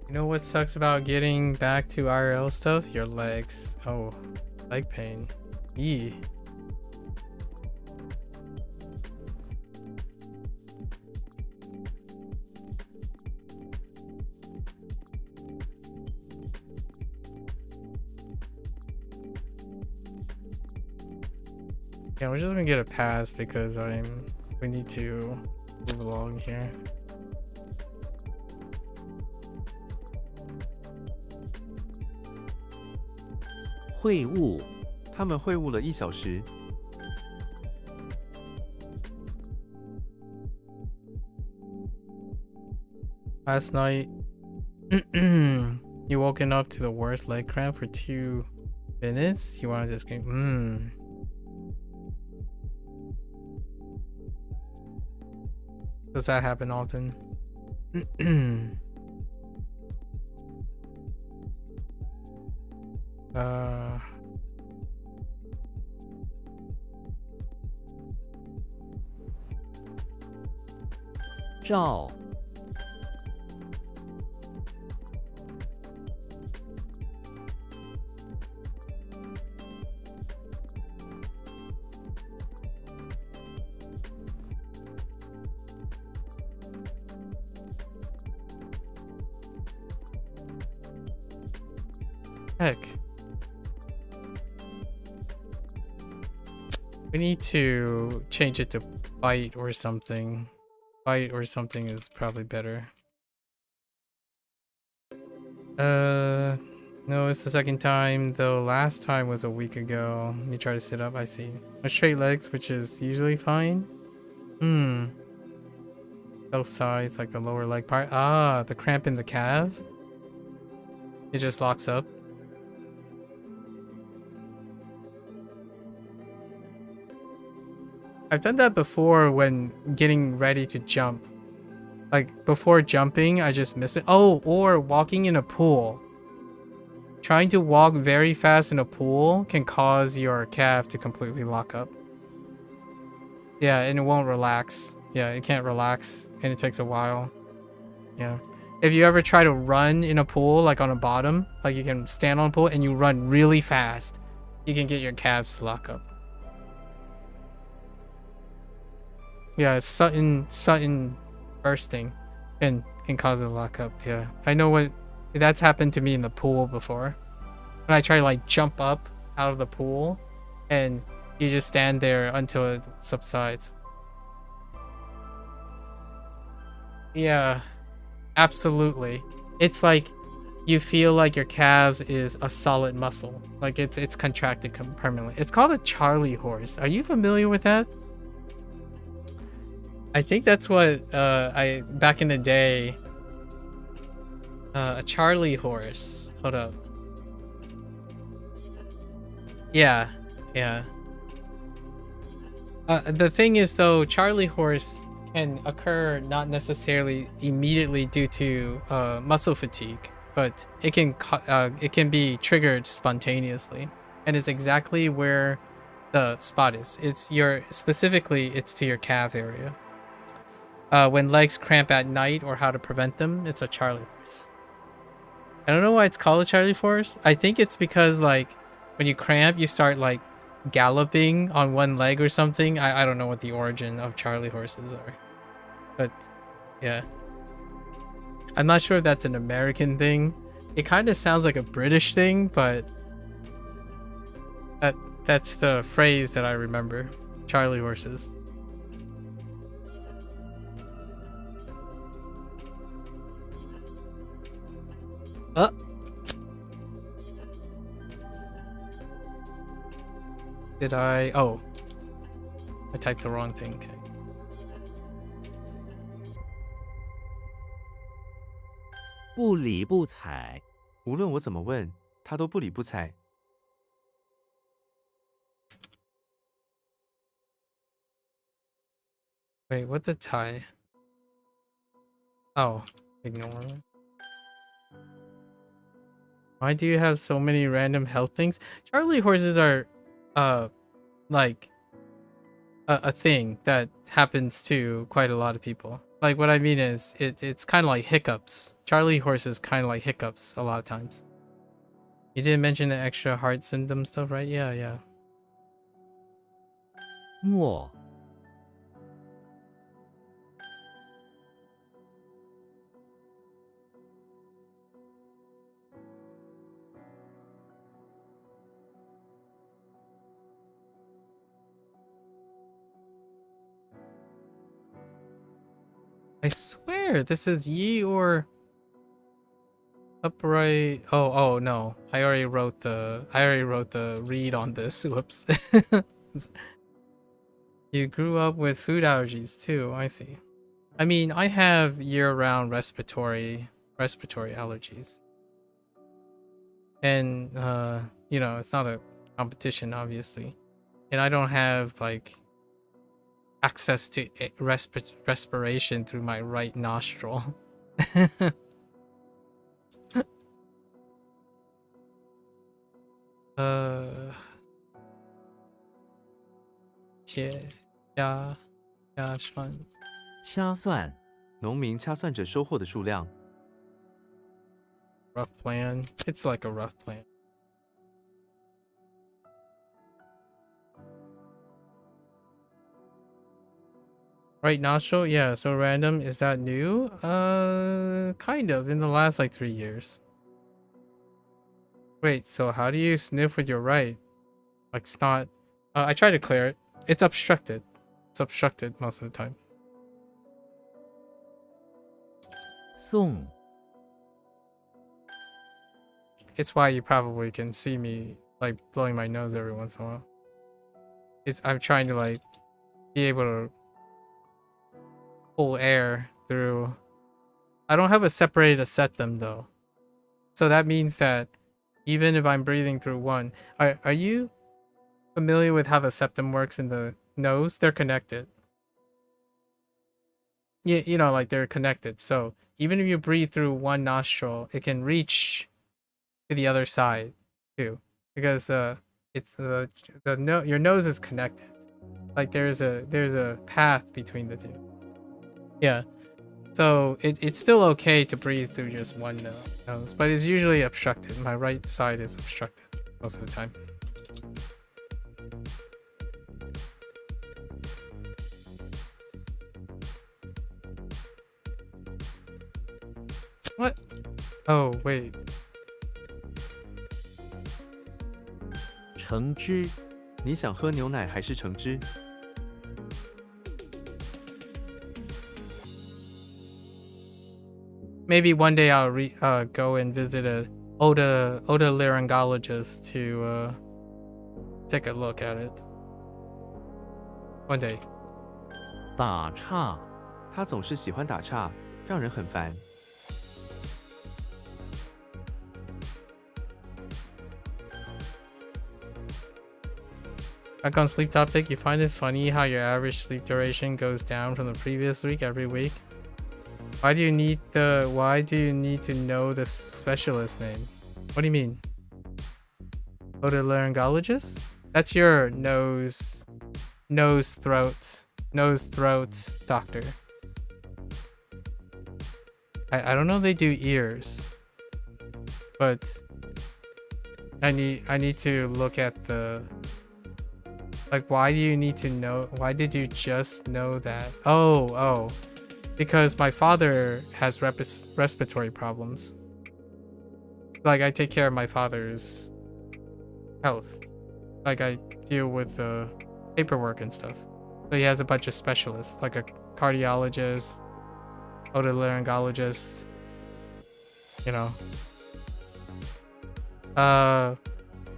You know what sucks about getting back to IRL stuff? Your legs. Oh, leg pain. Eee. Yeah, we're just gonna get a pass because we need to move along here. "会晤 他们会晤了1小时。 Last night, you woken up to the worst leg cramp for 2 minutes? You wanted to scream, Does that happen often? Heck. We need to change it to bite or something. Bite or something is probably better. No, it's the second time, though last time was a week ago. You try to sit up, I see. A straight legs, which is usually fine. Both sides, like the lower leg part. Ah, the cramp in the calf. It just locks up. I've done that before when getting ready to jump. Like, before jumping, I just miss it. Oh, or walking in a pool. Trying to walk very fast in a pool can cause your calf to completely lock up. Yeah, and it won't relax. Yeah, it can't relax, and it takes a while. Yeah. If you ever try to run in a pool, like on a bottom, like you can stand on a pool and you run really fast, you can get your calves to lock up. Yeah, sudden bursting can cause it to lock up. Yeah, I know what that's happened to me in the pool before. When I try to like jump up out of the pool, and you just stand there until it subsides. Yeah, absolutely. It's like you feel like your calves is a solid muscle, like it's contracted permanently. It's called a Charlie horse. Are you familiar with that? I think that's what I back in the day. A Charlie horse. Hold up. Yeah. The thing is though, Charlie horse can occur not necessarily immediately due to muscle fatigue, but it can be triggered spontaneously, and it's exactly where the spot is. It's to your calf area. When legs cramp at night or how to prevent them, it's a Charlie horse. I don't know why it's called a Charlie horse. I think it's because like when you cramp, you start like galloping on one leg or something. I don't know what the origin of Charlie horses are, but yeah, I'm not sure if that's an American thing. It kind of sounds like a British thing, but that's the phrase that I remember. Charlie horses. Did I? Oh, I typed the wrong thing. Okay. 不理不睬，无论我怎么问，他都不理不睬。 Wait, what the tie? Oh, ignore. Why do you have so many random health things? Charlie horses are, like a thing that happens to quite a lot of people. Like what I mean is, it's kind of like hiccups. Charlie horses kind of like hiccups a lot of times. You didn't mention the extra heart symptom stuff, right? Yeah. 默 I swear this is ye or upright. Oh no. I already wrote the read on this. Whoops. You grew up with food allergies too. I see. I mean, I have year-round respiratory allergies. And you know, it's not a competition obviously. And I don't have like access to respiration through my right nostril.掐算 农民掐算着收获的数量。 Rough plan. It's like a rough plan. Right nostril? Yeah, so random. Is that new? Kind of. In the last like 3 years. Wait, so how do you sniff with your right? Like, it's not... I try to clear it. It's obstructed. It's obstructed most of the time. 送 It's why you probably can see me, like, blowing my nose every once in a while. I'm trying to, like, be able to pull air through... I don't have a separated septum, though. So that means that even if I'm breathing through one... Are you familiar with how the septum works in the nose? They're connected. You know, like, they're connected. So even if you breathe through one nostril, it can reach to the other side too, because it's your nose is connected. Like, there's a path between the two. Yeah, so it's still okay to breathe through just one nose, but it's usually obstructed. My right side is obstructed most of the time. What? Oh, wait. 橙汁 你想喝牛奶还是橙汁？ Maybe one day I'll go and visit a otolaryngologist to take a look at it. One day. 打岔 他总是喜欢打岔，让人很烦。 Back on sleep topic, you find it funny how your average sleep duration goes down from the previous week every week? Why do you need to know the specialist name? What do you mean? Otolaryngologist? That's your nose throat doctor. I don't know they do ears, but I need to look at the, like, why do you need to know? Why did you just know that? Oh, because my father has respiratory problems. Like, I take care of my father's health. Like, I deal with the paperwork and stuff. So he has a bunch of specialists, like a cardiologist, otolaryngologist, you know.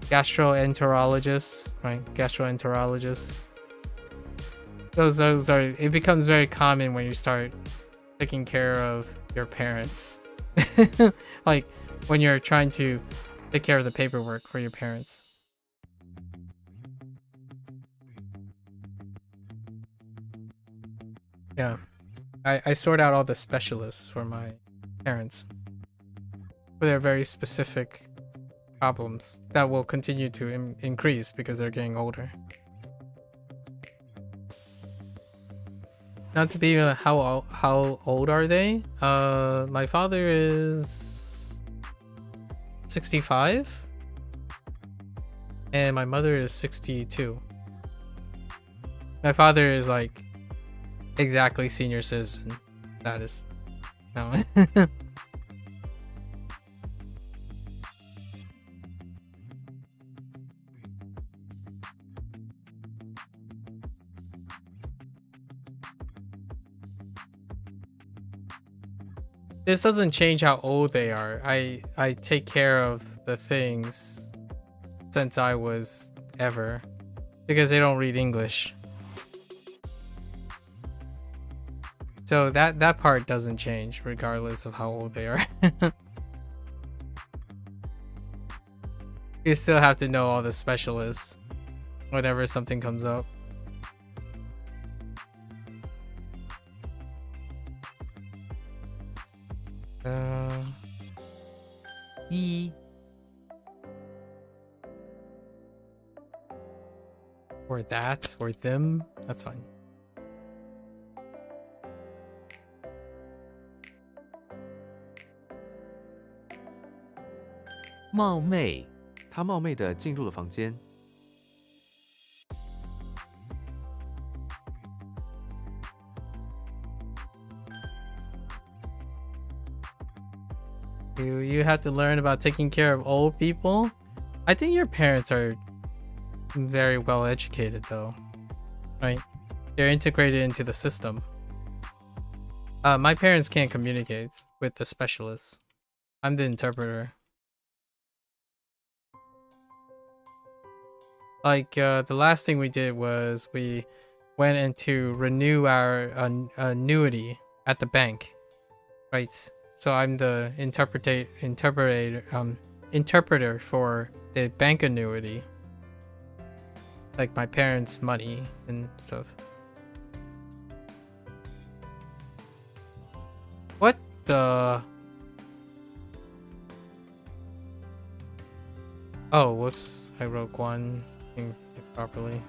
Gastroenterologist, right? Gastroenterologist. Those are, it becomes very common when you start taking care of your parents. Like, when you're trying to take care of the paperwork for your parents. Yeah. I sort out all the specialists for my parents. For their very specific problems that will continue to increase because they're getting older. Not to be how old are they? My father is 65 and my mother is 62. My father is like exactly senior citizen status. No. This doesn't change how old they are. I take care of the things since I was ever, because they don't read English. So that part doesn't change regardless of how old they are. You still have to know all the specialists whenever something comes up. E Or that, or them. That's fine. 冒昧他冒昧地进入了房间。You have to learn about taking care of old people. I think your parents are very well educated though, right? They're integrated into the system. My parents can't communicate with the specialists. I'm the interpreter. Like the last thing we did was we went in to renew our annuity at the bank, right? So I'm the interpreter for the bank annuity, like my parents' money and stuff. What the? Oh, whoops! I wrote one thing properly.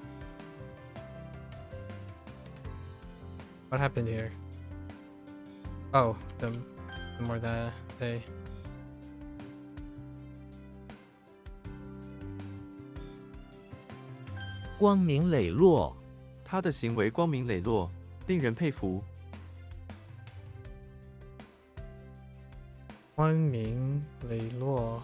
What happened here? Oh, the more that they. 光明磊落，他的行为光明磊落，令人佩服。光明磊落。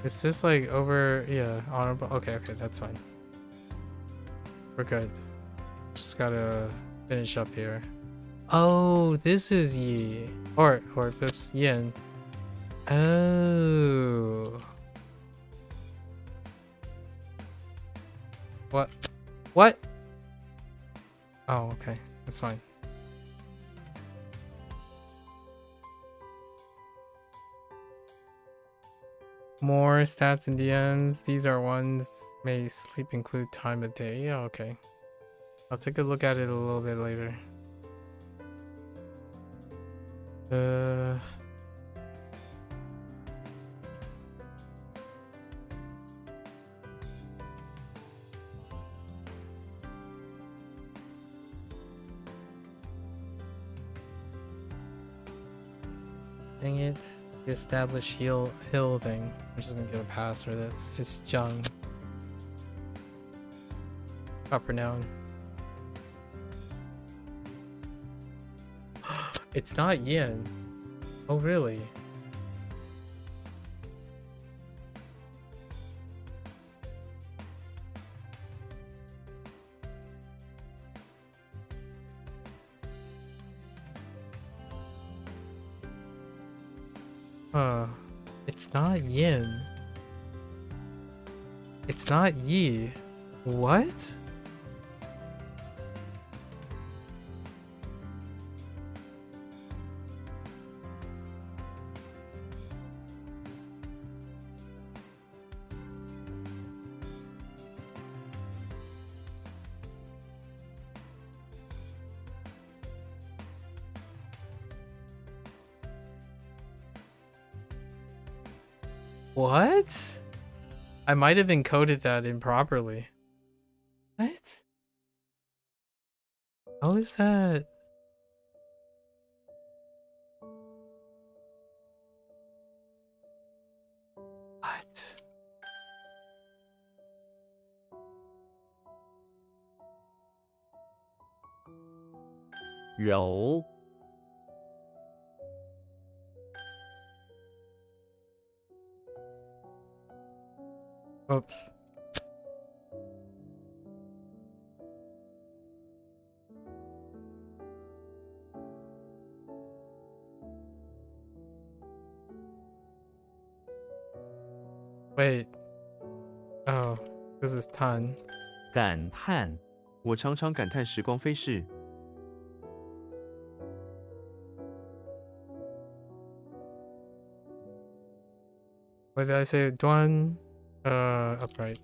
Is this like over? Yeah, honorable. Okay, okay, that's fine. We're good. Just gotta finish up here. Oh, this is Yi. Or oops, Yin. Oh. What? What? Oh, okay. That's fine. More stats and DMs. These are ones may sleep include time of day. Yeah, okay. I'll take a look at it a little bit later. Dang it. The established hill thing. I'm just gonna get a pass for this. It's Jung. Proper noun. It's not Yin. Oh really? It's not Yin. It's not Yi. What? What? I might have encoded that improperly. What? How is that? What? “柔 Oops. Wait. Oh, this is ton. 感叹，我常常感叹时光飞逝。 What did I say? Duan? Upright.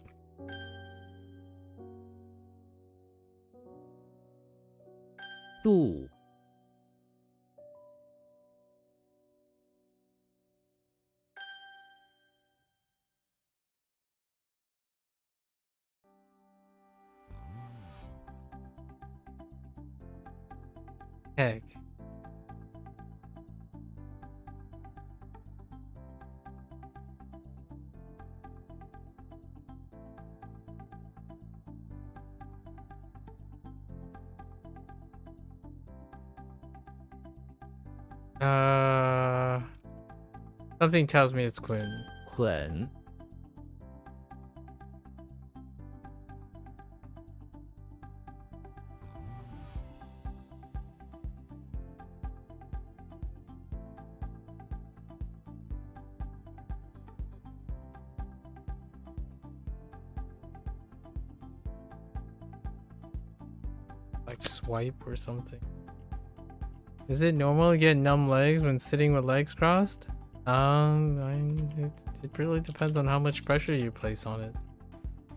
度 Egg. Something tells me it's Quinn. 捆 Like swipe or something. Is it normal to get numb legs when sitting with legs crossed? It really depends on how much pressure you place on it.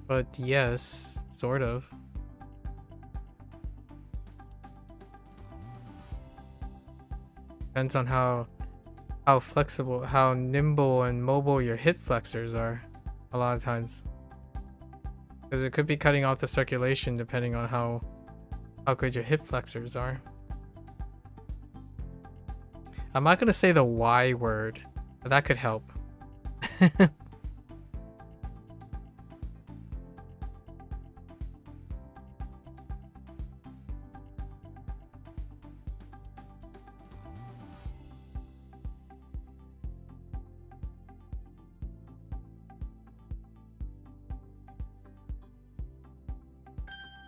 But yes, sort of. Depends on how flexible, how nimble and mobile your hip flexors are a lot of times. Because it could be cutting off the circulation depending on how good your hip flexors are. I'm not gonna say the Y word, but that could help.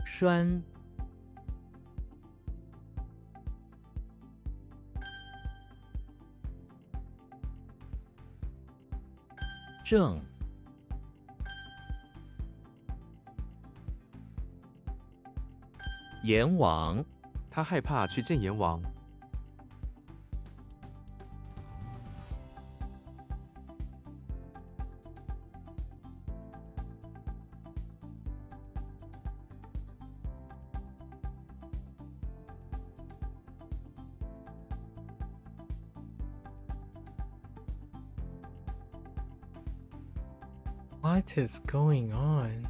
栓 正 阎王 他害怕去见阎王。 What is going on?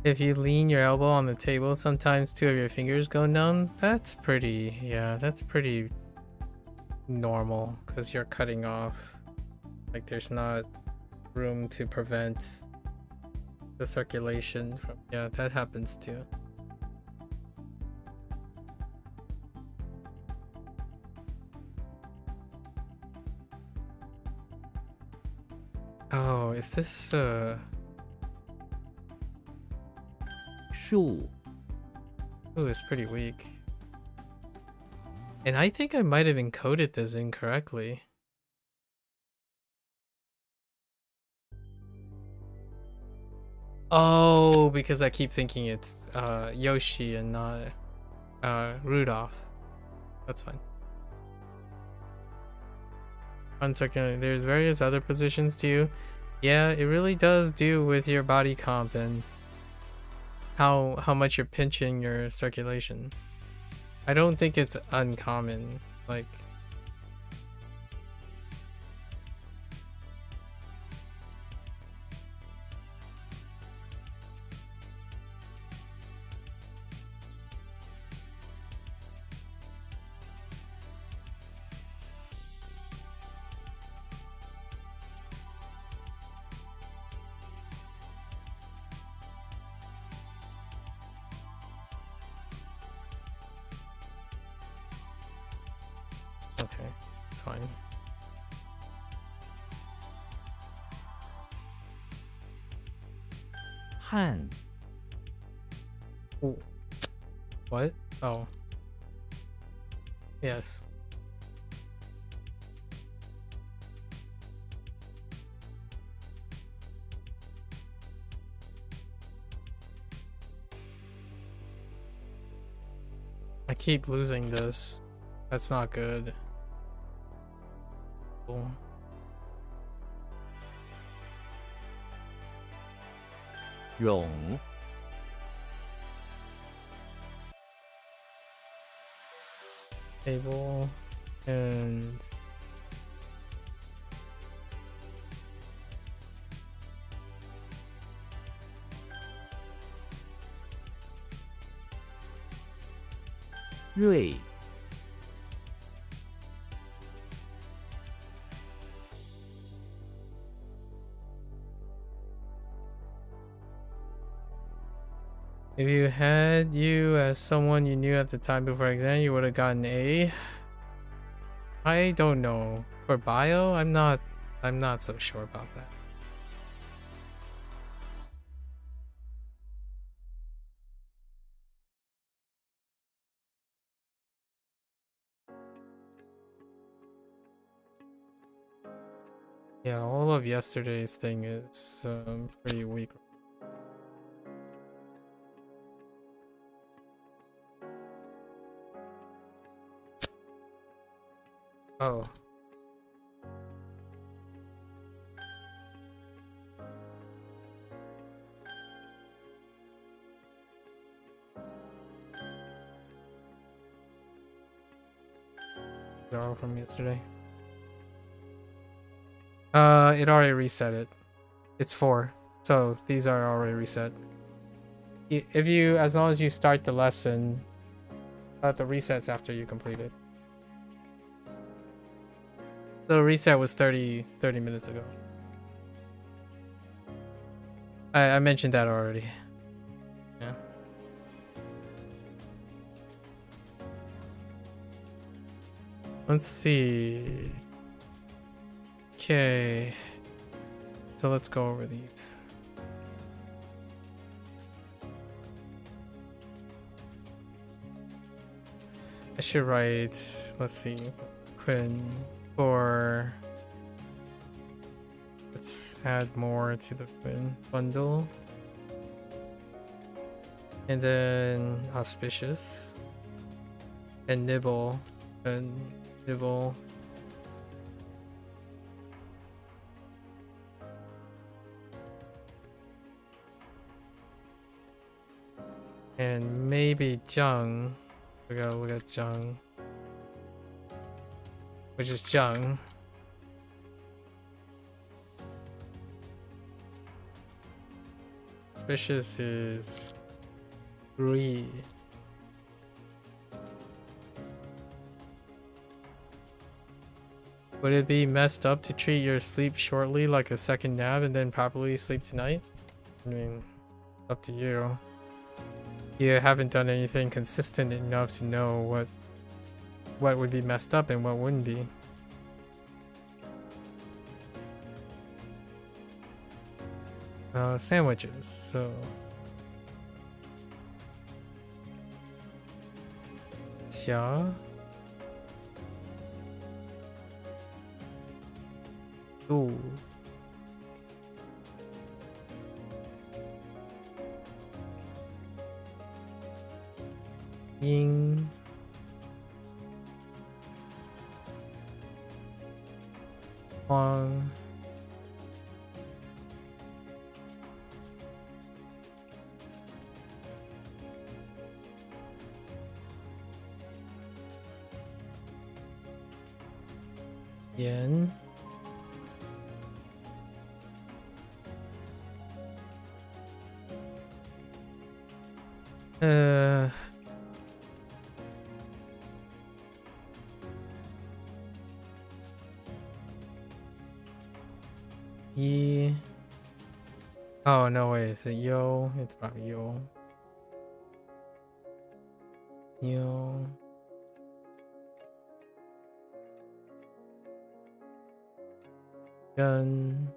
If you lean your elbow on the table, sometimes two of your fingers go numb. That's pretty, yeah, that's pretty normal because you're cutting off. Like there's not room to prevent the circulation from, yeah, that happens too. Oh, is this树 oh, it's pretty weak. And I think I might have encoded this incorrectly. Oh, because I keep thinking it's Yoshi and not Rudolph. That's fine. Uncirculating. There's various other positions too. Yeah, it really does do with your body comp and how much you're pinching your circulation. I don't think it's uncommon. Like, okay, it's fine. Han Ooh. What? Oh. Yes. I keep losing this. That's not good. Cool. Rong Table and Rui If you had you as someone you knew at the time before exam, you would have gotten A. I don't know. For bio, I'm not so sure about that. Yeah, all of yesterday's thing is pretty weak. Oh. They're all from yesterday. It already reset it. It's 4. So these are already reset. If you, as long as you start the lesson, the resets after you complete it. The reset was 30 minutes ago. I mentioned that already. Yeah. Let's see. Okay. So let's go over these. I should write, let's see, Quinn for, let's add more to the Quinn bundle. And then auspicious. And nibble. And nibble. And maybe Zhang. We gotta look at Zhang. Which is Zhang. Suspicious is Rui. Would it be messed up to treat your sleep shortly like a second nap and then properly sleep tonight? I mean, up to you. You haven't done anything consistent enough to know what would be messed up and what wouldn't be. Sandwiches, so... Xia. Ooh. Ying. Hoang. Yan. Yi. Oh, no way. Is it Yo? It's probably Yo. Yo. Gun.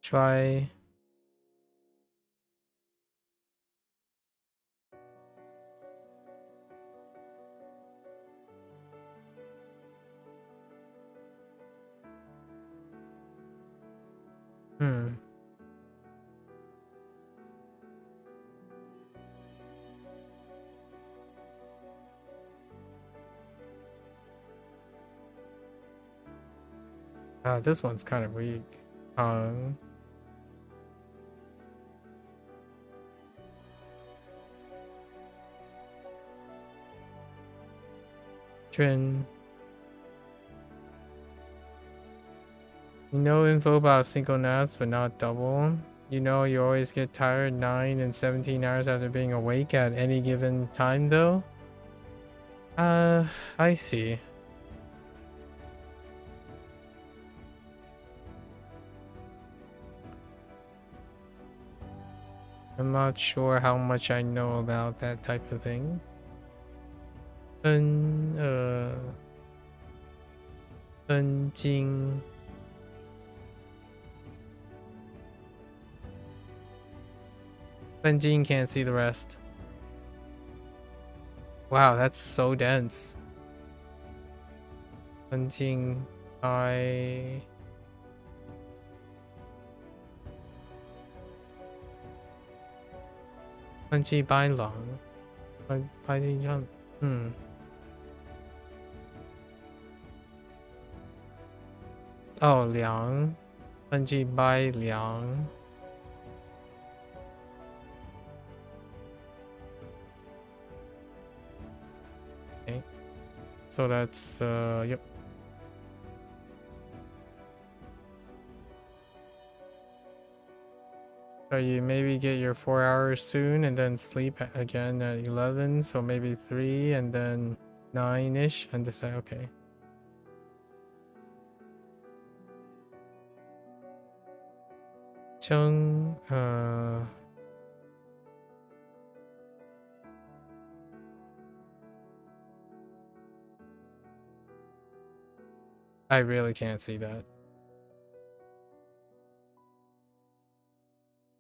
Try. This one's kind of weak. Trin. You know info about single naps, but not double. You know you always get tired 9 and 17 hours after being awake at any given time, though. I see. I'm not sure how much I know about that type of thing. 分金 Benjin can't see the rest. Wow, that's so dense. Benjin, I... Benji Bai Long. Bai Yang. Oh, Liang. Benji Bai Liang. Okay. So that's, yep. So you maybe get your 4 hours soon and then sleep again at 11, so maybe 3 and then 9-ish and decide, okay. Chung, I really can't see that.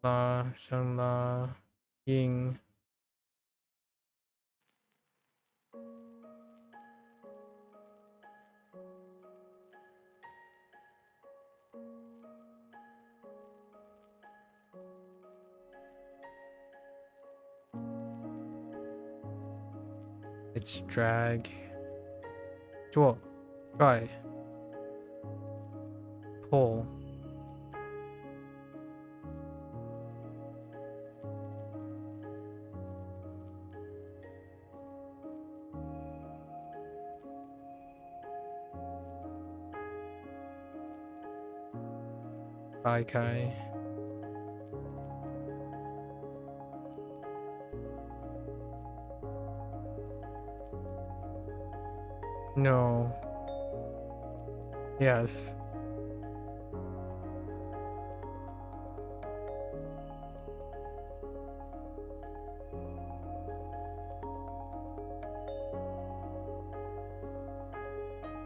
La, Shang La, Ying. It's drag. Draw. Try. Pull. Bye, Kai. No. Yes.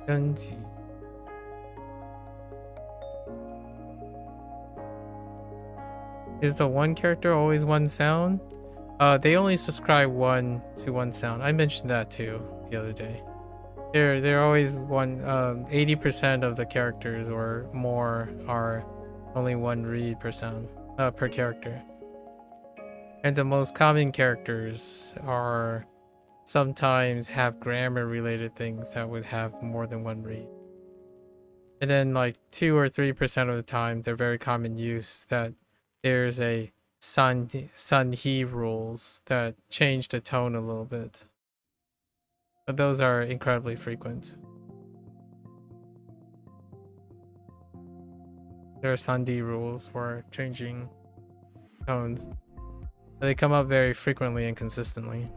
Genji. Is the one character always one sound? They only subscribe one to one sound. I mentioned that too the other day. They're always one. 80% of the characters or more are only one read per sound, per character. And the most common characters are sometimes have grammar related things that would have more than one read. And then like 2 or 3% of the time, they're very common use that there's a Sanhi rules that change the tone a little bit. But those are incredibly frequent. There are Sandi rules for changing tones. They come up very frequently and consistently.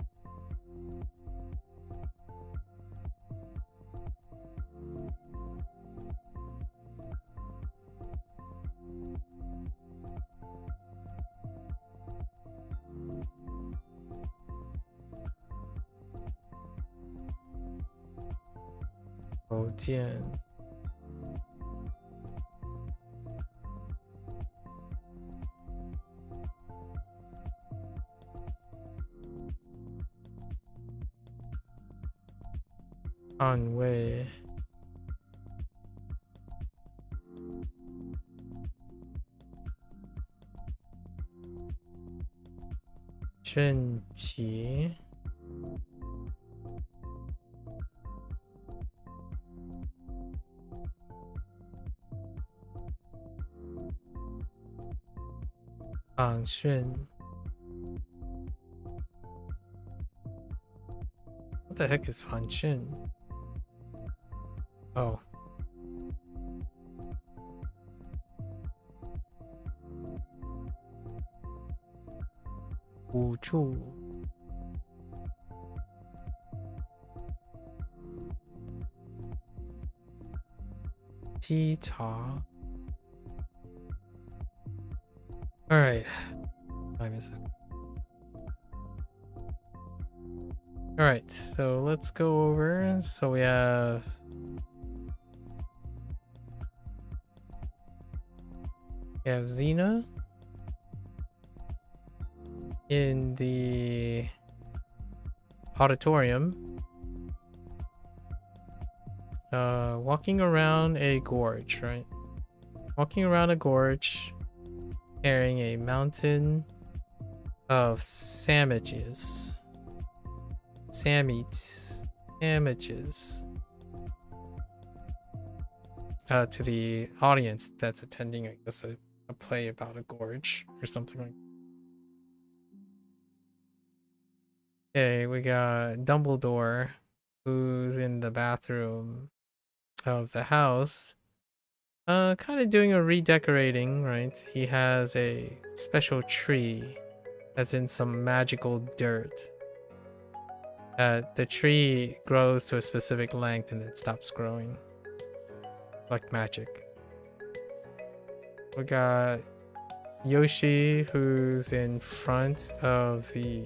Oh, Jian. Anwei. Chunqi. Angxun. What the heck is Fanxun? Oh. Wu Chu. tea cha. All right. Time is up. All right, so let's go over. So we have Xena in the auditorium, walking around a gorge, right? Walking around a gorge, carrying a mountain of sandwiches. Sandwiches. To the audience that's attending, I guess, a play about a gorge or something like that. Okay, we got Dumbledore, who's in the bathroom of the house, kind of doing a redecorating, right? He has a special tree, as in some magical dirt. The tree grows to a specific length and then stops growing, like magic. We got Yoshi, who's in front of the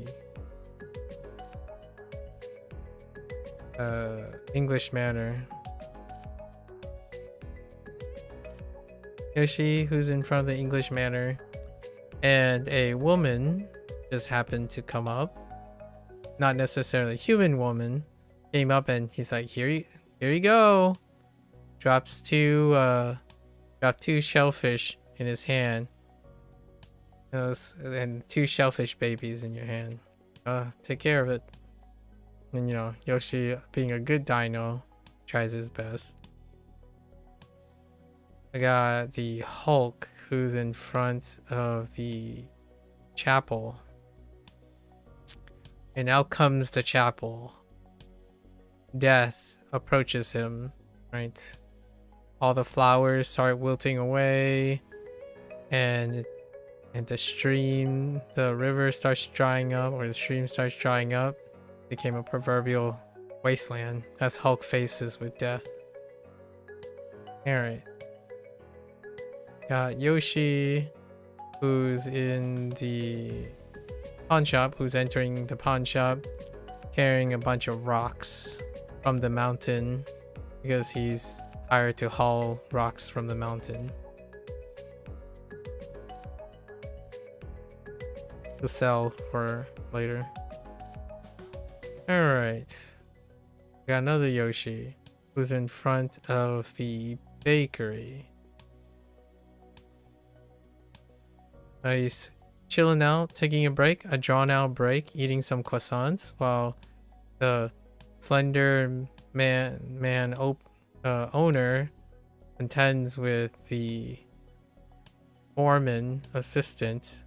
English Manor. Yoshi, who's in front of the English Manor, and a woman just happened to come up. Not necessarily a human woman, came up and he's like, here you go. Dropped two shellfish in his hand. And 2 shellfish babies in your hand. Take care of it. And you know, Yoshi, being a good dino, tries his best. I got the Hulk, who's in front of the chapel. And out comes the chapel. Death approaches him, right? All the flowers start wilting away, and the river starts drying up, or the stream starts drying up. Became a proverbial wasteland as Hulk faces with death. Alright. Got Yoshi, who's in the pawn shop, who's entering the pawn shop, carrying a bunch of rocks from the mountain, because he's hired to haul rocks from the mountain to sell for later. Alright. Got another Yoshi, who's in front of the bakery. He's chilling out, taking a break, a drawn out break, eating some croissants while the slender owner contends with the foreman assistant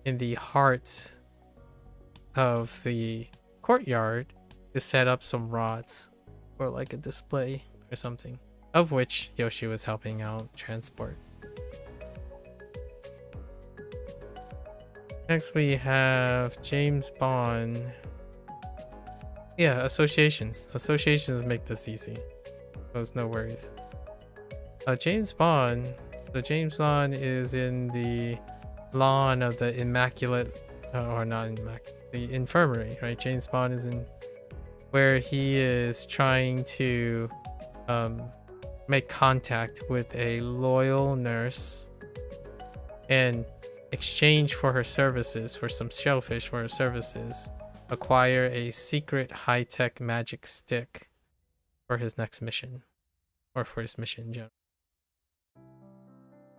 in the heart of the courtyard to set up some rods for like a display or something, of which Yoshi was helping out transport. Next we have James Bond. Yeah, associations make this easy, so it's no worries. James Bond is in the lawn of the immaculate, or not immaculate, the infirmary, right? James Bond is in where he is trying to make contact with a loyal nurse and exchange for her services, for some shellfish for her services, acquire a secret high-tech magic stick for his next mission, or for his mission in general.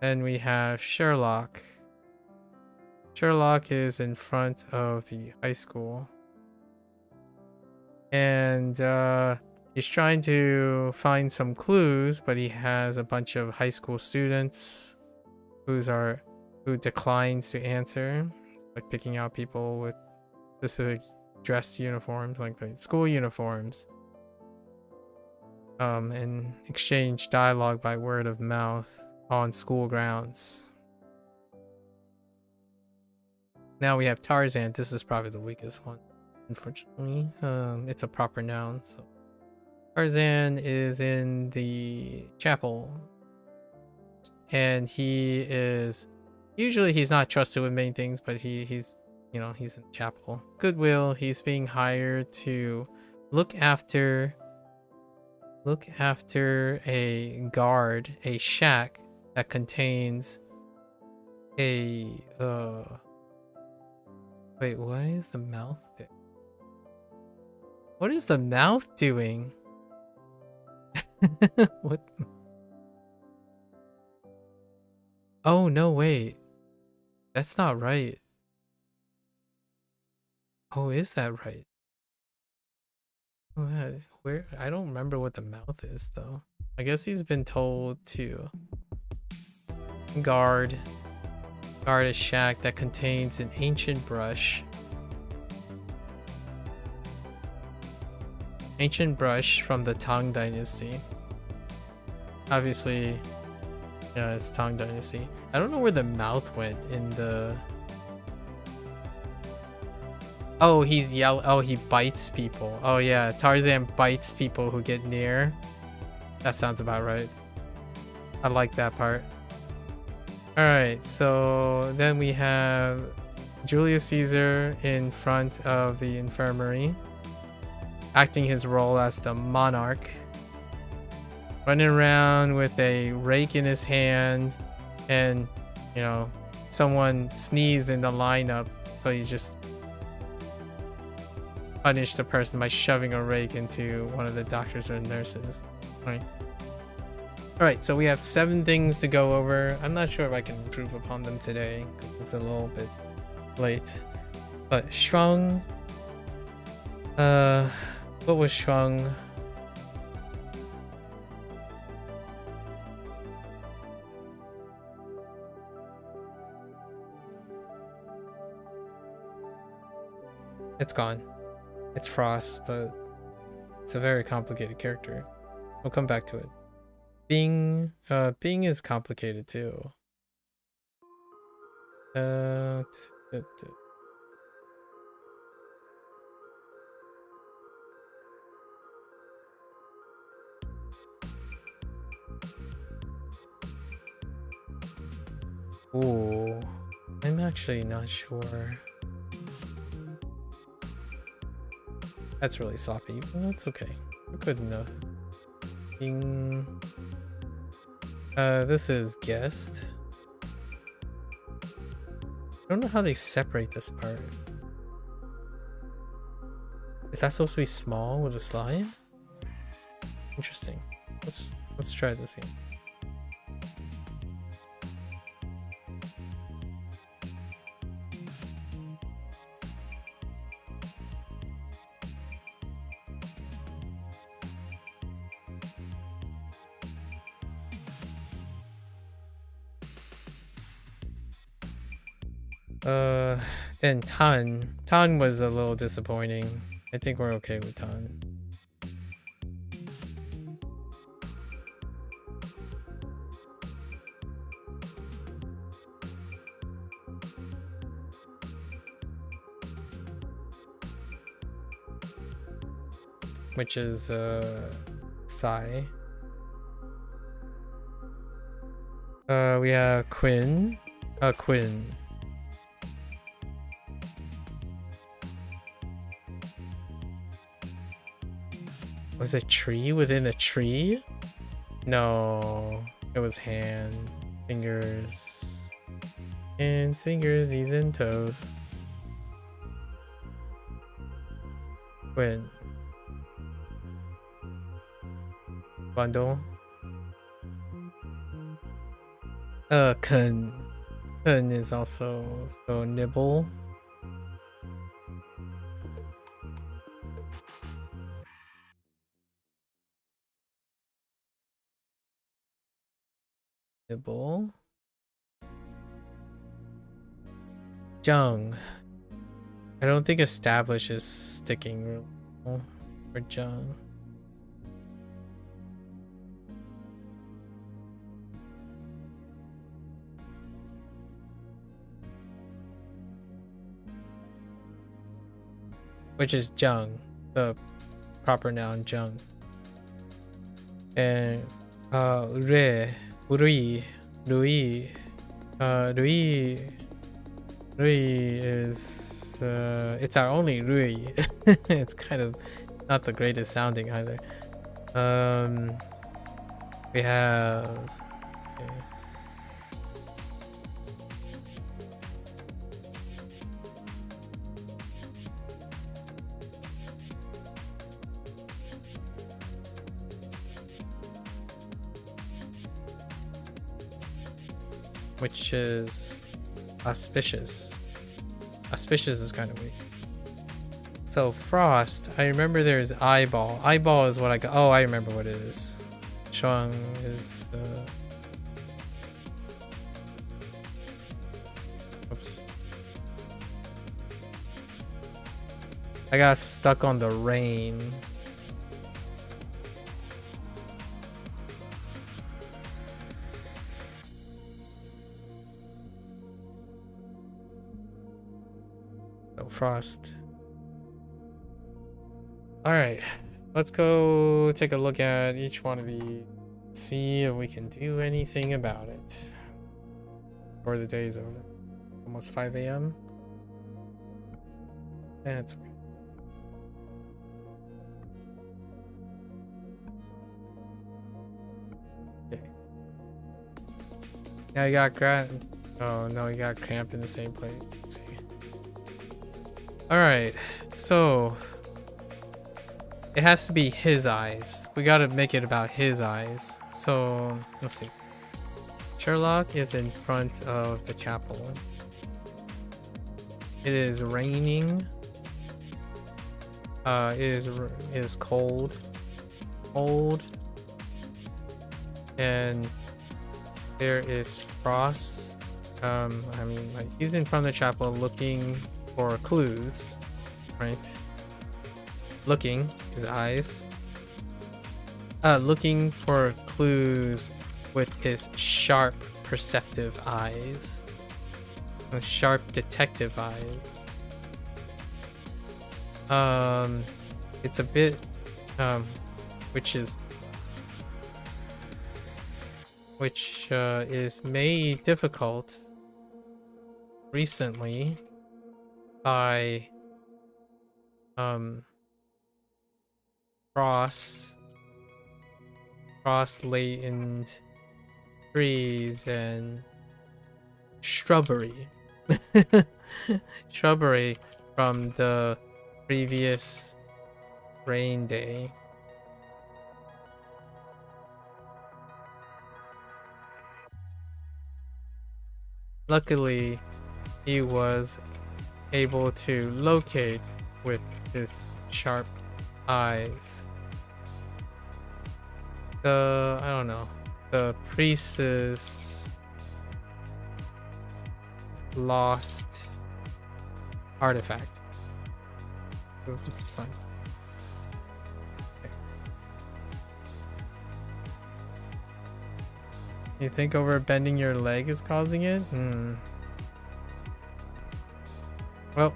Then we have Sherlock. Sherlock is in front of the high school, and he's trying to find some clues, but he has a bunch of high school students who declines to answer, like picking out people with specific dress uniforms, like the school uniforms, and exchange dialogue by word of mouth on school grounds. Now we have Tarzan. This is probably the weakest one, unfortunately. It's a proper noun, so Tarzan is in the chapel, and he is usually he's not trusted with many things, but he's you know he's in the chapel. Goodwill. He's being hired to look after a guard, a shack that contains a wait, what is the mouth there? What is the mouth doing? What? Oh no, wait. That's not right. Oh, is that right? Oh, where? I don't remember what the mouth is though. I guess he's been told to guard a shack that contains an ancient brush. Ancient brush from the Tang Dynasty. Obviously, yeah, it's Tang Dynasty. I don't know where the mouth went in the... Oh, he's yell. Oh, he bites people. Oh yeah, Tarzan bites people who get near. That sounds about right. I like that part. Alright, so then we have Julius Caesar in front of the infirmary, acting his role as the monarch, running around with a rake in his hand, and, you know, someone sneezed in the lineup, so he just punished the person by shoving a rake into one of the doctors or nurses. Alright, so we have 7 things to go over. I'm not sure if I can improve upon them today, because it's a little bit late. But Shuang... what was Shuang? It's gone. It's Frost, but it's a very complicated character. We'll come back to it. Bing is complicated too. Ooh, I'm actually not sure. That's really sloppy, but that's okay. We're good enough. Bing. This is guest. I don't know how they separate this part. Is that supposed to be small with a slide? Interesting. Let's try this again. Then Tan. Tan was a little disappointing. I think we're okay with Tan. Which is Sai. We have Quinn. Quinn. Was a tree within a tree? No, it was hands, fingers, hands, fingers, knees, and toes. Quinn. Bundle. Kun. Kun is also so nibble. Nibble. Jung. I don't think establish is sticking real well for Jung. Which is Jung, the proper noun Jung. And Rui is it's our only Rui. It's kind of not the greatest sounding either. We have which is auspicious. Auspicious is kind of weak. So Frost, I remember there's Eyeball. Eyeball is what I got. Oh, I remember what it is. Hoang is oops. I got stuck on the rain. So Frost. All right, let's go take a look at each one of these. See if we can do anything about it. Before the day's over. Almost 5 a.m. That's okay. Okay. Yeah, I got cramped. Oh no, he got cramped in the same place. Let's see. All right, so. It has to be his eyes. We gotta make it about his eyes. So, let's see. Sherlock is in front of the chapel. It is raining. It is cold. Cold. And there is Frost. I mean, like, he's in front of the chapel looking for clues, right? Looking, his eyes. Looking for clues with his sharp, perceptive eyes. Sharp, detective eyes. It's a bit, which is made difficult recently by, cross-latent trees and shrubbery. Shrubbery from the previous rain day. Luckily, he was able to locate with his sharp eyes I don't know, the priest's lost artifact. Oh, this is fun. Okay. You think overbending your leg is causing it? Well,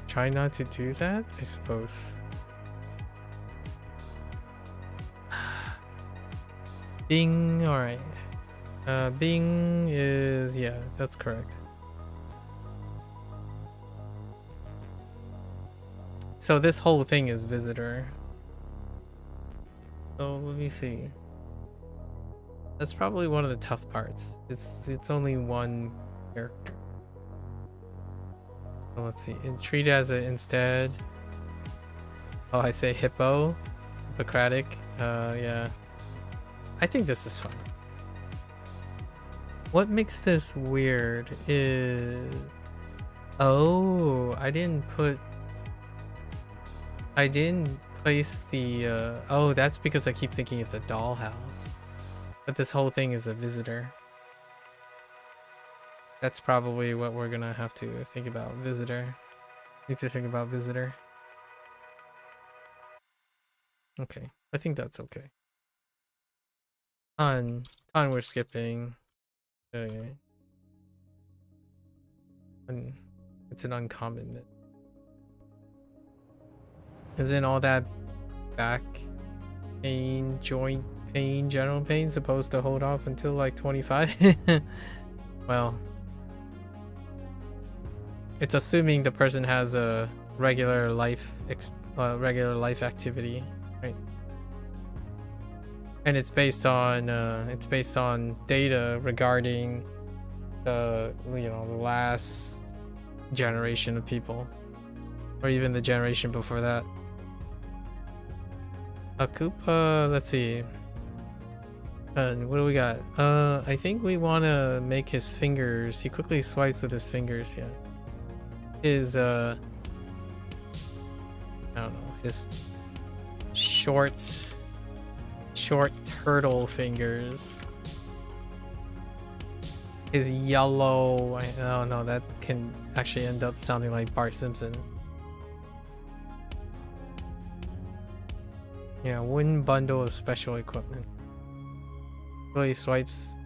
try not to do that, I suppose. Bing, alright. Bing is, yeah, that's correct. So this whole thing is visitor. So let me see. That's probably one of the tough parts. It's only one character. So let's see. Treat as a instead. Oh, I say hippo. Hippocratic. Yeah. I think this is fun. What makes this weird is... Oh, I didn't place the... Oh, that's because I keep thinking it's a dollhouse. But this whole thing is a visitor. That's probably what we're gonna have to think about. Visitor. Need to think about visitor. Okay, I think that's okay. Ton we're skipping. Okay. It's an uncommon myth. Isn't all that back pain, joint pain, general pain, supposed to hold off until like 25. Well, it's assuming the person has a regular life activity, right? And it's based on data regarding the the last generation of people, or even the generation before that. Akupa, let's see. And what do we got? I think we want to make his fingers. He quickly swipes with his fingers. Yeah. His I don't know. His short turtle fingers. His yellow. Oh no, that can actually end up sounding like Bart Simpson. Yeah, wooden bundle of special equipment. Really swipes.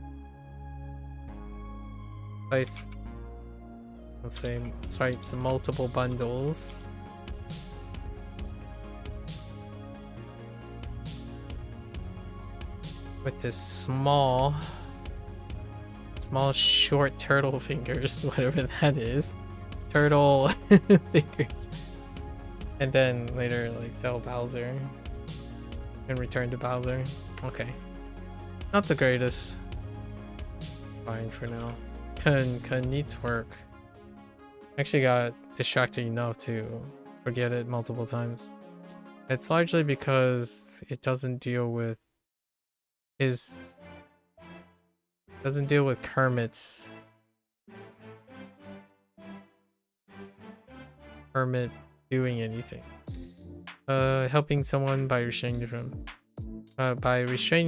Let's say swipes multiple bundles. With this small short turtle fingers, whatever that is. Turtle fingers. And then later like tell Bowser. And return to Bowser. Okay. Not the greatest. Fine for now. Can needs work. Actually got distracted enough to forget it multiple times. It's largely because it doesn't deal with Kermit's Kermit doing anything. Helping someone by restraining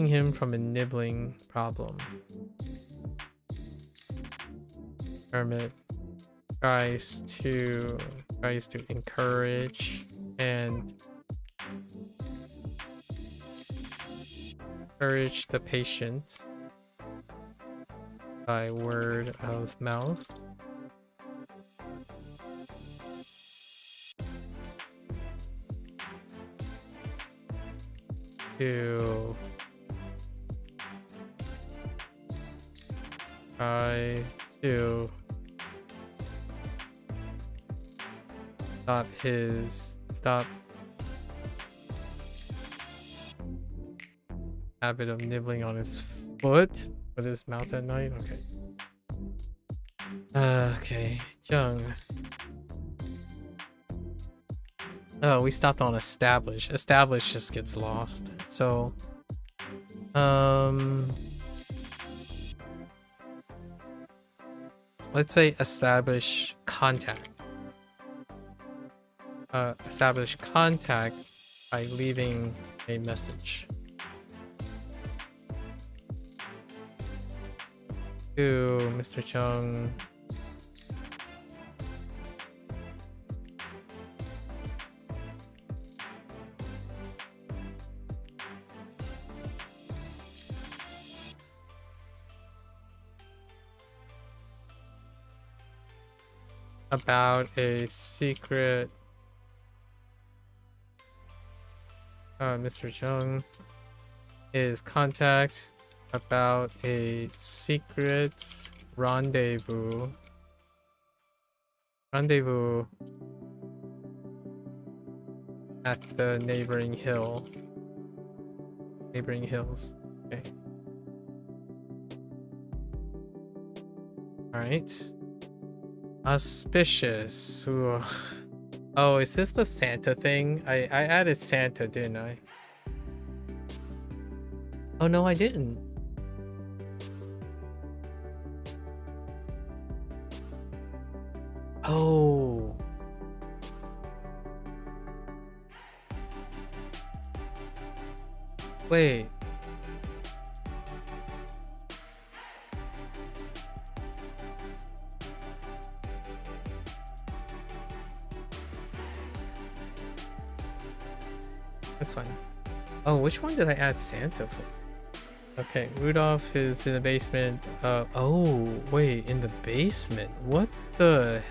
him from a nibbling problem. Kermit tries to encourage the patient by word of mouth. To try to stop habit of nibbling on his foot with his mouth at night. Okay, Jung. Oh, we stopped on establish. Establish just gets lost. So, let's say establish contact. Establish contact by leaving a message. To Mr. Chung. About a secret. Mr. Chung is contact about a secret rendezvous at the neighboring hills. Okay. All right. Auspicious. Ooh. Oh, is this the Santa thing? I added Santa, didn't I? Oh no, I didn't. Oh. Wait. That's fine. Oh, which one did I add Santa for? Okay, Rudolph is in the basement. Oh, wait, in the basement? What the?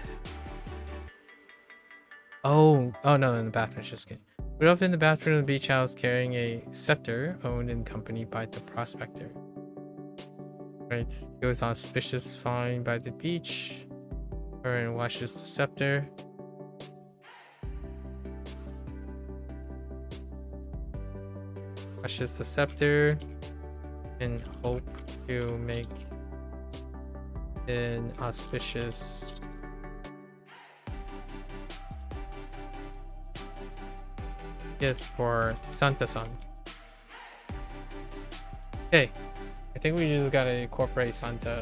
Oh, no, in the bathroom, just kidding. Rudolph in the bathroom of the beach house carrying a scepter owned and accompanied by the prospector. Right, he was auspicious find by the beach. And washes the scepter. Washes the scepter and hope to make an auspicious gift for Santa-san. Okay, I think we just gotta incorporate Santa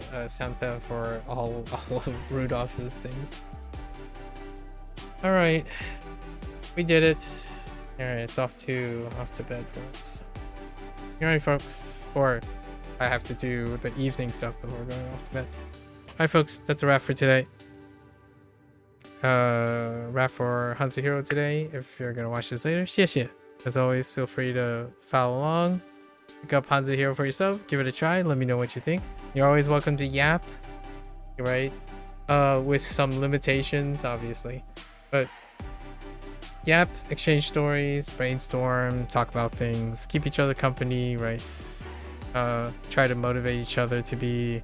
for all of Rudolph's things. All right, we did it. All right, it's off to bed, folks. All right, folks, or I have to do the evening stuff before going off to bed. All right, folks, that's a wrap for today. Wrap for HanziHero today. If you're gonna watch this later, xie. As always, feel free to follow along. Pick up HanziHero for yourself. Give it a try. Let me know what you think. You're always welcome to yap, right? With some limitations, obviously, but yap, exchange stories, brainstorm, talk about things, keep each other company, right? Try to motivate each other to be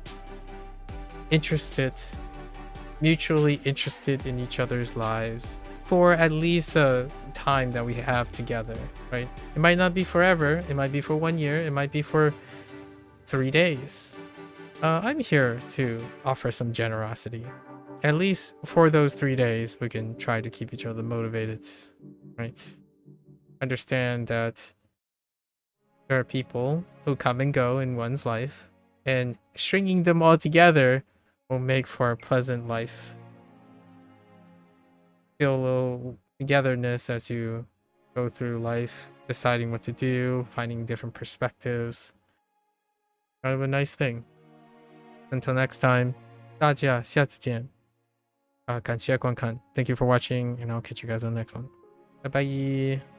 interested, mutually interested in each other's lives for at least the time that we have together, right? It might not be forever. It might be for 1 year. It might be for 3 days. I'm here to offer some generosity. At least for those 3 days, we can try to keep each other motivated, right? Understand that there are people who come and go in one's life, and stringing them all together will make for a pleasant life. Feel a little togetherness as you go through life, deciding what to do, finding different perspectives. Kind of a nice thing. Until next time, 大家下次见。感谢观看. Thank you for watching, and I'll catch you guys on the next one. Bye bye.